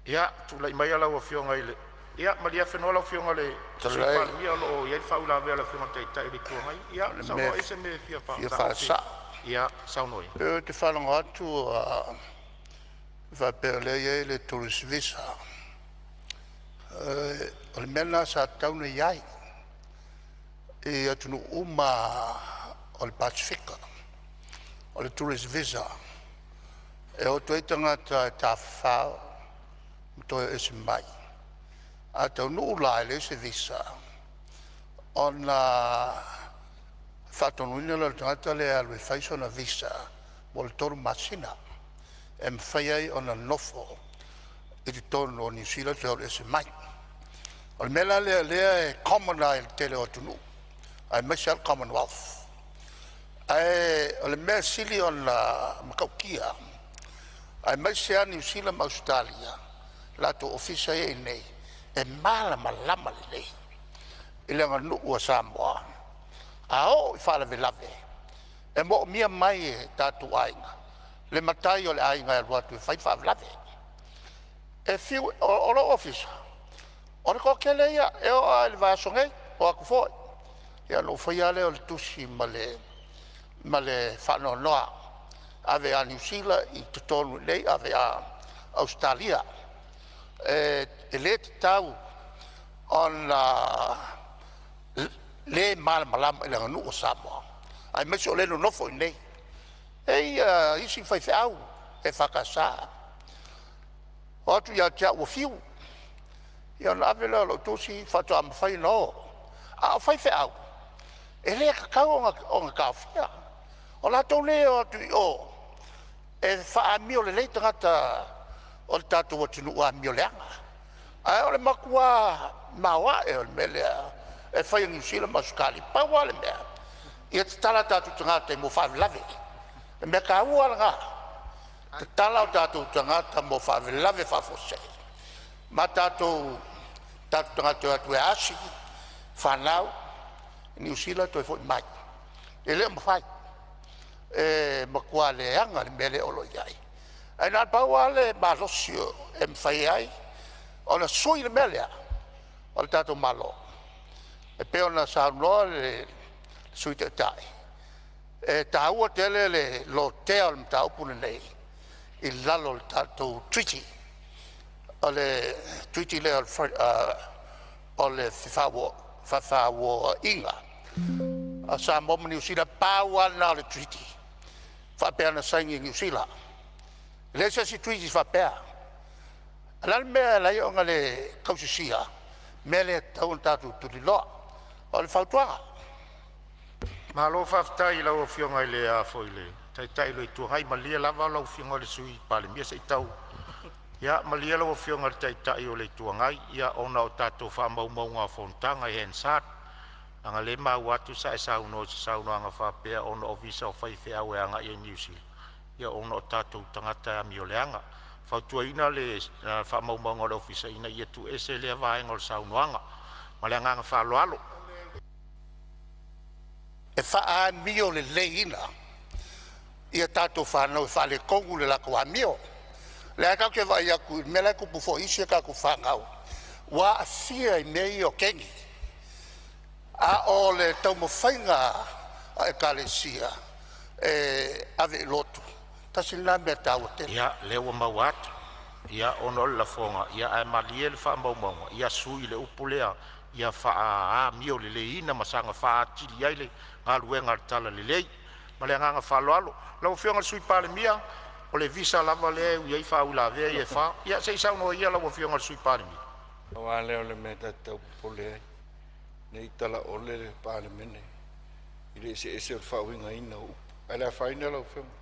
Ia, tu lai mai ala wa whea ngai le. Ia, malia whenua lau whionga le sui pān mia o iei whaula vea la whionga tei tai ritua ngai. Ia, Sāmoa ese me fia wha. Ia, saunoi. Peo te whananga atu whapea le le tourist visa. O le mena sa tauna iai. E atunu uma o le Pasifika. O le tourist visa. E o toi tangata ta whao. Mtoe ese mai. A tau nuu lai le se visa. O na whatonuina le tangata le alwe whaiso na visa. Mo le toru masina. E mwhaiai o na nofo. I te tono o New Zealand te ore ese mai. O le mela lea e common lai le tele o tunu. Ai Michelle Commonwealth. Ai o le mea sili o na makaukia. Ai Michelle New Zealand Australia. Lato ofisa e nei. E mala malama le lei. Ile nga nuu a Samoa. Ao i whala velave. E mo mia mai e tātu ainga. Le matai o le ainga e ruatu e whai wha velave. E fiu o lo ofisa. O le kokele ia e o a le vasongei o aku foi. Ia no whai ale o le tusi ma le whano noa. Ave a New Zealand i tutonu nei ave a Australia. E le te tau on le malama le nganu o Samoa. Ai me so le no nofo nei. Ei isi fai au e whakasa. O atu ia tia o fiu. Ia na avela lo tosi fatu am fai no. A fai au. E le kakau o ngā kawhia. O la tone o atu o. E wha amio le tangata o le tātou atunu a mio leanga. Ai o le makua maua e o le melea. E whai New Zealand masukali. Paua le mea. Ia te tala tātou tangata mo whavelave. E mea ka ua ngā. Te tala o tātou tangata mo whavelave whafose. Ma tātou tangata atu e asi. Whanau. New Zealand toi fwoi mai. E leo mawhai. E makua leanga le mele olo iai. Ai nā paua le malosio e mwhai ai. O na sui le melea. O le tātou malo. E peo na saunoa le sui te tai. E tāua tele le lo tea o le mta upune nei. I lalo le tātou treaty. O le treaty le o le whawhawo inga. A Samoa New Zealand paua na le treaty. Whapea na saingi New Zealand. Le si treaty whapea. Alal mea lai o ngale kausisia. Mea le tau tātou turi loa. O le whautuanga. Malo whaftai lau o whionga i le a fwoi le. Tai lo i tuangai malia lava lau whionga le sui pale mia sa i tau. Ia malia lau o whionga le tai o le tuangai. Ia ona o tātou whamau ngā whontanga i hensat. Anga le mau atu sa e sauno anga whapea ona o visa o whaiwhea au e anga i New Zealand. Ia ona o tātou tangata a mio le anga. Whautua ina le whamau ngā le ofisa ina ia tu ese le vaenga o le sauno anga. Ma le anga whaloalo. E wha mio le leina. Ia tātou whanau e whale kongu le lako a mio. Le akau ke vai aku, me le kupu fo isi ka ku whangau. Wa a fia i mei o kengi. A o le tau mo whainga a e kalesia. E ave lotu. Tasi nā mea tau te. Ia lewa mau atu. Ia ono la fonga. Ia ai malie le wha mau maunga. Ia sui le upulea. Ia wha a mio le leina masanga wha atili ai le. Ngā luenga le tala le lei. Ma le nganga wha loalo. Lau whionga le sui pale mia. O le visa lava le u iei wha ula vea i e wha. Ia se isauno ia lau whionga le sui pale mia. Wa leo le meta tau pole ai. Nei tala ole le pale mene. I le se ese o whauinga ina upu. Ai la whaina lau whionga.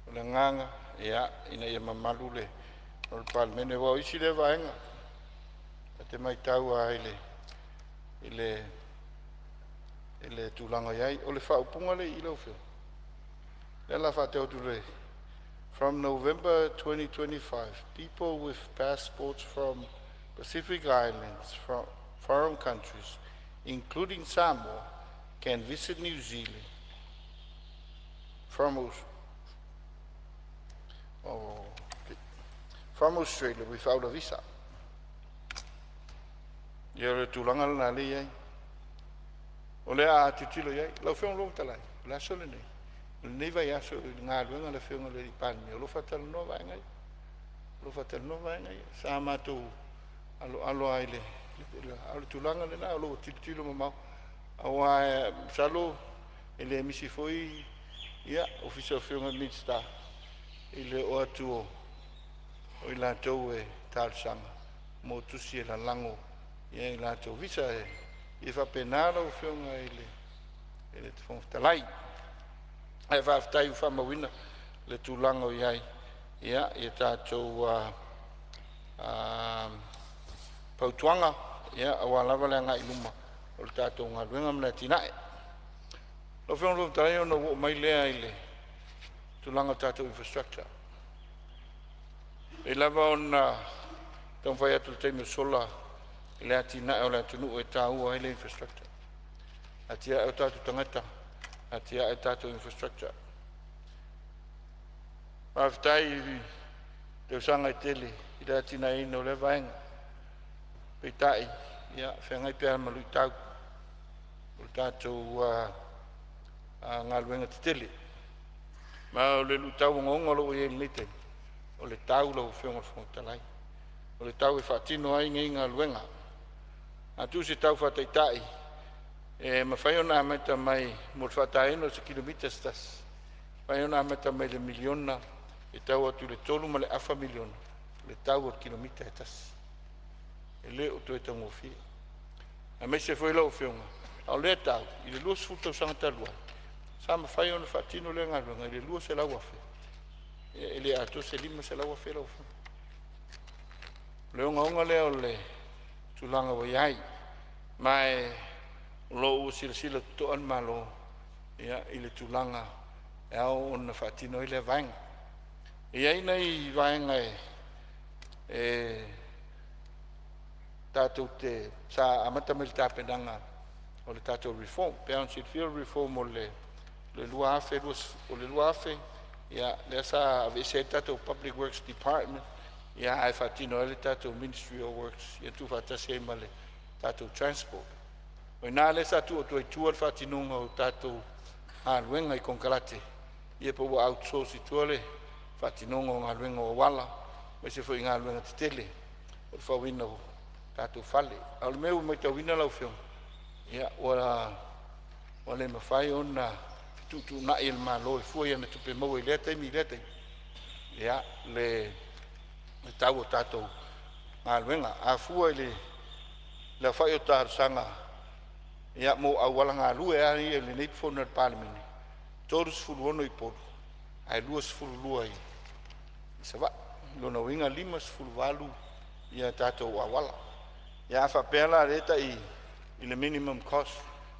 o le nganga ia ina ia mamalu le o le palemene ua isi le vaenga te mai tau a ile tūlanga iai o le whaupunga le ilo whio. Le la whateo tu le. From November 2025, people with passports from Pacific Islands, from foreign countries, including Samoa, can visit New Zealand from Australia without a visa. Ia tūlanga lana le iai. O lea tutilo iai, lau whiong long talai, la sole nei. Nei vai aso ngā luenga le whionga le ripani, o lo whatala no vai ngai. Lo whatala no vai ngai. Sā mātou alo ai le, alo tūlanga le nā, o lo tilo mamau. Awa salo, ele misi foi, ia, ofisa whionga Minsta, ele o atu o i lātou e tārsanga, mō tusi e la lango, ia i lātou visa e, i whapenara o whionga ele te whongtalai. Ai whaftai u whamawina le tūlanga o iai, ia, i tātou pautuanga, ia, awa lava le anga i luma, o le tātou ngā luenga mna tinae. Lo whiong lo tarai o na wo mai lea i le tūlanga tātou infrastructure. E lava o na tau whai atu le teime sola i le tinae o le atunu e tāua i le infrastructure. Atia e o tātou tangata, atia e tātou infrastructure. Mawhitai te usanga i tele, i le tinae ino le vaenga. Peitai, ia, whengai pēr malu i tau. O tātou ngā luenga te tele. Ma o le lutau ngonga lo i e nite. O le tau lau whionga whongtalai. O le tau e whaatino ai ngai ngā luenga. A tu se tau whataitai. E ma whaiona ameta mai mo whataino se kilometers tas. Whaiona ameta mai le miliona. E tau atu le tolu ma le afa miliona. Le tau o kilomita e tas. E le o toi tau ngofi. A me se foi lau whionga. Au le tau, i le luas futa usanga talua. Sa ma whaiona whaatino le ngā luenga. I le luas e lau afe. E le ato se lima se lau afe lau whionga. Le onga leo le tūlanga wa iai. Mai lo sila toan malo ia i le tūlanga e au ona whaatino i le vaenga. Iai nei vaenga e tātou te sa amata me le tāpenanga o le tātou reform. Township field reform o le lua afe, o le lua afe, ia le sa avese tātou Public Works Department, ia ai whaatino e le tātou Ministry of Works, ia tu whaatase ma le tātou Transport. O nā le sa tu o tu e tuar whaatinonga o tātou hāruenga i konkarate, ia pa ua outsource i tuale whaatinonga o ngāruenga o wala, mai se fwoi ngāruenga te tele, o whawina o tātou whale. Au le meu mai tau wina lau whiong, ia o le mawhai o na tutu na il malo e fua ia na tupe mau e lea taimi, ia le tau o tātou ngāruenga, a fua i le whai o tārsanga, ia mo awala ngā lue ani e le neipu whona palemene. Tōrus furu ono i poru. Ai luas furu lua i sawa. Lona winga limas furu walu ia tātou awala. Ia whapela reta i le minimum cost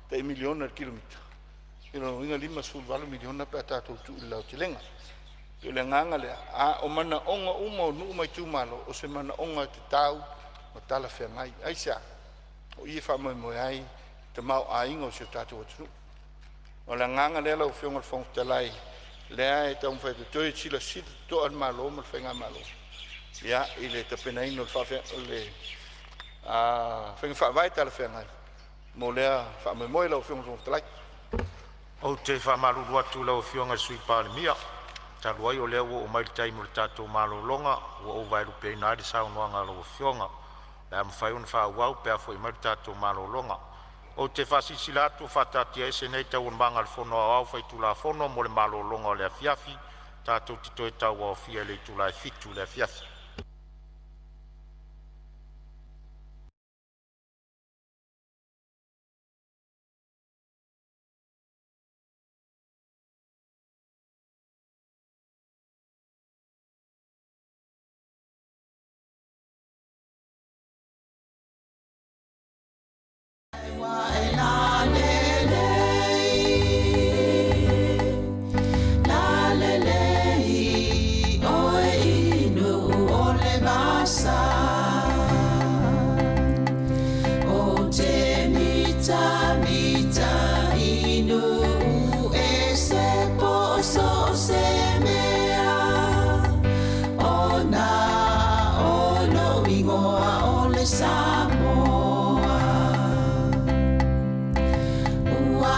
te miliona kilomita. Lona winga limas furu walu miliona pe tātou tu i lau tilenga. I le nganga lea. A o mana onga uma o nuu mai tūmalo o se mana onga te tau o tala whea mai. Aisa. O ia whamai moe ai te mau a ingo si o tātou atunu. O la nganga lea lau whionga le whongtalai, lea e tau mwhai te toi sila sita toan malo, ma le whainga malo. Ia, i le tapena ino le whainga whaavai tala whainga. Mo lea whaamai moe lau whionga le whongtalai. O te whaamaru atu lau whionga sui palemia. Taluai o lea o mai tai mo le tātou malo longa, o vai rupe ina ari sao noanga lau whionga. Lea mwhai una whaawau pea fo i mai tātou malo longa. O te whasisilato whatatia ese nei tau on manga le whono au whai tula whono mo le malo longa o le fiafi, tātou tito e tau au fia le tula e fitu le fiafi. Samoa ole Samoa ua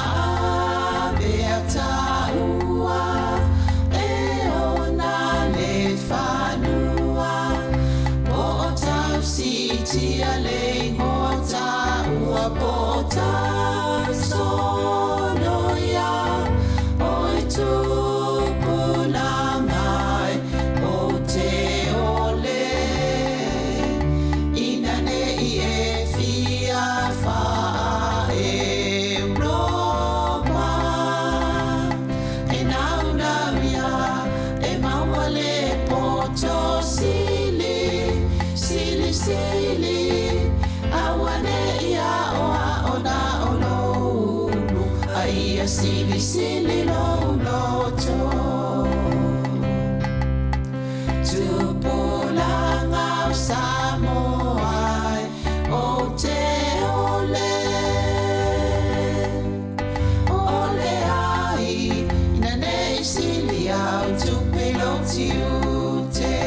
avea ta ua e ona le whanua po o tau sitia le ngota ua po o tau sono ia o e tupulangai o te ole ina nei e fia wha Europa e nau nau ia e maua le poto sili sili sili awane ia oa ona ono a ia sili sili no loto tupulanga o Samoa o te ole ole ai ina nei sili au tupilo tiute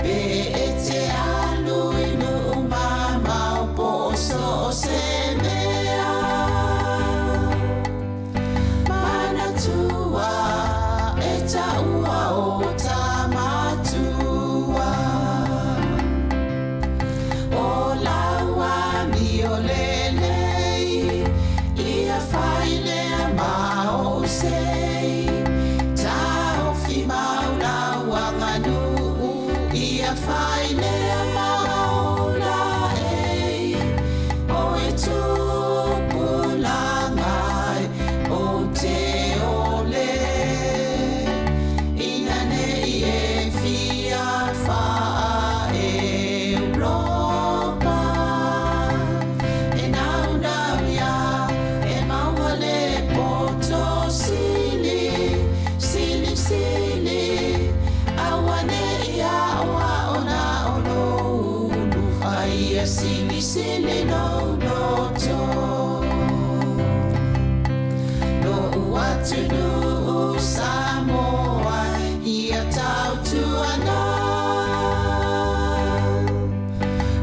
pe e te alu inu mama o poso o se mea mana tua e taua o tamatua o laua mi o lelei ia whailea ma o sei tau fi maula wanganu ia whailea maula ei o e tupulangai o te ole ina nei e fia wha Europa e nau nau ia e maua le poto sili sili sili awane ia oa ona ono unu ai a sili sili no loto no uatunu Samoa ia tau tuana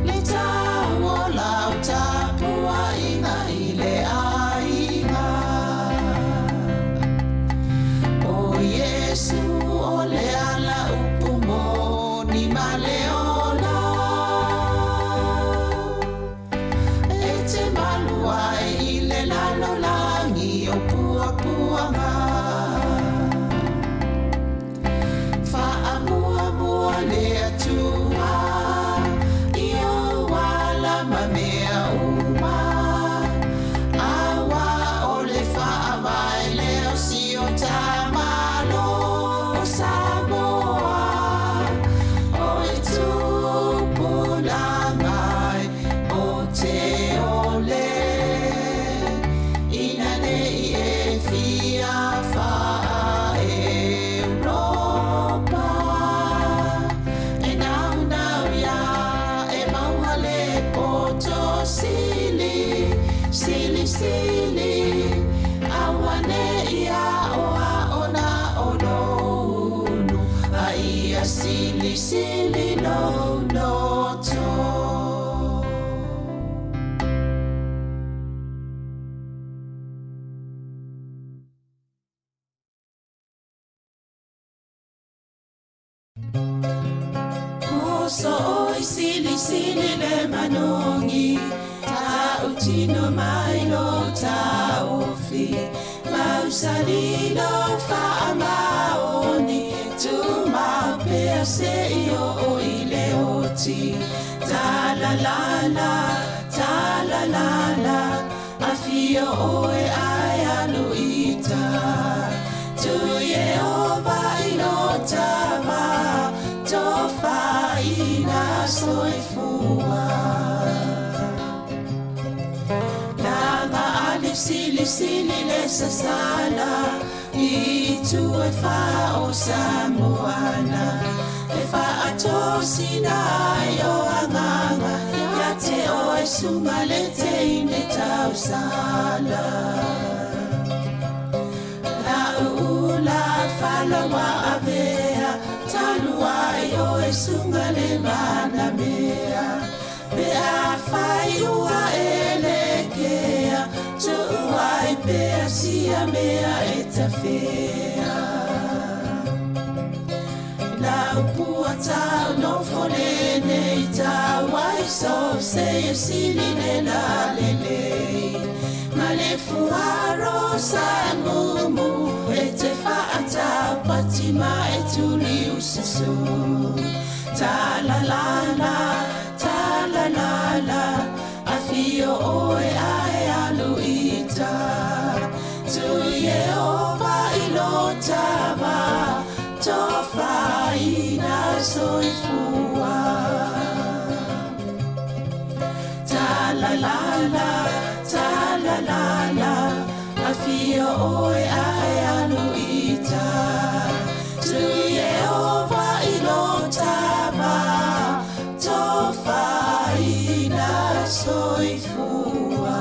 le tau o lau tapua inga i le ainga o Yesu o le ala upumo ni maleola e te maluai i le lalolangi o pua puanga whaamua le atua i o wala mamea uma awa o le whaamai leo si o tamalo o Samoa o e tupulangai o te ole ina nei e fia wha Europa e nau nau ia e maua le poto sili sili sili awane ia oa ona ono unu a ia sili sili no loto Moso oi sili sili le manongi ta utino mai lo ta ofi mausalino fa maoni tu ma pe se io o ile oti ta la la afio oe ai aluita tu ye o vai no tama tofa ina soifua Nanga ali sili sili le sasala I tu e fa o Samoana e fa ato sina yo anganga ya te o e sunga le te ine tau sala La ula fala wa avea talua yo e sunga le mana mea pe a fai ua elekea tu ai pe a sia mea e ta fea la upua tau no fore nei tau ai so se e sili le la lelei ma le fuaro sa mumu e te whaata pati ma e tuli usisu ta la la a fio oe ai aluita tu Yehova ilotava tofa ina soifua ta la la a fio oe ai aluita tu Yehova ilotava tofa ina soifua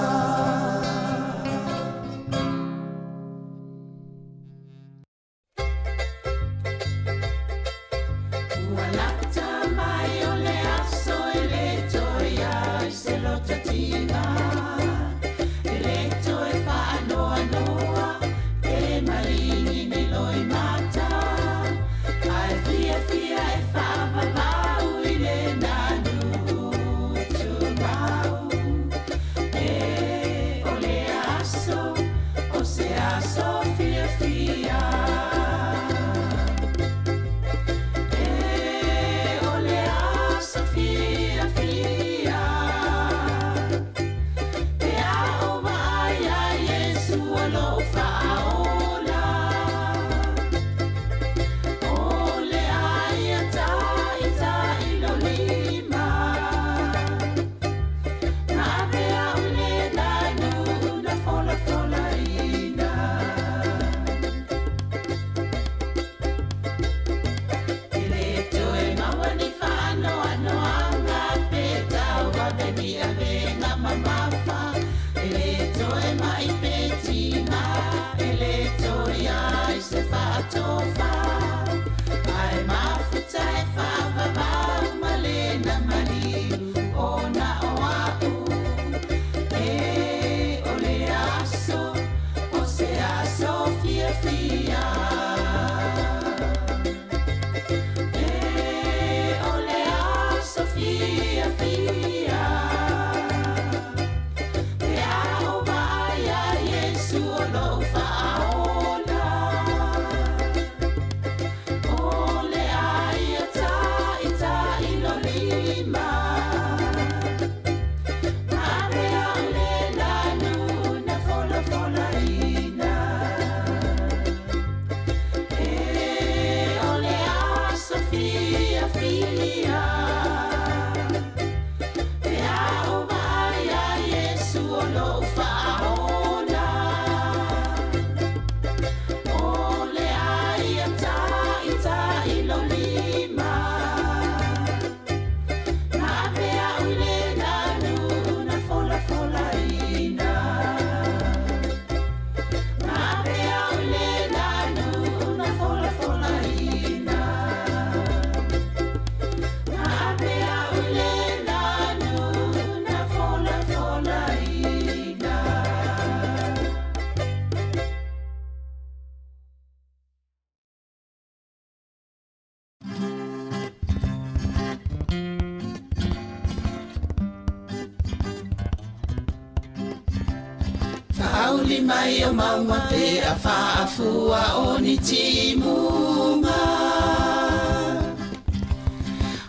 Auli mai o maunga pe a whaafua o ni timunga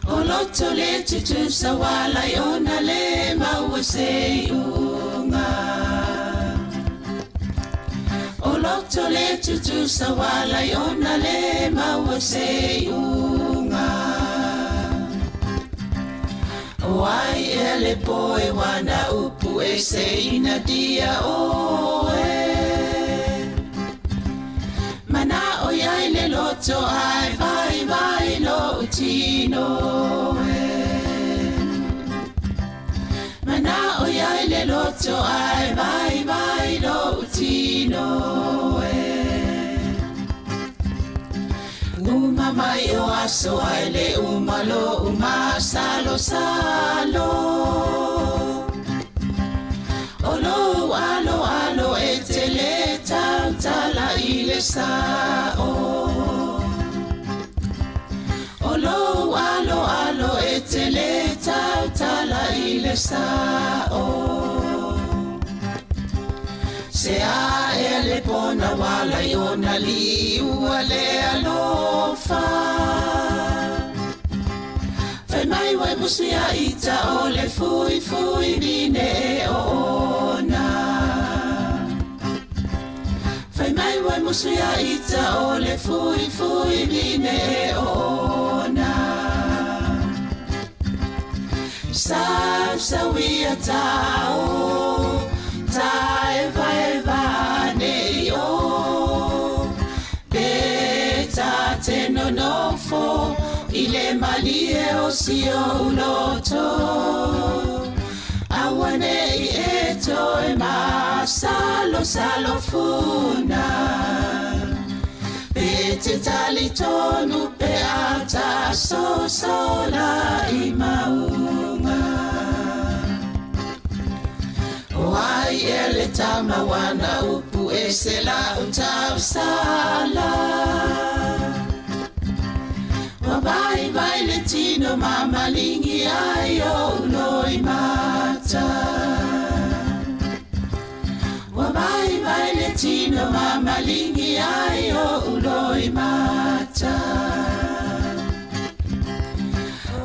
O loto le tutu sawala i ona le maua se unga O loto le tutu sawala i ona le maua se unga Wai ele poe wana upu e se ina dia oe Mana o iai le loto ai vai lo utino e Mana o iai le loto ai vai lo utino e Uma mai o aso ai le umalo umasalo salo olo alo alo etele tala ile sao olo alo etele tala ile sao se a ele pona wala yona li wale alofa fai mai wai musia ita ole fui bine ona fai mai wai musia ita ole fui bine ona sa wia tao Eva ne yo beta teno no fo ile malie o sio loto awane eto e ma salo funa bete talitonu pe ata sola imaunga Wai ele tama wana upu esela utau sala Wabai vai le tino mama lingi ayo loi mata Wabai vai le tino mama lingi ayo loi mata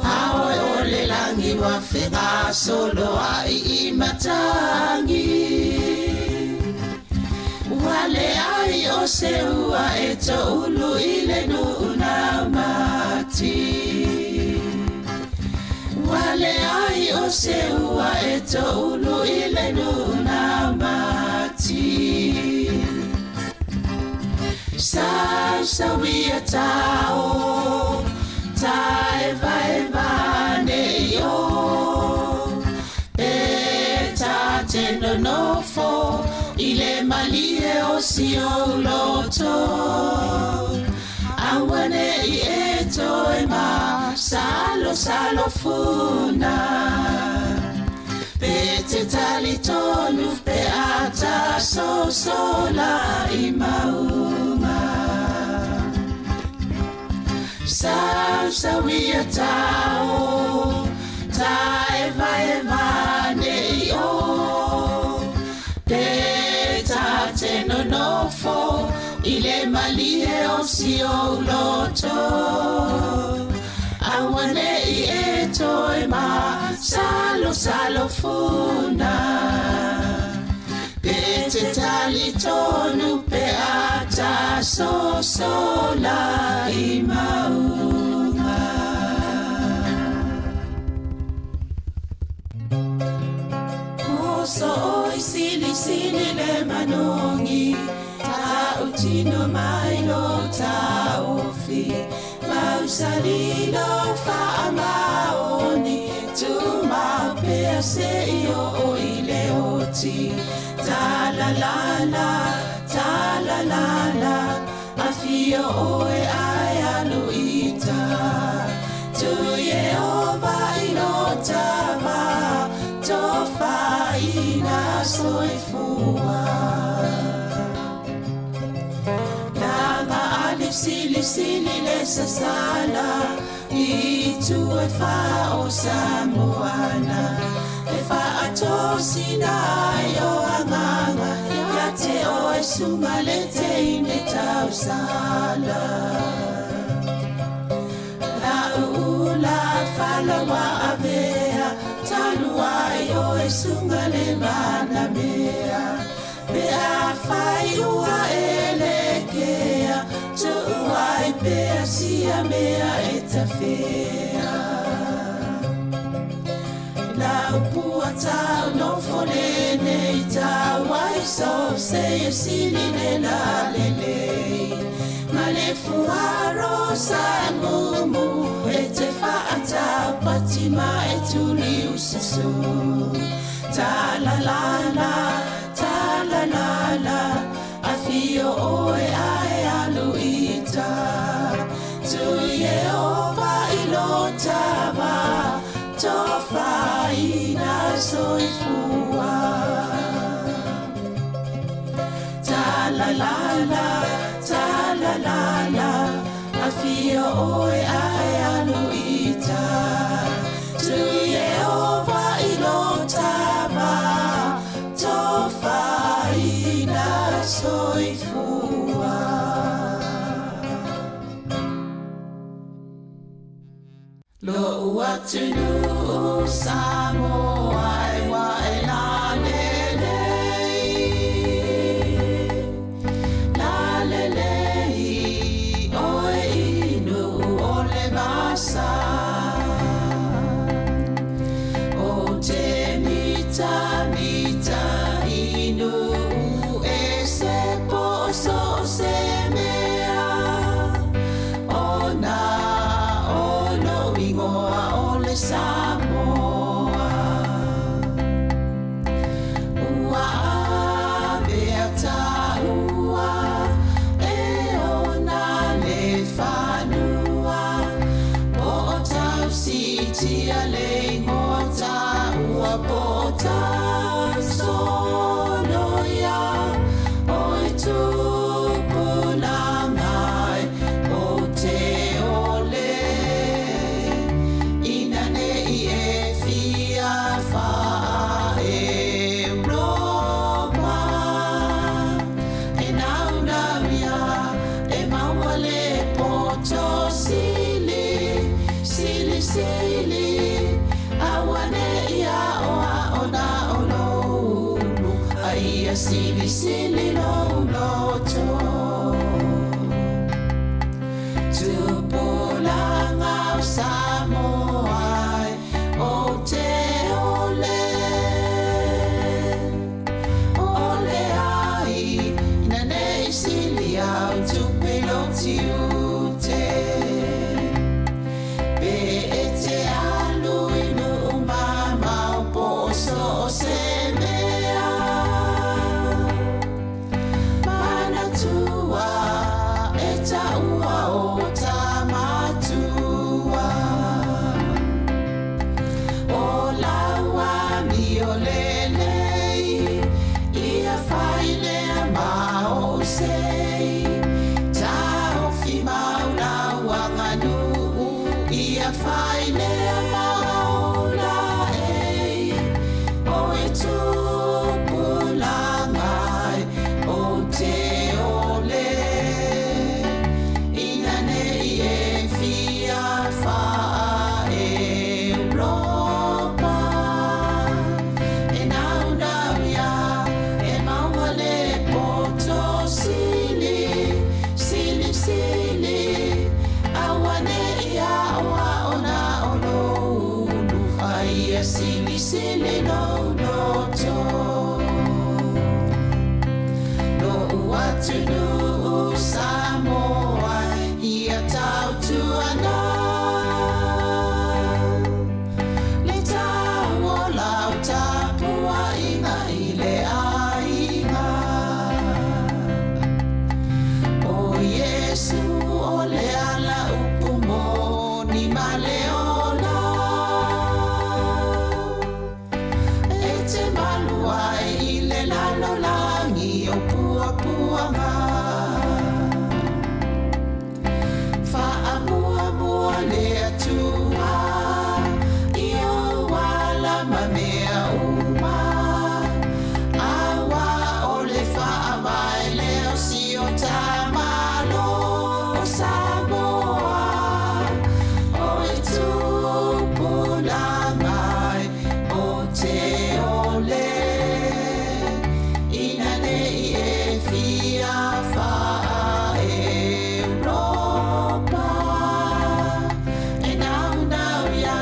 Aoi ole langi wa fega solo ai matangi Wale ai o se ua eto ulu ile nu unamati Wale ai o se ua eto ulu ile nu unamati Sa wia tao Eva ne yo Beta tendo no fo Ile malie o sio loto Awane I eto e ma Salo funa Bete talitonu pe ata sola imauma Sa wia tao Eva ne yo Beta teno no fo Ile malie o sio loto Awane I eto e ma Salo funa Bete talitonu pe ata sola imaunga Moso oi sili le manongi Ta utino mai lo ta ofi Mausalilo fa amaoni Tu ma pe se io o ile oti Ta la la Afio oe ai aluita Tu Yehova inotava Tofa ina soifua Langa alif sili le sasala Itu e fa o Samoana E fa atosina yo anganga Yate o e sumalete ine tau sala La ula fala wa avea Tanua yo e sungale mana mea Bea fai ua elekea Tu uai bea sia mea etafea La upua tau no folene I tau ai so se sili la lele Male fuaro sa mumu E te faata patima e tuli usisu Ta la la Afio oe ai aluita Tu ye tofaina soifua talalala talalala afia oi ai aluita tu Yehova ilotava tofaina soifua lo watunu Sāmoa wa lalelei oi inu ole vasa o te mita mita inu e se poso se mea ona ono ingoa ole Samoa ua aveata ua e ona le whanua po o tau sitia le ngota ua po o tau sonoia oi tupulangai o te ole ina nei e fia wha Europa e naunauia e maua le poto sili sili sili awane ia oa ona oloulu aia sili sili louloto tupulangau Samoa o te ole ole ai ina nei sili au tupeloti ute pe e te alu inu mama o poso o se mea mana tua e taua o tamatua o laua mi o lelei ia whaile ma o sei tau fi maulaua nganu ia whaile ma o la ei o e tupulangai o te ole ina nei e fia wha Europa e naunauia e maua le poto sili sili sili awane ia oa ona oloulu aia sili sili louloto lo uatunu Samoa ia tautuana le tau o lau tapua inga i le ainga o Yesu o le ala upumo ni male ola e te maluai i le lalolangi o puapuanga whaamuamua le atua i o wala mamea uma awa o le whaamai leo si o tamalo o Samoa o e tupulangai o te ole ina nei e fia wha Europa e naunauia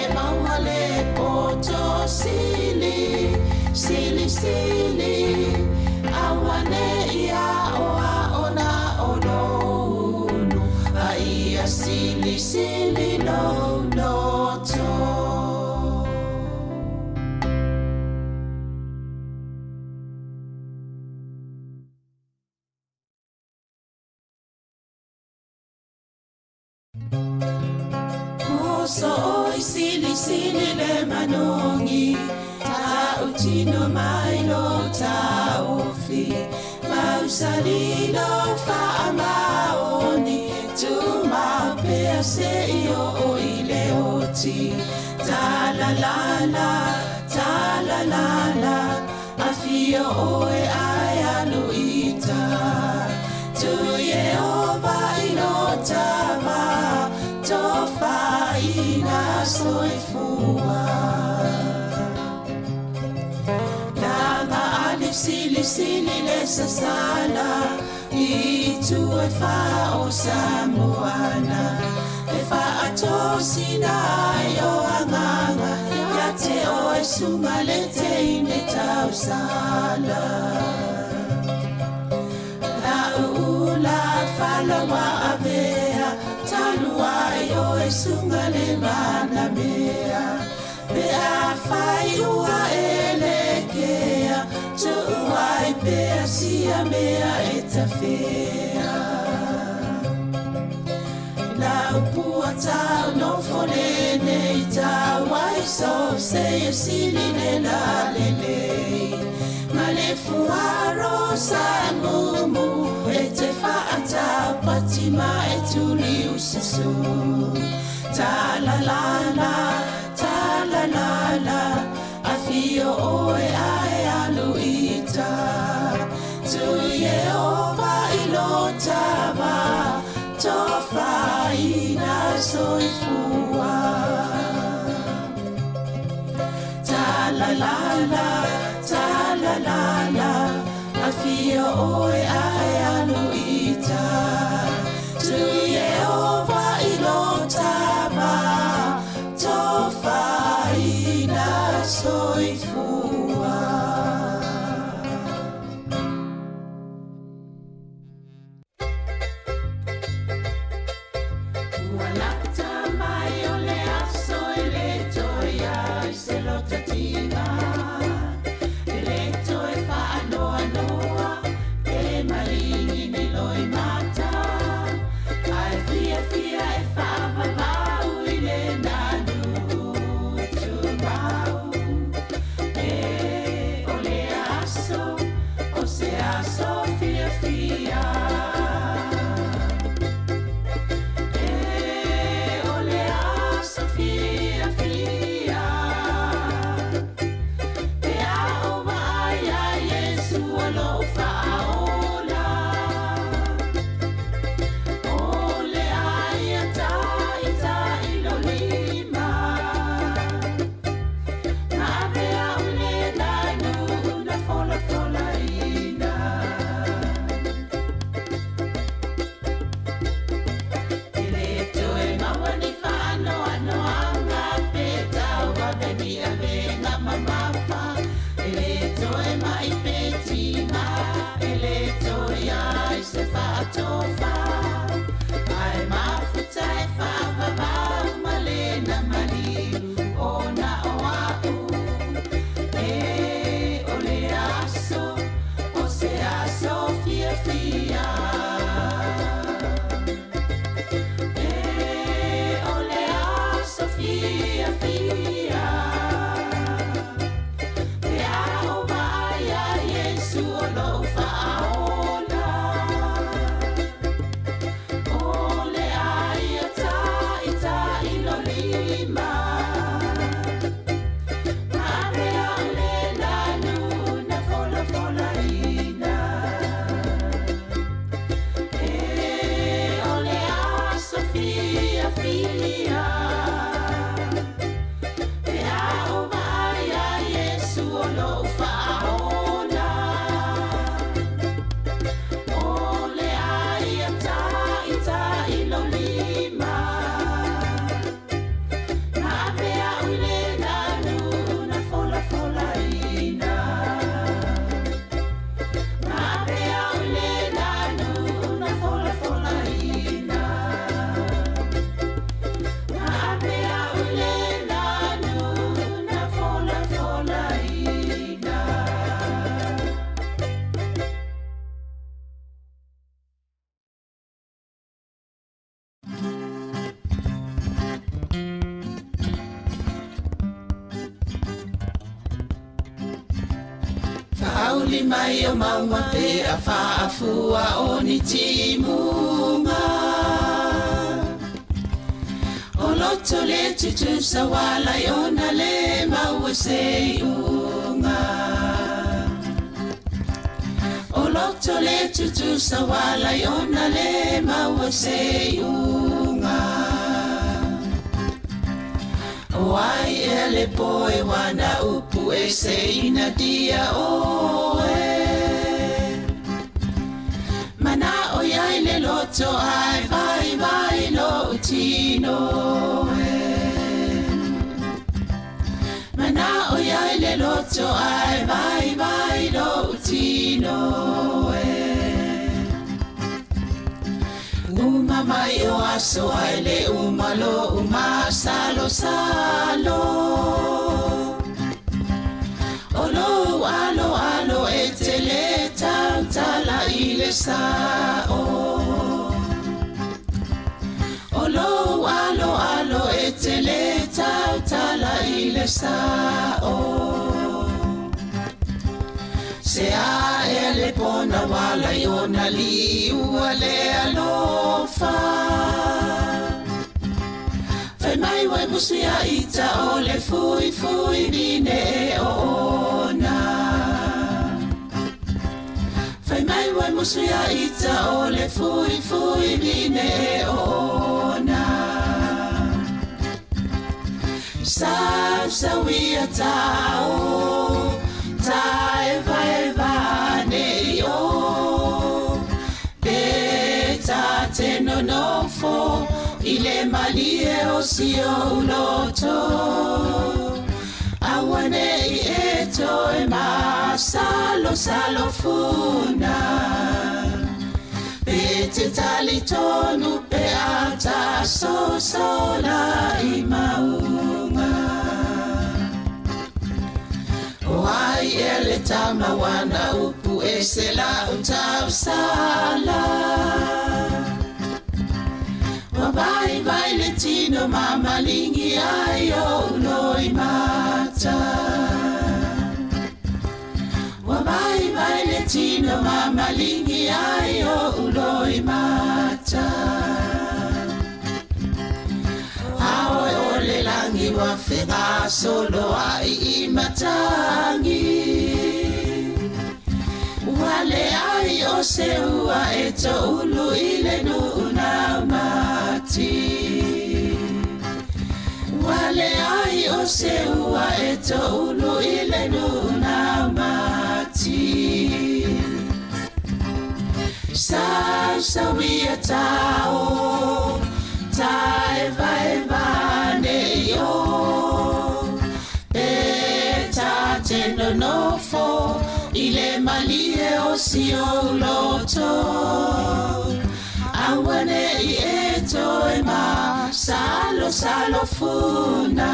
e maua le poto sili sili sili awane ia oa ona oloulu aia sili sili louloto Moso o sili sili le manongi ta utino mailo ta ofi mausalino fa maoni tu ma pese io o ile oti ta la la afio oe ayalu ita tu Yehova inotama tofa ina soifua Nanga alif sili sili le sasala itu e fa o Samoana e fa atosina yo anganga yate o e sumalete ine tausala Falawa avea talua yo esungale mana mea bea faiua elekea tuai bea sia mea etafea la upuata no folene ita waiso se siline la lele male fuaro samumu Ata patima etuli usisu ta la la afio oe ayaluita tu Yehova ilotava tofa ina soifua ta la la afio oe ayaluita tu Yehova ilotava tofa ina soifua Walata mai ole aso ele toia iselotatina mauli mai o maua pe a whaafua o ni timunga. O loto le tutu sa wala i ona le maua se unga. O loto le tutu sa wala i ona le maua se unga. O ai e le poe wana upu e se ina dia o e. Mana o iai le loto ai vai vai lo utino e. Mana o iai le loto ai vai vai lo utino e. Uma mai o aso ai le umalo uma salo salo. Olo alo alo e te le tau tala i le sao. Olo alo alo e te le tau tala i le sao. Se a e le pona wala i ona li ua le alofa. Fai mai wai musi a ita o le fui fui nine e ona. Fai mai wai musi a ita o le fui fui nine e ona. Sa wia tau ta eva ne o beta te no fo ile malie o si o loto awane I eto e ma salo funa bete tali tonu pe ata so sola I maunga. Wai ele tama wana upu e se la utau sala. Wabai vai le tino mama lingi ai o loi mata. Wabai vai le tino mama lingi ai o loi mata. Aoi ole langi wa whenga solo ai I matangi. Wale ai o se ua e to ulu I le nuna mati. Wale ai o se ua e to ulu I le nuna mati. Sa wia tau ta eva ne yo beta te no fo ile malie o si o loto awane I eto e ma salo funa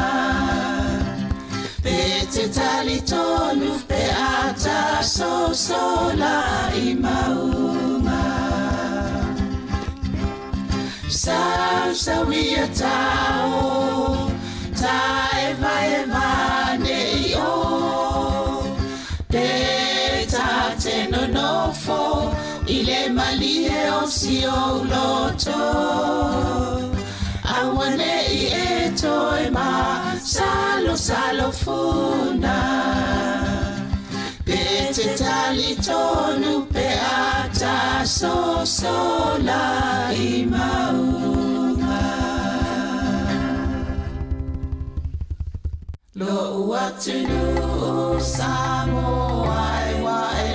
bete tali tonu pe ata so sola I maunga. Sa wia tau ta eva ne yo beta te no fo ile malie o si o loto awane I eto e ma salo funa bete tali tonu pe ata so sola I maunga. Lo uatunu Samoa e wa e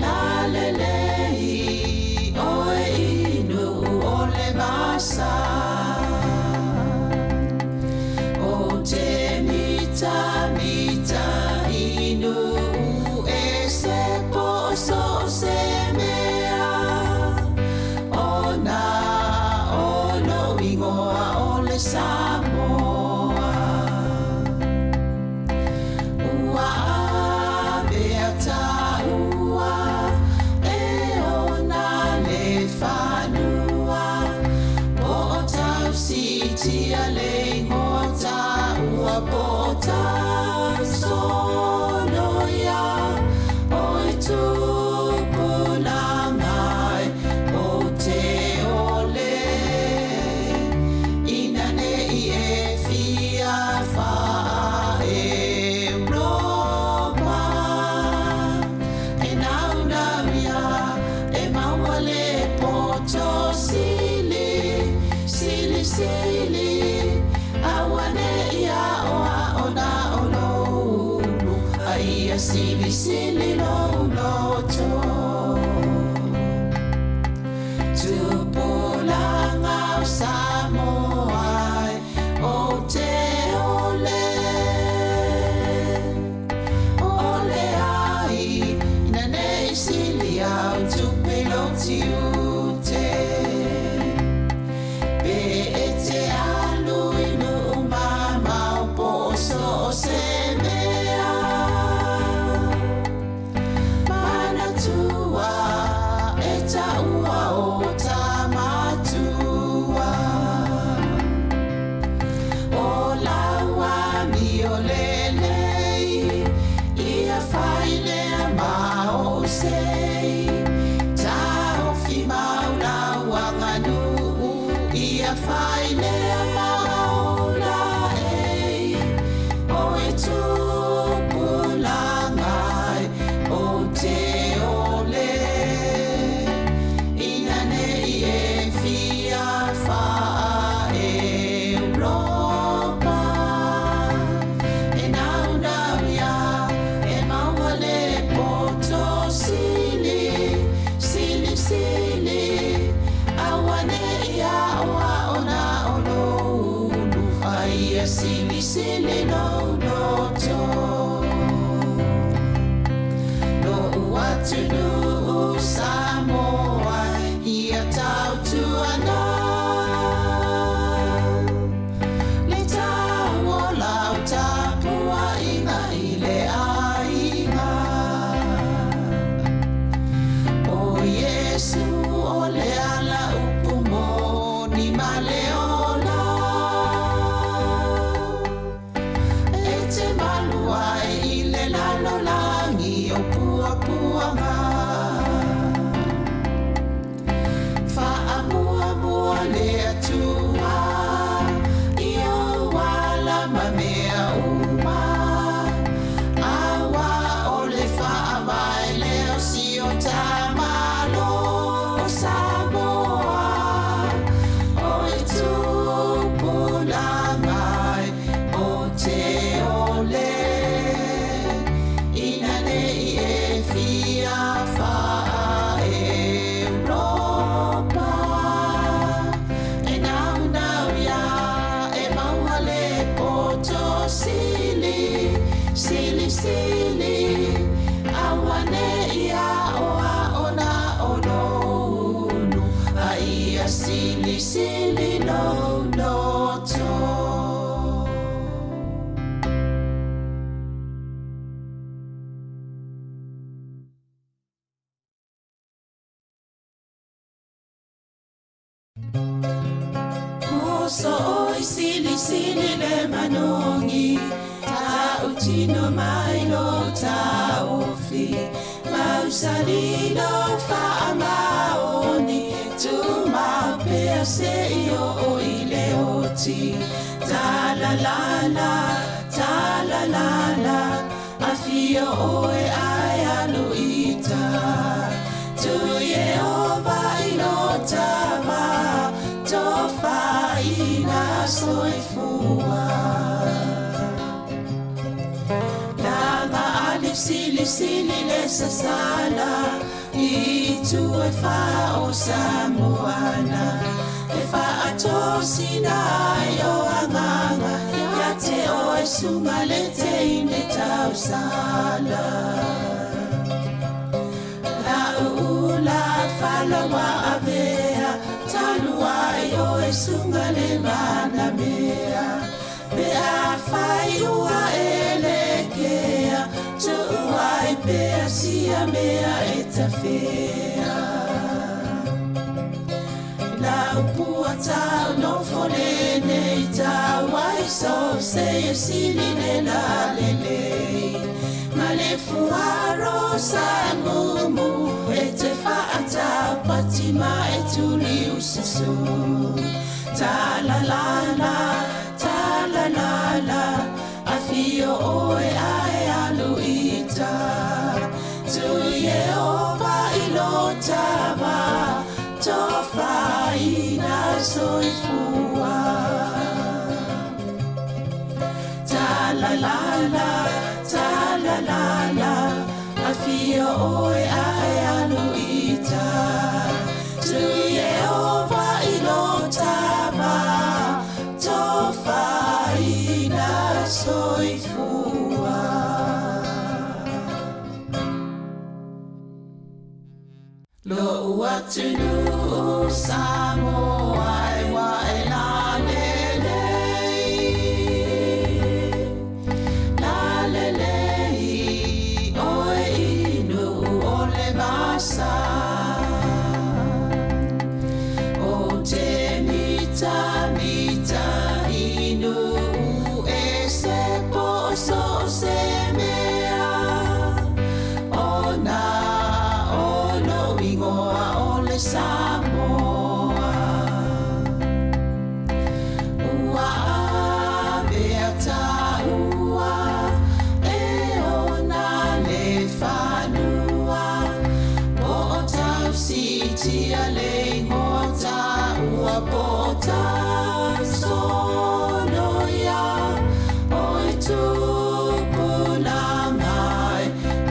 la lelei o e inu o le vasa o te mita inu e se poso se mea o na o lo ingoa o le Samoa ua avea ta ua e o na le whanua o tau si tia le ingoa ta ua ua pota sono ia oi tupulangai o te ole ina nei e fia fa Europa e naunauia e mauale poto sili sili sili awane ia oa ona olonu aia sili sili lo loto tupulanga o Samoa o te ole ole ai ina nei sili au tupelo tiute pe e te alu inu mama o poso o se mea mana tua e taua o tamatua o laua mi o lelei ia faile ma o sei tau fi mauna wanganu ia faile ma ola ei o e tupulangai o te ole ina nei e fia fa Europa e naunauia e mauale poto sili sili sili awane ia oa ona olonu aia sili sili no loto no uatunu Samoa ia tautuana le tau o lau tapua inga ile ainga o Yesu o le ala upumo ni maleona e te maluai i le lalolangi o pua puanga Fa'amua le atua i o wala mamea uma awa o le fa'amai leo si o tamalo o Samoa o e tupulangai o te ole ina nei e fia fa Europa e naunauia e mauale poto sili sili sili awane ia oa ona olonu aia sili sili no loto Moso oi sili sili le manongi ta utino mai lo ta ofi mausalino fa amaoni tu ma pe se io o ile oti ta la la afio oe ai aluita tu ye ova ilota ma tofa ina soifua Lama alif sili sili le sasala I tu e fa o Samoana E fa atosina yo anganga Ya te o e sunga le te ine tau sala La ula fala wa avea Talua yo e sunga le mana mea Pe a fai ua elekea Tu ai pe a sia mea e ta fea La upua tau no fone nei tau ai so se sili le la le le ma le fuaro sa mumu e te faata patima e tuli usisu ta la la afio oe ai aluita tu Yehova ilotava tofa ina soifua ta la la afio oe ai aluita tu Yehova ilotava tofa ina soifua lo uatunu Samoa wa Samoa ua averta ua e ona le fanua po o tau sitia le ngota ua po o tau sono ia o e tupulangai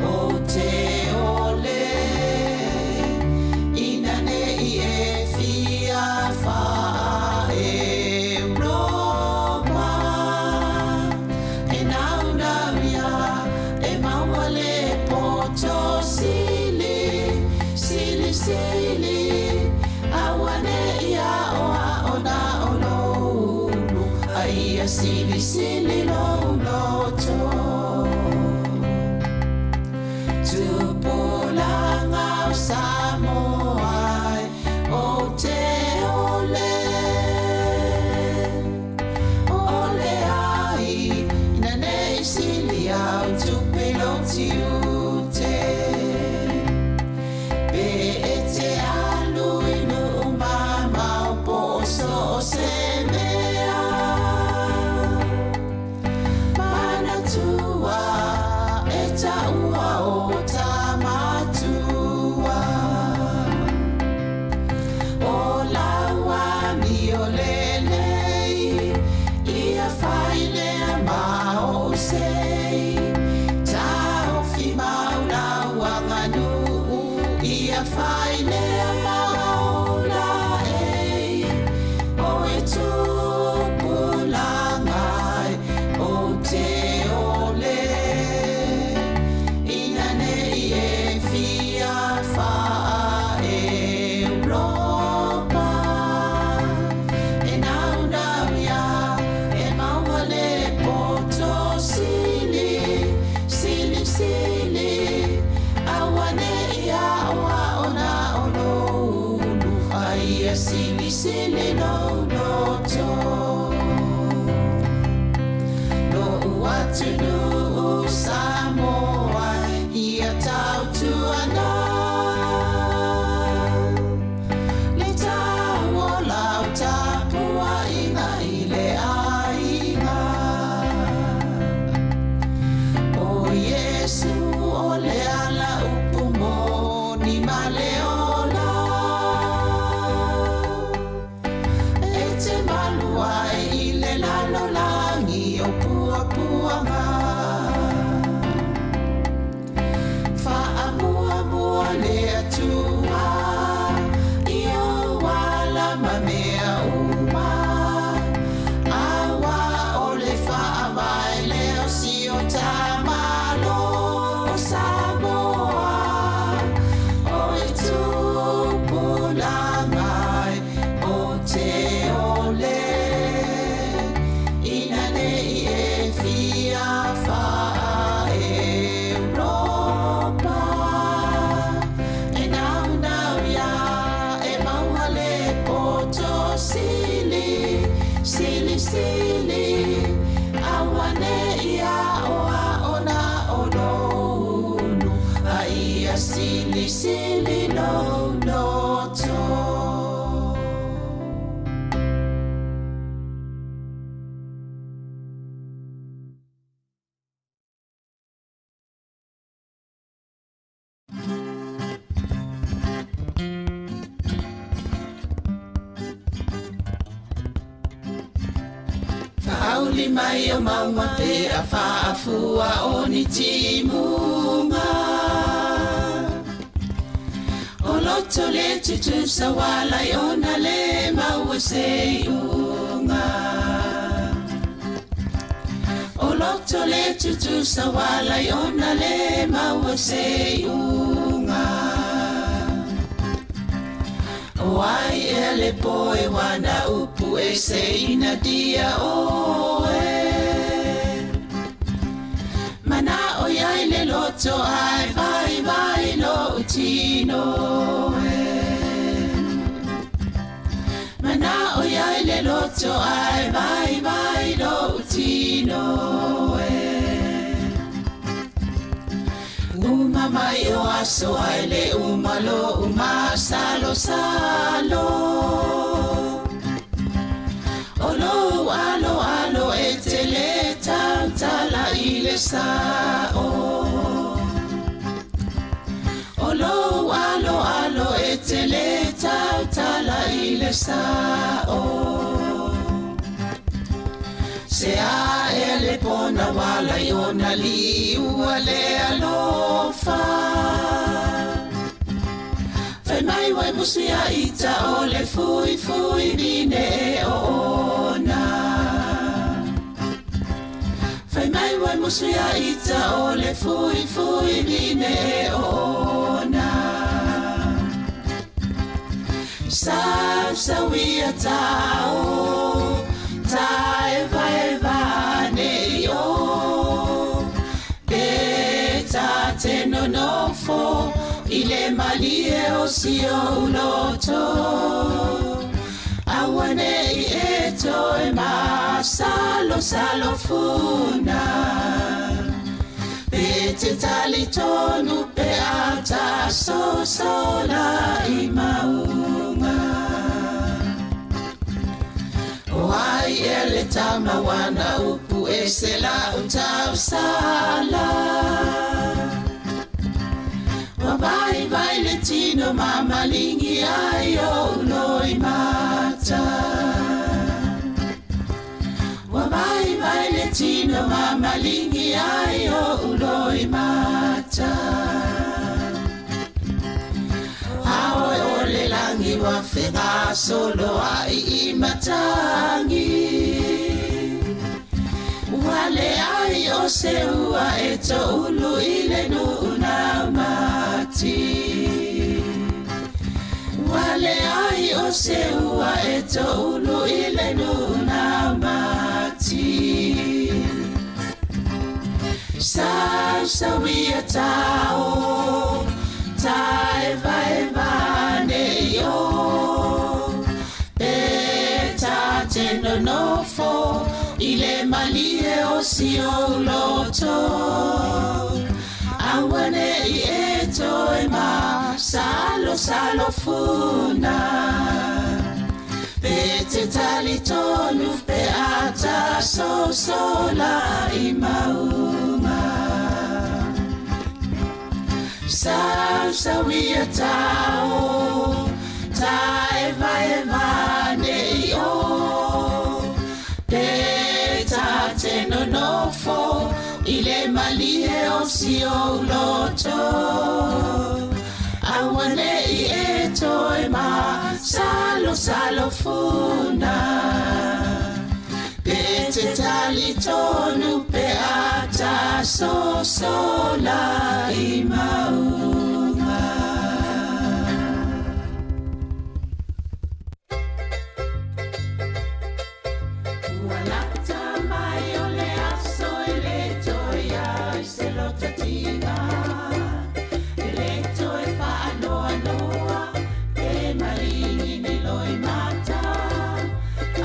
o te ole Sili loto tupulanga Samoa o te ole ai ina nei sili au tupiloti ute pe ete alu inu mama o poso o seme Sili loto lo uatunu Samoa ia tau tuana le tau o lau tapua ina ile aina o Yesu o le ala upumo ni maleo sili, sili, sili, sili no loto. Fauli mai o maua pe a whaafua o ni timunga. O loto le tutu sa wala i ona le maua se unga. O loto le tutu sa wala i ona le maua se unga. O ai e le poe wana upu e se ina dia o e. Mana o iai le loto ai vai vai lo utino e. Mana o iai le loto ai vai vai lo utino e. Uma mai o aso ai le umalo uma salo salo. Olo alo alo e te le tala i le sao. Olo alo alo e te le tala i le sao. Se a e le pona wala i ona li ua le alofa. Fai mai wai musi a ita o le fui fui nine e ona. Fai mai wai musi a ita o le fui fui nine e ona. Sa wia tau ta eva ne yo. Beta te no fo ile malie o si o loto. Awane I eto e ma salo funa. Bete tali tonu pe ata so sola I maunga. O ai e le tama wana upu e se la untau sala. Wa vai vai le tino mama lingi ai o loi mata. Wa vai vai le tino mama lingi ai o loi mata. Aoi o le langi wa whenga solo ai I matangi. Wale ai o se ua e to ulu I le nuna mati. Wale ai o se ua e to ulu I le nuna mati. Sa wia tau ta eva ne yo. Beta te no fo ile malie o si o loto. Awane I eto e ma salo funa. Bete tali tonu pe ata so sola I mauma. Sa wia tau ta eva ne yo. Beta te no fo ile malie o si o loto. Awane I eto e ma salo funa. Bete tali tonu pe ata so sola I maunga. Walata mai o le aso I le toia I se loto tiga. I le toi whaanoa noa e maringi ni loi mata.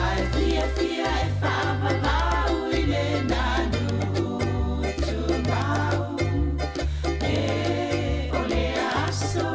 Ai fia e whaavavau I le nanu tu mau. E o le aso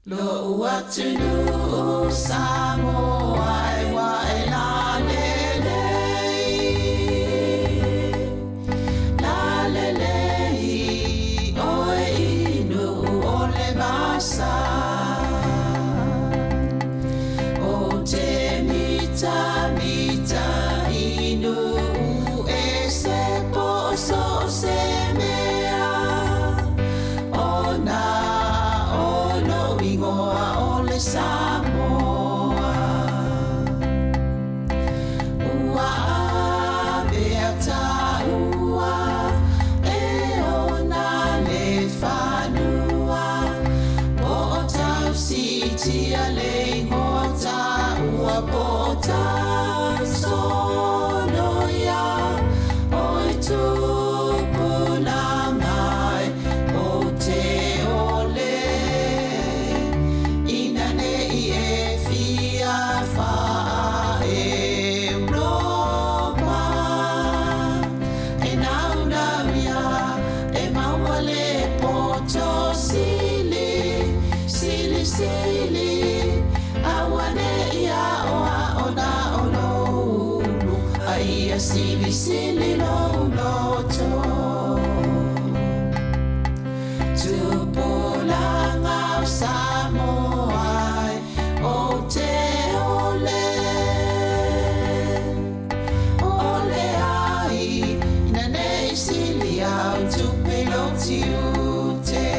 Lo uatunu Samoa wa elalele lalele oe inu ole basa o te mita mita inu e se poso se mea ona Samoa ua aveata ua e ona le whanua po o tau sitia le ngota ua po o tau sonoia o i tupulangai o te ole Sili sili no loto Tupulanga Samoa o te ole Ole ai Ina nei sili au tupelo tiute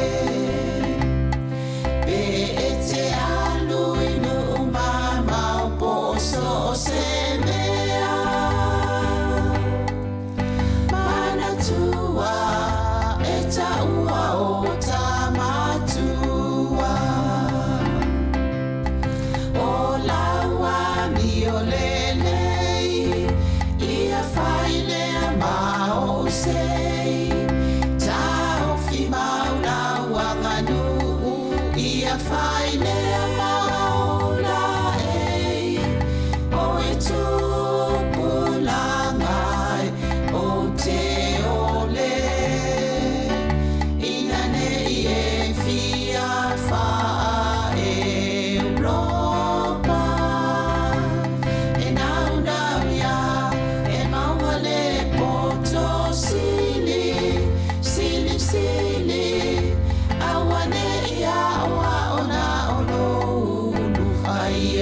Pe e te alu inu umama o poso o se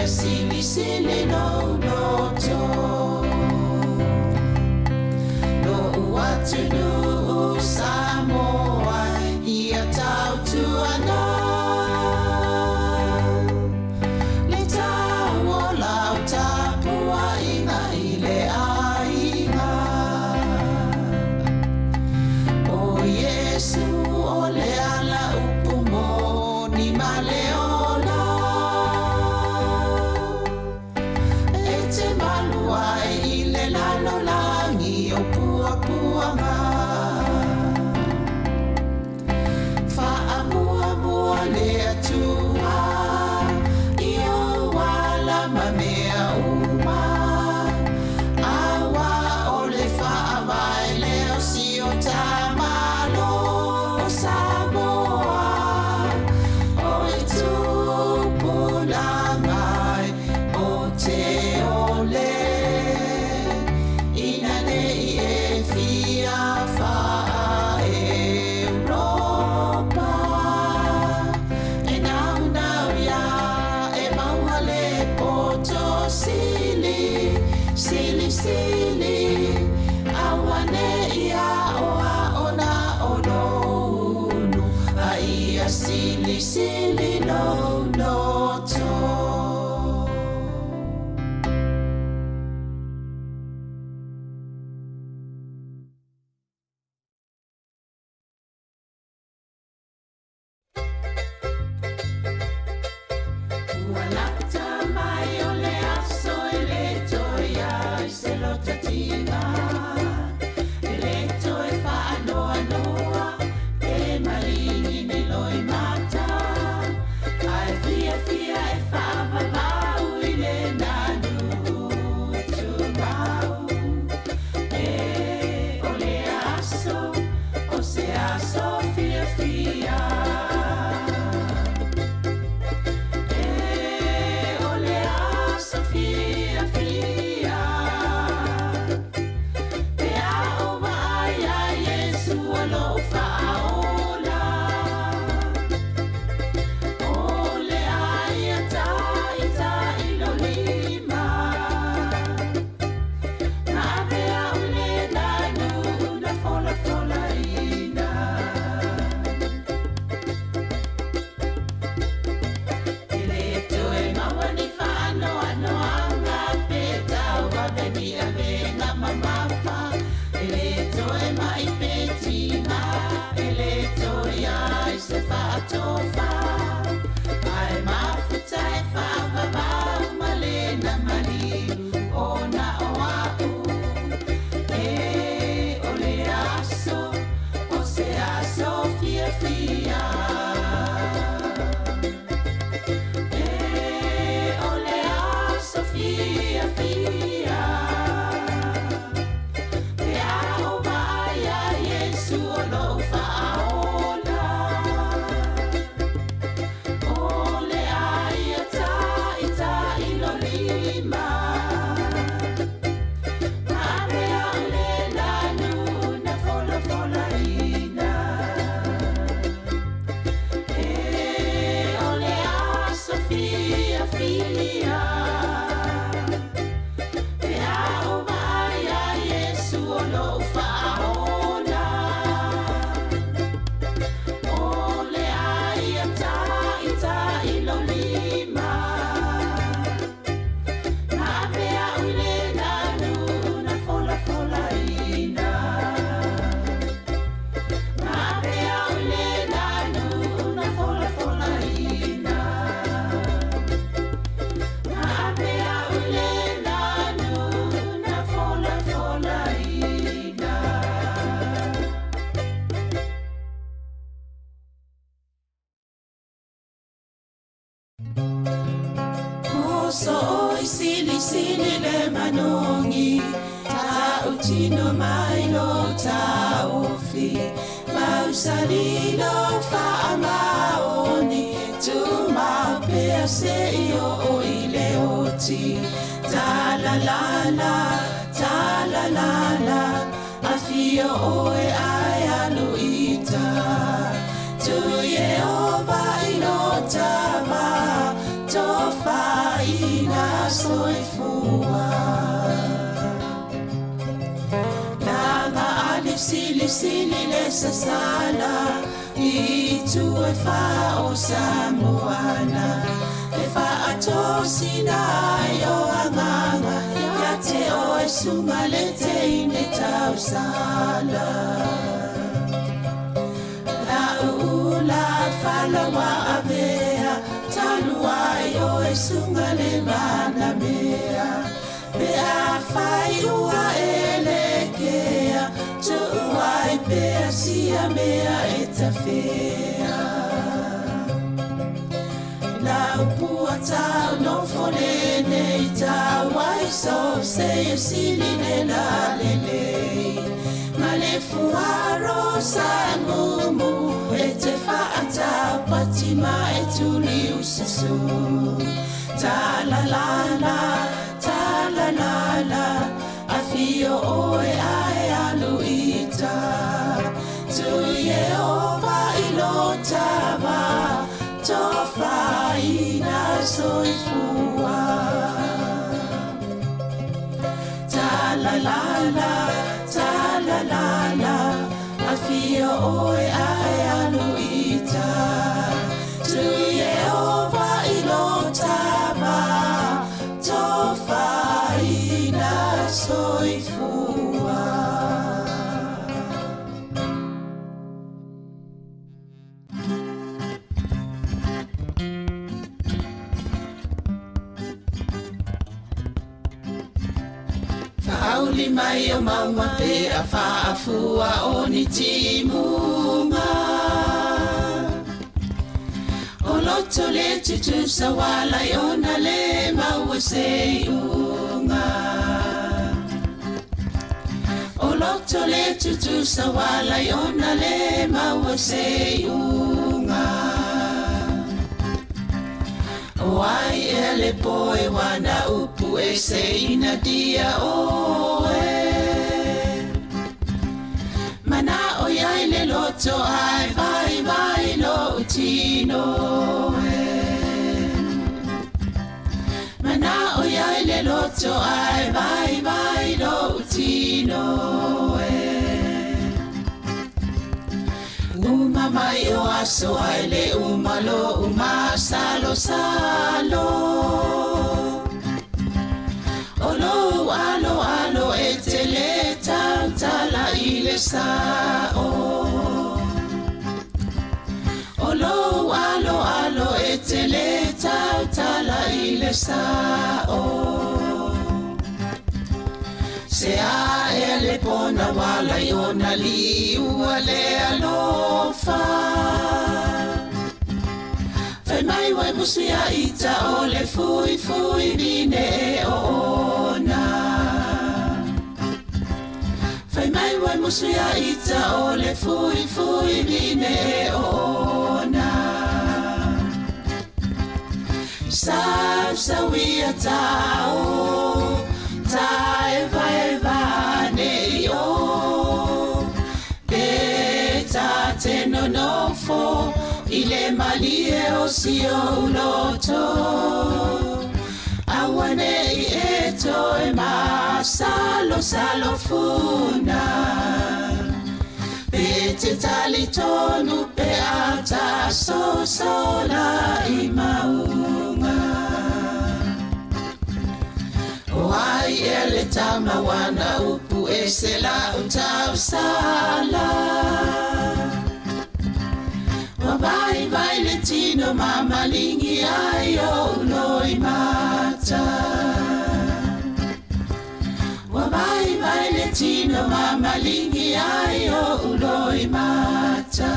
Sili sili no loto No uatunu Samoa Ia tau tuana Le tau o lau tapua Inga ile ainga O Yesu o le ala upumo Ni maleo Sili, sili, no, no. tofa ai mafuta e whaababau malena maliu ona o au e ole aso o se aso fia fia e ole aso fia fia e ao vai a Yesu o lo faola ole ai ata ita ilo lima ave ale lanu na fola fola ina e ole a Sofia fia e ao vai a Yesu o lo faola ole ai ata ita ilo lima ave ale lanu na fola fola ina ave ale lanu na fola fola ina ave ale lanu na fola fola ina. Moso oi sili sili le manongi ta utino mai lo ta ofi mausalino fa amaoni tu ma per se io o ile oti ta la la afio oe ai aluita tu Yehova inotama tofa ina soifua Nanga alif sili sili le sasala itu e fa o Samoana e fa atosina yo anganga ya te o e sumalete ine tausala la ula fala wa avea talua yo e sungale mana mea pe a fai ua elekea tu ai pe sia mea etafea la puata no folene ita wai so se sili ne la lele male fuaro sangumu ete faata patima etuli usisu ta la la afio oe ai aluita tu Yehova ilotava tofa ina soifua ta la la afio oe ai aluita tu Yehova ilotava tofa ina soifua Fauli mai o maua pe a whaafua o ni timunga O loto le tutu sawala i ona le maua se unga O loto le tutu sawala i ona le maua se unga O ai ele poe wana upu e se ina dia oe Mana o iai le loto ai vai lo utino e Mana o iai le loto ai vai lo utino e Uma mai o aso ai le umalo salo Olo alo e te le tala i le sao Olo alo alo e te le tau tala i le sao. Se a e le pona wala i ona li ua le alofa. Fai mai wai musi a ita o le fui fui vine e ona. Fai mai wai musi a ita o le fui fui vine e ona. Sa wia tau ta eva ne yo beta te no fo ile malie o si o loto awane e to e ma salo funa bete tali tonu pe ata so sola i maunga. Wai ele tama wana upu e se la utau sala. Wabai vai le tino mama lingi ayo loi mata. Wabai vai le tino mama lingi ayo loi mata.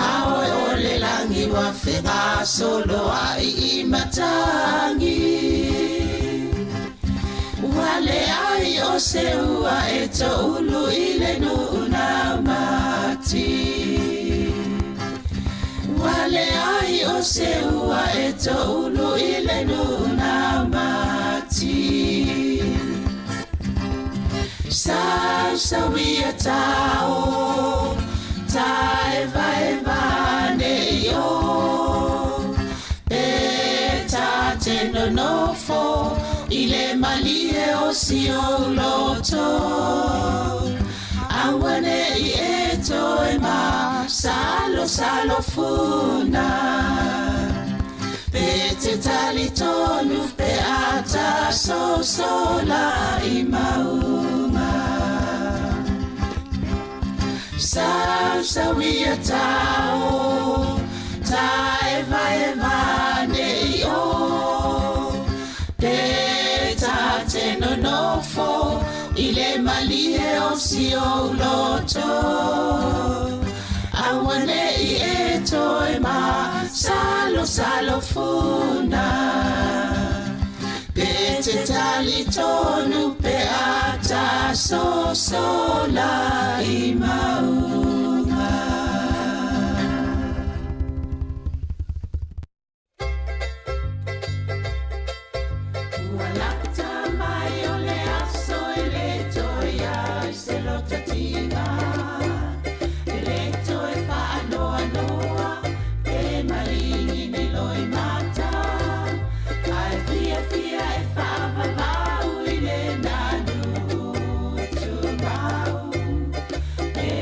Aoi ole langi wa whenga solo ai I matangi. Wale ai o se ua e to ulu I le nuna mati. Wale ai o se ua e to ulu I le nuna mati. Sa wia tau ta eva ne yo beta te no fo ile malie o si o loto awane I eto e ma salo funa bete tali tonu pe ata so sola I maunga. Sa wia tau ta eva ne yo beta te no fo ile malie o si o loto awane I eto e ma salo funa bete tali tonu pe ata so sola I maunga. Walata mai o le aso e le toia I se lo tatinga e le toe whaanoa noa e maringi ni loi mata ai fia e whaavavau I le nanu tu mau e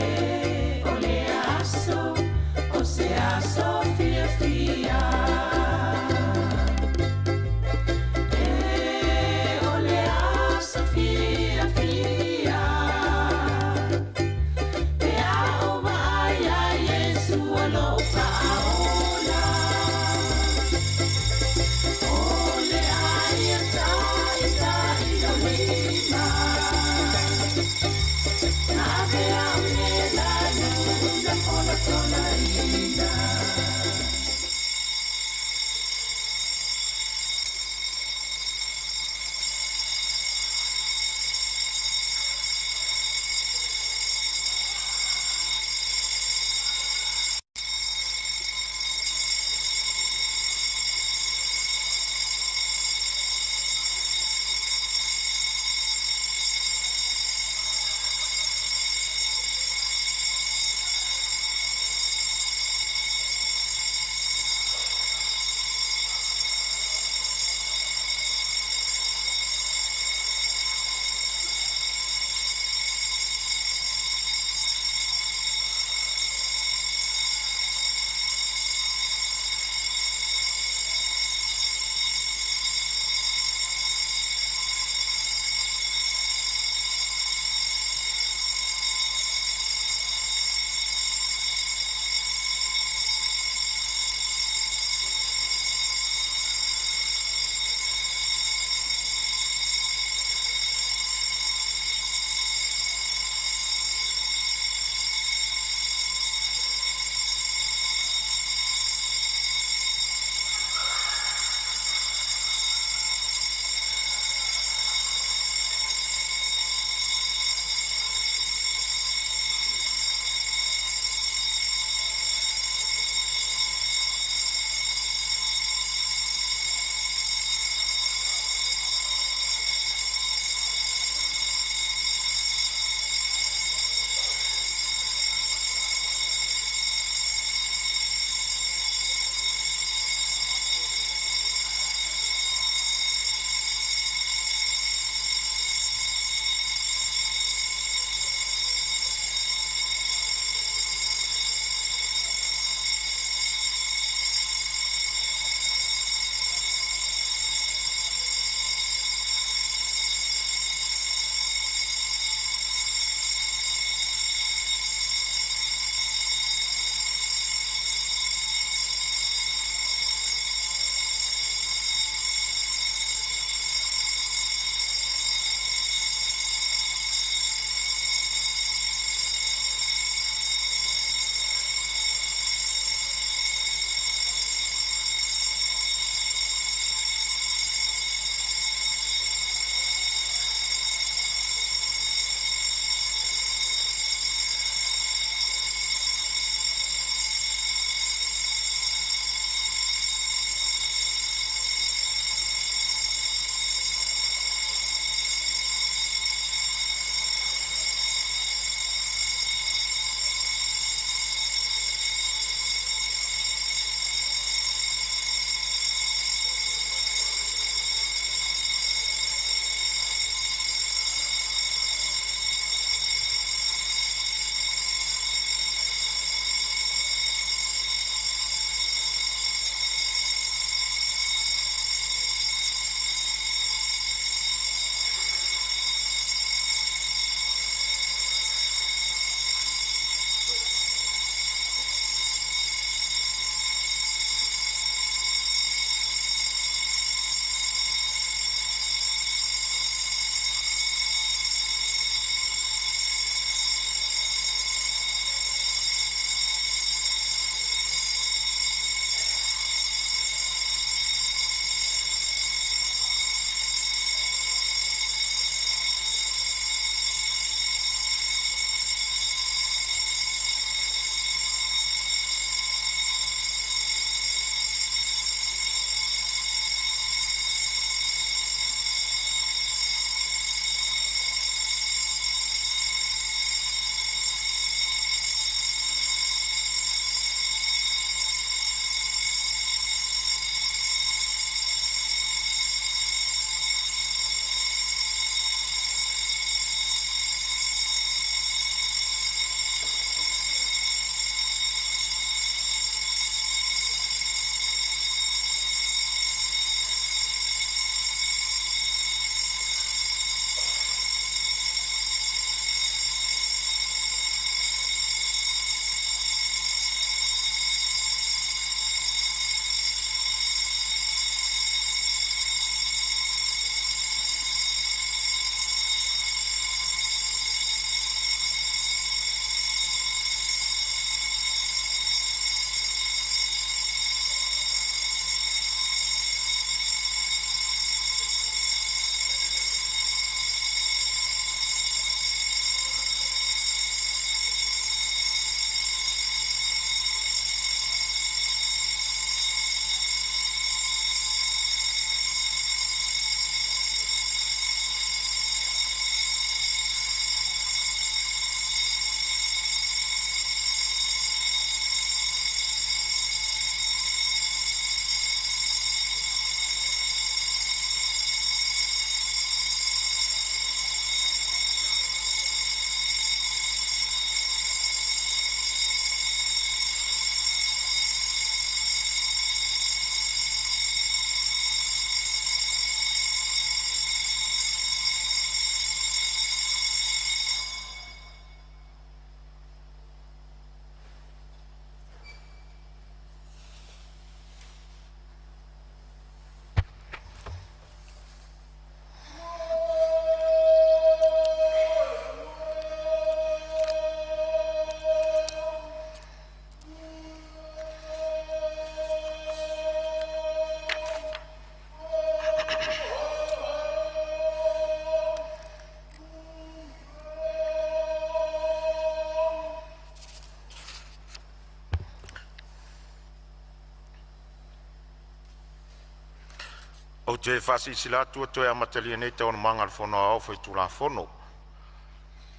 O te whasi sila tua toi amatalia nei te ona manga whono au whai tula whono.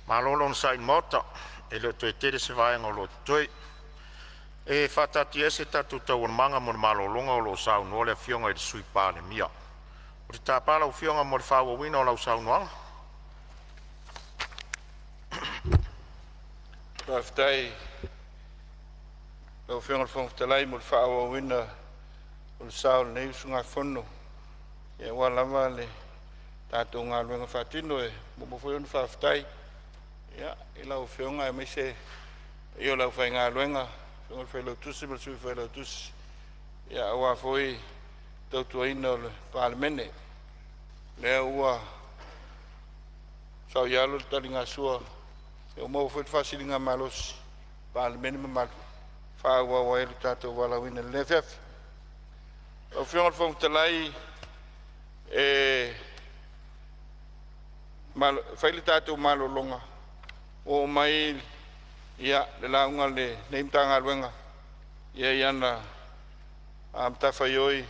Malolo na sain mota, e leo toi tere se vaenga o lo toi. E whatati ese tatu tau ona manga mo malolonga o lo sau no le fionga i te sui pāle mia. O te tāpala o fionga mo le whaua wina o lau sau noanga. Raftai, lau fionga whongtalai mo le whaua wina o le sau nei usunga whono. Ia walawa le tātou ngā luenga whātino e mo fwoi onu whaftai. Ia, i lau whionga e mai se i o lau whai ngā luenga. Whionga whai lau tusi, ma sui whai lau tusi. Ia, awa fwoi tautua ina o le pālemene. Lea ua sau ialo le tali ngā sua. E o mau fwoi whasiri ngā malosi. Pālemene ma malu. Whāua wa e le tātou wala wina le whiafi. Lau whionga whonga talai whaile tātou malolonga o mai ia le launga le neimtanga luenga ia iana amtawhai oi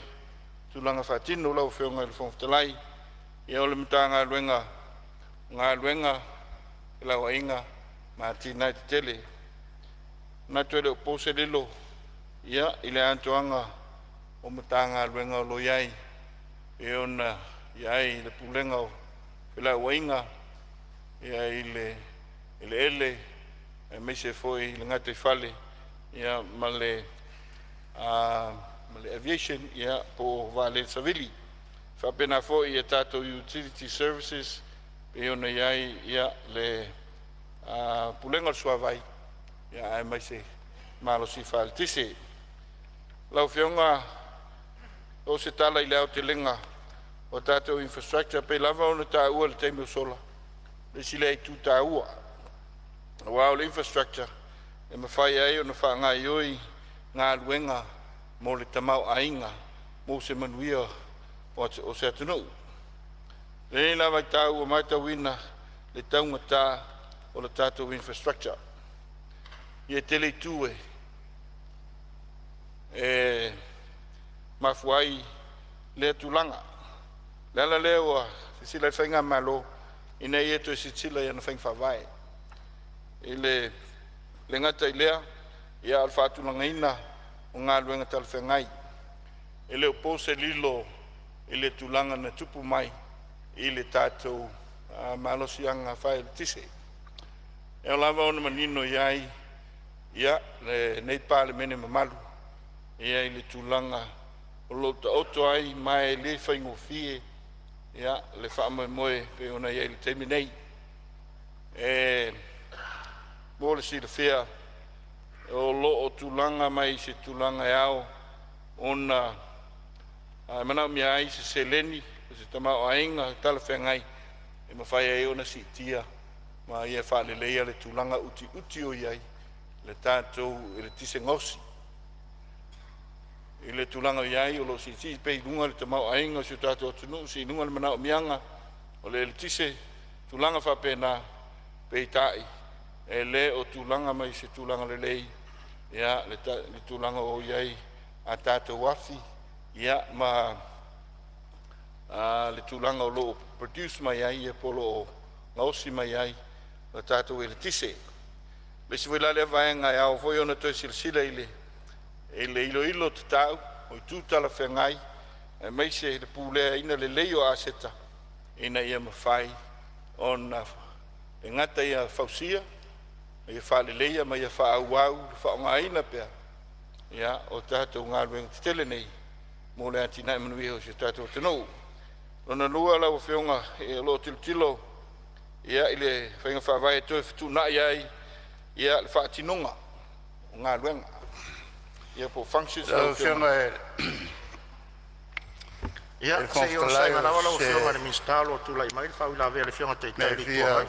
tulanga whatino lau whionga le whongtalai ia o le mtanga luenga ngā luenga e lau ainga ma tina te tele na tuere o pose lilo ia i le antoanga o mtanga luenga o lo iai e ona iai le pulenga o whila wainga ia i le ele e me se foi le ngate whale ia ma le aviation ia po vale savili whapena foi e tātou utility services e ona iai ia le pulenga suavai ia e me se malo si whale tise lau whionga o se tala i leo te lenga o tātou infrastructure pe lava ona tā ua le teimeo sola le sile i tū tā ua wa o le infrastructure e mawhai ai ona whaangai oi ngā luenga mo le tamau ainga mo se manuia o se atunuu le lava i tā ua mai tā wina le taunga tā o le tātou infrastructure i e tele i tū e mafuai le tulanga le ala leo sila whainga malo ina i eto sitila i ana whaing whawai i le ngata i lea i a alfa tulanga ina o ngā luenga tal whangai i leo pose lilo i le tulanga na tupu mai i le tātou malo sianga whai le tise e o lava ona manino iai ia le nei pāle mene mamalu ia i le tulanga o lo ta oto ai mai le whaingo fie ia le whaama moe pe ona iei le teimi nei mo le si le whea o lo o tulanga mai se tulanga e ao ona mana mi ai se seleni se tamao ainga tala whengai e mawhai ai ona si tia ma ia whaale leia le tulanga uti o iai le tātou i le tise ngosi i le tulanga iai o lo si pei lunga le tamau ainga si tātou atunu si lunga le manao mianga o le tise tulanga whapena pei tai e le o tulanga mai se tulanga le lei ia le tulanga o iai a tātou wafi ia ma le tulanga o lo produce mai ai e polo o ngausi mai ai le tātou e le tise le si wila le vaenga e au foi ona toi silsila i le ilo te tau, o i tūtala whengai, e meise le pūlea ina le leio aseta, ina ia mawhai, ona e ngata ia whausia, ia whale leia, ma ia whaauau, whaonga ina pia, ia o tātou ngā ruenga te tele nei, mō le atina e manuiho si tātou tanu. Lona lua lau whionga e lo tilo, ia i le whainga whawai e toi whitu na iai, ia le whaatinonga, o ngā ruenga. Ia po functions lau whionga ia se yo sai na wala o whionga le mistalo tu lai mai fa ila vele whionga te tai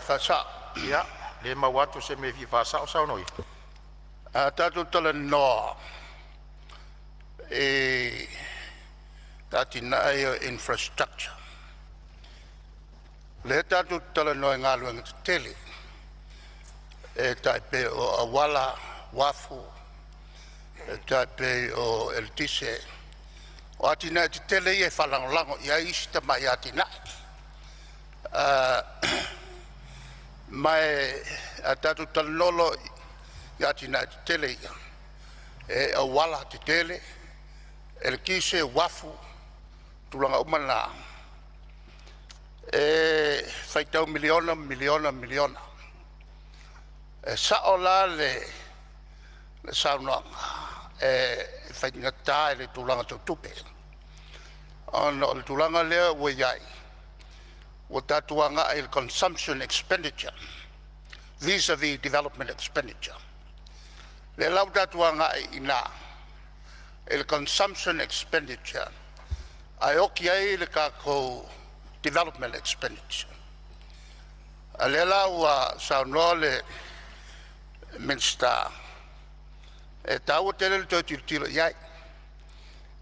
whasa ia le mawatu se me vi whasa o sao noi a tātou tala noa e tāti nai o infrastructure le tātou tala noa ngā luenga te tele e taipe o awala wafu e taipe o el tise O atina te tele e whalangolango ia isi ta mai atina. Mai atatu talolo ia atina te tele ia. E awala te tele, e le kise wafu, tulanga umana. E whaitau miliona. E saola le saunoanga. E whaingata e le tulanga tutupe. Ono le tulanga lea ue iai. O tatuanga e le consumption expenditure. Vis-a-vis development expenditure. Le lau tatuanga e ina. E le consumption expenditure. Ai oki ai le kako development expenditure. A le lau a saunoa le Minsta. E tau tele le tōtiro iai.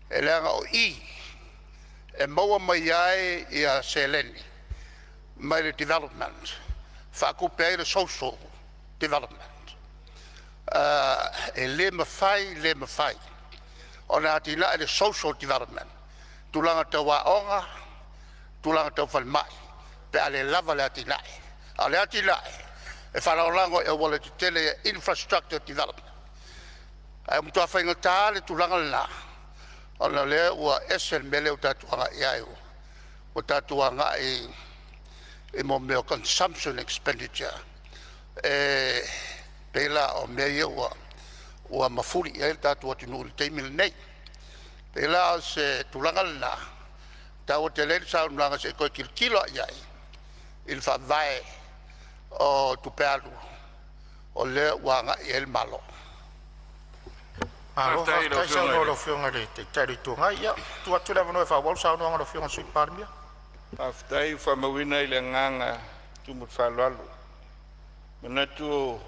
E leanga o I. E maua mai iai ia seleni. Mai le development. Whakupe ai le social development. E le mawhai. O nā tina e le social development. Tulanga tau waonga. Tulanga tau whalmai. Pe ale lava le atinae. Ale atinae. E whalaolango e wale te tele infrastructure development. Ai mutua whaingata le tulanga lana. Ona lea ua esen mele o tatuanga iai o. O tatuanga e mo meo consumption expenditure. E pela o mea ua mafuri iai tatua tinu le teimil nei. Pela se tulanga lana. Tau te lele sa unanga se koe kilkilo iai. Il fa vai o tupealu. O lea wanga i el malo. Alo, tai sa no lo fionga le te tari tunga ia. Tu atu leva no e fa wal sa no lo fionga sui parmia. Aftai fa mawina ile nganga tu mut fa lalu. Menatu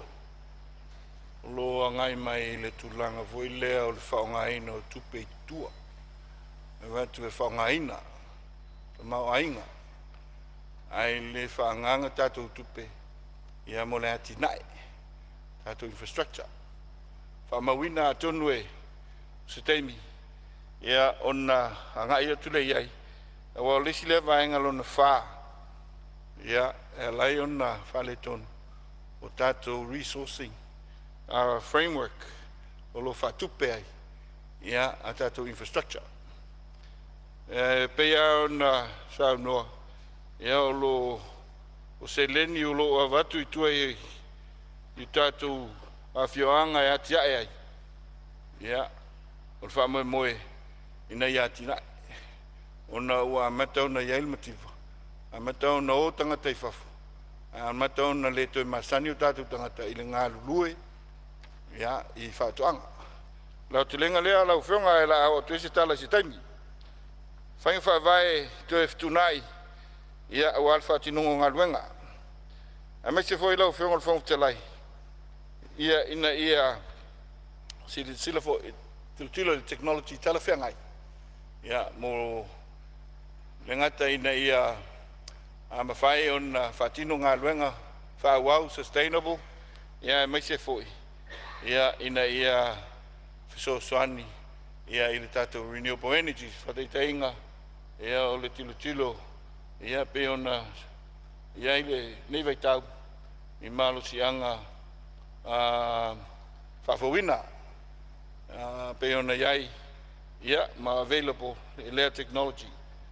lo ngai mai le tulanga foi le o le fa ngai no tu pe tua. E va tu fa ngai na. Ma ainga. Ai le fa nganga tatu tu pe. Ia mo le atinai. Tatu infrastructure. Whamawina atonue se teimi. Ia ona anga ia tule iai. Awa lesi le vaenga lona wha. Ia e lai ona whale tonu. O tato resourcing. Framework. O lo whatupe ai. Ia a tato infrastructure. Pea ona sao noa. Ia o lo o se leni o lo avatu i tua i tato a fioanga e ati ai. Ia, o wha moe ina i ati nai. Ona ua amatau na iail matiwa. Amatau na o tangata i whafu. Amatau na leto i masani o tātou tangata i le ngā lulue. Ia, i whātuanga. Lau te lenga lea lau whionga e la au tuese tala si taimi. Whainga whawae to e fitunai. Ia, au alfa tinungo ngā luenga. A me se foi lau whionga le whongu te lai. Ia ina ia sila fo tilo le technology tala whengai. Ia mo le ngata ina ia a mawhai on whatino ngā luenga whauau sustainable. Ia mai se foi. Ia ina ia fiso soani. Ia ili tātou renewable energy whateitainga. Ia o le tilo. Ia pe ona ia ile nevai tau i malo si anga whawhawina pe ona iai ia ma available e lea technology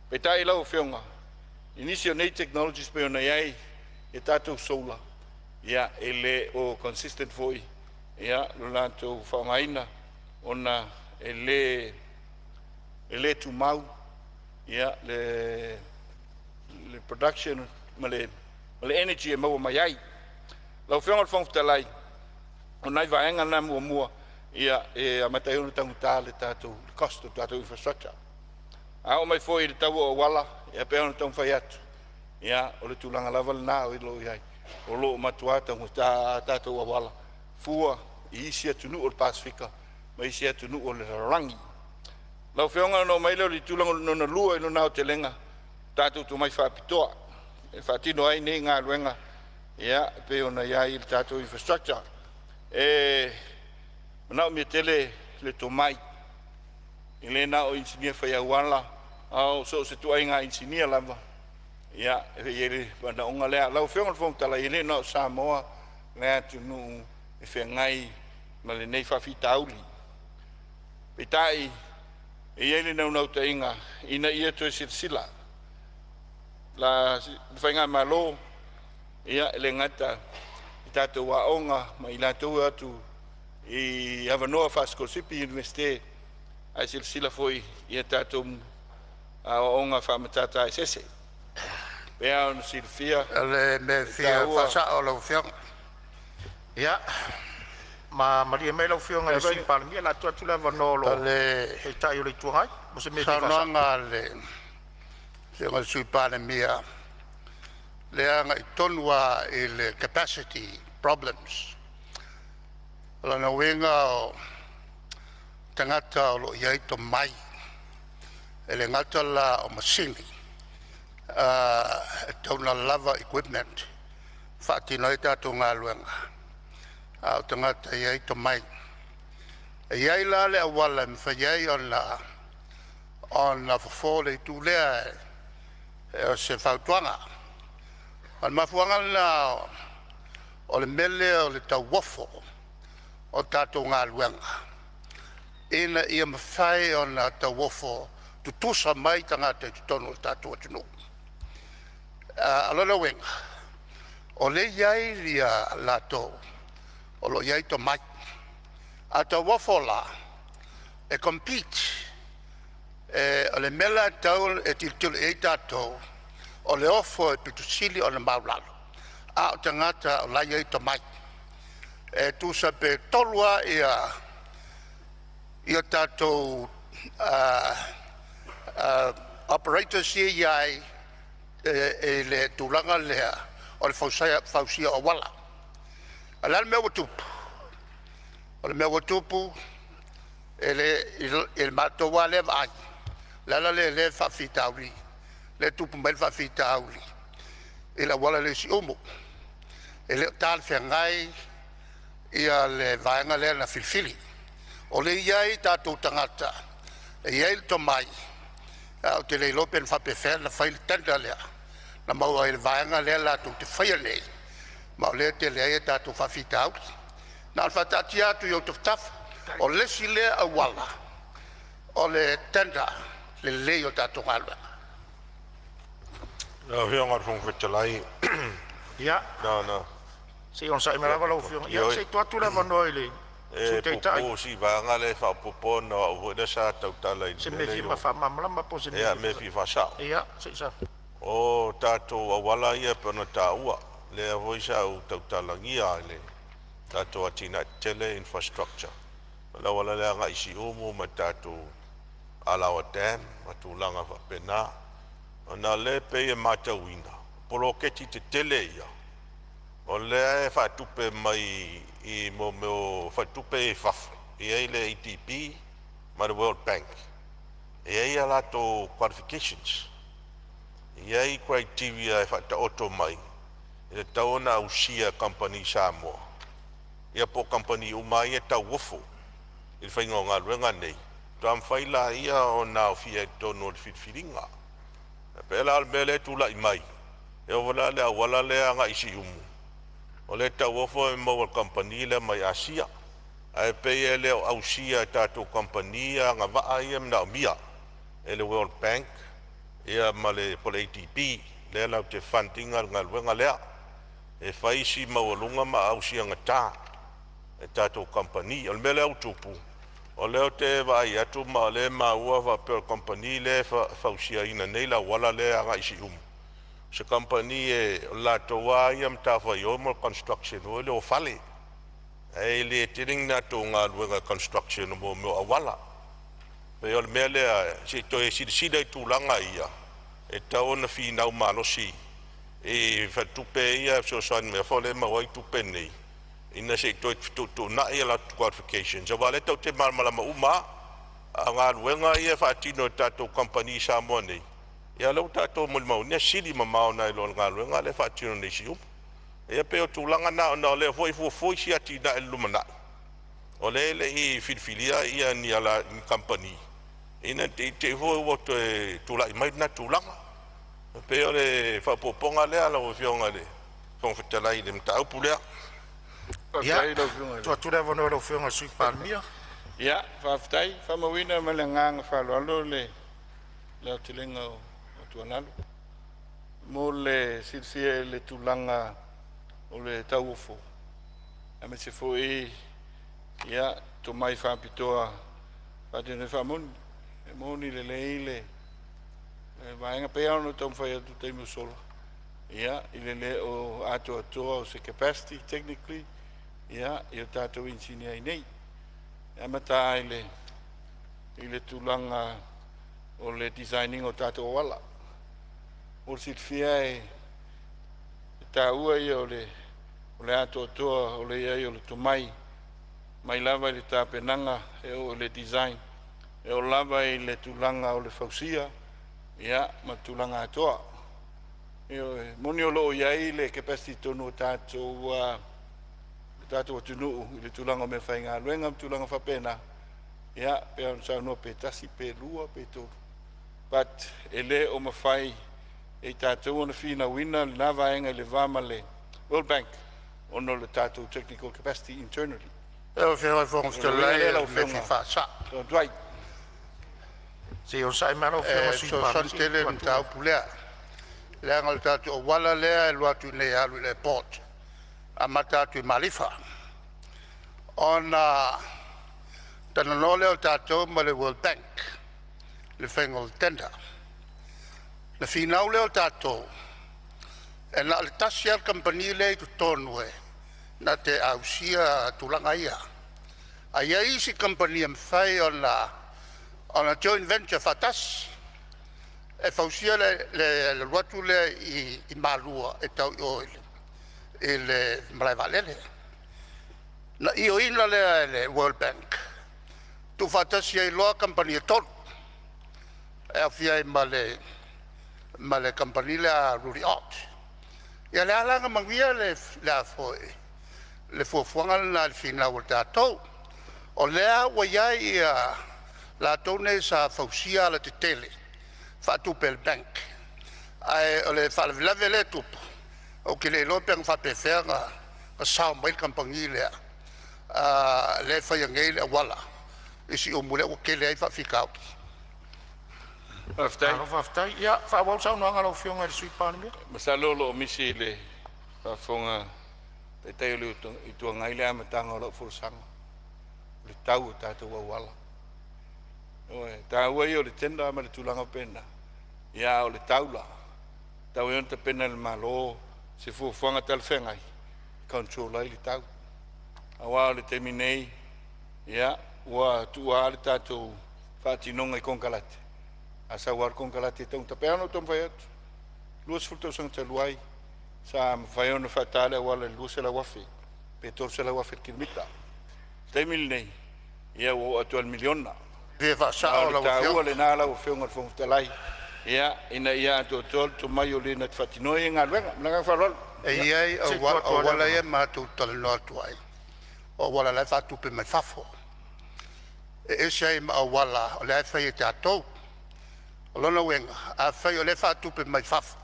pe tai lau whionga inisio nei technologies pe ona iai e tātou solar ia e le o consistent foi ia lo lantou whaongaina ona e le tu mau ia le production ma le energy e maua mai ai lau whionga le whangfutalai o nai vaenga na mua ia e amatai ona tanguta le tātou cost o tātou infrastructure. A o mai foi le tau o wala ia pe ona tau whai atu. Ia o le tūlanga lava le nā o ilo iai. O lo matua tanguta tātou o wala. Fua i isi atunu o le Pasifika ma isi atunu o le Rangi. Lau whionga no mai leo le tūlanga no na lua ino nao te lenga tātou tu mai whapitoa. E whatino ai nei ngā luenga ia pe ona iai le tātou infrastructure. Manau mi tele le to mai le na o insinia fai wala au so se tu ainga insinia lava ia e ele bana onga le lau fenga fong tala ile no Samoa le tu nu e fengai ma le nei fa fitauli pitai e ele no te inga ina ia to sila la fainga malo ia le ngata tato wa onga ma ila tu atu e avanoa Fascosipi University ai sila foi ia tato a onga fa matata sese pea on silfia le me fia fa o lo fia ya ma maria me lo fia ngai si pa mi la tu la vanolo le e tai le tu hai mo se me fa sa ngale se ngai si pa le mia le anga tonua il capacity problems la no wenga o tangata o lo ia to mai ele ngata la o machine tona lava equipment fati no ita to ngaluanga au tangata ia to mai ia la le wala me fa ia on la fole tu le se fa tuanga al mafuanga la o le mele o le tawafo o tato ngaluanga ina ia mawhai o na tawafo tu tusa mai tangata tu tono tato atino alona wenga o le iai lia lato o lo iai to mai a tawafo la e compete o le mela tau e tiltul e tato o le ofo e pitusili o le maulalo a o tangata o la iai to mai e tu sa pe tolua ia tato operators iai e le tulanga lea o le fausia o wala ala le mea watupu ele matoa le vai lala le fafitauli le tupu mai fafitauli ele wala le si umu ele tal fengai ia le vaenga le na filfili o le iai tatou tangata e iai to mai o te le lopen fa pefer na fail tenda lea na maua ele vaenga le la tu te faia nei ma le te le tatou fafitauli na alfatati atu yo taf o le si le awala o le tenda le leo tatou alwa no hianga fong fetalai ya no si on sai mera valo fiong ya se to tu la vano ile e po si va ngale fa popo no o de sa tau tala se me fi ma fa mamla ma po se ya me fi fa sa ya se sa o tato awala ia pona taua le voi sa o tau tala ngia le tato atina tele infrastructure la wala le nga isi umu ma tato ala o dam matu langa fa pena ona le pe e mata winda polo keti te tele ia o le fa tupe mai I mo fa tupe fa e le ATP ma the World Bank e ia la to qualifications e criteria fa ta auto mai e taona usia company Sāmoa ia po company umai e ta wofo il fa ngonga luenga nei tam faila ia ona ofia to no filinga pe la mele tu la mai e wala le anga isi umu o le ta wofo e mo company le mai asia ai pe le ausia tato compania nga va ia na mia e le World Bank ia male po le ATP le la te funding nga luenga lea e faisi mawalunga ma ausia ngata e tato company o mele autupu o leo te vai atu ma le maua va per company le fausia ina nei la wala le anga isi se company e la toa iam ta fa yomo construction o le o fale e le tiring na to nga luenga construction mo awala pe o mele se to e si dai tu langa ia e tau na fi na malosi e fa tupe ia so san me fole ma wai tupe nei ina se to na ia la qualifications o vale to te mala ma uma anga luenga ia fa tino tato company Samoa nei ia lo tato mo mau ne sili ma mau na lo nga luenga le fa tino nei siu e pe o tulanga na le foi si ati na lumana o le I filfilia ia ni ala company ina te ho wo te tula mai na tulanga pe ole fa poponga le ala o fionga le fon fitala i dem tau pulea ya tu le vono lo fionga sui palmia ya fa ftai fa mawina malanga fa lo le telenga o tuanalo mo le silsia le tulanga o le taufo a me se foi ya to mai fa pitoa fa de fa moni le leile vai nga pe ono tom fa tu te mo solo ya ile o Aotearoa o se capacity technically ya io tato insinia nei ya mata ile tulanga o le designing o tato wala o sit fia ta ua o le Aotearoa o le ia o le tomai mai lava le tapenanga e o le design e o lava i le tulanga o le fausia ia ma tulanga atoa e moni o lo iai le capacity tonu tato tunu i le tulanga me whainga luenga tulanga whapena ia pe on sa no pe tasi pe lua pe to but ele o mawhai e tato ona fina wina na vaenga le vama le World Bank ono le tato technical capacity internally e fe fo sta le me fa sa right se o sai mano so son tele mta pulea le angal tato o wala le lo atu ne alu le port amata tu malifa ona tanole o tato ma le World Bank le fengol tenda le finau le o tato e na le tasiar company le tu tonue na te ausia tulanga ia ai isi company am fai on a joint venture fatas e fausia le watu le i malua e tau o ele mrai valele na io ina le World Bank tu fatasia i loa company ton e afia i male company le ruri out ya le alanga mangia le fuanga na fina o tato o lea wa yai la tone sa fausia la tele fa tu pel bank ai o le fa la vele tu o ke le lo peng fa pe ferga ka Sāmoa company le fa yangele wala isi o mule o ke le fa fikau Aftai ya fa wa sa no ngalo fionga sui palmia masalo misi le fa fonga te lu i tu ngai le amatanga lo fursanga le tau tato wala oe ta ua o le tenda ma le tulanga pena ia o le taula tau e te pena le malo se fuanga tal fengai control ai le tau awa le terminei ia ua tua le tato fatinonga i konkalate asa war konkalate tau tapeano tom vai atu luas fulto sang taluai sa vai ona fatale wala luas la wafi petor se la wafi kilomita temil nei ia o atu al miliona viva sa la wafi le nala o fionga fo talai ia ina ia to mai o le na fatinoi nga luenga nga farol e ia o wala ia ma tu tal no tuai o wala la fa tu pe mai fafo e sei ma wala o le fa ia tato o lona wenga a fai o le fa tu pe mai fafo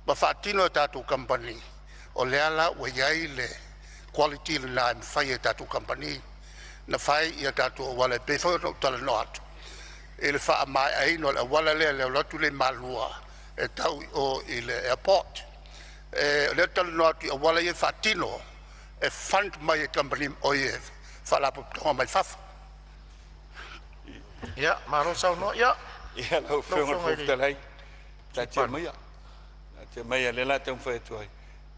ma fa tino tato company o le ala o iai le quality le na fai tato company na fai ia tato wala pe fo tal no atu ele fa mai ai no la wala le lotu le malua e tau o ile airport le tal no atu wala ia fatino e fund mai company o ia fa la po mai faf ya maro sa no ya ia no fo talai ta te mai le la tão foi tu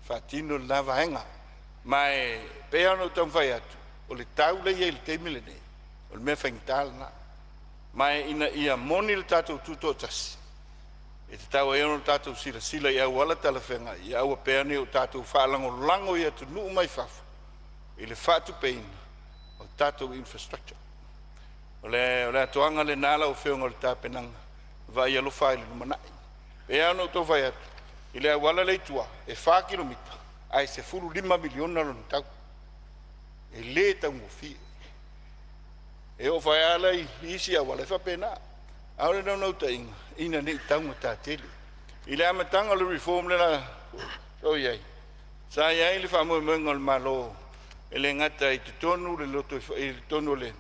fatino la vaenga mai peano tão foi atu o le tau le ia te milene o me fental na mai ina ia moni le tatu tutotas e te tau e ono tatu sila ia wala talafenga ia ua peani o tatu whaalango ia tu nuu mai fafu i le fatu pein o tatu infrastructure o le atoanga le nala o whionga le tāpenanga vai alo whai le numanai e ano tō vai atu i le wala le tua e 4 kilomita ai se furu 5 miliona lonu tau e le tau mo fi e o vai ala i isi a wale whapena Aole no tainga ina ni taunga tatili. Ile amatanga le reform le na o ye. Sa ye le famo mengol malo. Ele ngata I tonu le loto I tonu le.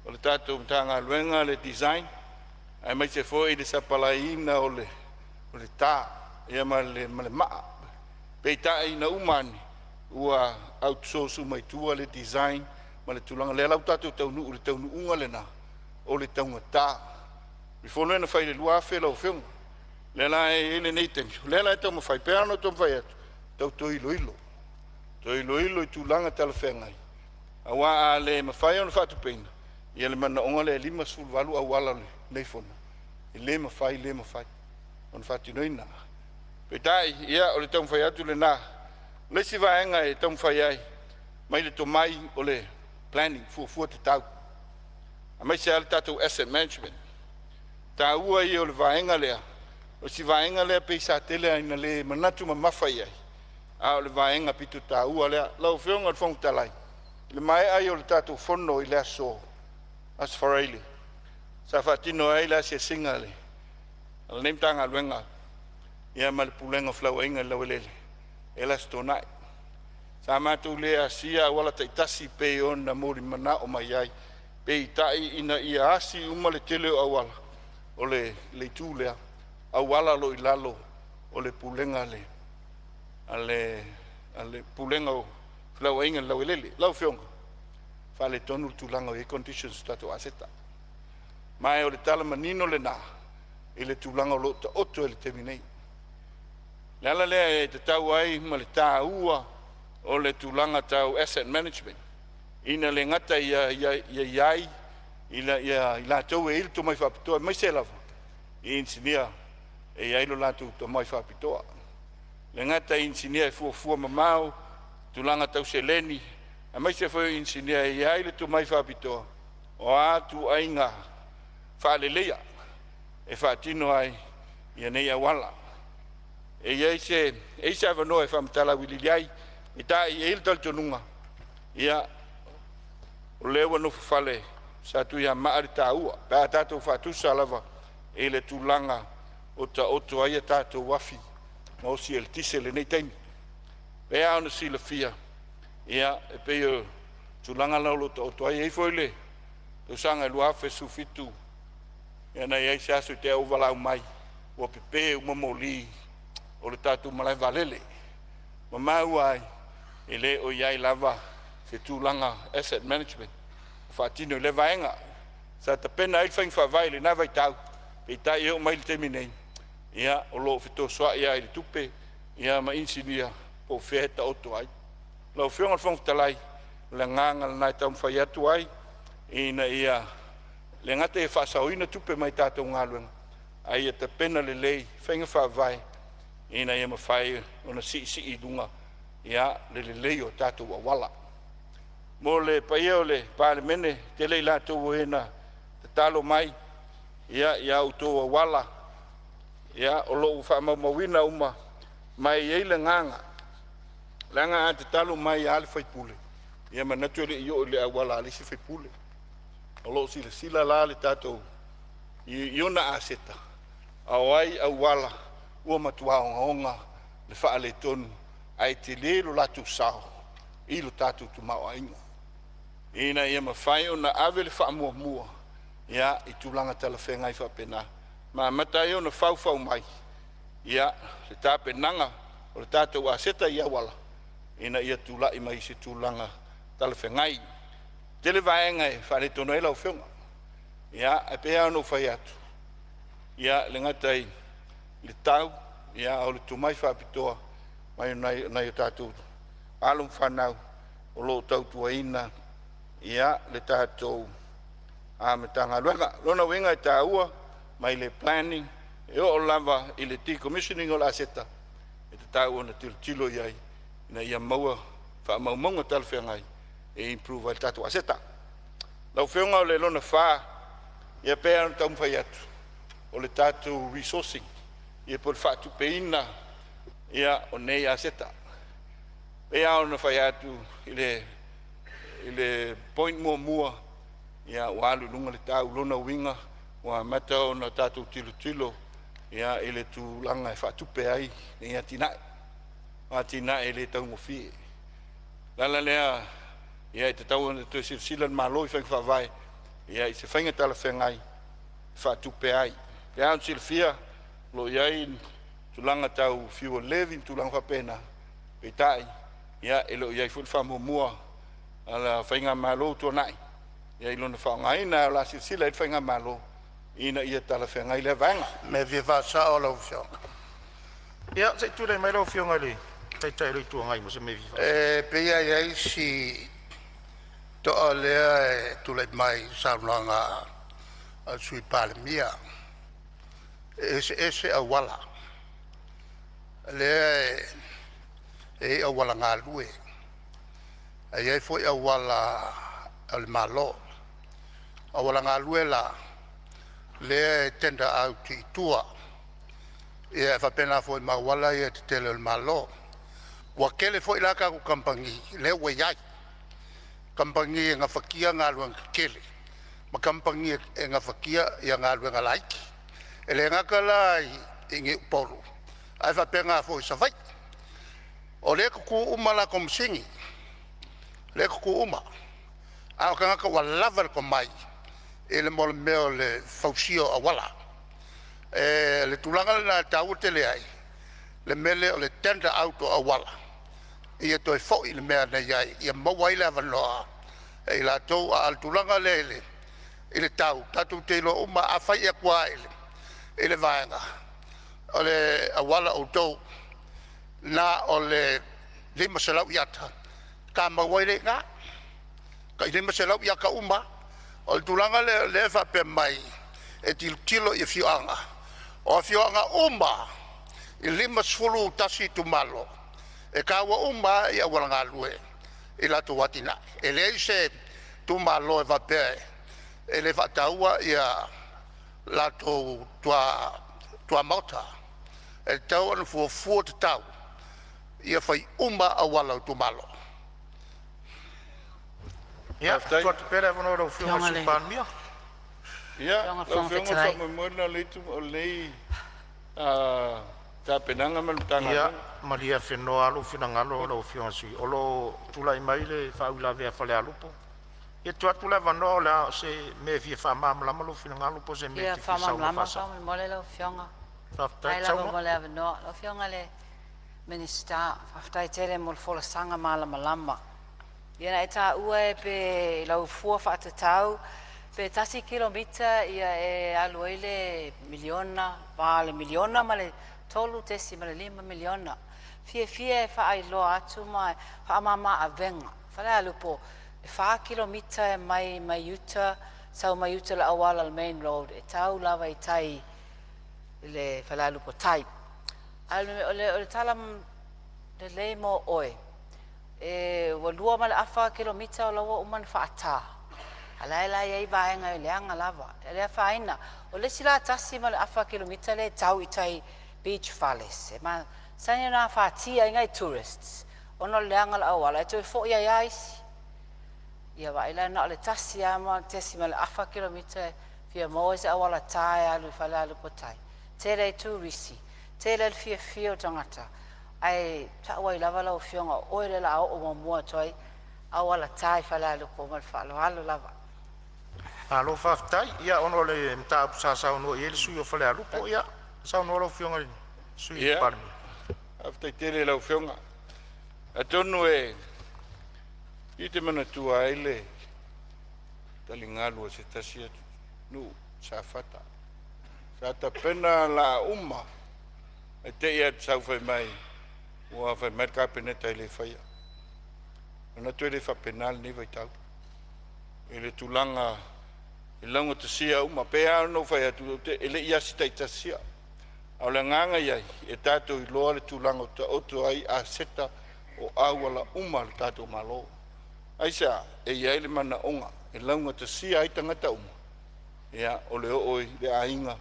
O le tato mtanga luenga le design. Ai mai se foi le sapalaina o le ta ia le ma. Peita ina umani ua outsource mai tua le design ma le tulanga le lau tato taunu le taunu unga le na o le taunga ta. Before na fai le lua fe lo film. Le la ele nei tem. Le la tamo fai perno tom fai atu. Tau toi loilo. Toi loilo tu langa tala fengai. Awa le ma fai on fatu pena. Ia le mana onga le lima sul valu awala le nei fona. Le ma fai. On fatu noina. Petai ia o le tom fai atu le na. Le si vaenga e tom fai ai. Mai le tomai o le planning fu te tau. A mai se al tatu asset management. Ta ua I o le vaenga lea. O si vaenga lea pe sa tele ina le manatu ma mawhai ai. A o le vaenga pitu ta ua lea. Lau whionga le whong talai. Le mai ai o le tatu whono I lea so. As whareili. Sa whatino ai lea se singa le. Al nemtanga luenga. Ia ma le pulenga flau inga lau lele. E la stonai. Sa matu lea sia wala taitasi pe on na mori mana o mai ai. Pe itai ina ia asi uma le tele o awala. O le tu lea, awala lo ilalo, o le pulenga le, ale pulenga o flau inga lau elele, lau whionga. Whale tonu tulanga o e conditions tato aseta. Mai o le tala manino le na, I le tulanga o lo ta oto e le teminei. Le ala lea e te tau ai ma le tā ua o le tulanga tau asset management. Ina le ngata iai, ila tau e ilto mai whapitoa, mai se lava. I insinia, e ailo latu to mai whapitoa. Le ngata insinia e fua mamau, tulanga tau se leni, a mai se fo insinia e ailo to mai whapitoa. O atu ainga, whalelea, e whatino ai, I nei awala. E iei se avanoa e whamtala wililiai, I tai e iltal tonunga. Ia, o lewa no fale sa tu ia maari taua pa tato fatusa lava e le tulanga o ta oto ai tato wafi mo si el tisele nei taimi pe ana si le fia ia e pe o tulanga la lo to ai e foile to sanga lua fe sufitu ia na ia sa su te o vala mai o pepe o momoli o le tato malai valele mama uai ele o ia lava se tulanga asset management fatino le vaenga sa ta pena ai fang fa vai le na vai tau pe tai o mai te minei ia o lo fito soa ia I tupe ia ma insinia po feta o toai lo fiong fong talai le nganga na tam fa ia tuai ina ia le ngate fa sa ina tupe mai tato ngalwen ai te pena le lei fang fa vai ina ia ma fai ona si I dunga ia le lei o tato wala mo le paia le parlemene te le la to ena te talo mai ia auto wala ia o lo fa mawina uma mai ele nganga langa te talo mai al fai pule ia manatu le io le wala le si fai pule o lo si le sila la le tato io na aseta awai awala o matua onga le fa le ton ai te le lo la tu sao I lo tatu tu mau ainga ina ia mawhai o na ave le wha mua ia I tūlanga tala whengai whapena ma matai o na whau mai ia le tāpenanga o le tātou aseta ia wala ina ia tūlai mai se tūlanga tala whengai te le vaenga e whare tono e lau whenga ia e pēa no whai atu ia le ngatai le tau ia o le tūmai whapitoa mai nai o tātou alum whanau o lo tau tuaina ia le tātou me tanga luenga lona wenga ta ua mai le planning e o lava I le decommissioning o la aseta e te tau ona tilo iai ina ia maua wha maumonga tal whengai e improve al tātou aseta lau whenga o le lona wha ia pēa na taum whai atu o le tātou resourcing ia por wha tupeina ia o nei aseta pēa ona whai atu I le point mua ia o alu lunga le tau lona winga Wa mata o na tātou tilo ia ele tūlanga e whatupe ai ia tinai. Wa tinai ele tau mofi. Lala lea ia i te tau na tu silsilan malo i whai ia i se whainga tala whengai whatupe ai. Pea on silfia lo iai tulanga tau fiu levin tulanga whapena peitai ia elo iai ful whamumua ala whainga malo tuanai ia ilo na whaongaina la silsila i whainga malo ina ia tala whengai le vanga me viva sa o lau whionga. Ia, sei tūrei mai lau whionga le tai rei tuangai mo se me viva. Pea iai si toa lea tūrei mai saunanga a sui pale mia. Ese a wala. Lea e a wala ngā lue. Iai foi a wala al malo. A wala ngā lue la lea e tenda au ti tua. Ia e whapena foi ma wala ia te tele al malo. Wa kele foi la ka ku kampangi. Lea ue iai. Kampangi e ngā whakia ngā luang kele. Ma kampangi e ngā whakia ia ngā luang laiki. E le ngaka la i nge upolu. Ai whapenga foi sa vai. O le kuku uma la komsingi. Le kuku uma. Au ka ngaka wa lava ko mai. E le mole meo le fausio a wala. E le tulanga na tau te le ai. Le mele o le tenda auto a wala. Ia toi fo i le mea na iai. Ia mawai le avanoa. E la tau a al tulanga le le. I le tau. Tatu te lo uma a fai a kua ele. Ele vaenga. Ole a wala o tau. Na ole lima selau iata. Ka mawai le ngā. Ka lima selau iaka uma. Ole tulanga le whape mai. E tilo i whioanga. O whioanga uma. I lima sfulu tasi tu malo. E kawa uma i a wala ngā lue. I lato watina. E le se tu malo e vape. E le whataua i a lato tua mauta. E tau anu fuafua te tau. Ia whai uma a wala tu malo. Ia, tua te pere avano rau whionga supan mia. Ia, lau whionga whamamona leitu o lei tā penanga manutanga. Ia, maria whenoa alu whinangalo rau whionga sui. Olo tulai mai le whaula vea whale alupo. Ia tua tula vanoa la se me via whamamlama lo whinangalo po se me te whisau na whasa. Ia, whamamlama mole lau whionga. Whaftai tau mole avanoa. Lau whionga le minister. Whaftai tere mo le whola sanga malama lama. Ia na e tā ua e pe lau fua whaatatau. Pe tasi kilomita ia e aluele miliona. Vale miliona ma le tolu tesi ma le 5 miliona. Fie e whaai loa atu mai. Whaamama a venga. Whale alupo. 4 kilomita mai yuta. Sau mai yuta la awala al main road. E tau lava i tai. Le whale alupo tai. Ole talam le lei mo oe. E walua ma le afa kilomita o lawa uman whaata. Alaila iei vaenga i leanga lava. E lea whaina. O le sila tasi ma le afa kilomita le tau i tai beach falles. E ma sanya na whaatia ingai tourists. Ono leanga la awala. E toi fo ia iaisi. Ia waila na le tasi ama tesi ma le afa kilomita fia moe se awala tae alu whale alu po tai. Tere i turisi. Tere le fia o tangata. Ai taua i lava lau whionga oe le la o mamua toi. Awala tae whale alu po mal whalo alu lava. Alo whaftai, ia ono le mta apsa sauno i ele sui o whale alu po ia. Sauno lau whionga sui i parmi. Aftai tere lau whionga. A tonu e i te mana tua ele talingalu se tasia nu sa fata. Sa ta pena la uma. E te ia sau fai mai. Ua fai mai ka pena tai le fai. Ana tu ele fa penal ni vai tau. Ele tulanga i launga te sia uma pea no fai atu te ele ia sita i tasia. Au le nganga iai e tātou i loa le tulanga ta oto ai a seta o awala uma le tātou malo. Aisa e iai le mana onga e launga te sia ai tangata uma. Ia o le oi le ainga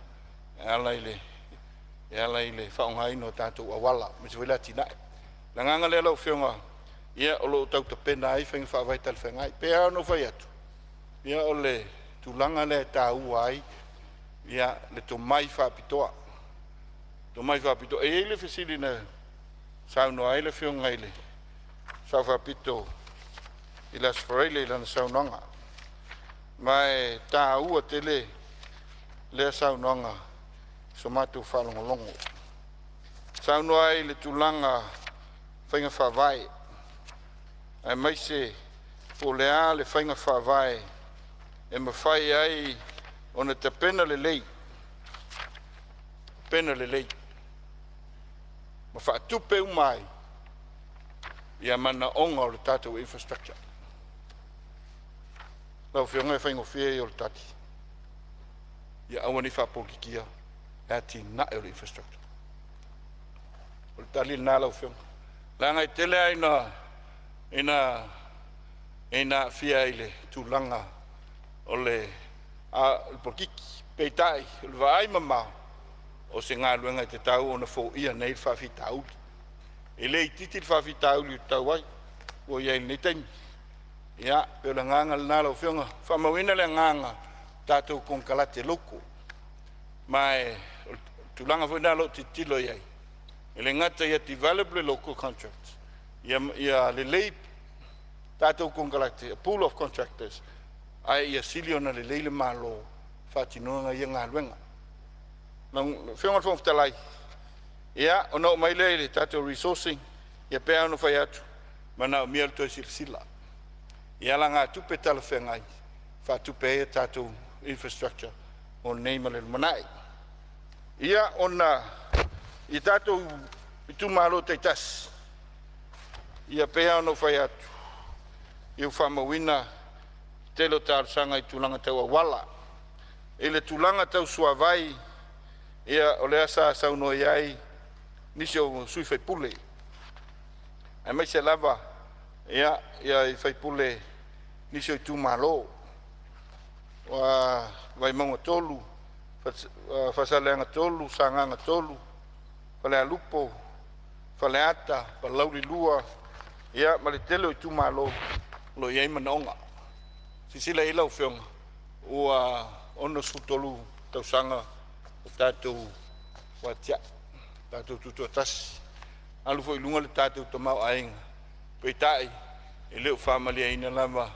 e alai le whaongai no tātou awala me se wela tinae. La nganga le lau whionga ia o lo tau ta pena ai whainga whaavai tal whaingai. Pea no whai atu. Ia o le tulanga le tā ua ai ia le to mai whapitoa. To mai whapitoa. E ele whisiri na saunoa ele whionga ele. Sau whapito i las whareile lana saunanga. Mai tā ua tele lea saunanga so matu whalongolongo. Saunoa ele tulanga whainga whawai. Ai mai se po lea le whainga whawai e mawhai ai ona te pena le lei. Pena le lei. Ma whaatupe umai ia mana onga o le tātou infrastructure. Lau whionga e whaingo whie o le tati. Ia awani whapokikia e ti nae o le infrastructure. O le tali nā lau whionga. Langa i tele aina ina whia i le tūlanga o le pokiki peitai o le vaai mamau o se ngā luenga i te tau o na fō ia nei whawhi tauli. E le i titi whawhi tauli o tau ai, o iei nei taimi. Ia, peo la nganga le nāla o whionga, whamawina le nganga tātou kongkalate loko. Mai, tūlanga fwoi nālo te tilo iei. E le ngata ia ti valuable local contracts. Ia le lei tātou kongkalate, a pool of contractors, ai ia siliona le leile mālo whatinonga ia ngā luenga. Nang whionga whongtalai. Ia, o nao mai le tātou resourcing, ia pēa ono whai atu, mana o mia le toi sila. Ia la ngā tupe tala whengai, whatupe e tātou infrastructure o neima le manai. Ia, ona, i tātou i tūmaro te tas, ia pēa ono whai atu, iu whamawina telo tārsanga i tūlanga tau awala. E le tūlanga tau suavai, ia o le asa sauno iai, nisi o sui whaipule. Ai mai se lava, ia i whaipule, nisi o i tūmaro. Wai maunga tolu, whasaleanga tolu, sanganga tolu, whalea lupo, whaleata, whalauri lua, ia ma le telo i tūmaro, lo iai manaonga. Sisila ila o whionga, ua ono sutolu tausanga o tātou watia, tātou tutua tasi. Alufo i lunga le tātou tamau ainga. Peitai, e leo whamalia ina lama,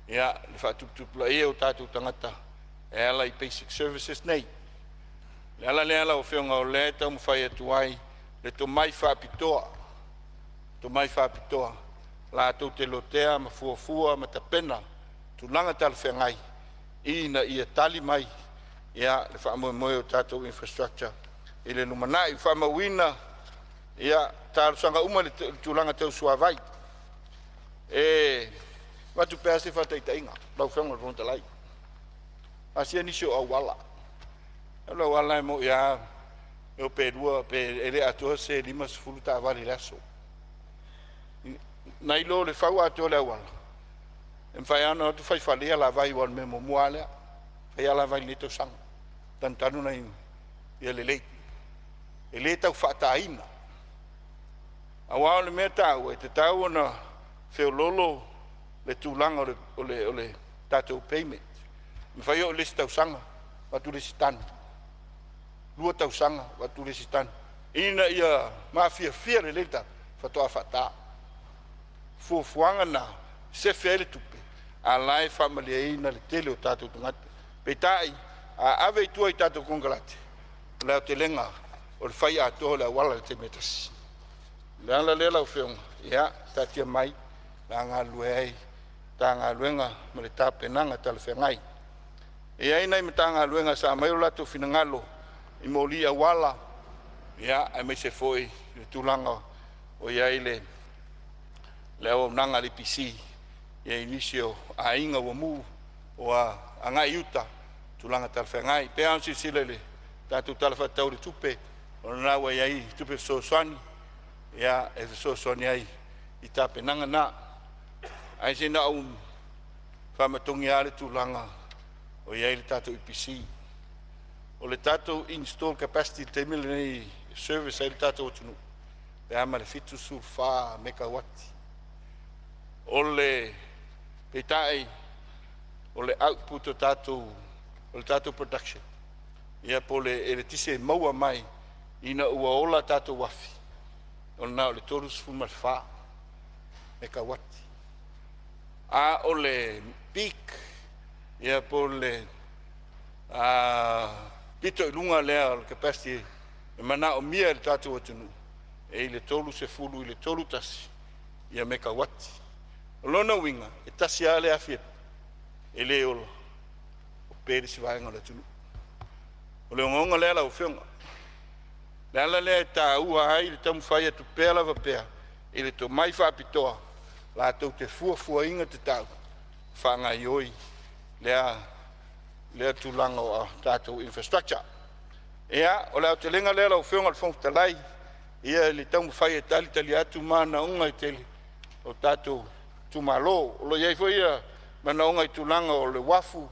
ia le whaatuptupula e o tātou tangata, e ala i basic services nei. Le ala o whionga o le tau mwhai atu ai, le to mai whaapitoa. To mai whaapitoa. La tau te lotea, ma fuafua, ma tapena, tu langa tala whengai, ina ia tali mai, ia le whaamoe o tātou infrastructure, i le numanai, whaamawina, ia tārusanga uma le tūlanga tau suavai. E, watu pēa se whataitainga, lau whenga rontalai. Asia nisi o awala. Lau awala e mo ia, e o pērua, ere atua se lima sifuru tā wali laso. Nai lo le whau atua le awala. E mwhai ana atu whai whalea la vai wan me mo mualea, whai ala vai le tau sanga. Tantanu nei ia le lei. E le tau whaataina. Awao le mea tau, e te tau ana wheololo le tūlanga o le tātou payment. Me whai o le si tau sanga, watu le si tanu. Lua tau sanga, watu le si tanu. Ina ia mafia le leita, whatoa whataa. Fuafuanga na, se whele tupe. A lai whamalia ina le tele o tātou tungata. Peitai, a ave tua i tātou kongalate. Leo te lenga, o le whai atoa le awala le te metasi. Le ala lela o whionga, ia, tātia mai, la ngā luei, tā ngā luenga, ma le tāpenanga tala whengai. E ainai me tā ngā luenga sa mai o lato whinangalo, i moli awala, ia, ai mai se foi, le tūlanga o iai le au nanga le PC, ia inisio a inga wa mu, o a ngai uta, tūlanga tala whengai. Pea ansi sile le, tātou tala whatau le tupe, o nāua iai tupe sosoani, ia e sosoani ai, i tāpenanga nā. Ai se na au whamatongi ale tūlanga, o iai le tātou IPC. O le tātou install capacity te mili nei service ai le tātou otunu. Pe ama le fitu sur wha megawati. O le peitai, o le output o le tātou production. ia pole e le tise maua mai ina ua ola tatou wafi o na o le tolu sefulu ma le fā e kauati a o le pik ia pole pito i lunga lea o le capacity e mana o mia le tatou atunu e i le tolu sefulu i le tolu tasi ia me kauati o lona winga e tasi a le afia e le ola o pere si vaenga le tunu o le ongonga lea la ufionga le ala lea e ta ua ai le tamu whai atu pēla va pēa e le to mai whapitoa la tau te fua inga te tau whanga i oi lea tūlanga o tātou infrastructure ea o lea o te lenga lea la ufionga le fongu talai ia le tamu whai e tali atu mana unga i tele o tātou tūmalo o lo iei fo ia mana unga i tūlanga o le wafu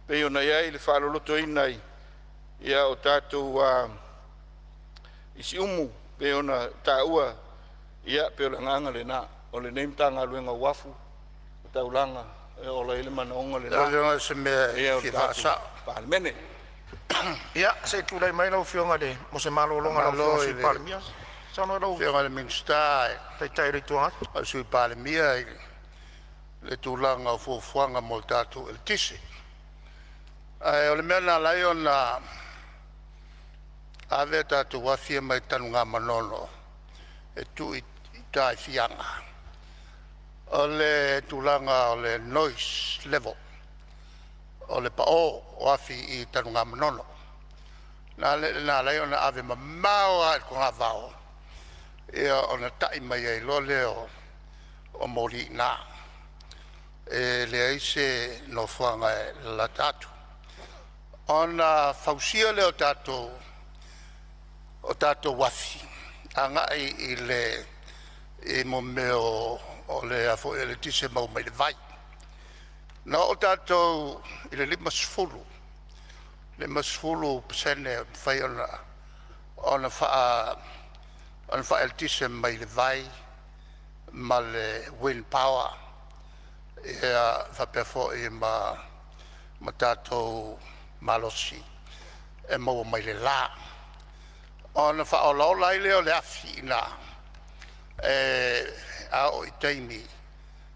pe ona iei le whaloloto inai ia o tātou isi umu pe ona tāua ia pe o le nganga le nā o le neimtanga luenga wafu o taulanga o le ele mana onga le nā Taulanga se mea fihasa pālemene ia se tūlai mai lau fionga le mo se malolonga lau fionga sui pālemia Sano lau fionga le mingstai tai le tuanga al sui pālemia le tūlanga o fuafuanga mo tātou el tisi o le mea nā lai o nā ave tātou wafia mai tanu ngā manono e tu i tai fianga o le tūlanga o le noise level o le pao wafi i tanu ngā manono nā lai o nā ave mamao a ko ngā vao ia o nā tai mai ai lo leo o mori nā e le aise no fuanga e la tātou o nā fausia leo tātou o tātou wafi anga i le e mo meo o le afo e le tise mau mai le vai na o tātou i le lima sfulu pesene whai ona wha el tise mai le vai ma le wind power ia whapefo i ma tātou malosi e mau mai le la ona fa o lai leo le afi na a o itaimi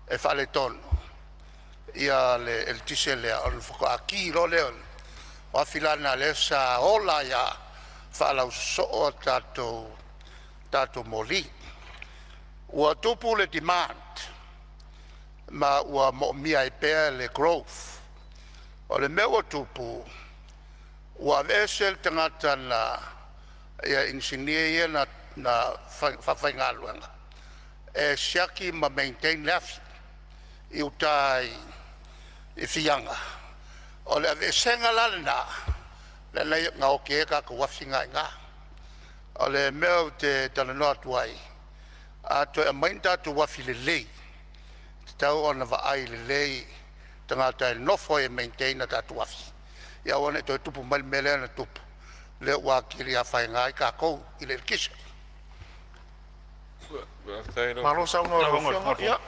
e fa le tono ia le el tise le on fa aki ro le o filana le sa ola ya fa la so tato moli o tupu le demand ma o mo mia e pe le growth o le meu tupu o vesel tangata na ia insinia na whawhainga luanga. E siaki ma maintain lafi i utai i whianga. O le ave senga lalena le nei ngā oke eka ka wawhinga i ngā. O le meo te talanoa tuai a to e mainta tu wafi le lei. Te tau ona vaai le lei tangata e nofo e maintain na tatu wafi. Ia wane to e tupu malimele na tupu. Le wa kiri a whaingai ka kou i le kisa. Malo sa unga o whionga, ia.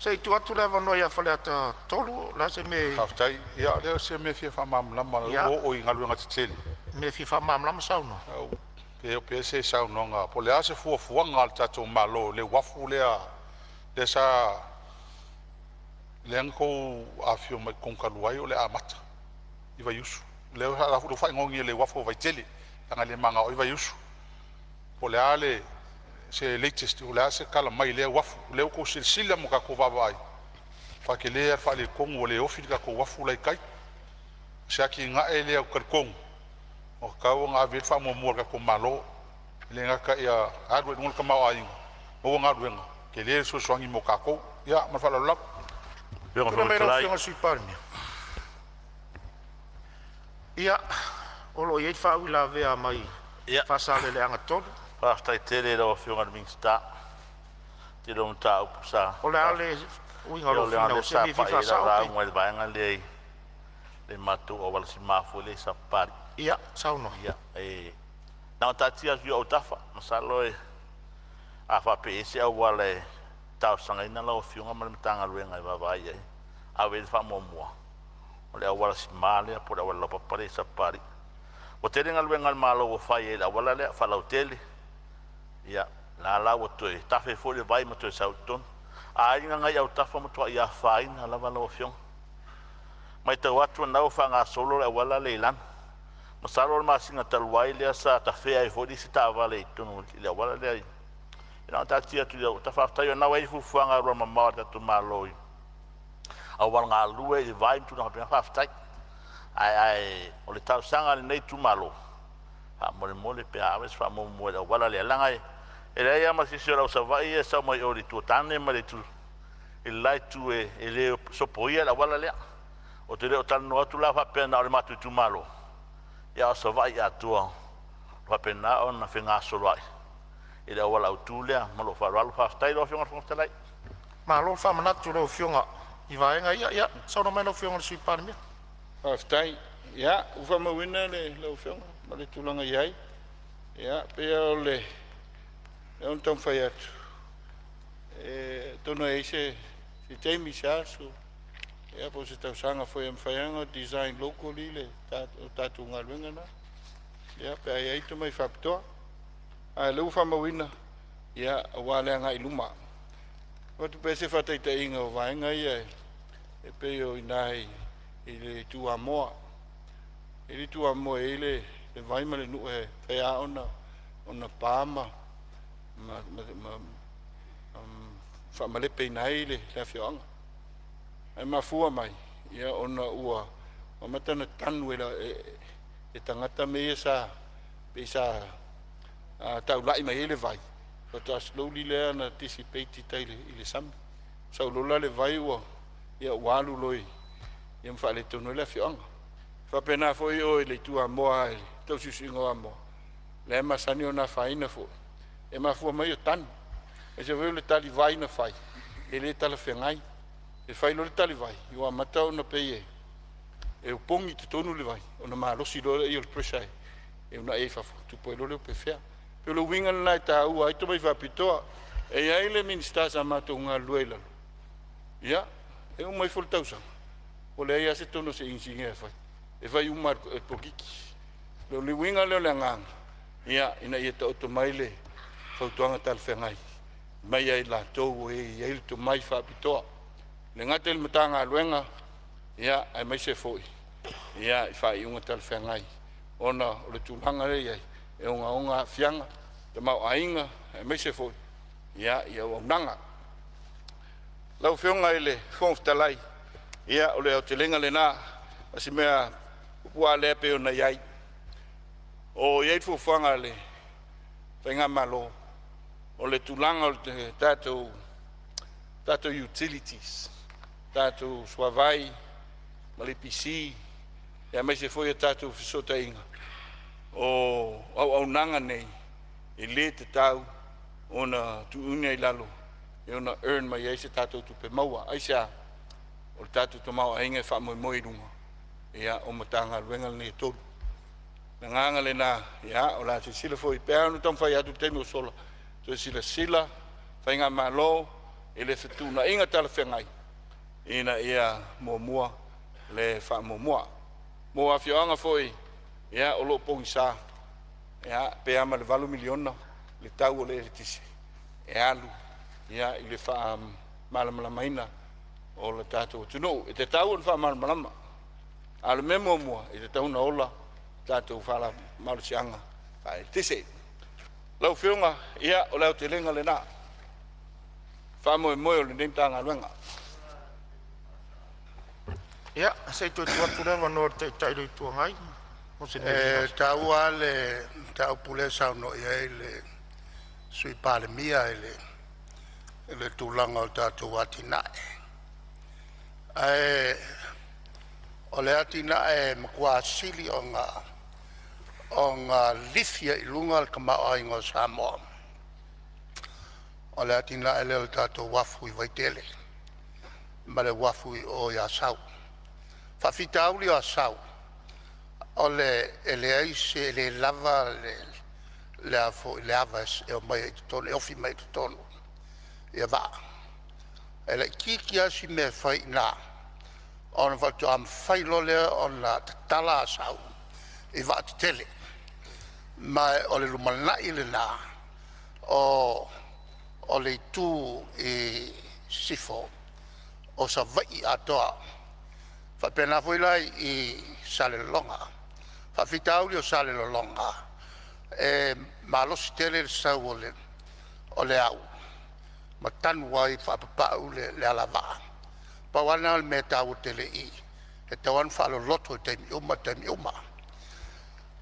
Sei tu atu lewa noi a whale ata tolu, la se me... Haftai, ia, leo se me fia whamamlama o i ngaluenga te tele. Me fia whamamlama sauno. Pe se saunonga, po lea se fuafuanga al tatou malo, le wafu lea, le sa... Le anko a fio mai konkaluai o le amata, i vai usu. Leo ha fu fa ngongi le wafo vai tele tanga le manga o vai usu po le ale se latest o le se kala mai le wafu le ko silsila mo ka ko vai fa ke le fa le kongo le ofil ka ko wafu lai kai se ki nga ele o kong o ka o nga vet fa mo mo ka ko malo le nga ka ya adwe ngol ka ma ai o nga adwe ke le so swangi mo ka ko ya ma fa la la Pero me lo fui a suiparmi. Ia, olo iei whau la vea mai whasale le anga tonu. Whastai tere rao whiunga mingsta. Te rao mta upu sa. O le ale uinga lo fina o se mi viva sa o te. Ngai vaenga le matu o wala si mafu le sa pari. Ia, sauno. Ia, nao tatia zi o tafa. Masalo a whape ese au wale tau sanga ina lao whiunga maritanga ruenga i wawai ai. Awe wha mua. O le awara si male, po le awara lapa pare sa pari. O te ringa luenga malo o whai e la wala lea, whalau tele. Ia, la la o toi, tawhi fōre vai ma toi sauton. A inga ngai au tawha ma toi ia whaina la wala o fiong. Mai tau atu nau whanga solo le wala le ilan. Masalo ma singa taluai lea sa ta whea i fōre si ta wale i tonu i le wala lea. Ina ta tia tu leo, ta whaftaio nau e fufuanga roa ma mawa tatu malo i. Au wala ngā lue i vai mtu na hapina whaftai. Ai o le tau sanga ni nei tu malo ha mole pe aves fa mo wala le langa e le ia ma si sera o savai e sa mai o li tu tane ma le tu il lai tu e le sopoia la wala le o te le o tano atu la fa pena o le matu tu malo ia o savai atu fa pena o na finga solai e le wala o tu le malo fa ralu fa stai lo fionga fo stai malo fa manatu lo fionga i vaenga ia sa no meno fionga sui parmi Aftai, ya, ufa mawina le ufionga, mali tulanga iai. Ya, pea o le on tong fai atu. Tono eise, si teimi sasu. Ya, po se tausanga foi mwhaianga, design locally le, tatu ngaluenga na. Ya, pea iai to mai whapitoa. Le ufa mawina, ya, wale nga iluma. Watu pese whataita inga o vaenga iai. E peo inai, ele tu amoa ele le vai ma le nu e pea ona pama fa male pe nai le fionga ai mafua mai ia ona ua o matana tanu e tangata me sa pesa tau lai mai ele vai so to slowly le na anticipate tele ile sam so lola le vai ua ia walu loi ia mfale tonu le fionga fa pena foi o le tua moa tau susingo amo le masani ona faina fo e mafu mai o tan e se vele tali vai na fai ele tala fengai e fai lo tali vai io amata ona peye e o pongi te tonu le vai ona ma losi lo io il pressure e una e fa tu puoi lo pe fea pe lo winga na ta u ai to mai va pitoa e ai le minsta sa mato nga luela ia e un mai fol tausa o le ia se tono se insinge fai e vai uma e pokiki lo le winga le nga ia ina ia to mai le fautuanga tal fengai mai ai la to e ia to mai fa pitoa le ngate le matanga luenga ia ai mai se foi ia fai unga tal fengai ona o le tulanga le ia e unga fianga te mau ainga ai mai se foi ia o nanga lau fionga ele fonftalai ia o le Aotearoa le na asi mea ua le pe ona iai o iai fuafanga le whainga malo o le tulanga o le tātou utilities tātou suavai ma le PC ia mai se foi a tātou fisota inga o au nanga nei e le te tau ona tuunia i lalo e ona earn mai iai se tātou tupe maua aisa o le tātou tamau ainga e whamoe runga ia o matanga luenga le tolu na nganga le na ia o la te sila foi pea no tam fai atu temi o sola to sila whainga malo e le whetuna inga tala whengai ina ia mua le whamomua mo awhioanga foi ia o lo pongi sa ia pea ma le 8 miliona le tau o le tisi e alu ia i le wha malamalamaina o le tātou tunu e te tau o le wha malamalama a le memo mua i te tauna ola tātou whala marusianga whae tise lau whiunga ia o leo te lenga le nā wha moe o le nemtanga luenga ia sei tu atu rewa no te tairu tua ngai tau a le tau pule sauno ia le sui pale mia le tulanga o tātou atinae o le atinae makua sili o ngā lithia i lunga al kamao ai ngā Sāmoa o le atinae le o tātou wafu i waitele ma le wafu i o ia sau whawhita auli o sau o le aise le lava le afo le avas e o mai e tono e ofi mai e tono e va e le kiki asi me whai nā ona whatu am whailo lea o na tala sau i Aotearoa. Mai o le lumalai le nā o le tū i sifo o sa vai atoa. Whapena fuilai i Salelonga. Whawhitauri o Salelonga. Malosi tele le sau o le au. Ma tanu wai whapapau le alawaa. Pawana me tau tele i. E tawan whalo loto temi uma.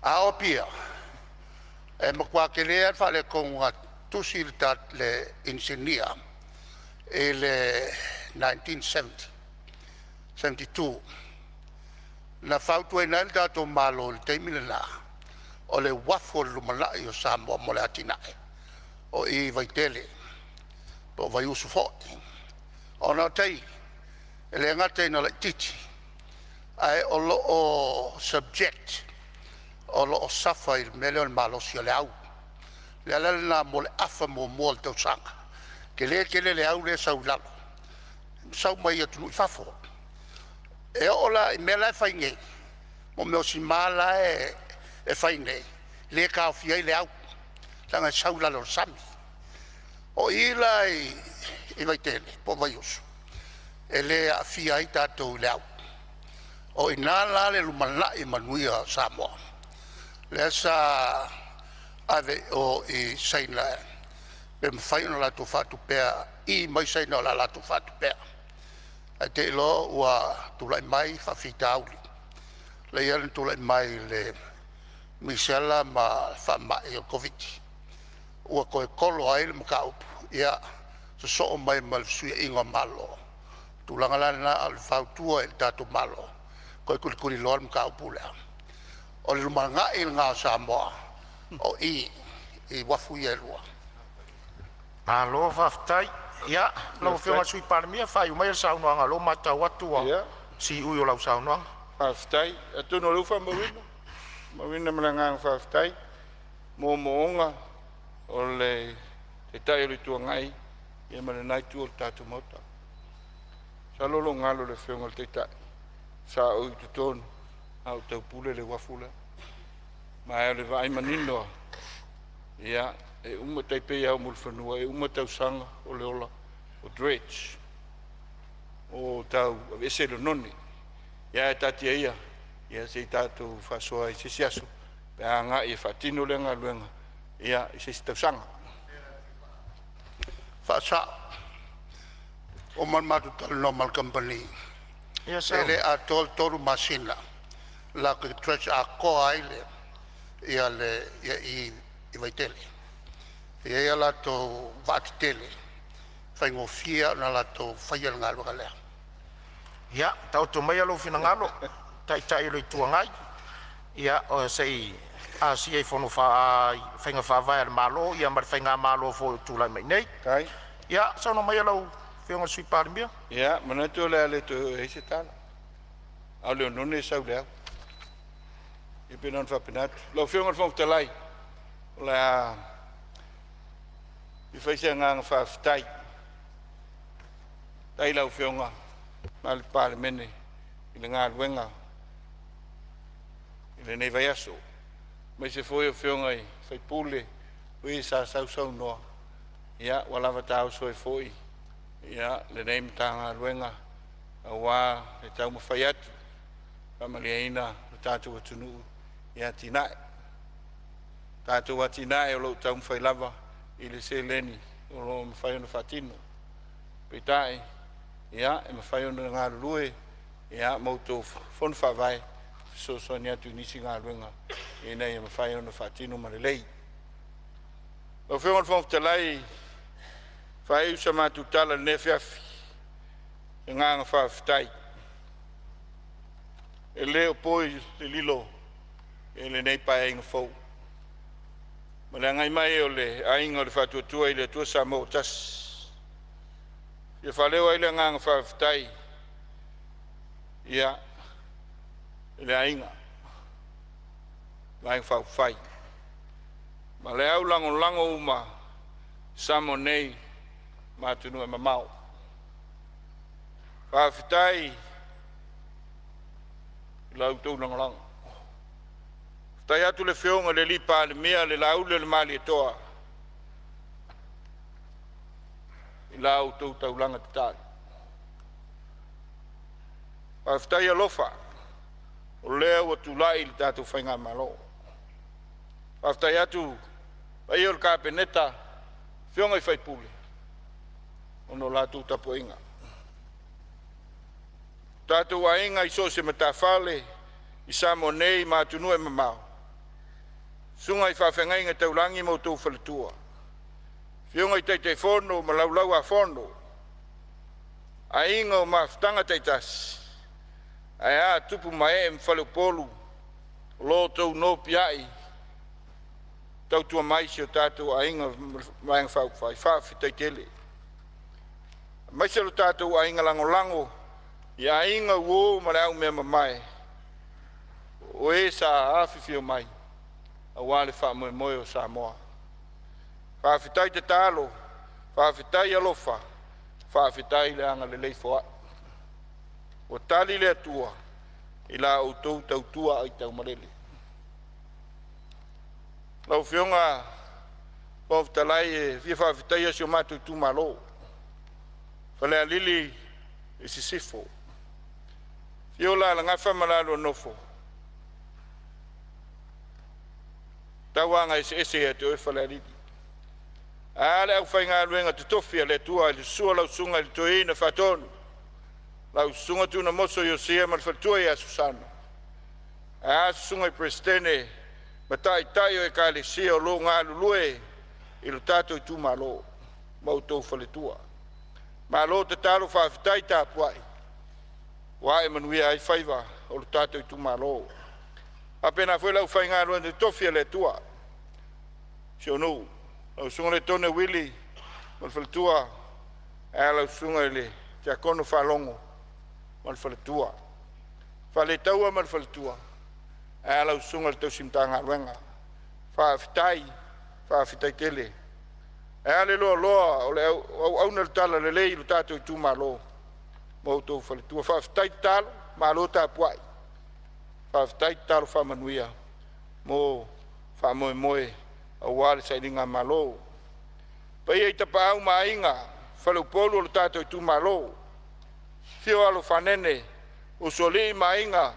A o pia. E makua ke lea whale konga tusi le insinia. E le 1970. 72. Na fautu e nai dato malo le teimile na o le wafo lumalai o Samoa mo le atinae o i vaitele po vai usu fōti o na tei e le ngate na le titi ai o lo o subject o lo o safa il mele malo si le au le ala na mo le afa mo le tau sanga ke le au le sau lalo sau mai atu fafo e ola i mela e whainge, mo meo si mala e whainge, le ka o fia i le au, tanga saula lo sami. O ila i vaitele, po vai usu, e le a fia i tātou le au. O i nāla le lumana i manuia Sāmoa. Le sa ave o i saina, pe mwhaina la tu whatu pēa, i mai saina la tu whatu pēa. A te lo ua tulai mai whawhita auli. Le ian tulai mai le misela ma whamai o COVID. Ua koe kolo ai le maka upu. Ia, sa soo mai mal suia inga malo. Tulangalana al whautua il tatu malo. Koe kulikuri loa le maka upu lea. O le lumanga il ngā Samoa. O i wafu i elua. Malo whaftai. Ia, lau whionga sui paramia, whai umai al saunoanga, lo matau atua, si ui o lau saunoanga. Whaftai, atuno lufa mawina malangang whaftai, mō moonga o le te tai o le tuangai, ia mana nai tu o le tātu mota. Sa lolo ngalo le whionga le te tai, sa ui tutonu, au tau pule le wafula, mai o le vai maninoa, ia, e uma taipei au mulwhanua, e uma tau sanga o le ola, o dredge, o tau ese lo noni. Ia e tati ia, ia se tātou whasoa i sisiasu, pe a ngā i whatino le ngā luenga, ia i se tau sanga. Whasa, o man matu tala normal company, ele a tol toru masina, la ke dredge a koa aile, ia i vaitele. Ia la to Aotearoa, whaingo fia na la to whaia ngalo ka lea. Ia, tau to mai alo whina ngalo, tai lo i tuangai. Ia, o sei, a si ei whono whainga whawai al malo, ia mara whainga malo fo tūlai mai nei. Kai. Ia, sauno mai alo whionga sui parimia. Ia, mana tu le ale tu heise tala. Au leo nune sau leo. I penon whapinatu. Lau whionga whongtalai. Lea... I whaisia ngā whawhitai. Tai lau whionga. Nā le pāle mene. I le ngā luenga. I le nei vai aso. Mai se whoi o whionga i whaipule. Ui sa sau noa. Ia, walawa tāu soe whoi. Ia, le nei mta ngā luenga. A wā, le tau ma whai atu. Pamalia ina, le tātou atunu. Ia tinae. Tātou atinae o lau tau ma whai lava. I le se leni o lo mawhai ona whatino. Peitai, ia, e mawhai ona ngā rurue, ia, mautou whonu whawai, so ni atu nisi ngā ruenga, e nei e mawhai ona whatino ma le lei. O whionga whongu te lai, whai usa mātu tala ne whiawhi, e nganga whawhitai. E leo poi le lilo, e le nei pai inga fau. Ma le ngai mai o le ainga o le whatuatua i le tua Sāmoa tas. Ia whaleo ai le nganga whawhitai. Ia, i le ainga. Lai whawhai. Ma le au lango uma Sāmoa nei mātunu e mamau. Whawhitai i lau tau lango. Tai atu le whionga le lipa le mea le laule le mali toa. I lau tau taulanga te tāli. Whaftai alofa. O lea ua tulai le tātou whainga malo. Whaftai atu ai ol kāpeneta whionga I whaipule. Ono lātou tapu inga. Tātou a inga I so se matawhale I Sāmoa nei mātunu e mamau. Sunga I whawhengai ngā taulangi mo tau whaletua. Whionga I teitei whono ma laulau a whono. A inga o mawhtanga teitasi. Ai a tupu mai e mwhalupolu. Lo tau no piai. Tau tua mai si o tātou a inga mai ang whauwhai. Whawhitei tele. Mai se lo tātou a inga lango lango. I a inga uo ma rau mea mamai. O e sa awhiwhio mai. A wale wha moe o Samoa. Whawhitai te tālo. Whawhitai alofa. Whawhitai le anga le leifoa. O tali le atua. I la o tau tau tua ai tau marele. Lau whionga. Whawhitalai e via whawhitai asio mātou tu malo. Whalea lili e sisifo. Fiola la ngafa malalo nofo. Tawanga ese e te oefala lidi. Ale au whainga luenga te tofia le tua le sua lau sunga le toi na whatonu. Lau sunga tu na moso yo sia mal whatua I a Susano. A sunga I prestene matai tayo e ka le sia o lo ngā lulue I lo tato I tu malo. Mau tau whaletua. Malo te talo whawhitai tāpuai. Wa e manuia ai whaiva o lo tato I tu malo. Apena foi lau whainga luenga te tofia le tua. Sio nou. Lau sunga le tone wili. Mal whaletua. E lau sunga le tia kono whalongo. Mal whaletua. Whale taua mal whaletua. E lau sunga le tau simtanga luenga. Whawhitai tele. E ale loa loa. O le au na le tala le lei lo tato I tu malo. Mau tau whaletua. Whawhitai talo. Malo tāpuai. Whawhitai talo whamanuia. Mo whamoe moe. A wale sa ilinga malo. Pai ei tapa au mainga. Whalau polo lo tato I tu malo. Fio alo whanene. O soli mainga.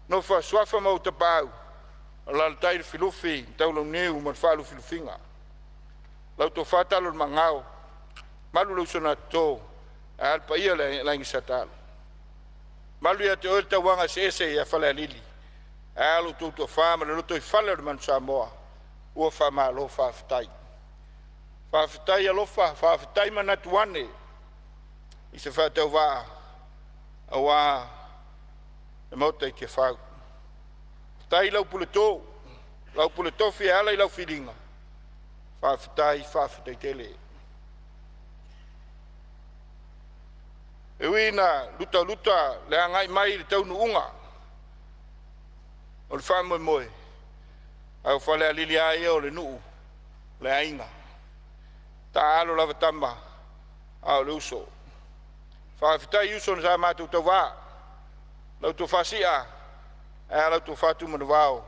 No whaswafa mau tapa au. Alal tairi filufi. Taulau neu man whalu filufinga. Lau to whatalo mangao. Malu lau sona tō. Alpa ia la ingi satalo. Malu ia te oel tawanga se ese ia whalea lili. Alu tūtua whama le loto I whalea man Samoa. Ua whama alo whawhitai. Whawhitai alofa, whawhitai manatuane. I se whatau waa. A waa. E mautai ke whau. Tai lau puleto. Lau puleto fi ala I lau whiringa. Whawhitai tele. E wina luta le angai mai le taunu unga. O le whamoe moe. Au whalea lili ai o le nuu. Le ainga. Ta alo lava tama. Au le uso. Whawhitai uso na sa mātou tau wā. Lau to whasia. E lau to whatu mana wāo.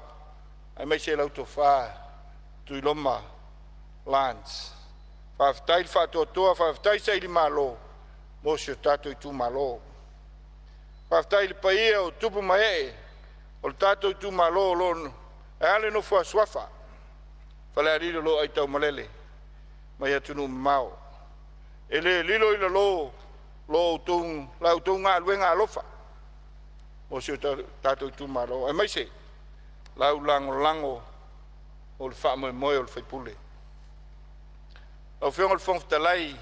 Ai mai se lau to whā. Tui loma. Lance. Whawhitai le whātua toa. Whawhitai sa ili mālo. Mosio tato I tu malo. Whawhitai le paia o tupu mae. O le tato I tu malo lono. E ale no fua swafa. Whalea lilo lo ai tau malele. Mai atunu mau. Ele lilo ila lo. Lo tung. Lau tung ngā luenga alofa. Mosio tato I tu malo. E mai se. Lau lango. O le wha moe o le whaipule. Lau whionga le whongwhitalai.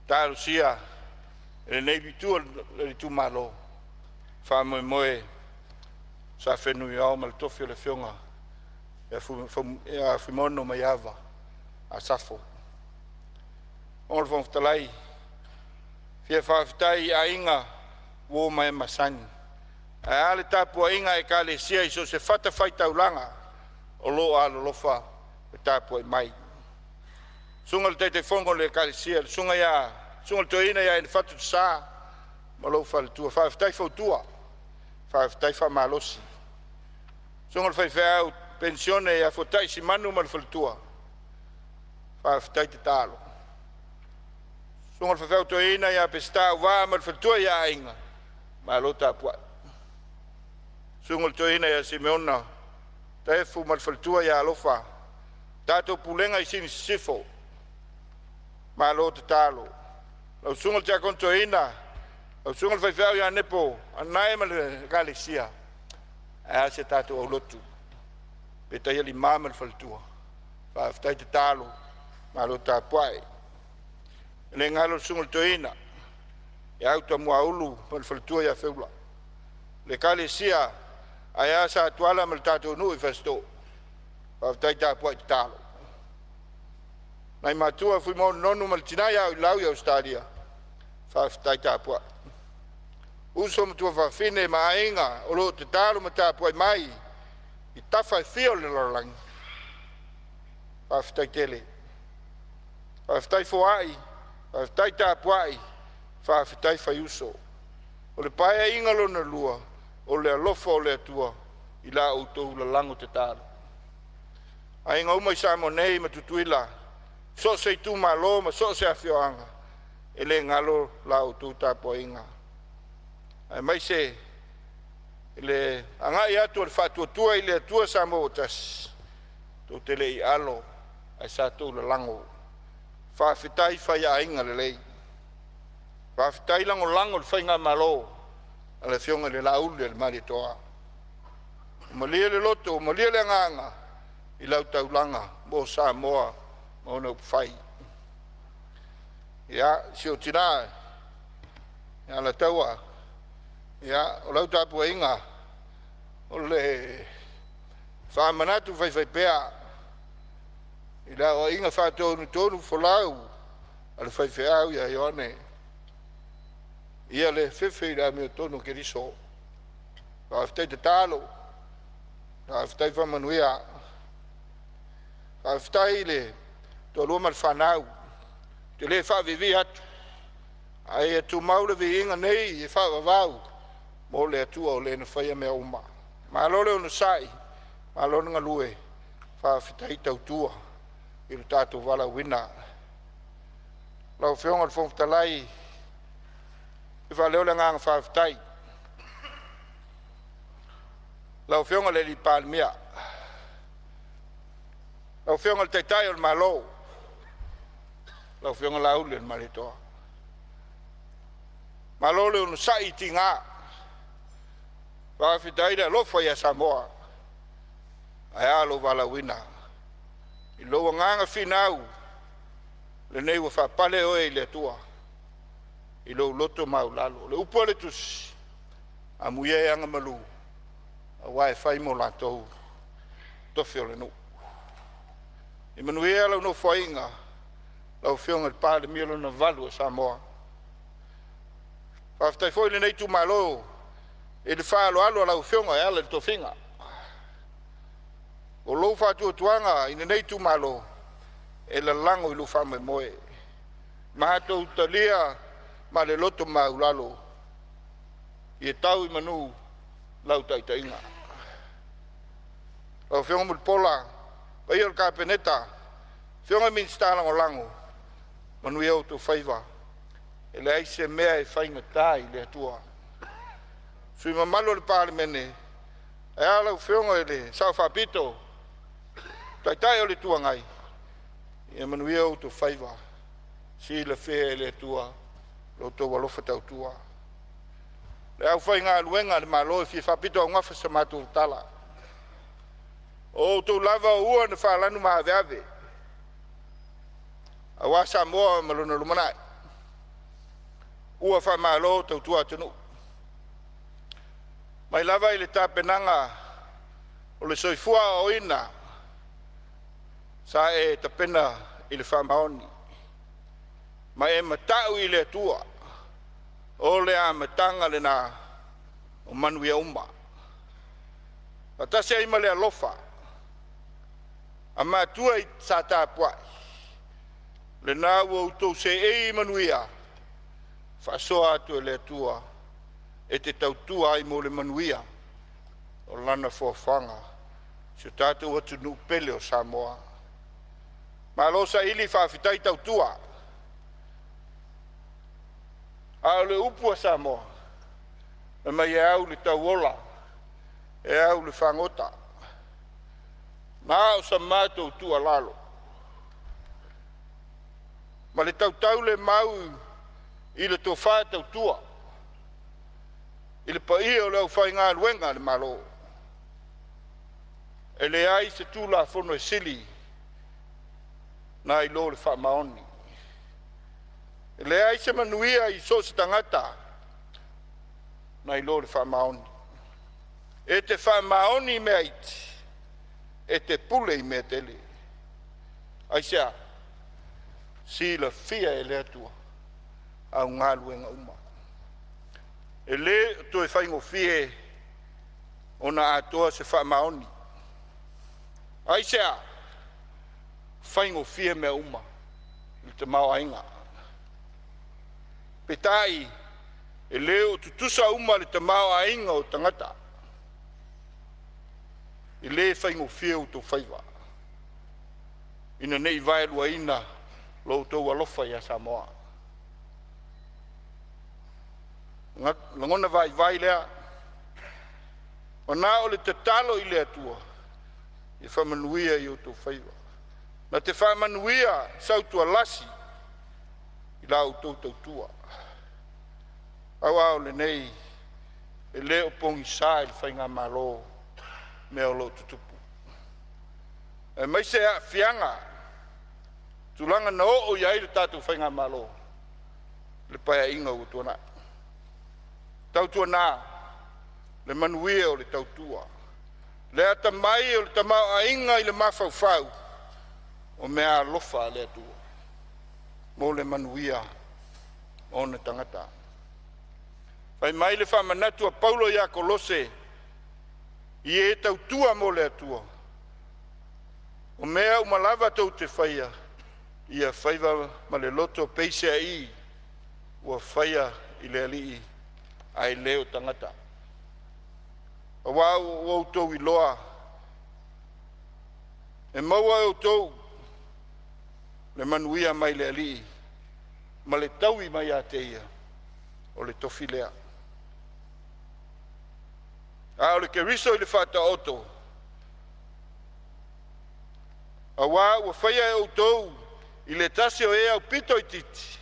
Tāru sia, e nei vitua le tu malo. Wha moe, sa whenu I au ma le tofi o le whionga. E a whimono mai awa, a safo. Ongol whongwhitalai, fia whawhitai a inga, wo mai masangi. E ale tāpua inga e ka le sia I so se whata whaitaulanga, o lo alo lofa, e tāpua I mai. Sunga le teite whongo le kalisia, sunga ia, sunga le toina ia e whatu te sā, ma lau whale tua, whawhitai whautua. whaafetai whamalosi. Songa le whaifea au pensione ia fotai si manu ma le whalitua. Whaafetai te talo. Songa le whaifea au toina ia pesta wā ma le whalitua ia ainga. Ma lo tāpua. Songa le toina ia Simeona. Taefu ma le whalitua ia alofa. Tātou pulenga I sini sifo. Ma lo te talo. Lau sunga le tākon toina. Lau sunga le whaifea ia nepo. Anai ma le galesia. Ea se tātou au lotu. Pe tai ali māma le whalitua. Whaafetai te talo. Ma lo tāpuai. Le ngalo sunga le toina. Ia auta mua ulu ma le whalitua ia whiula. Le galesia. Aia sa tuala ma le tātou nui whasto. Whaafetai tāpuai te talo. Nai matua fui mo nonu ma le tinai au I lau I Australia. Whaafetai tāpuai. Uso matua whawhine ma ainga o lo te talo ma tāpuai mai I tawhai whio le lorangi. Whaafetai tele. Whaafetai foai. Whaafetai tāpuai. Whaafetai whaiuso. O le paia inga lo na lua. O le alofa o le atua. I la outou la lango te talo. Ainga umai Sāmoa nei ma tutuila. So se tu malo ma so se afioanga. Ele ngalo la outou tāpuai inga. Ai mai se ele angai atu le fatuatua I le atua Sāmoa tas. Tō tele I alo ai sātou le lango. Whaafetai whaiainga le lei. Whaafetai lango lango le whainga malo. Ale fionga le laule le mari toa. Malia le loto, malia le nganga. I lau taulanga, mo Sāmoa, mo na upwhai. Ia, si o tina, ia la taua. Ia, o lau tāpua inga. O le whaamanatu whai pēa. I la o inga whātonu tonu wholau. Ale whai wheau ia Ioane. Ia le whiwhi I la mea tonu ke riso. Whaafetai te talo. Whaafetai whamanuia. Whaafetai le tolua mal whanau. Te le whaavivi atu. Ai atu maule vi inga nei I whaavavau. Mo le atua o le na whaia mea uma. Malole o na sai. Malole nga lue. Whaafetai tautua. I le tātou wala wina. Lau whionga le whongtalai. I whaleo le nganga whaafetai. Lau whionga le li pālmia. Lau whionga le teitai o le malo. Lau whionga la ule le maritoa. Malo le unu sai ti ngā. Whaafetai le lofa ia Samoa. Ai alo wala wina. I loa nganga whinau. Le nei wa whapale oe le atua. I lo loto mau lalo. Le upo le tusi. A muie anga malu. A wae whai mo latou. Tofi o le no. I manuia lau no whainga. Lau whionga le pāle milo na valu a Samoa. Whaftai foi le nei tu malo. E le whaalo alo lau whionga e ala le tofinga. O lou whātua tuanga i nei tu malo. E la lango I lu whame moe. Mahatou talia. Ma le loto maulalo. I e tau I manu lau taitainga. Lau whionga mul pola. Pa ia o kapeneta. Whionga min stalang o lango. Manu i au tu whaiva. E le aise mea e whainga tai le atua. Sui mamalo le pārimene. E alau whionga e le sau whapito. Taitai o le tua ngai. I manu i au tu whaiva. Si le whea e le atua. Lo to walofa tau tua. Le au whai ngā luenga le malo I fi whapito a ngafa sa matu tala. O tau lava o ua na whalanu maa veave. A wā Samoa malona lumanai. Ua wha malo tau tua tunu. Mai lava I le tāpenanga o le soifua o ina. Sa e tapena I le whamaoni. Ma e matau I le atua. O le a matanga le na o manuia uma. Patase ima le alofa. A matua I sa tāpuai. Le nā ua utou se e manuia. Whasoa atu le atua. e te tautua ai mo le manuia o lana fofanga se tātou atu nu pele o Samoa. Ma lo sa ili whawhitai tautua. A le upu a Samoa. E mai e au le tauola. E au le whangota. Nā o sa mātou tua lalo. Ma le tautau le mau i le tō whā tautua. I le paia o leo whai ngā luenga le malo. E le ai se tūla whono e sili. Nā i lo le wha maoni. E le ai se manuia i so se tangata. Nā i lo le wha maoni. E te wha maoni mea iti. E te pule i mea tele. Aisea. Si la fia e le atua. Au ngā luenga uma. E le to e whaingo fie o na atoa se wha maoni. Aisea, whaingo fie mea uma i te mau ainga. Petai, e leo tutusa uma le te mau ainga o tangata. E le whaingo fie o tō whaiwa. Ina nei vai lua ina lo tō alofa ia Samoa. Langona vai lea. O nā o le te talo i lea tua. I whamanuia i o tō whaiwa. Na te whamanuia sautua lasi. I lau tō tautua. Au au le nei. E leo pongi sā i whainga malo. Mea o lo tutupu. E mai se a fianga. Tulanga na o iai le tātou whainga malo. Le paia inga o tuana. Tautua nā. Le manuia o le tautua. Le ata mai o le tamau a inga i le mawhauwhau. O mea lofa le atua. Mo le manuia o ne tangata. Whai mai le whamanatua Paulo ia Kolose. I e tautua mo le atua. O mea umalawa tau te whaia. Ia whaiva ma le loto peisea i. Ua whaia i le alii. Ai leo tangata. A wau o tau i loa. E maua o tau. Le manuia mai le alii. Ma le taui mai a teia. O le tofi lea. A o le keriso i le whata oto. A wau o whaia e o tau. I le tasi o e au pito i titi.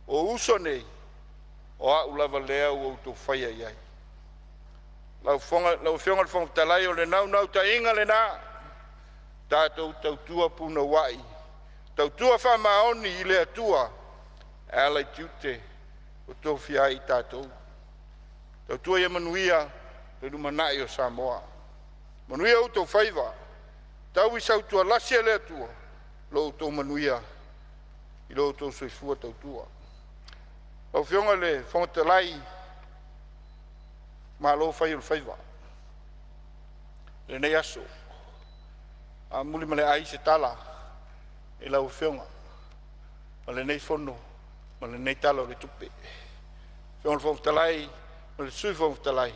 O uso nei. O a ulava lea o tau whaia iai. Lau whionga le whonga talai o le nau ta inga le nā. Tātou tautua puna wai. Tautua whamaoni i le atua. Alai tiute o tō whia i tātou. Tautua ia manuia le rumanai o Samoa. Manuia o tō whaiva. Tau i sautua lasia le atua. Lo o tō manuia i lo o tō soifua tautua. Lau whionga le whonga talai ma lo fai o faiva. Le nei aso. A muli male ai se tala. E lau whionga. Ma le nei fono. Ma le nei tala o le tupe. Whionga le talai. Ma le sui talai.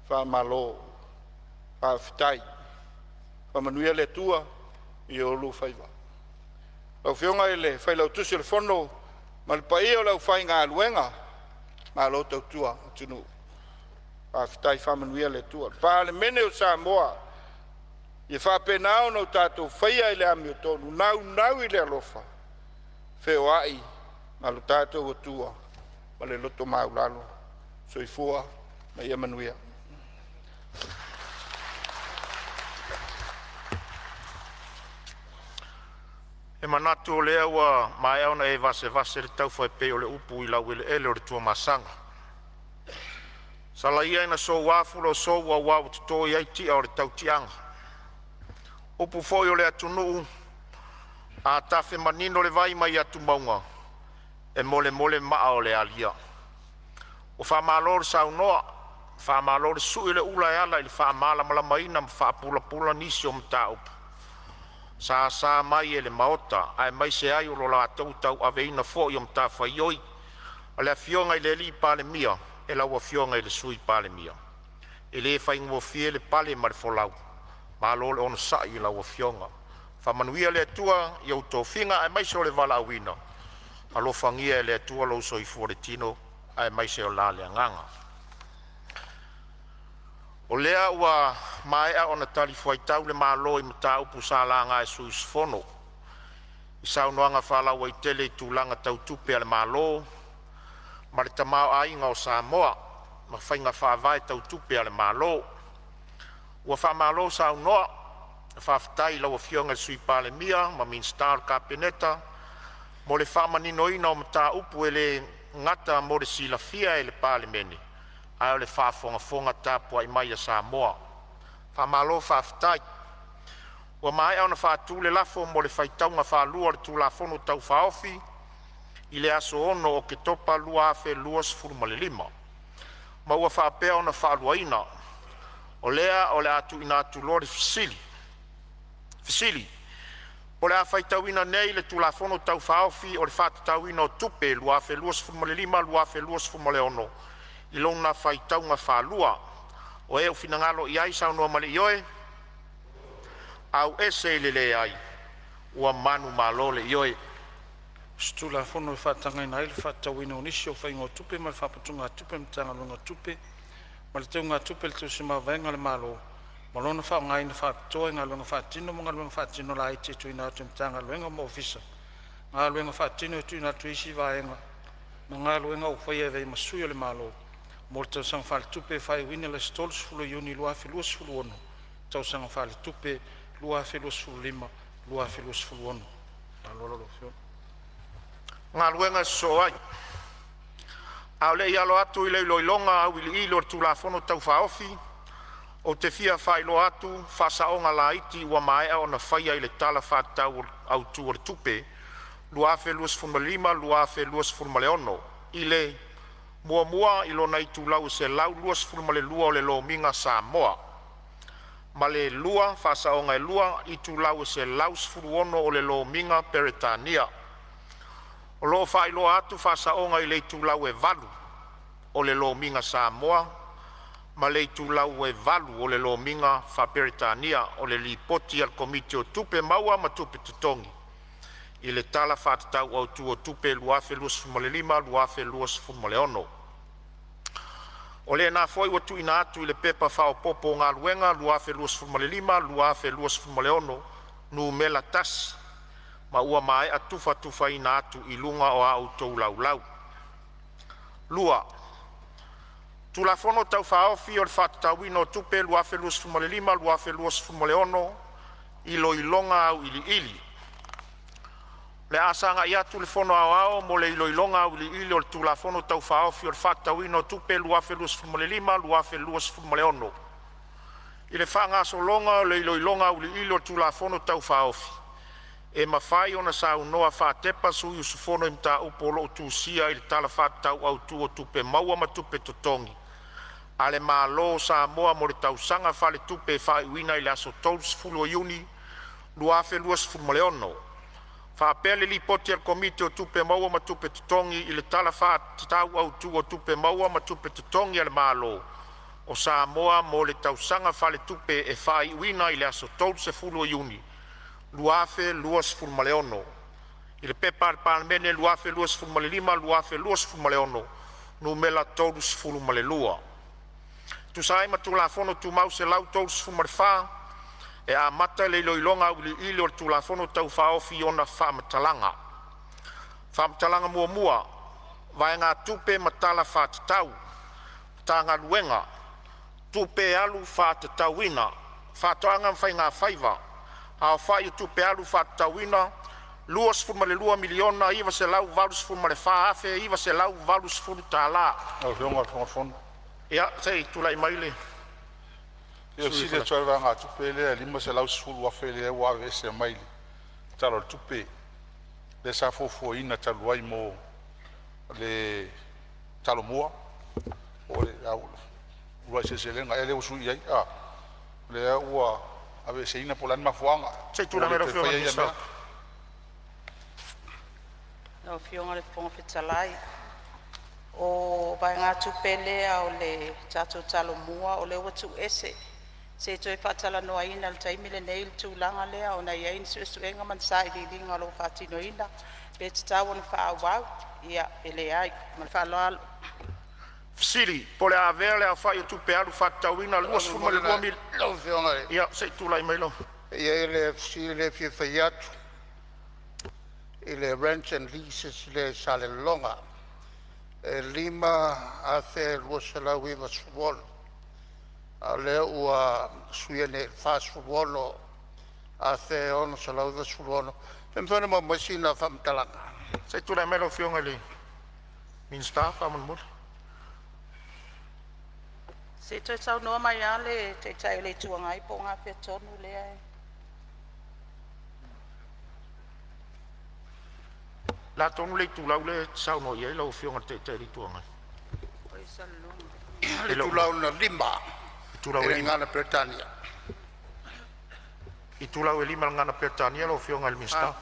Wha ma lo. Wha fitai. Wha manuia le tua. I o lo faiva. Lau whionga e le whai lau tusi le fono. Ma le paia o lau whai ngā luenga. Ma lo tau tua. Tunu. Aftai whamanuia le tua. Pā le mene o Samoa. I whapenao no tātou whaia i le ami o tonu. Nau i le alofa. Wheo ai. Ma lo tātou o tua. Ma le loto maulalo. Soifua. Ma ia manuia. E manatu o lea ua mai au na e vase le tau whai pe o le upu i lau ele ele o le tua masanga. Sala ia ina so wafu lo so wa wa to ia ti o le tau tianga. Upu foi o le atunu a tafe manino le vai mai atu maunga. E mole maa o le alia. O wha malor sa unoa, wha malor su ile ula e ala ili wha mala maina wha pula nisi o mta upu. Sa mai ele maota, ai mai se ai o lo la tau aveina fo i o mta whaioi. A le fionga i le li pa le mia. e lau afionga i le sui pale mia. E le whaingo fie le pale ma le folau. Ma lo le ono sa i lau afionga. Whamanuia le atua i au tōwhinga ai maise o le wala awina. Alo whangia le atua lo so i fuaretino ai maise o la le anganga. O lea ua maea o na tali fuaitau le malo i mata upu sa langa e sui sfono. I saunoanga whalaua i tele i tūlanga tautupe ale malo. Ma le tamao ainga o Sāmoa. Ma whainga whaavai tautupe ale malo. Ua whamalo saunoa. Whaafitai lau afionga le sui pale mia. Ma min star kapeneta. Mo le whamaninoina o mata upu e le ngata mo le silafia e le pale meni. Ai o le whaafonga tapua i mai a Sāmoa. Whamalo whaafitai. Ua mai au na whaatu le lafo mo le whaitaunga whaalua le tūlafono tau whaofi. I le aso ono o ke topa lua afe luas furuma le lima. Ma ua whaapea o na whaaluaina. O lea o le atu ina atu lori fisili. Fisili. O le a whaitauina nei le tūlafono tau whaofi o le whaatatauina o tupe lua afe luas furuma le lima, lua afe luas furuma le ono. I lona whaitaunga whaalua. O e uwhinangalo i ai saunoa male ioe. Au ese le le ai. Ua manu malo le ioe. Stula fono e whaatanga ina ele whaatauina o nisi o whaingo tupe ma le whaapatunga tupe ma tanga lunga tupe. Ma le teunga tupe le teusi ma vaenga le malo. Ma lona whaonga ina whaapatoa ngā luenga whaatino mo ngā luenga whaatino la ite tu ina atu mtanga luenga mo ofisa. Ngā luenga whaatino tu ina atu isi vaenga. Ma ngā luenga o whaia vei masui o le malo. Mo le tausanga whaale tupe whae wina le stolus fulu iuni lua fi luas fulu ono. Tausanga whaale tupe lua fi luas fulu lima, lua fi luas fulu ono. Alolo fio. Ngā luenga soai. Au le ialo atu i leilo ilonga au ili ilo tūlafono tau whaofi. O te fia whailo atu, whasaonga la iti ua maea o na whaia i le tala whaatau au tuar tupe. Luafe luas furma lima, luafe luas furma le ono. I le mua i lona i tūlau se lau luas furma le lua o le lo minga Sāmoa. Ma le lua, whasaonga e lua, i tūlau se laus furu ono o le lo minga Peretania. O loo whailo atu whasaonga i le tūlau e valu o le lo minga Sāmoa. Ma le tūlau e valu o le lo minga Peretania o le lipoti al komite o tupe maua ma tupe tutongi. I le tala whaatatau au tu o tupe luafe luas fumale lima, luafe luas fumale ono. O le nā foi watu ina atu i le pepa whao popo ngā luenga, luafe luas fumale lima, luafe luas fumale ono, nu mela tasi. Ma ua mai atufa tufa ina atu i lunga o au tau lau lau. Lua. Tulafono tau whaofi o le whaatatau ina o tupe luafe luas fumale lima, luafe luas fumale ono, ilo ilonga au ili ili. Le asanga i atu le fono ao mo le iloilonga au li ili o le tulafono tau whaofi o le whaatauina o tupe luafe luas fumale lima, luafe luas fumale ono. I le whanga solonga o le iloilonga au li ili o le tulafono tau whaofi. E mawhai o na saunoa whaatepa sui usufono imta upolo o tūsia i le tala whaatau au tu o tupe maua ma tupe totongi. Ale malo Sāmoa mo le tausanga whale tupe whaiwina i le aso tous fulu o iuni, luafe luas fumale ono. Whaapele li poti al komite o tupe maua ma tupe tutongi i le tala whaatau au tu o tupe maua ma tupe tutongi ale malo. O Sāmoa mo le tausanga whale tupe e whaiwina i le aso tous fulu o iuni. Luafe luas fumale ono. I le pepa al palmene luafe luas fumale lima, luafe luas fumale ono. Numela tous fumale lua. Tu sai ma tu la fono tu mau se lau tous fumale wha. E a mata le iloilonga uli ili o tu la fono tau whaofi ona whamatalanga. Whamatalanga mua mua. Vai ngā tupe matala whaatatau. Tā ngā luenga. Tupe alu whaatatauina. Whaatoanga mwhai ngā whaiva. Ao whai tupe alu whaatatauina. Luas fumale lua miliona. Iwa se lau valus fumale whaafe. Iwa se lau valus fulu tā la. Au whionga whangafono. Ia, sei, tula I maile. Ia sile tsoe ngā tupe lea lima se lau sulu wafe lea ua vese maili. Talo tupe. Le sa fofo ina talo ai mo le talo mua. O le au. Ua se lenga ele usu iai. Le ua ave se ina polan mafuanga. Sei tula mero fio ngā No fionga le fonga fitalai. o vaenga tupele o le tatou talomua o le watu ese se toi fatala no aina le taimi le nei le tūlanga lea o na iain suesuenga man sa i lilinga lo fatino ina pe tawon fa wau ia ele ai man fa lo Siri, pole a vele a fai tu pe alu fatawina luas fuma le 2000. Ia, sei tu lai mai lo. Ia ele siri le fiatu. Ele rents and leases le sale longa. Lima a fe luasala wiva suwolo. A le ua suiene fast suwolo. A fe ono sala wiva suwolo. Pempene mo masina famtalanga. Sei tu lai mai lo fionga li. Min staff amun mul. se toi tau noa mai ale te tai le tuangai po ngā pia tonu le ai. La tonu le tu lau le sau no ia lau fionga te te li tuangai. Oi salunga. Le tu lau na lima. Tu lau e ngana Britania. I tu lau e lima ngana Britania lau fionga le minsta.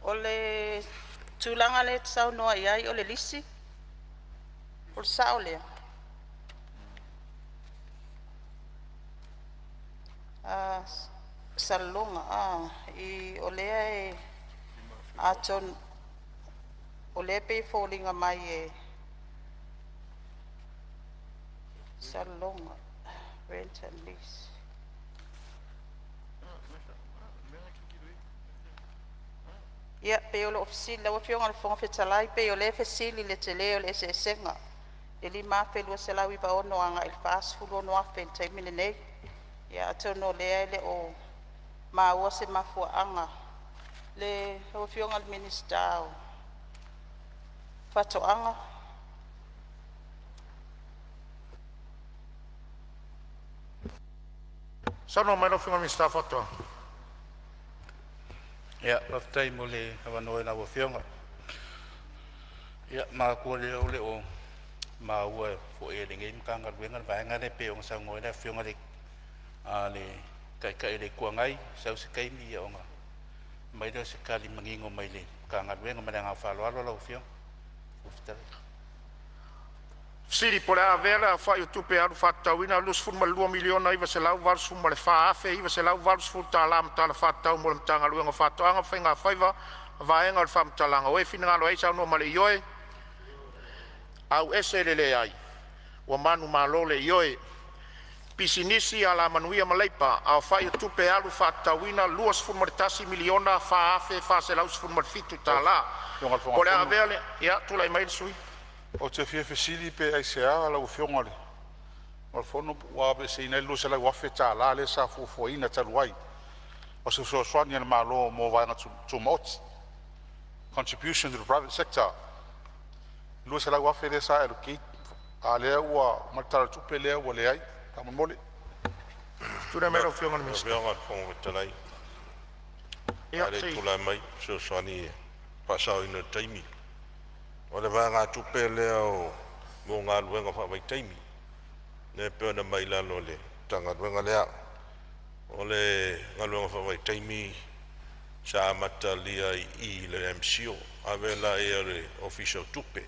Ole tulanga le sau noa iai o le lisi. O le sao lea. Salonga, i o lea e aton o lea pe fōlinga mai e salonga, rent and lease. Ia, pe o le ofisili, lau fionga le fonga fetalai, pe o le fesili le te leo le se senga. E li mafe lua se lau iwa ono anga il fast food ono afe te taimine nei. Ia, atono lea le o maua se mafua anga. Le lau fionga le minista o fato anga. Sano mai lau fionga le minista fato anga. Ia, raftai mo le hawanoe na wafionga. Ia, maa kua le au le o maa ua fo e le ngei mkanga ruenga vaenga ne pe onga sa ngoe na fionga le le kai le kua ngai, sau se kaimi ia onga. Mai reo se kali mangingo mai le mkanga ruenga mai nga whalo alo lau fionga. Ufitare. Siri pole a vela fa eu tupe alu fatawina lus fun mal 2 miliona iwa se lau vals fun mal fa afe iwa se lau vals fun talam tal fataw mo mtanga luenga fatanga fenga faiva vaenga al fam talanga we finanga lo isa no mal yoe au eselele ai wa manu malole yoe pisinisi ala manuia maleipa au fa eu tupe alu fatawina lus fun mal tasi miliona fa afe fa se lau fun mal fitu tala pole a vela ya tu lai mai sui o te fia fesili pe ai se a la ufionga le o fono wa be se ina lu se la wa fe ta la le sa fo ina ta luai o se so swani na malo mo va na to mot contribution to the private sector lu se la wa fe le sa educate ale wa matar tu pele wa le ai ta mo mole tu na mero fionga ni mista fionga fo talai ya tu la mai so swani pasau ina taimi o le vanga tupe leo mo ngā luenga whawai taimi. Ne pēna mai lalo le tanga luenga lea. O le ngā luenga whawai taimi sa amata lia i le MCO. Awe la e le official tupe.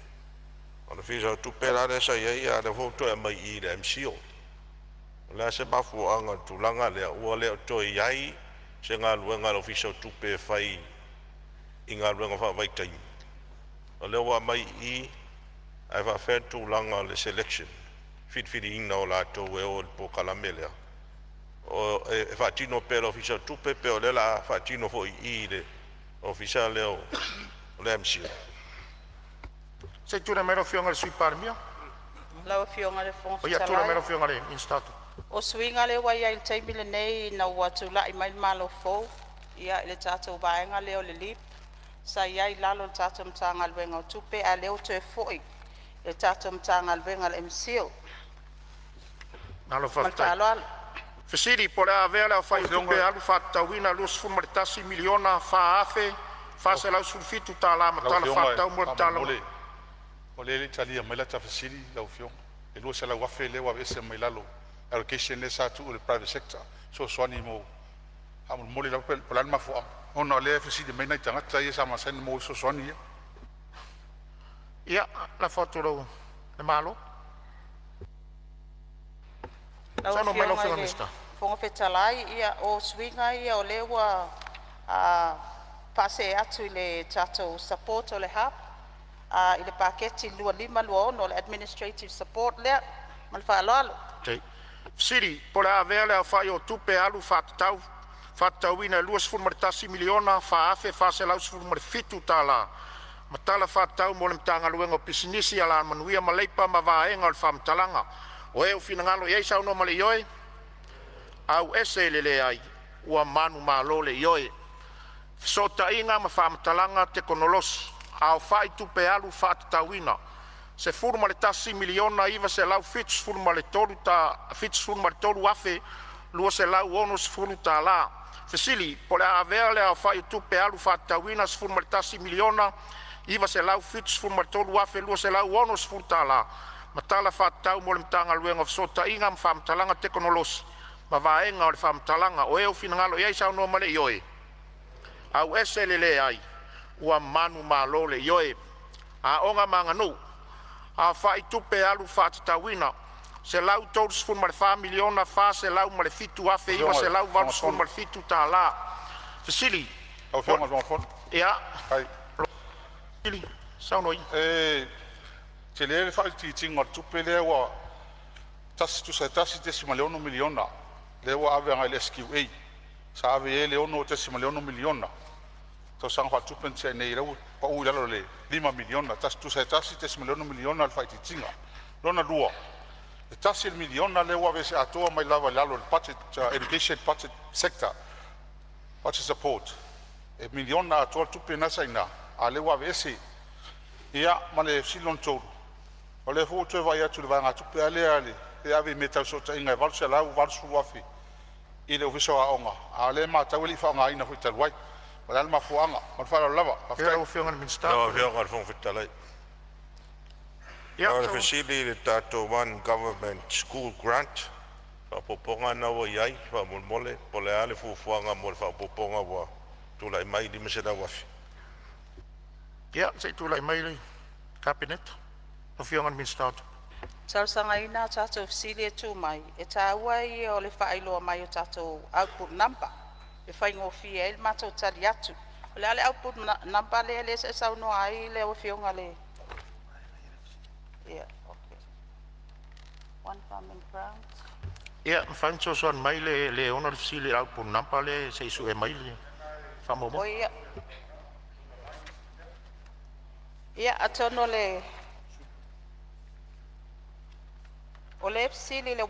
O le official tupe la le sa iei a le voto e mai i le MCO. O le se mafu anga tulanga lea. Ua leo toi iai se ngā luenga le official tupe whai i ngā luenga whawai taimi. O leo wa mai I ai wa whentu langa le selection fitfiti ina o la tau e o po kalamelea o e whatino pēla official tupe pe o le la whatino fo I le official leo o le MCO se tu na mero fionga le sui parmia lau fionga le fonga o ia tu na mero fionga le instato o swinga le wai ai taimi le nei na watu la I mai malo fo ia le tatou vaenga leo le lip sa iai lalo tatou mtanga luenga o tupe a leo te foi le tatou mtanga luenga le MCO nalo fatai fesiri pole a vela fai tupe alu fatawina lus fun martasi miliona fa afe fa se la sulfitu tala matala fatau mortala o le talia mai la tafsiri la fion e lo se la wa fe le wa ese mai lalo allocation le sa tu le private sector so swani mo amul moli la plan ma fo Ona le fesili mai nai tangata ia sama sen mo sosoni ia. Ia, la whaturo, le malo. Sano mai lo whanganista. Fonga whetalai ia o swinga ia o lewa pase atu i le tato support o le hub. I le paketi lua lima lua ono le administrative support lea. Mal whaaloalo. Okay. Siri, pole a vea lea whai o tupe alu whatau. Whatau ina luas fulmaritasi miliona whaafe whase laus fulmarifitu tala. Matala whatau mo le mtanga luengo pisinisi ala manuia maleipa ma vaenga o le whamtalanga. O eo finangalo iei sauno male ioe. Au ese lele ai. Ua manu malo le ioe. Sota inga ma whamtalanga te konolosi. Au whai tupe alu whatatauina. Se furma le tasi miliona iwa se lau fits furma le tolu afe. Lua se lau onus furu ta la. Fesili, pole a avea le au whai tupe alu whatatauina se furma le tasi miliona. Iwa se lau fits furma le tolu afe. Lua se lau onus furu ta la. Matala whatau mo le mtanga luenga sota inga ma whamtalanga te konolosi. Ma vaenga o le whamtalanga. O eo finangalo iei sau no male ioe. Au ese lele ai. Ua manu malo le ioe. A onga manganu. A whai tupe alu whatatauina. Se lau tolus fun mare 5 miliona fa se lau mare fitu afe iwa se lau valus fun mare fitu ta la. Fesili. Au whionga zon fon. Ia. Hai. Fesili. Saunoi. Te lele whai titinga tupe lewa. Tasi tu sa tasi tesi maleono miliona. Lewa ave ngai le SQA. Sa ave e leono tesi maleono miliona. Tau sang wha tupen te nei rau pa ui lalo le 5 miliona. Tas tu sa tasi tesi maleono miliona al whai titinga. Lona dua. E tasi il miliona lewa vese atoa mai lava lalo le budget, education budget sector. Budget support. E miliona atoa tupe nasa ina. A lewa vese. Ia male silon toru. O le fu tu vai atu le vanga tupe ale. E ave metau sota inga e valse lau valsu wafi. I le ofiso a onga. A le ma taweli fa nga ina fu talwai. Ma le ma fuanga. Ma fa lava. Ma fa o fianga min sta. No, fianga fon fitalai. Ja. Our facility le tato one government school grant. Fa poponga na wa yai fa mole pole ale fu fuanga mo fa poponga wa tula mai di meseda wafi. Ja, se tula mai le cabinet. O fianga min sta. Sarsanga ina tato fsili tu mai. E taua i o le whailoa mai o tato output number. E whaingo fia e mato tali atu. O le ale output number le se sauno ai le o fionga le. Yeah, okay. One farming ground. Ja, whainso soan mai le ona le fsili output number le se isu e mai le. Whamomo. O ia. Ia, atono le... O le fsili le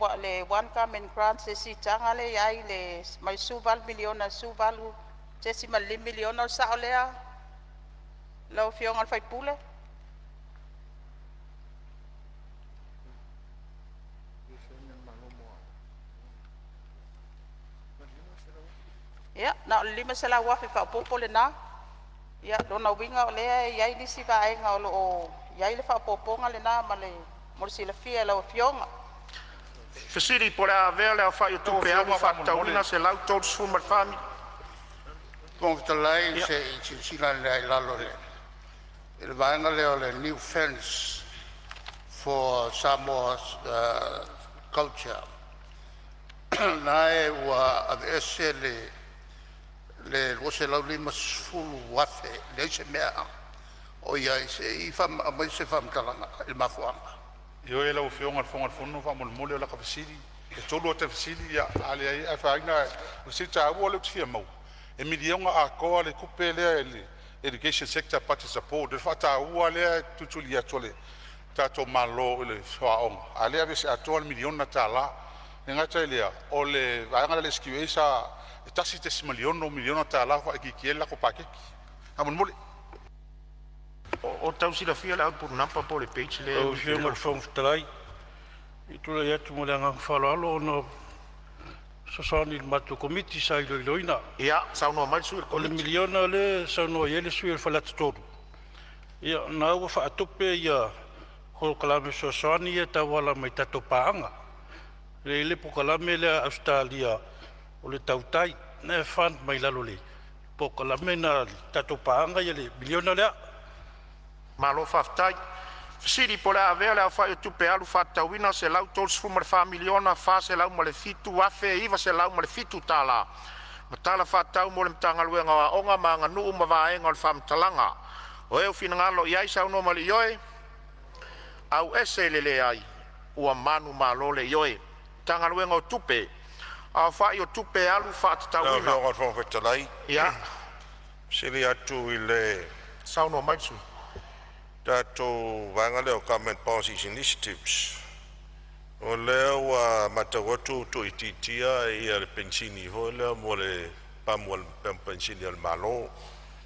one farming grant se si tanga le iai le mai suval miliona suvalu te si mali miliona o sa o lea lau fionga al whaipule. Ia, na o lima se la wafi whapopo le na. Ia, dona winga o lea iai nisi vaenga o iai le whapoponga le na ma le morsi la fia lau fionga. Fesiri por a ver le fa tu pe alu fa taulina se lau todos fu mar fami. Con the line se sila le lalo le. Il vaenga le new fence for Samoa's culture. Nae wa avese le wose lau lima sfulu wafe le se mea. O ia se I fam mai se fam talanga il mafuanga. Io e lau fionga fonga fono fa mol mole la kafsili. E tolo te fasili ya ale ai fa ina se ta wo le tfia mo. E miliona a ko le kupele le education sector party support de fata wo le tutulia tole. Ta to malo le soaong. Ale ave se atol miliona tala. Nga tele o le va le skiwesa tasi te miliona tala fa ki kiela ko pakeki. Amol mole. O tau si la fia la por nampa por le page le. O fianga fong talai. I tula ia tu mo le ngang whalalo no sasani matu komiti sa ilo iloina. Ia, sauno mai suir o le miliona le sauno ia le suir falata toru. Ia, na ua whaatope ia ho kalame sasani ia tawala mai tato paanga. Le po kalame le Australia o le tautai ne fan mai lalo le. Pokala mena tato paanga yele miliona lea. Malo faftai. Siri po le avea le awhai o tupe alu whatauina se lau tolus fu mare wha miliona wha se lau male fitu wafe iwa se lau male fitu tala. Ma tala whatau mo le mtanga luenga wa onga ma nga nuu ma vaenga o le whamtalanga. O eo fina ngalo iai sau no mali yoe. Au ese lele ai. Ua manu malo le yoe. Tanga luenga o tupe. A whai o tupe alu whatauina. Nā whionga whawhetalai. Ia. Sili atu i le... Sau no maitsu. Tātou wanga leo government policies initiatives. O leo matawatu to ititia i ale pensini ho leo mo le pamual pensini al malo.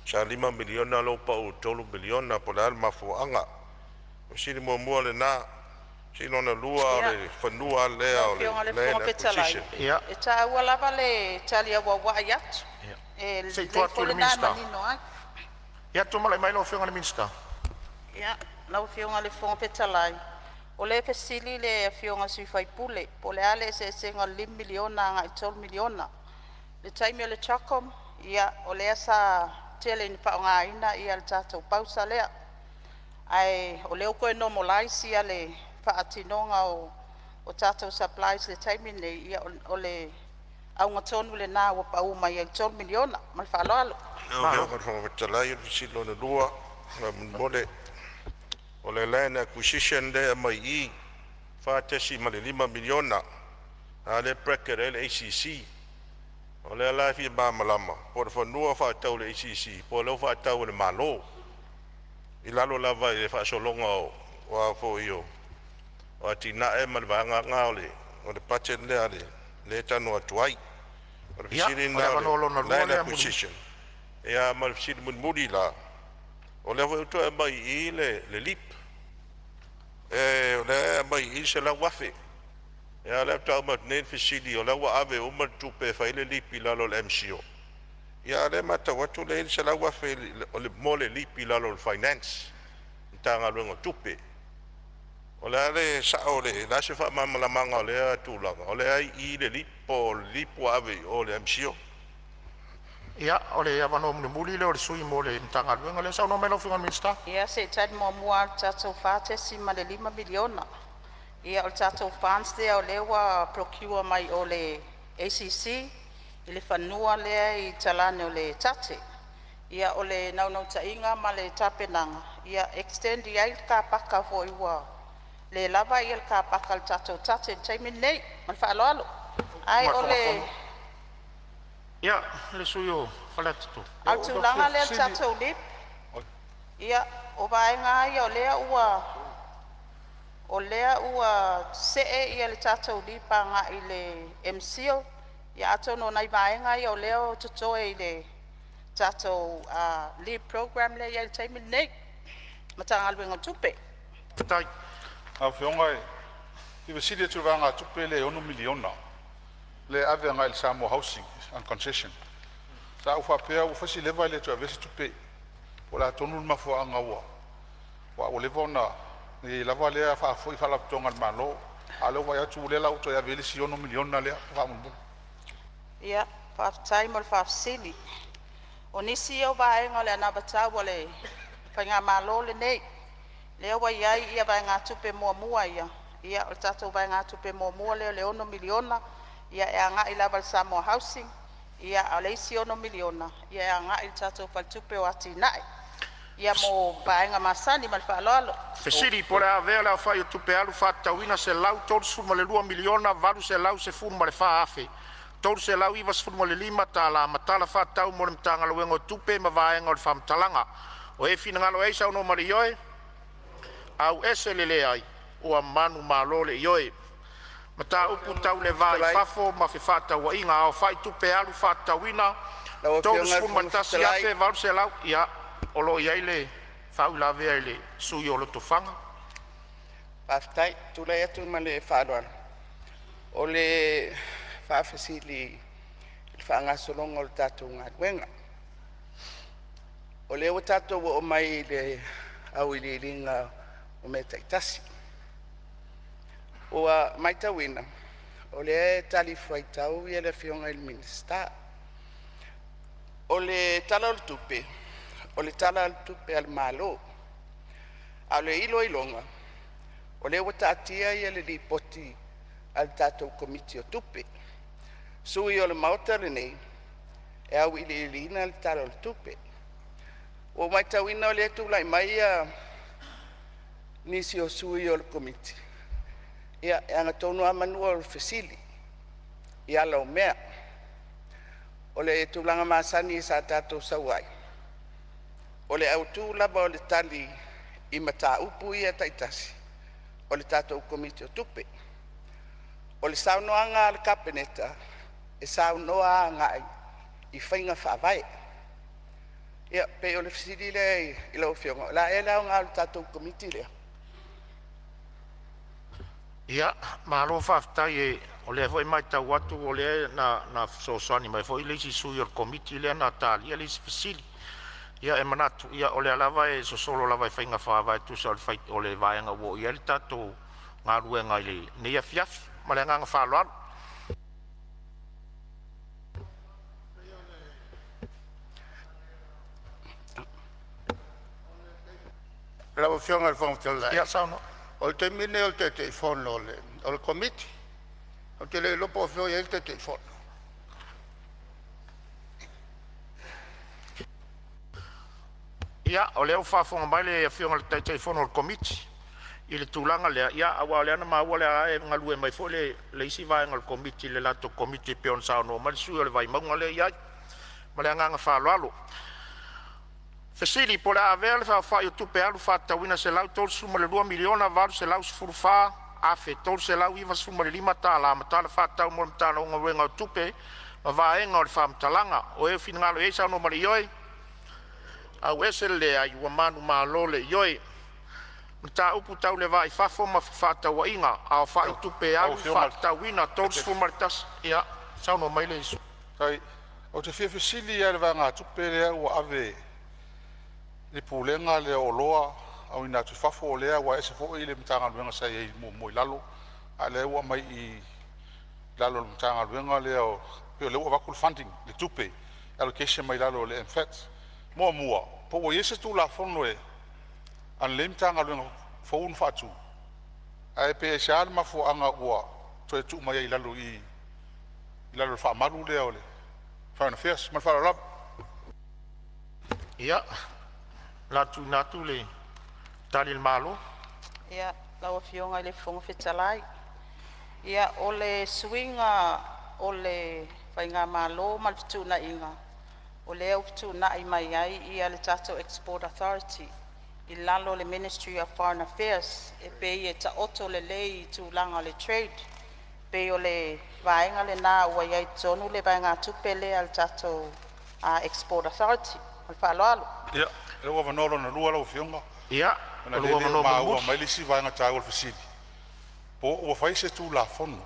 Sa 5 miliona lo pa o 3 miliona po le alma fuanga. O sili mo mo le na sino na lua le fanua leo le acquisition. Ia. E ta ua lava le tali a wawa yat. E Se le tua tu le minsta. manino ai. Ia tu malai mai lo whionga le minsta. Ia, lau fionga le fonga petalai. O le fesili le fionga sui fai pule. Po le ale se senga 5 miliona nga i 12 miliona. Le taimi o le chakom, ia o le asa tele ni paonga ina ia le tatou pausa lea. Ai o le uko e normalize ia le whaatinonga o tatou supplies le taimi ne ia o le aunga tonu le nā wa pau mai i 12 miliona. Mal whaaloalo. Nā whawhetalai o silo na lua. Mole. O le land acquisition de mai I whaatesi ma le 5 miliona a le bracket le ACC o le alaifi ba malama po le whanua whaatau le ACC po le whaatau le malo I lalo lava I le whaasolonga o fo io o tina e ma le vanga ngā o le budget le tanu atuai o le fisiri na le land acquisition ea ma le fisiri muri la o le whautu e mai I le lip o le mai I se la wafe e le tau mat nen fisili o le wa ave o ma tupe fa ile lip I lalo le MCO ia le mata watu le se la wafe o le mole lip I lalo le finance tanga luenga tupe o le sa o le la se fa mama la manga o le tulaga o le ai I le lip o lip wa ave o le MCO Ia, o le avano muli le o le sui mo le mtanga luenga le sau no melo whionga minsta. Ia se tani mo mua tatou whātesi ma le 5 miliona. Ia o tatou funds lea o lewa procure mai o le ACC, I le whanua lea I talane o le tate. Ia o le naunau tainga ma le tapenanga. Ia extend I ai ka paka fo iwa. Le lava I ka paka le tatou tate taimi nei, man whaaloalo. Ai o le... Ia, le sui o whaletatu. Au tūlanga lea tatou lip. Ia, o vaenga ia o lea ua see ia le tatou lipa nga I le MCO. Ia ato no nai vaenga ia o lea o tutoe I le tatou lead program lea ia le taimi nei. Matanga luenga tupe. Tai. Au whionga e. Iwa siri atu vanga tupe le 1 miliona. Le ave nga il Sāmoa housing and concession. Sa u whapea u whasi lewa le tu avesi tupe. O la tonu mafua anga ua. Wa o lewa na ni lava lea whaafoi whalaptonga malo. Alo wa yatu le lau to ya veli si 1 miliona lea whaamumbu. Ia, whaafitai mo le whaafisili. O nisi au vaenga le anabatau o le whainga malo le nei. Lea wa iai ia vaenga tupe mua ia. Ia o tatou vaenga tupe mua leo le 1 miliona. Ia e anga I lava le Sāmoa housing, ia a leisi 1 miliona, ia e anga I tatou faltupe o ati nae. Ia mo vaenga masani ma le whaaloalo. Fesiri po le avea le awhai o tupe alu whatauina se lau tolu sfuru ma le 2 miliona, valu se lau se furu ma le whaafe. Tolu se lau iwa sfuru ma le 5 tala, matala whatau mo le mtanga luenga o tupe ma vaenga o le whamtalanga. O e fina ngalo eisa uno ma le ioe, au ese lele ai, ua manu malo le ioe. Mata upu tau le vai fafo ma fe fata wa inga au fai tupe alu fata wina tolu sfu matasi afe valu se lau ia olo iai le fau la vea le sui o loto fanga Paftai, tula etu ma le whaadwana. O le whaafesili il whaangasolonga o le tatou ngā ruenga. O le o tatou o mai le au I le ringa o me taitasi. O mai tauina, o le tali fuai tau ia le fionga il minista. O le tala o le tupe, o le tala o le tupe al malo, a le ilo ilonga, o le watatia ia le ripoti al tatou komiti o tupe. Sui o le maota le nei, e au ili ilina le tala o le tupe. O mai tauina o le etu lai mai nisi o sui o le komiti. Ia e anga tonu a manua o le fesili, ia lau mea. O le tūlanga māsani i sa tātou sauai. O le au tū lava o le tali i mata upu ia taitasi. O le tātou komiti o tupe. O le saunoanga a le kapeneta e saunoa ngai i whainga whawai. Ia, pe o le fisiri le i lau whionga. La e lau ngā le tātou komiti lea. Ia, malo whaftai e o le foi mai tau atu o le na sosoani mai foi leisi sui o komiti le na tali leisi fisili. Ia e manatu ia o le alava e sosolo lava e whainga whaava e tusa o le vaenga wo ia le tatou ngā ruenga i le neia fiafi ma le nganga whaaloalo. Rau whionga le whangtala. Ia, sauno. O te mine o te whono o le komiti. O te le lopo whio i te whono. Ia, o leo whafonga mai le whionga le te whono o le komiti. I le tūlanga lea, ia, awa o leana maua lea e ngalue mai fo le isi vaenga le komiti, le lato komiti peon sauno. Ma le sui o le vai maunga le iai. Ma le anganga whaaloalo. Fesili po le avea le whawhai o tupe alu whatauina se lau tolu suma le 2 miliona varu se lau sifuru wha afe tolu se lau iwa suma le 5 tala ma tala whatau mo le mtana unga wenga o tupe ma vaenga o le whamtalanga o e whina ngalo e sauno ma le ioi au ese le ai ua manu malo le ioi mta upu tau le vai fafo ma whatau wa inga au whai tupe alu whatauina tolu sifuru maritas ia sauno mai le isu. Kai, o te whia fesili e le vanga tupe lea ua ave le pulenga le oloa au ina tu fafo o lea wa ese fo i le mtanga luenga sa i mo lalo a le ua mai i lalo le mtanga luenga le o peo le ua wakul funding le tupe allocation mai lalo le MFAT mua po o yese tu la fono e an le mtanga luenga fo un fatu a e pe e shaal ma fo anga ua to e tu mai i lalo le fa malu le o le Foreign Affairs mal fa la ia Latu natu le tali le malo. Ia, lau whionga le whonga whetalai. Ia, o le swinga o le whainga malo malpitu na inga. O le au pitu na i mai ai ia le Tato Export Authority. I lalo le Ministry of Foreign Affairs e pei e ta oto le lei tu langa le trade. Pei o le vaenga le na ua iai tonu le vaenga tupele al Tato Export Authority. Al whaaloalo. Ia. E ua vanolo na lua lau whionga. Ia, o lua vanolo ma ua mai lisi vaenga tāu al fasili. Po ua whai se tū la fono.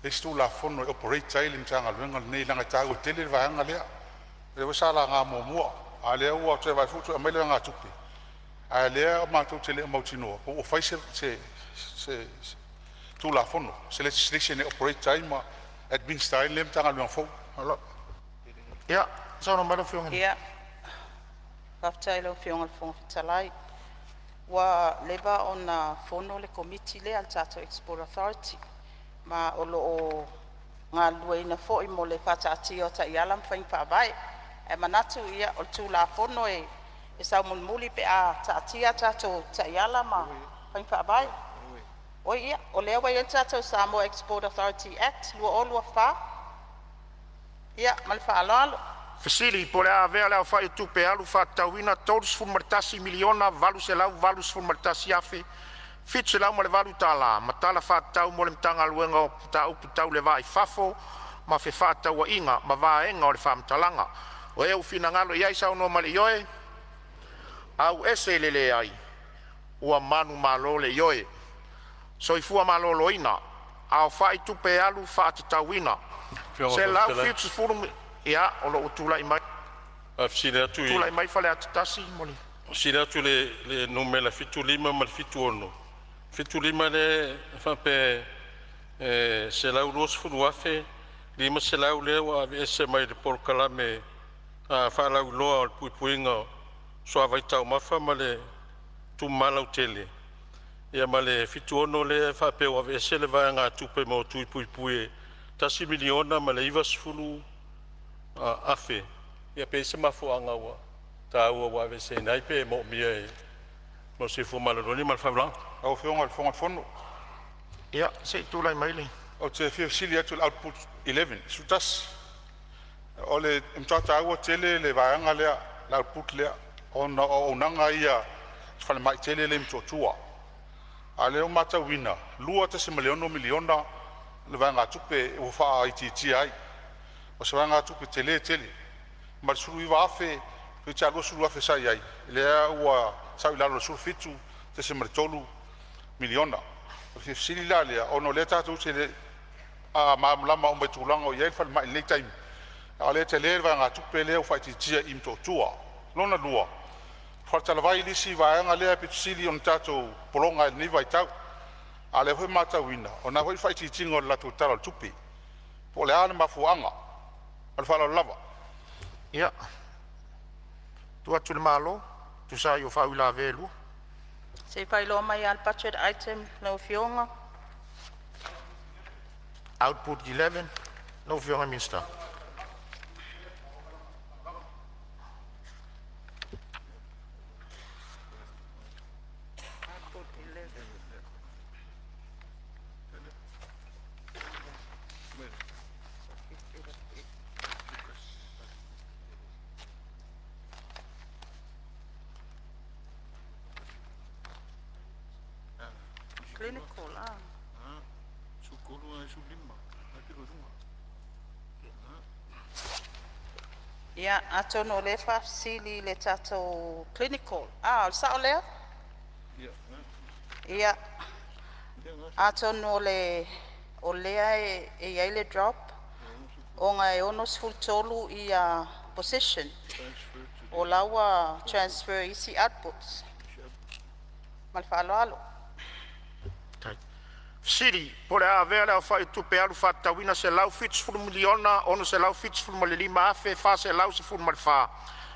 E se tū la fono e operate taili mtanga luenga nei langa tāu e tele vaenga lea. E ua sala ngā mua. A lea ua te vai futu a mai lea ngā tupi. A lea o mātou tele a mautinoa. Po ua whai se tū la fono. Se legislation e operate taima administrain le mtanga luenga fau. Ia, sao no mara whionga. Ia. Whaftai lau whionga le whonga whetalai. Wa leva o na whono le komiti le al Tato Export Authority. Ma o lo o ngā lua ina fo i mo le whataati o ta ialam whaing whaavai. E manatu ia o tū la whono e sau mulmuli pe a taatia tato ta ialam ma whaing whaavai. O ia, o lea wai el Tato Sāmoa Export Authority Act, lua o lua wha. Ia, mal whaaloalo. Fesili po le avea leo whai tupe alu whatauina tolus fulmartasi miliona valu se lau valus fulmartasi afe fit se lau ma le valu tala ma tala whatau mo le mtanga luenga o ta upu tau le vai fafo ma fe whatau a inga ma vaenga o le whamtalanga o e ufina ngalo iai sao no mali ioe au ese lele ai ua manu malo le ioe so i fua malo loina au whai tupe alu whatatauina se lau fit se fulum ia o lo utula i mai Afsina tu utula i mai fale atasi moli sina tu le numela fitu lima mal fitu ono fitu lima le fa pe se la uros fu afe Lima selau le wa ese mai de por kalame fa la loa pui puinga so vai tau mafa male tu malau tele. Ia male fitu ono le fa pe wa ese le va nga tu pe mo tu pui tasi miliona male ivas fulu afe. Ia pe se mafu anga wa ta wa ese nai pe mo mie mo se fu maloni mal fa blanc. Au fonga fono. Ia se tu lai mai le. O te fiafisili atu output 11 sutas o le mtata ua tele le vaanga lea la output lea ona o nanga ia fale mai tele le mtotua a le o mata wina lua te se miliona le vaanga tupe o faa ITT ai o se vaanga tupe tele ma le suru iwa afe le talo suru afe sai ai lea ua sau ilalo suru fitu te se miliona o fiafisili la lea ono le tatu se le lama o mai tulanga o iai fal mai nei time ale te le nga tupe le o fai tia im to tua lona lua fartala vai lisi vai nga le pitsili on tato polonga ni vai tau ale ho mata wina ona ho fai tingo la to tala tupe po le ana mafuanga al fala lava ia tu atu le malo tu sa yo fa ula velu Se fai lo mai al budget item lo fionga. Output 11, no fionga minsta. Output 11. Clinical, Ia, atono le whafsili le tato clinical. Sa o lea? Ia, atono le o lea e iai le drop. O ngai onos fultolu ia position. O laua transfer isi outputs. Malfalo alo. Siri, por a vera fai tu pe alu fata wina se lau fits fulu miliona, ono se lau fits fulu malilima afe, fa se lau se fulu malfa.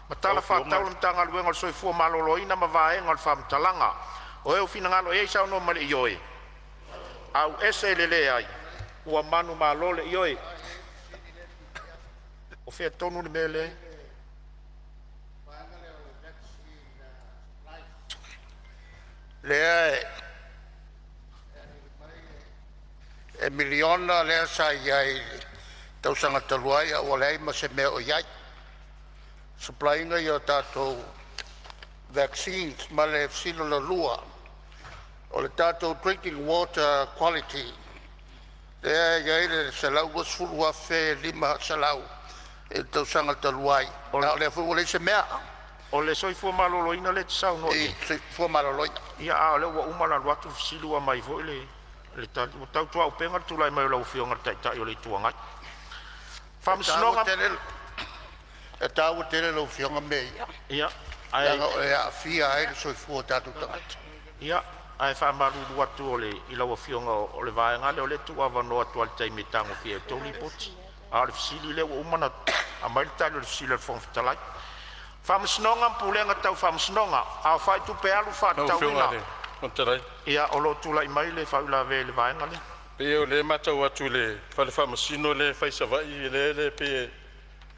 Matala fata ulam tanga luenga soi fua maloloina ma vaenga alfa mtalanga. O eo fina ngalo e sa ono mali ioe. Au ese lele ai. Ua manu malole ioe. O fea tonu ni mele. Lea e miliona lea sa iai tausanga taluai o lei ma se mea o iai. Supplyinga i o tātou vaccines ma le fsilo la lua. O le tātou drinking water quality. Lea iai le salau was fulu afe lima salau e tausanga taluai. Na o le fu o le se mea. O le soi fua maloloina le tsau no. I fua maloloina. Ia a le ua umala watu fsilu a mai vo le tau tua o penga tu lai mai lau fionga tai o le tuanga. Famsnonga e tau tele lau fionga me. Ia. Ai a fia ai so fu tatu tangata. Ia, ai fa maru watu o le i lau fionga o le vaenga le o le tua vano atu al tai metango fia e toli poti. A le fsili le umana a mai tai le fsili le fonfitalai. Famsnonga pulenga tau famsnonga a fai tu pe alu fa tau ina. Monterai. Ia o lo tula i mai le faula ve le vaenga le. Pe o le mata watu le fale famasino le fai savai le pe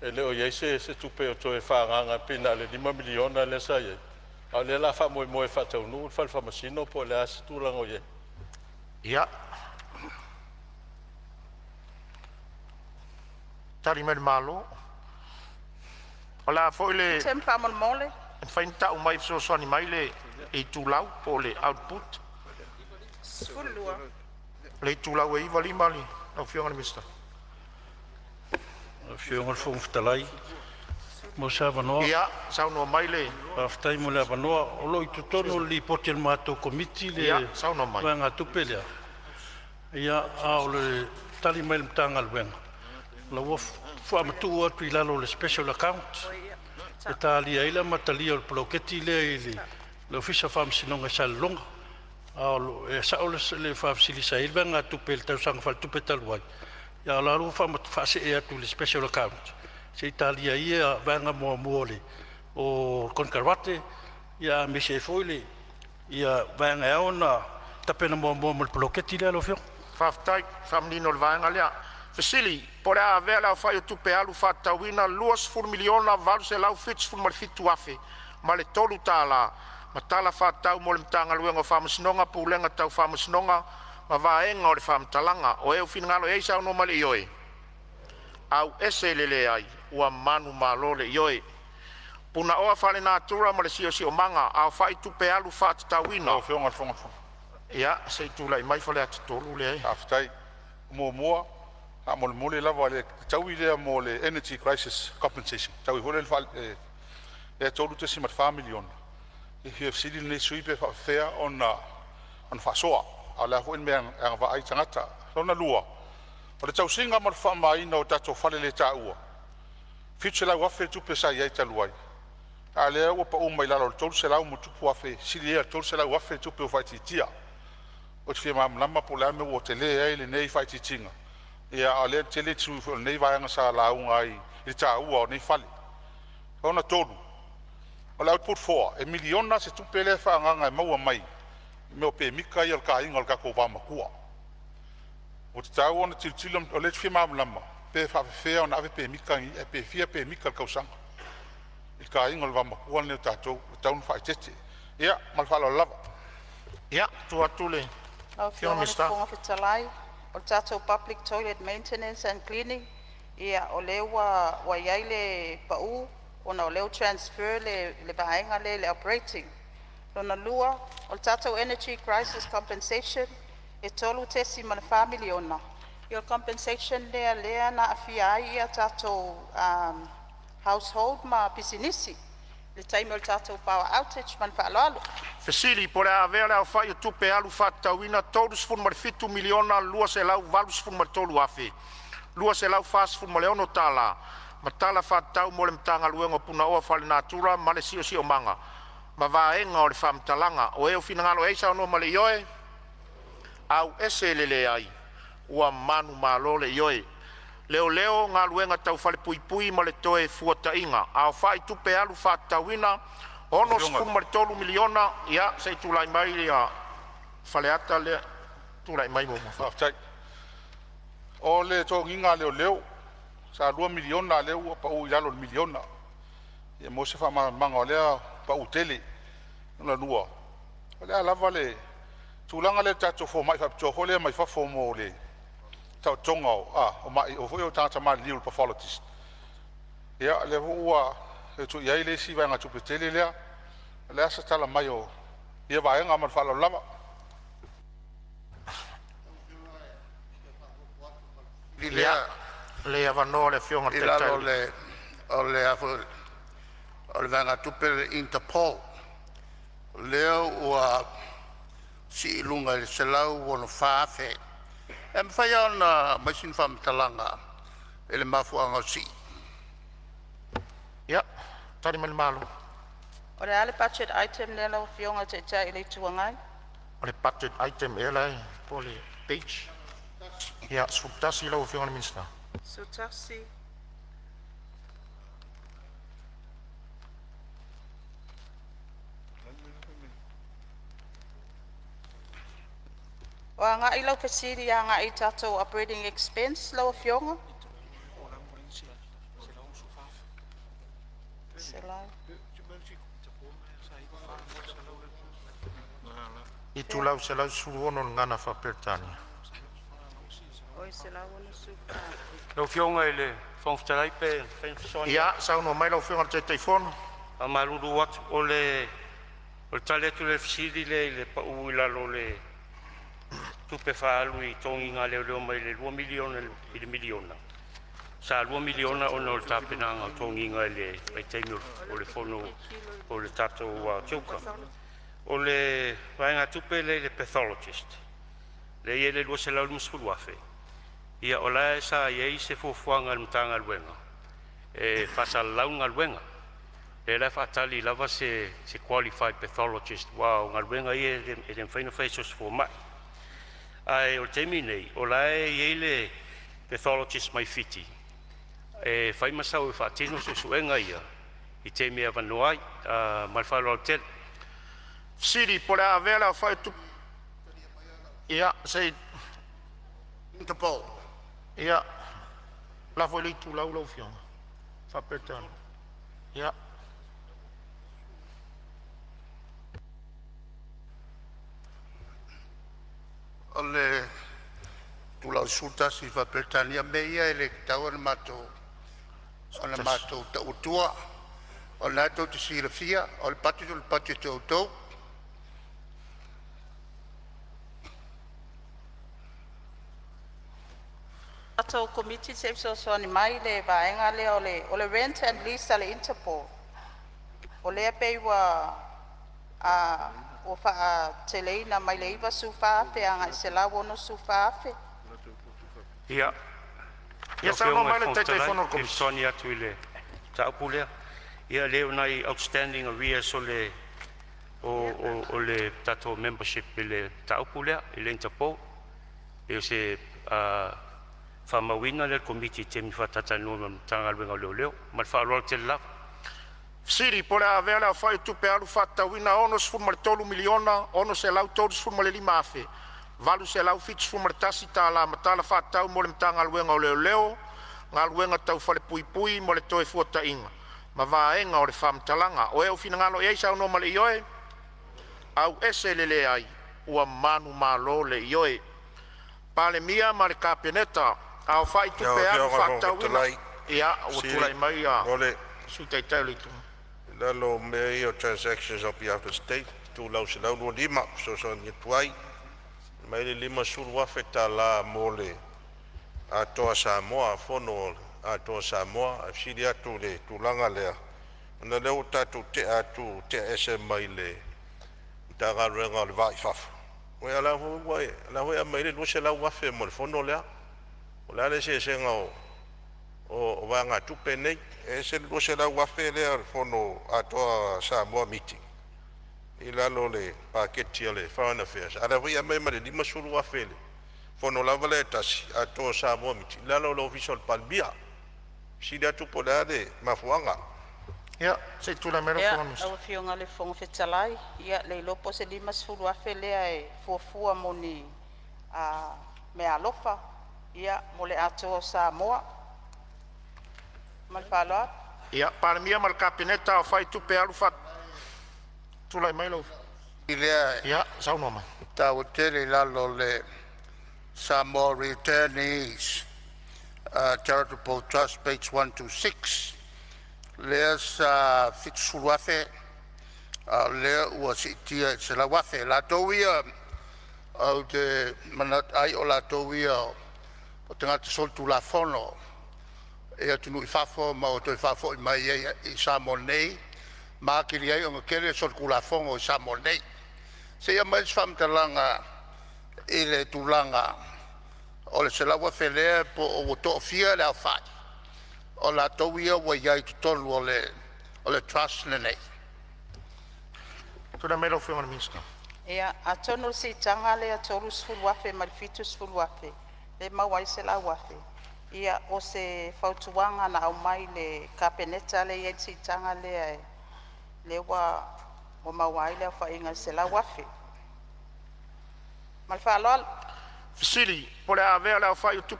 le o yeise se tu pe o to e faranga pe na le 5 miliona le sai. A le la fa mo fa tau nu fale famasino po le as tu lango ye. Ia. Tari mer malo. Ola foi le Tempa mal mole. Fai ta mai so so ni mai le e tu lau po le output. Fulua. Le tu lau e vali mali. No fionga ni mista. Fionga fo mftalai. Mo sa vanoa. Ia, sa no mai le. Aftai mo le vanoa o lo itu tono li potel mato committee le. Ia, sa no mai. Wanga tupelea. Ia a le tali mai mtanga lwenga. La wof fo amatu atu ilalo le special account. E tali aila matali o ploketi le le ofisa fam sinonga salonga. A e sa o le fam sili sa ilvanga tupel tau sang fal tupetal wai. Ia la ru fa se e atu le special account. Se Italia ia vanga mo mole o concarvate ia me se foile ia vanga ona tapena mo mo bloketi le lo fio. Faftai famnino le vanga lea. Fasili, por a vela fai tu pe alu fatawina luas fur miliona valu se lau fits fur mal fitu afe. Ma le tolu tala, ma tala fatau mo le mtanga luenga famasnonga pulenga tau famasnonga, ma vaenga o le famtalanga, o eu finangalo e isa no male ioe. Au ese lele ai, ua manu malole ioe. Puna oa fale natura ma le sio manga, au fai tu pe alu fatawina. O fionga fonga. Ia, se tu lai mai fale atutolu le ai. Aftai, mua, a mole lava le taui le mo le energy crisis compensation. Taui hole le fal e tolu te simat family on. E hia sili le suipe fa fea on fa soa. Ala ho en me ang va ai tangata. Lona lua. O le tau singa mar fa mai no tato fale le taua. Fitu la wafe tu pesa ia taluai. Ale o pa o mai la tolu se la mo tu wafe sili e tolu se la wafe tu pe fa titia. O te mam lama po la me o tele ai le nei fa titinga. Ia ale tele tu nei vaanga sa launga ai i taua o nei fale. Ona tolu. O la output 4, e miliona se tu pele fa nganga e maua mai. Me o pe mika i al kainga al kako vama kua. O te tau ona tiltilum o le fima lama. Pe fa fea ona ave pe mika i e pe fia pe mika al kausanga. I kainga al vama kua ne tatou taun fa tete. Ia mal falo lava. Ia tu atule. Au fio ma fonga fitalai. O tatou public toilet maintenance and cleaning. Ia o lewa wa yaile pau. Ona o leo transfer le bahenga le operating. Lona lua, o tatou energy crisis compensation, e tolu tesi mana family ona. Your compensation lea na afia ia tatou household ma pisinisi. Le time o tatou power outage man whaaloalo. Fasili, por a vela o fai tu pe alu fatawina, tolus fun marfitu miliona, lua se lau valus fun martolu afe. Lua se lau fast fun maleono tala. Matala fatau mo le mtanga luenga puna oa fale natura ma le sio manga. Ma vaenga o le famtalanga o eo finangalo eisa ono ma le ioe. Au ese lele ai. Ua manu malole ioe. Leo ngā luenga tau fale pui ma le toe fuata inga. Au fai tupe alu fatawina. Ono sifun ma le tolu miliona. Ia, sei tulai mai le fale ata le. Tulai mai mo mawhaftai. O le tō nginga leo. Sa 2 miliona le ua pa u yalo miliona. E mo se fa manga le pa u tele. Na lua. Ole lava le tulanga le tato fo mai fa to hole mai fa fo mo le. Tau tonga o mai o foi o tata mai liu pathologist. Ya le ua e tu ia ile si va nga tu tele le. Le asa tala mai o ia va nga mal fa lava. Le avano le fionga te tau. O le vanga tupe Interpol. Leo ua si ilunga le selau ono whaafe. E mwhai ana maisin whamtalanga e le mafuanga si. Ia, tari mali malo. O le ale budget item le lau fionga te ita ili tuangai? O le budget item e lai, po le page. Ia, sutasi lau fionga le minsta. Sutasi. O nga ilau fasiri a nga i tatou operating expense lau fionga? I tu lau se lau suono ngana fa pertania. Oi se lau ono suka. Lau fionga ele whangwhtarai pe whainwhasoni. Ia, sauno mai lau fionga te teifono. A maruru atu o le taletu le fasiri le pa uila lo le tupe whaalu I tongi ngā leo mai le 2 miliona I le miliona. Sa 2 miliona o no le tāpenanga o tongi ngā le mai teimio o le whono o le tātou tiuka. O le vaenga tupe le pathologist. Le ie le lua se lau musfulu afe. Ia o la sa iei se fuafuanga le mtanga luenga. E whasa launga luenga. Le la whaatali lava se qualified pathologist. Wow, ngā luenga ie le mwhaina whaisos fuamai. Ai o temi nei, o lae iei le pathologist mai fiti. E whai masau e whaatino suenga ia. I te mea vanuai, malwhalo tel. Siri, pole a vela whai tu... Ia, sei... Interpol. Ia, la voi li tu lau fionga. Whapetano. Ia. Ole tulau sulta si Whapetania meia ele tau ana matou. Ona matou ta utua. Ona tau te sirafia, ole pati tau tau. Ato committee se so ni mai le vaenga le ole rent and lease ale Interpol. Ole pe wa o fa teleina mai le iwa sufa fe anga se la wono sufa fe. Ia. Ia sa no mai le telefono ko Sonia tuile. Ta pulea. Ia le nai outstanding arrears ole o le tato membership le ta pulea le Interpol. E se Whamawina le committee te mi whatata nua tangaluenga leo, mal whaarol te lava. Siri, pole a vela whai tupe alu whatawina, ono sfumare tolu miliona, ono se lau tolu sfumare lima afe. Valu se lau fitu sfumare tasi ta la matala whatau mo le mtangaluenga leo, ngaluenga tau whale pui mo le toe fuata inga. Ma vaenga o le whamtalanga, o eo fina ngalo eisa o noma le ioe, au ese lele ai, ua manu malo le ioe. Pale mia ma le kapeneta, au whai tupe alu whatawina. Ia, o tulai mai a sutai tau le tu. Lalo mea o transactions on behalf of the state, tu lau se lau nua lima, so ni tuai. Mai le lima suru wafe ta la mole atoa Sāmoa, fono atoa Sāmoa, a siri atu le tulanga lea. Na leo tatu te atu te ese mai le taga renga le vai fafu. Oe ala hoi a mai le lua se lau wafe mo le fono lea. O la le se nga o wanga tupe nei, e se lua se lau wafe lea le fono atoa Sāmoa meeting. I lalo le paketi le foreign affairs. Ala hoi a mai ma le lima suru wafe le. Fono lava le tasi atoa Sāmoa meeting. Lalo le official palbia. Si da tu podade mafuanga. Ia, se tu la mero fono. Ia, au fionga le fongo fetalai. Ia, le lopo se lima suru wafe lea e fuafua moni me alofa. Ia, mo le atoa Sāmoa. Malfaloa. Ia, para mia mal kapineta o fai tupe alu fat. Tulai mai lo. Ilea. Ia, sau no mai. Tau tele lalo le Samoa returnees. Charitable Trust, page 126. Leas fitsulu wafe. Lea ua sitia se la wafe. La tauia au te manat ai o la tauia o te ngata soltu la fono. E atunu I fafo ma o toi fafo I mai I Samoa nei. Ma kiri ai o ngakere soltu la fono I Samoa nei. Se ia mai whamtalanga I le tulanga. O le se lawa whelea po o to fia le au whai. O la tauia wa iai tutolu o le trust nei. Tuna mero whionga minska. Ia, a tono si tanga le a toru sfulu wafe, marifitu sfulu wafe. Le mawai se la wafe. Ia, o se fautuanga na au mai le kapeneta le iai si tanga le wa o mawai le a whainga se la wafe. Malfa aloal. Fisili, pole a vea le a whai utu.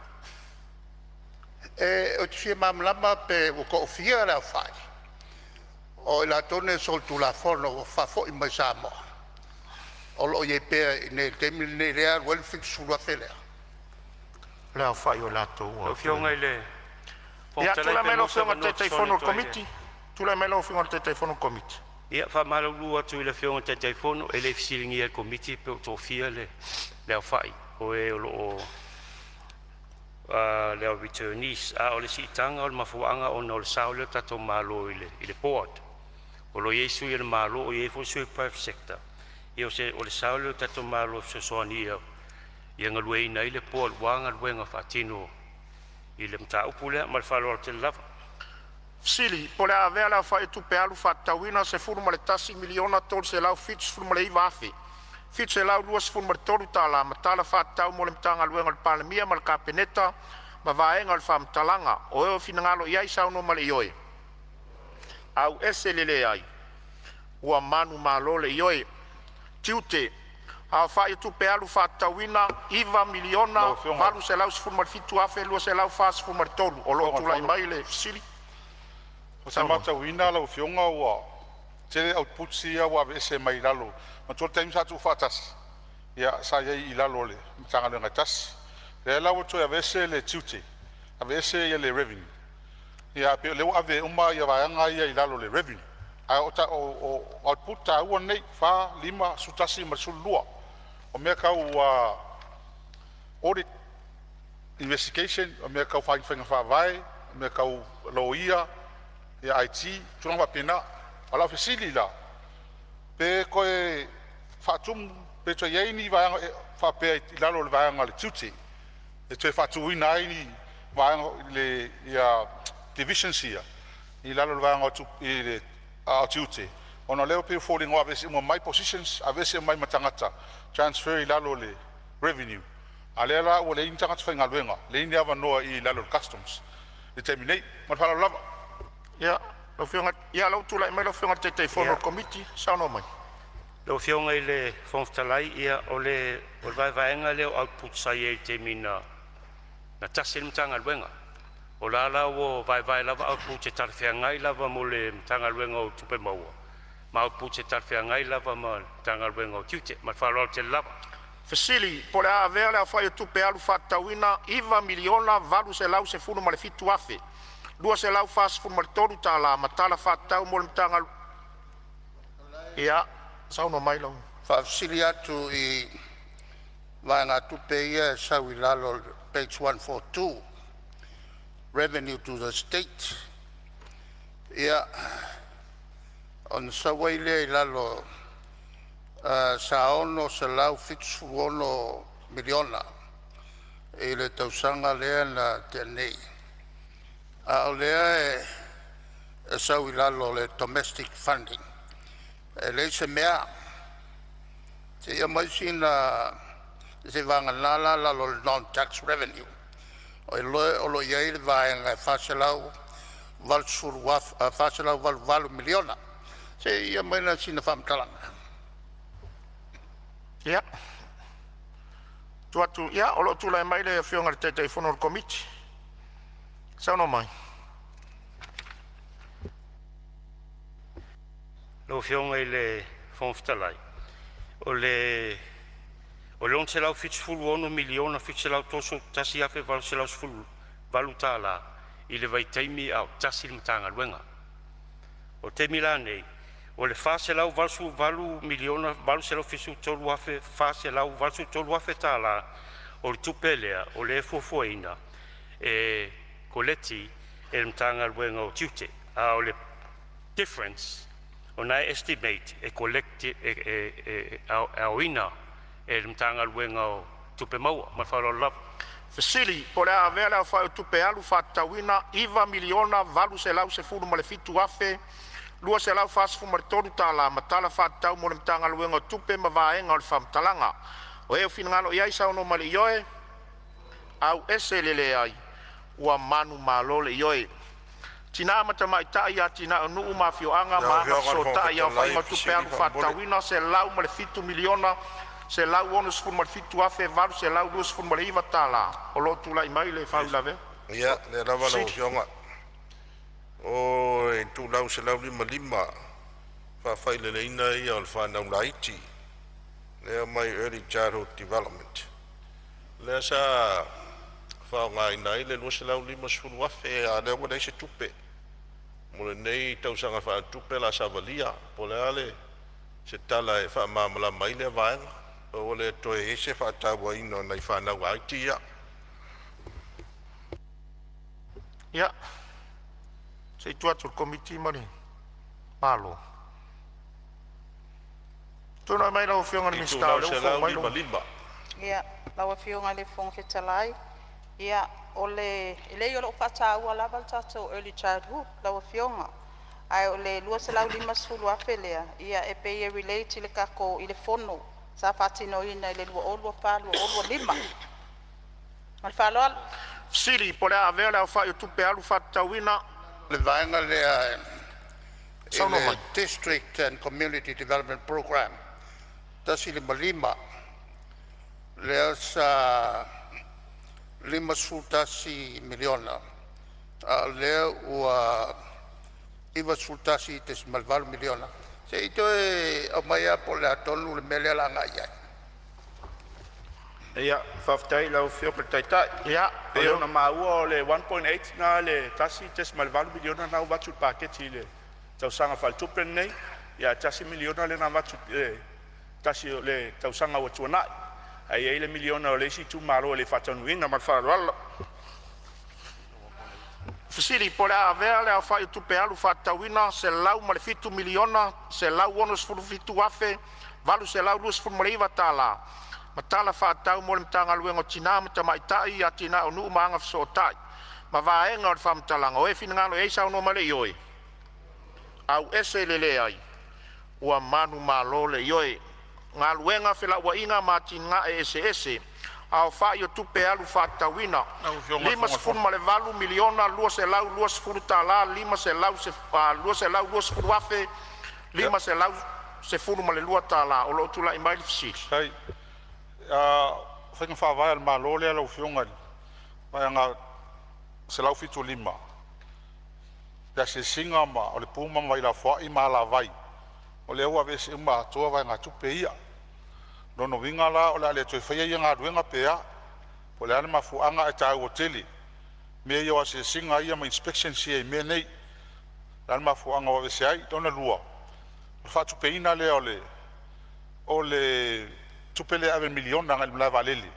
O te fia mamlama pe o ko fia le a whai. O la tone sol tu la fono o fafo I mai Samoa. O lo ye pe ne temi ne rea wel fix sula felea. La fai o la to. O fionga le. Ya tu la melo fionga te telefono committee. Tu la melo fionga te telefono committee. Ia fa malo lua tu le fionga te telefono e le feeling ia committee pe to fia le fai. O e o le returnees o le sitanga o le mafuanga o no le saule tato malo I le board. O lo Yesu I le malo o Yesu sui private sector. Io se o le saule tato malo se soani ia ngalue ina I le board wanga luenga fatino I le mta upule mal falo te lava. Sili, pole a vea la fai tu pe alu fatawina se furma le tasi miliona tol se lau fits furma le iwafe. Fits se lau luas furma le tolu ta la matala fatau mo le mtanga luenga le palemia mal kapeneta ma vaenga o le whamtalanga, o eo finangalo iai sauno male ioe. Au ese lele ai, ua manu malole ioe, tiute, a whai tu pe alu whatawina, iwa miliona, valu se lau sifun mar fitu afe, lua se lau wha sifun mar tolu, o lo tu lai mai le fisili. O se matawina lau fionga ua, tere outputsi ia ua vese mai lalo, ma tol taimi sa tu whatas, ia sa iei i lalo le, mtanga le ngai le lau to ya vese le tiute, a vese ia le revenue. Ia pe le ave uma ia vaanga ia i lalo le revenue. A o output ta ua nei fa lima sutasi ma sulua. O mea kau audit investigation, o mea kau whainga whawai, o mea kau loia, ia IT, tunang wapena, ala fesili la. Pe koe whaatum, pe to iei ni vaanga whapea i lalo le vaanga le tiute. E te whatuina ai ni vaanga le divisions here. I lalo le vaanga o tiute. Ona leo pe falling off avese my positions, avese mai matangata. Transfer i lalo le revenue. A lea la ua le ini tangata whainga luenga. Le ini awa noa i lalo le customs. E te minei, matwhala lava. Ia, lo whionga, ia lau tula i mai lo whionga te whono committee, sauno mai. Lo whionga i le whongtalai ia o le vaenga leo output sai e te mina na tasi le mtanga luenga. O la o vai lava output te tarwhiangai lava mo le mtanga luenga o tupe maua. Ma output te tarwhiangai lava ma mtanga luenga o tiute, ma whalao te lava. Fasili, po le a vea le a whai o tupe alu whatawina, iwa miliona, valu se lau se funu ma le fitu afe. Lua se lau fas funu ma le toru ta la, ma tala whatau mo le mtanga luenga. Ia, sauno mai lau. Fasili atu i vaenga tupe ia sau i lalo page 142, revenue to the state. Ia, on sawai le lalo sa ono se lau fitsu ono miliona e le tausanga lea na tenei. A o lea e sau i lalo le domestic funding. E le se mea, se ia mai sina se vanga nala lalo le non-tax revenue. O lo iei le vaenga whaselau whaselau valu miliona. Se ia mai na sina whamtalanga. Ia. Tuatu, ia, o lo tula e mai le whionga te whono committee. Sauno mai. Lo whionga i le whongtalai. O le se lau fitsfulu ono miliona fitse lau toso tasi afe valu se lau sfulu valu tala i le vai taimi au tasi le matanga luenga. O te mila nei, o le fa se lau valu miliona valu se lau fitsu tolu afe fa se lau valu tolu afe tala o le tupelea o le fuafuaina e koleti e le matanga luenga o tiute. O le difference o na estimate e collecti au ina e mtanga luenga o tupe maua ma whalo lava. Fasili, po le a vea le a whai o tupe alu whatawina, iwa miliona, valu se lau se furu ma le fitu afe, lua se lau fasifu ma le toru tala, ma tala whatau mo le mtanga luenga o tupe ma vaenga o le whamtalanga. O eo finangalo iai sauno ma le ioe, au ese lele ai, ua manu malo le ioe. Tina mata mai tai a tina nuu mafioanga ma so tai a fai matu pe alu whatawina se lau ma le fitu miliona, se lau ono sfun ma le fitu afe valu se lau lua sfun ma le iwa tala. O lo tula i mai le whau lave. Ia, le rawa lau fionga. O e tu lau se lau lima. Whawhai le ina ia o le whanau laiti. Lea mai early childhood development. Lea sa whao ngā ina i le lua se lau lima sfun afe a lea wana i se tupe. Mole nei tausanga wha tupe la savalia, po le ale se tala e wha mamala mai le vaenga, o le toe e se wha tawa ino nei whanau aiti ia. Ia, se tuatu komiti mani, palo. Tuna mai lau whionga ni mistau, leu whong mai lau. Ia, lau whionga le whong whetalai, ia, ole ile yo fata ua lava tato early childhood la fionga ai ole lua se lau lima sulu afelea ia e pe relate le kako ile fono sa fatino ina ile lua olua falu olua lima mal falo Sili po le avea le fa yo tupe alu fa tawina le vaenga le Sono mai. District and Community Development Program. Tasi le malima le sa 5 miliona le ua iwa sultasi te malval miliona. Se ito e amaya po le atonu le mele la ngaya. Ia, whaftai lau whio pe taitai. Ia. E ona maua o le 1.8 na le tasi tes malvalu miliona na watu paketi le tausanga whaltupen nei. Ia tasi miliona le na watu tasi le tausanga watu nai. Ai e le miliona o le si tu maro le whatanuinga malwharala. Fisiri po le avea le au fai tupe alu whatawina se lau ma le 5 miliona se lau ono sfuru fitu afe valu se lau luas furu mareiva tala. Ma tala whaatau mo le mtanga luengo tina ma tamaitai a tina o nuu maanga fisotai. Ma vaenga o le whamtalanga o e finangalo e sao no male ioi. Au ese lele ai. Ua manu malo le ioi. Ngā luenga whila ua inga ma tina e ese. Au whai o tupe alu whatawina. 5 miliona lua se lau lua sfuru tala, 5 se lau se lua se lau lua sfuru afe, 5 se lau se furu ma le lua tala. O lo tula i mai le fisiri. Whainga whawai al malo lea lau whionga mai anga se lau fitu 5. Pea se singa ma o le puma mai la whai ma la vai. O le ua vese uma toa vai ngā tupe ia. Nono winga la o le toi whaia ia ngā ruenga pea. Po le ane mafuanga e tau o tele. Mea ia wa se singa ia ma inspection si e mea nei. Le ane mafuanga wa vese ai, dona lua. O wha tupe ina lea o le tupe le ave miliona ngai mla valele.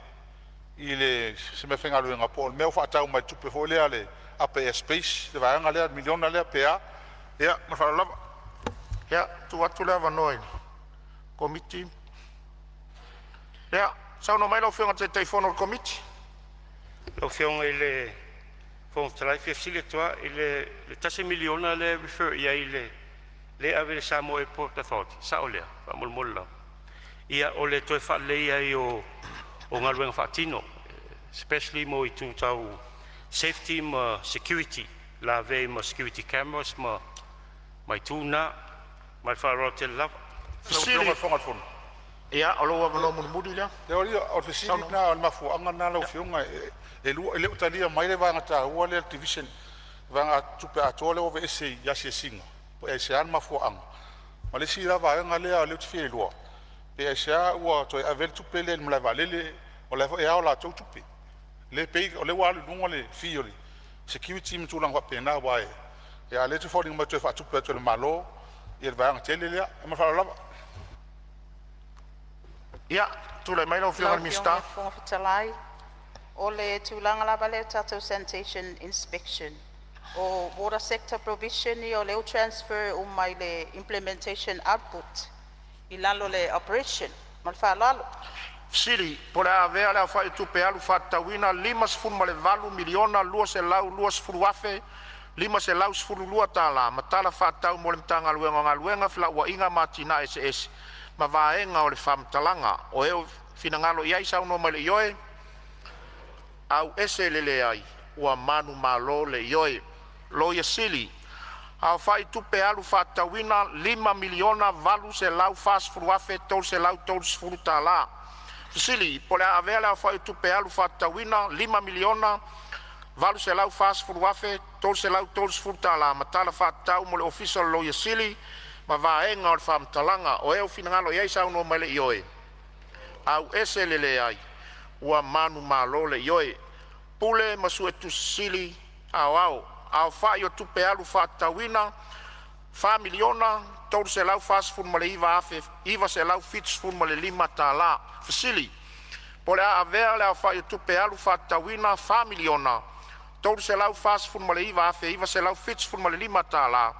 I le se me whenga ruenga po. Mea wha tau mai tupe fo lea le apa space. Le vaenga lea miliona lea pea. Ia, na wha lava. Ia, tu atu lea vanoi. Komiti. Ia, sao no mai lau whionga te teifono komiti? Lau whionga i le whongtalai whiafsile toa i le tase miliona le refer ia i le ave le Sāmoa Port Authority. Sa o lea, wa mulmulla. Ia o le toi whaaleia i o ngā ruenga whaatino. Especially mo i tu tau safety ma security. La vei ma security cameras ma mai tūna. Mai whaarora te lava. Fisiri whangatwhonu. Ia, o loa wano munumuri lea. Te ori, o fisiri na al mafuanga na lau whionga e leo talia mai le vanga ta ua le division vanga tupe atoa le ove ese yasi singa. Po e se an mafuanga. Ma le sira vaenga lea leo te whie lua. Pe e se a ua toi avel tupe le mla valele o le e ao la tau tupe. Le pei o le walu nunga le fiori. Security mtulang wa pena wae. E a le tu fording ma toi fa tupe to le malo. Ia vanga tele lea, e ma whalalawa. Ia, tūlai mai lau whionga mista. Whongawhitalai, o le tūlanga lava leo tātou sanitation inspection. O water sector provision i o leo transfer o mai le implementation output. I lalo le operation, ma le whalalo. Siri, po le avea lea whai tupe alu whatawina, 5 miliona lua se lau lua sfuru afe, 5 se lau sfuru lua tala, ma tala whatau mo le mtanga luenga ngā luenga whila ua inga matina ese. Ma vaenga o le whamtalanga, o eo finangalo iai sau no mai le ioe, au ese lele ai, ua manu malo le ioe, loia sili, au whai tupe alu whatawina, 5 miliona valu se lau whasfuru afe, tol se lau tol sfuru tala. Sili, po le avea le au whai tupe alu whatawina, 5 miliona valu se lau whasfuru afe, tol se lau tol sfuru tala, ma tala whatau mo le official loia sili, ma vaenga o le whamtalanga o eo finangalo iai sau no mai le ioe. Au ese lele ai, ua manu malo le ioe. Pule masu e tu sili au whai o tupe alu whatawina, 5 miliona, tolu se lau whasfun ma le iwa afe, iwa se lau fitsfun ma le 5 tala. Fasili, po le a avea le au whai o tupe alu whatawina, 5 miliona, tolu se lau whasfun ma le iwa afe, iwa se lau fitsfun ma le 5 tala.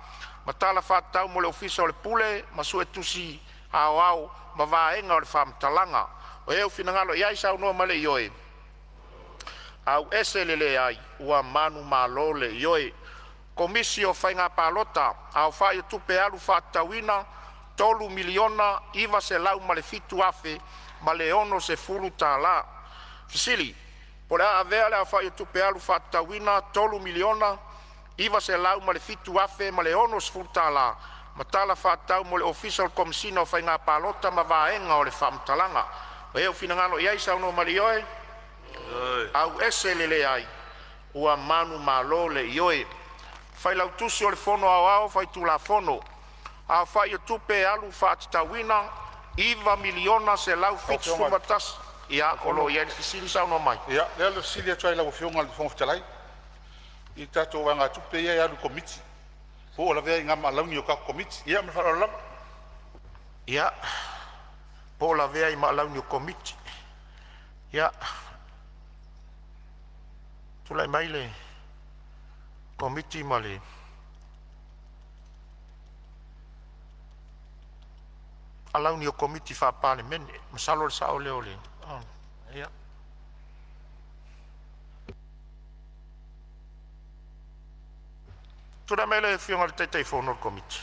Ma tala whatau mo le ofisa o le pule, ma su e tusi au, ma vaenga o le whamtalanga. O eo finangalo iai sau noa male ioe. Au ese lele ai, ua manu malo le ioe. Komisio whainga palota, au whai tupe alu whatawina, 3 miliona, iwa se lau ma le fitu afe, ma le ono se furu tala. Fisili, Po le avea le awhai tupe alu whatawina, 3 miliona, iwa se lau ma le fitu afe ma le ono sfuta la, ma tala whatau mo le official commissioner o whainga palota ma vaenga o le whamtalanga. O eo finangalo iai sauno marioe, au ese lele ai, ua manu malo le ioe. Whai lau tusi o le fono au au, whai tu la fono, a whai tupe alu whatawina, iwa miliona se lau fitu fumatas. Ia, olo ia le fisili sauno mai. Ia, lea le fisili atua i lau fionga le whongwhitalai. I tato wanga tupe ia alu komiti. Ho la vea inga malauni o ka komiti. Ia, me whara lam. Ia, po la vea i malauni o komiti. Ia, tulai mai le komiti ma le alauni o komiti whapale mene. Masalo le sao leo le. Ia. Tuna mele fionga le teitei whono o komiti.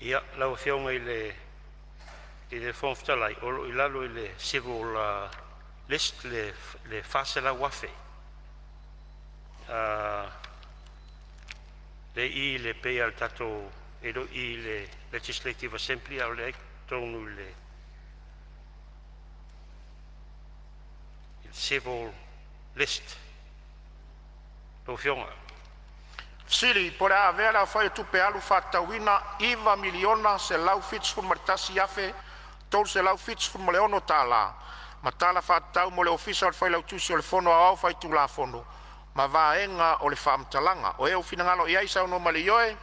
Ia, lau fionga i le whonftalai, olo i lalo i le civil list le whasela wafe. Le i le pei al tato edo i le Legislative Assembly au le tonu le civil list. Lo fionga. Sili, por a vea la whai tupe alu whatawina, iwa miliona se lau fits fun martasi afe, tol se lau fits fun maleono tala. Ma tala whatau mo le official whai lau tusi o le fono au whai tu la fono. Ma vaenga o le whamtalanga. O eo finangalo iai sau no mali ioe,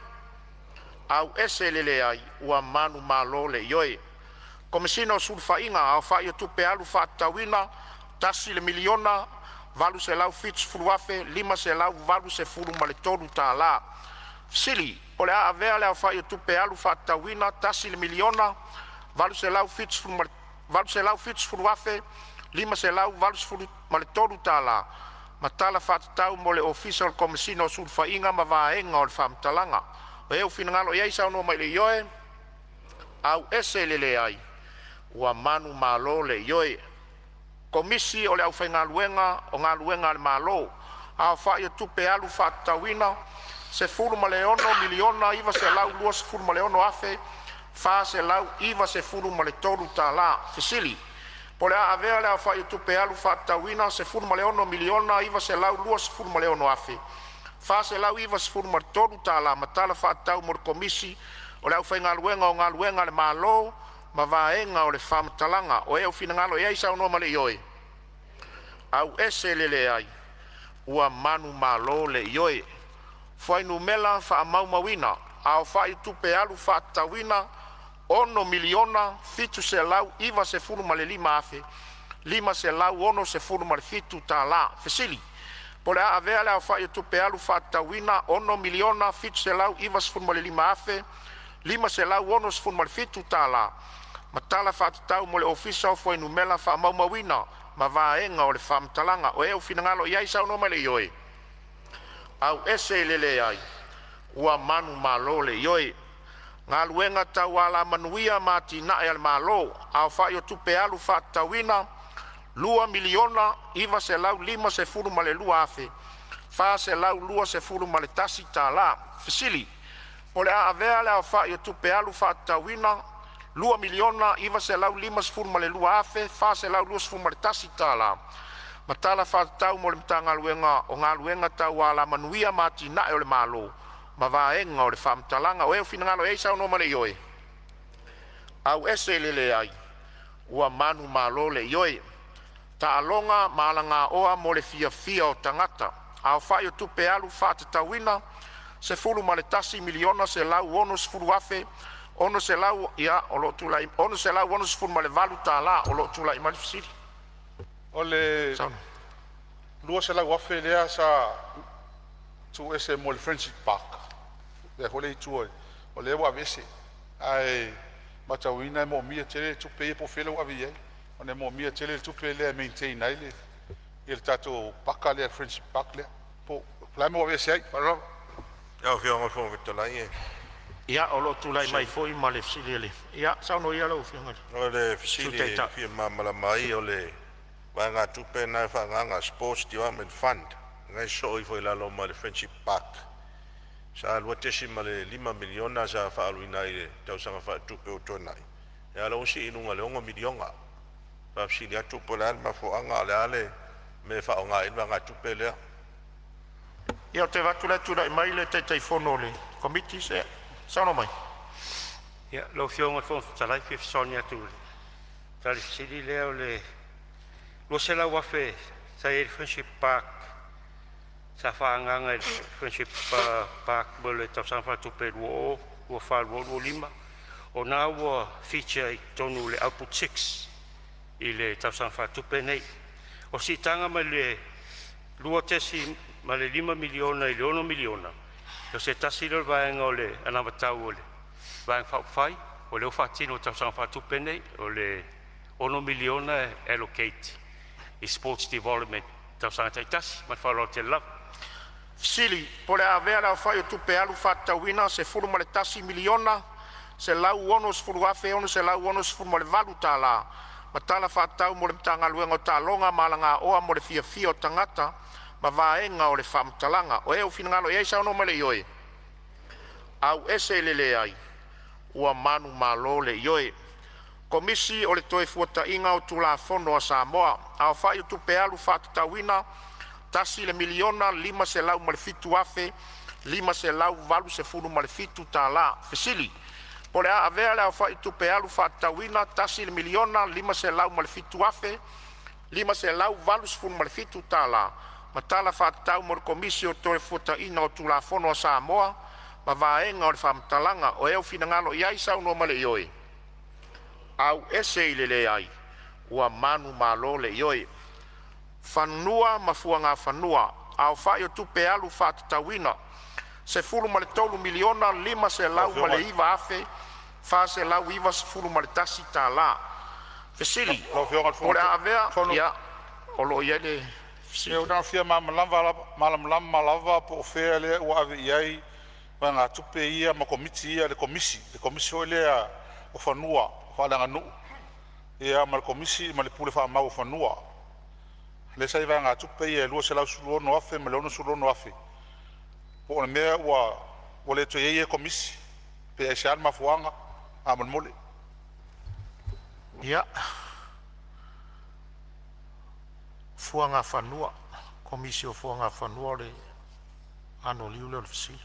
au ese lele ai, ua manu malo le ioe. Komisino sulfa inga, au whai tupe alu whatawina, tasi le miliona, valu se lau fits furuafe, 5 se lau valu se furu ma le toru ta la. Sili, o le a avea le au whai tupe alu whatawina, tasi le miliona, valu se lau fits furuafe, 5 se lau valu se furu ma le toru ta la. Ma tala whatatau mo le official komisino sulfa inga ma vaenga o le whamtalanga. O eo finangalo iai sau no mai le ioe, au ese lele ai, ua manu malo le ioe. Komisi o le au whainga luenga o ngā luenga le malo, a whaia tupe alu whatawina, se furu ma le ono miliona iwa se lau lua se furu ma le ono afe, wha se lau iwa se furu ma le toru ta la, fisili. Po le a avea le a whaia tupe alu whatawina, se furu ma le ono miliona iwa se lau lua se furu ma le ono afe, wha se lau iwa se furu ma le toru ta la, ma tala whatau mo le komisi, o le au whainga luenga o ngā luenga le malo, ma vaenga o le whamtalanga, o eo finangalo iai sau no male ioe. Au ese lele ai, ua manu malo le ioe. Whainu mela wha amau mawina, au whai tupe alu whatawina, 1 miliona, fitu se lau, iwa se furu male 5 afe, 5 se lau, 1 se furu male fitu ta la, fesili. Pole a avea le au whai tupe alu whatawina, 1 miliona, fitu se lau, iwa se furu male 5 afe, 5 se lau, 1 se furu male fitu ta la. Ma tala whatatau mo le official fo inu mela wha maumawina, ma vaenga o le whamtalanga, o eo finangalo iai sau no mele ioe. Au ese lele ai, ua manu malo le ioe. Ngā luenga tau ala manuia ma tina e al malo, au whaio tupe alu whatawina, 2 miliona, iwa se lau 5 se furu ma le lua afe, wha se lau lua se furu ma le tasi ta la, fisili. O le a avea le au whaio tupe alu whatawina, 2 miliona, iwa se lau 5 se furu ma le lua afe, wha se lau lua se furu ma le tasi ta la. Ma tala whatau mo le mta ngā luenga, o ngā luenga tau ala manuia ma tina e o le malo, ma vaenga o le whamtalanga, o eo finangalo e sau no male ioe. Au ese lele ai, ua manu malo le ioe. Ta alonga malanga oa mo le fia o tangata, au whaio tupe alu whatatawina, se furu ma le tasi miliona se lau 1 se furu afe, 1 se lau, ia, o lo tulai, 1 se lau 1 se furu ma le valu ta la, o lo tulai malifisiri. O le lua se lau afe lea sa tu ese mo le Friendship Park. Le hole i tuoi, o le ewa vese. Ai, matawina e mo mia tele tupe e po fele wa vie. O ne mo mia tele tupe le maintain ai le. Il tato paka le Friendship Park le. Po, la mo vese ai, paro. Ja, fio mo fo vitolai. Ia, o lo tulai mai foi ma le fisili ele. Ia, sau no ia lo fio ngai. O le fisili fia mamala mai o le Vai ngā tupe nai whanganga Sports Development Fund. Ngai so i fo ilalo ma le Friendship Park. Sa lua tesi ma le 5 miliona sa whaaluina i le tausanga wha tupe o tonai. E ala usi inunga le onga milionga. Whaafsini atu po le alma fo anga le ale me whaonga inwa ngā tupe lea. Ia te watu le tūra i mai le te teifono le komiti se. Sano mai. Ia, lo fionga fonga talai fi sonia tūre. Tali siri leo le lo se la wafe sa e Friendship Park sa whaanganga e Friendship Park bole tau sanwha tupe ruo o whaal ruo lima o nā ua feature i tonu le output 6 i le tau sanwha tupe nei o si tanga ma le lua tesi ma le 5 miliona i le 1 miliona o se tasi le vaenga o le anamatau o le vaenga whauwhai o le uwhatino tau sanwha tupe nei o le 1 miliona allocate i Sports Development tau sanga taitasi ma whalo te lava. Sili, po le avea la whai o tupe alu whatauina se furu ma le tasi miliona se lau ono se furu afe ono se lau ono se furu ma le valu tā la ma tala whatau mo le mtanga luenga o tā longa malanga oa mo le fia o tangata ma vaenga o le whamtalanga o eo finangalo e sa ono ma le ioe au ese lele ai ua manu malo le ioe komisi o le toe fuata inga o tula fono a Samoa au whai o tupe alu whatatauina tasi le miliona 5 se lau ma le fitu afe 5 se lau valu se funu ma le fitu tā la fesili po le a avea le au whai o tupe alu whatatauina tasi le miliona 5 se lau ma le fitu afe 5 se lau valu se funu ma le fitu tā la ma tala whatatau mo le komisi o toe fuata inga o tula fono a Samoa ma vaenga o le whamtalanga o eo finangalo iai sau no ma le ioe au ese i lele ai ua manu malo le ioe fanua ma fuanga fanua au whai o tupe alu whatatauina se fulu ma le tolu miliona 5 se lau ma le iwa afe fa se lau iwa se fulu ma le tasi tā la fesili o le avea ia o lo iele ia una fia malam lava po fea le ua ave iai ma ngā tupe ia ma komiti ia le komisi o lea o fanua whalanga nuu. Ia ma le komisi ma le pule wha mau whanua. Le sai vai ngā tupe ia lua se lau sulono afe ma le ono sulono afe. Po ona mea ua le to ia komisi. Pe ai se alma fuanga a man mole. Ia. Fuanga whanua. Komisi o fuanga whanua le ano liu leo le fasili.